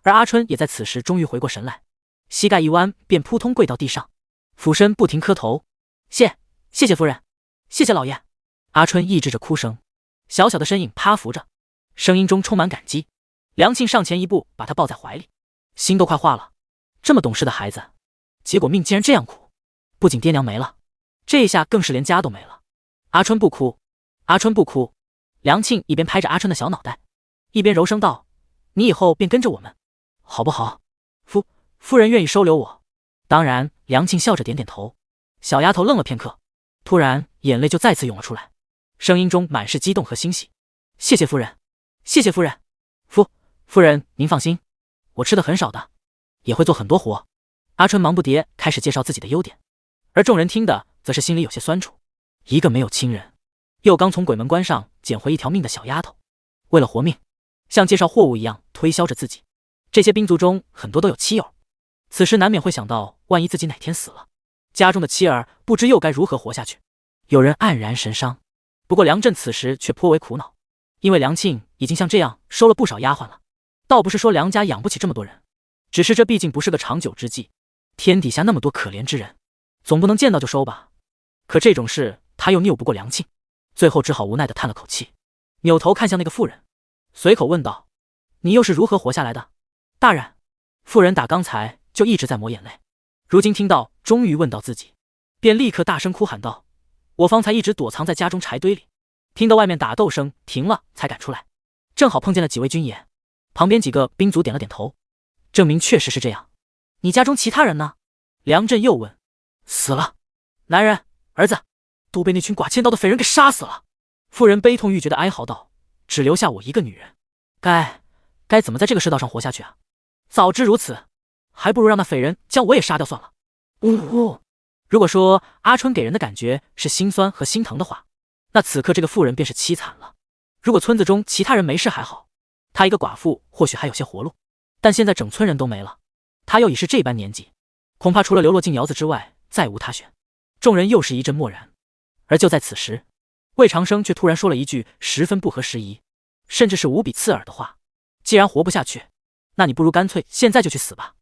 而阿春也在此时终于回过神来，膝盖一弯便扑通跪到地上，俯身不停磕头：谢谢夫人，谢谢老爷。阿春抑制着哭声，小小的身影趴伏着，声音中充满感激。梁庆上前一步把他抱在怀里，心都快化了。这么懂事的孩子，结果命竟然这样苦，不仅爹娘没了，这一下更是连家都没了。阿春不哭，阿春不哭。梁庆一边拍着阿春的小脑袋，一边柔声道：你以后便跟着我们好不好？夫人愿意收留我。当然。梁庆笑着点点头。小丫头愣了片刻，突然眼泪就再次涌了出来，声音中满是激动和欣喜。谢谢夫人，谢谢夫人。夫人您放心，我吃的很少的，也会做很多活。阿春忙不迭开始介绍自己的优点，而众人听的则是心里有些酸楚。一个没有亲人，又刚从鬼门关上捡回一条命的小丫头，为了活命，像介绍货物一样推销着自己。这些兵卒中很多都有妻友，此时难免会想到，万一自己哪天死了，家中的妻儿不知又该如何活下去。有人黯然神伤，不过梁震此时却颇为苦恼，因为梁庆已经像这样收了不少丫鬟了。倒不是说梁家养不起这么多人，只是这毕竟不是个长久之计。天底下那么多可怜之人，总不能见到就收吧。可这种事他又拗不过梁庆，最后只好无奈地叹了口气，扭头看向那个妇人，随口问道：你又是如何活下来的？大人。妇人打刚才就一直在抹眼泪，如今听到终于问到自己，便立刻大声哭喊道：我方才一直躲藏在家中柴堆里，听到外面打斗声停了才赶出来，正好碰见了几位军爷。旁边几个兵卒点了点头，证明确实是这样。你家中其他人呢？梁震又问。死了，男人儿子都被那群剐千刀的匪人给杀死了。妇人悲痛欲绝地哀嚎道：只留下我一个女人，该怎么在这个世道上活下去啊？早知如此，还不如让那匪人将我也杀掉算了。如果说阿春给人的感觉是心酸和心疼的话，那此刻这个妇人便是凄惨了。如果村子中其他人没事还好，她一个寡妇或许还有些活路，但现在整村人都没了，她又已是这般年纪，恐怕除了流落进窑子之外，再无他选。众人又是一阵默然。而就在此时，魏长生却突然说了一句十分不合时宜，甚至是无比刺耳的话：既然活不下去，那你不如干脆现在就去死吧。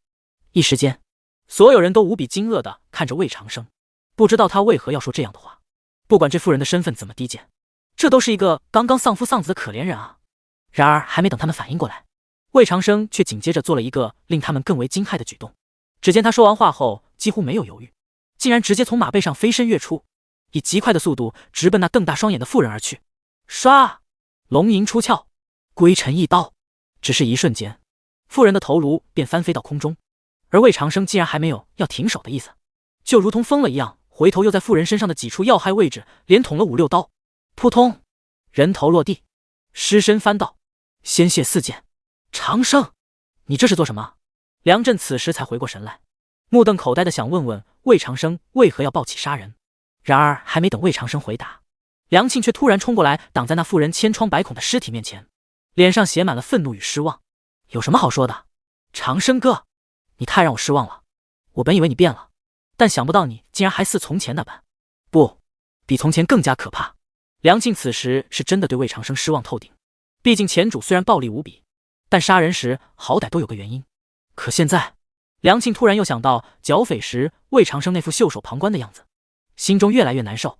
一时间，所有人都无比惊愕地看着魏长生，不知道他为何要说这样的话。不管这妇人的身份怎么低贱，这都是一个刚刚丧夫丧子的可怜人啊。然而还没等他们反应过来，魏长生却紧接着做了一个令他们更为惊骇的举动。只见他说完话后几乎没有犹豫，竟然直接从马背上飞身跃出，以极快的速度直奔那瞪大双眼的妇人而去。唰，龙吟出鞘，归尘一刀。只是一瞬间，妇人的头颅便翻飞到空中，而魏长生竟然还没有要停手的意思，就如同疯了一样，回头又在妇人身上的几处要害位置连捅了5-6刀。扑通，人头落地，尸身翻倒，鲜血四溅。长生，你这是做什么？梁震此时才回过神来，目瞪口呆的想问问魏长生为何要暴起杀人。然而还没等魏长生回答，梁庆却突然冲过来，挡在那妇人千疮百孔的尸体面前，脸上写满了愤怒与失望。有什么好说的？长生哥，你太让我失望了。我本以为你变了，但想不到你竟然还似从前那般，不，比从前更加可怕。梁庆此时是真的对魏长生失望透顶，毕竟前主虽然暴力无比，但杀人时好歹都有个原因。可现在，梁庆突然又想到剿匪时魏长生那副袖手旁观的样子，心中越来越难受，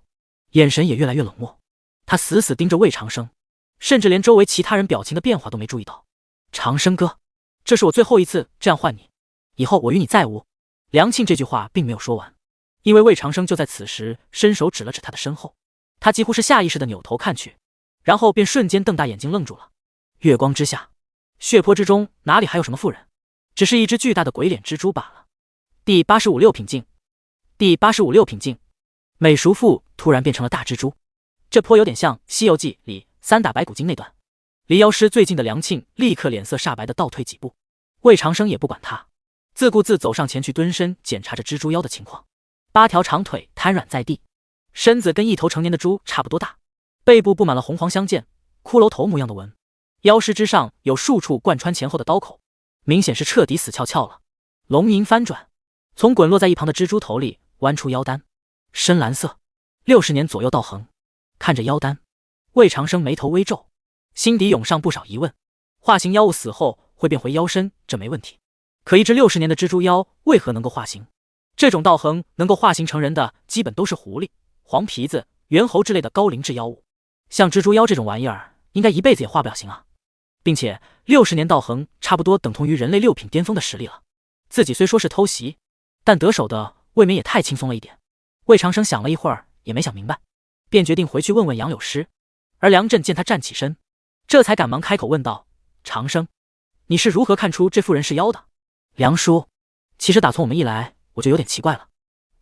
眼神也越来越冷漠。他死死盯着魏长生，甚至连周围其他人表情的变化都没注意到。长生哥，这是我最后一次这样唤你，以后我与你再无。梁庆这句话并没有说完，因为魏长生就在此时伸手指了指他的身后。他几乎是下意识的扭头看去，然后便瞬间瞪大眼睛愣住了。月光之下，血泊之中哪里还有什么妇人，只是一只巨大的鬼脸蜘蛛罢了。第85-6品镜，第85-6品镜。美熟妇突然变成了大蜘蛛，这颇有点像《西游记》里3打白骨精那段。离妖师最近的梁庆立刻脸色煞白的倒退几步，魏长生也不管他，自顾自走上前去蹲身检查着蜘蛛妖的情况。8条长腿瘫软在地，身子跟一头成年的猪差不多大，背部布满了红黄相间、骷髅头模样的纹，腰尸之上有数处贯穿前后的刀口，明显是彻底死翘翘了。龙吟翻转，从滚落在一旁的蜘蛛头里剜出妖丹，深蓝色，60年左右道行。看着妖丹，魏长生眉头微皱，心底涌上不少疑问。化形妖物死后会变回妖身，这没问题，可一只60年的蜘蛛妖为何能够化形？这种道行能够化形成人的基本都是狐狸、黄皮子、猿猴之类的高灵智妖物，像蜘蛛妖这种玩意儿应该一辈子也化不了形啊。并且60年道行差不多等同于人类6品巅峰的实力了，自己虽说是偷袭，但得手的未免也太轻松了一点。魏长生想了一会儿也没想明白，便决定回去问问杨柳师。而梁震见他站起身，这才赶忙开口问道：长生，你是如何看出这妇人是妖的？梁叔，其实打从我们一来我就有点奇怪了。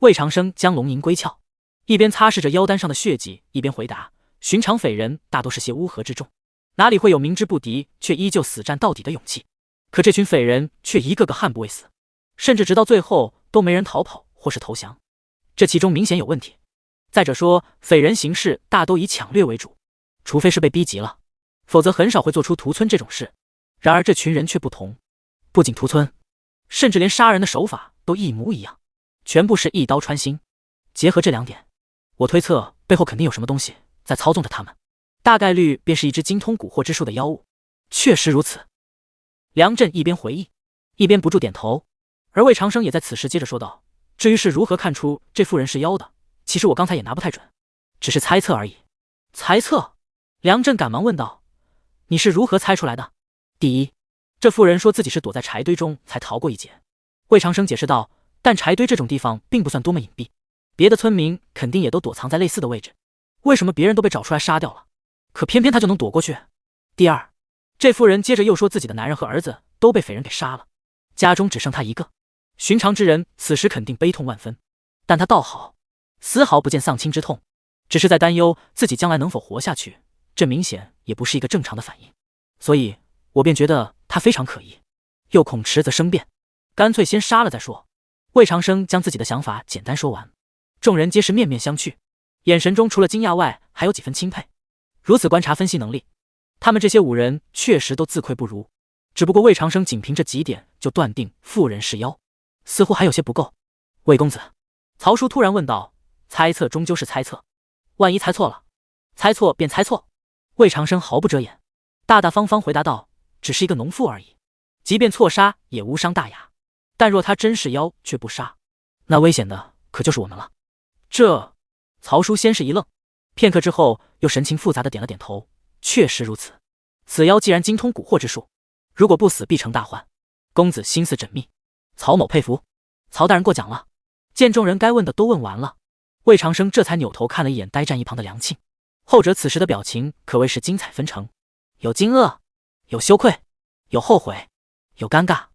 魏长生将龙吟归鞘，一边擦拭着腰丹上的血迹，一边回答：寻常匪人大都是些乌合之众，哪里会有明知不敌却依旧死战到底的勇气？可这群匪人却一个个悍不畏死，甚至直到最后都没人逃跑或是投降，这其中明显有问题。再者说，匪人行事大都以抢掠为主，除非是被逼急了，否则很少会做出屠村这种事。然而这群人却不同，不仅屠村，甚至连杀人的手法都一模一样，全部是一刀穿心。结合这2点，我推测背后肯定有什么东西在操纵着他们，大概率便是一只精通蛊惑之术的妖物。确实如此。梁震一边回忆，一边不住点头。而魏长生也在此时接着说道：至于是如何看出这妇人是妖的，其实我刚才也拿不太准，只是猜测而已。猜测？梁震赶忙问道：你是如何猜出来的？第一，这妇人说自己是躲在柴堆中才逃过一劫。魏长生解释道：但柴堆这种地方并不算多么隐蔽，别的村民肯定也都躲藏在类似的位置，为什么别人都被找出来杀掉了，可偏偏他就能躲过去？第二，这妇人接着又说自己的男人和儿子都被匪人给杀了，家中只剩他一个。寻常之人此时肯定悲痛万分，但他倒好，丝毫不见丧亲之痛，只是在担忧自己将来能否活下去，这明显也不是一个正常的反应。所以我便觉得他非常可疑，又恐迟则生变，干脆先杀了再说。魏长生将自己的想法简单说完，众人皆是面面相觑，眼神中除了惊讶外还有几分钦佩。如此观察分析能力，他们这些5人确实都自愧不如，只不过魏长生仅凭这几点就断定妇人是妖，似乎还有些不够。魏公子，曹叔突然问道：“猜测终究是猜测，万一猜错了，猜错便猜错。”魏长生毫不遮掩，大大方方回答道：“只是一个农妇而已，即便错杀也无伤大雅。但若他真是妖却不杀，那危险的可就是我们了。”这……曹叔先是一愣，片刻之后又神情复杂的点了点头，确实如此。此妖既然精通蛊惑之术，如果不死必成大患。公子心思缜密，曹某佩服。曹大人过奖了。见众人该问的都问完了，魏长生这才扭头看了一眼呆站一旁的梁庆，后者此时的表情可谓是精彩纷呈，有惊愕，有羞愧，有后悔，有尴尬。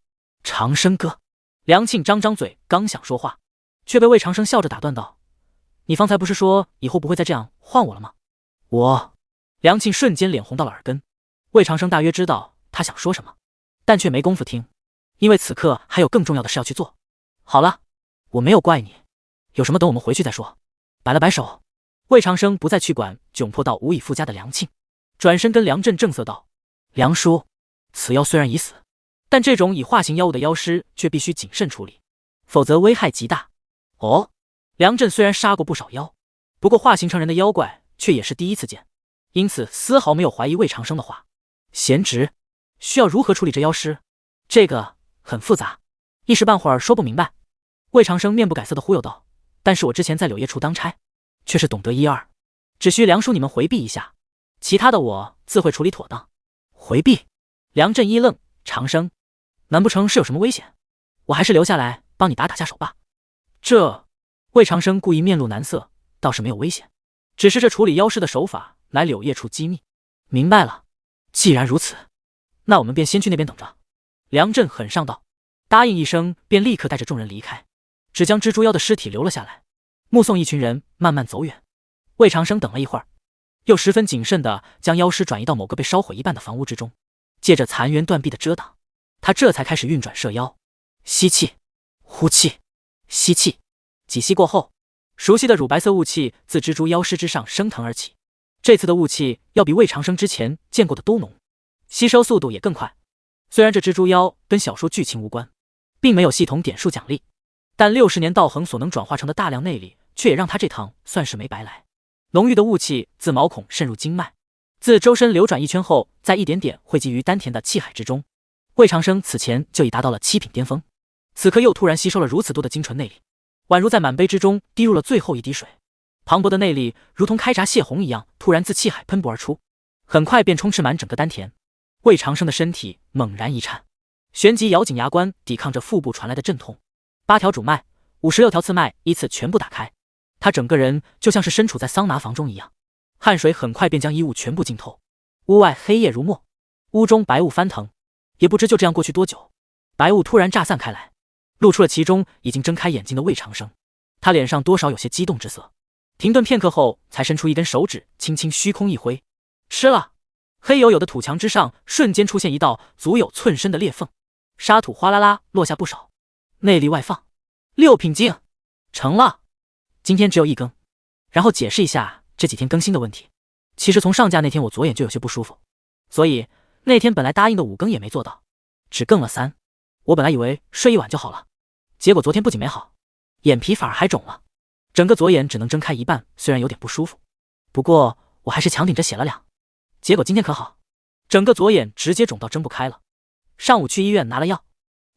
长生哥，梁庆张张嘴刚想说话，却被魏长生笑着打断道：“你方才不是说以后不会再这样换我了吗？”梁庆瞬间脸红到了耳根。魏长生大约知道他想说什么，但却没工夫听，因为此刻还有更重要的事要去做。好了，我没有怪你，有什么等我们回去再说。摆了摆手，魏长生不再去管窘迫到无以复加的梁庆，转身跟梁震正色道：“梁叔，此妖虽然已死，但这种以化形妖物的妖尸却必须谨慎处理，否则危害极大。”哦，梁震虽然杀过不少妖，不过化形成人的妖怪却也是第一次见，因此丝毫没有怀疑魏长生的话。贤侄，需要如何处理这妖尸？这个很复杂，一时半会儿说不明白。魏长生面不改色的忽悠道：“但是我之前在柳叶处当差，却是懂得一二，只需梁叔你们回避一下，其他的我自会处理妥当。”回避？梁震一愣，长生，难不成是有什么危险？我还是留下来帮你打下手吧。这……魏长生故意面露难色，倒是没有危险，只是这处理妖尸的手法乃柳叶处机密。明白了，既然如此，那我们便先去那边等着。梁震很上道，答应一声，便立刻带着众人离开，只将蜘蛛妖的尸体留了下来，目送一群人慢慢走远。魏长生等了一会儿，又十分谨慎地将妖尸转移到某个被烧毁一半的房屋之中，借着残垣断壁的遮挡，他这才开始运转射妖。吸气，呼气，吸气。几息过后，熟悉的乳白色雾气自蜘蛛妖尸之上升腾而起，这次的雾气要比魏长生之前见过的都浓，吸收速度也更快。虽然这蜘蛛妖跟小说剧情无关，并没有系统点数奖励，但60年道行所能转化成的大量内力，却也让他这趟算是没白来。浓郁的雾气自毛孔渗入经脉，自周身流转一圈后，再一点点汇集于丹田的气海之中。魏长生此前就已达到了7品巅峰，此刻又突然吸收了如此多的精纯内力，宛如在满杯之中滴入了最后一滴水，磅礴的内力如同开闸泄洪一样，突然自气海喷薄而出，很快便充斥满整个丹田。魏长生的身体猛然一颤，旋即咬紧牙关，抵抗着腹部传来的阵痛。8条主脉，56条次脉依次全部打开，他整个人就像是身处在桑拿房中一样，汗水很快便将衣物全部浸透。屋外黑夜如墨，屋中白雾翻腾，也不知就这样过去多久，白雾突然炸散开来，露出了其中已经睁开眼睛的魏长生。他脸上多少有些激动之色，停顿片刻后，才伸出一根手指，轻轻虚空一挥，吃了。黑黝黝的土墙之上瞬间出现一道足有寸深的裂缝，沙土哗啦啦落下不少，内力外放。6品境成了，今天只有1更。然后解释一下这几天更新的问题，其实从上架那天我左眼就有些不舒服，所以那天本来答应的5更也没做到，只更了3。我本来以为睡一晚就好了，结果昨天不仅没好，眼皮反而还肿了，整个左眼只能睁开一半，虽然有点不舒服，不过我还是强顶着写了2。结果今天可好，整个左眼直接肿到睁不开了。上午去医院拿了药，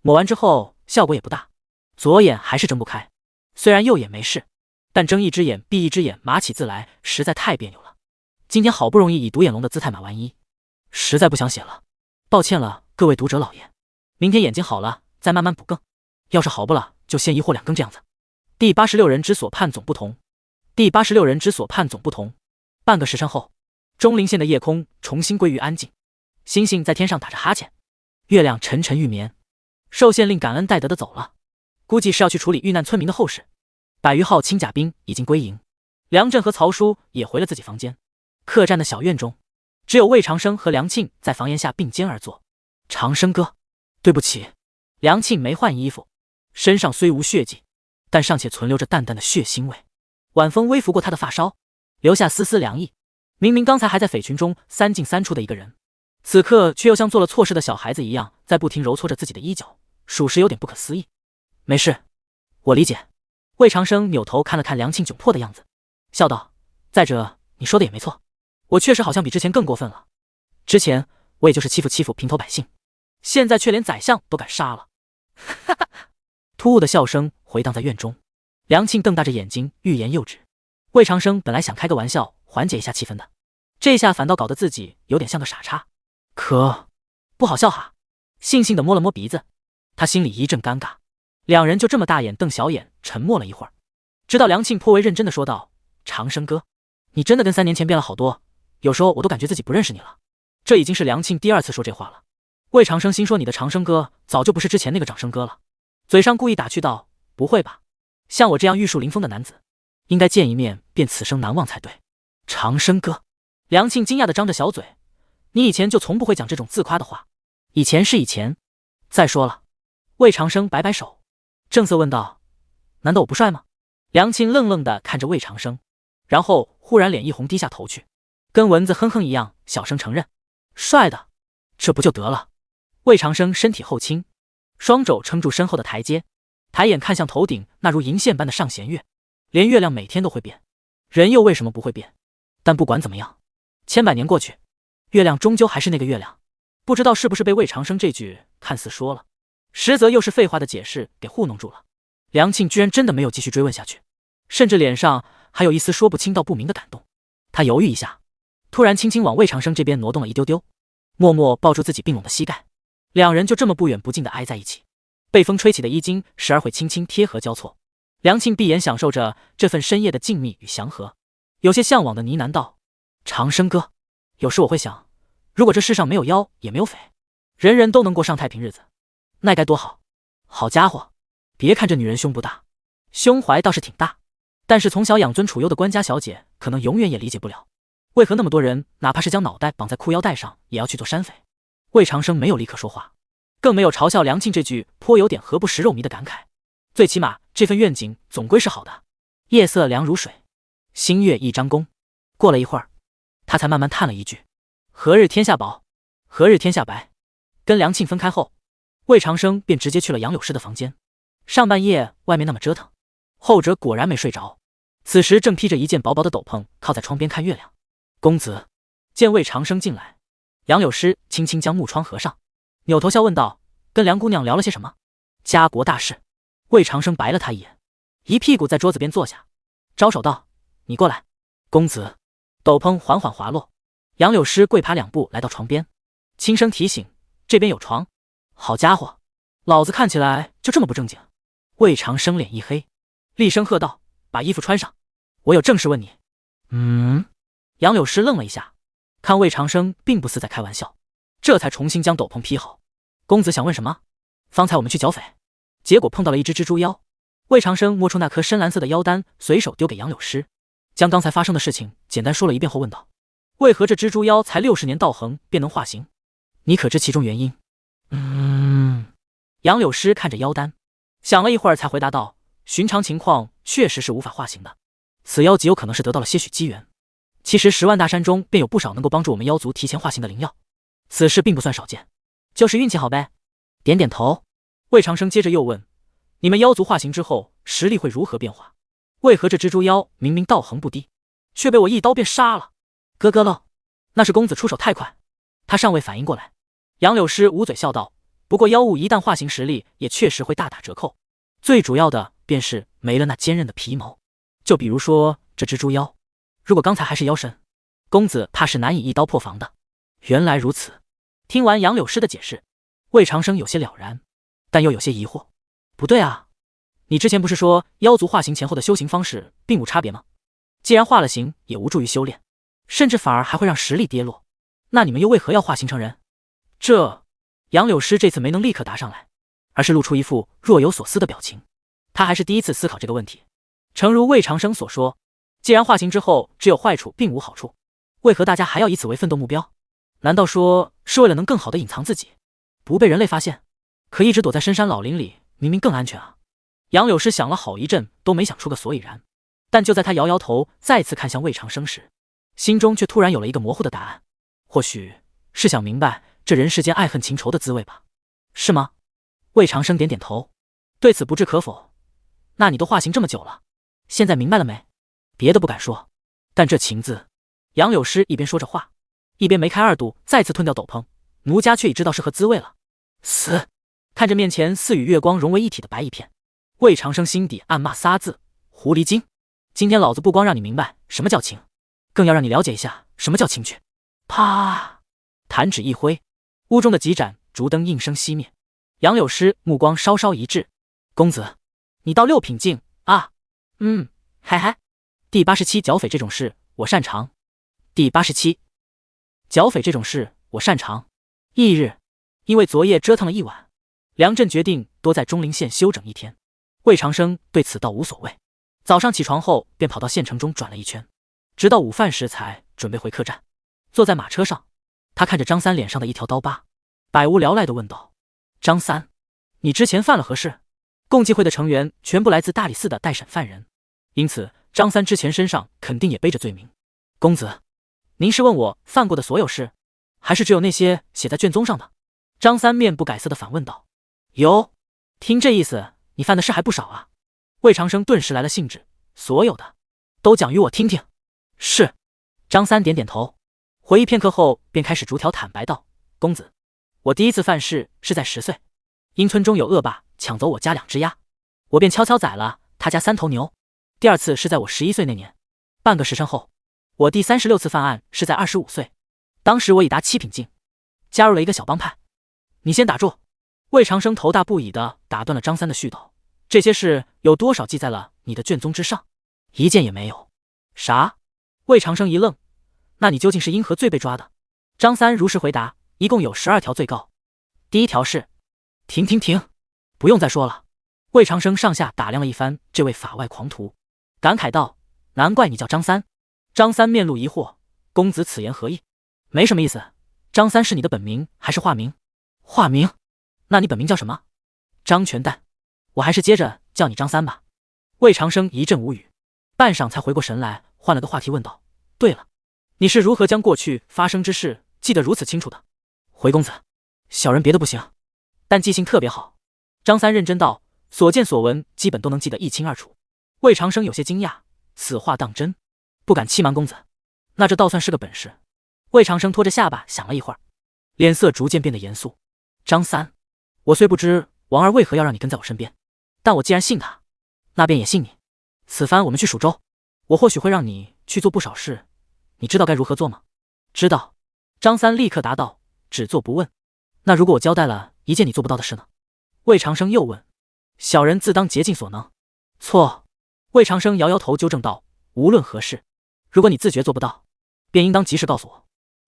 抹完之后效果也不大，左眼还是睁不开。虽然右眼没事，但睁一只眼闭一只眼麻起自来，实在太别扭了。今天好不容易以独眼龙的姿态码完1，实在不想写了，抱歉了各位读者老爷。明天眼睛好了再慢慢补更，要是好不了就先1或2更这样子。第86人之所盼总不同，第86人之所盼总不同。半个时辰后，钟灵县的夜空重新归于安静，星星在天上打着哈欠，月亮沉沉欲眠。寿县令感恩戴德的走了，估计是要去处理遇难村民的后事。100余号轻甲兵已经归营，梁震和曹叔也回了自己房间。客栈的小院中，只有魏长生和梁庆在房檐下并肩而坐。长生哥，对不起。梁庆没换衣服，身上虽无血迹，但尚且存留着淡淡的血腥味。晚风微拂过他的发梢，留下丝丝凉意。明明刚才还在匪群中3进3出的一个人，此刻却又像做了错事的小孩子一样，在不停揉搓着自己的衣角，属实有点不可思议。没事，我理解。魏长生扭头看了看梁庆窘迫的样子，笑道：“再者，你说的也没错，我确实好像比之前更过分了。之前我也就是欺负平头百姓，现在却连宰相都敢杀了。”哈哈！突兀的笑声回荡在院中，梁庆瞪大着眼睛，欲言又止。魏长生本来想开个玩笑缓解一下气氛的，这下反倒搞得自己有点像个傻叉。可不好笑哈！悻悻地摸了摸鼻子，他心里一阵尴尬。两人就这么大眼瞪小眼，沉默了一会儿，直到梁庆颇为认真地说道：“长生哥，你真的跟3年前变了好多，有时候我都感觉自己不认识你了。”这已经是梁庆第2次说这话了。魏长生心说：“你的长生哥早就不是之前那个长生哥了。”嘴上故意打趣道：“不会吧，像我这样玉树临风的男子，应该见一面便此生难忘才对。”长生哥，梁庆惊讶地张着小嘴：“你以前就从不会讲这种自夸的话。”以前是以前，再说了。魏长生摆摆手，正色问道：“难道我不帅吗？”梁庆愣愣地看着魏长生，然后忽然脸一红，低下头去，跟蚊子哼哼一样，小声承认：“帅的，这不就得了？”魏长生身体后倾，双肘撑住身后的台阶，抬眼看向头顶那如银线般的上弦月。连月亮每天都会变，人又为什么不会变？但不管怎么样，千百年过去，月亮终究还是那个月亮。不知道是不是被魏长生这句看似说了，实则又是废话的解释给糊弄住了。梁庆居然真的没有继续追问下去，甚至脸上还有一丝说不清道不明的感动。他犹豫一下，突然轻轻往魏长生这边挪动了一丢丢，默默抱住自己并拢的膝盖，两人就这么不远不近地挨在一起。被风吹起的衣襟时而会轻轻贴合交错，梁庆闭眼享受着这份深夜的静谧与祥和，有些向往的呢喃道：“长生哥，有时我会想，如果这世上没有妖也没有匪，人人都能过上太平日子，那该多好。好家伙，别看这女人胸不大，胸怀倒是挺大，但是从小养尊处优的官家小姐可能永远也理解不了，为何那么多人哪怕是将脑袋绑在裤腰带上也要去做山匪。”魏长生没有立刻说话，更没有嘲笑梁庆这句颇有点何不食肉糜的感慨，最起码这份愿景总归是好的。夜色凉如水，星月一张弓。过了一会儿，他才慢慢叹了一句：“何日天下薄，何日天下白。”跟梁庆分开后，魏长生便直接去了杨柳诗的房间。上半夜外面那么折腾，后者果然没睡着，此时正披着一件薄薄的斗篷靠在窗边看月亮。公子见魏长生进来，杨柳诗轻轻将木窗合上，扭头笑问道：“跟梁姑娘聊了些什么？”“家国大事。”魏长生白了他一眼，一屁股在桌子边坐下，招手道：“你过来。”公子。斗篷缓缓滑落，杨柳诗跪爬2步来到床边，轻声提醒：“这边有床。”“好家伙，老子看起来就这么不正经？”魏长生脸一黑，厉声喝道：“把衣服穿上，我有正事问你。”“杨柳诗愣了一下，看魏长生并不似在开玩笑，这才重新将斗篷披好。“公子想问什么？”“方才我们去剿匪，结果碰到了一只蜘蛛妖。”魏长生摸出那颗深蓝色的妖丹，随手丢给杨柳诗，将刚才发生的事情简单说了一遍后问道：“为何这蜘蛛妖才60年道行便能化形？你可知其中原因？”杨柳诗看着妖丹，想了一会儿才回答道：“寻常情况确实是无法化形的，此妖极有可能是得到了些许机缘。其实10万大山中便有不少能够帮助我们妖族提前化形的灵药，此事并不算少见，就是运气好呗。”点点头。魏长生接着又问：“你们妖族化形之后实力会如何变化？为何这蜘蛛妖明明道行不低，却被我一刀便杀了？”“咯咯喽，那是公子出手太快，他尚未反应过来。”杨柳诗捂嘴笑道：“不过妖物一旦化形，实力也确实会大打折扣，最主要的便是没了那坚韧的皮毛。就比如说这蜘蛛妖，如果刚才还是妖神，公子怕是难以一刀破防的。”“原来如此。”听完杨柳诗的解释，魏长生有些了然，但又有些疑惑：“不对啊，你之前不是说妖族化形前后的修行方式并无差别吗？既然化了形也无助于修炼，甚至反而还会让实力跌落，那你们又为何要化形成人？”杨柳诗这次没能立刻答上来，而是露出一副若有所思的表情。他还是第一次思考这个问题。诚如魏长生所说，既然化形之后只有坏处并无好处，为何大家还要以此为奋斗目标？难道说是为了能更好的隐藏自己，不被人类发现？可一直躲在深山老林里明明更安全啊。杨柳诗想了好一阵都没想出个所以然，但就在他摇摇头再次看向魏长生时，心中却突然有了一个模糊的答案。或许是想明白这人世间爱恨情仇的滋味吧。是吗？魏长生点点头，对此不置可否。那你都化形这么久了，现在明白了没？别的不敢说，但这情字……杨柳诗一边说着话，一边眉开二度，再次吞掉斗篷。奴家却已知道是何滋味了。死！看着面前似与月光融为一体的白一片，魏长生心底暗骂仨字：狐狸精！今天老子不光让你明白什么叫情，更要让你了解一下什么叫情趣。啪！弹指一挥，屋中的几盏烛灯应声熄灭。杨柳诗目光稍稍一滞：公子，你到6品境啊？嗨嗨。第87剿匪这种事我擅长。第87剿匪这种事我擅长。翌日，因为昨夜折腾了一晚，梁振决定多在钟陵县休整一天。魏长生对此倒无所谓，早上起床后便跑到县城中转了一圈，直到午饭时才准备回客栈。坐在马车上，他看着张三脸上的一条刀疤，百无聊赖地问道：张三，你之前犯了何事？共济会的成员全部来自大理寺的待审犯人，因此张三之前身上肯定也背着罪名。公子，您是问我犯过的所有事，还是只有那些写在卷宗上的？张三面不改色地反问道。哟，听这意思，你犯的事还不少啊。魏长生顿时来了兴致，所有的都讲与我听听。是。张三点点头，回忆片刻后便开始逐条坦白道：公子，我第一次犯事是在10岁，因村中有恶霸抢走我家2只鸭，我便悄悄宰了他家3头牛。第二次是在我11岁那年，半个时辰后。我第36次犯案是在25岁，当时我已达7品境，加入了一个小帮派。你先打住！魏长生头大不已地打断了张三的絮叨。这些事有多少记在了你的卷宗之上？一件也没有。啥？魏长生一愣，那你究竟是因何罪被抓的？张三如实回答，一共有12条罪告。第1条是……停！不用再说了。魏长生上下打量了一番这位法外狂徒，感慨道：难怪你叫张三。张三面露疑惑：公子此言何意？没什么意思。张三是你的本名还是化名？化名。那你本名叫什么？张全蛋。我还是接着叫你张三吧。魏长生一阵无语，半晌才回过神来，换了个话题问道：对了，你是如何将过去发生之事记得如此清楚的？回公子，小人别的不行，但记性特别好。张三认真道：所见所闻基本都能记得一清二楚。魏长生有些惊讶，此话当真？不敢欺瞒公子，那这倒算是个本事。魏长生拖着下巴想了一会儿，脸色逐渐变得严肃。张三，我虽不知王二为何要让你跟在我身边，但我既然信他，那便也信你。此番我们去蜀州，我或许会让你去做不少事，你知道该如何做吗？知道。张三立刻答道，只做不问。那如果我交代了一件你做不到的事呢？魏长生又问。小人自当竭尽所能。错。魏长生摇摇头纠正道，无论何事，如果你自觉做不到，便应当及时告诉我，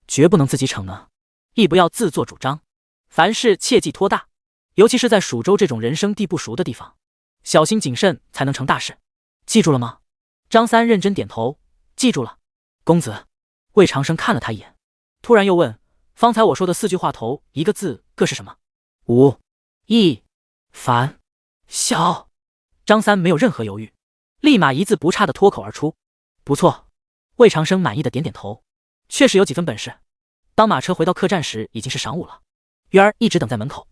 绝不能自己逞能，亦不要自作主张。凡事切忌托大，尤其是在蜀州这种人生地不熟的地方，小心谨慎才能成大事。记住了吗？张三认真点头，记住了。公子。魏长生看了他一眼，突然又问，方才我说的4句话头一个字各是什么？武、义、凡、孝。张三没有任何犹豫，立马一字不差地脱口而出。不错。魏长生满意的点点头，确实有几分本事。当马车回到客栈时已经是晌午了，渊儿一直等在门口，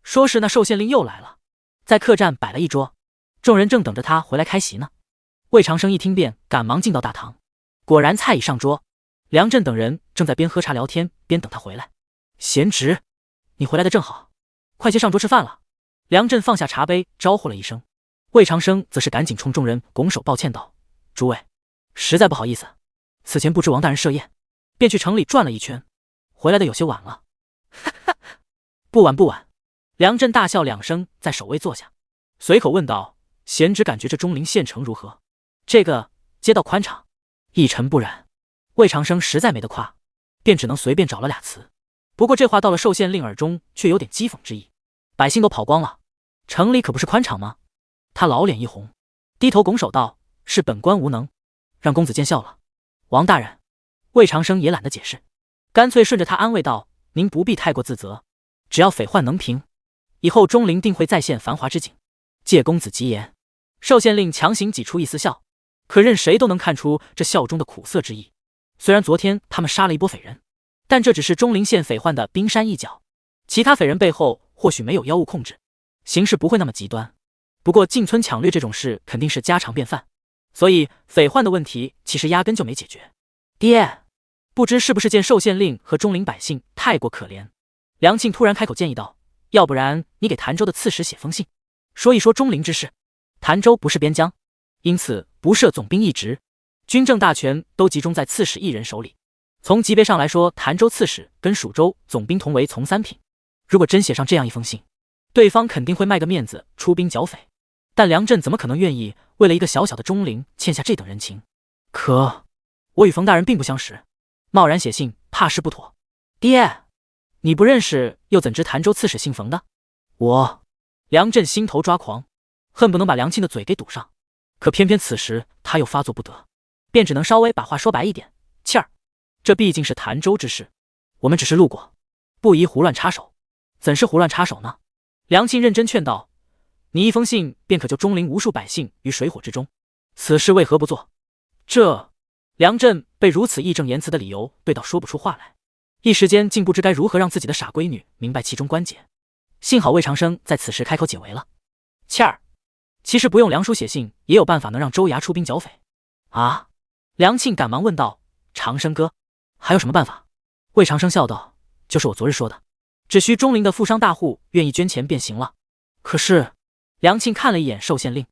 说是那寿县令又来了，在客栈摆了一桌，众人正等着他回来开席呢。魏长生一听便赶忙进到大堂，果然菜已上桌，梁振等人正在边喝茶聊天边等他回来。贤侄，你回来的正好，快些上桌吃饭了。梁振放下茶杯招呼了一声，魏长生则是赶紧冲众人拱手抱歉道：诸位，实在不好意思，此前不知王大人设宴，便去城里转了一圈，回来的有些晚了。哈哈，不晚不晚。梁振大笑2声，在首位坐下，随口问道：贤侄感觉这钟陵县城如何？这个街道宽敞，一尘不染。魏长生实在没得夸，便只能随便找了俩词。不过这话到了寿县令耳中却有点讥讽之意，百姓都跑光了，城里可不是宽敞吗？他老脸一红，低头拱手道：是本官无能，让公子见笑了。王大人。魏长生也懒得解释，干脆顺着他安慰道：您不必太过自责，只要匪患能平，以后钟陵定会再现繁华之景。借公子吉言。寿县令强行挤出一丝笑，可任谁都能看出这笑中的苦涩之意。虽然昨天他们杀了一波匪人，但这只是钟陵县匪患的冰山一角，其他匪人背后或许没有妖物控制，形势不会那么极端。不过进村抢掠这种事肯定是家常便饭，所以匪患的问题其实压根就没解决。爹，不知是不是见受县令和中陵百姓太过可怜，梁庆突然开口建议道：“要不然你给潭州的刺史写封信，说一说中陵之事。潭州不是边疆，因此不设总兵一职，军政大权都集中在刺史一人手里。从级别上来说，潭州刺史跟蜀州总兵同为从三品。如果真写上这样一封信，对方肯定会卖个面子出兵剿匪。但梁震怎么可能愿意为了一个小小的中陵欠下这等人情？可我与冯大人并不相识，贸然写信怕是不妥。爹，你不认识又怎知潭州刺史姓冯的？梁震心头抓狂，恨不能把梁庆的嘴给堵上，可偏偏此时他又发作不得，便只能稍微把话说白一点：庆儿，这毕竟是潭州之事，我们只是路过，不宜胡乱插手。怎是胡乱插手呢？梁庆认真劝道：你一封信便可救中陵无数百姓于水火之中，此事为何不做？梁震被如此义正言辞的理由对到说不出话来，一时间竟不知该如何让自己的傻闺女明白其中关节。幸好魏长生在此时开口解围了：倩儿，其实不用梁叔写信，也有办法能让州衙出兵剿匪。啊！梁庆赶忙问道：长生哥，还有什么办法？魏长生笑道：就是我昨日说的，只需中陵的富商大户愿意捐钱便行了。可是梁庆看了一眼寿县令，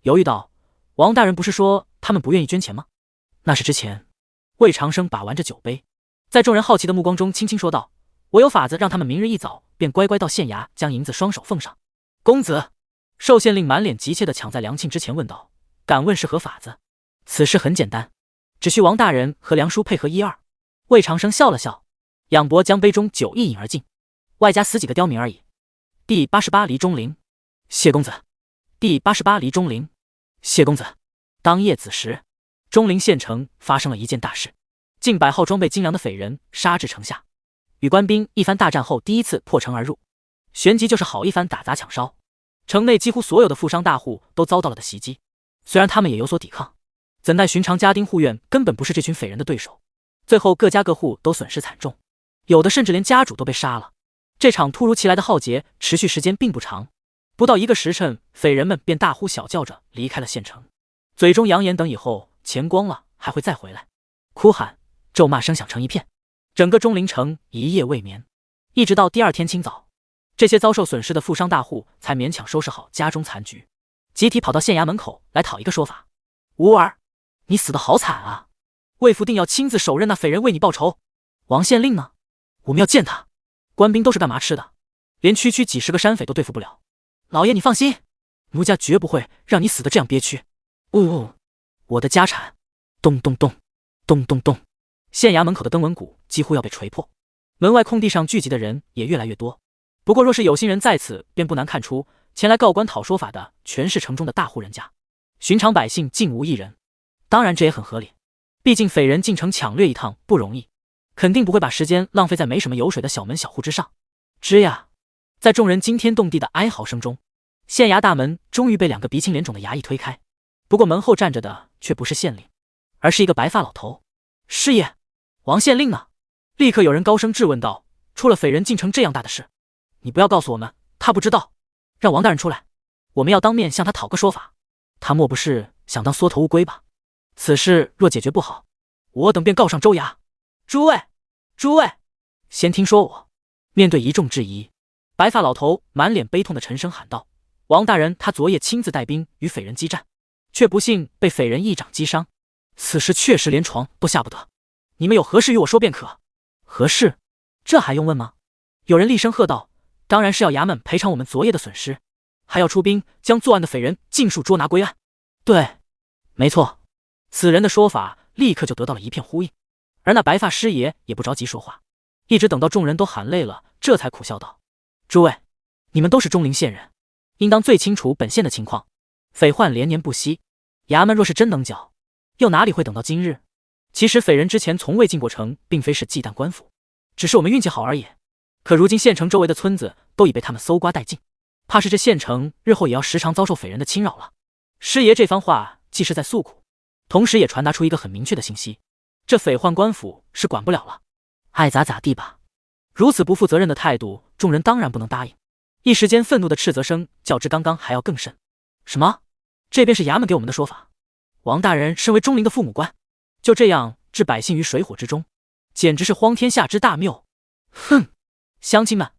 犹豫道：王大人不是说他们不愿意捐钱吗？那是之前。魏长生把玩着酒杯，在众人好奇的目光中轻轻说道：我有法子让他们明日一早便乖乖到县衙将银子双手奉上。公子！寿县令满脸急切地抢在梁庆之前问道：敢问是何法子？此事很简单，只需王大人和梁叔配合一二。魏长生笑了笑，仰脖将杯中酒一饮而尽，外加死几个刁民而已。第88黎中陵。谢公子。第88黎中陵。谢公子。当夜子时，中陵县城发生了一件大事，近100号装备精良的匪人杀至城下，与官兵一番大战后第一次破城而入，旋即就是好一番打砸抢烧，城内几乎所有的富商大户都遭到了的袭击。虽然他们也有所抵抗，怎奈寻常家丁户院根本不是这群匪人的对手，最后各家各户都损失惨重，有的甚至连家主都被杀了。这场突如其来的浩劫持续时间并不长，不到1个时辰，匪人们便大呼小叫着离开了县城，嘴中扬言等以后钱光了还会再回来，哭喊咒骂声响成一片，整个中陵城一夜未眠，一直到第二天清早，这些遭受损失的富商大户才勉强收拾好家中残局，集体跑到县衙门口来讨一个说法。吴儿，你死得好惨啊，魏府定要亲自手刃那匪人为你报仇。王县令呢？我们要见他。官兵都是干嘛吃的？连区区几10个山匪都对付不了。老爷你放心，奴家绝不会让你死得这样憋屈。我的家产！咚咚咚咚咚咚，县衙门口的灯文鼓几乎要被锤破，门外空地上聚集的人也越来越多。不过若是有心人在此，便不难看出前来告官讨说法的全是城中的大户人家，寻常百姓竟无一人。当然这也很合理，毕竟匪人进城抢掠一趟不容易，肯定不会把时间浪费在没什么油水的小门小户之上。吱呀，在众人惊天动地的哀嚎声中，县衙大门终于被2个鼻青脸肿的衙役推开。不过门后站着的却不是县令，而是一个白发老头。师爷，王县令呢？立刻有人高声质问道：出了匪人进城这样大的事，你不要告诉我们他不知道，让王大人出来，我们要当面向他讨个说法。他莫不是想当缩头乌龟吧？此事若解决不好，我等便告上州衙。诸位，先听说我。面对一众质疑，白发老头满脸悲痛的沉声喊道：王大人他昨夜亲自带兵与匪人激战，却不幸被匪人一掌击伤，此事确实连床都下不得。你们有何事与我说便可。何事？这还用问吗？有人厉声喝道：当然是要衙门赔偿我们昨夜的损失，还要出兵将作案的匪人尽数捉拿归案。对，没错。此人的说法立刻就得到了一片呼应，而那白发师爷也不着急说话，一直等到众人都喊累了，这才苦笑道：诸位，你们都是中陵县人，应当最清楚本县的情况，匪患连年不息，衙门若是真能剿，又哪里会等到今日？其实匪人之前从未进过城，并非是忌惮官府，只是我们运气好而已。可如今县城周围的村子都已被他们搜刮殆尽，怕是这县城日后也要时常遭受匪人的侵扰了。师爷这番话既是在诉苦，同时也传达出一个很明确的信息：这匪患官府是管不了了，爱咋咋地吧。如此不负责任的态度，众人当然不能答应。一时间愤怒的斥责声较之刚刚还要更甚。什么？这便是衙门给我们的说法。王大人身为中陵的父母官，就这样置百姓于水火之中，简直是荒天下之大谬。哼！乡亲们，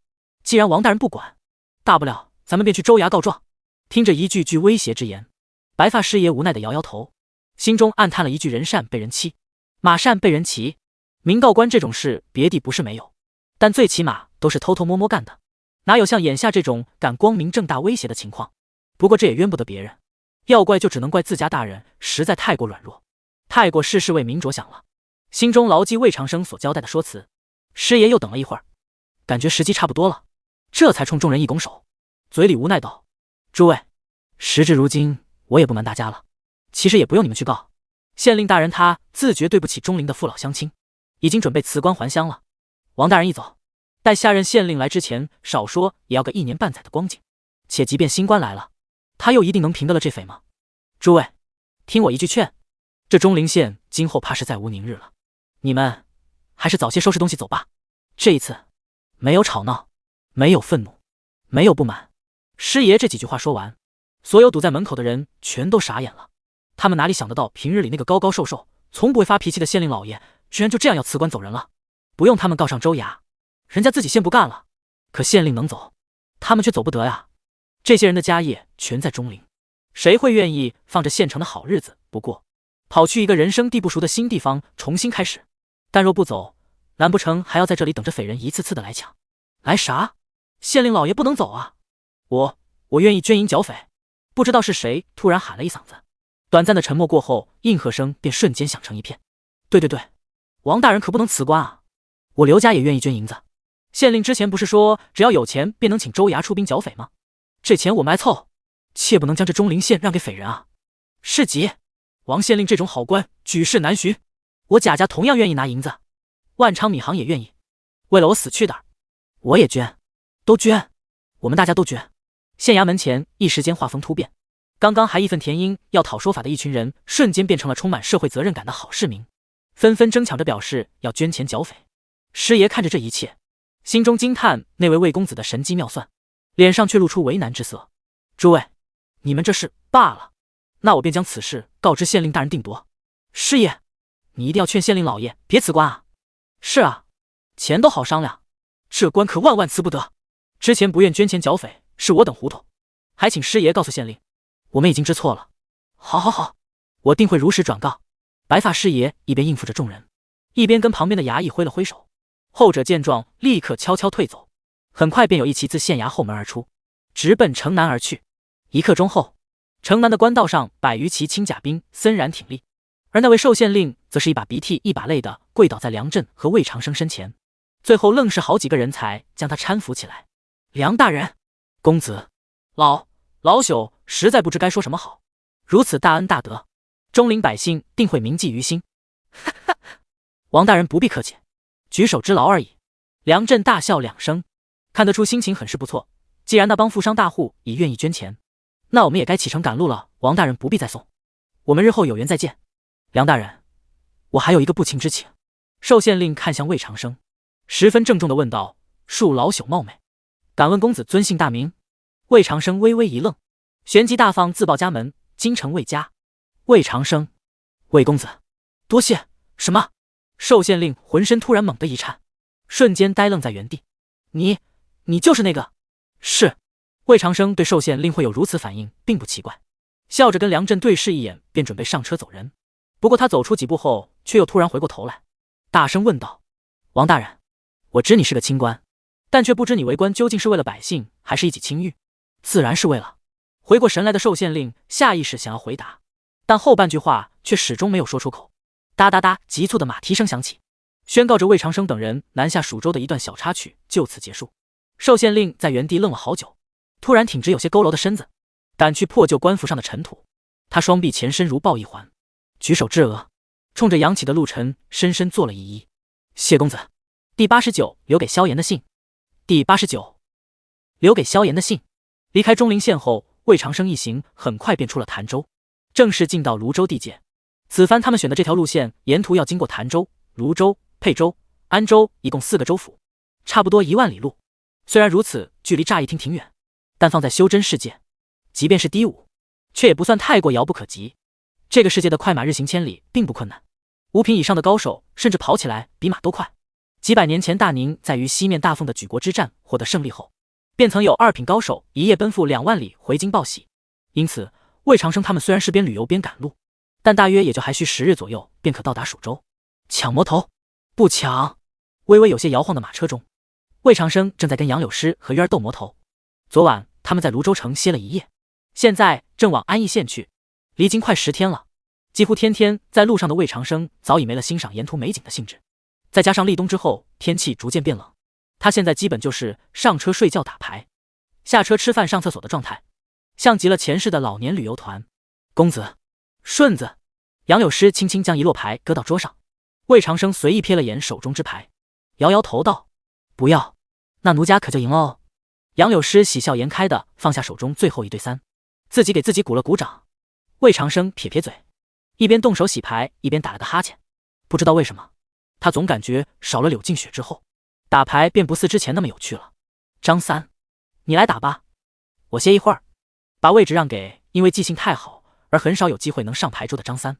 既然王大人不管，大不了咱们便去州衙告状。听着一句句威胁之言，白发师爷无奈地摇摇头，心中暗叹了一句：人善被人欺，马善被人骑。民告官这种事别地不是没有，但最起码都是偷偷摸摸干的，哪有像眼下这种敢光明正大威胁的情况？不过这也冤不得别人，要怪就只能怪自家大人实在太过软弱，太过事事为民着想了。心中牢记魏长生所交代的说辞，师爷又等了一会儿，感觉时机差不多了，这才冲众人一拱手，嘴里无奈道：诸位，时至如今，我也不瞒大家了，其实也不用你们去告，县令大人他自觉对不起中陵的父老乡亲，已经准备辞官还乡了。王大人一走，待下任县令来之前，少说也要个1年半载的光景，且即便新官来了，他又一定能平得了这匪吗？诸位，听我一句劝，这中陵县今后怕是再无宁日了，你们还是早些收拾东西走吧。这一次没有吵闹，没有愤怒，没有不满。师爷这几句话说完，所有堵在门口的人全都傻眼了。他们哪里想得到，平日里那个高高瘦瘦从不会发脾气的县令老爷居然就这样要辞官走人了。不用他们告上州衙，人家自己先不干了，可县令能走，他们却走不得呀。这些人的家业全在中陵，谁会愿意放着现成的好日子不过，跑去一个人生地不熟的新地方重新开始？但若不走，难不成还要在这里等着匪人一次次的来抢？来啥？县令老爷不能走啊！我愿意捐银剿匪。不知道是谁突然喊了一嗓子，短暂的沉默过后，应和声便瞬间响成一片。对，王大人可不能辞官啊！我刘家也愿意捐银子。县令之前不是说只要有钱便能请州衙出兵剿匪吗？这钱我们爱凑，切不能将这中陵县让给匪人啊！是急，王县令这种好官举世难寻，我贾家同样愿意拿银子，万昌米行也愿意。为了我死去的，我也捐，都捐，我们大家都捐。县衙门前一时间画风突变，刚刚还义愤填膺要讨说法的一群人，瞬间变成了充满社会责任感的好市民，纷纷争抢着表示要捐钱剿匪。师爷看着这一切，心中惊叹那位魏公子的神机妙算，脸上却露出为难之色。诸位，你们这是罢了，那我便将此事告知县令大人定夺。师爷，你一定要劝县令老爷别辞官啊！是啊，钱都好商量，这官可万万辞不得。之前不愿捐钱剿匪，是我等糊涂，还请师爷告诉县令，我们已经知错了。好，我定会如实转告。白发师爷一边应付着众人，一边跟旁边的衙役挥了挥手，后者见状立刻悄悄退走，很快便有一骑自县衙后门而出，直奔城南而去。1刻钟后，城南的官道上100余骑轻甲兵森然挺立，而那位寿县令则是一把鼻涕一把泪的跪倒在梁震和魏长生身前，最后愣是好几个人才将他搀扶起来。梁大人，公子，老朽实在不知该说什么好，如此大恩大德，中陵百姓定会铭记于心。哈哈，王大人不必客气，举手之劳而已。梁震大笑2声，看得出心情很是不错。既然那帮富商大户已愿意捐钱，那我们也该启程赶路了。王大人不必再送，我们日后有缘再见。梁大人，我还有一个不情之请。寿县令看向魏长生，十分郑重地问道：恕老朽冒昧，敢问公子尊姓大名？魏长生微微一愣，旋即大放自报家门：京城魏家。魏长生，魏公子，多谢。什么？寿县令浑身突然猛地一颤，瞬间呆愣在原地。你就是那个？是。魏长生对寿县令会有如此反应并不奇怪，笑着跟梁震对视一眼，便准备上车走人。不过他走出几步后，却又突然回过头来，大声问道：王大人，我知你是个清官，但却不知你为官究竟是为了百姓，还是一己清誉？自然是为了。回过神来的寿县令下意识想要回答，但后半句话却始终没有说出口。哒哒哒，急促的马蹄声响起，宣告着魏长生等人南下蜀州的一段小插曲就此结束。寿县令在原地愣了好久，突然挺直有些佝偻的身子，掸去破旧官服上的尘土。他双臂前伸如抱一环，举手至额，冲着扬起的陆尘深深做了一揖。谢公子。第89，留给萧炎的信。第89，留给萧炎的信。离开中陵县后，魏长生一行很快便出了潭州，正式进到泸州地界。此番他们选的这条路线，沿途要经过潭州、泸州、沛州、安州，一共4个州府，差不多1万里路。虽然如此，距离乍一听挺远，但放在修真世界，即便是低武，却也不算太过遥不可及。这个世界的快马日行千里并不困难，5品以上的高手甚至跑起来比马都快。几百年前，大宁在于西面大凤的举国之战获得胜利后，便曾有2品高手一夜奔赴2万里回京报喜。因此，魏长生他们虽然是边旅游边赶路，但大约也就还需10日左右便可到达蜀州。抢魔头？不抢！微微有些摇晃的马车中，魏长生正在跟杨柳诗和渊儿斗魔头。昨晚他们在泸州城歇了一夜，现在正往安邑县去。离京快10天了，几乎天天在路上的魏长生早已没了欣赏沿途美景的兴致。再加上立冬之后天气逐渐变冷，他现在基本就是上车睡觉打牌，下车吃饭上厕所的状态，像极了前世的老年旅游团。公子，顺子。杨柳诗轻轻将一摞牌搁到桌上，魏长生随意瞥了眼手中之牌，摇摇头道：“不要，那奴家可就赢了哦。”杨柳诗喜笑颜开的放下手中最后一对3，自己给自己鼓了鼓掌。魏长生撇撇嘴，一边动手洗牌，一边打了个哈欠。不知道为什么，他总感觉少了柳静雪之后，打牌便不似之前那么有趣了。张三，你来打吧，我歇一会儿。把位置让给因为记性太好而很少有机会能上牌桌的张三，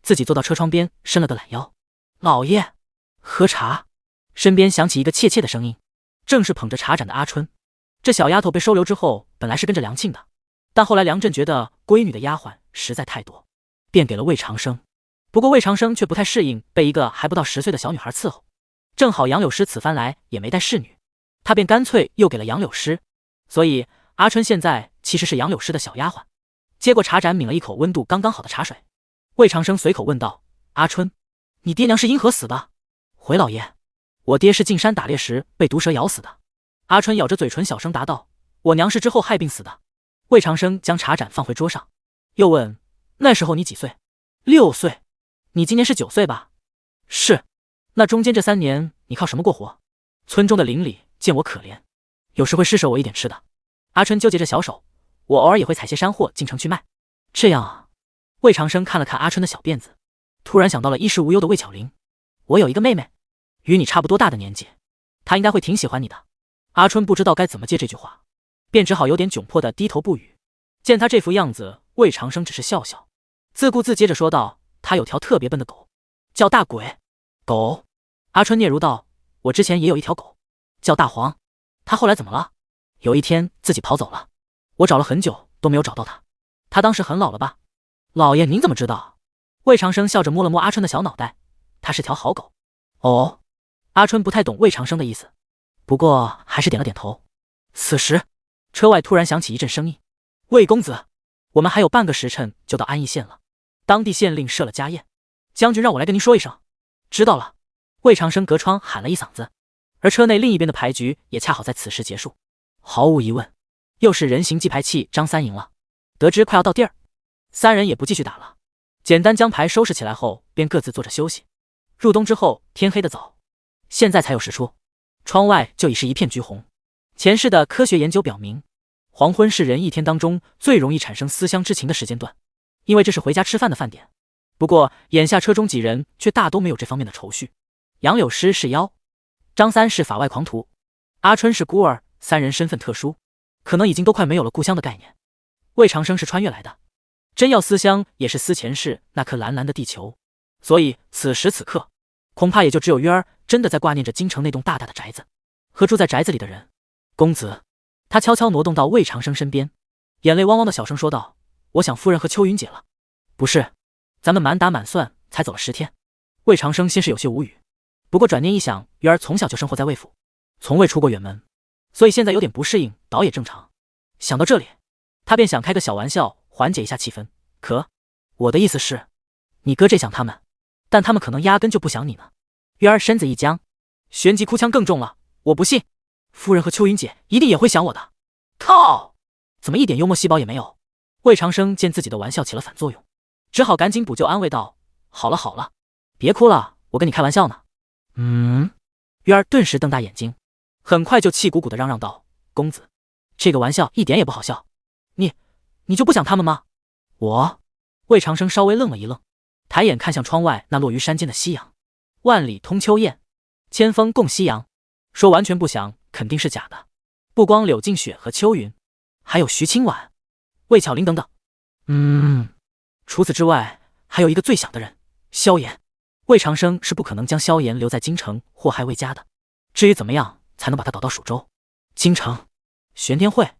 自己坐到车窗边，伸了个懒腰。老爷，喝茶。身边响起一个怯怯的声音，正是捧着茶盏的阿春。这小丫头被收留之后，本来是跟着梁庆的，但后来梁振觉得闺女的丫鬟实在太多，便给了魏长生。不过魏长生却不太适应被一个还不到10岁的小女孩伺候，正好杨柳诗此番来也没带侍女，他便干脆又给了杨柳诗。所以阿春现在其实是杨柳诗的小丫鬟。接过茶盏，抿了一口温度刚刚好的茶水，魏长生随口问道：“阿春，你爹娘是因何死的？”回老爷，我爹是进山打猎时被毒蛇咬死的。阿春咬着嘴唇小声答道：“我娘是之后害病死的。”魏长生将茶盏放回桌上，又问：“那时候你几岁？”6岁。你今年是9岁吧？是。那中间这3年你靠什么过活？村中的邻里见我可怜，有时会施舍我一点吃的。阿春纠结着小手，我偶尔也会采些山货进城去卖。这样啊。魏长生看了看阿春的小辫子，突然想到了衣食无忧的魏巧玲。我有一个妹妹，与你差不多大的年纪，她应该会挺喜欢你的。阿春不知道该怎么接这句话，便只好有点窘迫的低头不语。见他这副样子，魏长生只是笑笑，自顾自接着说道：“他有条特别笨的狗，叫大鬼。”狗？阿春嗫嚅道：“我之前也有一条狗，叫大黄。他后来怎么了？有一天自己跑走了，我找了很久都没有找到他。他当时很老了吧？”老爷您怎么知道？魏长生笑着摸了摸阿春的小脑袋，他是条好狗。哦。阿春不太懂魏长生的意思，不过还是点了点头。此时车外突然响起一阵声音：“魏公子，我们还有半个时辰就到安邑县了，当地县令设了家宴，将军让我来跟您说一声。”知道了。魏长生隔窗喊了一嗓子，而车内另一边的牌局也恰好在此时结束。毫无疑问，又是人形记牌器张三赢了。得知快要到地儿，3人也不继续打了，简单将牌收拾起来后便各自坐着休息。入冬之后天黑得早，现在才有时出，窗外就已是一片橘红。前世的科学研究表明，黄昏是人一天当中最容易产生思乡之情的时间段，因为这是回家吃饭的饭点。不过眼下车中几人却大都没有这方面的愁绪。杨柳诗是妖，张三是法外狂徒，阿春是孤儿，3人身份特殊，可能已经都快没有了故乡的概念。魏长生是穿越来的，真要思乡也是思前世那颗蓝蓝的地球，所以此时此刻恐怕也就只有渊儿真的在挂念着京城那栋大大的宅子和住在宅子里的人。公子，他悄悄挪动到魏长生身边，眼泪汪汪的小声说道：“我想夫人和秋云姐了。”不是，咱们满打满算才走了10天。魏长生先是有些无语，不过转念一想，渊儿从小就生活在魏府，从未出过远门，所以现在有点不适应倒也正常。想到这里，他便想开个小玩笑缓解一下气氛。可我的意思是，你哥这想他们，但他们可能压根就不想你呢。渊儿身子一僵，旋即哭腔更重了：“我不信，夫人和秋云姐一定也会想我的。”靠！怎么一点幽默细胞也没有？魏长生见自己的玩笑起了反作用，只好赶紧补救安慰道：“好了好了，别哭了，我跟你开玩笑呢。”渊儿顿时瞪大眼睛，很快就气鼓鼓地嚷嚷道：“公子，这个玩笑一点也不好笑，你就不想他们吗？”我。魏长生稍微愣了一愣，抬眼看向窗外那落于山间的夕阳。万里通秋雁，千峰共夕阳。说完全不想肯定是假的，不光柳静雪和秋云，还有徐清婉、魏巧玲等等。除此之外，还有一个最想的人，萧炎。魏长生是不可能将萧炎留在京城祸害魏家的。至于怎么样才能把他导到蜀州、京城、玄天会、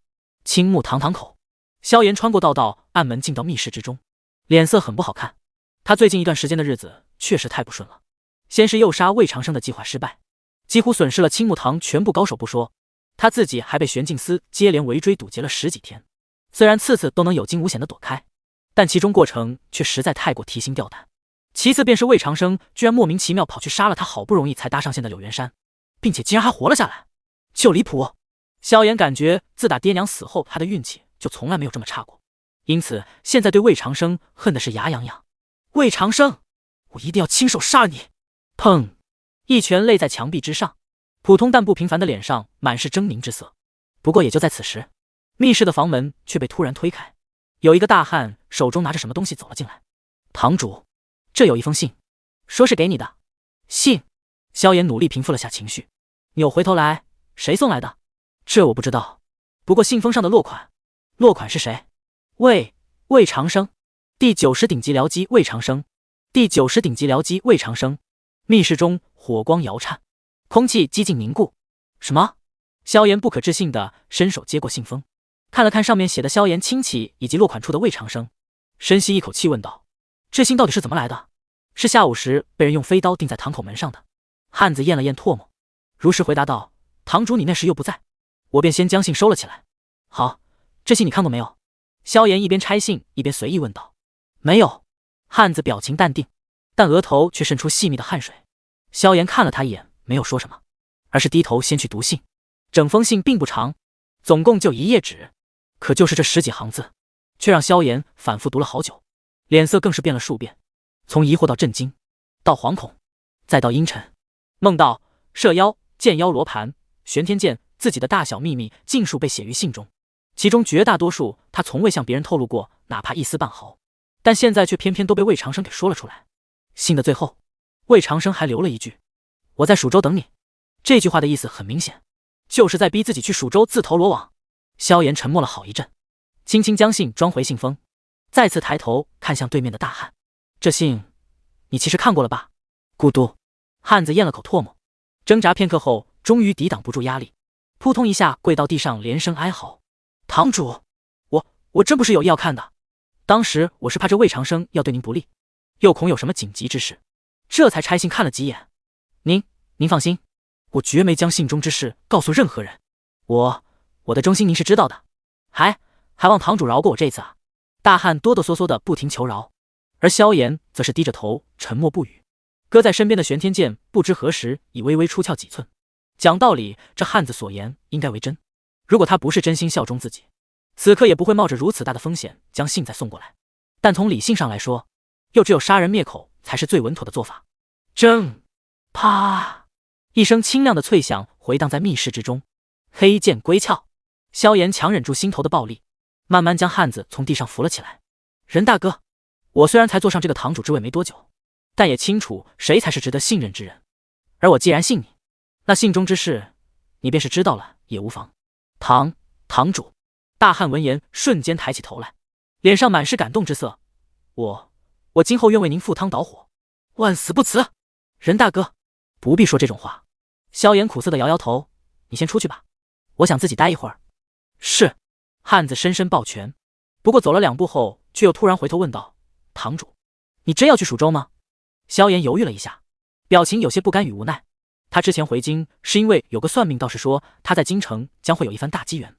青木堂口，萧炎穿过道道暗门进到密室之中，脸色很不好看。他最近一段时间的日子确实太不顺了。先是诱杀魏长生的计划失败，几乎损失了青木堂全部高手不说，他自己还被玄镜司接连围追堵截了10几天。虽然次次都能有惊无险的躲开，但其中过程却实在太过提心吊胆。其次便是魏长生居然莫名其妙跑去杀了他好不容易才搭上线的柳元山，并且竟然还活了下来，就离谱。萧炎感觉自打爹娘死后，他的运气就从来没有这么差过，因此现在对魏长生恨的是牙痒痒。魏长生，我一定要亲手杀了你！砰！一拳擂在墙壁之上，普通但不平凡的脸上满是狰狞之色。不过也就在此时，密室的房门却被突然推开，有一个大汉手中拿着什么东西走了进来。堂主，这有一封信，说是给你的。信？萧炎努力平复了下情绪，扭回头来，谁送来的？这我不知道，不过信封上的落款是谁？魏长生，第90顶级僚机魏长生，第90顶级僚机魏长生。密室中火光摇颤，空气几近凝固。什么？萧炎不可置信地伸手接过信封，看了看上面写的萧炎亲戚以及落款处的魏长生，深吸一口气问道：这信到底是怎么来的？是下午时被人用飞刀钉在堂口门上的。汉子咽了咽唾沫，如实回答道：堂主你那时又不在，我便先将信收了起来。好，这信你看过没有？萧炎一边拆信一边随意问道。没有。汉子表情淡定，但额头却渗出细密的汗水。萧炎看了他一眼，没有说什么，而是低头先去读信。整封信并不长，总共就1页纸，可就是这10几行字，却让萧炎反复读了好久，脸色更是变了数遍，从疑惑到震惊，到惶恐，再到阴沉。梦到射妖、剑妖罗盘、玄天剑自己的大小秘密尽数被写于信中，其中绝大多数他从未向别人透露过，哪怕一丝半毫，但现在却偏偏都被魏长生给说了出来。信的最后，魏长生还留了一句：我在蜀州等你。这句话的意思很明显，就是在逼自己去蜀州自投罗网。萧炎沉默了好一阵，轻轻将信装回信封，再次抬头看向对面的大汉。这信你其实看过了吧？咕嘟，汉子咽了口唾沫，挣扎片刻后终于抵挡不住压力，扑通一下跪到地上，连声哀嚎：堂主，我真不是有意要看的，当时我是怕这魏长生要对您不利，又恐有什么紧急之事，这才拆信看了几眼。您放心，我绝没将信中之事告诉任何人，我的忠心您是知道的，还望堂主饶过我这次啊！大汉哆哆嗦嗦的不停求饶，而萧炎则是低着头沉默不语。搁在身边的玄天剑不知何时已微微出鞘几寸。讲道理，这汉子所言应该为真，如果他不是真心效忠自己，此刻也不会冒着如此大的风险将信再送过来。但从理性上来说，又只有杀人灭口才是最稳妥的做法。铮，啪，一声清亮的脆响回荡在密室之中，黑剑归鞘。萧炎强忍住心头的暴力，慢慢将汉子从地上扶了起来。任大哥，我虽然才坐上这个堂主之位没多久，但也清楚谁才是值得信任之人，而我既然信你，那信中之事你便是知道了也无妨。堂主。大汉闻言瞬间抬起头来，脸上满是感动之色。我今后愿为您赴汤蹈火，万死不辞。任大哥，不必说这种话。萧炎苦涩的摇摇头，你先出去吧，我想自己待一会儿。是。汉子深深抱拳，不过走了2步后，却又突然回头问道：堂主，你真要去蜀州吗？萧炎犹豫了一下，表情有些不甘与无奈。他之前回京是因为有个算命道士说他在京城将会有一番大机缘，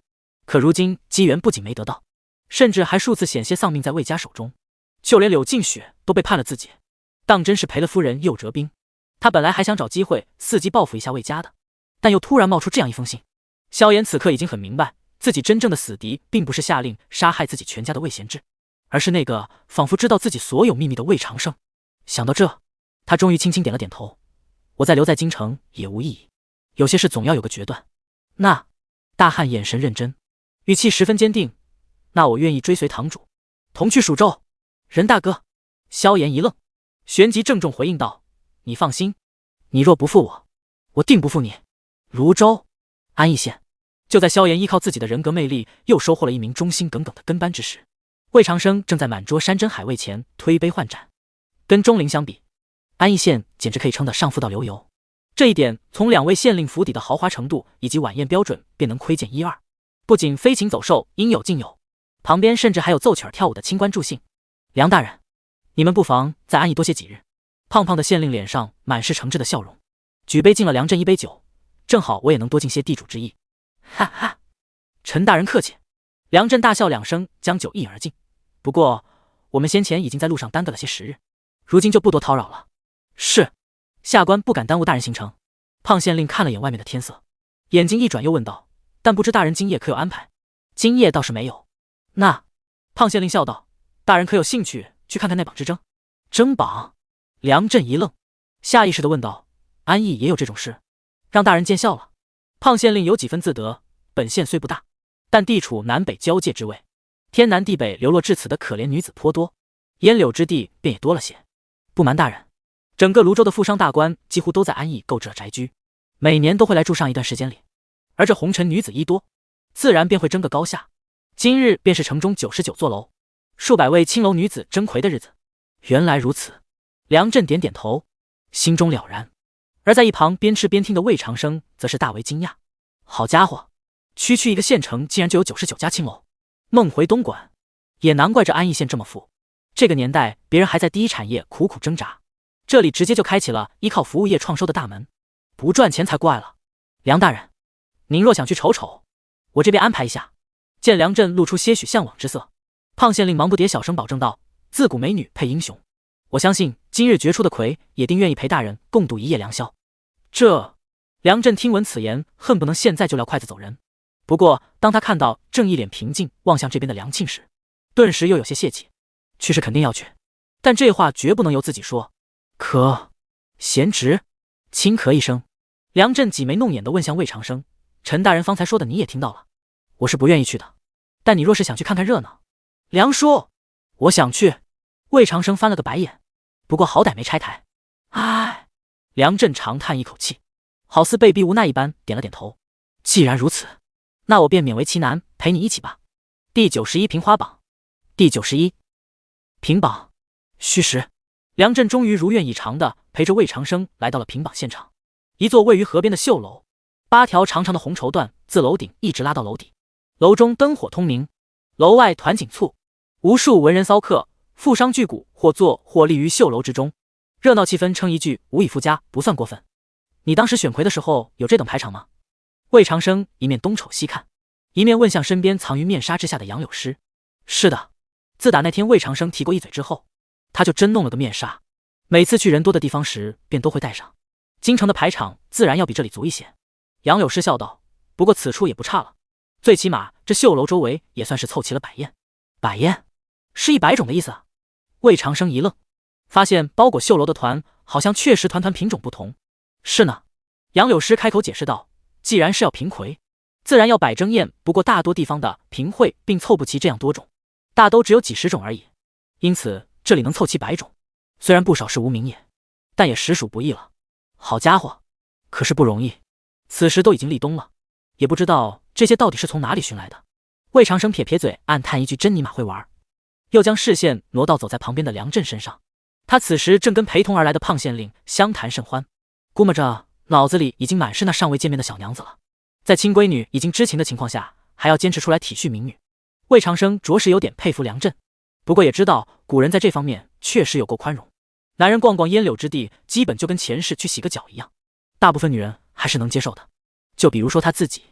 可如今机缘不仅没得到，甚至还数次险些丧命在魏家手中，就连柳静雪都背叛了自己，当真是赔了夫人又折兵。他本来还想找机会伺机报复一下魏家的，但又突然冒出这样一封信。萧炎此刻已经很明白，自己真正的死敌并不是下令杀害自己全家的魏贤志，而是那个仿佛知道自己所有秘密的魏长生。想到这，他终于轻轻点了点头。我再留在京城也无意义，有些事总要有个决断。那，大汉眼神认真，语气十分坚定，那我愿意追随堂主，同去蜀州。任大哥。萧炎一愣，旋即郑重回应道：你放心，你若不负我，我定不负你。泸州安邑县。就在萧炎依靠自己的人格魅力又收获了一名忠心耿耿的跟班之时，魏长生正在满桌山珍海味前推杯换盏，跟钟灵相比，安邑县简直可以称得上富到流油。这一点从两位县令府邸的豪华程度以及晚宴标准便能窥见一二。不仅飞禽走兽应有尽有，旁边甚至还有奏曲跳舞的清官助兴。梁大人，你们不妨在安邑多歇几日。胖胖的县令脸上满是诚挚的笑容，举杯敬了梁振一杯酒，正好我也能多尽些地主之谊。哈哈，陈大人客气。梁振大笑两声，将酒一饮而尽。不过我们先前已经在路上耽搁了些时日，如今就不多叨扰了。是，下官不敢耽误大人行程。胖县令看了眼外面的天色，眼睛一转又问道：但不知大人今夜可有安排？今夜倒是没有。那，胖县令笑道：大人可有兴趣去看看那榜之争？争榜？梁振一愣，下意识地问道：安邑也有这种事？让大人见笑了。胖县令有几分自得，本县虽不大，但地处南北交界之位，天南地北流落至此的可怜女子颇多，烟柳之地便也多了些。不瞒大人，整个泸州的富商大官几乎都在安邑购置了宅居，每年都会来住上一段时间里。而这红尘女子一多，自然便会争个高下。今日便是城中99座楼，数百位青楼女子争魁的日子。原来如此。梁振点点头，心中了然。而在一旁边吃边听的魏长生则是大为惊讶。好家伙，区区一个县城竟然就有99家青楼。梦回东莞，也难怪这安邑县这么富。这个年代别人还在第一产业苦苦挣扎，这里直接就开启了依靠服务业创收的大门，不赚钱才怪了。梁大人，您若想去瞅瞅，我这边安排一下。见梁振露出些许向往之色，胖县令忙不迭小声保证道：自古美女配英雄，我相信今日决出的魁也定愿意陪大人共度一夜良宵。这……梁振听闻此言，恨不能现在就撂筷子走人。不过当他看到正一脸平静望向这边的梁庆时，顿时又有些泄气。去是肯定要去，但这话绝不能由自己说。可……贤侄，轻咳一声，梁振挤眉弄眼地问向魏长生：陈大人方才说的你也听到了，我是不愿意去的，但你若是想去看看热闹……梁叔，我想去。魏长生翻了个白眼，不过好歹没拆台。唉，梁振长叹一口气，好似被逼无奈一般点了点头。既然如此，那我便勉为其难陪你一起吧。第91评花榜。第91评榜。虚实，梁振终于如愿以偿地陪着魏长生来到了评榜现场。一座位于河边的绣楼，8条长长的红绸缎自楼顶一直拉到楼底，楼中灯火通明，楼外团锦簇，无数文人骚客、富商巨贾或坐或立于绣楼之中，热闹气氛称一句无以复加，不算过分。你当时选魁的时候有这等排场吗？魏长生一面东瞅西看，一面问向身边藏于面纱之下的杨柳诗。是的，自打那天魏长生提过一嘴之后，他就真弄了个面纱，每次去人多的地方时便都会带上。京城的排场自然要比这里足一些。杨柳诗笑道：不过此处也不差了，最起码这绣楼周围也算是凑齐了百宴。百宴是100种的意思啊？魏长生一愣，发现包裹绣楼的团好像确实团团品种不同。是呢，杨柳诗开口解释道：既然是要评魁，自然要摆争宴，不过大多地方的评会并凑不齐这样多种，大都只有几十种而已，因此这里能凑齐100种，虽然不少是无名也，但也实属不易了。好家伙，可是不容易。此时都已经立冬了，也不知道这些到底是从哪里寻来的。魏长生撇撇嘴，暗叹一句真尼玛会玩，又将视线挪到走在旁边的梁振身上。他此时正跟陪同而来的胖县令相谈甚欢，估摸着脑子里已经满是那尚未见面的小娘子了。在亲闺女已经知情的情况下，还要坚持出来体恤民女，魏长生着实有点佩服梁振。不过也知道古人在这方面确实有够宽容，男人逛逛烟柳之地，基本就跟前世去洗个脚一样，大部分女人还是能接受的。就比如说他自己，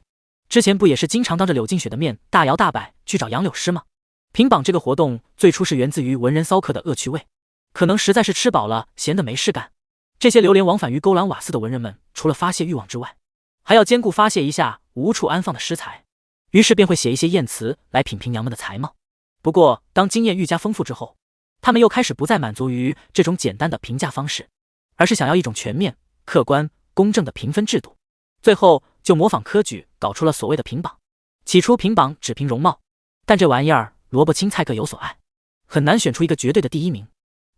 之前不也是经常当着柳静雪的面大摇大摆去找杨柳诗吗？评榜这个活动最初是源自于文人骚客的恶趣味，可能实在是吃饱了闲的没事干，这些流连往返于勾栏瓦肆的文人们，除了发泄欲望之外，还要兼顾发泄一下无处安放的诗才，于是便会写一些艳词来品评娘们的才貌。不过当经验愈加丰富之后，他们又开始不再满足于这种简单的评价方式，而是想要一种全面、客观、公正的评分制度。最后就模仿科举搞出了所谓的评榜。起初评榜只凭容貌，但这玩意儿萝卜青菜各有所爱，很难选出一个绝对的第一名。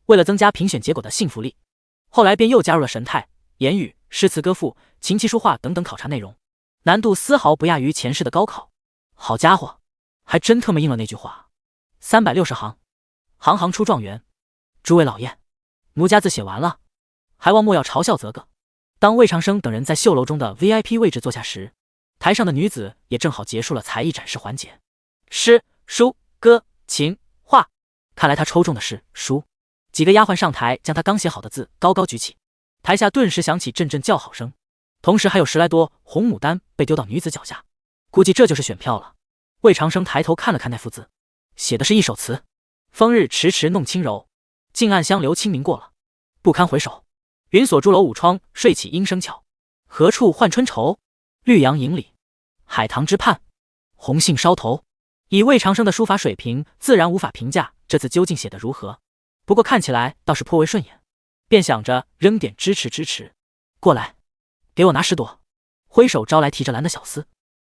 为了增加评选结果的信服力，后来便又加入了神态、言语、诗词歌赋、琴棋书画等等考察内容，难度丝毫不亚于前世的高考。好家伙，还真特么应了那句话360行，行行出状元。诸位老爷，奴家字写完了，还望莫要嘲笑则个。当魏长生等人在绣楼中的 VIP 位置坐下时，台上的女子也正好结束了才艺展示环节。诗、书、歌、琴、画，看来他抽中的是书。几个丫鬟上台，将他刚写好的字高高举起，台下顿时响起阵阵叫好声，同时还有10来多红牡丹被丢到女子脚下，估计这就是选票了。魏长生抬头看了看那幅字，写的是一首词：风日迟迟弄轻柔，近暗香流清明过了，不堪回首。云锁朱楼午窗，睡起莺声巧。何处换春愁？绿杨营里，海棠之畔，红杏梢头。以魏长生的书法水平，自然无法评价这字究竟写得如何，不过看起来倒是颇为顺眼，便想着扔点支持。过来，给我拿10朵。挥手招来提着篮的小厮，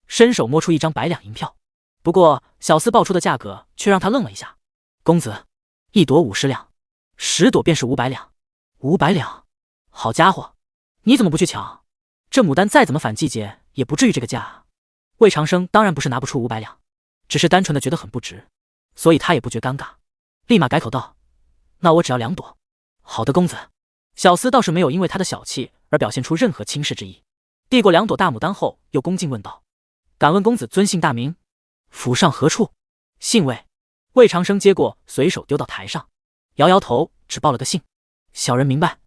伸手摸出1张100两银票。不过小厮报出的价格却让他愣了一下。公子，1朵50两，10朵便是500两。500两，好家伙，你怎么不去抢？这牡丹再怎么反季节，也不至于这个价啊。魏长生当然不是拿不出500两，只是单纯的觉得很不值，所以他也不觉尴尬，立马改口道：那我只要2朵。好的，公子。小厮倒是没有因为他的小气而表现出任何轻视之意，递过2朵大牡丹后，又恭敬问道：敢问公子尊姓大名？府上何处？姓魏。魏长生接过，随手丢到台上，摇摇头，只报了个姓。小人明白。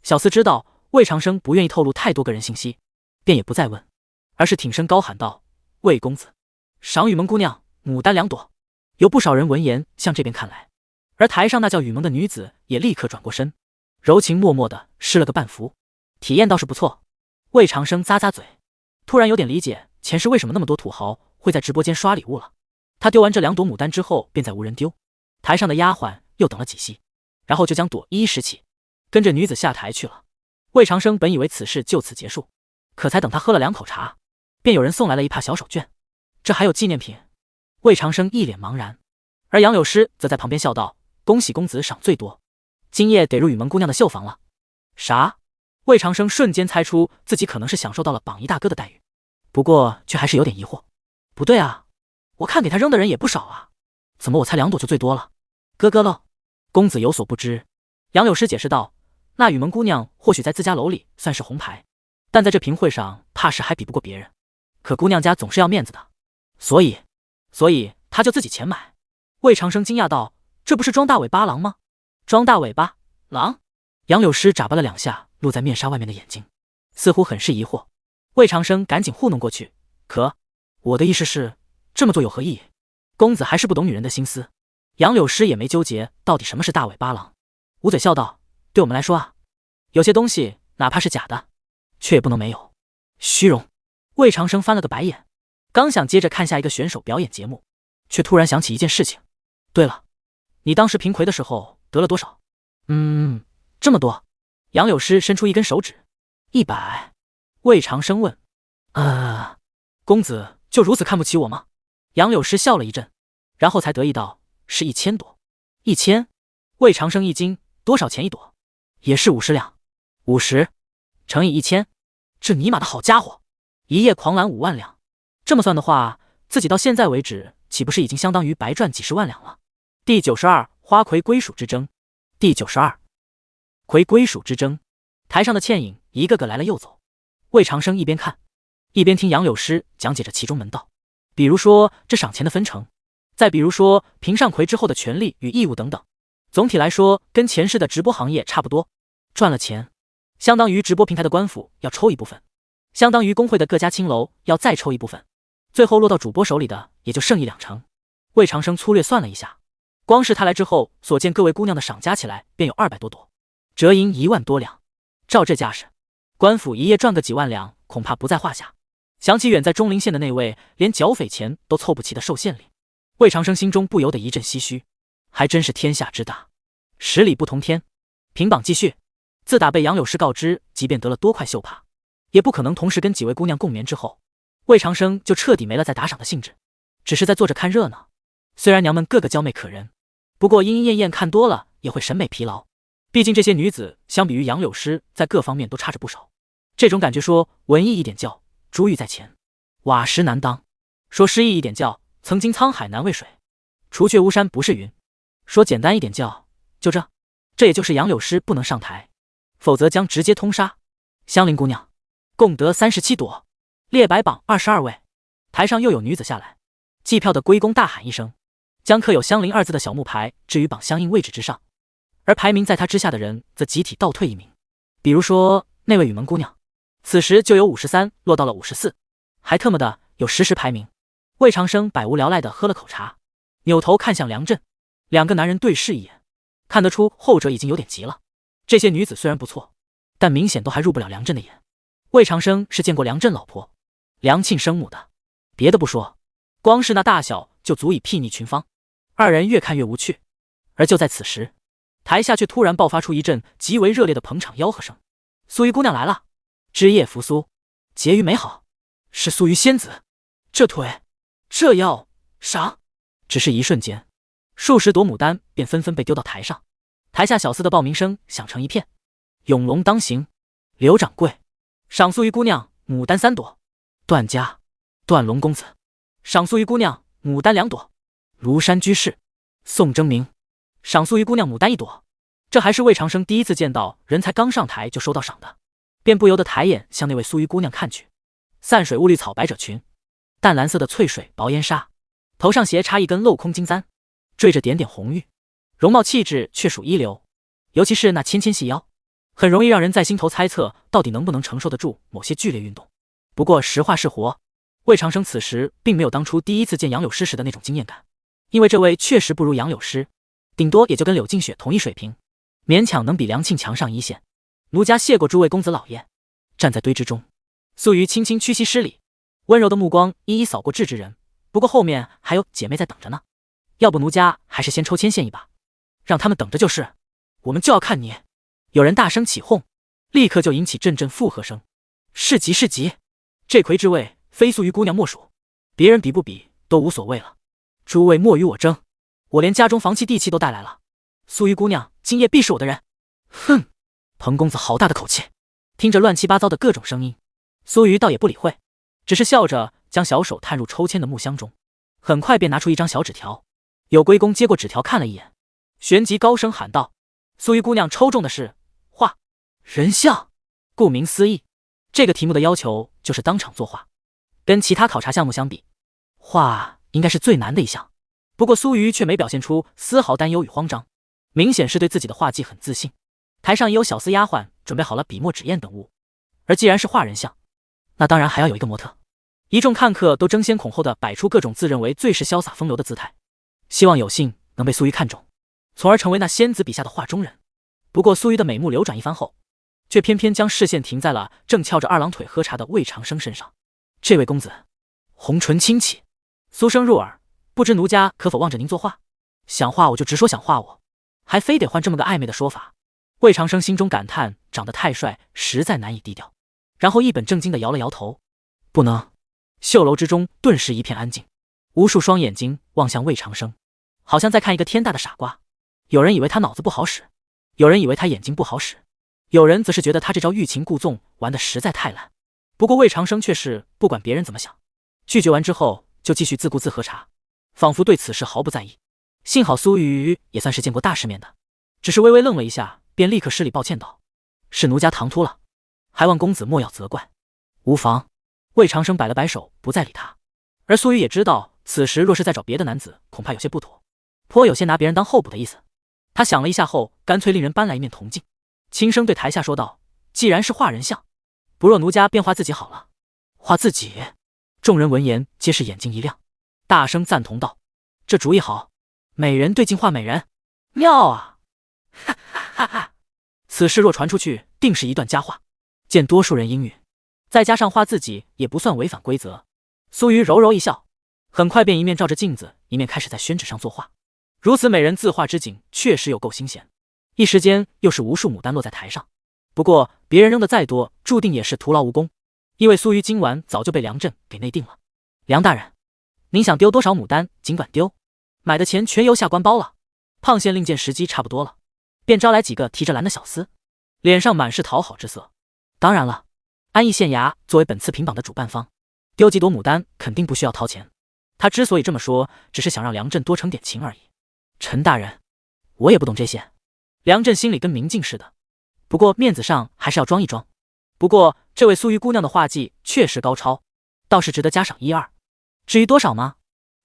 小厮知道魏长生不愿意透露太多个人信息，便也不再问，而是挺身高喊道：魏公子，赏雨蒙姑娘牡丹2朵。有不少人闻言向这边看来，而台上那叫雨蒙的女子也立刻转过身，柔情脉脉的施了个半幅，体验倒是不错。魏长生咂咂嘴，突然有点理解前世为什么那么多土豪会在直播间刷礼物了。他丢完这2朵牡丹之后，便再无人丢。台上的丫鬟又等了几息，然后就将朵一拾起，跟着女子下台去了。魏长生本以为此事就此结束，可才等他喝了2口茶，便有人送来了一沓小手绢，这还有纪念品。魏长生一脸茫然，而杨柳诗则在旁边笑道：恭喜公子赏最多，今夜得入雨蒙姑娘的绣房了。啥？魏长生瞬间猜出自己可能是享受到了榜一大哥的待遇，不过却还是有点疑惑。不对啊，我看给他扔的人也不少啊，怎么我猜2朵就最多了？咯咯喽，公子有所不知，杨柳诗解释道，那雨蒙姑娘或许在自家楼里算是红牌，但在这评会上怕是还比不过别人，可姑娘家总是要面子的，所以他就自己钱买。魏长生惊讶道：这不是装大尾巴狼吗？装大尾巴狼？杨柳诗眨巴了2下露在面纱外面的眼睛，似乎很是疑惑。魏长生赶紧糊弄过去：可我的意思是，这么做有何意义？公子还是不懂女人的心思。杨柳诗也没纠结到底什么是大尾巴狼，捂嘴笑道：对我们来说啊，有些东西哪怕是假的，却也不能没有虚荣。魏长生翻了个白眼，刚想接着看下一个选手表演节目，却突然想起一件事情。对了，你当时评魁的时候得了多少？这么多。杨柳诗伸出一根手指：100。魏长生问：公子就如此看不起我吗？杨柳诗笑了一阵，然后才得意道：是1000朵。1000？魏长生一惊，多少钱1朵？也是50两。50乘以1000，这尼玛的好家伙，一夜狂揽5万两。这么算的话，自己到现在为止岂不是已经相当于白赚几十万两了？第92花魁归属之争。第92魁归属之争。台上的倩影一个个来了又走，魏长生一边看一边听杨柳诗讲解着其中门道，比如说这赏钱的分成，再比如说评上魁之后的权利与义务等等。总体来说跟前世的直播行业差不多，赚了钱相当于直播平台的官府要抽一部分，相当于工会的各家青楼要再抽一部分，最后落到主播手里的也就剩1-2成。魏长生粗略算了一下，光是他来之后所见各位姑娘的赏加起来便有200多朵，折银1万多两。照这架势，官府一夜赚个几万两恐怕不在话下。想起远在中陵县的那位连剿匪钱都凑不齐的寿县令，魏长生心中不由得一阵唏嘘，还真是天下之大，十里不同天。评榜继续。自打被杨柳诗告知即便得了多块绣帕，也不可能同时跟几位姑娘共眠之后，魏长生就彻底没了再打赏的兴致，只是在坐着看热闹。虽然娘们个个娇媚可人，不过莺莺燕燕看多了也会审美疲劳，毕竟这些女子相比于杨柳诗在各方面都差着不少。这种感觉说文艺一点叫珠玉在前，瓦石难当；说诗意一点叫曾经沧海难为水。除却巫山不是云，说简单一点就这。这也就是杨柳诗不能上台，否则将直接通杀。香菱姑娘共得37朵，列白榜22位。台上又有女子下来，计票的龟公大喊一声，将刻有香菱2字的小木牌置于榜相应位置之上，而排名在他之下的人则集体倒退1名。比如说那位雨门姑娘，此时就由53落到了54，还特么的有实排名。魏长生百无聊赖地喝了口茶，扭头看向梁震，两个男人对视一眼，看得出后者已经有点急了。这些女子虽然不错，但明显都还入不了梁震的眼。魏长生是见过梁震老婆梁庆生母的，别的不说，光是那大小就足以睥睨群芳。二人越看越无趣，而就在此时，台下却突然爆发出一阵极为热烈的捧场吆喝声。苏玉姑娘来了，枝叶扶苏，结于美好，是苏玉仙子，这腿这腰赏。只是一瞬间，数十朵牡丹便纷纷被丢到台上，台下小厮的报名声响成一片。永隆当行，刘掌柜赏苏玉姑娘牡丹3朵，段家段龙公子赏苏玉姑娘牡丹2朵，庐山居士宋征明赏苏玉姑娘牡丹1朵。这还是魏长生第一次见到人才刚上台就收到赏的，便不由得抬眼向那位苏玉姑娘看去。散水雾绿草百褶裙，淡蓝色的翠水薄烟纱，头上斜插一根镂空金簪，缀着点点红玉，容貌气质却属一流，尤其是那纤纤细腰，很容易让人在心头猜测到底能不能承受得住某些剧烈运动。不过实话是活，魏长生此时并没有当初第一次见杨柳诗时的那种惊艳感，因为这位确实不如杨柳诗，顶多也就跟柳静雪同一水平，勉强能比梁庆强上一线。奴家谢过诸位公子老爷。站在堆之中，素瑜轻轻屈膝施礼，温柔的目光一一扫过制之人，不过后面还有姐妹在等着呢，要不奴家还是先抽牵线一把，让他们等着就是，我们就要看你。有人大声起哄，立刻就引起阵阵附和声。是极是极，这魁之位非素瑜姑娘莫属，别人比不比都无所谓了，诸位莫与我争，我连家中房契地契都带来了，素瑜姑娘今夜必是我的人。哼，彭公子好大的口气。听着乱七八糟的各种声音，苏瑜倒也不理会，只是笑着将小手探入抽签的木箱中，很快便拿出一张小纸条。有龟公接过纸条看了一眼，旋即高声喊道：苏瑜姑娘抽中的是画人像。顾名思义，这个题目的要求就是当场作画，跟其他考察项目相比，画应该是最难的一项。不过苏瑜却没表现出丝毫担忧与慌张，明显是对自己的画技很自信。台上也有小厮丫鬟准备好了笔墨纸砚等物，而既然是画人像，那当然还要有一个模特。一众看客都争先恐后的摆出各种自认为最是潇洒风流的姿态，希望有幸能被苏瑜看中，从而成为那仙子笔下的画中人。不过苏瑜的美目流转一番后，却偏偏将视线停在了正翘着2郎腿喝茶的魏长生身上。这位公子红唇轻启，苏声入耳，不知奴家可否望着您作画？想画我就直说想画我，还非得换这么个暧昧的说法。魏长生心中感叹长得太帅，实在难以低调，然后一本正经地摇了摇头，不能。绣楼之中顿时一片安静，无数双眼睛望向魏长生，好像在看一个天大的傻瓜。有人以为他脑子不好使，有人以为他眼睛不好使，有人则是觉得他这招欲擒故纵玩得实在太烂。不过魏长生却是不管别人怎么想，拒绝完之后就继续自顾自喝茶，仿佛对此事毫不在意。幸好苏瑜也算是见过大世面的，只是微微愣了一下，便立刻施礼抱歉道：是奴家唐突了，还望公子莫要责怪。无妨。魏长生摆了摆手，不再理他。而苏瑜也知道此时若是再找别的男子恐怕有些不妥，颇有些拿别人当候补的意思。他想了一下后，干脆令人搬来一面铜镜，轻声对台下说道：既然是画人像，不若奴家便画自己好了。画自己？众人闻言皆是眼睛一亮，大声赞同道：这主意好，美人对镜画美人，妙啊！哈哈哈哈！此事若传出去，定是一段佳话，见多数人应允。再加上画自己也不算违反规则。苏瑜柔柔一笑，很快便一面照着镜子，一面开始在宣纸上作画。如此美人自画之景，确实有够新鲜。一时间又是无数牡丹落在台上。不过别人扔的再多，注定也是徒劳无功，因为苏瑜今晚早就被梁震给内定了。梁大人，您想丢多少牡丹尽管丢，买的钱全由下官包了。胖县令见时机差不多了，便招来几个提着篮的小厮，脸上满是讨好之色。当然了，安邑县衙作为本次评榜的主办方，丢几朵牡丹肯定不需要掏钱。他之所以这么说，只是想让梁振多承点情而已。陈大人，我也不懂这些。梁振心里跟明镜似的，不过面子上还是要装一装。不过这位苏玉姑娘的画技确实高超，倒是值得加赏1、2。至于多少吗？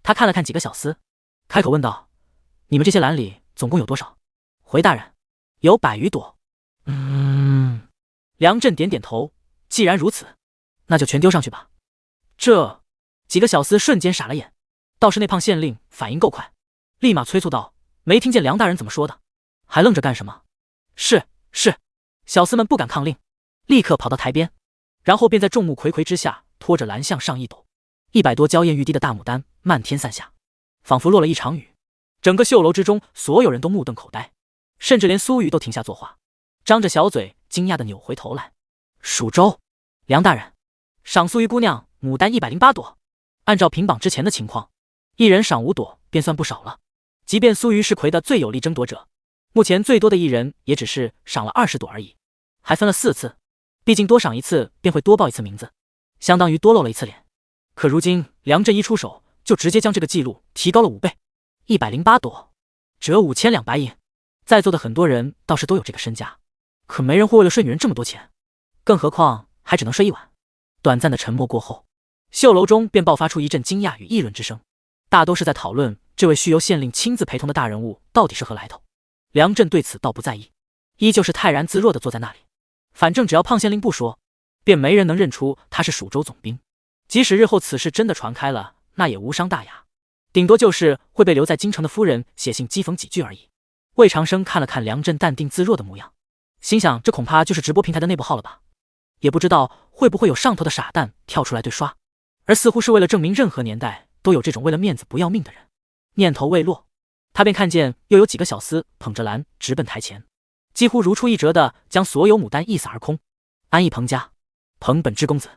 他看了看几个小厮，开口问道：“你们这些篮里总共有多少？”回大人：“有100余朵。”梁振点点头，既然如此，那就全丢上去吧。这几个小厮瞬间傻了眼，倒是那胖县令反应够快，立马催促道：“没听见梁大人怎么说的？还愣着干什么？”是。小厮们不敢抗令，立刻跑到台边，然后便在众目睽睽之下拖着篮向上一抖，100多娇艳欲滴的大牡丹漫天散下，仿佛落了一场雨。整个绣楼之中，所有人都目瞪口呆，甚至连苏玉都停下作画，张着小嘴惊讶地扭回头来。蜀州，梁大人，赏苏玉姑娘牡丹108朵。按照评榜之前的情况，一人赏5朵便算不少了。即便苏玉是魁的最有力争夺者，目前最多的一人也只是赏了20朵而已，还分了4次。毕竟多赏一次便会多报一次名字，相当于多露了一次脸。可如今梁振一出手，就直接将这个记录提高了5倍，108朵，折5000两白银。在座的很多人倒是都有这个身家，可没人会为了睡女人这么多钱，更何况还只能睡一晚。短暂的沉默过后，绣楼中便爆发出一阵惊讶与议论之声，大都是在讨论这位须由县令亲自陪同的大人物到底是何来头。梁振对此倒不在意，依旧是泰然自若地坐在那里。反正只要胖县令不说，便没人能认出他是蜀州总兵。即使日后此事真的传开了，那也无伤大雅，顶多就是会被留在京城的夫人写信讥讽几句而已。魏长生看了看梁振淡定自若的模样，心想这恐怕就是直播平台的内部号了吧，也不知道会不会有上头的傻蛋跳出来对刷，而似乎是为了证明任何年代都有这种为了面子不要命的人。念头未落，他便看见又有几个小厮捧着篮直奔台前，几乎如出一辙的将所有牡丹一扫而空。安义彭家，彭本之公子，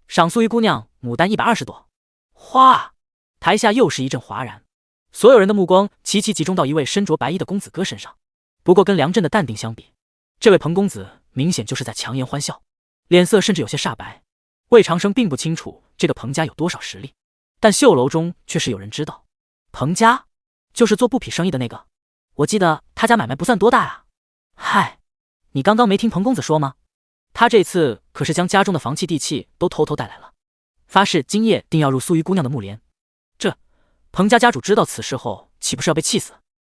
赏苏玉姑娘牡丹120朵。哗！台下又是一阵哗然，所有人的目光齐齐集中到一位身着白衣的公子哥身上。不过跟梁振的淡定相比，这位彭公子明显就是在强颜欢笑，脸色甚至有些煞白。魏长生并不清楚这个彭家有多少实力，但绣楼中却是有人知道。彭家就是做布匹生意的那个，我记得他家买卖不算多大啊。嗨，你刚刚没听彭公子说吗？他这次可是将家中的房契地契都偷偷带来了，发誓今夜定要入苏玉姑娘的幕帘。这彭家家主知道此事后，岂不是要被气死？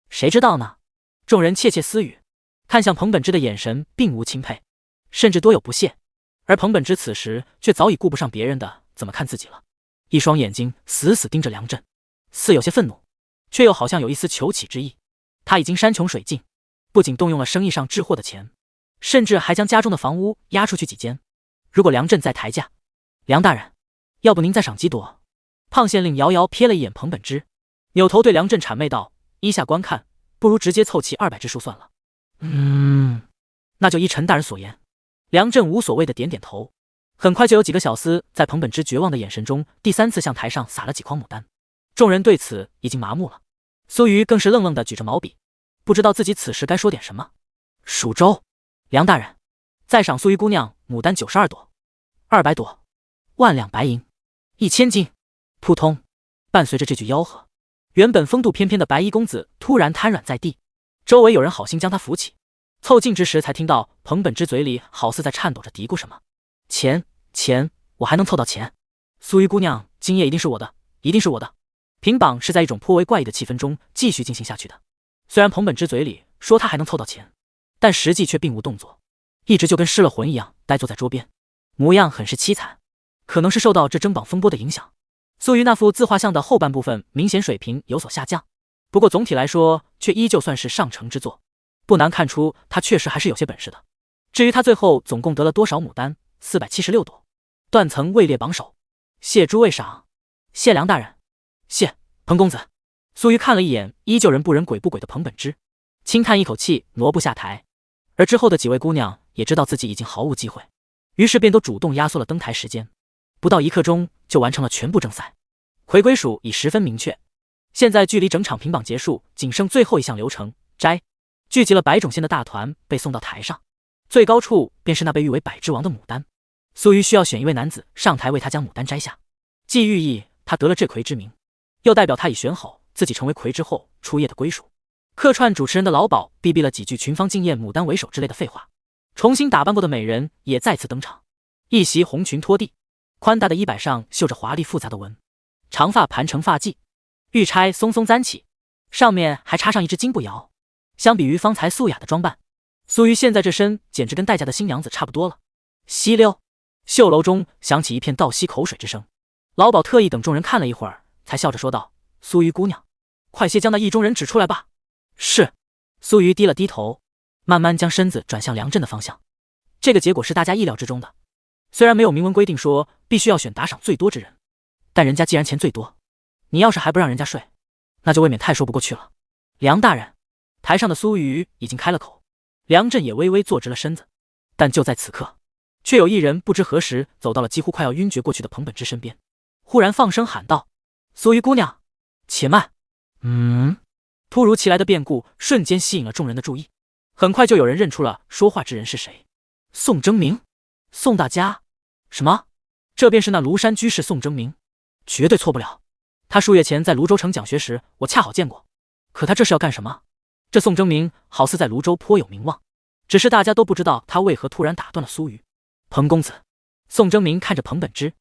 谁知道呢？众人窃窃私语，看向彭本之的眼神并无钦佩，甚至多有不屑。而彭本之此时却早已顾不上别人的怎么看自己了，一双眼睛死死盯着梁振，似有些愤怒，却又好像有一丝求起之意。他已经山穷水尽，不仅动用了生意上置货的钱，甚至还将家中的房屋押出去几间。如果梁振再抬价，梁大人，要不您再赏几朵？胖县令遥遥瞥了一眼彭本之，扭头对梁振谄媚道：“依下观看，不如直接凑齐200只数算了。”那就依陈大人所言。梁振无所谓的点点头。很快就有几个小厮在彭本之绝望的眼神中，第3次向台上撒了几筐牡丹。众人对此已经麻木了。苏瑜更是愣愣地举着毛笔，不知道自己此时该说点什么。蜀州，梁大人，再赏苏瑜姑娘牡丹92朵，200朵，10000两白银，1000斤。扑通！伴随着这句吆喝，原本风度翩翩的白衣公子突然瘫软在地，周围有人好心将他扶起。凑近之时，才听到彭本之嘴里好似在颤抖着嘀咕什么：“钱，我还能凑到钱。苏瑜姑娘今夜一定是我的，一定是我的。”评榜是在一种颇为怪异的气氛中继续进行下去的。虽然彭本之嘴里说他还能凑到钱，但实际却并无动作，一直就跟失了魂一样呆坐在桌边，模样很是凄惨。可能是受到这争榜风波的影响，苏瑜那幅自画像的后半部分明显水平有所下降，不过总体来说却依旧算是上乘之作，不难看出他确实还是有些本事的。至于他最后总共得了多少牡丹，476朵，断层位列榜首。谢诸位赏，谢梁大人，谢彭公子。苏瑜看了一眼依旧人不人鬼不鬼的彭本之，轻叹一口气，挪步下台。而之后的几位姑娘也知道自己已经毫无机会，于是便都主动压缩了登台时间，不到1刻钟就完成了全部正赛。回归数已十分明确，现在距离整场评榜结束仅剩最后一项流程摘。聚集了100种线的大团被送到台上，最高处便是那被誉为百之王的牡丹。苏瑜需要选一位男子上台为他将牡丹摘下，既寓意他得了这魁之名，又代表他已选好自己成为魁之后出夜的归属。客串主持人的老鸨逼逼了几句群芳竞艳、牡丹为首之类的废话，重新打扮过的美人也再次登场，一袭红裙拖地，宽大的衣摆上绣着华丽复杂的纹，长发盘成发髻，玉钗松松簪起，上面还插上一只金步摇。相比于方才素雅的装扮，苏瑜现在这身简直跟待嫁的新娘子差不多了。吸溜，绣楼中响起一片倒吸口水之声。老鸨特意等众人看了一会儿，才笑着说道：“苏瑜姑娘，快些将那意中人指出来吧。”是。苏瑜低了低头，慢慢将身子转向梁振的方向。这个结果是大家意料之中的。虽然没有明文规定说必须要选打赏最多之人，但人家既然钱最多，你要是还不让人家睡，那就未免太说不过去了。梁大人，台上的苏瑜已经开了口，梁振也微微坐直了身子。但就在此刻，却有一人不知何时走到了几乎快要晕厥过去的彭本之身边，忽然放声喊道：“苏瑜姑娘，且慢！”突如其来的变故瞬间吸引了众人的注意，很快就有人认出了说话之人是谁。宋征明，宋大家。什么？这便是那庐山居士宋征明？绝对错不了。他数月前在泸州城讲学时，我恰好见过。可他这是要干什么？这宋征明好似在泸州颇有名望，只是大家都不知道他为何突然打断了苏瑜。彭公子。宋征明看着彭本之，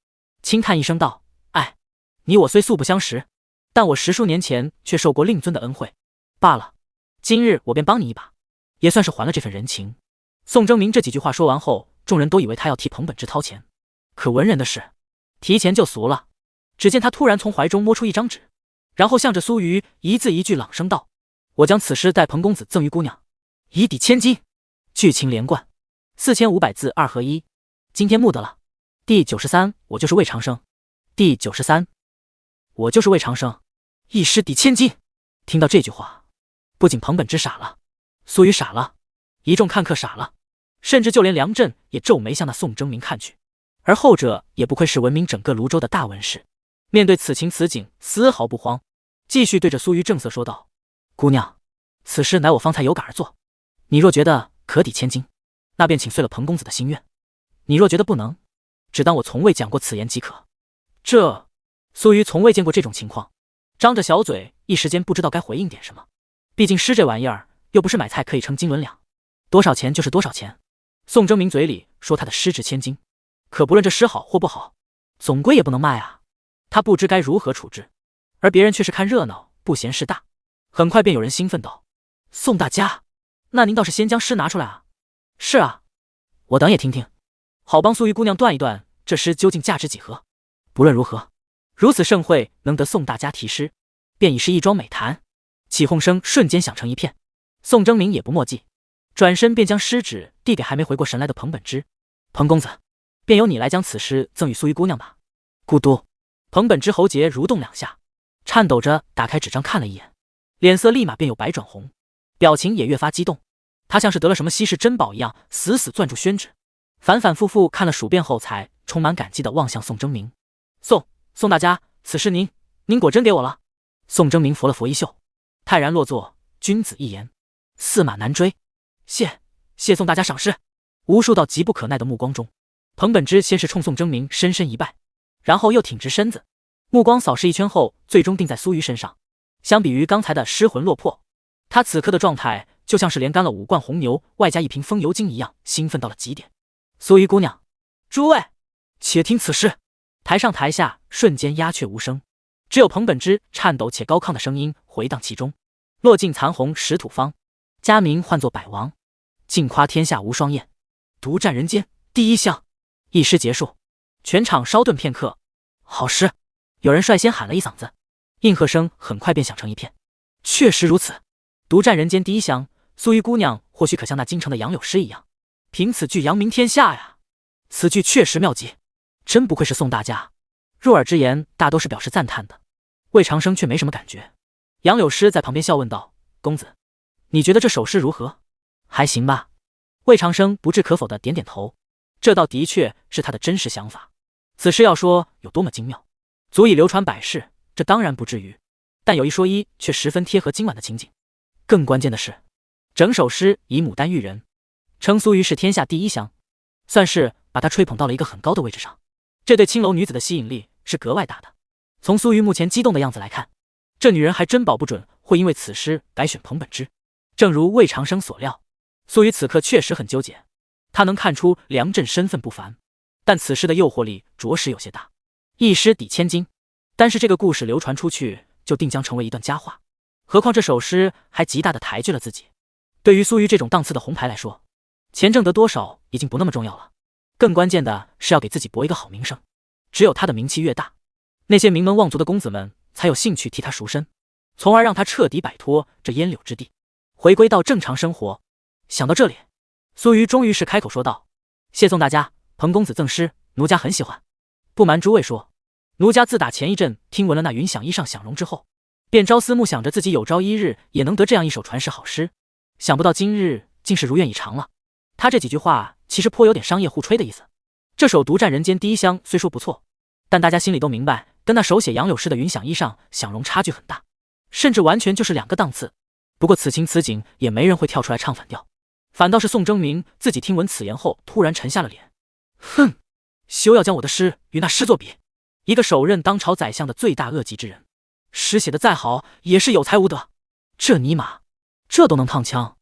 轻叹一声道：“哎，你我虽素不相识，但我10数年前却受过令尊的恩惠罢了。今日我便帮你一把，也算是还了这份人情。”宋征明这几句话说完后，众人都以为他要替彭本之掏钱，可文人的事，提钱就俗了。只见他突然从怀中摸出一张纸，然后向着苏瑜一字一句朗声道：“我将此诗代彭公子赠于姑娘，以抵千金。”剧情连贯，4500字2合1。今天募得了第93，我就是魏长生。第93，我就是魏长生，一诗抵千金。听到这句话，不仅彭本之傻了，苏瑜傻了，一众看客傻了，甚至就连梁振也皱眉向那宋征明看去。而后者也不愧是闻名整个泸州的大文士，面对此情此景丝毫不慌，继续对着苏瑜正色说道：“姑娘，此诗乃我方才有感而作，你若觉得可抵千金，那便请遂了彭公子的心愿；你若觉得不能，只当我从未讲过此言即可。”这苏瑜从未见过这种情况，张着小嘴，一时间不知道该回应点什么。毕竟诗这玩意儿又不是买菜可以称斤轮两，多少钱就是多少钱。宋征明嘴里说他的诗值千金，可不论这诗好或不好，总归也不能卖啊。他不知该如何处置，而别人却是看热闹，不嫌事大。很快便有人兴奋道：“宋大家，那您倒是先将诗拿出来啊！”“是啊，我等也听听，好帮苏瑜姑娘断一断这诗究竟价值几何。”不论如何，如此盛会能得宋大家题诗，便已是一桩美谈。起哄声瞬间响成一片。宋征明也不墨迹，转身便将诗纸递给还没回过神来的彭本之：“彭公子，便由你来将此诗赠与苏瑜姑娘吧。”咕嘟，彭本之喉结蠕动2下，颤抖着打开纸张看了一眼，脸色立马便由白转红，表情也越发激动。他像是得了什么稀世珍宝一样，死死攥住宣纸，反反复复看了数遍后，才充满感激地望向宋征明：“宋大家，此事您果真给我了。”宋征明拂了拂衣袖，泰然落座：“君子一言，驷马难追。谢宋大家赏识。”无数道急不可耐的目光中，彭本之先是冲宋征明深深一拜，然后又挺直身子，目光扫视一圈后，最终定在苏瑜身上。相比于刚才的失魂落魄，他此刻的状态就像是连干了5罐红牛，外加1瓶风油精一样，兴奋到了极点。“苏瑜姑娘，诸位，且听此诗。”台上台下瞬间鸦雀无声，只有彭本之颤抖且高亢的声音回荡其中：“落尽残红石土方，佳名唤作百王，尽夸天下无双燕，独占人间第一香。”一诗结束，全场稍顿片刻。好诗！有人率先喊了一嗓子，应和声很快便响成一片。确实如此，独占人间第一香，苏瑜姑娘或许可像那京城的杨柳诗一样，凭此句扬名天下呀！此句确实妙极，真不愧是宋大家。入耳之言大都是表示赞叹的，魏长生却没什么感觉。杨柳诗在旁边笑问道：“公子，你觉得这首诗如何？还行吧？”魏长生不置可否的点点头，这倒的确是他的真实想法。此诗要说有多么精妙，足以流传百世，这当然不至于，但有一说一，却十分贴合今晚的情景。更关键的是，整首诗以牡丹喻人，称苏瑜是天下第一香，算是把他吹捧到了一个很高的位置上。这对青楼女子的吸引力是格外大的。从苏瑜目前激动的样子来看，这女人还真保不准会因为此事改选彭本之。正如魏长生所料，苏瑜此刻确实很纠结。他能看出梁震身份不凡，但此事的诱惑力着实有些大，一诗抵千金。但是这个故事流传出去，就定将成为一段佳话。何况这首诗还极大的抬举了自己。对于苏瑜这种档次的红牌来说，钱挣得多少已经不那么重要了，更关键的是要给自己博一个好名声。只有他的名气越大，那些名门望族的公子们才有兴趣替他赎身，从而让他彻底摆脱这烟柳之地，回归到正常生活。想到这里，苏瑜终于是开口说道：“谢宋大家，彭公子赠诗，奴家很喜欢。不瞒诸位说，奴家自打前一阵听闻了那云想衣上享荣之后，便朝思暮想着自己有朝一日也能得这样一首传世好诗，想不到今日竟是如愿以偿了。”他这几句话其实颇有点商业互吹的意思。这首独占人间第一香虽说不错，但大家心里都明白，跟那手写杨柳诗的云想衣上享荣差距很大，甚至完全就是两个档次。不过此情此景也没人会跳出来唱反调，反倒是宋征明自己听闻此言后突然沉下了脸。哼，休要将我的诗与那诗作比，一个首任当朝宰相的罪大恶极之人，诗写的再好也是有才无德。这尼玛，这都能烫枪？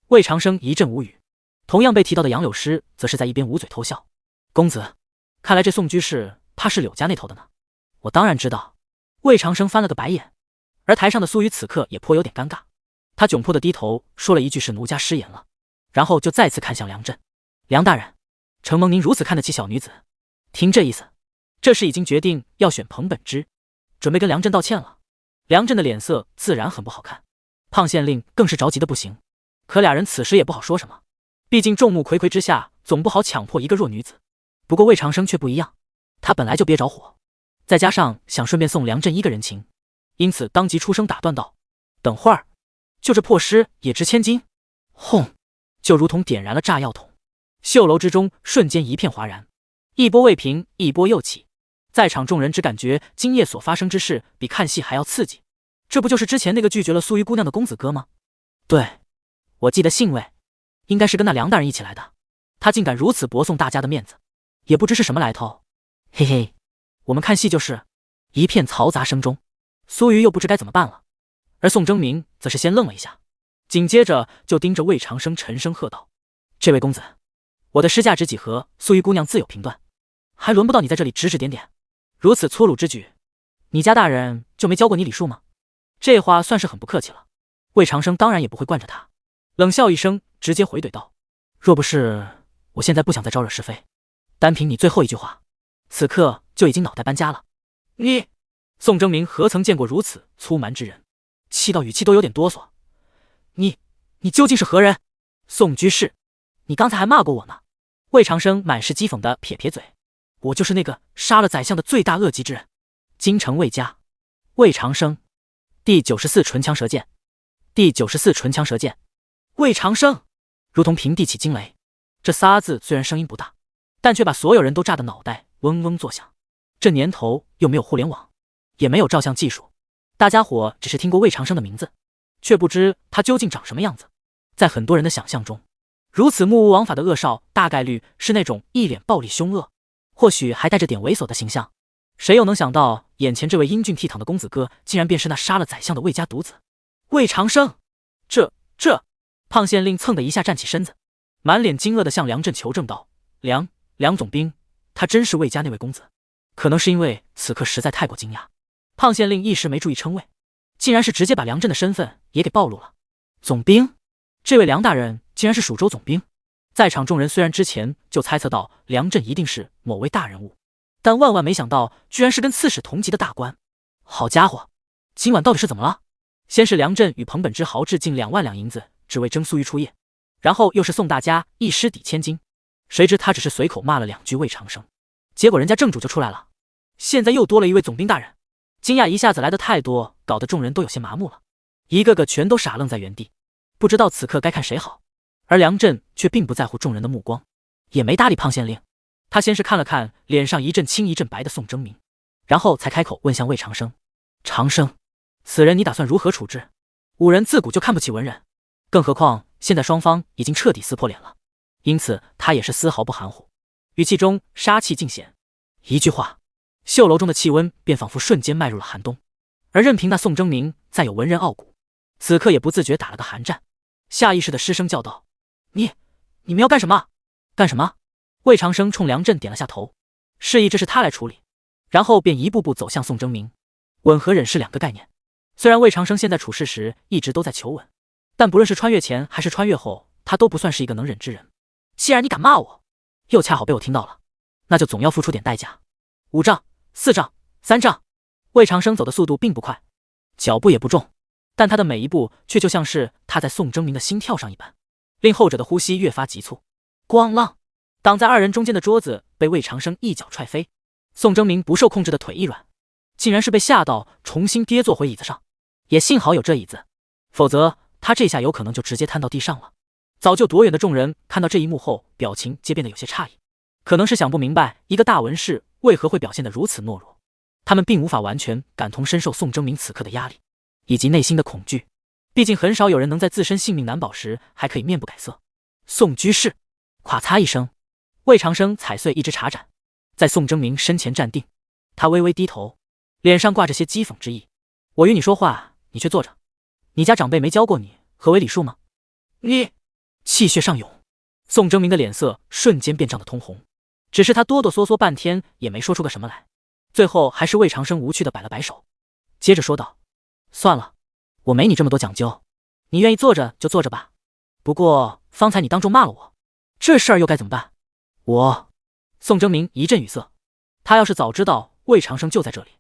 魏长生一阵无语。同样被提到的杨柳诗则是在一边捂嘴偷笑。公子，看来这宋居士怕是柳家那头的呢。我当然知道。魏长生翻了个白眼，而台上的苏瑜此刻也颇有点尴尬。他窘迫的低头说了一句是奴家失言了，然后就再次看向梁震。梁大人，承蒙您如此看得起小女子，听这意思，这是已经决定要选彭本之，准备跟梁震道歉了。梁震的脸色自然很不好看，胖县令更是着急的不行。可俩人此时也不好说什么，毕竟众目睽睽之下，总不好强迫一个弱女子。不过魏长生却不一样，他本来就憋着火，再加上想顺便送梁震一个人情，因此当即出声打断道：“等会儿，就这破诗也值千金？”轰！就如同点燃了炸药桶，绣楼之中瞬间一片哗然，一波未平，一波又起。在场众人只感觉今夜所发生之事比看戏还要刺激。这不就是之前那个拒绝了苏瑜姑娘的公子哥吗？对，我记得姓魏，应该是跟那梁大人一起来的。他竟敢如此驳送大家的面子，也不知是什么来头。嘿嘿，我们看戏就是。一片嘈杂声中，苏瑜又不知该怎么办了，而宋征明则是先愣了一下，紧接着就盯着魏长生沉声喝道：“这位公子，我的诗价值几何，苏瑜姑娘自有评断，还轮不到你在这里指指点点。如此粗鲁之举，你家大人就没教过你礼数吗？”这话算是很不客气了。魏长生当然也不会惯着他，冷笑一声，直接回怼道：“若不是我现在不想再招惹是非，单凭你最后一句话，此刻就已经脑袋搬家了。”你，宋征明何曾见过如此粗蛮之人，气到语气都有点哆嗦。你究竟是何人？宋居士，你刚才还骂过我呢。魏长生满是讥讽的撇撇嘴：“我就是那个杀了宰相的罪大恶极之人，京城魏家魏长生。第94唇枪舌剑，第94唇枪舌剑。”魏长生如同平地起惊雷，这仨字虽然声音不大，但却把所有人都炸得脑袋嗡嗡作响。这年头又没有互联网，也没有照相技术，大家伙只是听过魏长生的名字，却不知他究竟长什么样子。在很多人的想象中，如此目无王法的恶少，大概率是那种一脸暴力凶恶，或许还带着点猥琐的形象。谁又能想到，眼前这位英俊倜傥的公子哥，竟然便是那杀了宰相的魏家独子魏长生？这……胖县令蹭的一下站起身子，满脸惊愕地向梁震求证道：“梁总兵，他真是魏家那位公子？”可能是因为此刻实在太过惊讶，胖县令一时没注意称谓，竟然是直接把梁震的身份也给暴露了。总兵，这位梁大人竟然是蜀州总兵。在场众人虽然之前就猜测到梁震一定是某位大人物，但万万没想到居然是跟刺史同级的大官。好家伙，今晚到底是怎么了？先是梁震与彭本之豪掷近2万两银子，只为征苏瑜出夜，然后又是送大家一诗抵千金，谁知他只是随口骂了2句魏长生，结果人家正主就出来了。现在又多了一位总兵大人，惊讶一下子来得太多，搞得众人都有些麻木了，一个个全都傻愣在原地，不知道此刻该看谁好。而梁震却并不在乎众人的目光，也没搭理胖县令。他先是看了看脸上一阵青一阵白的宋征明，然后才开口问向魏长生：“长生，此人你打算如何处置？武人自古就看不起文人，更何况现在双方已经彻底撕破脸了，因此他也是丝毫不含糊，语气中杀气尽显。一句话，绣楼中的气温便仿佛瞬间迈入了寒冬，而任凭那宋征明再有文人傲骨，此刻也不自觉打了个寒战，下意识的失声叫道：“你们要干什么？干什么？”魏长生冲梁震点了下头，示意这是他来处理，然后便一步步走向宋征明。吻和忍是两个概念，虽然魏长生现在处事时一直都在求吻，但不论是穿越前还是穿越后，他都不算是一个能忍之人。既然你敢骂我，又恰好被我听到了，那就总要付出点代价。5丈、4丈、3丈，魏长生走的速度并不快，脚步也不重，但他的每一步却就像是踏在宋征明的心跳上一般，令后者的呼吸越发急促。咣啷，挡在二人中间的桌子被魏长生一脚踹飞，宋征明不受控制的腿一软，竟然是被吓到重新跌坐回椅子上。也幸好有这椅子，否则他这下有可能就直接瘫到地上了。早就躲远的众人看到这一幕后，表情皆变得有些诧异，可能是想不明白一个大文士为何会表现得如此懦弱。他们并无法完全感同身受宋征明此刻的压力以及内心的恐惧，毕竟很少有人能在自身性命难保时还可以面不改色。宋居士，咵嚓一声，魏长生踩碎一只茶盏，在宋征明身前站定。他微微低头，脸上挂着些讥讽之意：“我与你说话，你却坐着，你家长辈没教过你何为礼数吗？”你气血上涌，宋征明的脸色瞬间便涨得通红，只是他哆哆嗦嗦半天也没说出个什么来，最后还是魏长生无趣的摆了摆手，接着说道：“算了，我没你这么多讲究，你愿意坐着就坐着吧。不过方才你当众骂了我，这事儿又该怎么办？”宋征明一阵语塞，他要是早知道魏长生就在这里，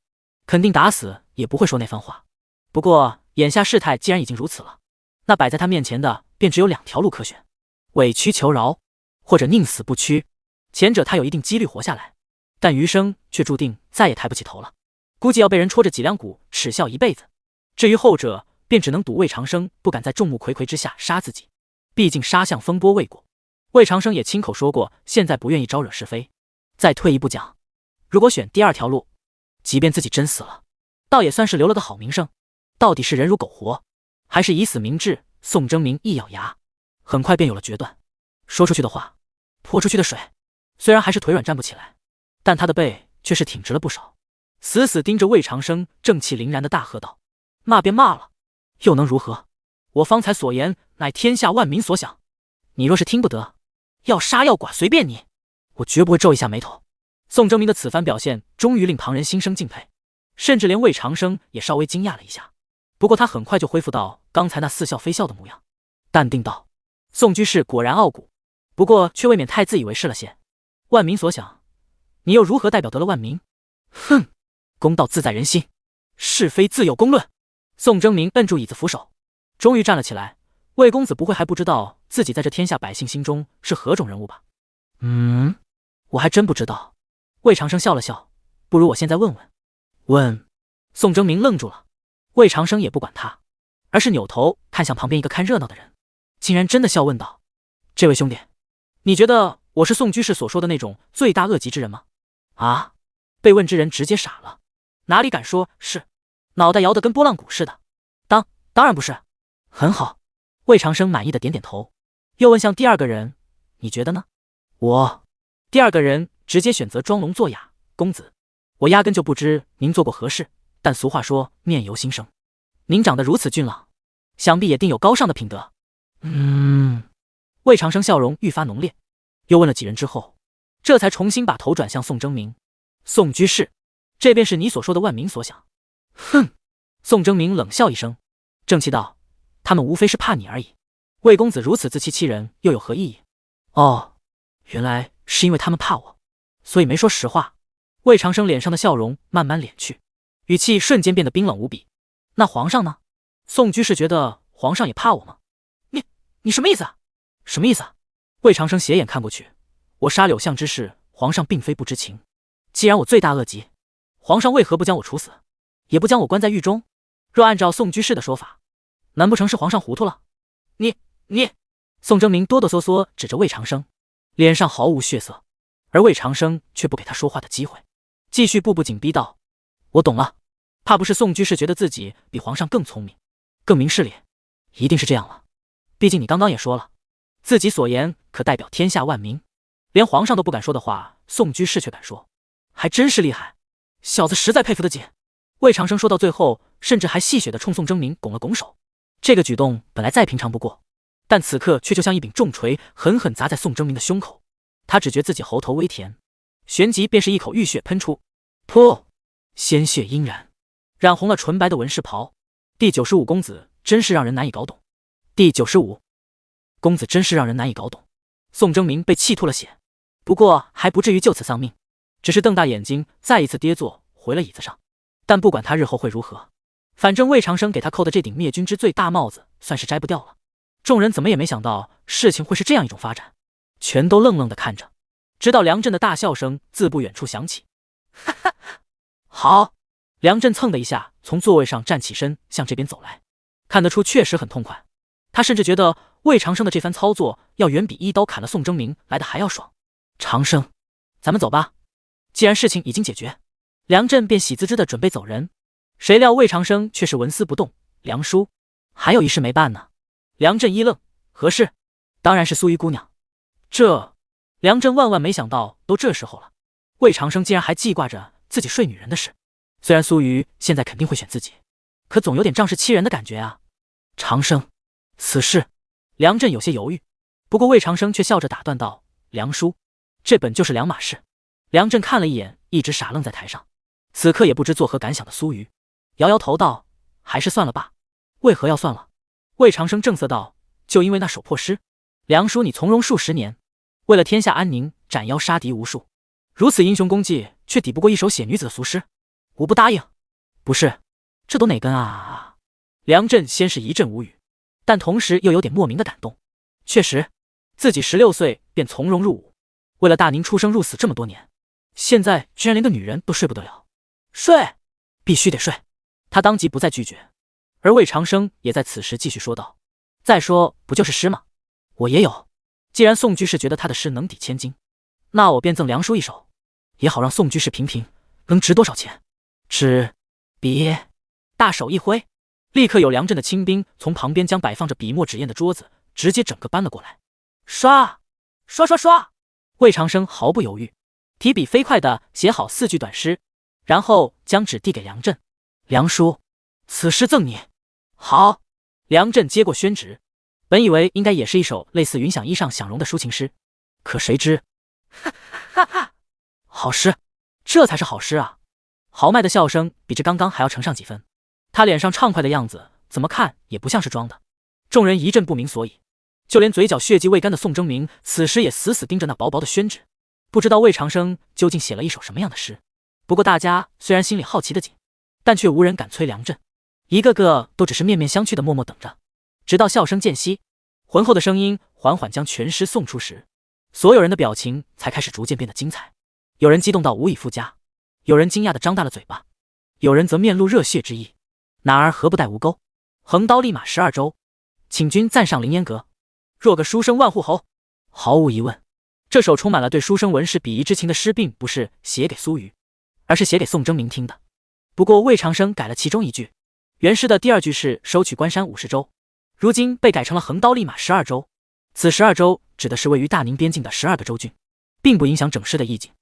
肯定打死也不会说那番话。不过眼下事态既然已经如此了，那摆在他面前的便只有2条路可选：委曲求饶，或者宁死不屈。前者他有一定几率活下来，但余生却注定再也抬不起头了，估计要被人戳着脊梁骨耻笑一辈子。至于后者，便只能赌魏长生不敢在众目睽睽之下杀自己，毕竟杀相风波未过。魏长生也亲口说过，现在不愿意招惹是非。再退一步讲，如果选第2条路，即便自己真死了，倒也算是留了个好名声。到底是人如狗活，还是以死明志？宋征明一咬牙，很快便有了决断。说出去的话，泼出去的水。虽然还是腿软站不起来，但他的背却是挺直了不少，死死盯着魏长生，正气凛然的大喝道：“骂便骂了，又能如何？我方才所言乃天下万民所想，你若是听不得，要杀要剐随便你，我绝不会皱一下眉头。”宋征明的此番表现终于令旁人心生敬佩，甚至连魏长生也稍微惊讶了一下。不过他很快就恢复到刚才那似笑非笑的模样，淡定道：“宋居士果然傲骨，不过却未免太自以为是了些。万民所想，你又如何代表得了万民？哼，公道自在人心，是非自有公论。”宋征明摁住椅子扶手，终于站了起来。魏公子不会还不知道自己在这天下百姓心中是何种人物吧？我还真不知道。魏长生笑了笑，不如我现在问问。问？宋征明愣住了。魏长生也不管他，而是扭头看向旁边一个看热闹的人，竟然真的笑问道：“这位兄弟，你觉得我是宋居士所说的那种罪大恶极之人吗？”啊！被问之人直接傻了，哪里敢说是，脑袋摇得跟拨浪鼓似的。当然不是。很好。魏长生满意的点点头，又问向第2个人：“你觉得呢？”第2个人直接选择装聋作哑：“公子，我压根就不知您做过何事，但俗话说面由心生，您长得如此俊朗，想必也定有高尚的品德。”魏长生笑容愈发浓烈，又问了几人之后，这才重新把头转向宋征明：“宋居士，这便是你所说的万民所想？”哼！宋征明冷笑一声，正气道：“他们无非是怕你而已。魏公子如此自欺欺人，又有何意义？”哦，原来是因为他们怕我，所以没说实话。魏长生脸上的笑容慢慢敛去，语气瞬间变得冰冷无比。那皇上呢？宋居士觉得皇上也怕我吗？你什么意思啊？什么意思啊？魏长生斜眼看过去，我杀柳相之事，皇上并非不知情。既然我罪大恶极，皇上为何不将我处死，也不将我关在狱中？若按照宋居士的说法，难不成是皇上糊涂了？你……宋征明哆哆嗦嗦指着魏长生，脸上毫无血色，而魏长生却不给他说话的机会，继续步步紧逼道：“我懂了，怕不是宋居士觉得自己比皇上更聪明，更明事理，一定是这样了。毕竟你刚刚也说了，自己所言可代表天下万民，连皇上都不敢说的话，宋居士却敢说，还真是厉害。小子实在佩服得紧。”魏长生说到最后，甚至还戏谑地冲宋征明拱了拱手。这个举动本来再平常不过，但此刻却就像一柄重锤，狠狠砸在宋征明的胸口。他只觉自己喉头微甜，旋即便是一口浴血喷出，噗，鲜血殷然，染红了纯白的纹饰袍。第95公子真是让人难以搞懂。第95公子真是让人难以搞懂。宋征明被气吐了血，不过还不至于就此丧命，只是瞪大眼睛，再一次跌坐回了椅子上。但不管他日后会如何，反正魏长生给他扣的这顶灭军之罪大帽子算是摘不掉了。众人怎么也没想到事情会是这样一种发展，全都愣愣地看着，直到梁震的大笑声自不远处响起。哈哈，好！梁震蹭的一下从座位上站起身，向这边走来，看得出确实很痛快。他甚至觉得魏长生的这番操作要远比一刀砍了宋征明来的还要爽。长生，咱们走吧。既然事情已经解决，梁震便喜滋滋的准备走人。谁料魏长生却是纹丝不动。梁叔，还有一事没办呢。梁震一愣，何事？当然是苏玉姑娘。梁震万万没想到，都这时候了，魏长生竟然还记挂着自己睡女人的事。虽然苏瑜现在肯定会选自己，可总有点仗势欺人的感觉啊。长生，此事……梁震有些犹豫，不过魏长生却笑着打断道：“梁叔，这本就是两码事。”梁震看了一眼一直傻愣在台上，此刻也不知作何感想的苏瑜，摇摇头道：“还是算了吧。”为何要算了？魏长生正色道：“就因为那手破尸。梁叔你从容数十年，为了天下安宁斩妖杀敌无数，如此英雄功绩，却抵不过一手血女子的俗尸。我不答应。”不是，这都哪根啊？梁震先是一阵无语，但同时又有点莫名的感动。确实，自己16岁便从容入伍，为了大宁出生入死这么多年，现在居然连个女人都睡不得了。睡，必须得睡。他当即不再拒绝。而魏长生也在此时继续说道：“再说不就是诗吗？我也有。既然宋居士觉得他的诗能抵千金，那我便赠梁叔一首，也好让宋居士评评能值多少钱。”别！大手一挥，立刻有梁震的亲兵从旁边将摆放着笔墨纸砚的桌子直接整个搬了过来。刷！魏长生毫不犹豫，提笔飞快地写好4句短诗，然后将纸递给梁震：“梁叔，此诗赠你。”好。梁震接过宣纸，本以为应该也是一首类似云想衣裳想容的抒情诗，可谁知，哈哈，好诗，这才是好诗啊！豪迈的笑声比这刚刚还要乘上几分。他脸上畅快的样子，怎么看也不像是装的。众人一阵不明所以，就连嘴角血迹未干的宋征明，此时也死死盯着那薄薄的宣纸，不知道魏长生究竟写了一首什么样的诗。不过大家虽然心里好奇的紧，但却无人敢催梁震，一个个都只是面面相觑的默默等着，直到笑声渐息，浑厚的声音缓缓将全诗诵出时，所有人的表情才开始逐渐变得精彩。有人激动到无以复加，有人惊讶的张大了嘴巴，有人则面露热血之意。男儿何不带吴钩，横刀立马12州，请君暂上凌烟阁，若个书生万户侯。毫无疑问，这首充满了对书生文士鄙夷之情的诗并不是写给苏瑜，而是写给宋征明听的。不过魏长生改了其中一句，原诗的第2句是收取关山50州，如今被改成了横刀立马12州。此12州指的是位于大宁边境的12个州郡，并不影响整诗的意境。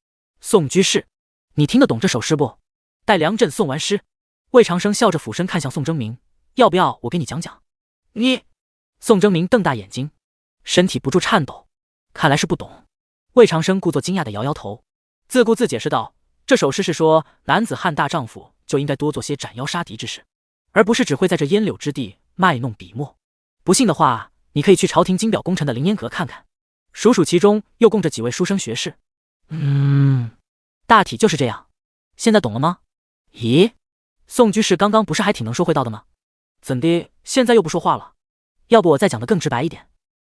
宋居士，你听得懂这首诗不？待梁震诵完诗，魏长生笑着俯身看向宋征明，要不要我给你讲讲？你……宋征明瞪大眼睛，身体不住颤抖，看来是不懂。魏长生故作惊讶的摇摇头，自顾自解释道：“这首诗是说，男子汉大丈夫就应该多做些斩妖杀敌之事，而不是只会在这烟柳之地卖弄笔墨。不信的话，你可以去朝廷金表功臣的凌烟阁看看，数数其中又供着几位书生学士。大体就是这样。现在懂了吗？咦，宋居士刚刚不是还挺能说会道的吗？怎的现在又不说话了？要不我再讲得更直白一点？”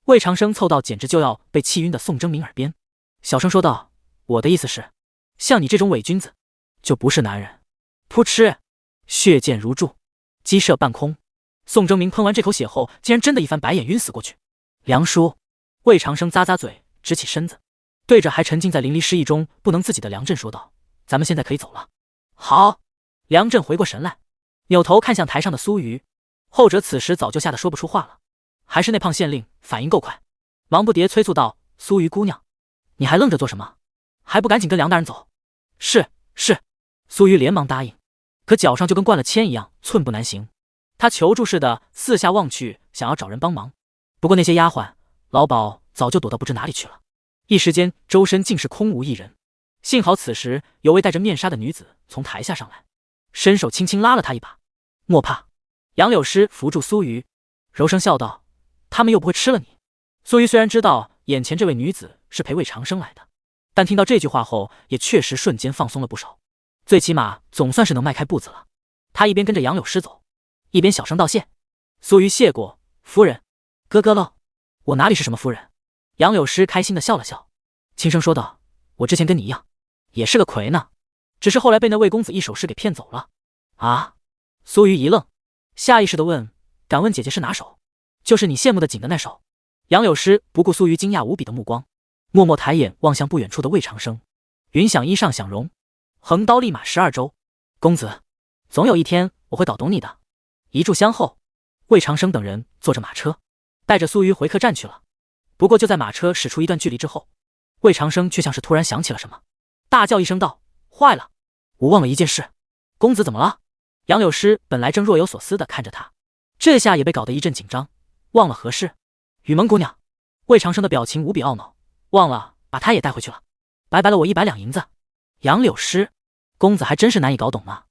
魏长生凑到简直就要被气晕的宋征明耳边，小声说道：“我的意思是，像你这种伪君子，就不是男人。”噗嗤，血溅如注，激射半空。宋征明喷完这口血后，竟然真的一翻白眼晕死过去。梁叔，魏长生咂咂嘴，直起身子，对着还沉浸在淋漓失意中不能自己的梁震说道：“咱们现在可以走了。”好。梁震回过神来，扭头看向台上的苏瑜，后者此时早就吓得说不出话了。还是那胖县令反应够快，忙不迭催促道：“苏瑜姑娘，你还愣着做什么？还不赶紧跟梁大人走？”是。苏瑜连忙答应。可脚上就跟灌了铅一样，寸步难行。他求助似的四下望去，想要找人帮忙，不过那些丫鬟、老鸨早就躲到不知哪里去了。一时间，周身竟是空无一人。幸好此时有位戴着面纱的女子从台下上来，伸手轻轻拉了他一把。莫怕。杨柳诗扶住苏瑜，柔声笑道：“他们又不会吃了你。”苏瑜虽然知道眼前这位女子是陪魏长生来的，但听到这句话后，也确实瞬间放松了不少。最起码总算是能迈开步子了。他一边跟着杨柳诗走，一边小声道谢。苏瑜谢过，夫人。咯咯喽，我哪里是什么夫人？杨柳诗开心的笑了笑，轻声说道：“我之前跟你一样，也是个魁呢，只是后来被那魏公子一首诗给骗走了。”啊！苏瑜一愣，下意识的问：“敢问姐姐是哪首？就是你羡慕的紧的那首？”杨柳诗不顾苏瑜惊讶无比的目光，默默抬眼望向不远处的魏长生。云想衣上想容，横刀立马12州。公子，总有一天我会搞懂你的。一炷香后，魏长生等人坐着马车，带着苏瑜回客栈去了。不过就在马车驶出一段距离之后，魏长生却像是突然想起了什么，大叫一声道：“坏了，我忘了一件事。”公子怎么了？杨柳诗本来正若有所思地看着他，这下也被搞得一阵紧张。忘了何事？雨蒙姑娘。魏长生的表情无比懊恼，忘了把她也带回去了，白白了我100两银子。杨柳诗，公子还真是难以搞懂呢。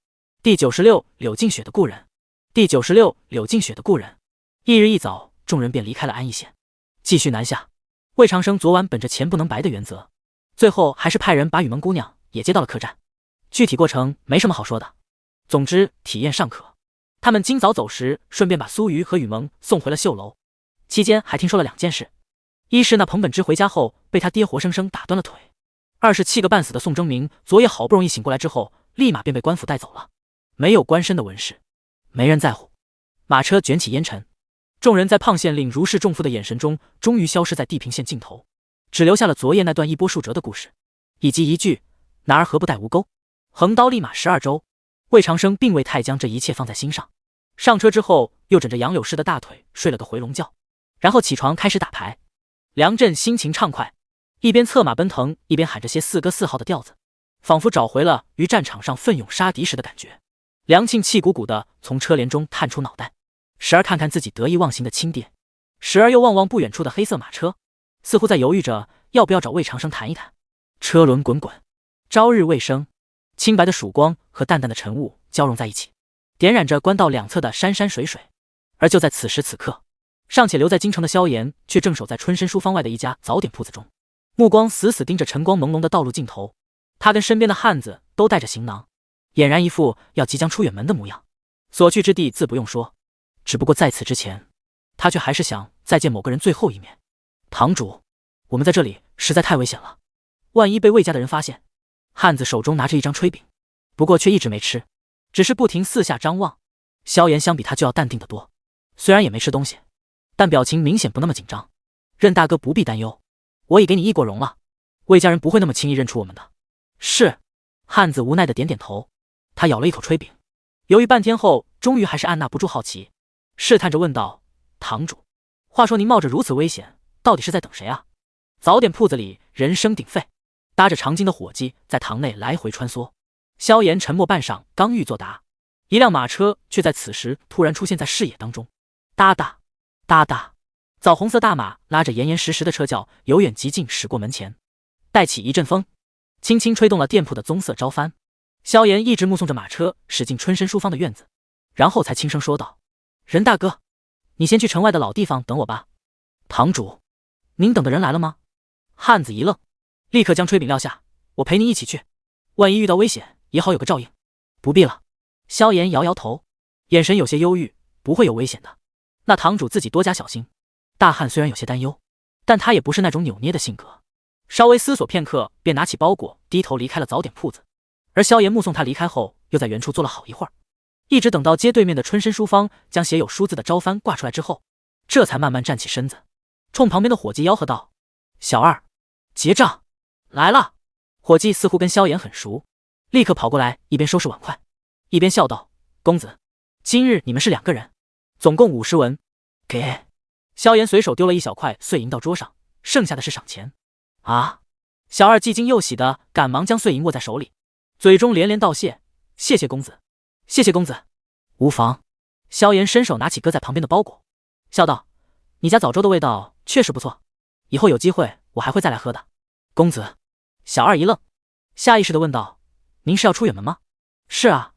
第96柳静雪的故人。第96柳静雪的故人。翌日一早，众人便离开了安邑县，继续南下。魏长生昨晚本着钱不能白的原则，最后还是派人把雨蒙姑娘也接到了客栈。具体过程没什么好说的，总之体验尚可。他们今早走时，顺便把苏瑜和雨蒙送回了绣楼。期间还听说了2件事：一是那彭本之回家后被他爹活生生打断了腿；二是气个半死的宋征明昨夜好不容易醒过来之后，立马便被官府带走了。没有官身的文士，没人在乎。马车卷起烟尘，众人在胖县令如释重负的眼神中，终于消失在地平线尽头，只留下了昨夜那段一波数折的故事，以及一句“男儿何不带吴钩，横刀立马12州”。魏长生并未太将这一切放在心上。上车之后，又枕着杨柳诗的大腿睡了个回笼觉，然后起床开始打牌。梁振心情畅快，一边策马奔腾，一边喊着些4歌4号的调子，仿佛找回了于战场上奋勇杀敌时的感觉。梁庆气鼓鼓地从车帘中探出脑袋，时而看看自己得意忘形的亲爹，时而又望望不远处的黑色马车，似乎在犹豫着要不要找魏长生谈一谈。车轮滚滚，朝日未升，清白的曙光和淡淡的晨雾交融在一起，点染着官道两侧的山山水水。而就在此时此刻，尚且留在京城的萧炎却正守在春申书坊外的一家早点铺子中，目光死死盯着晨光朦胧的道路尽头。他跟身边的汉子都带着行囊，俨然一副要即将出远门的模样。所去之地自不用说，只不过在此之前，他却还是想再见某个人最后一面。堂主，我们在这里实在太危险了，万一被魏家的人发现。汉子手中拿着一张炊饼，不过却一直没吃，只是不停四下张望。萧炎相比他就要淡定得多，虽然也没吃东西，但表情明显不那么紧张。任大哥不必担忧，我已给你议过容了，魏家人不会那么轻易认出我们的。是。汉子无奈的点点头，他咬了一口炊饼，犹豫半天后，终于还是按捺不住好奇，试探着问道：堂主，话说您冒着如此危险，到底是在等谁啊？早点铺子里人声鼎沸，搭着长巾的伙计在堂内来回穿梭。萧炎沉默半晌，刚欲作答，一辆马车却在此时突然出现在视野当中。哒哒哒哒，枣红色大马拉着严严实实的车轿，由远及近驶过门前，带起一阵风，轻轻吹动了店铺的棕色招幡。萧炎一直目送着马车驶进春申书坊的院子，然后才轻声说道：任大哥，你先去城外的老地方等我吧。堂主，您等的人来了吗？汉子一愣，立刻将炊饼撂下，我陪您一起去，万一遇到危险也好有个照应。不必了。萧炎摇摇头，眼神有些忧郁，不会有危险的，那堂主自己多加小心。大汉虽然有些担忧，但他也不是那种扭捏的性格，稍微思索片刻，便拿起包裹低头离开了早点铺子。而萧炎目送他离开后，又在原处坐了好一会儿，一直等到街对面的春申书坊将写有书字的招幡挂出来之后，这才慢慢站起身子，冲旁边的伙计吆喝道：小二，结账来了。伙计似乎跟萧炎很熟，立刻跑过来，一边收拾碗筷，一边笑道：公子，今日你们是2个人，总共50文，给。萧炎随手丢了一小块碎银到桌上，剩下的是赏钱。啊！小二既惊又喜的赶忙将碎银握在手里，嘴中连连道谢：谢谢公子。谢谢公子。无妨。萧炎伸手拿起搁在旁边的包裹，笑道：你家枣粥的味道确实不错，以后有机会我还会再来喝的。公子。小二一愣，下意识地问道：您是要出远门吗？是啊。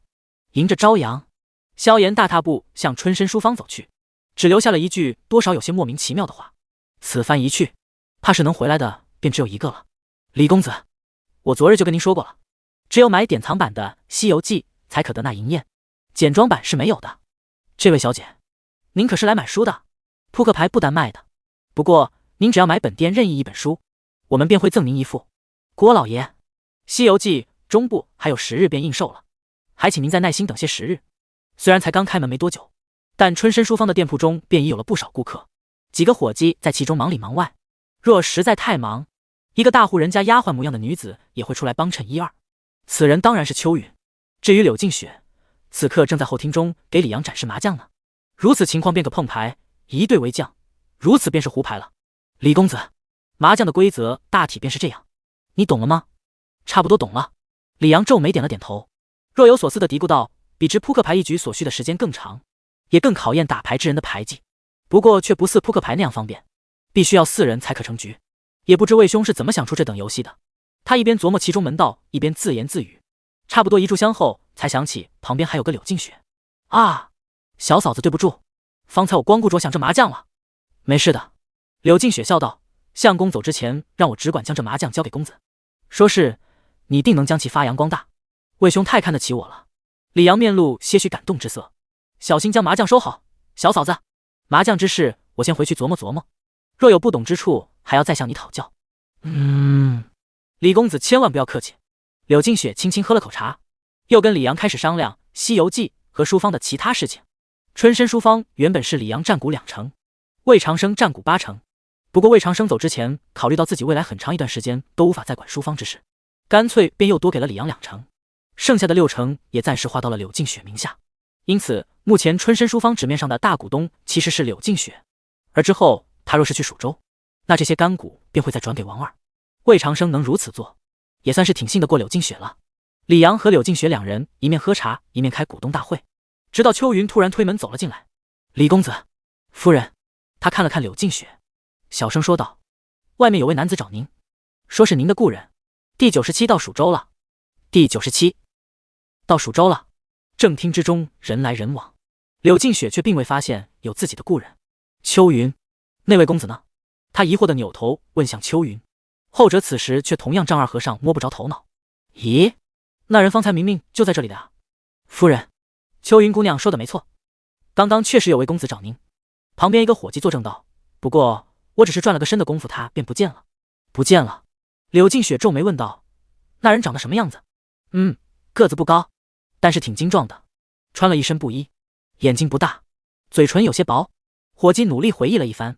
迎着朝阳，萧炎大踏步向春申书坊走去，只留下了一句多少有些莫名其妙的话：此番一去，怕是能回来的便只有一个了。李公子，我昨日就跟您说过了，只有买典藏版的《西游记》才可得那银燕，简装版是没有的。这位小姐，您可是来买书的？扑克牌不单卖的，不过您只要买本店任意一本书，我们便会赠您一副。郭老爷，《西游记》中部还有10日便印售了，还请您再耐心等些10日。虽然才刚开门没多久，但春申书坊的店铺中便已有了不少顾客，几个伙计在其中忙里忙外。若实在太忙，一个大户人家丫鬟模样的女子也会出来帮衬一二。此人当然是秋云。至于柳静雪，此刻正在后厅中给李阳展示麻将呢。如此情况便可碰牌，一对为将，如此便是胡牌了。李公子，麻将的规则大体便是这样，你懂了吗？差不多懂了。李阳皱眉点了点头，若有所思地嘀咕道：比之扑克牌一局所需的时间更长，也更考验打牌之人的牌技，不过却不似扑克牌那样方便，必须要4人才可成局。也不知魏兄是怎么想出这等游戏的。他一边琢磨其中门道，一边自言自语。差不多一炷香后，才想起旁边还有个柳静雪。啊，小嫂子对不住，方才我光顾着想这麻将了。没事的。柳静雪笑道：相公走之前让我只管将这麻将交给公子，说是你定能将其发扬光大。魏兄太看得起我了。李阳面露些许感动之色，小心将麻将收好。小嫂子，麻将之事我先回去琢磨琢磨，若有不懂之处还要再向你讨教。李公子千万不要客气。柳静雪轻轻喝了口茶，又跟李阳开始商量《西游记》和书坊的其他事情。春申书坊原本是李阳占股2成，魏长生占股8成，不过魏长生走之前，考虑到自己未来很长一段时间都无法再管书坊之事，干脆便又多给了李阳2成，剩下的6成也暂时划到了柳静雪名下。因此目前春申书坊纸面上的大股东其实是柳静雪，而之后他若是去蜀州，那这些干股便会再转给王二。魏长生能如此做，也算是挺信得过柳静雪了。李阳和柳静雪2人一面喝茶一面开股东大会，直到秋云突然推门走了进来。李公子，夫人。他看了看柳静雪，小声说道：外面有位男子找您，说是您的故人。第97到蜀州了。第97到蜀州了。正厅之中人来人往，柳静雪却并未发现有自己的故人。秋云，那位公子呢？他疑惑地扭头问向秋云，后者此时却同样丈二和尚摸不着头脑。咦，那人方才明明就在这里的啊。夫人，秋云姑娘说的没错，刚刚确实有位公子找您。旁边一个伙计作证道，不过我只是转了个身的功夫，他便不见了。不见了。柳静雪皱眉问道：那人长得什么样子？个子不高，但是挺精壮的，穿了一身布衣，眼睛不大，嘴唇有些薄。伙计努力回忆了一番，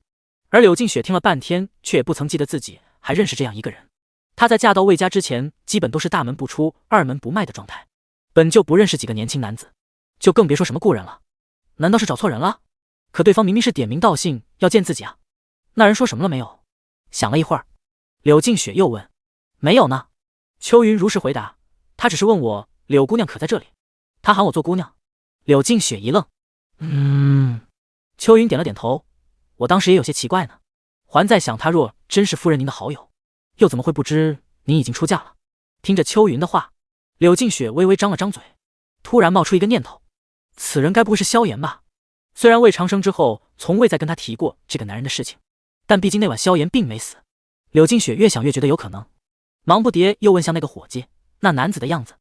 而柳静雪听了半天，却也不曾记得自己还认识这样一个人。她在嫁到魏家之前，基本都是大门不出二门不迈的状态，本就不认识几个年轻男子，就更别说什么故人了。难道是找错人了？可对方明明是点名道姓要见自己啊。那人说什么了没有？想了一会儿，柳静雪又问：没有呢。秋云如实回答：他只是问我柳姑娘可在这里，他喊我做姑娘。柳静雪一愣，秋云点了点头，我当时也有些奇怪呢，还在想他若真是夫人您的好友，又怎么会不知您已经出嫁了。听着秋云的话，柳静雪微微张了张嘴，突然冒出一个念头，此人该不会是萧炎吧？虽然魏长生之后从未再跟他提过这个男人的事情，但毕竟那晚萧炎并没死。柳静雪越想越觉得有可能，忙不迭又问向那个伙计：那男子的样子，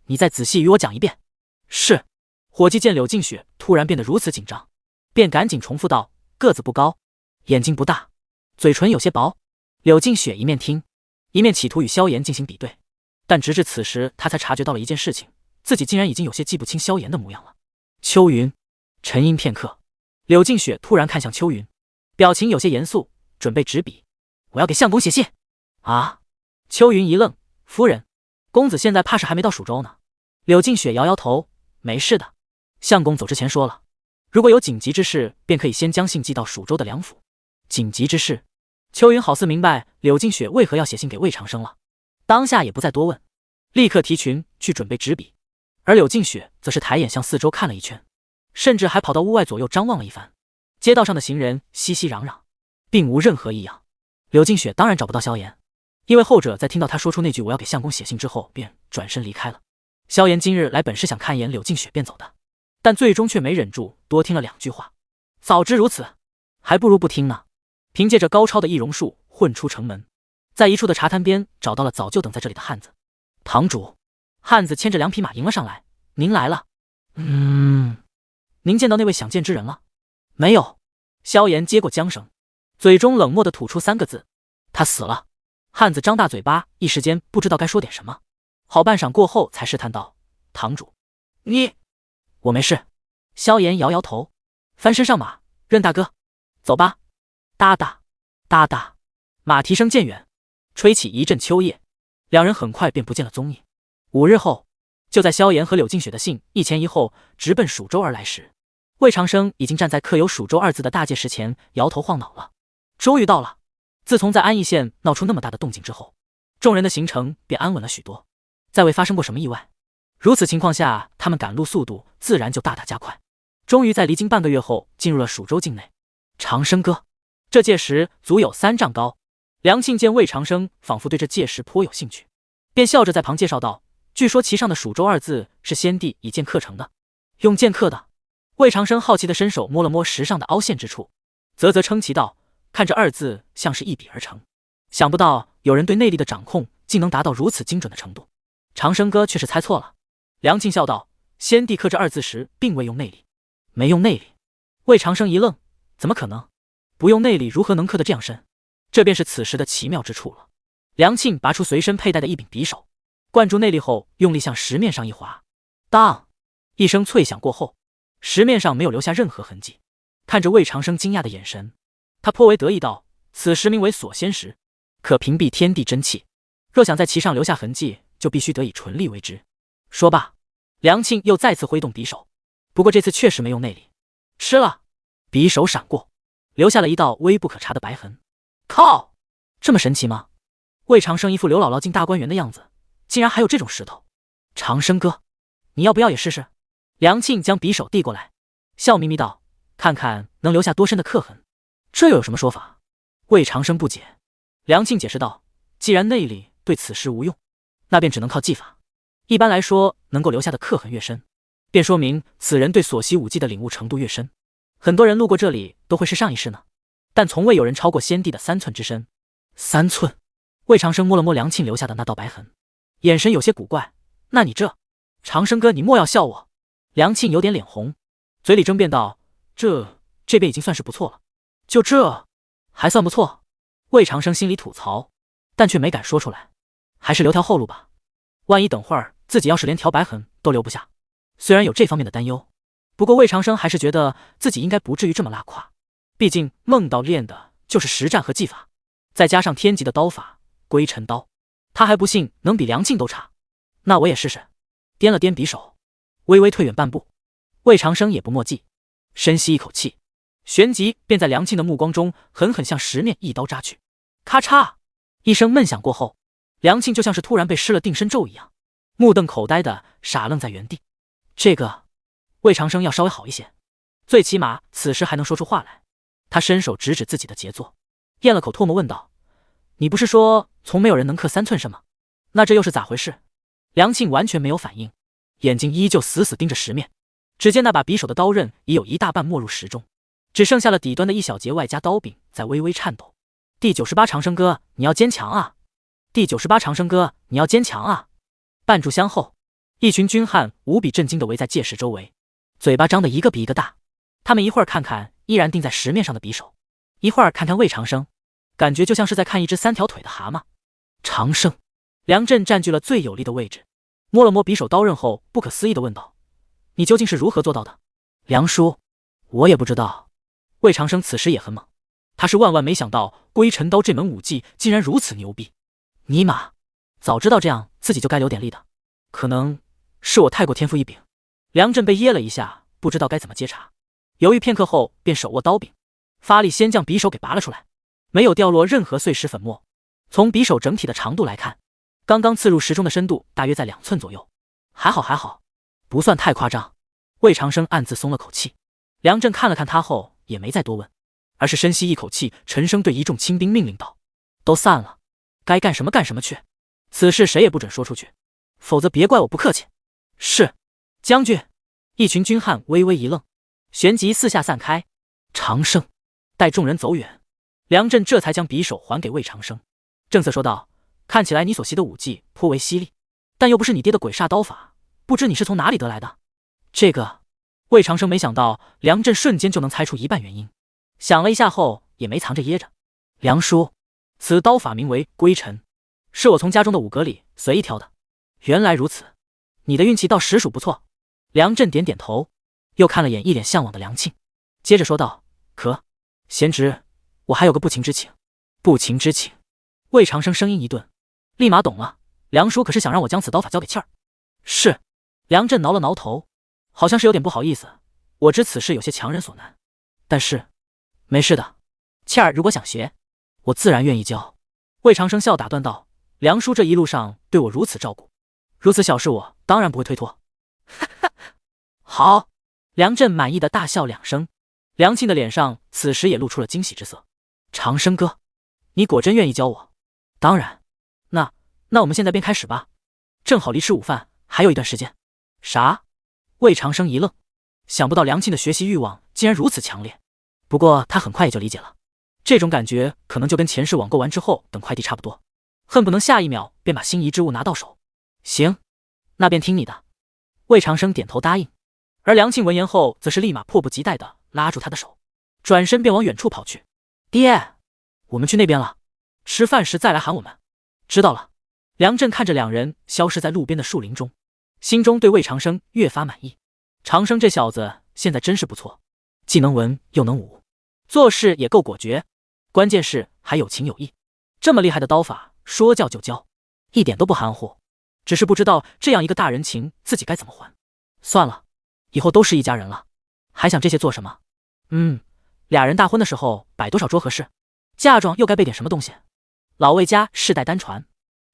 你再仔细与我讲一遍。是。伙计见柳静雪突然变得如此紧张，便赶紧重复道：个子不高，眼睛不大，嘴唇有些薄。柳静雪一面听，一面企图与萧炎进行比对，但直至此时他才察觉到了一件事情，自己竟然已经有些记不清萧炎的模样了。秋云。沉吟片刻，柳静雪突然看向秋云，表情有些严肃，准备执笔。我要给相公写信。啊！秋云一愣，夫人，公子现在怕是还没到蜀州呢。柳静雪摇摇头，没事的，相公走之前说了，如果有紧急之事，便可以先将信寄到蜀州的梁府。紧急之事？秋云好似明白柳静雪为何要写信给魏长生了，当下也不再多问，立刻提裙去准备执笔。而柳静雪则是抬眼向四周看了一圈，甚至还跑到屋外左右张望了一番。街道上的行人熙熙攘攘，并无任何异样。柳静雪当然找不到萧炎，因为后者在听到他说出那句我要给相公写信之后，便转身离开了。萧炎今日来本是想看一眼柳静雪便走的，但最终却没忍住多听了2句话。早知如此，还不如不听呢。凭借着高超的易容术混出城门，在一处的茶摊边找到了早就等在这里的汉子。堂主，汉子牵着2匹马迎了上来。您来了。您见到那位想见之人了？没有。萧炎接过缰绳，嘴中冷漠地吐出3个字：他死了。汉子张大嘴巴，一时间不知道该说点什么。好半晌过后才试探道：堂主，我没事。萧炎摇摇头，翻身上马，任大哥，走吧。哒哒哒哒，马蹄声渐远，吹起一阵秋叶。2人很快便不见了踪影。5日后，就在萧炎和柳静雪的信一前一后直奔蜀州而来时，魏长生已经站在刻有蜀州2字的大界石前，摇头晃脑了。终于到了。自从在安邑县闹出那么大的动静之后，众人的行程便安稳了许多，再未发生过什么意外。如此情况下，他们赶路速度自然就大大加快，终于在离京半个月后进入了蜀州境内。长生哥，这界石足有3丈高。梁庆见魏长生仿佛对这界石颇有兴趣，便笑着在旁介绍道：据说其上的蜀州2字是先帝以剑刻成的。用剑刻的？魏长生好奇地伸手摸了摸石上的凹陷之处，啧啧称奇道：看这2字像是一笔而成，想不到有人对内力的掌控竟能达到如此精准的程度。长生哥却是猜错了。梁庆笑道：先帝刻这2字时并未用内力。没用内力？魏长生一愣，怎么可能？不用内力如何能刻得这样深？这便是此时的奇妙之处了。梁庆拔出随身佩戴的一柄匕首，灌注内力后用力向石面上一划，当一声脆响过后，石面上没有留下任何痕迹。看着魏长生惊讶的眼神，他颇为得意道：此石名为锁仙石，可屏蔽天地真气，若想在其上留下痕迹，就必须得以纯力为之。说罢，梁庆又再次挥动匕首，不过这次确实没用内力。吃了，匕首闪过，留下了一道微不可察的白痕。靠，这么神奇吗？魏长生一副刘姥姥进大观园的样子，竟然还有这种石头。长生哥，你要不要也试试？梁庆将匕首递过来，笑眯眯道：看看能留下多深的刻痕。这又有什么说法？魏长生不解。梁庆解释道：既然内力对此事无用，那便只能靠技法。一般来说，能够留下的刻痕越深，便说明此人对所习武技的领悟程度越深。很多人路过这里都会试上一试呢，但从未有人超过先帝的3寸之身。3寸？魏长生摸了摸梁庆留下的那道白痕，眼神有些古怪。那你这……长生哥，你莫要笑我。梁庆有点脸红，嘴里争辩道：这边已经算是不错了。就这还算不错？魏长生心里吐槽，但却没敢说出来。还是留条后路吧，万一等会儿自己要是连条白痕都留不下。虽然有这方面的担忧，不过魏长生还是觉得自己应该不至于这么拉胯。毕竟梦道练的就是实战和技法，再加上天级的刀法归尘刀，他还不信能比梁庆都差。那我也试试。掂了掂匕首，微微退远半步。魏长生也不墨迹，深吸一口气，旋即便在梁庆的目光中狠狠向石面一刀扎去。咔嚓一声闷响过后，梁庆就像是突然被施了定身咒一样，目瞪口呆的傻愣在原地。这个魏长生要稍微好一些，最起码此时还能说出话来。他伸手指指自己的杰作，咽了口唾沫问道：你不是说从没有人能刻3寸身吗？那这又是咋回事？梁庆完全没有反应，眼睛依旧死死盯着石面。只见那把匕首的刀刃已有一大半没入石中，只剩下了底端的一小节外加刀柄在微微颤抖。第98长生哥，你要坚强啊！第98长生哥，你要坚强啊！半炷香后，一群军汉无比震惊地围在界石周围，嘴巴张得一个比一个大。他们一会儿看看依然钉在石面上的匕首，一会儿看看魏长生，感觉就像是在看一只3条腿的蛤蟆。长生，梁震占据了最有利的位置，摸了摸匕首刀刃后，不可思议地问道：你究竟是如何做到的？梁叔，我也不知道。魏长生此时也很懵，他是万万没想到归尘刀这门武技竟然如此牛逼。尼玛，早知道这样自己就该留点力的，可能是我太过天赋异禀。梁震被噎了一下，不知道该怎么接茬，犹豫片刻后便手握刀柄，发力先将匕首给拔了出来，没有掉落任何碎石粉末。从匕首整体的长度来看，刚刚刺入石中的深度大约在2寸左右。还好，不算太夸张。魏长生暗自松了口气。梁震看了看他后，也没再多问，而是深吸一口气，沉声对一众亲兵命令道：“都散了，该干什么干什么去。此事谁也不准说出去，否则别怪我不客气。”是，将军。一群军汉微微一愣，旋即四下散开。长生待众人走远，梁震这才将匕首还给魏长生，正色说道：“看起来你所习的武技颇为犀利，但又不是你爹的鬼煞刀法，不知你是从哪里得来的？”这个魏长生没想到梁震瞬间就能猜出一半原因，想了一下后也没藏着掖着：“梁叔，此刀法名为归尘，是我从家中的五格里随意挑的。”原来如此，你的运气倒实属不错。梁震点点头，又看了眼一脸向往的梁庆，接着说道：“可贤侄，我还有个不情之请。”不情之请？魏长生声音一顿，立马懂了，梁叔可是想让我将此刀法交给倩儿？是。梁震挠了挠头，好像是有点不好意思。我知此事有些强人所难，但是没事的，倩儿如果想学，我自然愿意教。魏长生笑打断道：“梁叔这一路上对我如此照顾，如此小事我当然不会推脱。”哈哈，好。梁震满意的大笑两声，梁庆的脸上此时也露出了惊喜之色。长生哥，你果真愿意教我？当然。那我们现在便开始吧，正好离吃午饭还有一段时间。啥？魏长生一愣，想不到梁庆的学习欲望竟然如此强烈。不过他很快也就理解了，这种感觉可能就跟前世网购完之后等快递差不多，恨不能下一秒便把心仪之物拿到手。行，那便听你的。魏长生点头答应，而梁庆闻言后则是立马迫不及待地拉住他的手，转身便往远处跑去。爹，我们去那边了，吃饭时再来喊我们。知道了。梁震看着两人消失在路边的树林中，心中对魏长生越发满意。长生这小子现在真是不错，既能文又能武，做事也够果决，关键是还有情有义。这么厉害的刀法，说教就教，一点都不含糊。只是不知道这样一个大人情自己该怎么还。算了，以后都是一家人了，还想这些做什么？俩人大婚的时候摆多少桌合适？嫁妆又该备点什么东西？老魏家世代单传，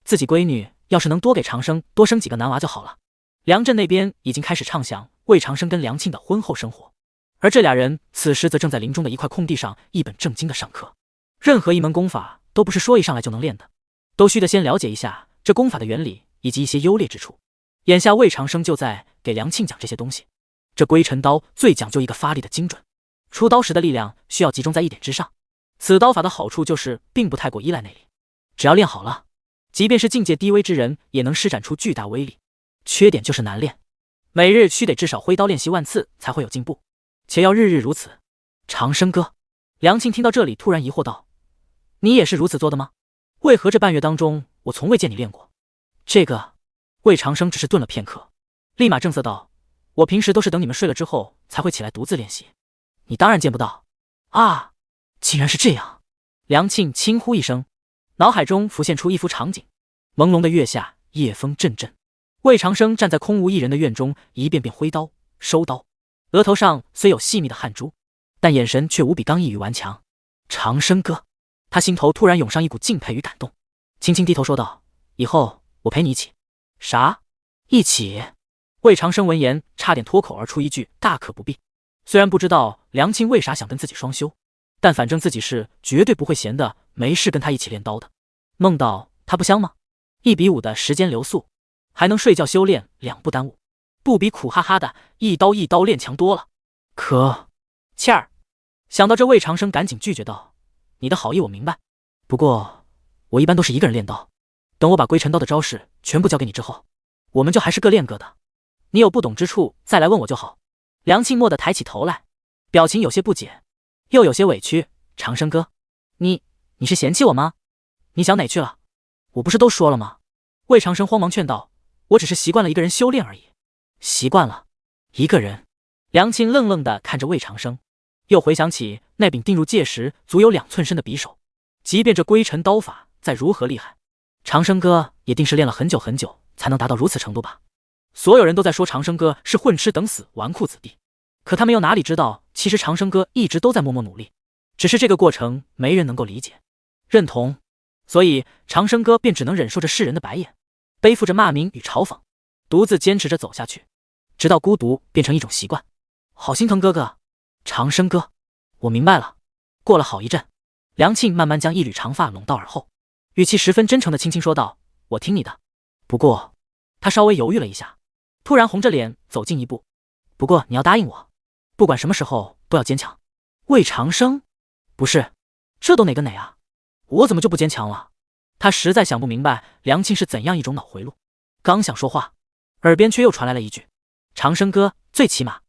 自己闺女要是能多给长生多生几个男娃就好了。梁震那边已经开始畅想魏长生跟梁庆的婚后生活，而这俩人此时则正在林中的一块空地上一本正经的上课。任何一门功法都不是说一上来就能练的，都需得先了解一下这功法的原理以及一些优劣之处。眼下魏长生就在给梁庆讲这些东西。这归尘刀最讲究一个发力的精准，出刀时的力量需要集中在一点之上。此刀法的好处就是并不太过依赖内力，只要练好了，即便是境界低微之人也能施展出巨大威力。缺点就是难练，每日须得至少挥刀练习万次才会有进步，且要日日如此。长生哥，梁庆听到这里突然疑惑道：“你也是如此做的吗？为何这半月当中我从未见你练过？”这个魏长生只是顿了片刻，立马正色道：“我平时都是等你们睡了之后才会起来独自练习，你当然见不到。”啊，竟然是这样！梁庆轻呼一声，脑海中浮现出一幅场景：朦胧的月下，夜风阵阵，魏长生站在空无一人的院中，一遍遍挥刀收刀，额头上虽有细密的汗珠，但眼神却无比刚毅与顽强。长生哥，他心头突然涌上一股敬佩与感动，轻轻低头说道：“以后我陪你一起。”啥？一起？魏长生闻言差点脱口而出一句：“大可不必。”虽然不知道梁庆为啥想跟自己双修，但反正自己是绝对不会闲的没事跟他一起练刀的。梦到他不香吗？1:5的时间流速，还能睡觉修炼两不耽误，不比苦哈哈的一刀一刀练强多了。可倩儿，想到这魏长生赶紧拒绝道：“你的好意我明白，不过我一般都是一个人练刀，等我把归尘刀的招式全部交给你之后，我们就还是各练各的，你有不懂之处再来问我就好。”梁庆蓦地抬起头来，表情有些不解，又有些委屈：“长生哥，你是嫌弃我吗？你想哪去了？我不是都说了吗？”魏长生慌忙劝道：“我只是习惯了一个人修炼而已。”习惯了一个人？梁庆愣愣地看着魏长生，又回想起那柄钉入戒时足有2寸深的匕首，即便这归尘刀法再如何厉害，长生哥也定是练了很久很久才能达到如此程度吧。所有人都在说长生哥是混吃等死纨绔子弟，可他们又哪里知道，其实长生哥一直都在默默努力，只是这个过程没人能够理解认同，所以长生哥便只能忍受着世人的白眼，背负着骂名与嘲讽，独自坚持着走下去。直到孤独变成一种习惯。好心疼哥哥，长生哥，我明白了。过了好一阵，梁庆慢慢将一缕长发拢到耳后，语气十分真诚地轻轻说道：“我听你的。”不过，他稍微犹豫了一下，突然红着脸走近一步。不过你要答应我，不管什么时候都要坚强。魏长生，不是，这都哪跟哪啊？我怎么就不坚强了？他实在想不明白梁庆是怎样一种脑回路。刚想说话，耳边却又传来了一句：“长生哥，最起码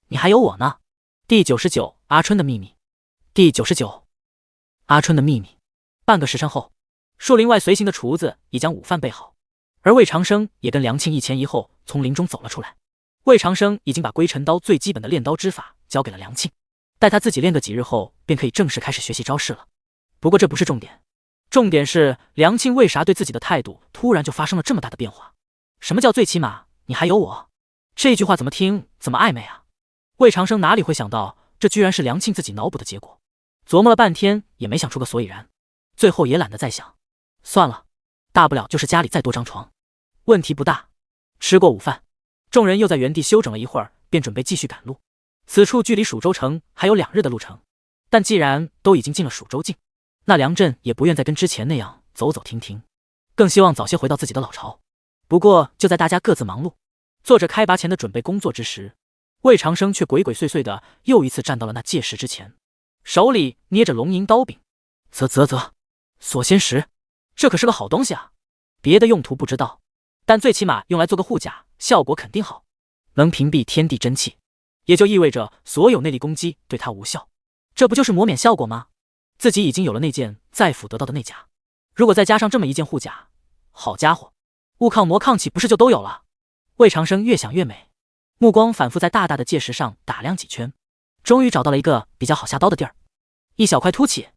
你还有我呢。”第99，阿春的秘密。第99，阿春的秘密。半个时辰后，树林外随行的厨子已将午饭备好，而魏长生也跟梁庆一前一后从林中走了出来。魏长生已经把归尘刀最基本的练刀之法交给了梁庆，待他自己练个几日后，便可以正式开始学习招式了。不过这不是重点，重点是梁庆为啥对自己的态度突然就发生了这么大的变化？什么叫最起码你还有我？这句话怎么听怎么暧昧啊？魏长生哪里会想到，这居然是梁庆自己脑补的结果。琢磨了半天也没想出个所以然，最后也懒得再想，算了，大不了就是家里再多张床，问题不大。吃过午饭，众人又在原地休整了一会儿，便准备继续赶路。此处距离蜀州城还有2日的路程，但既然都已经进了蜀州境，那梁震也不愿再跟之前那样走走停停，更希望早些回到自己的老巢。不过就在大家各自忙碌，做着开拔前的准备工作之时，魏长生却鬼鬼祟祟的又一次站到了那界石之前，手里捏着龙吟刀柄。啧，锁仙石，这可是个好东西啊！别的用途不知道，但最起码用来做个护甲，效果肯定好，能屏蔽天地真气，也就意味着所有内力攻击对他无效。这不就是魔免效果吗？自己已经有了那件在府得到的内甲，如果再加上这么一件护甲，好家伙，物抗魔抗气不是就都有了？魏长生越想越美，目光反复在大大的界石上打量几圈，终于找到了一个比较好下刀的地儿。一小块凸起，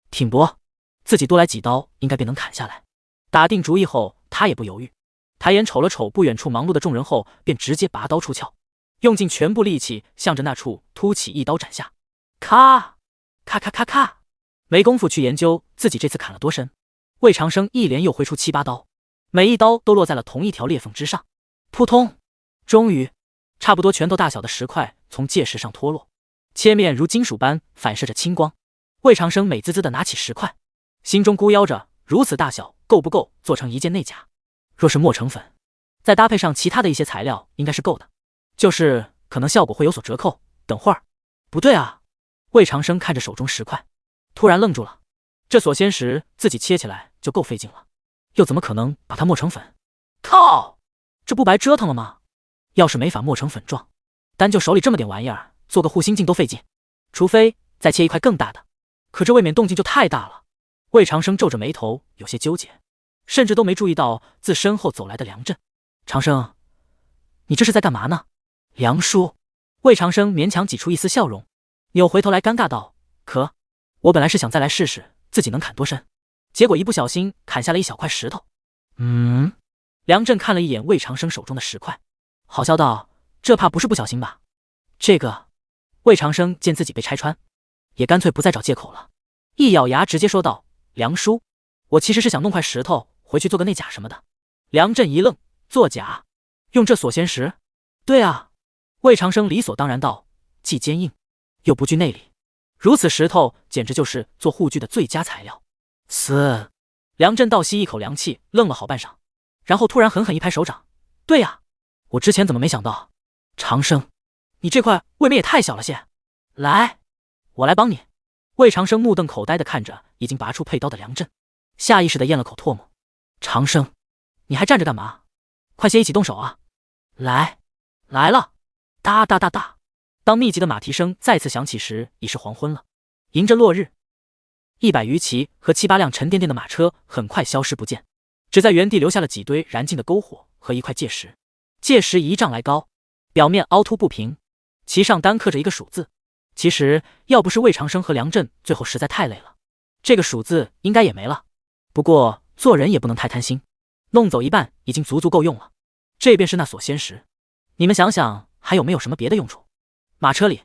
挺薄，自己多来几刀应该便能砍下来。打定主意后，他也不犹豫，抬眼瞅了瞅不远处忙碌的众人后，便直接拔刀出鞘，用尽全部力气向着那处凸起一刀斩下。咔咔咔咔咔，没工夫去研究自己这次砍了多深，魏长生一连又挥出7、8刀，每一刀都落在了同一条裂缝之上。扑通，终于，差不多拳头大小的石块从界石上脱落，切面如金属般反射着青光。魏长生美滋滋地拿起石块，心中咕吆着：如此大小够不够做成一件内甲？若是磨成粉，再搭配上其他的一些材料，应该是够的，就是可能效果会有所折扣。等会儿，不对啊！魏长生看着手中石块，突然愣住了。这锁仙石自己切起来就够费劲了，又怎么可能把它磨成粉？靠！这不白折腾了吗？要是没法磨成粉状，单就手里这么点玩意儿，做个护心镜都费劲，除非再切一块更大的。可这未免动静就太大了。魏长生皱着眉头，有些纠结，甚至都没注意到自身后走来的梁震。长生，你这是在干嘛呢？梁叔。魏长生勉强挤出一丝笑容，扭回头来尴尬道：可我本来是想再来试试自己能砍多深，结果一不小心砍下了一小块石头。梁震看了一眼魏长生手中的石块，好笑道：这怕不是不小心吧？这个。魏长生见自己被拆穿，也干脆不再找借口了，一咬牙直接说道：梁叔，我其实是想弄块石头回去做个内甲什么的。梁震一愣，做假？用这锁仙石？对啊。魏长生理所当然道，既坚硬又不惧内力，如此石头简直就是做护具的最佳材料。嘶！梁震倒吸一口凉气，愣了好半晌，然后突然狠狠一拍手掌：对啊，我之前怎么没想到？长生，你这块未免也太小了些。来，我来帮你。魏长生目瞪口呆地看着已经拔出佩刀的梁震，下意识地咽了口唾沫。长生，你还站着干嘛？快些一起动手啊！来了！哒哒哒哒。当密集的马蹄声再次响起时，已是黄昏了。迎着落日，100余骑和7、8辆沉甸甸的马车很快消失不见，只在原地留下了几堆燃尽的篝火和一块界石。界石1丈来高，表面凹凸不平，其上单刻着一个蜀字。其实要不是魏长生和梁震最后实在太累了，这个蜀字应该也没了。不过做人也不能太贪心，弄走一半已经足够用了。这便是那锁仙石，你们想想还有没有什么别的用处？马车里，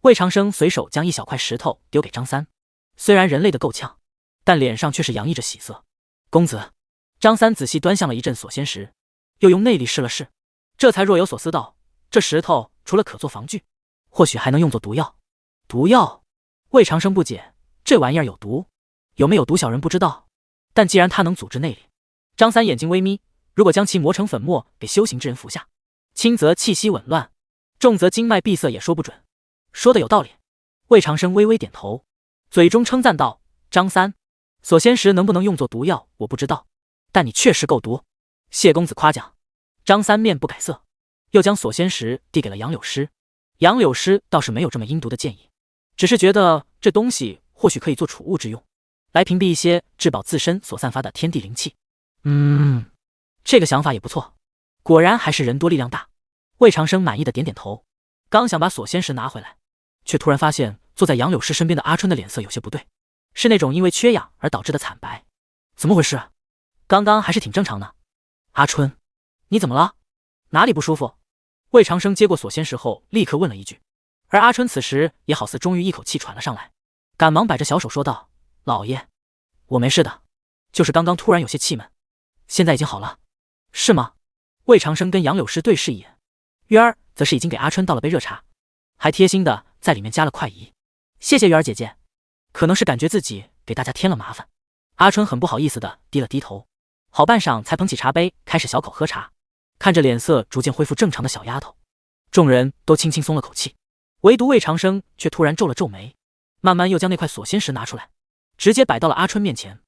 魏长生随手将一小块石头丢给张三，虽然人累得够呛，但脸上却是洋溢着喜色。公子。张三仔细端详了一阵锁仙石，又用内力试了试，这才若有所思道：这石头除了可做防具，或许还能用作毒药。毒药？魏长生不解，这玩意儿有毒？有没有毒小人不知道，但既然它能阻滞内力，张三眼睛微眯，如果将其磨成粉末给修行之人服下，轻则气息紊乱，重则经脉闭塞也说不准。说的有道理。魏长生微微点头，嘴中称赞道：张三，锁仙石能不能用作毒药我不知道，但你确实够毒，谢公子夸奖。张三面不改色，又将锁仙石递给了杨柳诗。杨柳诗倒是没有这么阴毒的建议，只是觉得这东西或许可以做储物之用，来屏蔽一些质保自身所散发的天地灵气。这个想法也不错，果然还是人多力量大。魏长生满意的点点头，刚想把锁仙石拿回来，却突然发现坐在杨柳诗身边的阿春的脸色有些不对，是那种因为缺氧而导致的惨白。怎么回事？刚刚还是挺正常的。阿春，你怎么了？哪里不舒服？魏长生接过锁仙石后立刻问了一句，而阿春此时也好似终于一口气喘了上来，赶忙摆着小手说道：老爷，我没事的，就是刚刚突然有些气闷，现在已经好了。是吗？魏长生跟杨柳诗对视一眼，月儿则是已经给阿春倒了杯热茶，还贴心的在里面加了快仪。谢谢月儿姐姐。可能是感觉自己给大家添了麻烦，阿春很不好意思的低了低头，好半晌才捧起茶杯开始小口喝茶。看着脸色逐渐恢复正常的小丫头，众人都轻轻松了口气，唯独魏长生却突然皱了皱眉，慢慢又将那块锁仙石拿出来，直接摆到了阿春面前。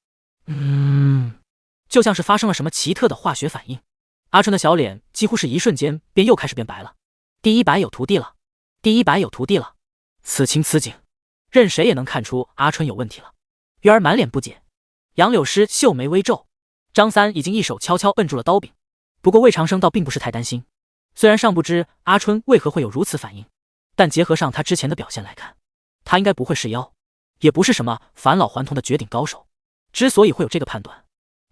就像是发生了什么奇特的化学反应，阿春的小脸几乎是一瞬间便又开始变白了。第100有徒弟了，第100有徒弟了。此情此景，任谁也能看出阿春有问题了。月儿满脸不解，杨柳诗秀眉微皱，张三已经一手悄悄摁住了刀柄。不过魏长生倒并不是太担心，虽然尚不知阿春为何会有如此反应，但结合上他之前的表现来看，他应该不会是妖，也不是什么返老还童的绝顶高手。之所以会有这个判断，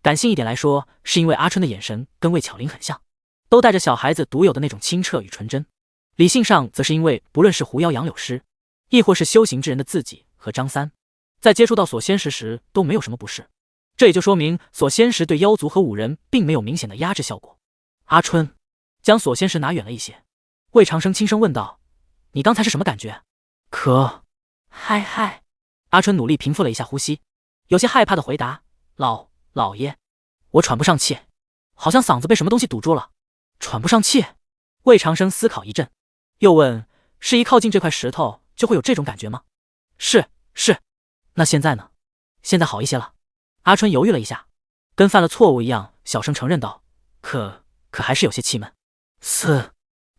感性一点来说，是因为阿春的眼神跟魏巧玲很像，都带着小孩子独有的那种清澈与纯真。理性上则是因为不论是狐妖杨柳诗，亦或是修行之人的自己和张三，在接触到锁仙石时都没有什么不适，这也就说明锁仙石对妖族和武人并没有明显的压制效果。阿春将锁仙石拿远了一些，魏长生轻声问道：你刚才是什么感觉？嗨。阿春努力平复了一下呼吸，有些害怕的回答：老爷，我喘不上气，好像嗓子被什么东西堵住了。喘不上气？魏长生思考一阵，又问：是一靠近这块石头就会有这种感觉吗？是。那现在呢？现在好一些了。阿春犹豫了一下，跟犯了错误一样小声承认道：可还是有些气闷。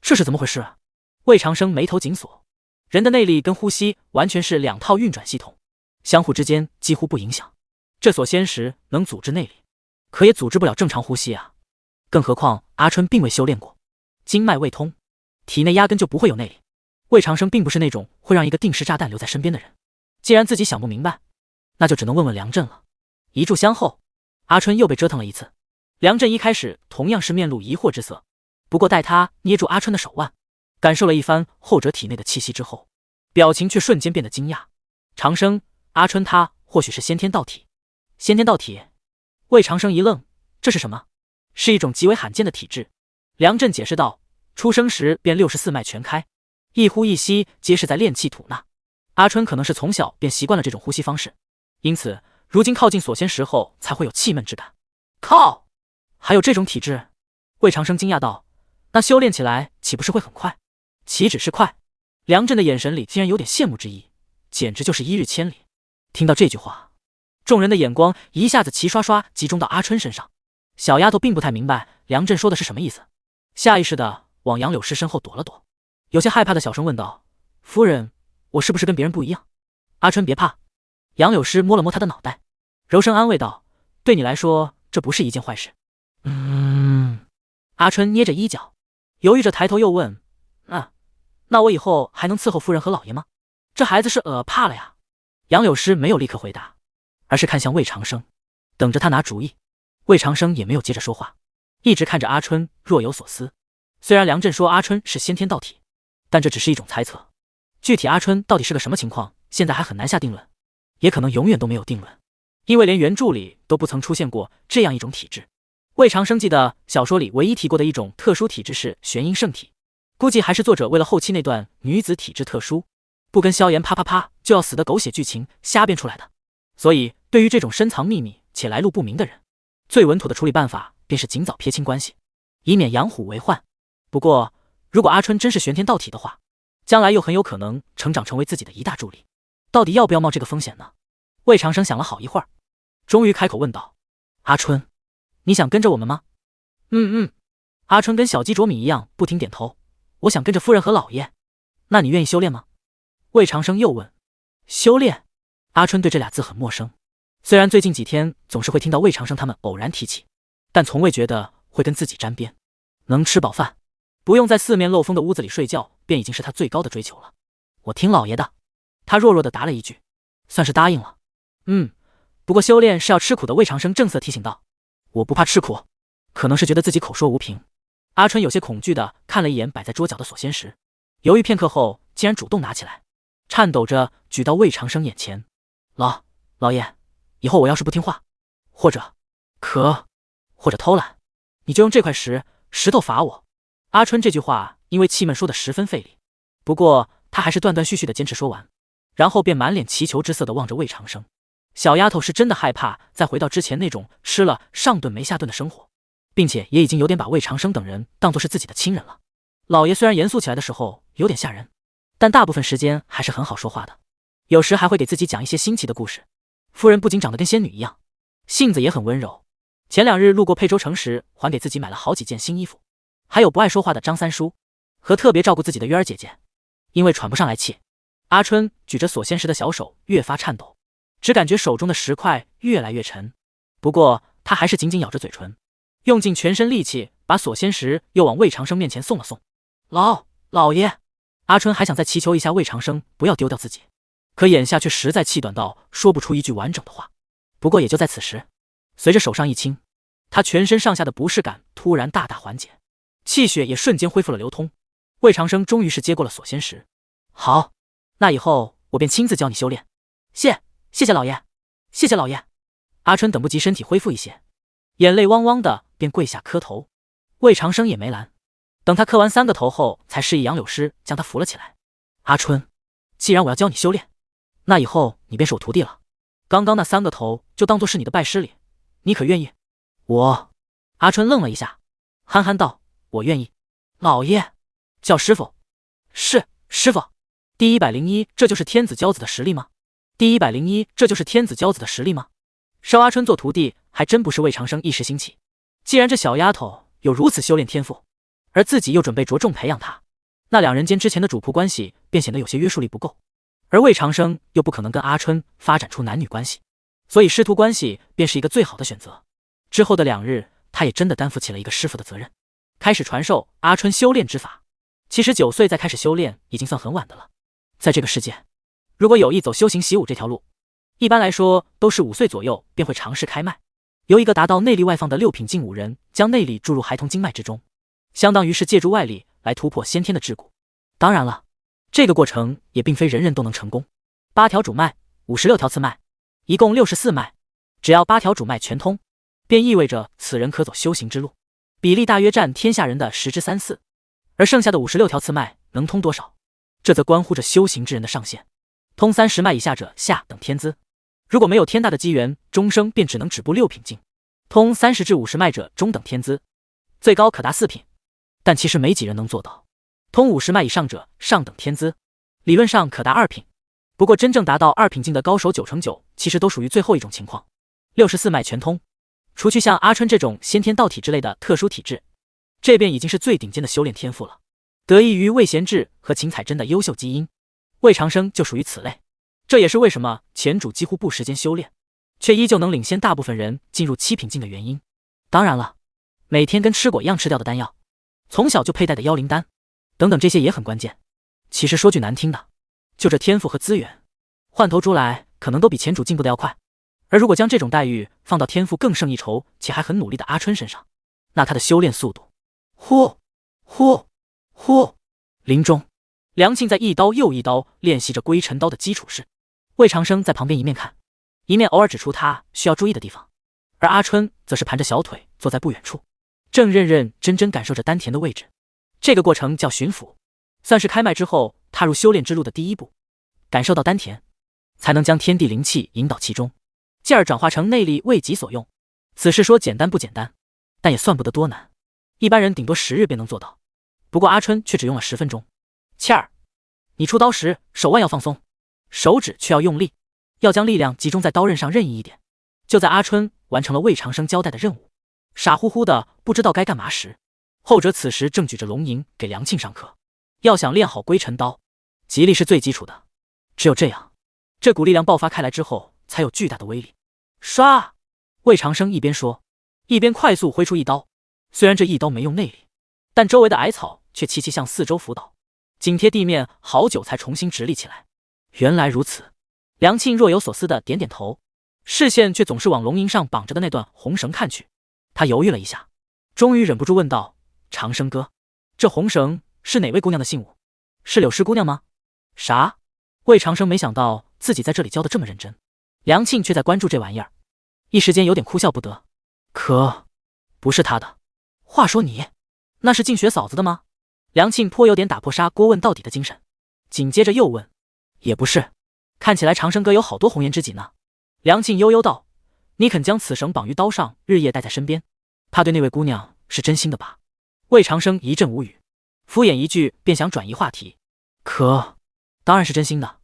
这是怎么回事？魏长生眉头紧锁，人的内力跟呼吸完全是两套运转系统，相互之间几乎不影响。这锁仙石能阻滞内力，可也阻滞不了正常呼吸啊。更何况阿春并未修炼过，经脉未通，体内压根就不会有内力。魏长生并不是那种会让一个定时炸弹留在身边的人，既然自己想不明白，那就只能问问梁震了。一炷香后，阿春又被折腾了一次。梁震一开始同样是面露疑惑之色，不过待他捏住阿春的手腕，感受了一番后者体内的气息之后，表情却瞬间变得惊讶。长生，阿春他或许是先天道体。先天道体？魏长生一愣，这是什么？是一种极为罕见的体质。梁震解释道：出生时便64脉全开，一呼一吸皆是在炼气吐纳。阿春可能是从小便习惯了这种呼吸方式，因此如今靠近锁仙石后才会有气闷之感。靠，还有这种体质？魏长生惊讶道：那修炼起来岂不是会很快？岂止是快，梁震的眼神里竟然有点羡慕之意，简直就是一日千里。听到这句话，众人的眼光一下子齐刷刷集中到阿春身上。小丫头并不太明白梁震说的是什么意思，下意识的往杨柳诗身后躲了躲，有些害怕的小声问道：夫人，我是不是跟别人不一样？阿春别怕。杨柳诗摸了摸他的脑袋，柔声安慰道：对你来说这不是一件坏事。阿春捏着衣角，犹豫着抬头又问：那我以后还能伺候夫人和老爷吗？这孩子是怕了呀。杨柳诗没有立刻回答，而是看向魏长生，等着他拿主意。魏长生也没有接着说话，一直看着阿春若有所思。虽然梁震说阿春是先天道体，但这只是一种猜测，具体阿春到底是个什么情况，现在还很难下定论，也可能永远都没有定论，因为连原著里都不曾出现过这样一种体质。魏长生记得小说里唯一提过的一种特殊体质是玄阴圣体，估计还是作者为了后期那段女子体质特殊，不跟萧炎啪啪啪就要死的狗血剧情瞎编出来的。所以对于这种深藏秘密且来路不明的人，最稳妥的处理办法便是尽早撇清关系，以免养虎为患。不过如果阿春真是玄天道体的话，将来又很有可能成长成为自己的一大助力，到底要不要冒这个风险呢？魏长生想了好一会儿，终于开口问道：阿春，你想跟着我们吗？阿春跟小鸡啄米一样不停点头，我想跟着夫人和老爷。那你愿意修炼吗？魏长生又问。修炼？阿春对这俩字很陌生，虽然最近几天总是会听到魏长生他们偶然提起，但从未觉得会跟自己沾边。能吃饱饭，不用在四面漏风的屋子里睡觉，便已经是他最高的追求了。我听老爷的，他弱弱的答了一句，算是答应了。不过修炼是要吃苦的。魏长生正色提醒道。我不怕吃苦，可能是觉得自己口说无凭。阿春有些恐惧的看了一眼摆在桌角的锁仙石，犹豫片刻后竟然主动拿起来，颤抖着举到魏长生眼前。老爷，以后我要是不听话，或者偷懒，你就用这块石头罚我。阿春这句话因为气闷说得十分费力，不过他还是断断续续的坚持说完，然后便满脸祈求之色的望着魏长生。小丫头是真的害怕再回到之前那种吃了上顿没下顿的生活，并且也已经有点把魏长生等人当作是自己的亲人了。老爷虽然严肃起来的时候有点吓人，但大部分时间还是很好说话的，有时还会给自己讲一些新奇的故事。夫人不仅长得跟仙女一样，性子也很温柔。前2日路过沛州城时，还给自己买了好几件新衣服。还有不爱说话的张三叔和特别照顾自己的月儿姐姐。因为喘不上来气，阿春举着锁仙石的小手越发颤抖，只感觉手中的石块越来越沉。不过他还是紧紧咬着嘴唇，用尽全身力气把锁仙石又往魏长生面前送了送。老爷，阿春还想再祈求一下魏长生不要丢掉自己，可眼下却实在气短到说不出一句完整的话。不过也就在此时，随着手上一轻，他全身上下的不适感突然大大缓解，气血也瞬间恢复了流通。魏长生终于是接过了锁仙石。好，那以后我便亲自教你修炼。谢谢老爷，谢谢老爷。阿春等不及身体恢复一些，眼泪汪汪的便跪下磕头。魏长生也没拦，等他磕完3个头后，才示意杨柳诗将他扶了起来。阿春，既然我要教你修炼，那以后你便是我徒弟了。刚刚那3个头就当作是你的拜师礼，你可愿意？阿春愣了一下，憨憨道：我愿意。老爷，叫师傅。是，师傅。第101，这就是天子骄子的实力吗？第101，这就是天子骄子的实力吗？收阿春做徒弟还真不是魏长生一时兴起，既然这小丫头有如此修炼天赋，而自己又准备着重培养她，那2人间之前的主仆关系便显得有些约束力不够，而魏长生又不可能跟阿春发展出男女关系，所以师徒关系便是一个最好的选择。之后的2日，他也真的担负起了一个师傅的责任，开始传授阿春修炼之法。其实9岁再开始修炼已经算很晚的了，在这个世界，如果有意走修行习武这条路，一般来说都是5岁左右便会尝试开脉，由一个达到内力外放的6品境武人将内力注入孩童经脉之中，相当于是借助外力来突破先天的桎梏。当然了，这个过程也并非人人都能成功。8条主脉，56条次脉，一共64脉，只要8条主脉全通，便意味着此人可走修行之路，比例大约占天下人的10之3、4。而剩下的56条次脉能通多少，这则关乎着修行之人的上限。通30脉以下者下等天资，如果没有天大的机缘，终生便只能止步6品境。通30至50脉者中等天资，最高可达4品，但其实没几人能做到。通50脉以上者上等天资，理论上可达2品，不过真正达到2品境的高手9成9其实都属于最后一种情况。64脉全通，除去像阿春这种先天道体之类的特殊体质，这便已经是最顶尖的修炼天赋了。得益于魏贤志和秦彩珍的优秀基因，魏长生就属于此类。这也是为什么前主几乎不时间修炼，却依旧能领先大部分人进入7品境的原因。当然了，每天跟吃果一样吃掉的丹药，从小就佩戴的妖灵丹等等，这些也很关键。其实说句难听的，就这天赋和资源，换头出来可能都比前主进步的要快。而如果将这种待遇放到天赋更胜一筹且还很努力的阿春身上，那他的修炼速度林中，梁庆在一刀又一刀练习着归尘刀的基础式，魏长生在旁边一面看，一面偶尔指出他需要注意的地方，而阿春则是盘着小腿坐在不远处，正认认真真感受着丹田的位置。这个过程叫巡抚，算是开麦之后踏入修炼之路的第一步。感受到丹田，才能将天地灵气引导其中，继而转化成内力为己所用。此事说简单不简单，但也算不得多难，一般人顶多10日便能做到。不过阿春却只用了10分钟。倩儿，你出刀时手腕要放松，手指却要用力，要将力量集中在刀刃上任意一点。就在阿春完成了魏长生交代的任务，傻乎乎的不知道该干嘛时，后者此时正举着龙吟给梁庆上课。要想练好归尘刀，极力是最基础的，只有这样，这股力量爆发开来之后才有巨大的威力。唰！魏长生一边说，一边快速挥出一刀。虽然这一刀没用内力，但周围的矮草却齐齐向四周辅导，紧贴地面好久才重新直立起来。原来如此，梁庆若有所思的点点头，视线却总是往龙吟上绑着的那段红绳看去。他犹豫了一下，终于忍不住问道：长生哥，这红绳是哪位姑娘的信物？是柳氏姑娘吗？啥？魏长生没想到自己在这里教的这么认真，梁庆却在关注这玩意儿，一时间有点哭笑不得。可不是他的。话说你，那是静雪嫂子的吗？梁庆颇有点打破砂锅问到底的精神，紧接着又问：也不是，看起来长生哥有好多红颜知己呢。梁庆悠悠道：你肯将此绳绑于刀上，日夜带在身边，怕对那位姑娘是真心的吧？魏长生一阵无语，敷衍一句便想转移话题。可当然是真心的，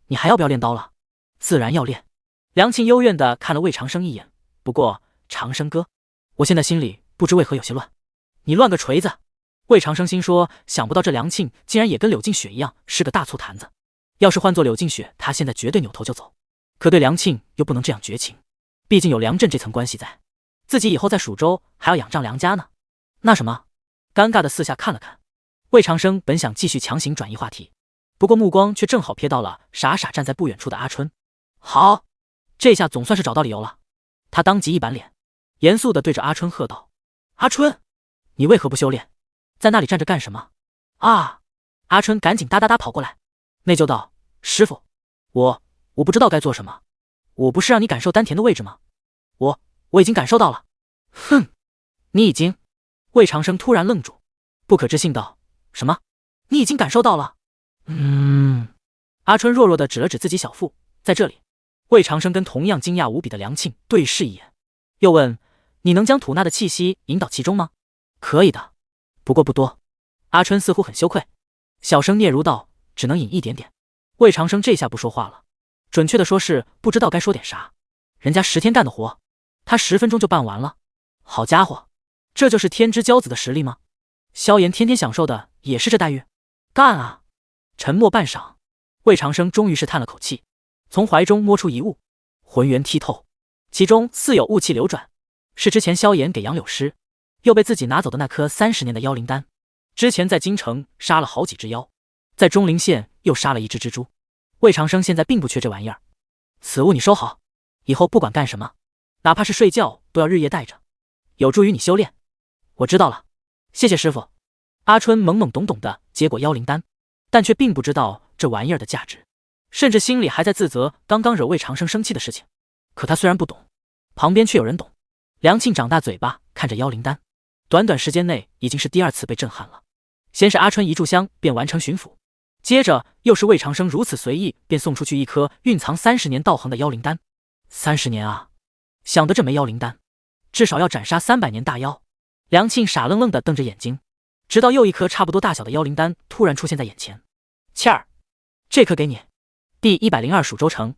你还要不要练刀了？自然要练。梁庆幽怨地看了魏长生一眼，不过长生哥，我现在心里不知为何有些乱。你乱个锤子！魏长生心说，想不到这梁庆竟然也跟柳静雪一样是个大醋坛子。要是换做柳静雪，他现在绝对扭头就走，可对梁庆又不能这样绝情，毕竟有梁震这层关系在，自己以后在蜀州还要仰仗梁家呢。那什么？尴尬的四下看了看，魏长生本想继续强行转移话题，不过目光却正好瞥到了傻傻站在不远处的阿春。好，这下总算是找到理由了。他当即一板脸，严肃地对着阿春喝道：阿春，你为何不修炼？在那里站着干什么？啊！阿春赶紧哒哒哒跑过来，内疚道：师傅，我不知道该做什么。我不是让你感受丹田的位置吗？我已经感受到了。哼，你已经？魏长生突然愣住，不可置信道：什么？你已经感受到了？阿春弱弱地指了指自己小腹，在这里。魏长生跟同样惊讶无比的梁庆对视一眼，又问：你能将吐纳的气息引导其中吗？可以的，不过不多。阿春似乎很羞愧，小声嗫嚅道：只能引一点点。魏长生这下不说话了，准确的说是不知道该说点啥。人家10天干的活，他10分钟就办完了。好家伙，这就是天之骄子的实力吗？萧炎天天享受的也是这待遇？干啊！沉默半晌，魏长生终于是叹了口气，从怀中摸出一物，浑圆剔透，其中似有雾气流转，是之前萧炎给杨柳诗又被自己拿走的那颗30年的妖灵丹。之前在京城杀了好几只妖，在钟灵县又杀了一只蜘蛛，魏长生现在并不缺这玩意儿。此物你收好，以后不管干什么，哪怕是睡觉都要日夜带着，有助于你修炼。我知道了，谢谢师傅。阿春懵懵懂懂地接过妖灵丹，但却并不知道这玩意儿的价值，甚至心里还在自责刚刚惹魏长生生气的事情。可他虽然不懂，旁边却有人懂。梁庆长大嘴巴看着妖灵丹，短短时间内已经是第2次被震撼了。先是阿春一炷香便完成巡抚，接着又是魏长生如此随意便送出去一颗蕴藏30年道行的妖灵丹。30年啊，想得这枚妖灵丹至少要斩杀300年大妖。梁庆傻愣愣地瞪着眼睛，直到又一颗差不多大小的妖灵丹突然出现在眼前。倩儿，这颗给你。第102蜀州城，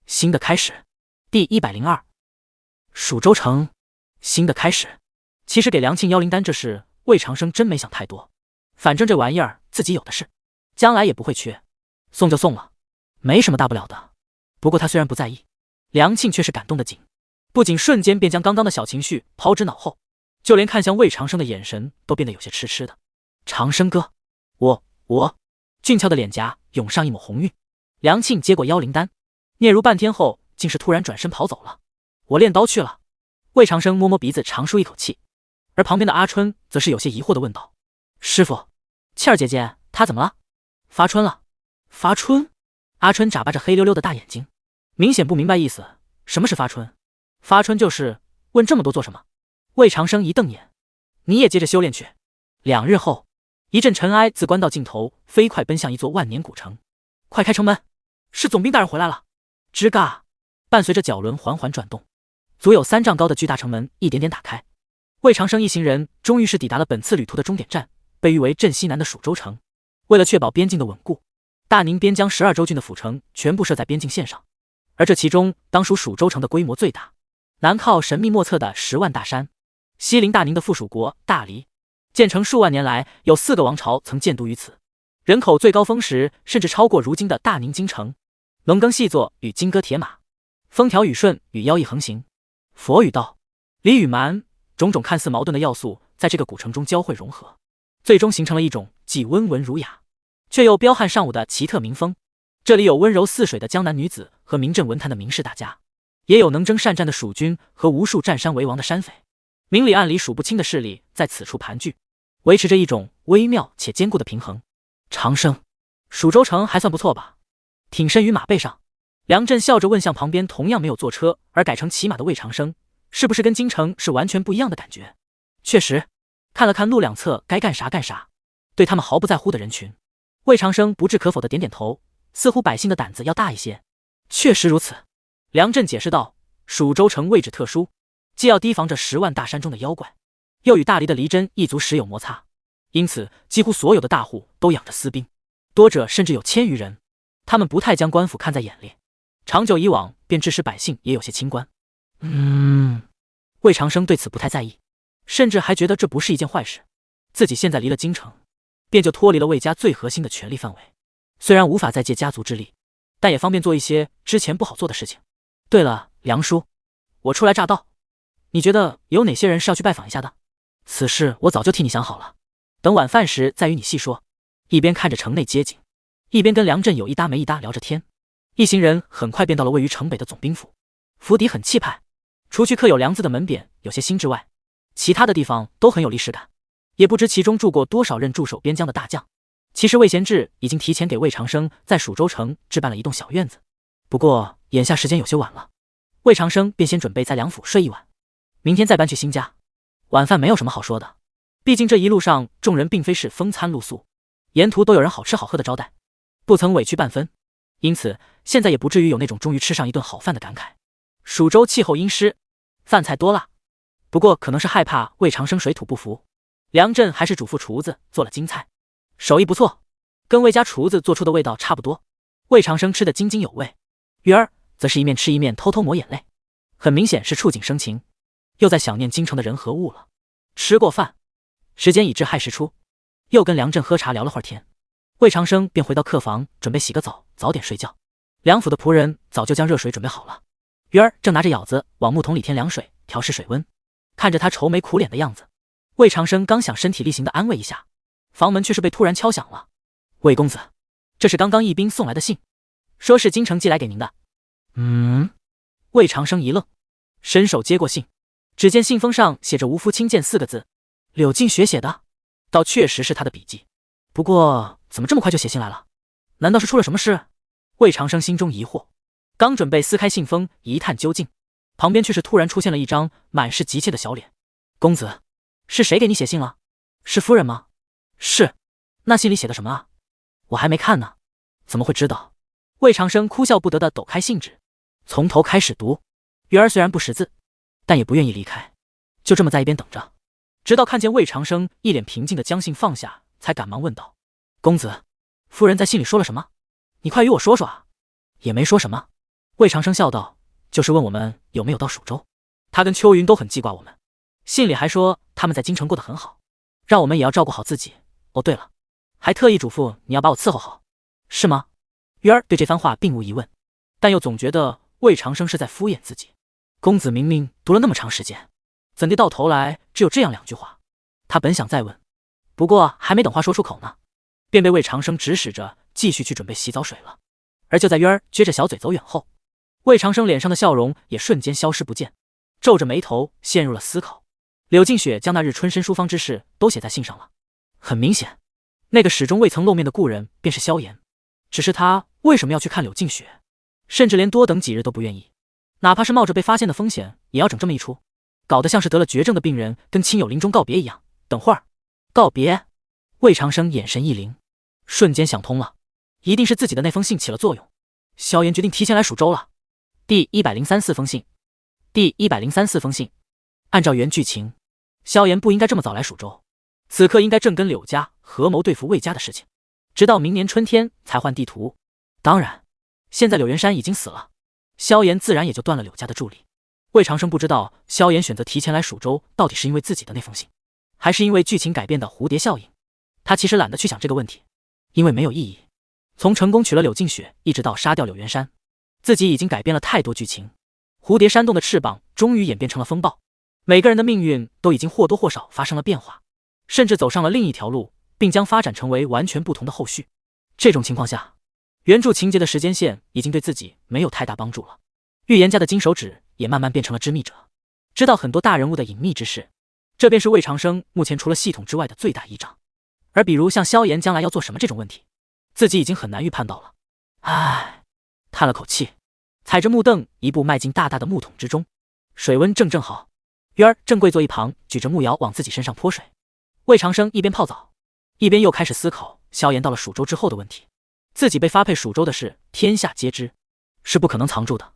新的开始。第102蜀州城，新的开始。其实给梁庆妖灵丹这事，魏长生真没想太多，反正这玩意儿自己有的是，将来也不会缺，送就送了，没什么大不了的。不过他虽然不在意，梁庆却是感动的紧，不仅瞬间便将刚刚的小情绪抛之脑后，就连看向魏长生的眼神都变得有些痴痴的。长生哥，我俊俏的脸颊涌上一抹红晕。梁庆接过妖灵丹，嗫嚅半天后，竟是突然转身跑走了。我练刀去了。魏长生摸摸鼻子，长舒一口气，而旁边的阿春则是有些疑惑地问道：师傅，倩儿姐姐她怎么了？发春了。发春？阿春眨巴着黑溜溜的大眼睛，明显不明白意思。什么是发春？发春就是问这么多做什么？魏长生一瞪眼，你也接着修炼去。2日后，一阵尘埃自官道尽头飞快奔向一座万年古城。快开城门！是总兵大人回来了！吱嘎，伴随着脚轮缓缓转动，足有3丈高的巨大城门一点点打开。魏长生一行人终于是抵达了本次旅途的终点站，被誉为镇西南的蜀州城。为了确保边境的稳固，大宁边疆12州郡的府城全部设在边境线上，而这其中当属蜀州城的规模最大。南靠神秘莫测的10万大山，西临大宁的附属国大黎，建成数万年来有4个王朝曾建都于此，人口最高峰时甚至超过如今的大宁京城。农耕细作与金戈铁马，风调雨顺与妖异横行，佛与道，礼与蛮，种种看似矛盾的要素在这个古城中交汇融合，最终形成了一种既温文儒雅却又彪悍尚武的奇特民风。这里有温柔似水的江南女子和名震文坛的名士大家，也有能征善战的蜀军和无数占山为王的山匪，明里暗里数不清的势力在此处盘踞，维持着一种微妙且坚固的平衡。长生，蜀州城还算不错吧？挺身于马背上，梁震笑着问向旁边同样没有坐车而改成骑马的魏长生，是不是跟京城是完全不一样的感觉？确实，看了看路两侧该干啥干啥，对他们毫不在乎的人群，魏长生不置可否的点点头，似乎百姓的胆子要大一些。确实如此，梁震解释道，蜀州城位置特殊，既要提防着10万大山中的妖怪，又与大黎的黎真一族时有摩擦，因此几乎所有的大户都养着私兵，多者甚至有1000余人。他们不太将官府看在眼里，长久以往便致使百姓也有些轻官。魏长生对此不太在意，甚至还觉得这不是一件坏事。自己现在离了京城，便就脱离了魏家最核心的权力范围，虽然无法再借家族之力，但也方便做一些之前不好做的事情。对了，梁叔，我初来乍到，你觉得有哪些人是要去拜访一下的？此事我早就替你想好了，等晚饭时再与你细说。一边看着城内街景，一边跟梁震有一搭没一搭聊着天。一行人很快便到了位于城北的总兵府，府邸很气派，除去刻有梁字的门匾有些新之外，其他的地方都很有历史感。也不知其中住过多少任驻守边疆的大将。其实魏贤志已经提前给魏长生在蜀州城置办了一栋小院子，不过眼下时间有些晚了，魏长生便先准备在梁府睡一晚，明天再搬去新家。晚饭没有什么好说的，毕竟这一路上众人并非是风餐露宿，沿途都有人好吃好喝的招待，不曾委屈半分，因此现在也不至于有那种终于吃上一顿好饭的感慨。蜀州气候阴湿，饭菜多辣，不过可能是害怕魏长生水土不服，梁震还是嘱咐厨子做了京菜，手艺不错，跟魏家厨子做出的味道差不多。魏长生吃得津津有味，鱼儿则是一面吃一面偷偷抹眼泪，很明显是触景生情，又在想念京城的人和物了。吃过饭，时间已至亥时初，又跟梁震喝茶聊了会儿天，魏长生便回到客房准备洗个澡，早点睡觉。梁府的仆人早就将热水准备好了，鱼儿正拿着舀子往木桶里添凉水，调试水温。看着他愁眉苦脸的样子，魏长生刚想身体力行的安慰一下，房门却是被突然敲响了。魏公子，这是刚刚义兵送来的信，说是京城寄来给您的。魏长生一愣，伸手接过信，只见信封上写着无夫卿见4个字，柳静雪写的，倒确实是他的笔迹。不过怎么这么快就写信来了？难道是出了什么事？魏长生心中疑惑，刚准备撕开信封一探究竟，旁边却是突然出现了一张满是急切的小脸。公子，是谁给你写信了？是夫人吗？是。那信里写的什么啊？我还没看呢，怎么会知道？魏长生哭笑不得地抖开信纸，从头开始读。鱼儿虽然不识字，但也不愿意离开，就这么在一边等着，直到看见魏长生一脸平静地将信放下，才赶忙问道：公子，夫人在信里说了什么？你快与我说说啊。也没说什么。魏长生笑道，就是问我们有没有到蜀州，他跟秋云都很记挂我们，信里还说他们在京城过得很好，让我们也要照顾好自己。哦对了，还特意嘱咐你要把我伺候好，是吗？鱼儿对这番话并无疑问，但又总觉得魏长生是在敷衍自己。公子明明读了那么长时间，怎地到头来只有这样2句话？他本想再问，不过还没等话说出口呢，便被魏长生指使着继续去准备洗澡水了。而就在鱼儿撅着小嘴走远后，魏长生脸上的笑容也瞬间消失不见，皱着眉头陷入了思考。柳静雪将那日春申书方之事都写在信上了，很明显，那个始终未曾露面的故人便是萧炎。只是他为什么要去看柳静雪？甚至连多等几日都不愿意，哪怕是冒着被发现的风险，也要整这么一出，搞得像是得了绝症的病人跟亲友临终告别一样。等会儿，告别？魏长生眼神一灵，瞬间想通了，一定是自己的那封信起了作用。萧炎决定提前来蜀州了。第104封信。第104封信。按照原剧情，萧炎不应该这么早来蜀州，此刻应该正跟柳家合谋对付魏家的事情，直到明年春天才换地图。当然，现在柳元山已经死了，萧炎自然也就断了柳家的助力。魏长生不知道萧炎选择提前来蜀州，到底是因为自己的那封信，还是因为剧情改变的蝴蝶效应。他其实懒得去想这个问题，因为没有意义。从成功娶了柳静雪，一直到杀掉柳元山，自己已经改变了太多剧情。蝴蝶扇动的翅膀终于演变成了风暴，每个人的命运都已经或多或少发生了变化，甚至走上了另一条路，并将发展成为完全不同的后续。这种情况下，原著情节的时间线已经对自己没有太大帮助了。预言家的金手指也慢慢变成了知密者，知道很多大人物的隐秘之事，这便是魏长生目前除了系统之外的最大依仗。而比如像萧炎将来要做什么这种问题，自己已经很难预判到了。唉，叹了口气，踩着木凳一步迈进大大的木桶之中，水温正好。鱼儿正跪坐一旁，举着木窑往自己身上泼水。魏长生一边泡澡，一边又开始思考萧炎到了蜀州之后的问题。自己被发配蜀州的事天下皆知，是不可能藏住的，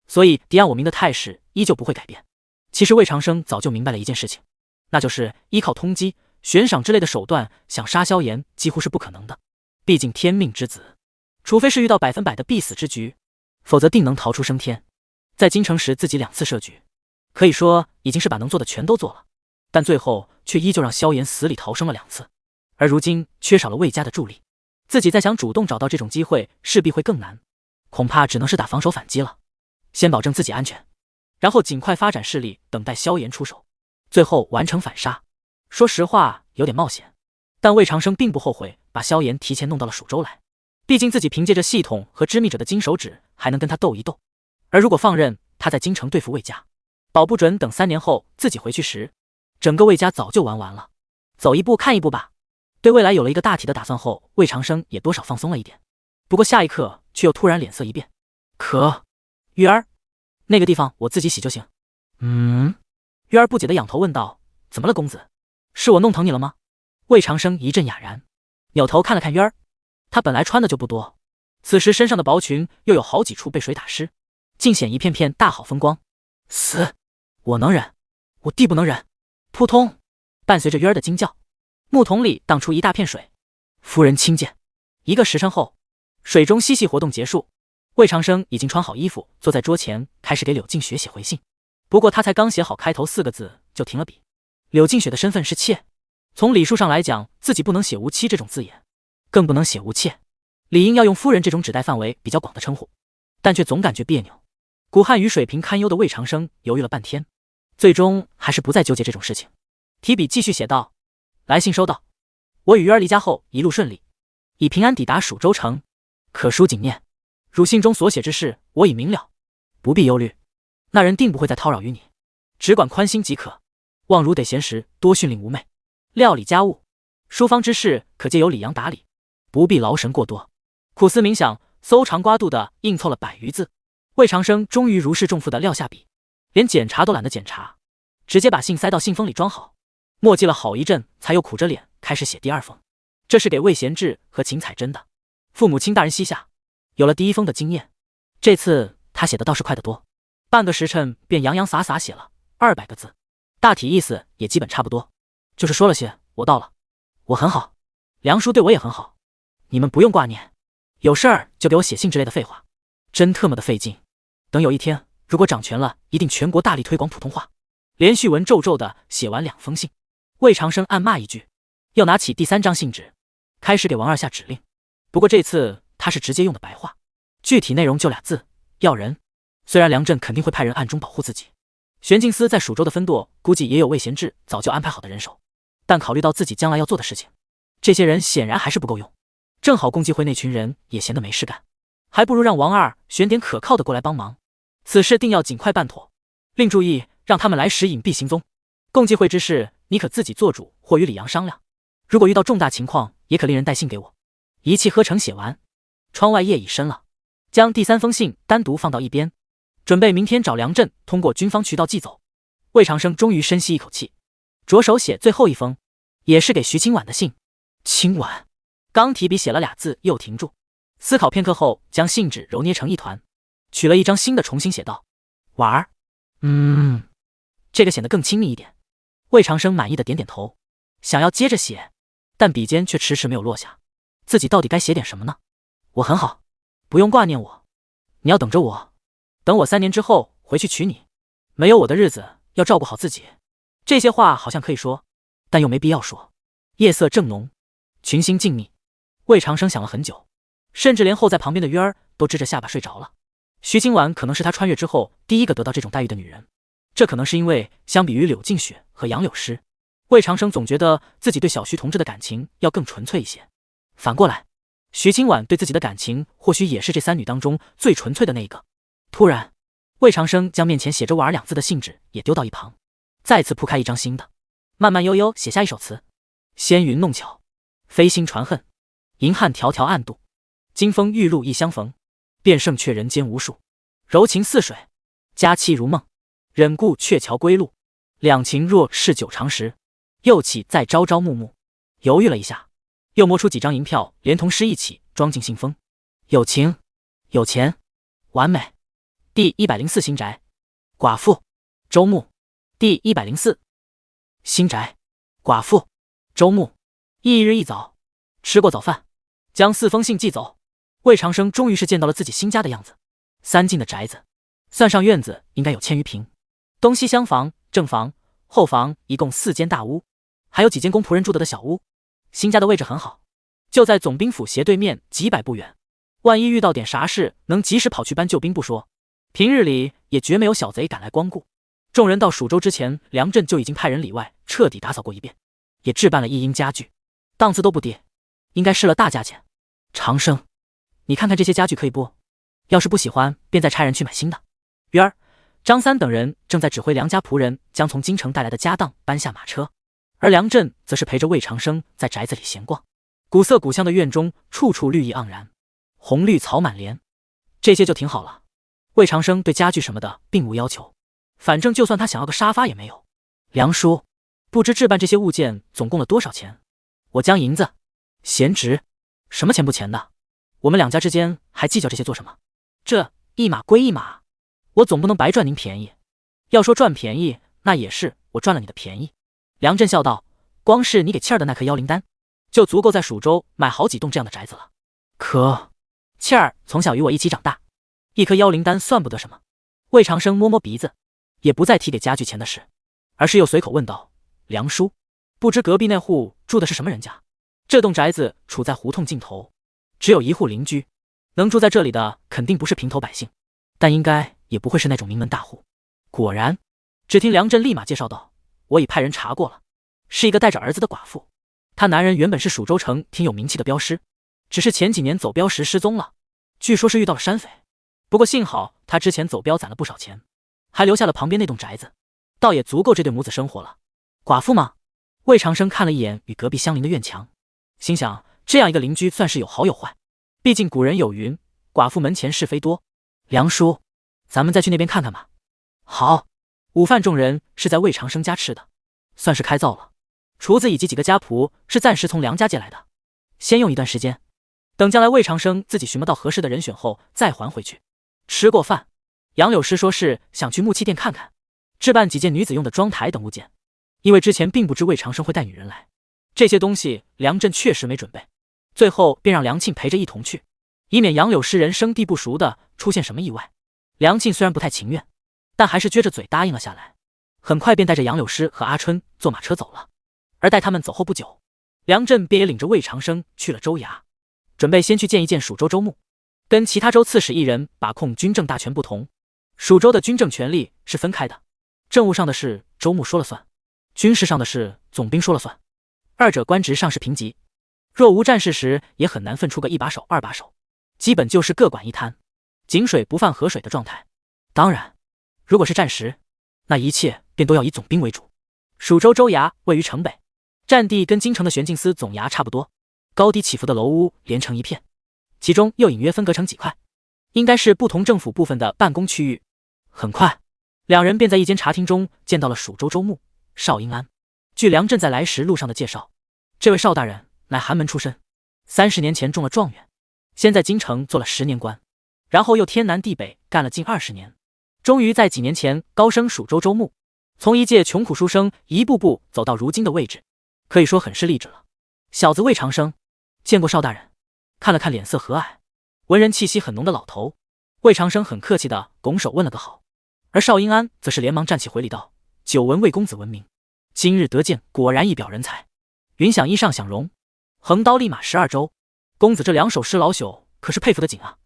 所以敌暗我明的态势依旧不会改变。其实魏长生早就明白了一件事情，那就是依靠通缉、悬赏之类的手段想杀萧炎几乎是不可能的。毕竟天命之子，除非是遇到100%的必死之局，否则定能逃出升天。在京城时自己2次设局，可以说已经是把能做的全都做了，但最后却依旧让萧炎死里逃生了2次。而如今缺少了魏家的助力，自己再想主动找到这种机会势必会更难，恐怕只能是打防守反击了。先保证自己安全，然后尽快发展势力，等待萧炎出手，最后完成反杀。说实话有点冒险，但魏长生并不后悔把萧炎提前弄到了蜀州来，毕竟自己凭借着系统和知密者的金手指还能跟他斗一斗。而如果放任他在京城对付魏家，保不准等3年后自己回去时，整个魏家早就玩完了。走一步看一步吧。对未来有了一个大体的打算后，魏长生也多少放松了一点。不过下一刻却又突然脸色一变。玉儿，那个地方我自己洗就行。玉儿不解地仰头问道：怎么了公子？是我弄疼你了吗？魏长生一阵哑然，扭头看了看玉儿，他本来穿的就不多，此时身上的薄裙又有好几处被水打湿，尽显一片片大好风光。死！我能忍，我弟不能忍。扑通，伴随着玉儿的惊叫，木桶里荡出一大片水。夫人亲见。1个时辰后，水中嬉戏活动结束，魏长生已经穿好衣服，坐在桌前开始给柳静雪写回信。不过他才刚写好开头4个字就停了笔。柳静雪的身份是妾，从礼数上来讲，自己不能写无妻这种字眼，更不能写无妾，理应要用夫人这种指代范围比较广的称呼，但却总感觉别扭。古汉语水平堪忧的魏长生犹豫了半天，最终还是不再纠结这种事情，提笔继续写道：来信收到，我与玉儿离家后一路顺利，已平安抵达蜀州城，可书谨念。汝信中所写之事我已明了，不必忧虑，那人定不会再叨扰于你，只管宽心即可。望汝得闲时多训令吾妹，料理家务，书方之事可借由李阳打理，不必劳神过多。苦思冥想，搜肠刮肚的硬凑了100余字，魏长生终于如释重负的撂下笔，连检查都懒得检查，直接把信塞到信封里装好。墨迹了好一阵，才又苦着脸开始写第2封。这是给魏贤志和秦彩珍的。父母亲大人膝下，有了第1封的经验，这次他写的倒是快得多，半个时辰便洋洋洒洒写了200个字，大体意思也基本差不多，就是说了些我到了，我很好，梁叔对我也很好，你们不用挂念，有事儿就给我写信之类的废话，真特么的费劲。等有一天如果掌权了，一定全国大力推广普通话。连续文绉绉的写完2封信，魏长生暗骂一句，又拿起第3张信纸，开始给王二下指令。不过这次他是直接用的白话，具体内容就2字：要人。虽然梁振肯定会派人暗中保护自己，玄镜司在蜀州的分舵估计也有魏贤志早就安排好的人手，但考虑到自己将来要做的事情，这些人显然还是不够用。正好共济会那群人也闲得没事干，还不如让王二选点可靠的过来帮忙。此事定要尽快办妥，另注意让他们来时隐蔽行踪。共济会之事，你可自己做主或与李阳商量，如果遇到重大情况，也可令人带信给我。一气呵成写完，窗外夜已深了，将第3封信单独放到一边，准备明天找梁振通过军方渠道寄走。魏长生终于深吸一口气，着手写最后1封，也是给徐清婉的信。今晚。刚提笔写了俩字，又停住，思考片刻后，将信纸揉捏成一团，取了一张新的，重新写道：婉儿。这个显得更亲密一点。魏长生满意的点点头，想要接着写，但笔尖却迟迟没有落下。自己到底该写点什么呢？我很好，不用挂念我，你要等着我，等我3年之后回去娶你。没有我的日子要照顾好自己。这些话好像可以说，但又没必要说。夜色正浓，群星静谧。魏长生想了很久，甚至连候在旁边的约儿都支着下巴睡着了。徐清婉可能是他穿越之后第一个得到这种待遇的女人，这可能是因为相比于柳静雪和杨柳诗，魏长生总觉得自己对小徐同志的感情要更纯粹一些。反过来，徐清婉对自己的感情或许也是这3女当中最纯粹的那一个。突然，魏长生将面前写着婉儿2字的信纸也丢到一旁，再次铺开一张新的，慢慢悠悠写下一首词：纤云弄巧，飞星传恨，银汉迢迢暗度，金风玉露一相逢，便胜却人间无数。柔情似水，佳期如梦，忍顾鹊桥归路，两情若是久长时，又岂在朝朝暮暮。犹豫了一下，又摸出几张银票，连同诗一起装进信封。有情，有钱，完美。第104新宅，寡妇，周牧。第104新宅，寡妇，周牧。翌日一早，吃过早饭，将4封信寄走。魏长生终于是见到了自己新家的样子。3进的宅子，算上院子应该有1000余平，东西厢房、正房、后房一共4间大屋，还有几间供仆人住的小屋。新家的位置很好，就在总兵府斜对面几百步远，万一遇到点啥事，能及时跑去搬救兵不说，平日里也绝没有小贼敢来光顾。众人到蜀州之前，梁震就已经派人里外彻底打扫过一遍，也置办了一应家具，档次都不低，应该是了大价钱。长生，你看看这些家具可以不？要是不喜欢，便再差人去买新的。鱼儿、张三等人正在指挥梁家仆人将从京城带来的家当搬下马车，而梁震则是陪着魏长生在宅子里闲逛。古色古香的院中，处处绿意盎然，红绿草满帘，这些就挺好了。魏长生对家具什么的并无要求，反正就算他想要个沙发也没有。梁叔，不知置办这些物件总共了多少钱？我将银子。闲职，什么钱不钱的？我们两家之间还计较这些做什么？这一码归一码，我总不能白赚您便宜。要说赚便宜，那也是我赚了你的便宜。梁震笑道：光是你给倩儿的那颗妖灵丹，就足够在蜀州买好几栋这样的宅子了。可倩儿从小与我一起长大，一颗妖灵丹算不得什么。魏长生摸摸鼻子，也不再提给家具钱的事，而是又随口问道：梁叔，不知隔壁那户住的是什么人家？这栋宅子处在胡同尽头，只有1户邻居，能住在这里的肯定不是平头百姓，但应该也不会是那种名门大户。果然，只听梁震立马介绍道：我已派人查过了，是一个带着儿子的寡妇，她男人原本是蜀州城挺有名气的镖师，只是前几年走镖时失踪了，据说是遇到了山匪，不过幸好他之前走镖攒了不少钱，还留下了旁边那栋宅子，倒也足够这对母子生活了。寡妇吗？魏长生看了一眼与隔壁相邻的院墙，心想这样一个邻居算是有好有坏，毕竟古人有云，寡妇门前是非多。梁叔，咱们再去那边看看吧。好。午饭众人是在魏长生家吃的，算是开灶了，厨子以及几个家仆是暂时从梁家借来的，先用一段时间，等将来魏长生自己询问到合适的人选后再还回去。吃过饭，杨柳诗说是想去木器店看看，置办几件女子用的妆台等物件，因为之前并不知魏长生会带女人来，这些东西梁震确实没准备，最后便让梁庆陪着一同去，以免杨柳诗人生地不熟的出现什么意外。梁庆虽然不太情愿，但还是撅着嘴答应了下来，很快便带着杨柳诗和阿春坐马车走了。而待他们走后不久，梁震便也领着魏长生去了州衙，准备先去见一见蜀州州牧。跟其他州刺史一人把控军政大权不同，蜀州的军政权力是分开的，政务上的事州牧说了算，军事上的事总兵说了算，二者官职上是平级，若无战事时也很难分出个一把手二把手，基本就是各管一摊，井水不犯河水的状态。当然如果是战时，那一切便都要以总兵为主。蜀州州衙位于城北，占地跟京城的玄镜司总衙差不多，高低起伏的楼屋连成一片，其中又隐约分隔成几块，应该是不同政府部分的办公区域。很快两人便在一间茶厅中见到了蜀州州牧邵英安。据梁震在来时路上的介绍，这位邵大人乃寒门出身，30年前中了状元，先在京城做了10年官，然后又天南地北干了近20年，终于在几年前高升蜀州州牧，从一介穷苦书生一步步走到如今的位置，可以说很是励志了。小子魏长生，见过邵大人。看了看脸色和蔼、文人气息很浓的老头，魏长生很客气地拱手问了个好，而邵英安则是连忙站起回礼道：“久闻魏公子闻名，今日得见，果然一表人才。云想衣上享荣，横刀立马12州。公子这两手诗老朽，可是佩服得紧啊。”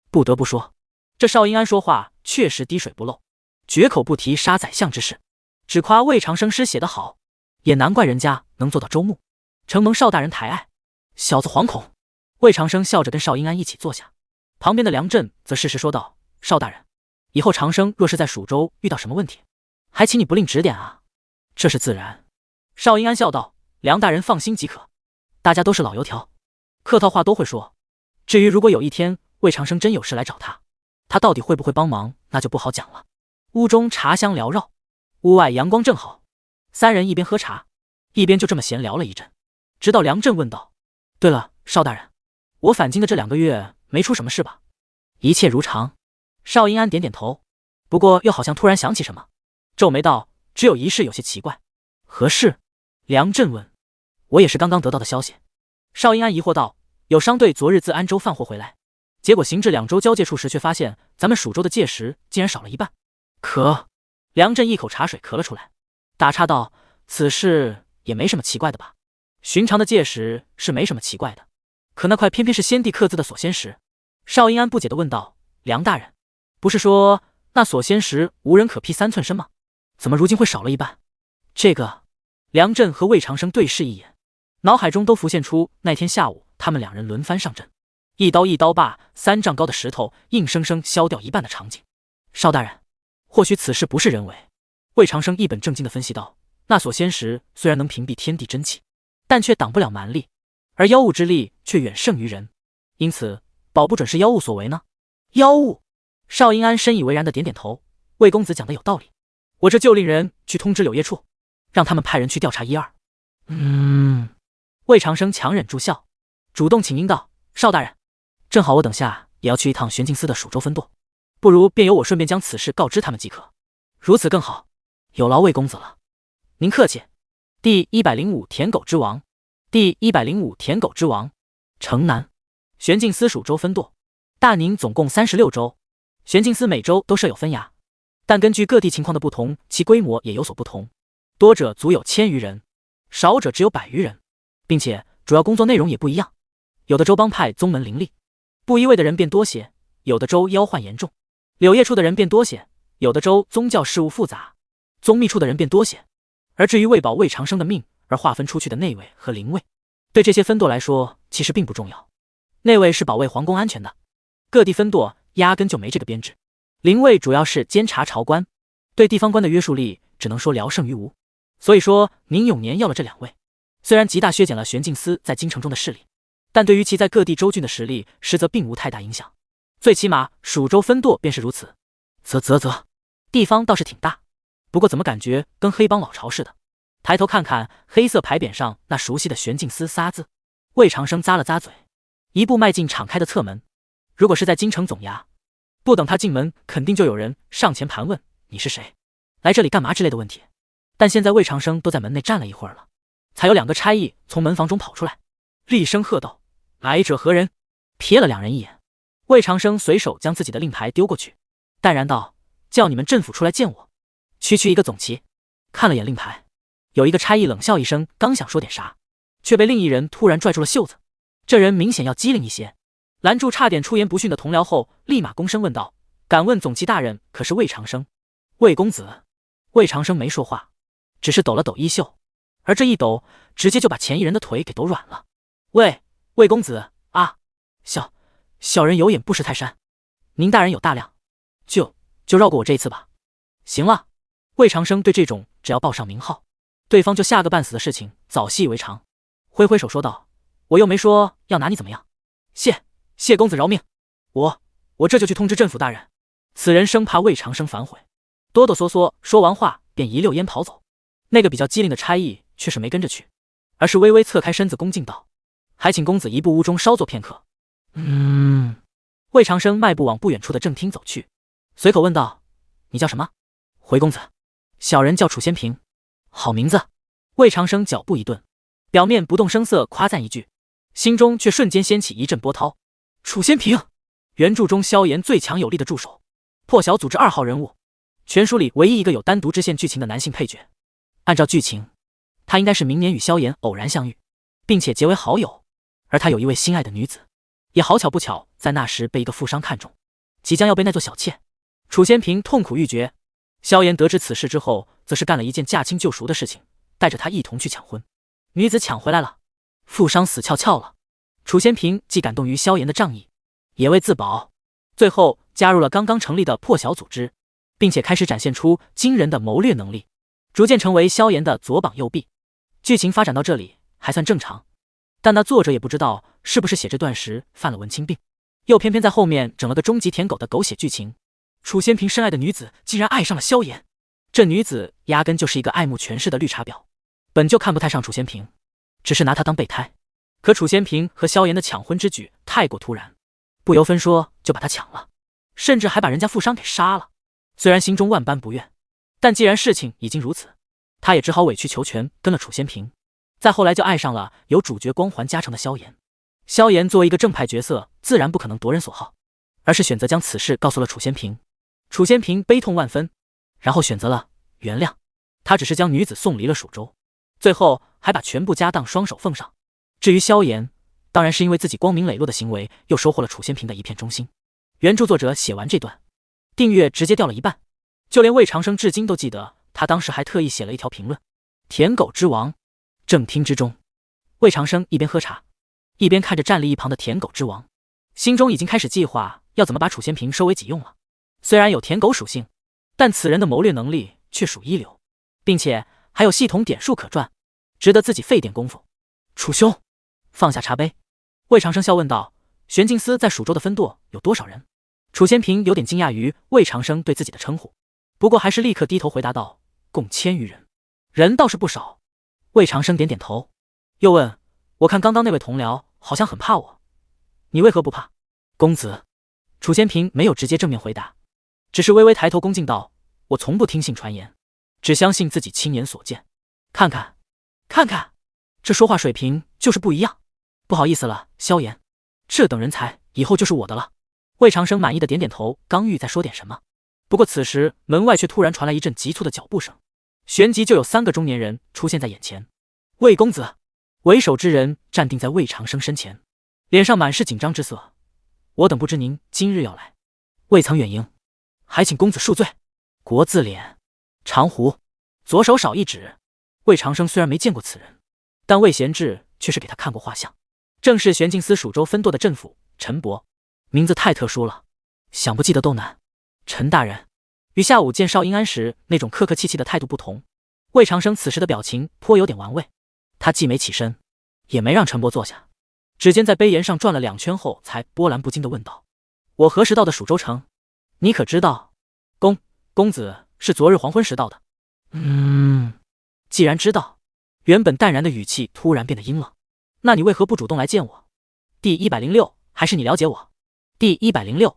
不得不说，这邵英安说话确实滴水不漏，绝口不提杀宰相之事，只夸魏长生诗写得好，也难怪人家能做到州牧，承蒙邵大人抬爱。小子惶恐。魏长生笑着跟邵英安一起坐下，旁边的梁震则适时说道：“邵大人，以后长生若是在蜀州遇到什么问题，还请你不吝指点啊。”这是自然。邵英安笑道：“梁大人放心即可，大家都是老油条，客套话都会说。至于如果有一天魏长生真有事来找他，他到底会不会帮忙，那就不好讲了。”屋中茶香缭绕，屋外阳光正好，三人一边喝茶，一边就这么闲聊了一阵，直到梁震问道：“对了，邵大人，我返京的这2个月没出什么事吧？”“一切如常。”邵英安点点头，不过又好像突然想起什么，皱眉道：“只有一事有些奇怪。”“何事？”梁震问。“我也是刚刚得到的消息。”邵英安疑惑道：“有商队昨日自安州贩货回来，结果行至2州交界处时，却发现咱们蜀州的界石竟然少了一半。”“可……”梁震一口茶水咳了出来，打岔道：“此事也没什么奇怪的吧？寻常的界石是没什么奇怪的，可那块偏偏是先帝刻字的锁仙石。”邵英安不解地问道：“梁大人，不是说那锁仙石无人可劈3寸深吗？怎么如今会少了一半？”这个……梁震和魏长生对视一眼，脑海中都浮现出那天下午他们2人轮番上阵，一刀把3丈高的石头硬生生削掉一半的场景。“邵大人，或许此事不是人为。”魏长生一本正经地分析道：“那锁仙石虽然能屏蔽天地真气，但却挡不了蛮力，而妖物之力却远胜于人，因此保不准是妖物所为呢。”“妖物？”邵英安深以为然的点点头：“魏公子讲的有道理，我这就令人去通知柳叶处，让他们派人去调查1、2。”魏长生强忍住笑，主动请缨道：“邵大人，正好我等下也要去一趟玄镜司的蜀州分舵，不如便由我顺便将此事告知他们即可。”“如此更好，有劳魏公子了。”“您客气。”第105舔狗之王。第105舔狗之王。城南玄镜司蜀州分舵，大宁总共36州，玄镜司每州都设有分衙，但根据各地情况的不同，其规模也有所不同，多者足有1000余人，少者只有100余人，并且主要工作内容也不一样。有的州帮派宗门林立，布衣卫的人便多些；有的州妖患严重，柳叶处的人便多些；有的州宗教事务复杂，宗秘处的人便多些。而至于为保魏长生的命而划分出去的内卫和灵卫，对这些分舵来说其实并不重要。内卫是保卫皇宫安全的，各地分舵压根就没这个编制。灵卫主要是监察朝官，对地方官的约束力只能说聊胜于无。所以说宁永年要了这2位，虽然极大削减了玄镜司在京城中的势力，但对于其在各地州郡的实力实则并无太大影响。最起码蜀州分舵便是如此。地方倒是挺大，不过怎么感觉跟黑帮老巢似的。抬头看看黑色牌匾上那熟悉的玄镜司仨字，魏长生咂了咂嘴，一步迈进敞开的侧门。如果是在京城总衙，不等他进门，肯定就有人上前盘问你是谁，来这里干嘛之类的问题。但现在魏长生都在门内站了一会儿了，才有2个差役从门房中跑出来，厉声喝道：“来者何人？”瞥了2人一眼，魏长生随手将自己的令牌丢过去，淡然道：“叫你们镇抚出来见我。”区区一个总旗，看了眼令牌，有一个差役冷笑一声，刚想说点啥，却被另一人突然拽住了袖子。这人明显要机灵一些，拦住差点出言不逊的同僚后，立马躬身问道：“敢问总旗大人可是魏长生？”“魏公子。”魏长生没说话，只是抖了抖衣袖，而这一抖直接就把前一人的腿给抖软了。“魏公子啊，小人有眼不识泰山，您大人有大量，就绕过我这一次吧。”“行了。”魏长生对这种只要报上名号，对方就吓个半死的事情早习以为常，挥挥手说道：“我又没说要拿你怎么样，谢公子饶命，我这就去通知镇抚大人。”此人生怕魏长生反悔，哆哆嗦嗦说完话便一溜烟跑走。那个比较机灵的差役却是没跟着去，而是微微侧开身子恭敬道：“还请公子移步屋中稍坐片刻。魏长生迈步往不远处的正厅走去，随口问道：“你叫什么？”回公子。小人叫楚仙平。好名字。魏长生脚步一顿，表面不动声色夸赞一句，心中却瞬间掀起一阵波涛。楚仙平，原著中萧炎最强有力的助手，破晓组织2号人物，全书里唯一一个有单独支线剧情的男性配角。按照剧情，他应该是明年与萧炎偶然相遇，并且结为好友，而他有一位心爱的女子，也好巧不巧在那时被一个富商看中，即将要被那座小妾。楚仙平痛苦欲绝。萧炎得知此事之后，则是干了一件驾轻就熟的事情，带着他一同去抢婚。女子抢回来了，富商死翘翘了。楚仙平既感动于萧炎的仗义，也为自保，最后加入了刚刚成立的破晓组织，并且开始展现出惊人的谋略能力，逐渐成为萧炎的左膀右臂。剧情发展到这里还算正常，但那作者也不知道是不是写这段时犯了文青病，又偏偏在后面整了个终极舔狗的狗血剧情。楚仙平深爱的女子竟然爱上了萧炎，这女子压根就是一个爱慕权势的绿茶婊，本就看不太上楚仙平，只是拿她当备胎。可楚仙平和萧炎的抢婚之举太过突然，不由分说就把她抢了，甚至还把人家富商给杀了。虽然心中万般不愿，但既然事情已经如此，他也只好委曲求全跟了楚仙平。再后来就爱上了有主角光环加成的萧炎。萧炎作为一个正派角色，自然不可能夺人所好，而是选择将此事告诉了楚仙平。楚仙平悲痛万分，然后选择了原谅。他只是将女子送离了蜀州，最后还把全部家当双手奉上。至于萧炎，当然是因为自己光明磊落的行为，又收获了楚仙平的一片忠心。原著作者写完这段，订阅直接掉了一半，就连魏长生至今都记得，他当时还特意写了一条评论：舔狗之王。正厅之中，魏长生一边喝茶，一边看着站立一旁的舔狗之王，心中已经开始计划要怎么把楚仙平收为己用了。虽然有舔狗属性，但此人的谋略能力却属一流，并且还有系统点数可赚，值得自己费点功夫。楚兄，放下茶杯，魏长生笑问道：“玄镜司在蜀州的分舵有多少人？”楚仙平有点惊讶于魏长生对自己的称呼，不过还是立刻低头回答道：“共1000余人，人倒是不少。”魏长生点点头，又问：“我看刚刚那位同僚好像很怕我，你为何不怕？”公子，楚仙平没有直接正面回答，只是微微抬头恭敬道：“我从不听信传言，只相信自己亲眼所见。看看，这说话水平就是不一样。不好意思了，萧炎，这等人才以后就是我的了。”魏长生满意的点点头，刚欲再说点什么，不过此时门外却突然传来一阵急促的脚步声，旋即就有3个中年人出现在眼前。魏公子，为首之人站定在魏长生身前，脸上满是紧张之色。我等不知您今日要来，未曾远迎，还请公子恕罪。国字脸，长胡，左手少一指。魏长生虽然没见过此人，但魏贤志却是给他看过画像，正是玄镜司蜀州分舵的镇抚陈伯，名字太特殊了，想不记得都难。陈大人，与下午见邵英安时那种客客气气的态度不同，魏长生此时的表情颇有点玩味。他既没起身，也没让陈伯坐下，指尖在杯沿上转了2圈后，才波澜不惊地问道：“我何时到的蜀州城？你可知道？”公子是昨日黄昏时到的。既然知道，原本淡然的语气突然变得阴冷。那你为何不主动来见我？第106，还是你了解我？第106，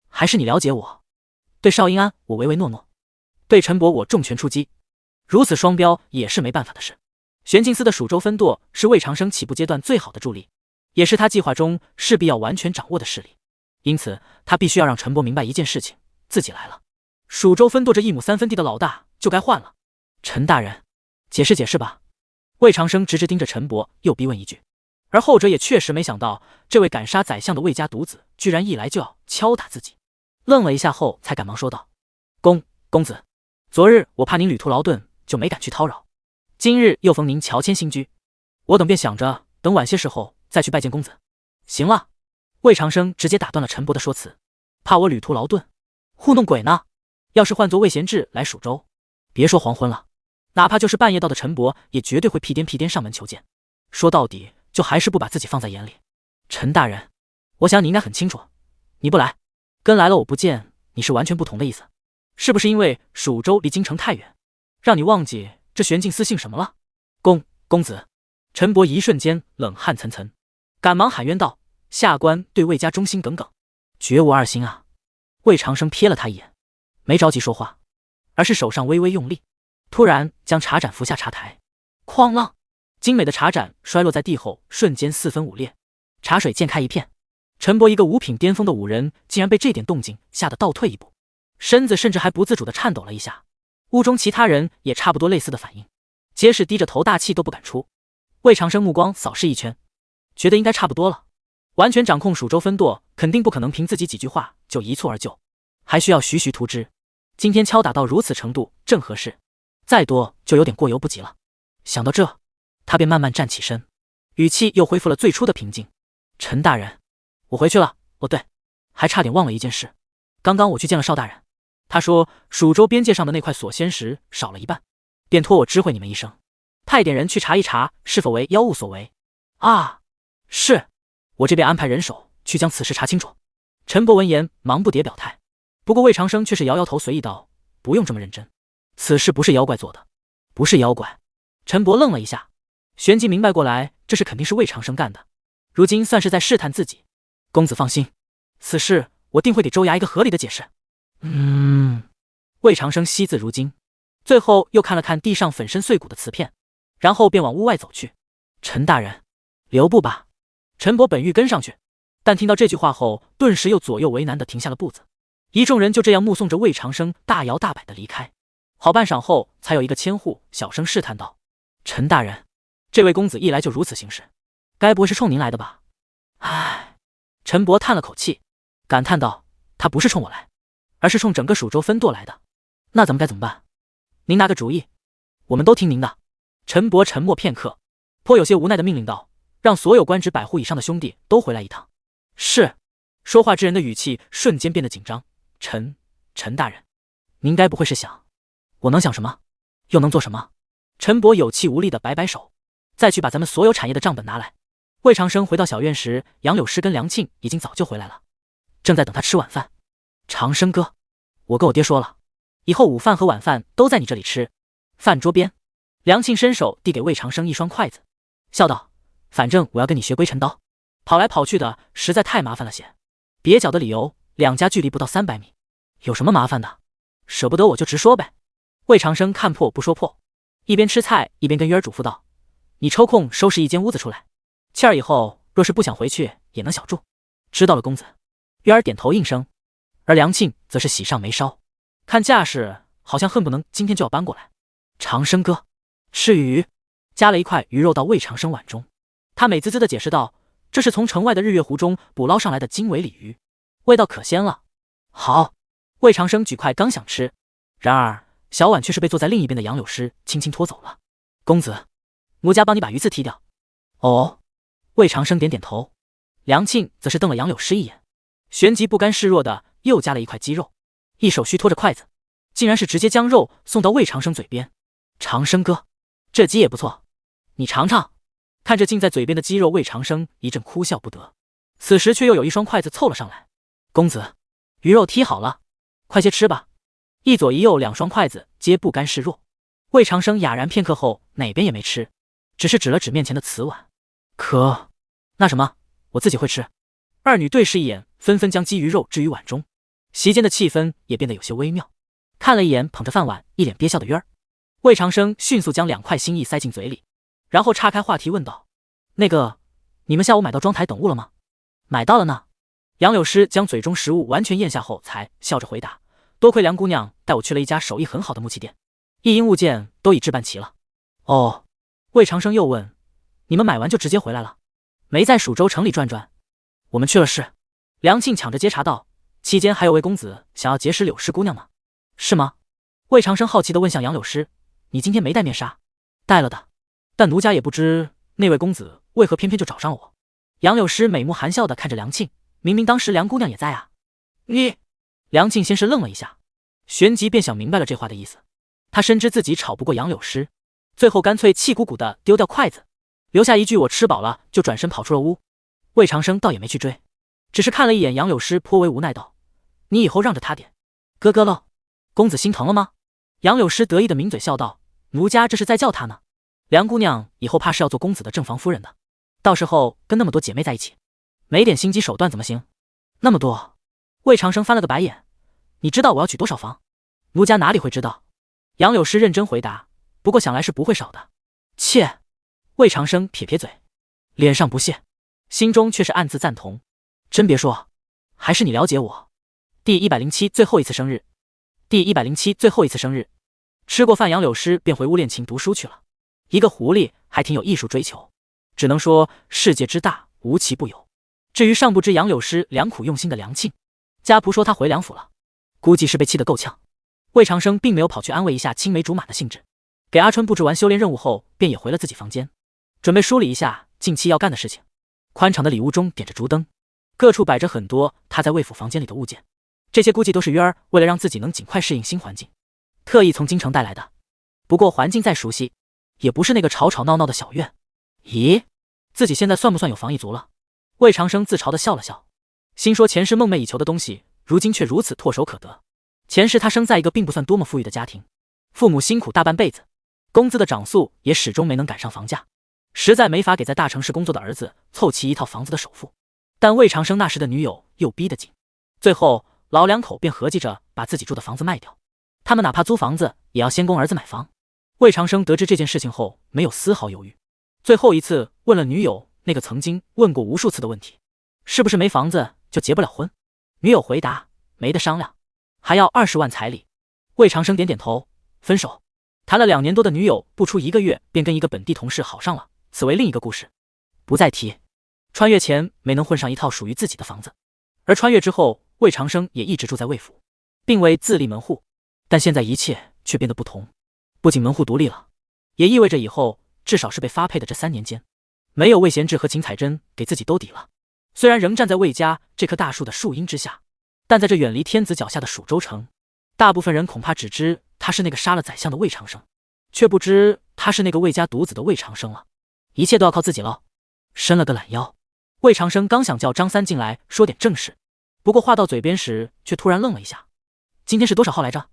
还是你了解我？对邵英安，我唯唯诺诺；对陈伯，我重拳出击。如此双标也是没办法的事。玄镜司的蜀州分舵是魏长生起步阶段最好的助力，也是他计划中势必要完全掌握的势力。因此，他必须要让陈伯明白一件事情：自己来了，蜀州分舵这1亩3分地的老大就该换了。陈大人，解释解释吧。魏长生直直盯着陈伯，又逼问一句，而后者也确实没想到，这位敢杀宰相的魏家独子，居然一来就要敲打自己。愣了一下后，才赶忙说道：“公子，昨日我怕您旅途劳顿，就没敢去叨扰。今日又逢您乔迁新居，我等便想着等晚些时候再去拜见公子。”行了，魏长生直接打断了陈伯的说辞。怕我旅途劳顿？糊弄鬼呢！要是换作魏贤志来蜀州，别说黄昏了，哪怕就是半夜到的陈伯，也绝对会屁颠上门求见。说到底，就还是不把自己放在眼里。陈大人，我想你应该很清楚，你不来，跟来了我不见你是完全不同的意思。是不是因为蜀州离京城太远，让你忘记这玄镜司姓什么了？公子。陈伯一瞬间冷汗涔涔，赶忙喊冤道：“下官对魏家忠心耿耿，绝无二心啊！”魏长生瞥了他一眼，没着急说话，而是手上微微用力，突然将茶盏扶下茶台，哐啷，精美的茶盏摔落在地后，瞬间四分五裂，茶水溅开一片。陈伯一个五品巅峰的武人，竟然被这点动静吓得倒退一步，身子甚至还不自主地颤抖了一下。屋中其他人也差不多类似的反应，皆是低着头大气都不敢出。魏长生目光扫视一圈，觉得应该差不多了。完全掌控蜀州分舵，肯定不可能凭自己几句话就一蹴而就，还需要徐徐图之。今天敲打到如此程度，正合适，再多就有点过犹不及了。想到这，他便慢慢站起身，语气又恢复了最初的平静：“陈大人，我回去了。哦对，还差点忘了一件事，刚刚我去见了邵大人，他说蜀州边界上的那块锁仙石少了一半，便托我知会你们一声，派点人去查一查是否为妖物所为。”“啊，是，我这边安排人手去将此事查清楚。”陈伯闻言忙不迭表态，不过魏长生却是摇摇头，随意道：“不用这么认真，此事不是妖怪做的。”“不是妖怪？”陈伯愣了一下，旋即明白过来，这事肯定是魏长生干的，如今算是在试探自己。“公子放心，此事我定会给州衙一个合理的解释。”魏长生惜字如金，最后又看了看地上粉身碎骨的瓷片，然后便往屋外走去。“陈大人，留步吧。”陈伯本欲跟上去，但听到这句话后，顿时又左右为难地停下了步子。一众人就这样目送着魏长生大摇大摆地离开。好半晌后，才有一个千户小声试探道：“陈大人，这位公子一来就如此行事，该不会是冲您来的吧？”“唉。”陈伯叹了口气，感叹道：“他不是冲我来，而是冲整个蜀州分舵来的。那咱们该怎么办？您拿个主意，我们都听您的。”陈伯沉默片刻，颇有些无奈地命令道：“让所有官职100户以上的兄弟都回来一趟。”“是。”说话之人的语气瞬间变得紧张。“陈大人，您该不会是想……我能想什么，又能做什么？”陈伯有气无力地摆摆手：“再去把咱们所有产业的账本拿来。”魏长生回到小院时，杨柳诗跟梁庆已经早就回来了，正在等他吃晚饭。“长生哥，我跟我爹说了，以后午饭和晚饭都在你这里吃。”饭桌边，梁庆伸手递给魏长生一双筷子，笑道：“反正我要跟你学归尘刀，跑来跑去的实在太麻烦了些。蹩脚的理由，两家距离不到300米，有什么麻烦的？舍不得我就直说呗。”魏长生看破不说破，一边吃菜一边跟约儿嘱咐道：“你抽空收拾一间屋子出来，气儿以后若是不想回去也能小住。”“知道了，公子。”约儿点头应声，而梁庆则是喜上眉梢，看架势好像恨不能今天就要搬过来。“长生哥，吃鱼。”夹了一块鱼肉到魏长生碗中，他美滋滋地解释道：“这是从城外的日月湖中捕捞上来的经纬鲤鱼，味道可鲜了。”“好。”魏长生举筷刚想吃，然而小碗却是被坐在另一边的杨柳诗轻轻拖走了。“公子，奴家帮你把鱼刺剔掉。”“哦。”魏长生点点头，梁庆则是瞪了杨柳诗一眼，旋即不甘示弱的又夹了一块鸡肉，一手虚拖着筷子，竟然是直接将肉送到魏长生嘴边。“长生哥，这鸡也不错，你尝尝。”看着近在嘴边的鸡肉，魏长生一阵哭笑不得，此时却又有一双筷子凑了上来。“公子，鱼肉剔好了，快些吃吧。”一左一右两双筷子皆不甘示弱。魏长生哑然片刻后，哪边也没吃，只是指了指面前的瓷碗。“可……那什么，我自己会吃。”二女对视一眼，纷纷将鸡鱼肉置于碗中，席间的气氛也变得有些微妙。看了一眼捧着饭碗一脸憋笑的约儿，魏长生迅速将2块心意塞进嘴里，然后岔开话题问道：“那个，你们下午买到妆台等物了吗？”“买到了呢。”杨柳诗将嘴中食物完全咽下后，才笑着回答：“多亏梁姑娘带我去了一家手艺很好的木器店，一应物件都已置办齐了。”“哦。”魏长生又问：“你们买完就直接回来了，没在蜀州城里转转？”“我们去了是。”梁庆抢着接茬道：“期间还有位公子想要结识柳诗姑娘吗？”“是吗？”魏长生好奇地问向杨柳诗：“你今天没带面纱？”“带了的，但奴家也不知那位公子为何偏偏就找上了我。”杨柳诗美目含笑地看着梁庆，明明当时梁姑娘也在啊。“你……”梁庆先是愣了一下，旋即便想明白了这话的意思。他深知自己吵不过杨柳诗，最后干脆气鼓鼓地丢掉筷子，留下一句“我吃饱了”，就转身跑出了屋。魏长生倒也没去追，只是看了一眼杨柳诗，颇为无奈道：“你以后让着他点。”“咯咯喽，公子心疼了吗？”杨柳诗得意的抿嘴笑道：“奴家这是在叫他呢。梁姑娘以后怕是要做公子的正房夫人的。”到时候跟那么多姐妹在一起，没点心机手段怎么行？那么多？魏长生翻了个白眼。你知道我要娶多少房？奴家哪里会知道？杨柳诗认真回答，不过想来是不会少的。切！魏长生撇撇嘴，脸上不屑，心中却是暗自赞同。真别说，还是你了解我。第107最后一次生日。第107最后一次生日。吃过饭，杨柳诗便回屋练琴读书去了。一个狐狸还挺有艺术追求，只能说世界之大，无奇不有。至于尚不知杨柳诗良苦用心的梁庆，家仆说他回梁府了，估计是被气得够呛。魏长生并没有跑去安慰一下青梅竹马的兴致，给阿春布置完修炼任务后，便也回了自己房间，准备梳理一下近期要干的事情。宽敞的里屋中点着烛灯，各处摆着很多他在魏府房间里的物件，这些估计都是约儿为了让自己能尽快适应新环境，特意从京城带来的。不过环境再熟悉，也不是那个吵吵闹闹的小院。咦，自己现在算不算有防疫族了？魏长生自嘲地笑了笑，心说前世梦寐以求的东西，如今却如此唾手可得。前世他生在一个并不算多么富裕的家庭，父母辛苦大半辈子，工资的涨速也始终没能赶上房价，实在没法给在大城市工作的儿子凑齐一套房子的首付。但魏长生那时的女友又逼得紧，最后老两口便合计着把自己住的房子卖掉，他们哪怕租房子也要先供儿子买房。魏长生得知这件事情后，没有丝毫犹豫，最后一次问了女友那个曾经问过无数次的问题：是不是没房子就结不了婚？女友回答：没得商量，还要20万彩礼。魏长生点点头，分手。谈了2年多的女友，不出1个月便跟一个本地同事好上了，此为另一个故事，不再提。穿越前没能混上一套属于自己的房子，而穿越之后，魏长生也一直住在魏府，并未自立门户。但现在一切却变得不同，不仅门户独立了，也意味着以后至少是被发配的这3年间，没有魏贤志和秦彩珍给自己兜底了。虽然仍站在魏家这棵大树的树荫之下，但在这远离天子脚下的蜀州城，大部分人恐怕只知他是那个杀了宰相的魏长生，却不知他是那个魏家独子的魏长生了。一切都要靠自己了。伸了个懒腰，魏长生刚想叫张三进来说点正事，不过话到嘴边时却突然愣了一下。今天是多少号来着？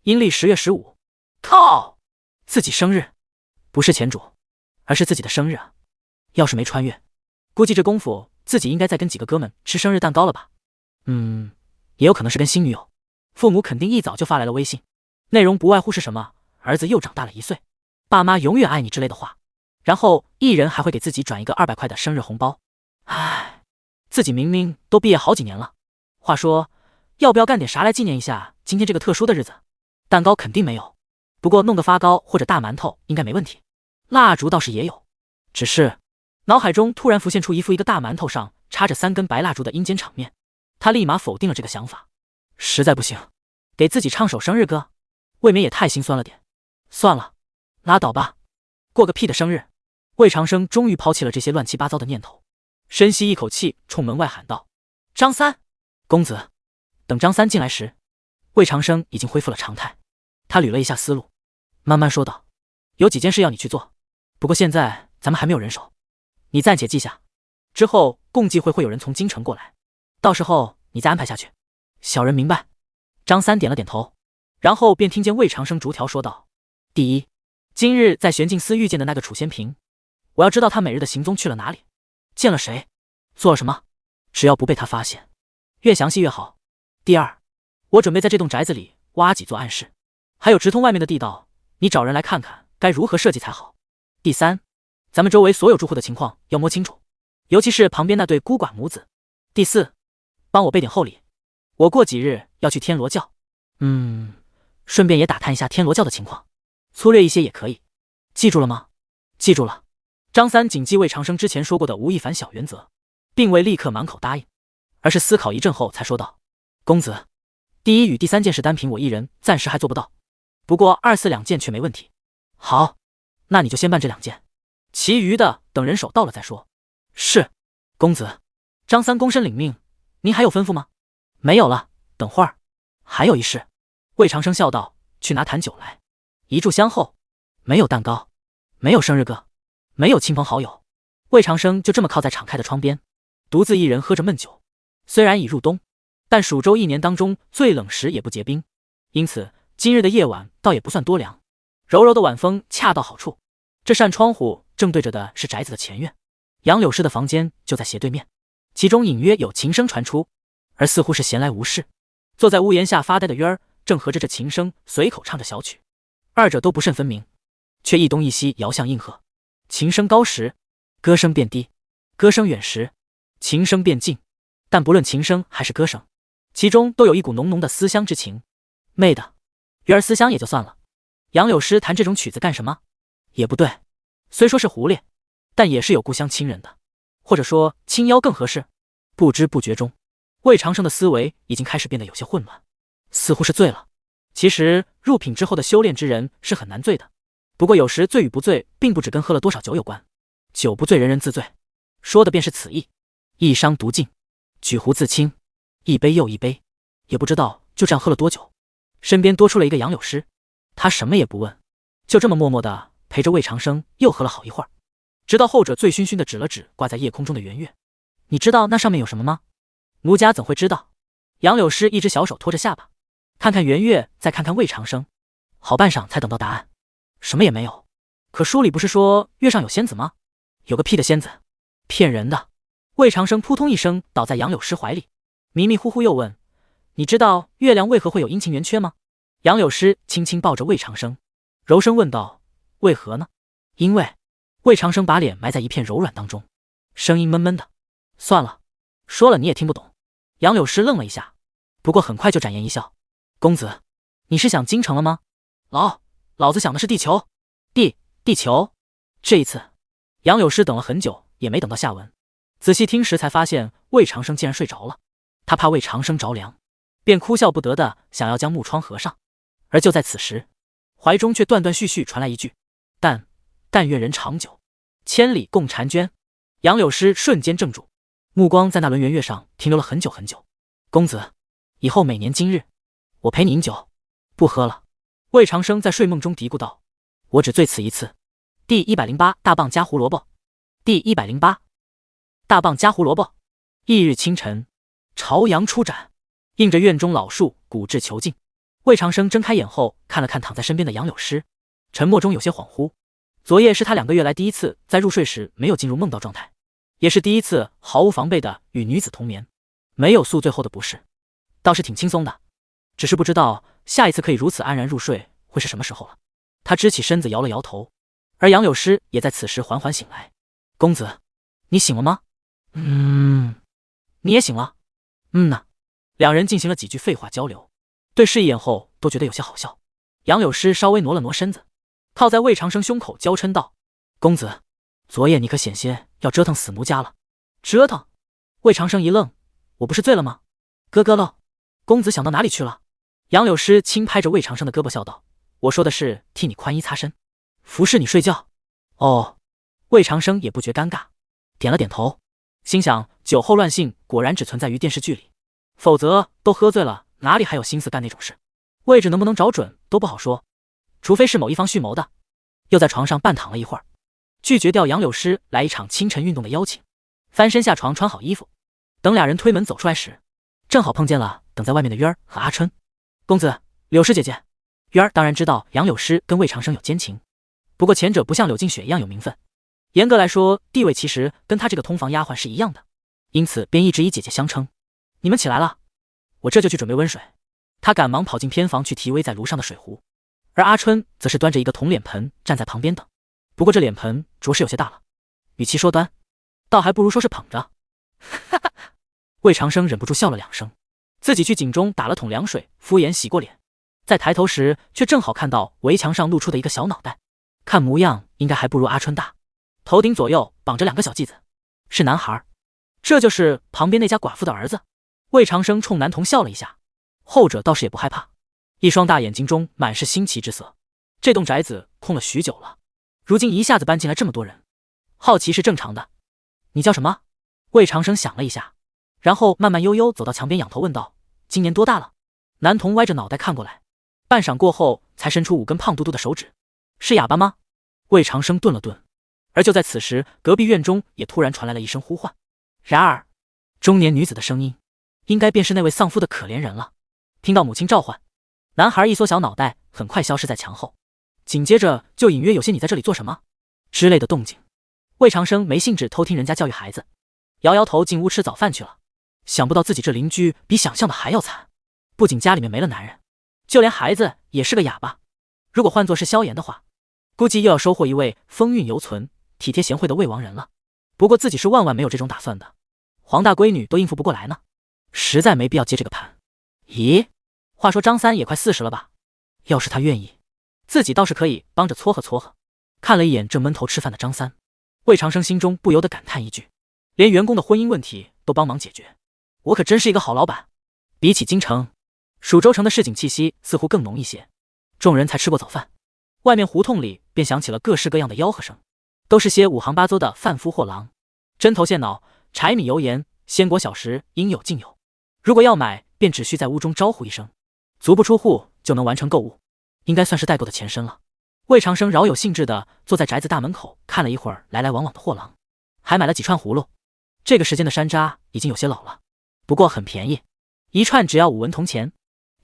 阴历10月15。靠！自己生日，不是前主，而是自己的生日啊！要是没穿越，估计这功夫自己应该再跟几个哥们吃生日蛋糕了吧？也有可能是跟新女友。父母肯定一早就发来了微信，内容不外乎是什么儿子又长大了1岁，爸妈永远爱你之类的话，然后一人还会给自己转一个200块的生日红包。唉，自己明明都毕业好几年了。话说，要不要干点啥来纪念一下今天这个特殊的日子？蛋糕肯定没有，不过弄个发糕或者大馒头应该没问题。蜡烛倒是也有，只是脑海中突然浮现出一个大馒头上插着3根白蜡烛的阴间场面，他立马否定了这个想法。实在不行，给自己唱首生日歌，未免也太心酸了点。算了，拉倒吧，过个屁的生日。魏长生终于抛弃了这些乱七八糟的念头，深吸一口气，冲门外喊道：张三，公子。等张三进来时，魏长生已经恢复了常态。他捋了一下思路，慢慢说道：有几件事要你去做，不过现在咱们还没有人手，你暂且记下，之后共济会有人从京城过来，到时候你再安排下去。小人明白。张三点了点头，然后便听见魏长生逐条说道：第一，今日在玄镜司遇见的那个楚仙平，我要知道他每日的行踪去了哪里，见了谁，做了什么，只要不被他发现，越详细越好。第二，我准备在这栋宅子里挖几座暗室，还有直通外面的地道，你找人来看看该如何设计才好。第三，咱们周围所有住户的情况要摸清楚，尤其是旁边那对孤寡母子。第四，帮我备点厚礼，我过几日要去天罗教，顺便也打探一下天罗教的情况，粗略一些也可以。记住了吗？记住了。张三谨记魏长生之前说过的吴亦凡小原则，并未立刻满口答应，而是思考一阵后才说道：公子，第一与第3件事单凭我一人暂时还做不到，不过2、4两件却没问题。好，那你就先办这2件，其余的等人手到了再说。是，公子。张三躬身领命。您还有吩咐吗？没有了，等会儿还有一事。魏长生笑道：去拿坛酒来。一炷香后，没有蛋糕，没有生日歌，没有亲朋好友。魏长生就这么靠在敞开的窗边，独自一人喝着闷酒。虽然已入冬，但蜀州1年当中最冷时也不结冰，因此今日的夜晚倒也不算多凉，柔柔的晚风恰到好处。这扇窗户正对着的是宅子的前院，杨柳诗的房间就在斜对面，其中隐约有琴声传出，而似乎是闲来无事，坐在屋檐下发呆的约儿正合着这琴声随口唱着小曲，二者都不甚分明，却一东一西遥相应和。琴声高时，歌声变低；歌声远时，琴声变近。但不论琴声还是歌声，其中都有一股浓浓的思乡之情。妹的，约儿思乡也就算了，杨柳诗弹这种曲子干什么？也不对，虽说是胡烈，但也是有故乡亲人的，或者说亲邀更合适。不知不觉中，魏长生的思维已经开始变得有些混乱，似乎是醉了。其实入品之后的修炼之人是很难醉的，不过有时醉与不醉并不只跟喝了多少酒有关，酒不醉人人自醉，说的便是此意。一觞独尽，举壶自清，一杯又一杯，也不知道就这样喝了多久。身边多出了一个杨柳诗，他什么也不问，就这么默默地陪着魏长生又喝了好一会儿，直到后者醉醺醺地指了指挂在夜空中的圆月。你知道那上面有什么吗？奴家怎会知道？杨柳诗一只小手托着下巴，看看圆月，再看看魏长生，好半晌才等到答案。什么也没有。可书里不是说月上有仙子吗？有个屁的仙子，骗人的。魏长生扑通一声倒在杨柳诗怀里，迷迷糊糊又问：你知道月亮为何会有阴晴圆缺吗？杨柳诗轻轻抱着魏长生，柔声问道：为何呢？因为……魏长生把脸埋在一片柔软当中，声音闷闷的。算了，说了你也听不懂。杨柳诗愣了一下，不过很快就展颜一笑：公子，你是想京城了吗？老子想的是地球。地球？这一次，杨柳诗等了很久也没等到下文，仔细听时才发现魏长生竟然睡着了。他怕魏长生着凉，便哭笑不得的想要将木窗合上，而就在此时，怀中却断断续续传来一句：但愿人长久，千里共婵娟。杨柳诗瞬间怔住，目光在那轮圆月上停留了很久很久。公子，以后每年今日，我陪你饮酒，不喝了。魏长生在睡梦中嘀咕道：我只醉此一次。第108大棒加胡萝卜。第108大棒加胡萝卜。翌日清晨，朝阳初展，映着院中老树，古质遒劲。魏长生睁开眼后，看了看躺在身边的杨柳诗，沉默中有些恍惚。昨夜是他2个月来第一次在入睡时没有进入梦到状态，也是第一次毫无防备的与女子同眠，没有宿醉后的不适，倒是挺轻松的。只是不知道下一次可以如此安然入睡会是什么时候了。他支起身子摇了摇头，而杨柳诗也在此时缓缓醒来。公子，你醒了吗？你也醒了？呢。两人进行了几句废话交流，对视一眼后都觉得有些好笑。杨柳诗稍微挪了挪身子，靠在魏长生胸口娇嗔道：公子，昨夜你可险些要折腾死奴家了。折腾？魏长生一愣，我不是醉了吗？咯咯喽，公子想到哪里去了？杨柳诗轻拍着魏长生的胳膊笑道：我说的是替你宽衣擦身，服侍你睡觉。哦。魏长生也不觉尴尬，点了点头，心想酒后乱性果然只存在于电视剧里，否则都喝醉了哪里还有心思干那种事？位置能不能找准都不好说，除非是某一方蓄谋的。又在床上半躺了一会儿，拒绝掉杨柳诗来一场清晨运动的邀请，翻身下床穿好衣服，等俩人推门走出来时，正好碰见了等在外面的约儿和阿春。公子，柳诗姐姐。约儿当然知道杨柳诗跟魏长生有奸情，不过前者不像柳静雪一样有名分，严格来说地位其实跟他这个通房丫鬟是一样的，因此便一直以姐姐相称。你们起来了，我这就去准备温水。他赶忙跑进偏房去提煨在炉上的水壶，而阿春则是端着一个铜脸盆站在旁边等。不过这脸盆着实有些大了，与其说端，倒还不如说是捧着。哈哈，魏长生忍不住笑了2声，自己去井中打了桶凉水，敷衍洗过脸，再抬头时却正好看到围墙上露出的一个小脑袋，看模样应该还不如阿春大，头顶左右绑着2个小髻子，是男孩。这就是旁边那家寡妇的儿子。魏长生冲男童笑了一下，后者倒是也不害怕，一双大眼睛中满是新奇之色。这栋宅子空了许久了，如今一下子搬进来这么多人，好奇是正常的。你叫什么？魏长生想了一下，然后慢慢悠悠走到墙边，仰头问道：今年多大了？男童歪着脑袋看过来，半晌过后才伸出5根胖嘟嘟的手指。是哑巴吗？魏长生顿了顿，而就在此时，隔壁院中也突然传来了一声呼唤。然而中年女子的声音，应该便是那位丧夫的可怜人了。听到母亲召唤，男孩一缩小脑袋，很快消失在墙后，紧接着就隐约有些你在这里做什么之类的动静。魏长生没兴致偷听人家教育孩子，摇摇头进屋吃早饭去了。想不到自己这邻居比想象的还要惨，不仅家里面没了男人，就连孩子也是个哑巴。如果换作是萧炎的话，估计又要收获一位风韵犹存、体贴贤惠的魏王人了。不过自己是万万没有这种打算的，黄大闺女都应付不过来呢，实在没必要接这个盘。咦，话说张三也快40了吧？要是他愿意，自己倒是可以帮着撮合撮合。看了一眼正闷头吃饭的张三，魏长生心中不由得感叹一句，连员工的婚姻问题都帮忙解决，我可真是一个好老板。比起京城，蜀州城的市井气息似乎更浓一些。众人才吃过早饭，外面胡同里便响起了各式各样的吆喝声，都是些五行八作的贩夫货郎，针头线脑、柴米油盐、鲜果小食应有尽有。如果要买，便只需在屋中招呼一声，足不出户就能完成购物，应该算是代购的前身了。魏长生饶有兴致地坐在宅子大门口看了一会儿来来往往的货郎，还买了几串葫芦。这个时间的山楂已经有些老了，不过很便宜，一串只要5文铜钱，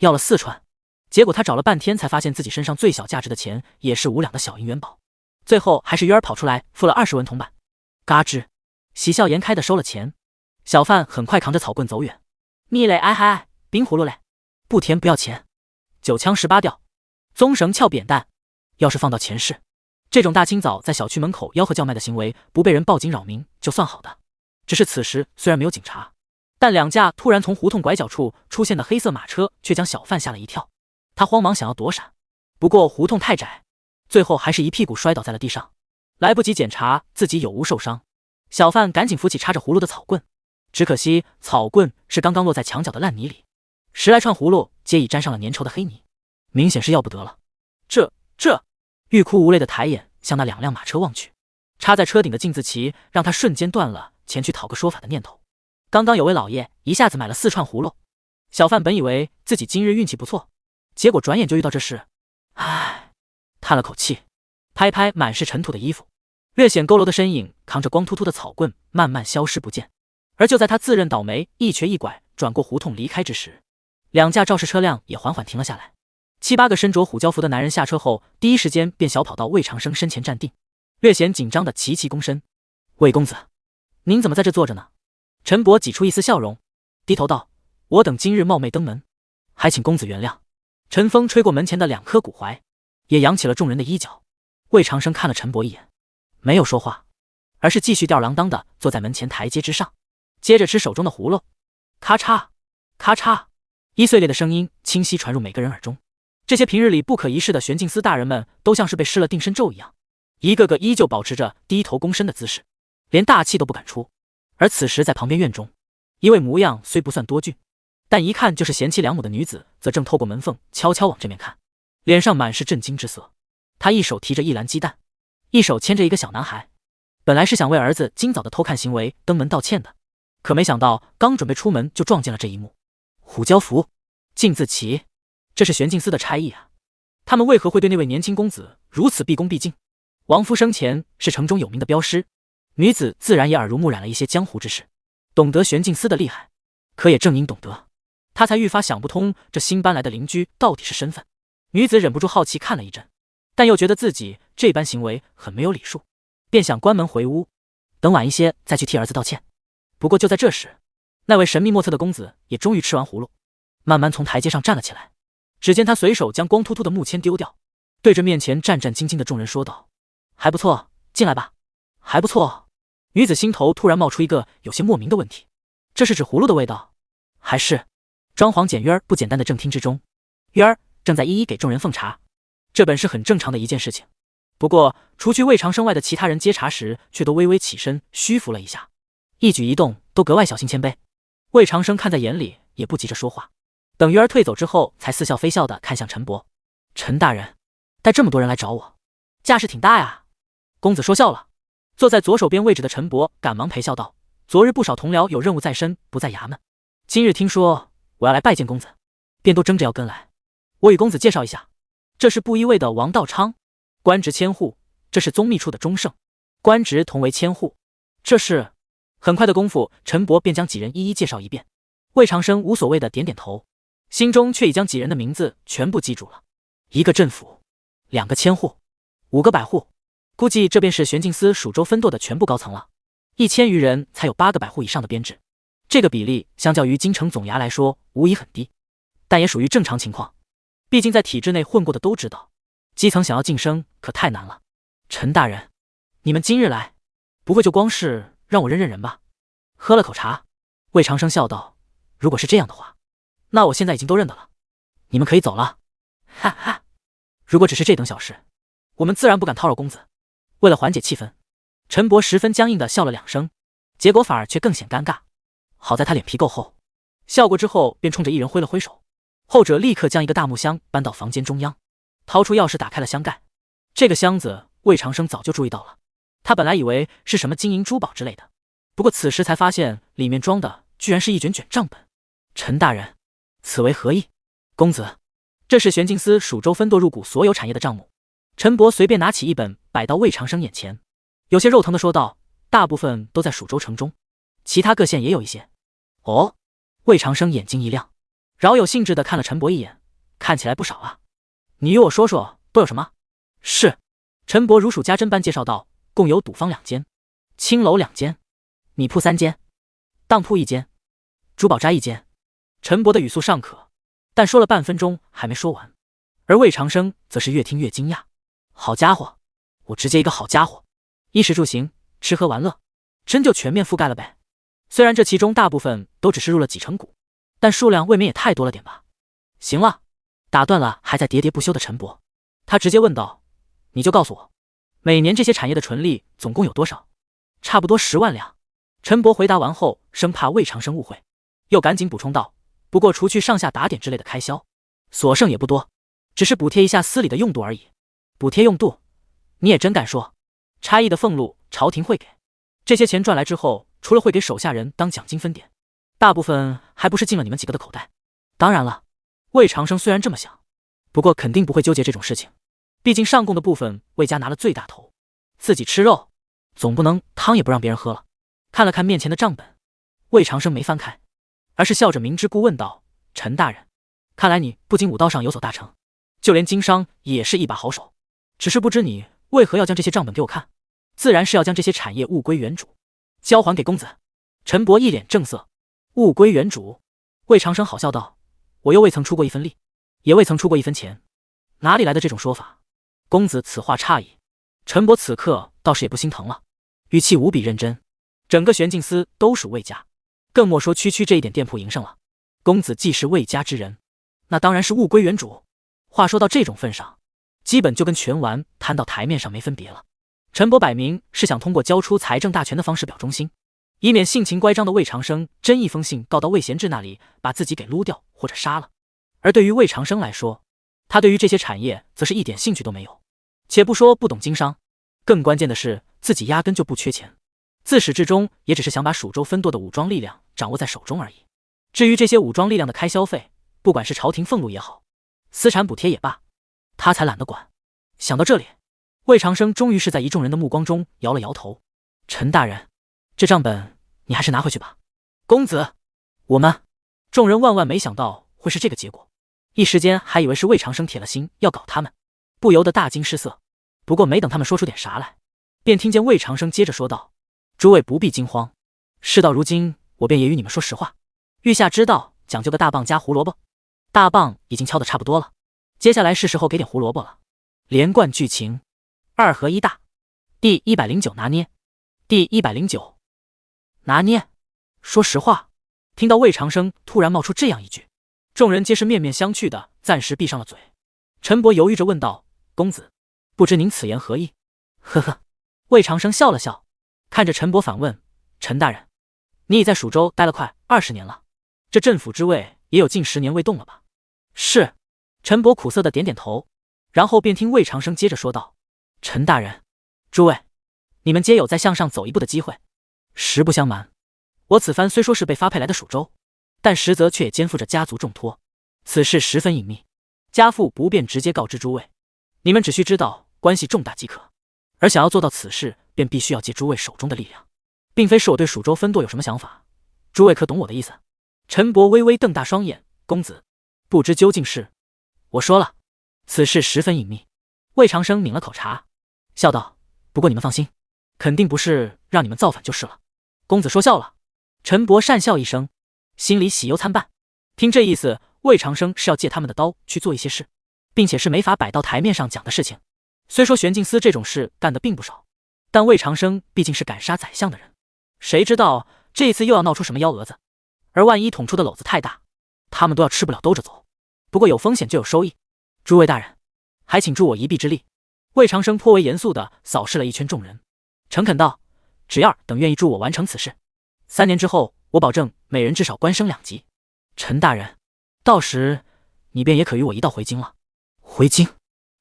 要了4串。结果他找了半天才发现自己身上最小价值的钱也是5两的小银元宝，最后还是鱼儿跑出来付了20文铜板。嘎吱，喜笑颜开的收了钱。小贩很快扛着草棍走远。蜜嘞，哎嗨，冰葫芦嘞，不甜不要钱，九腔18调，棕绳翘扁担。要是放到前世，这种大清早在小区门口吆喝叫卖的行为不被人报警扰民就算好的。只是此时虽然没有警察，但2架突然从胡同拐角处出现的黑色马车却将小贩吓了一跳。他慌忙想要躲闪，不过胡同太窄，最后还是一屁股摔倒在了地上，来不及检查自己有无受伤。小贩赶紧扶起插着葫芦的草棍，只可惜草棍是刚刚落在墙角的烂泥里，10来串葫芦皆已沾上了粘稠的黑泥，明显是要不得了。这欲哭无泪的抬眼向那2辆马车望去，插在车顶的镜字旗让他瞬间断了前去讨个说法的念头。刚刚有位老爷一下子买了4串葫芦，小贩本以为自己今日运气不错，结果转眼就遇到这事，唉，叹了口气，拍拍满是尘土的衣服，略显佝偻的身影扛着光秃秃的草棍慢慢消失不见。而就在他自认倒霉一瘸一拐转过胡同离开之时，2架肇事车辆也缓缓停了下来。7、8个身着虎胶服的男人下车后，第一时间便小跑到魏长生身前站定，略显紧张的齐齐躬身。魏公子，您怎么在这坐着呢？陈伯挤出一丝笑容，低头道：我等今日冒昧登门，还请公子原谅。陈风吹过门前的2棵古槐，也扬起了众人的衣角。魏长生看了陈伯一眼，没有说话，而是继续吊儿郎当的坐在门前台阶之上，接着吃手中的葫芦。咔嚓咔嚓，易碎裂的声音清晰传入每个人耳中。这些平日里不可一世的玄镜司大人们都像是被施了定身咒一样，一个个依旧保持着低头躬身的姿势，连大气都不敢出。而此时在旁边院中，一位模样虽不算多俊，但一看就是贤妻良母的女子则正透过门缝悄悄往这面看，脸上满是震惊之色。她一手提着一篮鸡蛋，一手牵着一个小男孩，本来是想为儿子今早的偷看行为登门道歉的，可没想到刚准备出门就撞见了这一幕。虎胶服、镜字旗，这是玄镜司的差役啊，他们为何会对那位年轻公子如此毕恭毕敬？王夫生前是城中有名的镖师，女子自然也耳濡目染了一些江湖之事，懂得玄镜司的厉害。可也正因懂得，他才愈发想不通这新搬来的邻居到底是身份。女子忍不住好奇看了一阵，但又觉得自己这般行为很没有礼数，便想关门回屋，等晚一些再去替儿子道歉。不过就在这时，那位神秘莫测的公子也终于吃完葫芦，慢慢从台阶上站了起来。只见他随手将光秃秃的木签丢掉，对着面前战战兢兢的众人说道：还不错，进来吧。还不错。女子心头突然冒出一个有些莫名的问题，这是指葫芦的味道，还是……装潢简约不简单的正厅之中，约儿正在一一给众人奉茶，这本是很正常的一件事情。不过除去魏长生外的其他人接茶时却都微微起身虚服了一下，一举一动都格外小心谦卑。魏长生看在眼里，也不急着说话，等鱼儿退走之后才似笑非笑的看向陈伯：陈大人带这么多人来找我，架势挺大呀。公子说笑了。坐在左手边位置的陈伯赶忙陪笑道：昨日不少同僚有任务在身，不在衙门，今日听说我要来拜见公子，便都争着要跟来。我与公子介绍一下，这是布衣卫的王道昌，官职千户；这是宗秘处的钟胜，官职同为千户。这是……很快的功夫，陈伯便将几人一一介绍一遍。魏长生无所谓的点点头，心中却已将几人的名字全部记住了：1个镇府，2个千户，5个百户。估计这便是玄镜司蜀州分舵的全部高层了，1000余人才有8个百户以上的编制，这个比例相较于京城总衙来说无疑很低，但也属于正常情况。毕竟在体制内混过的都知道，基层想要晋升可太难了。陈大人，你们今日来，不会就光是让我认认人吧？喝了口茶，魏长生笑道：“如果是这样的话，那我现在已经都认得了，你们可以走了。”哈哈，如果只是这等小事，我们自然不敢叨扰公子。为了缓解气氛，陈伯十分僵硬地笑了2声，结果反而却更显尴尬。好在他脸皮够厚，笑过之后便冲着一人挥了挥手，后者立刻将一个大木箱搬到房间中央，掏出钥匙打开了箱盖。这个箱子魏长生早就注意到了，他本来以为是什么金银珠宝之类的，不过此时才发现里面装的居然是一卷卷账本。陈大人，此为何意？公子，这是玄镜司蜀州分舵入股所有产业的账目。陈伯随便拿起一本摆到魏长生眼前，有些肉疼地说道：“大部分都在蜀州城中，其他各县也有一些。”哦，魏长生眼睛一亮，饶有兴致地看了陈伯一眼，看起来不少啊。你与我说说都有什么？是。陈伯如数家珍般介绍道：“共有赌坊2间，青楼2间，米铺3间，当铺1间，珠宝斋1间。”陈伯的语速尚可，但说了半分钟还没说完，而魏长生则是越听越惊讶。好家伙，我直接一个好家伙，衣食住行，吃喝玩乐，真就全面覆盖了呗。虽然这其中大部分都只是入了几成股，但数量未免也太多了点吧。行了，打断了还在喋喋不休的陈伯，他直接问道：“你就告诉我，每年这些产业的纯利总共有多少？”差不多10万两。陈伯回答完后，生怕魏长生误会，又赶紧补充道：“不过除去上下打点之类的开销，所剩也不多，只是补贴一下司里的用度而已。”补贴用度，你也真敢说？差役的俸禄朝廷会给，这些钱赚来之后，除了会给手下人当奖金分点，大部分还不是进了你们几个的口袋。当然了，魏长生虽然这么想，不过肯定不会纠结这种事情，毕竟上贡的部分魏家拿了最大头，自己吃肉总不能汤也不让别人喝了。看了看面前的账本，魏长生没翻开，而是笑着明知故问道：“陈大人，看来你不仅武道上有所大成，就连经商也是一把好手。只是不知你为何要将这些账本给我看？自然是要将这些产业物归原主，交还给公子。”陈伯一脸正色：“物归原主？”魏长生好笑道：“我又未曾出过一分力，也未曾出过一分钱，哪里来的这种说法？公子此话差矣。”陈伯此刻倒是也不心疼了，语气无比认真：“整个玄镜司都属魏家，更莫说区区这一点店铺营生了。公子既是魏家之人，那当然是物归原主。话说到这种份上，基本就跟拳丸摊到台面上没分别了。”陈伯摆明是想通过交出财政大权的方式表忠心，以免性情乖张的魏长生真一封信告到魏贤志那里，把自己给撸掉或者杀了。而对于魏长生来说，他对于这些产业则是一点兴趣都没有。且不说不懂经商，更关键的是自己压根就不缺钱，自始至终也只是想把蜀州分舵的武装力量掌握在手中而已。至于这些武装力量的开销费，不管是朝廷俸禄也好，私产补贴也罢，他才懒得管。想到这里，魏长生终于是在一众人的目光中摇了摇头：“陈大人，这账本你还是拿回去吧。”公子，我们……众人万万没想到会是这个结果，一时间还以为是魏长生铁了心要搞他们，不由得大惊失色。不过没等他们说出点啥来，便听见魏长生接着说道：“诸位不必惊慌，事到如今，我便也与你们说实话。御下知道讲究个大棒加胡萝卜，大棒已经敲得差不多了，接下来是时候给点胡萝卜了。连贯剧情，2合1大。第109拿捏，第109拿捏。”说实话，听到魏长生突然冒出这样一句，众人皆是面面相觑的暂时闭上了嘴。陈伯犹豫着问道：“公子，不知您此言何意？”呵呵，魏长生笑了笑，看着陈伯反问：“陈大人，你已在蜀州待了快20年了，这镇抚之位也有近10年未动了吧？”是。陈伯苦涩的点点头，然后便听魏长生接着说道：“陈大人，诸位，你们皆有再向上走一步的机会。实不相瞒，我此番虽说是被发配来的蜀州，但实则却也肩负着家族重托，此事十分隐秘，家父不便直接告知诸位，你们只需知道关系重大即可。而想要做到此事，便必须要借诸位手中的力量，并非是我对蜀州分舵有什么想法，诸位可懂我的意思？”陈伯微微瞪大双眼：“公子，不知究竟是？”我说了，此事十分隐秘。魏长生抿了口茶，笑道：“不过你们放心，肯定不是让你们造反就是了。公子说笑了。陈伯讪笑一声，心里喜忧参半。听这意思，魏长生是要借他们的刀去做一些事，并且是没法摆到台面上讲的事情。虽说玄镜司这种事干得并不少，但魏长生毕竟是敢杀宰相的人，谁知道这一次又要闹出什么幺蛾子？而万一捅出的篓子太大，他们都要吃不了兜着走。不过有风险就有收益，诸位大人，还请助我一臂之力。魏长生颇为严肃地扫视了一圈众人，诚恳道：只要等愿意助我完成此事，3年之后，我保证每人至少官升2级。陈大人，到时你便也可与我一道回京了。回京？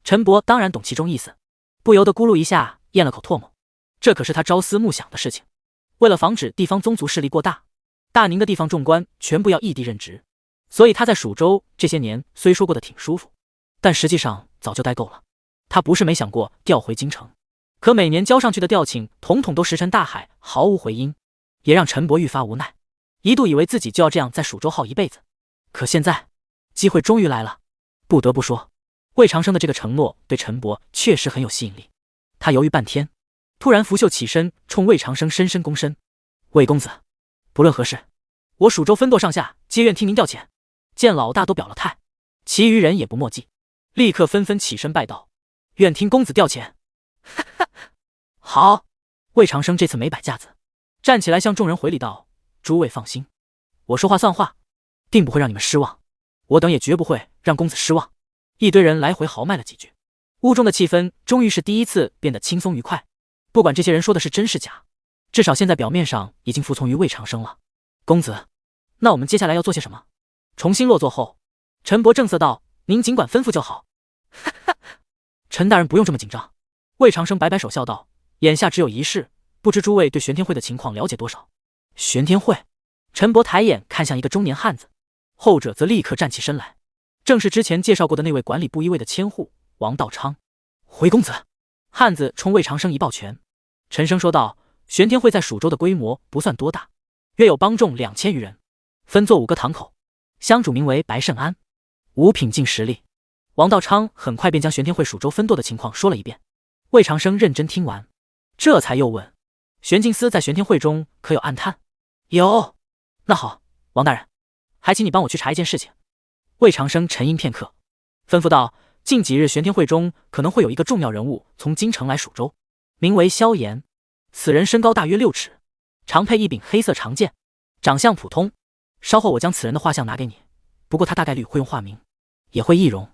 陈伯当然懂其中意思，不由得咕噜一下咽了口唾沫。这可是他朝思暮想的事情。为了防止地方宗族势力过大，大宁的地方众官全部要异地任职，所以他在蜀州这些年虽说过得挺舒服，但实际上早就待够了。他不是没想过调回京城，可每年交上去的调请统统都石沉大海，毫无回音，也让陈伯愈发无奈，一度以为自己就要这样在蜀州耗一辈子。可现在机会终于来了，不得不说，魏长生的这个承诺对陈伯确实很有吸引力。他犹豫半天，突然拂袖起身，冲魏长生深深躬身：魏公子，不论何事，我蜀州分舵上下皆愿听您调遣。见老大都表了态，其余人也不墨迹，立刻纷纷起身拜道：愿听公子调遣。好。魏长生这次没摆架子，站起来向众人回礼道：诸位放心，我说话算话，定不会让你们失望，我等也绝不会让公子失望。一堆人来回豪迈了几句，屋中的气氛终于是第一次变得轻松愉快。不管这些人说的是真是假，至少现在表面上已经服从于魏长生了。公子，那我们接下来要做些什么？重新落座后，陈伯正色道：您尽管吩咐就好。陈大人不用这么紧张。魏长生摆摆手笑道：眼下只有一事，不知诸位对玄天会的情况了解多少？玄天会？陈伯抬眼看向一个中年汉子，后者则立刻站起身来，正是之前介绍过的那位管理部一位的千户王道昌。回公子。汉子冲魏长生一抱拳，沉声说道：玄天会在蜀州的规模不算多大，约有帮众2000余人，分作5个堂口，乡主名为白胜安，五品进10例。王道昌很快便将玄天会蜀州分舵的情况说了一遍。魏长生认真听完，这才又问：玄镜司在玄天会中可有暗探？有。那好，王大人，还请你帮我去查一件事情。魏长生沉吟片刻，吩咐道：近几日玄天会中可能会有一个重要人物从京城来蜀州，名为萧炎。此人身高大约6尺，常配一柄黑色长剑，长相普通。稍后我将此人的画像拿给你，不过他大概率会用化名，也会易容。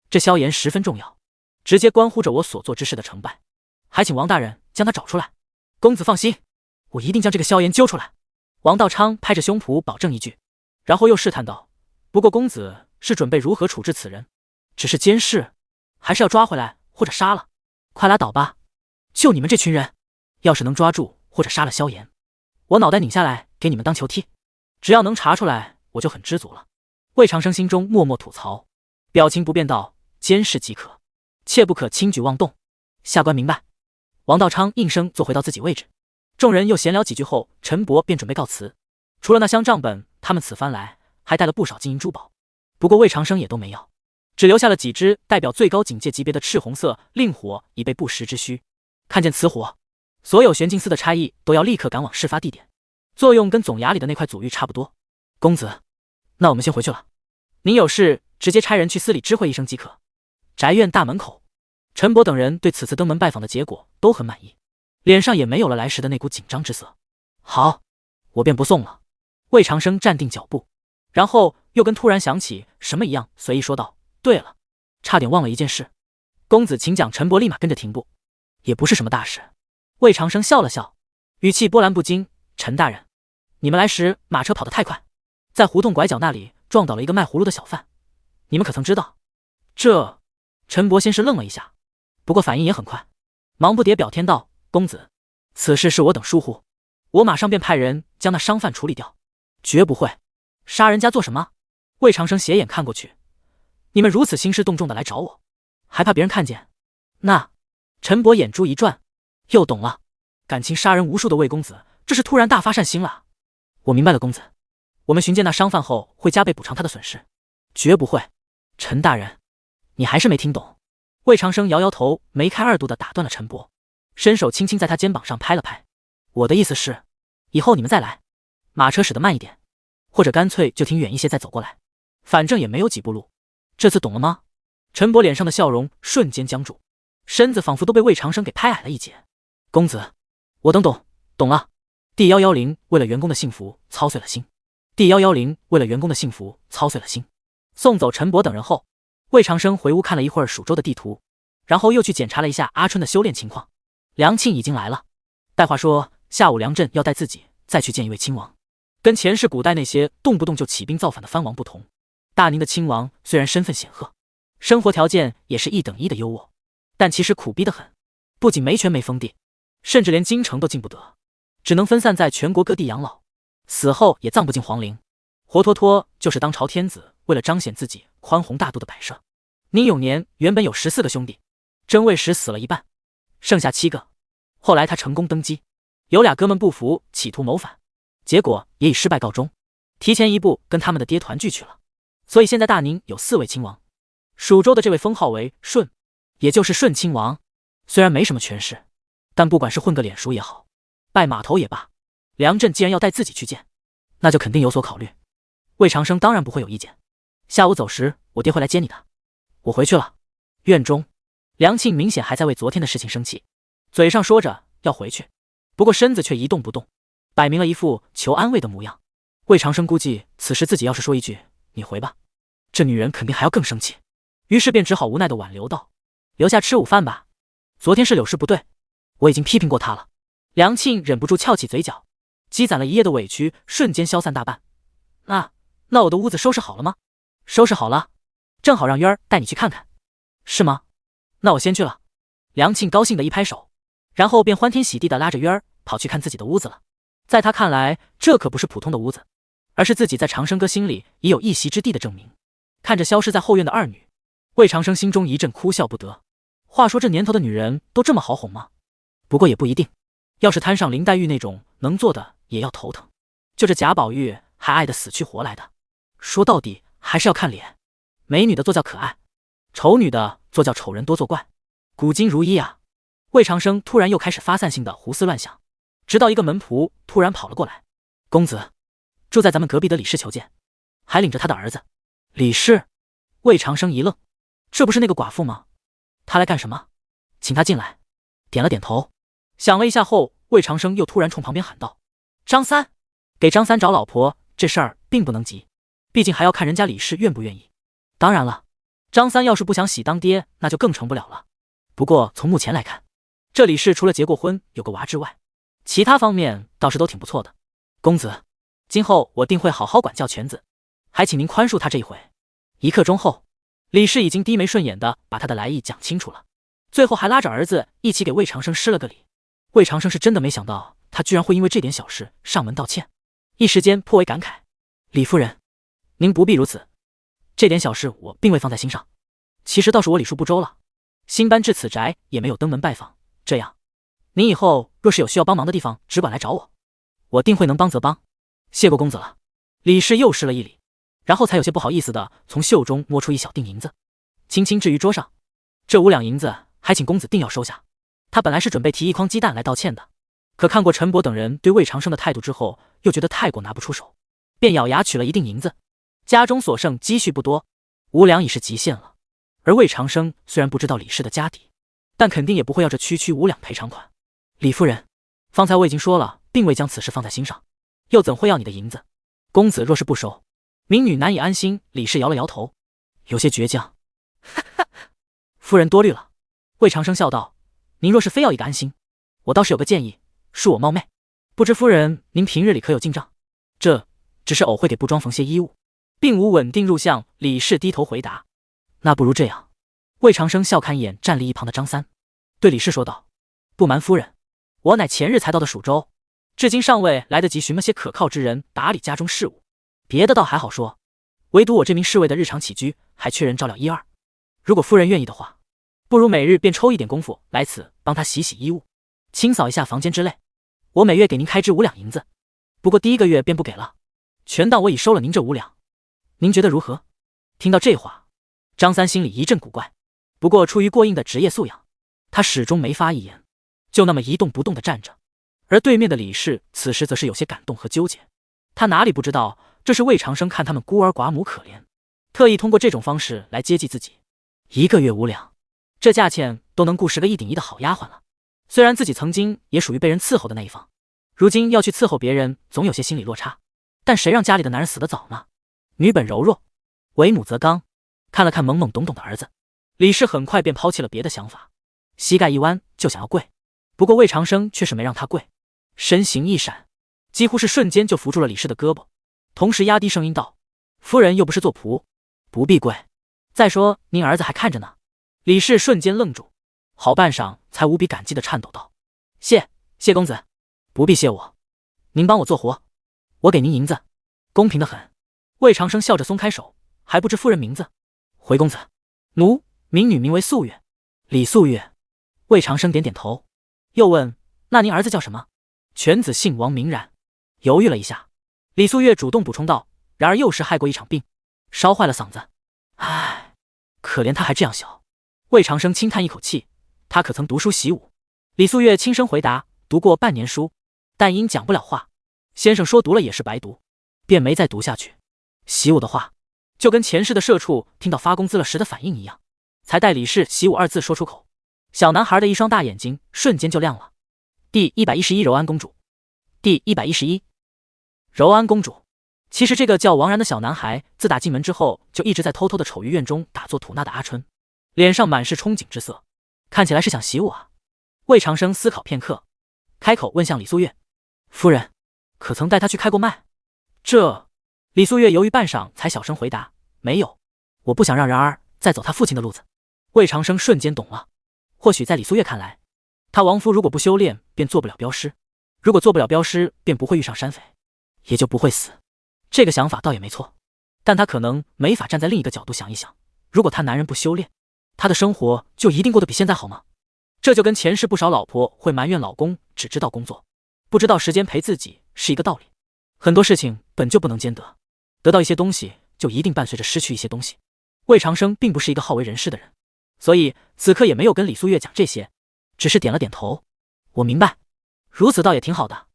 这萧炎十分重要，直接关乎着我所做之事的成败，还请王大人将他找出来。公子放心，我一定将这个萧炎揪出来。王道昌拍着胸脯保证一句，然后又试探道：不过公子是准备如何处置此人？只是监视，还是要抓回来或者杀了？快拉倒吧，就你们这群人，要是能抓住或者杀了萧炎，我脑袋拧下来给你们当球踢。只要能查出来，我就很知足了。魏长生心中默默吐槽，表情不变道：监视即可，切不可轻举妄动。下官明白。王道昌应声坐回到自己位置。众人又闲聊几句后，陈伯便准备告辞。除了那箱账本，他们此番来还带了不少金银珠宝，不过魏长生也都没要，只留下了几支代表最高警戒级别的赤红色令火，以备不时之需。看见此火，所有玄镜司的差役都要立刻赶往事发地点，作用跟总衙里的那块祖玉差不多。公子，那我们先回去了，您有事直接差人去司里知会一声即可。宅院大门口，陈伯等人对此次登门拜访的结果都很满意，脸上也没有了来时的那股紧张之色。好，我便不送了。魏长生站定脚步，然后又跟突然想起什么一样，随意说道：对了，差点忘了一件事。公子请讲。陈伯立马跟着停步。也不是什么大事。魏长生笑了笑，语气波澜不惊：陈大人，你们来时马车跑得太快，在胡同拐角那里撞倒了一个卖葫芦的小贩，你们可曾知道？这……陈伯先是愣了一下，不过反应也很快，忙不迭表天道：公子，此事是我等疏忽，我马上便派人将那商贩处理掉，绝不会杀人家做什么？魏长生斜眼看过去，你们如此兴师动众的来找我，还怕别人看见？那……陈伯眼珠一转，又懂了，感情杀人无数的魏公子，这是突然大发善心了。我明白了，公子，我们寻见那商贩后会加倍补偿他的损失，绝不会。陈大人，你还是没听懂。魏长生摇摇头，梅开二度的打断了陈伯。伸手轻轻在他肩膀上拍了拍。我的意思是，以后你们再来，马车驶得慢一点，或者干脆就停远一些再走过来，反正也没有几步路。这次懂了吗？陈伯脸上的笑容瞬间僵住，身子仿佛都被魏长生给拍矮了一截。公子，我懂了。D110为了员工的幸福操碎了心。D110为了员工的幸福操碎了心。送走陈伯等人后，魏长生回屋看了一会儿蜀州的地图，然后又去检查了一下阿春的修炼情况。梁庆已经来了，带话说下午梁震要带自己再去见一位亲王。跟前世古代那些动不动就起兵造反的藩王不同，大宁的亲王虽然身份显赫，生活条件也是一等一的优渥，但其实苦逼得很，不仅没权没封地，甚至连京城都进不得，只能分散在全国各地养老，死后也葬不进皇陵，活脱脱就是当朝天子为了彰显自己宽宏大度的摆设。宁永年原本有14个兄弟，争位时死了一半，剩下7个。后来他成功登基，有2哥们不服，企图谋反，结果也以失败告终，提前一步跟他们的爹团聚去了。所以现在大宁有4位亲王，蜀州的这位封号为顺，也就是顺亲王。虽然没什么权势，但不管是混个脸熟也好，拜码头也罢，梁震既然要带自己去见，那就肯定有所考虑。魏长生当然不会有意见。下午走时，我爹会来接你的。我回去了。院中，梁庆明显还在为昨天的事情生气，嘴上说着要回去，不过身子却一动不动，摆明了一副求安慰的模样。魏长生估计此时自己要是说一句你回吧，这女人肯定还要更生气，于是便只好无奈地挽留道：留下吃午饭吧，昨天是柳氏不对，我已经批评过她了。梁庆忍不住翘起嘴角，积攒了一夜的委屈瞬间消散大半。那我的屋子收拾好了吗？收拾好了，正好让渊儿带你去看看。是吗？那我先去了。梁庆高兴地一拍手，然后便欢天喜地地拉着渊儿跑去看自己的屋子了。在他看来，这可不是普通的屋子，而是自己在长生哥心里已有一席之地的证明。看着消失在后院的二女，魏长生心中一阵哭笑不得。话说这年头的女人都这么好哄吗？不过也不一定，要是摊上林黛玉那种能做的也要头疼，就这贾宝玉还爱得死去活来的。说到底还是要看脸，美女的做叫可爱，丑女的做叫丑人多作怪，古今如一啊。魏长生突然又开始发散性的胡思乱想，直到一个门仆突然跑了过来：公子，住在咱们隔壁的李氏求见，还领着他的儿子。李氏？魏长生一愣，这不是那个寡妇吗？他来干什么？请他进来。点了点头，想了一下后，魏长生又突然冲旁边喊道：张三，给张三找老婆这事儿并不能急，毕竟还要看人家李氏愿不愿意。当然了，张三要是不想喜当爹，那就更成不了了。不过从目前来看，这李氏除了结过婚有个娃之外，其他方面倒是都挺不错的。公子，今后我定会好好管教犬子，还请您宽恕他这一回。1刻钟后，李氏已经低眉顺眼的把他的来意讲清楚了，最后还拉着儿子一起给魏长生施了个礼。魏长生是真的没想到他居然会因为这点小事上门道歉，一时间颇为感慨。李夫人，您不必如此，这点小事我并未放在心上，其实倒是我礼数不周了，新搬至此宅也没有登门拜访，这样您以后若是有需要帮忙的地方，只管来找我，我定会能帮则帮。谢过公子了。李氏又施了一礼，然后才有些不好意思的从袖中摸出一小锭银子，轻轻置于桌上。这5两银子还请公子定要收下。他本来是准备提1筐鸡蛋来道歉的，可看过陈伯等人对魏长生的态度之后，又觉得太过拿不出手，便咬牙取了1锭银子。家中所剩积蓄不多，5两已是极限了。而魏长生虽然不知道李氏的家底，但肯定也不会要这区5两赔偿款。李夫人，方才我已经说了，并未将此事放在心上，又怎会要你的银子？公子若是不收，民女难以安心。李氏摇了摇头，有些倔强。夫人多虑了。魏长生笑道：您若是非要一个安心，我倒是有个建议，恕我冒昧，不知夫人您平日里可有进账？这只是偶会给布庄缝些衣物，并无稳定入相。李氏低头回答：那不如这样。魏长生笑看一眼站立一旁的张三，对李氏说道：不瞒夫人，我乃前日才到的蜀州，至今尚未来得及寻么些可靠之人打理家中事务，别的倒还好说，唯独我这名侍卫的日常起居还缺人照料1、2。如果夫人愿意的话，不如每日便抽一点功夫来此帮他洗洗衣物，清扫一下房间之类，我每月给您开支5两银子，不过第1个月便不给了，全当我已收了您这5两，您觉得如何？听到这话，张三心里一阵古怪，不过出于过硬的职业素养，他始终没发一言。就那么一动不动地站着。而对面的李氏此时则是有些感动和纠结，他哪里不知道这是魏长生看他们孤儿寡母可怜，特意通过这种方式来接济自己。1个月5两，这价钱都能雇10个1顶1的好丫鬟了。虽然自己曾经也属于被人伺候的那一方，如今要去伺候别人，总有些心理落差。但谁让家里的男人死得早呢？女本柔弱，为母则刚。看了看懵懵懂懂的儿子，李氏很快便抛弃了别的想法，膝盖一弯就想要跪。不过魏长生却是没让他跪，身形一闪，几乎是瞬间就扶住了李氏的胳膊，同时压低声音道：“夫人又不是做仆，不必跪。再说您儿子还看着呢。”李氏瞬间愣住，好半晌才无比感激的颤抖道：“谢公子，不必谢我，您帮我做活，我给您银子，公平的很。”魏长生笑着松开手，还不知夫人名字。回公子，奴民女名为素月。李素月。魏长生点点头，又问：“那您儿子叫什么？”犬子姓王，名冉。犹豫了一下，李素月主动补充道：“然而幼时害过一场病，烧坏了嗓子。唉，可怜他还这样小。”魏长生轻叹一口气，他可曾读书习武？李素月轻声回答：“读过半年书，但因讲不了话，先生说读了也是白读，便没再读下去。习武的话，就跟前世的社畜听到发工资了时的反应一样，才带李氏习武2字说出口。”小男孩的一双大眼睛瞬间就亮了。第111柔安公主。第111柔安公主。其实这个叫王然的小男孩，自打进门之后，就一直在偷偷的瞅于院中打坐吐纳的阿春，脸上满是憧憬之色，看起来是想习武啊。魏长生思考片刻，开口问向李素月：“夫人，可曾带他去开过脉？”这李素月犹豫半晌，才小声回答：“没有，我不想让然儿再走他父亲的路子。”魏长生瞬间懂了，或许在李素月看来，他王夫如果不修炼，便做不了镖师；如果做不了镖师，便不会遇上山匪，也就不会死。这个想法倒也没错，但他可能没法站在另一个角度想一想，如果他男人不修炼，他的生活就一定过得比现在好吗？这就跟前世不少老婆会埋怨老公只知道工作，不知道时间陪自己是一个道理。很多事情本就不能兼得，得到一些东西就一定伴随着失去一些东西。魏长生并不是一个好为人师的人，所以此刻也没有跟李素月讲这些，只是点了点头：“我明白，如此倒也挺好的。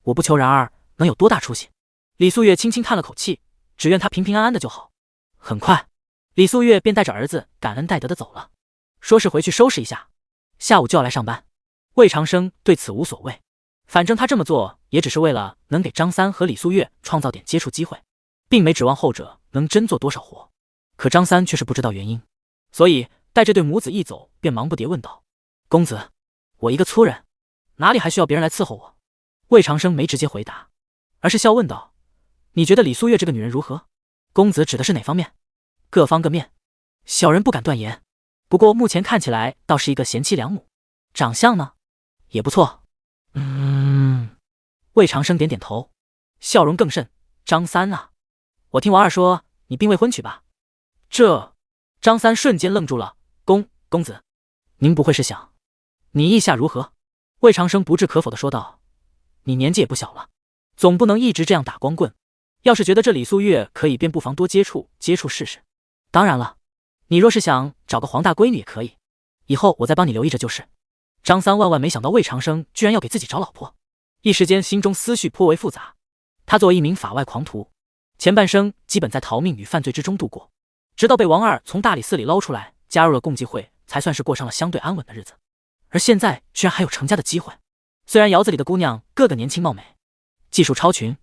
我不求然儿能有多大出息。”李素月轻轻叹了口气，只愿他平平安安的就好。很快，李素月便带着儿子感恩戴德的走了，说是回去收拾一下，下午就要来上班。魏长生对此无所谓，反正他这么做也只是为了能给张三和李素月创造点接触机会，并没指望后者能真做多少活。可张三却是不知道原因，所以带这对母子一走，便忙不迭问道：“公子，我一个粗人，哪里还需要别人来伺候我？”魏长生没直接回答，而是笑问道：“你觉得李素月这个女人如何？”公子指的是哪方面？各方各面，小人不敢断言，不过目前看起来倒是一个贤妻良母。长相呢，也不错。魏长生点点头，笑容更甚：“张三啊，我听王二说你并未婚娶吧？”这张三瞬间愣住了：“公子，您不会是想……你意下如何？”魏长生不置可否的说道：“你年纪也不小了，总不能一直这样打光棍。要是觉得这李素月可以，便不妨多接触接触试试。当然了，你若是想找个黄大闺女也可以，以后我再帮你留意着就是。”张三万万没想到魏长生居然要给自己找老婆，一时间心中思绪颇为复杂。他作为一名法外狂徒，前半生基本在逃命与犯罪之中度过，直到被王二从大理寺里捞出来，加入了共济会，才算是过上了相对安稳的日子。而现在居然还有成家的机会。虽然窑子里的姑娘个个年轻貌美，技术超群，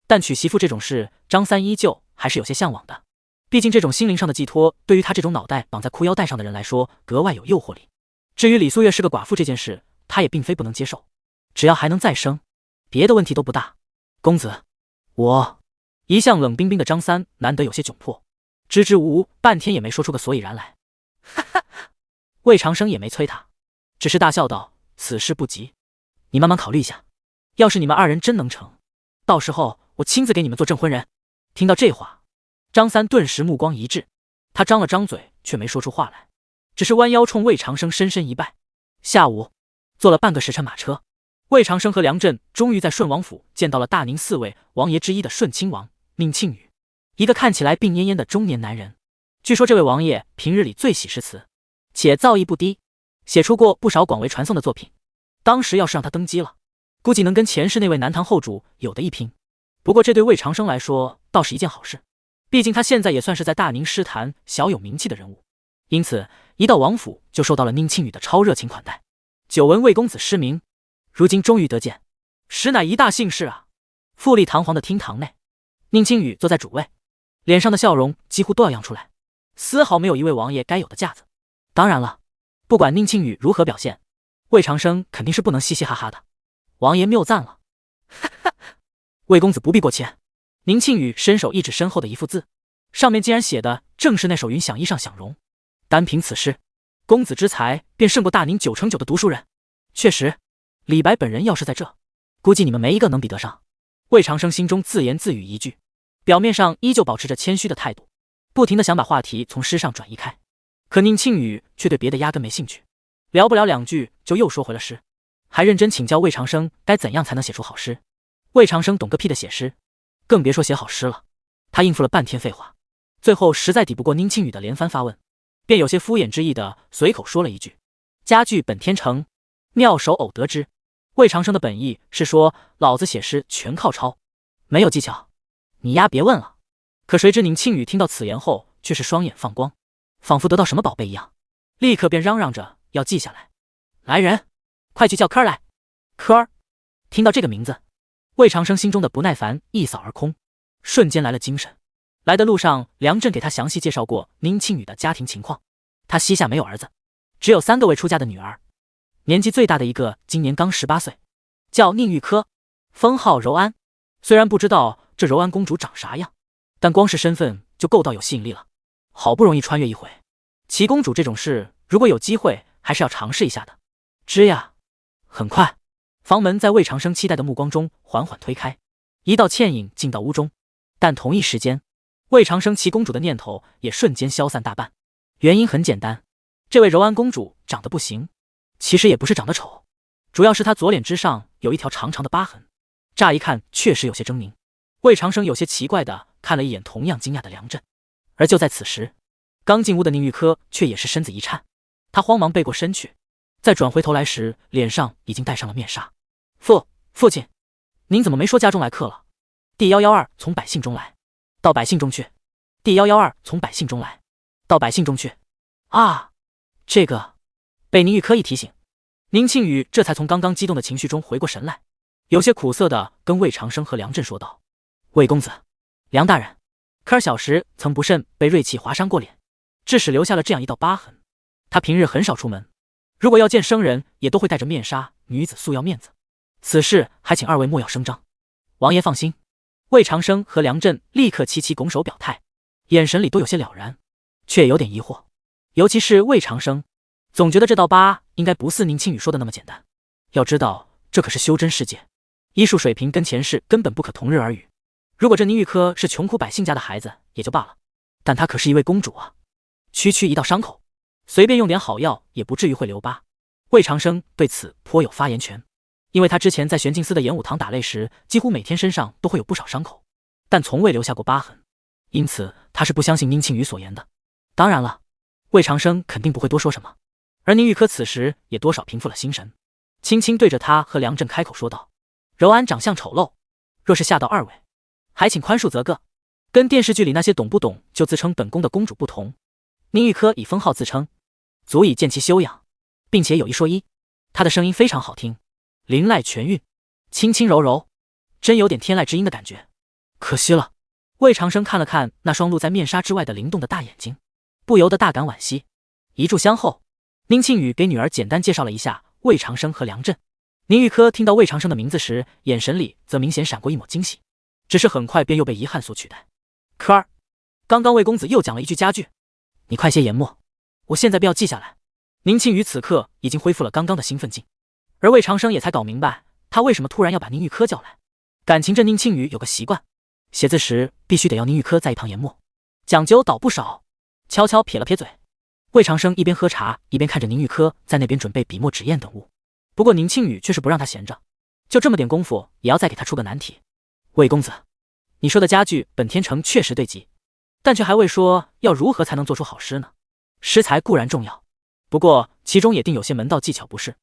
但娶媳妇这种事，张三依旧还是有些向往的。毕竟这种心灵上的寄托，对于他这种脑袋绑在裤腰带上的人来说，格外有诱惑力。至于李素月是个寡妇这件事，他也并非不能接受，只要还能再生，别的问题都不大。公子，我……一向冷冰冰的张三难得有些窘迫，支支吾吾半天也没说出个所以然来。哈哈，魏长生也没催他，只是大笑道：“此事不急，你慢慢考虑一下。要是你们二人真能成，到时候我亲自给你们做证婚人。”听到这话，张三顿时目光一滞，他张了张嘴，却没说出话来，只是弯腰冲魏长生深深一拜。下午坐了半个时辰马车，魏长生和梁震终于在顺王府见到了大宁4位王爷之一的顺亲王宁庆宇，一个看起来病恹恹的中年男人。据说这位王爷平日里最喜诗词，且造诣不低，写出过不少广为传颂的作品。当时要是让他登基了，估计能跟前世那位南唐后主有的一拼。不过这对魏长生来说倒是一件好事，毕竟他现在也算是在大宁诗坛小有名气的人物，因此一到王府就受到了宁庆宇的超热情款待。久闻魏公子诗名，如今终于得见，实乃一大幸事啊！富丽堂皇的厅堂内，宁庆宇坐在主位，脸上的笑容几乎都要漾出来，丝毫没有一位王爷该有的架子。当然了，不管宁庆宇如何表现，魏长生肯定是不能嘻嘻哈哈的。王爷谬赞了，哈哈，魏公子不必过谦。宁庆宇伸手一指身后的一幅字，上面竟然写的正是那首云想衣上想容。单凭此诗，公子之才便胜过大宁9成9的读书人。确实，李白本人要是在这，估计你们没一个能比得上。魏长生心中自言自语一句，表面上依旧保持着谦虚的态度，不停地想把话题从诗上转移开。可宁庆宇却对别的压根没兴趣，聊不了2句就又说回了诗，还认真请教魏长生该怎样才能写出好诗。魏长生懂个屁的写诗，更别说写好诗了。他应付了半天废话，最后实在抵不过宁庆宇的连番发问，便有些敷衍之意的随口说了一句：佳句本天成，妙手偶得之。魏长生的本意是说，老子写诗全靠抄，没有技巧，你丫别问了。可谁知宁庆宇听到此言后，却是双眼放光，仿佛得到什么宝贝一样，立刻便嚷嚷着要记下来。来人，快去叫科儿来。科儿，听到这个名字，魏长生心中的不耐烦一扫而空，瞬间来了精神。来的路上，梁震给他详细介绍过宁庆宇的家庭情况。他膝下没有儿子，只有3个未出嫁的女儿，年纪最大的一个今年刚18岁，叫宁玉珂，封号柔安。虽然不知道这柔安公主长啥样，但光是身份就够到有吸引力了。好不容易穿越一回，齐公主这种事，如果有机会，还是要尝试一下的。吱呀，很快，房门在魏长生期待的目光中缓缓推开，一道倩影进到屋中。但同一时间，魏长生齐公主的念头也瞬间消散大半。原因很简单，这位柔安公主长得不行，其实也不是长得丑，主要是她左脸之上有一条长长的疤痕，乍一看确实有些狰狞。魏长生有些奇怪的看了一眼同样惊讶的梁震，而就在此时，刚进屋的宁玉珂却也是身子一颤，她慌忙背过身去，再转回头来时，脸上已经戴上了面纱。父亲，您怎么没说家中来客了？第112从百姓中来，到百姓中去。第112从百姓中来，到百姓中去。啊，这个被宁玉珂一提醒，宁庆宇这才从刚刚激动的情绪中回过神来，有些苦涩的跟魏长生和梁震说道：魏公子，梁大人，科儿小时曾不慎被锐器划伤过脸，致使留下了这样一道疤痕。他平日很少出门，如果要见生人，也都会戴着面纱，女子素要面子。此事还请2位莫要声张。王爷放心。魏长生和梁震立刻齐齐拱手表态，眼神里都有些了然，却也有点疑惑。尤其是魏长生，总觉得这道疤应该不似宁庆宇说的那么简单。要知道，这可是修真世界，医术水平跟前世根本不可同日而语。如果这宁玉珂是穷苦百姓家的孩子也就罢了，但她可是一位公主啊，区区一道伤口，随便用点好药也不至于会留疤。魏长生对此颇有发言权，因为他之前在玄镜司的演武堂打擂时，几乎每天身上都会有不少伤口，但从未留下过疤痕，因此他是不相信宁庆宇所言的。当然了，魏长生肯定不会多说什么，而宁玉珂此时也多少平复了心神，轻轻对着他和梁震开口说道：柔安长相丑陋，若是吓到2位，还请宽恕则个。跟电视剧里那些懂不懂就自称本宫的公主不同，宁玉珂以封号自称，足以见其修养，并且有一说一，她的声音非常好听，灵籁全韵，轻轻柔柔，真有点天籁之音的感觉。可惜了。魏长生看了看那双露在面纱之外的灵动的大眼睛，不由得大感惋惜。一炷香后，宁庆宇给女儿简单介绍了一下魏长生和梁震。宁玉珂听到魏长生的名字时，眼神里则明显闪过一抹惊喜，只是很快便又被遗憾所取代。珂儿，刚刚魏公子又讲了一句佳句，你快些研墨，我现在便要记下来。宁庆宇此刻已经恢复了刚刚的兴奋劲，而魏长生也才搞明白他为什么突然要把宁玉珂叫来。感情这宁庆宇有个习惯，写字时必须得要宁玉珂在一旁研墨，讲究倒不少。悄悄撇了撇嘴，魏长生一边喝茶一边看着宁玉珂在那边准备笔墨纸砚等物。不过宁庆宇却是不让他闲着，就这么点功夫也要再给他出个难题。魏公子，你说的佳句本天成确实对极，但却还未说要如何才能做出好诗呢？诗才固然重要，不过其中也定有些门道技巧，不是？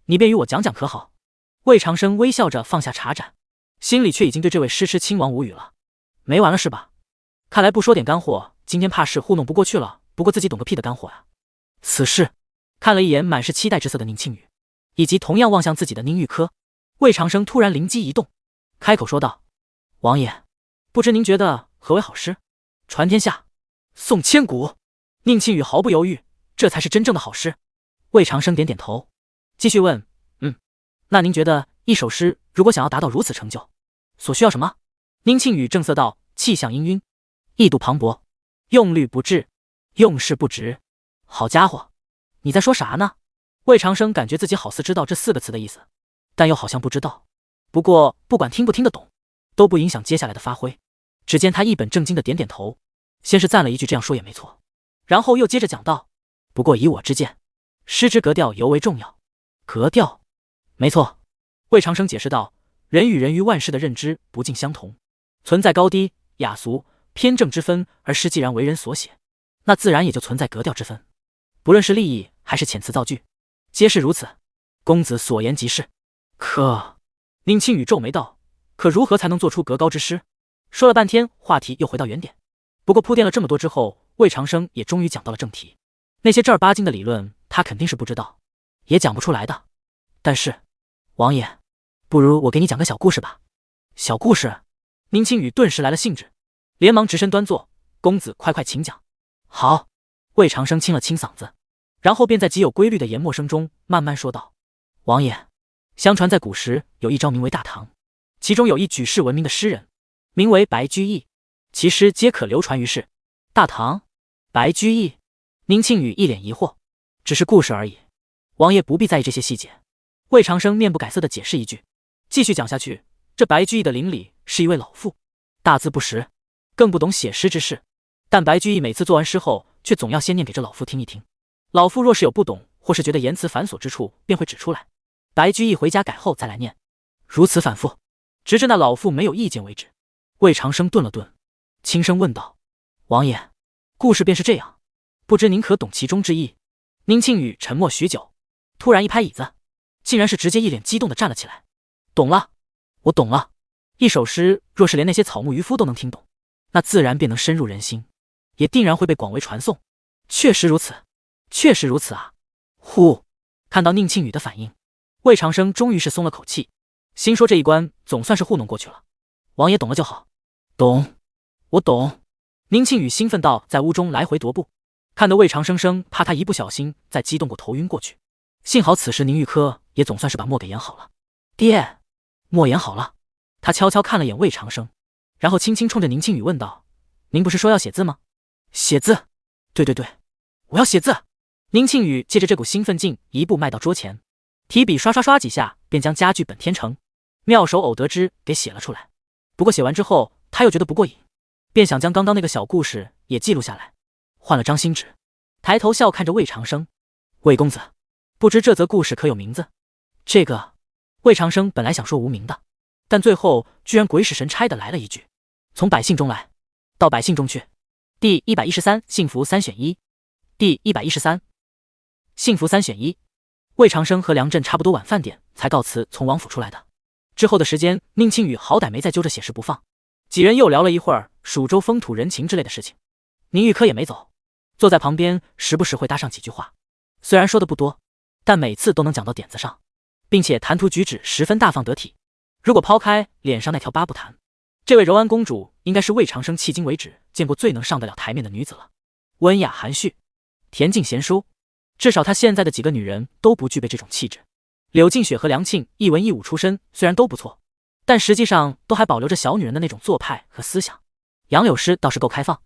你便与我讲讲可好？魏长生微笑着放下茶盏，心里却已经对这位诗痴亲王无语了。没完了是吧？看来不说点干货，今天怕是糊弄不过去了。不过自己懂个屁的干货呀！此时看了一眼满是期待之色的宁庆宇，以及同样望向自己的宁玉珂，魏长生突然灵机一动，开口说道：“王爷，不知您觉得何为好诗？传天下，颂千古。”宁庆宇毫不犹豫，这才是真正的好诗。魏长生点点头，继续问：“那您觉得一首诗如果想要达到如此成就，所需要什么？”宁庆宇正色道：“气象氤氲，意度磅礴，用律不滞，用事不直。”好家伙，你在说啥呢？魏长生感觉自己好似知道这4个词的意思，但又好像不知道。不过不管听不听得懂，都不影响接下来的发挥。只见他一本正经的点点头，先是赞了一句这样说也没错，然后又接着讲道：“不过以我之见，诗之格调尤为重要。”格调？没错。魏长生解释道：“人与人于万事的认知不尽相同，存在高低、雅俗、偏正之分，而诗既然为人所写，那自然也就存在格调之分。不论是立意还是遣词造句，皆是如此。公子所言极是。可……”宁庆宇皱眉道：“可如何才能做出格高之诗？”说了半天，话题又回到原点。不过铺垫了这么多之后，魏长生也终于讲到了正题。那些正儿八经的理论，他肯定是不知道，也讲不出来的。但是，王爷，不如我给你讲个小故事吧。小故事？宁庆宇顿时来了兴致，连忙直身端坐：“公子快快请讲。”好。魏长生清了清嗓子，然后便在极有规律的研墨声中慢慢说道：“王爷，相传在古时有一朝名为大唐，其中有一举世闻名的诗人，名为白居易，其诗皆可流传于世。”大唐？白居易？宁庆宇一脸疑惑：“只是故事而已，王爷不必在意这些细节。”魏长生面不改色地解释一句，继续讲下去：“这白居易的邻里是一位老妇，大字不识，更不懂写诗之事。但白居易每次做完诗后，却总要先念给这老妇听一听。老妇若是有不懂，或是觉得言辞繁琐之处，便会指出来。白居易回家改后再来念，如此反复，直至那老妇没有意见为止。”魏长生顿了顿，轻声问道：“王爷，故事便是这样，不知您可懂其中之意？”宁庆宇沉默许久，突然一拍椅子，竟然是直接一脸激动地站了起来：“懂了，我懂了。一首诗若是连那些草木渔夫都能听懂，那自然便能深入人心，也定然会被广为传颂。确实如此，确实如此啊！”呼，看到宁庆宇的反应，魏长生终于是松了口气，心说这一关总算是糊弄过去了。王爷懂了就好。懂，我懂。宁庆宇兴奋到在屋中来回踱步，看得魏长生怕他一不小心再激动过头晕过去。幸好此时宁玉珂也总算是把墨给研好了。爹，墨研好了。他悄悄看了眼魏长生，然后轻轻冲着宁庆宇问道：“您不是说要写字吗？”“写字？对，我要写字。”宁庆宇借着这股兴奋劲，一步迈到桌前，提笔刷刷刷几下，便将家具本天成、妙手偶得之给写了出来。不过写完之后，他又觉得不过瘾，便想将刚刚那个小故事也记录下来，换了张新纸，抬头笑看着魏长生：“魏公子，不知这则故事可有名字？”这个魏长生本来想说无名的，但最后居然鬼使神差的来了一句：“从百姓中来，到百姓中去。”第113，幸福3选1。第113，幸福3选1。魏长生和梁振差不多晚饭点才告辞从王府出来的。之后的时间，宁庆宇好歹没再揪着写诗不放，几人又聊了一会儿蜀州风土人情之类的事情。宁玉珂也没走，坐在旁边，时不时会搭上几句话，虽然说的不多，但每次都能讲到点子上，并且谈吐举止十分大方得体。如果抛开脸上那条疤不谈，这位柔安公主应该是魏长生迄今为止见过最能上得了台面的女子了。温雅含蓄，恬静贤淑，至少她现在的几个女人都不具备这种气质。柳静雪和梁庆一文一武出身，虽然都不错，但实际上都还保留着小女人的那种做派和思想。杨柳诗倒是够开放，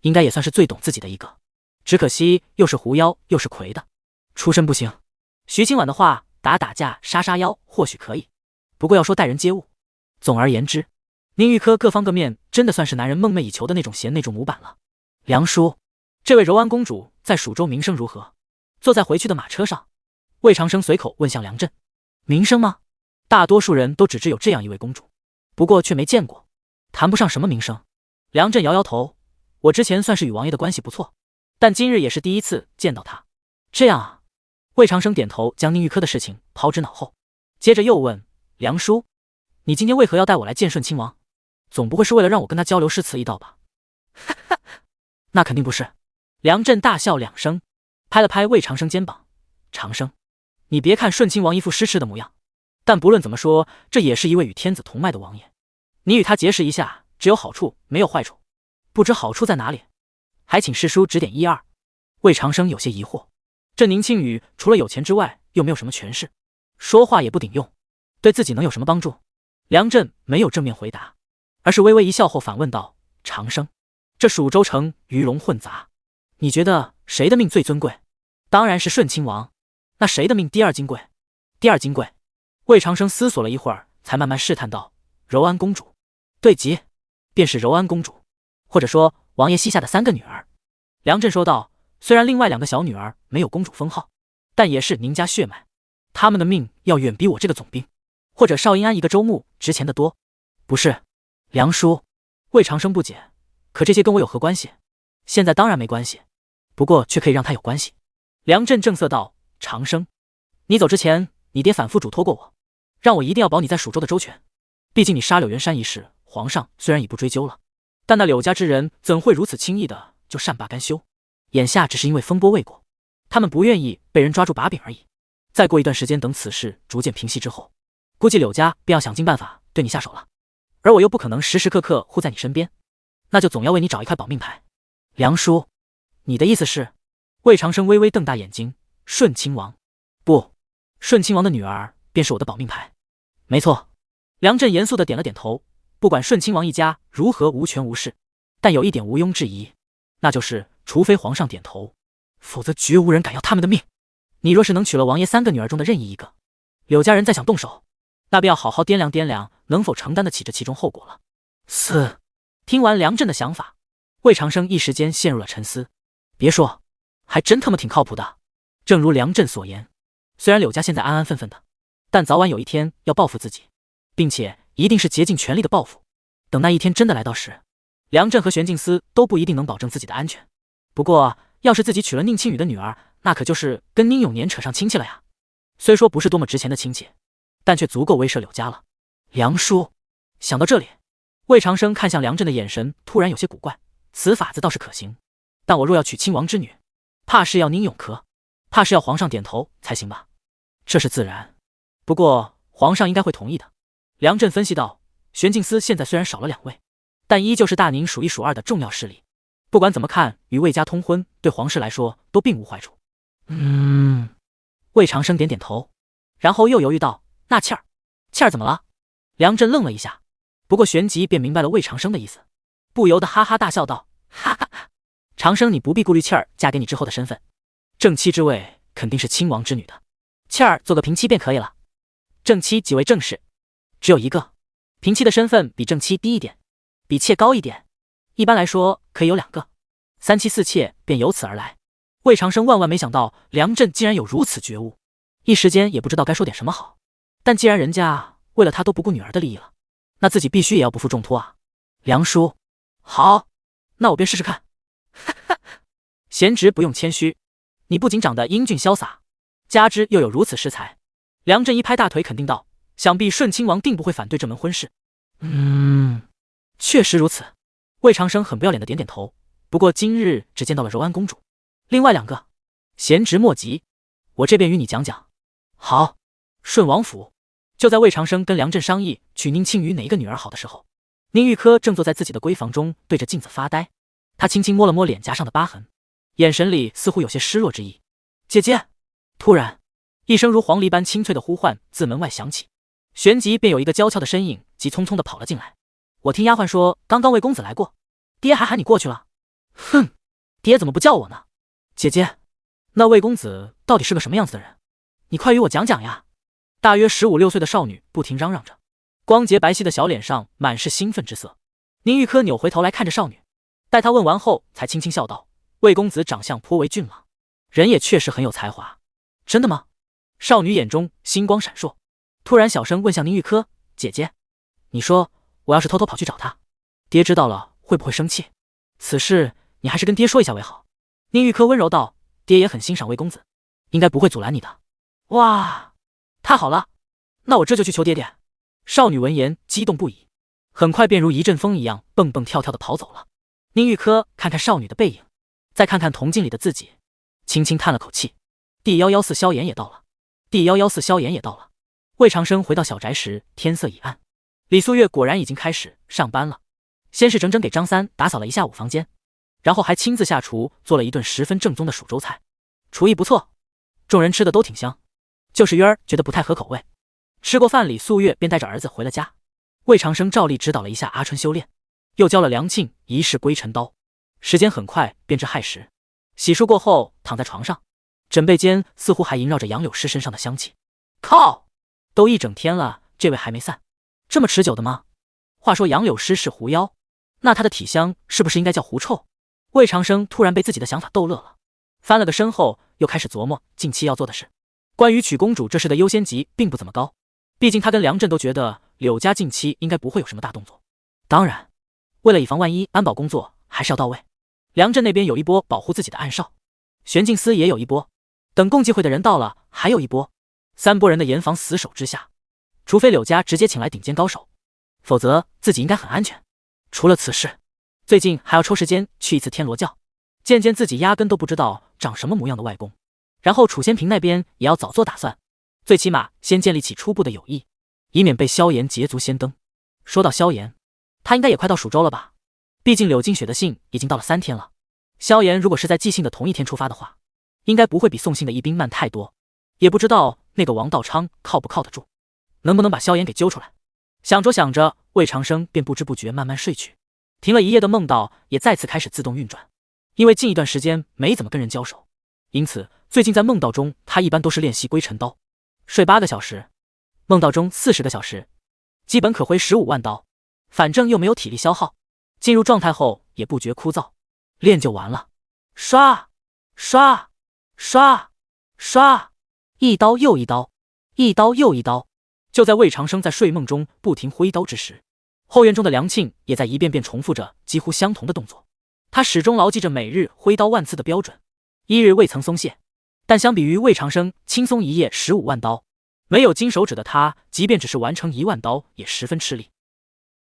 应该也算是最懂自己的一个，只可惜又是狐妖又是魁的，出身不行。徐清婉的话，打架杀妖或许可以，不过要说待人接物，总而言之，宁玉珂各方各面真的算是男人梦寐以求的那种贤内助模板了。梁叔，这位柔安公主在蜀州名声如何？坐在回去的马车上，魏长生随口问向梁振：“名声吗？大多数人都只知有这样一位公主，不过却没见过，谈不上什么名声。”梁振摇摇头：“我之前算是与王爷的关系不错，但今日也是第一次见到她，这样啊。魏长生点头，将宁玉科的事情抛之脑后，接着又问梁叔，你今天为何要带我来见顺亲王？总不会是为了让我跟他交流诗词一道吧？哈哈，那肯定不是。梁震大笑2声，拍了拍魏长生肩膀，长生，你别看顺亲王一副失势的模样，但不论怎么说，这也是一位与天子同脉的王爷，你与他结识一下，只有好处没有坏处，不知好处在哪里，还请师叔指点一二。魏长生有些疑惑，这宁庆宇除了有钱之外又没有什么权势，说话也不顶用，对自己能有什么帮助？梁震没有正面回答，而是微微一笑后反问道，长生，这蜀州城鱼龙混杂，你觉得谁的命最尊贵？当然是顺亲王，那谁的命第二金贵？第二金贵。魏长生思索了一会儿，才慢慢试探道，柔安公主。对极，便是柔安公主，或者说王爷膝下的3个女儿。梁震说道，虽然另外2个小女儿没有公主封号，但也是宁家血脉，他们的命要远比我这个总兵或者邵英安一个州牧值钱的多。不是，梁叔。魏长生不解，可这些跟我有何关系？现在当然没关系，不过却可以让他有关系。梁震正色道，长生，你走之前，你爹反复嘱托过我，让我一定要保你在蜀州的周全。毕竟你杀柳元山一事，皇上虽然已不追究了，但那柳家之人怎会如此轻易的就善罢甘休？眼下只是因为风波未过，他们不愿意被人抓住把柄而已。再过一段时间，等此事逐渐平息之后，估计柳家便要想尽办法对你下手了。而我又不可能时时刻刻护在你身边，那就总要为你找一块保命牌。梁叔，你的意思是？魏长生微微瞪大眼睛，顺亲王？不，顺亲王的女儿便是我的保命牌。没错。梁震严肃地点了点头，不管顺亲王一家如何无权无势，但有一点毋庸置疑，那就是除非皇上点头，否则绝无人敢要他们的命。你若是能娶了王爷3个女儿中的任意一个，柳家人再想动手，那便要好好掂量掂量能否承担得起这其中后果了。听完梁震的想法，魏长生一时间陷入了沉思。别说，还真他妈挺靠谱的。正如梁震所言，虽然柳家现在安安分分的，但早晚有一天要报复自己，并且一定是竭尽全力的报复。等那一天真的来到时，梁震和玄静思都不一定能保证自己的安全。不过要是自己娶了宁庆宇的女儿，那可就是跟宁永年扯上亲戚了呀。虽说不是多么值钱的亲戚，但却足够威慑柳家了。梁叔，想到这里，魏长生看向梁震的眼神突然有些古怪。此法子倒是可行，但我若要娶亲王之女，怕是要宁永可，怕是要皇上点头才行吧？这是自然，不过皇上应该会同意的。梁震分析道，玄静思现在虽然少了2位，但依旧是大宁数1数2的重要势力，不管怎么看，与魏家通婚对皇室来说都并无坏处。魏长生点点头，然后又犹豫道，那倩儿怎么了？梁震愣了一下，不过旋即便明白了魏长生的意思，不由得哈哈大笑道，哈哈哈，长生你不必顾虑倩儿嫁给你之后的身份，正妻之位肯定是亲王之女的，倩儿做个平妻便可以了。正妻即为正室，只有一个，平妻的身份比正妻低一点，比妾高一点，一般来说可以有2个，3妻4妾便由此而来。魏长生万万没想到梁震竟然有如此觉悟，一时间也不知道该说点什么好。但既然人家为了他都不顾女儿的利益了，那自己必须也要不负重托啊。梁叔，好，那我便试试看。哈哈，贤侄不用谦虚，你不仅长得英俊潇洒，加之又有如此诗才。梁震一拍大腿肯定道，想必顺亲王定不会反对这门婚事。确实如此。魏长生很不要脸的点点头，不过今日只见到了柔安公主，另外2个贤侄莫急，我这边与你讲讲。好。顺王府。就在魏长生跟梁震商议娶宁庆宇哪个女儿好的时候，宁玉科正坐在自己的闺房中对着镜子发呆，他轻轻摸了摸脸颊上的疤痕，眼神里似乎有些失落之意。姐姐！突然一声如黄鹂般清脆的呼唤自门外响起，旋即便有一个娇俏的身影急匆匆地跑了进来。我听丫鬟说刚刚魏公子来过，爹还喊你过去了。哼，爹怎么不叫我呢？姐姐，那魏公子到底是个什么样子的人？你快与我讲讲呀。大约15、16岁的少女不停嚷嚷着，光洁白皙的小脸上满是兴奋之色。宁玉科扭回头来看着少女，待她问完后才轻轻笑道，魏公子长相颇为俊朗，人也确实很有才华。真的吗？少女眼中星光闪烁，突然小声问向宁玉科，姐姐，你说我要是偷偷跑去找他，爹知道了会不会生气？此事你还是跟爹说一下为好。宁玉科温柔道，爹也很欣赏魏公子，应该不会阻拦你的。哇，太好了，那我这就去求爹爹。少女闻言激动不已，很快便如一阵风一样蹦蹦跳跳的跑走了。宁玉珂看看少女的背影，再看看铜镜里的自己，轻轻叹了口气。D114萧炎也到了，D114萧炎也到了。魏长生回到小宅时，天色已暗。李素月果然已经开始上班了，先是整整给张三打扫了一下午房间，然后还亲自下厨做了一顿十分正宗的蜀州菜，厨艺不错，众人吃的都挺香，就是渊儿觉得不太合口味。吃过饭，李素月便带着儿子回了家。魏长生照例指导了一下阿春修炼，又教了梁庆一式归尘刀。时间很快便至亥时，洗漱过后躺在床上，枕背间似乎还萦绕着杨柳诗身上的香气。靠，都一整天了，这味还没散，这么持久的吗？话说杨柳诗是狐妖，那她的体香是不是应该叫狐臭？魏长生突然被自己的想法逗乐了，翻了个身后又开始琢磨近期要做的事。关于娶公主这事的优先级并不怎么高，毕竟他跟梁震都觉得柳家近期应该不会有什么大动作。当然，为了以防万一，安保工作还是要到位。梁震那边有一波保护自己的暗哨，玄镜司也有一波，等共济会的人到了还有一波，3波人的严防死守之下，除非柳家直接请来顶尖高手，否则自己应该很安全。除了此事，最近还要抽时间去一次天罗教，见见自己压根都不知道长什么模样的外公。然后楚仙平那边也要早做打算，最起码先建立起初步的友谊，以免被萧炎捷足先登。说到萧炎，他应该也快到蜀州了吧，毕竟柳静雪的信已经到了3天了。萧炎如果是在寄信的同一天出发的话，应该不会比送信的一兵慢太多。也不知道那个王道昌靠不靠得住，能不能把萧炎给揪出来。想着想着，魏长生便不知不觉慢慢睡去。停了一夜的梦道也再次开始自动运转，因为近一段时间没怎么跟人交手，因此最近在梦道中他一般都是练习归尘刀，睡8个小时，梦道中40个小时，基本可挥15万刀，反正又没有体力消耗，进入状态后也不觉枯燥，练就完了。刷刷刷刷，一刀又一刀，一刀又一刀。就在魏长生在睡梦中不停挥刀之时，后院中的梁庆也在一遍遍重复着几乎相同的动作。他始终牢记着每日挥刀万次的标准，1日未曾松懈。但相比于魏长生轻松一夜15万刀，没有金手指的他，即便只是完成1万刀也十分吃力。